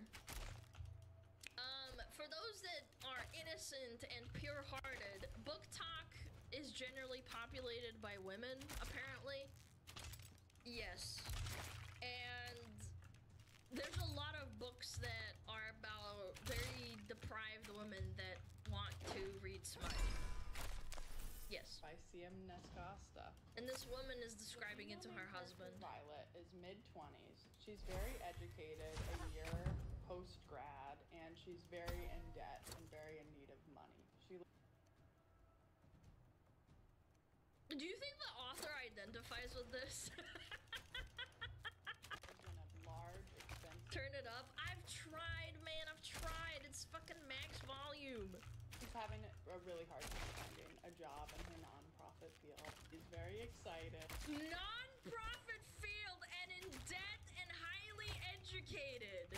S3: For those that are innocent and pure-hearted, book talk is generally populated by women, apparently. Yes. And there's a lot of books that are about very deprived women that want to read smut. Yes.
S8: By C.M. Nescosta.
S3: And this woman is describing it to her husband.
S8: Violet is mid-20s. She's very educated, a year post-grad, and she's very in debt and very in need of money.
S3: Do you think the author identifies with this? Turn it up. I've tried, man. I've tried. It's fucking max volume.
S8: She's having a really hard time finding a job in her non-profit field. She's very excited.
S3: Non-profit field and in debt and highly educated.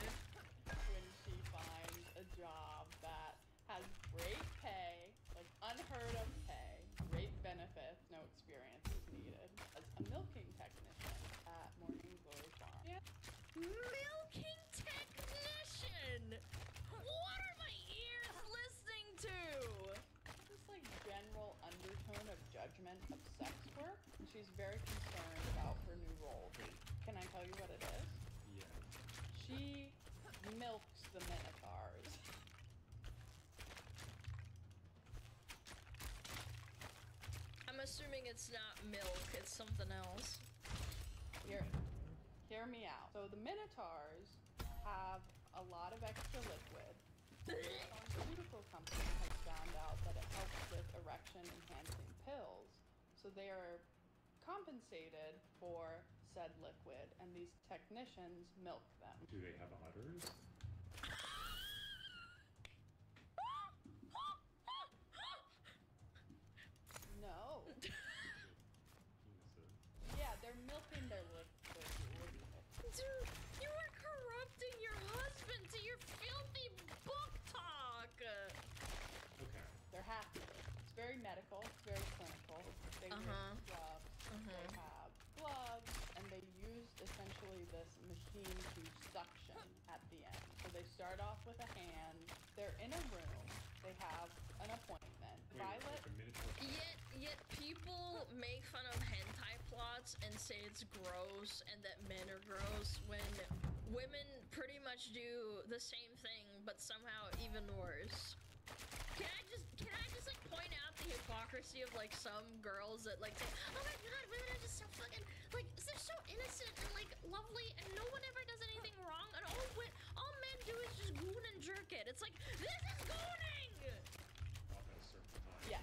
S8: When she finds a job that has great pay, like unheard of pay, great benefits, no experience is needed, as a milking technician at Morning Glory Farm. Yeah.
S3: Milking technician! What are my ears listening to?
S8: This like general undertone of judgment of sex work. She's very concerned about her new role. Can I tell you what it is?
S20: Yeah.
S8: She milks the minotaurs.
S3: I'm assuming it's not milk, it's something else.
S8: Hear me out. So the minotaurs have a lot of extra liquid. The pharmaceutical company has found out that it helps with erection enhancing pills. So they are compensated for said liquid, and these technicians milk them.
S20: Do they have udders?
S8: No. Yeah, they're milking their liquid.
S3: Dude, you are corrupting your husband to your filthy book talk.
S20: Okay.
S8: They're happy. It's very medical. It's very clinical. They wear gloves. They have gloves, and they use essentially this machine to suction at the end. So they start off with a hand. They're in a room. They have an appointment. Violet.
S3: Yet people make fun of hentai plots and say it's gross and that men are gross when women pretty much do the same thing but somehow even worse. Can I just like point out the hypocrisy of like some girls that like say, oh my god, women are just so fucking like they're so innocent and like lovely and no one ever does anything wrong and all men do is just goon and jerk it. It's like, this is gooning!
S8: Yeah.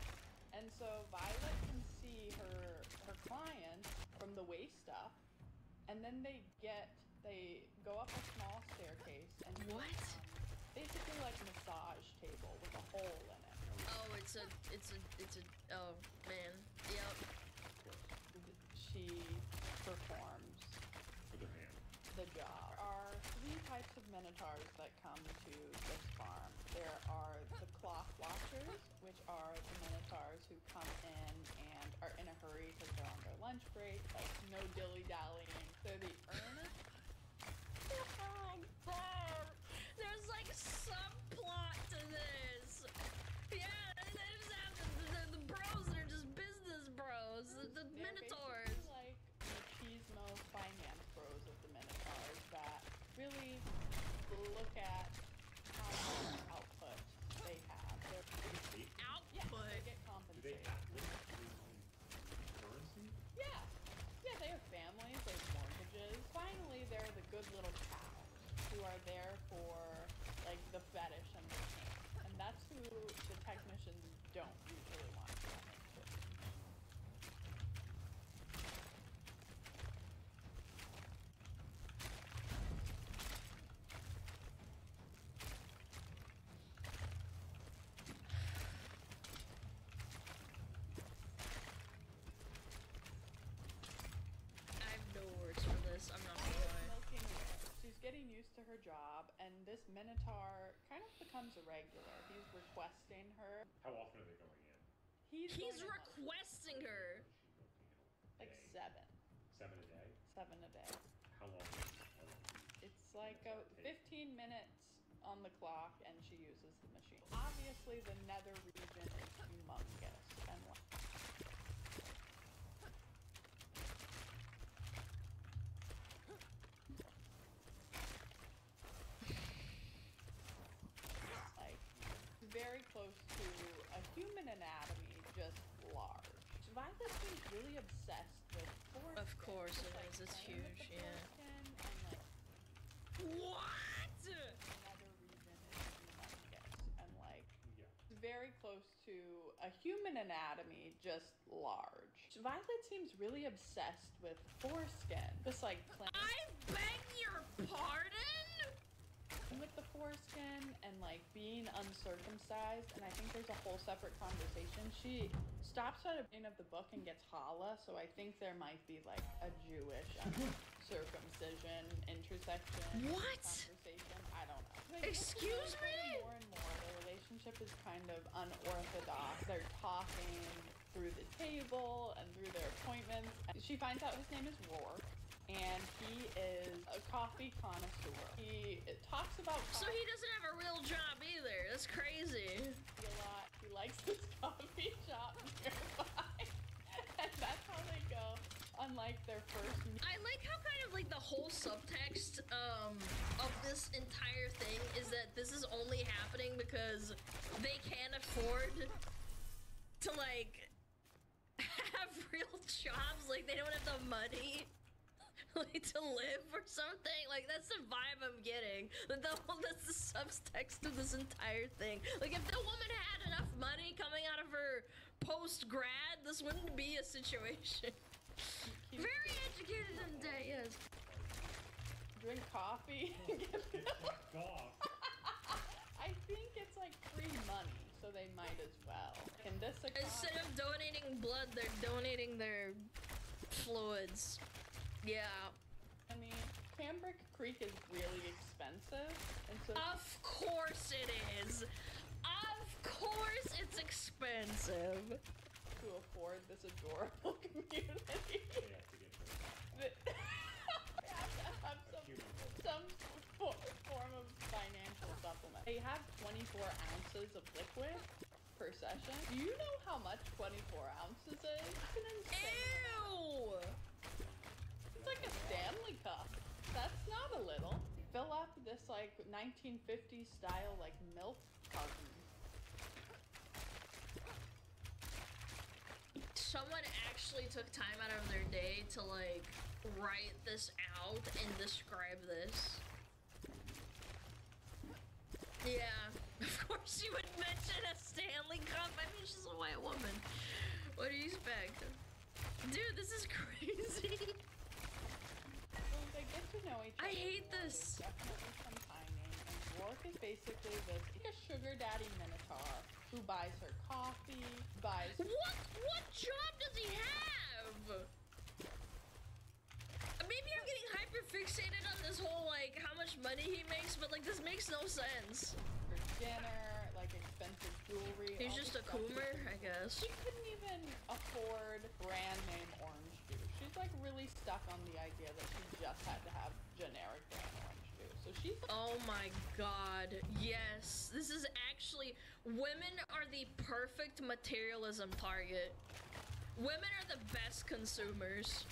S8: And so Violet can see her client from the waist up, and then they go up a small staircase and basically like a massage table with a hole in it.
S3: Oh, it's a oh man, yep.
S8: She performs the job. There are 3 types of minotaurs that come to this farm. There are the clock watchers, which are the minotaurs who come in and are in a hurry because they're on their lunch break, like no dilly-dallying. They're the earners.
S3: Oh god, there's like subplot to this. Yeah, they just have the bros that are just business bros, the minotaurs.
S8: Like machismo finance bros of the minotaurs that really look at how much output they have.
S3: Output?
S8: Yes, they get compensated. Yeah. Yeah, they have families, they have mortgages. Finally, they're the good little cows who are there for like the fetish and the kink. And that's who the technicians don't usually want to run into.
S3: I have no words for this, I'm not gonna lie.
S8: She's getting used to her job, and this minotaur kind of becomes a regular. He's requesting her.
S20: How often are they going in?
S3: He's requesting her.
S8: Like 7.
S20: 7 a day?
S8: 7 a day.
S20: How long?
S8: It's like 15 minutes on the clock, and she uses the machine. Obviously, the nether region is humongous. And like very close to a human anatomy, just large. Violet seems really obsessed with foreskin.
S3: Of course
S8: Just,
S3: it
S8: like,
S3: is. It's
S8: playing with
S3: huge,
S8: the
S3: yeah.
S8: foreskin and like
S3: What?
S8: another reason is humongous and like very close to a human anatomy, just large. Violet seems really obsessed with foreskin. Just like
S3: I beg your pardon?
S8: with the foreskin and like being uncircumcised, and I think there's a whole separate conversation. She stops at a end of the book and gets challah, so I think there might be like a Jewish circumcision intersection
S3: What?
S8: conversation. I don't know.
S3: Excuse me?
S8: More and more, their relationship is kind of unorthodox. They're talking through the table and through their appointments. She finds out his name is Rourke, and he is a coffee connoisseur. He talks about
S3: So he doesn't have a real job either. That's crazy.
S8: a lot. He likes this coffee shop nearby, and that's how they go on like their first meet.
S3: I like how kind of like the whole subtext of this entire thing is that this is only happening because they can't afford to like have real jobs. Like they don't have the money like to live or something. Like that's the vibe I'm getting. That's the subtext of this entire thing. Like if the woman had enough money coming out of her post-grad, this wouldn't be a situation. Very educated in debt, yes.
S8: Drink coffee. I think it's like free money, so they might as well. In this economy,
S3: Instead of donating blood, they're donating their fluids. Yeah.
S8: I mean, Cambric Creek is really expensive, and so
S3: Of course it is. Of course it's expensive.
S8: to afford this adorable community, they have to have some form of financial supplement. They have 24 ounces of liquid per session. Do you know how much 24 ounces is? It's an insane amount.
S3: Ew!
S8: It's like a Stanley Cup. That's not a little. Fill up this like 1950s style like milk carton.
S3: Someone actually took time out of their day to like write this out and describe this. Yeah, of course you would mention a Stanley Cup. I mean, she's a white woman. What do you expect? Dude, this is crazy.
S8: Well, they get to know each other.
S3: I hate
S8: more.
S3: this.
S8: There's definitely some timing. And Rourke is basically this a sugar daddy minotaur who buys her coffee, buys.
S3: What job does he have? Maybe I'm getting hyper fixated on this whole like how much money he makes, but like this makes no sense.
S8: For dinner, like expensive jewelry.
S3: He's
S8: all
S3: just
S8: this
S3: a
S8: stuff.
S3: coomer, I guess.
S8: She couldn't even afford brand name orange juice. She's like really stuck on the idea that she just had to have generic brand orange juice. So she's
S3: Oh my god, yes. This is actually, women are the perfect materialism target. Women are the best consumers.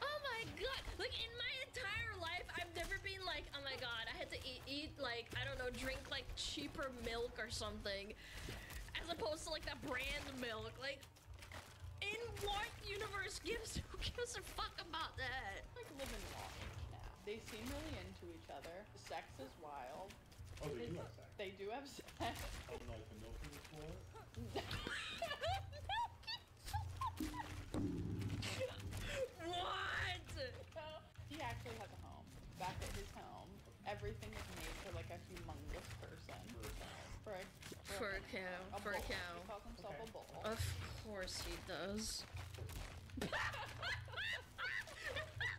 S3: Oh my god, like in my entire life, I've never been like, oh my god, I had to eat like, I don't know, drink like cheaper milk or something, as opposed to like the brand milk. Like, in what universe who gives a fuck about that?
S8: like living large now. They seem really into each other. The sex is wild.
S5: Oh, they do have sex.
S8: They do have sex.
S5: Oh, like the milk in the floor?
S3: What?
S8: He actually has a home. Back at his home, everything is made for like a humongous person. For a cow.
S3: For a
S8: bull.
S3: cow.
S8: He calls himself a bull.
S3: Of course he does.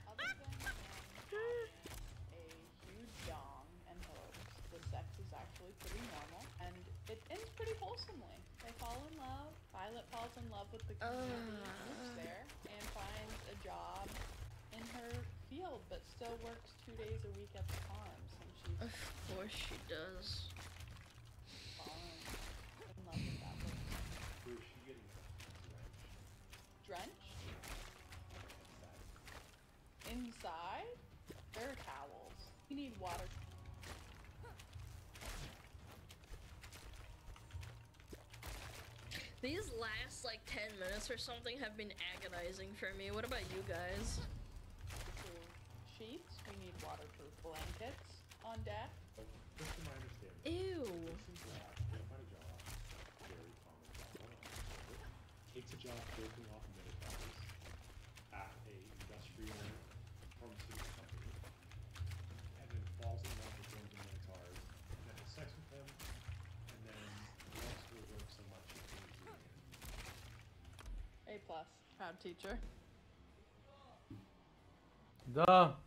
S8: Other than having a huge dong and hooves, the sex is actually pretty normal, and it ends pretty wholesomely. They fall in love. Violet falls in love with the community, moves there, and finds a job in her field, but still works 2 days a week at the farms, and she's
S3: Of course she does.
S8: fallen in love with that work.
S5: Where is she getting
S8: Drenched? Inside? There are towels. You need water.
S3: These last like 10 minutes or something have been agonizing for me. What about you guys?
S8: Sheets, we need waterproof blankets on deck.
S5: Just to my understanding.
S3: Ew.
S5: This is quite a job. Very common job. Takes a job breaking off minotaurs at a industrial pharmaceutical company, and then falls in love with one of the minotaurs, and then has sex with him, and then loves her work so much she changes her name.
S8: A+, proud teacher.
S4: Da.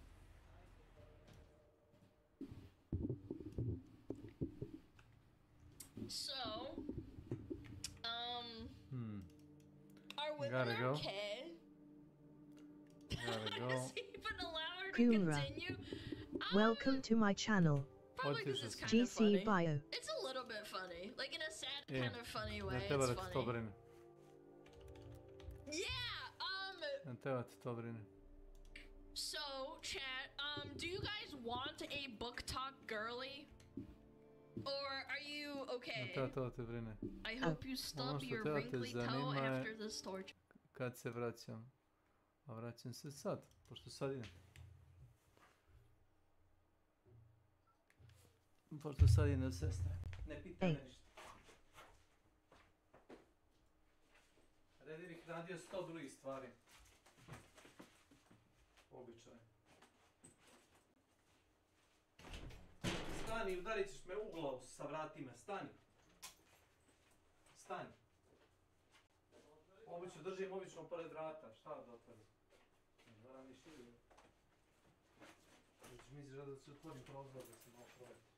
S3: So, are women okay?
S4: Gotta go.
S3: Is he even allow her to
S13: Gura.
S3: continue?
S13: Welcome to my channel.
S3: Probably because it's kind
S13: GC
S3: of funny.
S13: bio.
S3: It's a little bit funny, like in a sad
S4: Yeah.
S3: kind of funny way.
S4: Ne treba
S3: It's
S4: da te to
S3: funny.
S4: brine.
S3: Yeah.
S4: Ne treba te to brine.
S3: So, chat. Do you guys want a book talk girly? Or are you okay?
S4: Ne treba to da te brine.
S3: I hope you stub your
S4: treba te
S3: wrinkly toe
S4: zanima je
S3: after this torture.
S4: kad se vraćam. A vraćam se sad, pošto sad idem. Pošto sad idem do sestre. Ne pitaj me ništa. Redi bih radio 100 drugih stvari. Običaj. Stani, udarit ćeš me u glavu sa vratima, stani. Stani. Obično držim pored vrata, šta da otvorim? Ne varam ni širi. Misliš da se otvorim prozor da se malo proveći.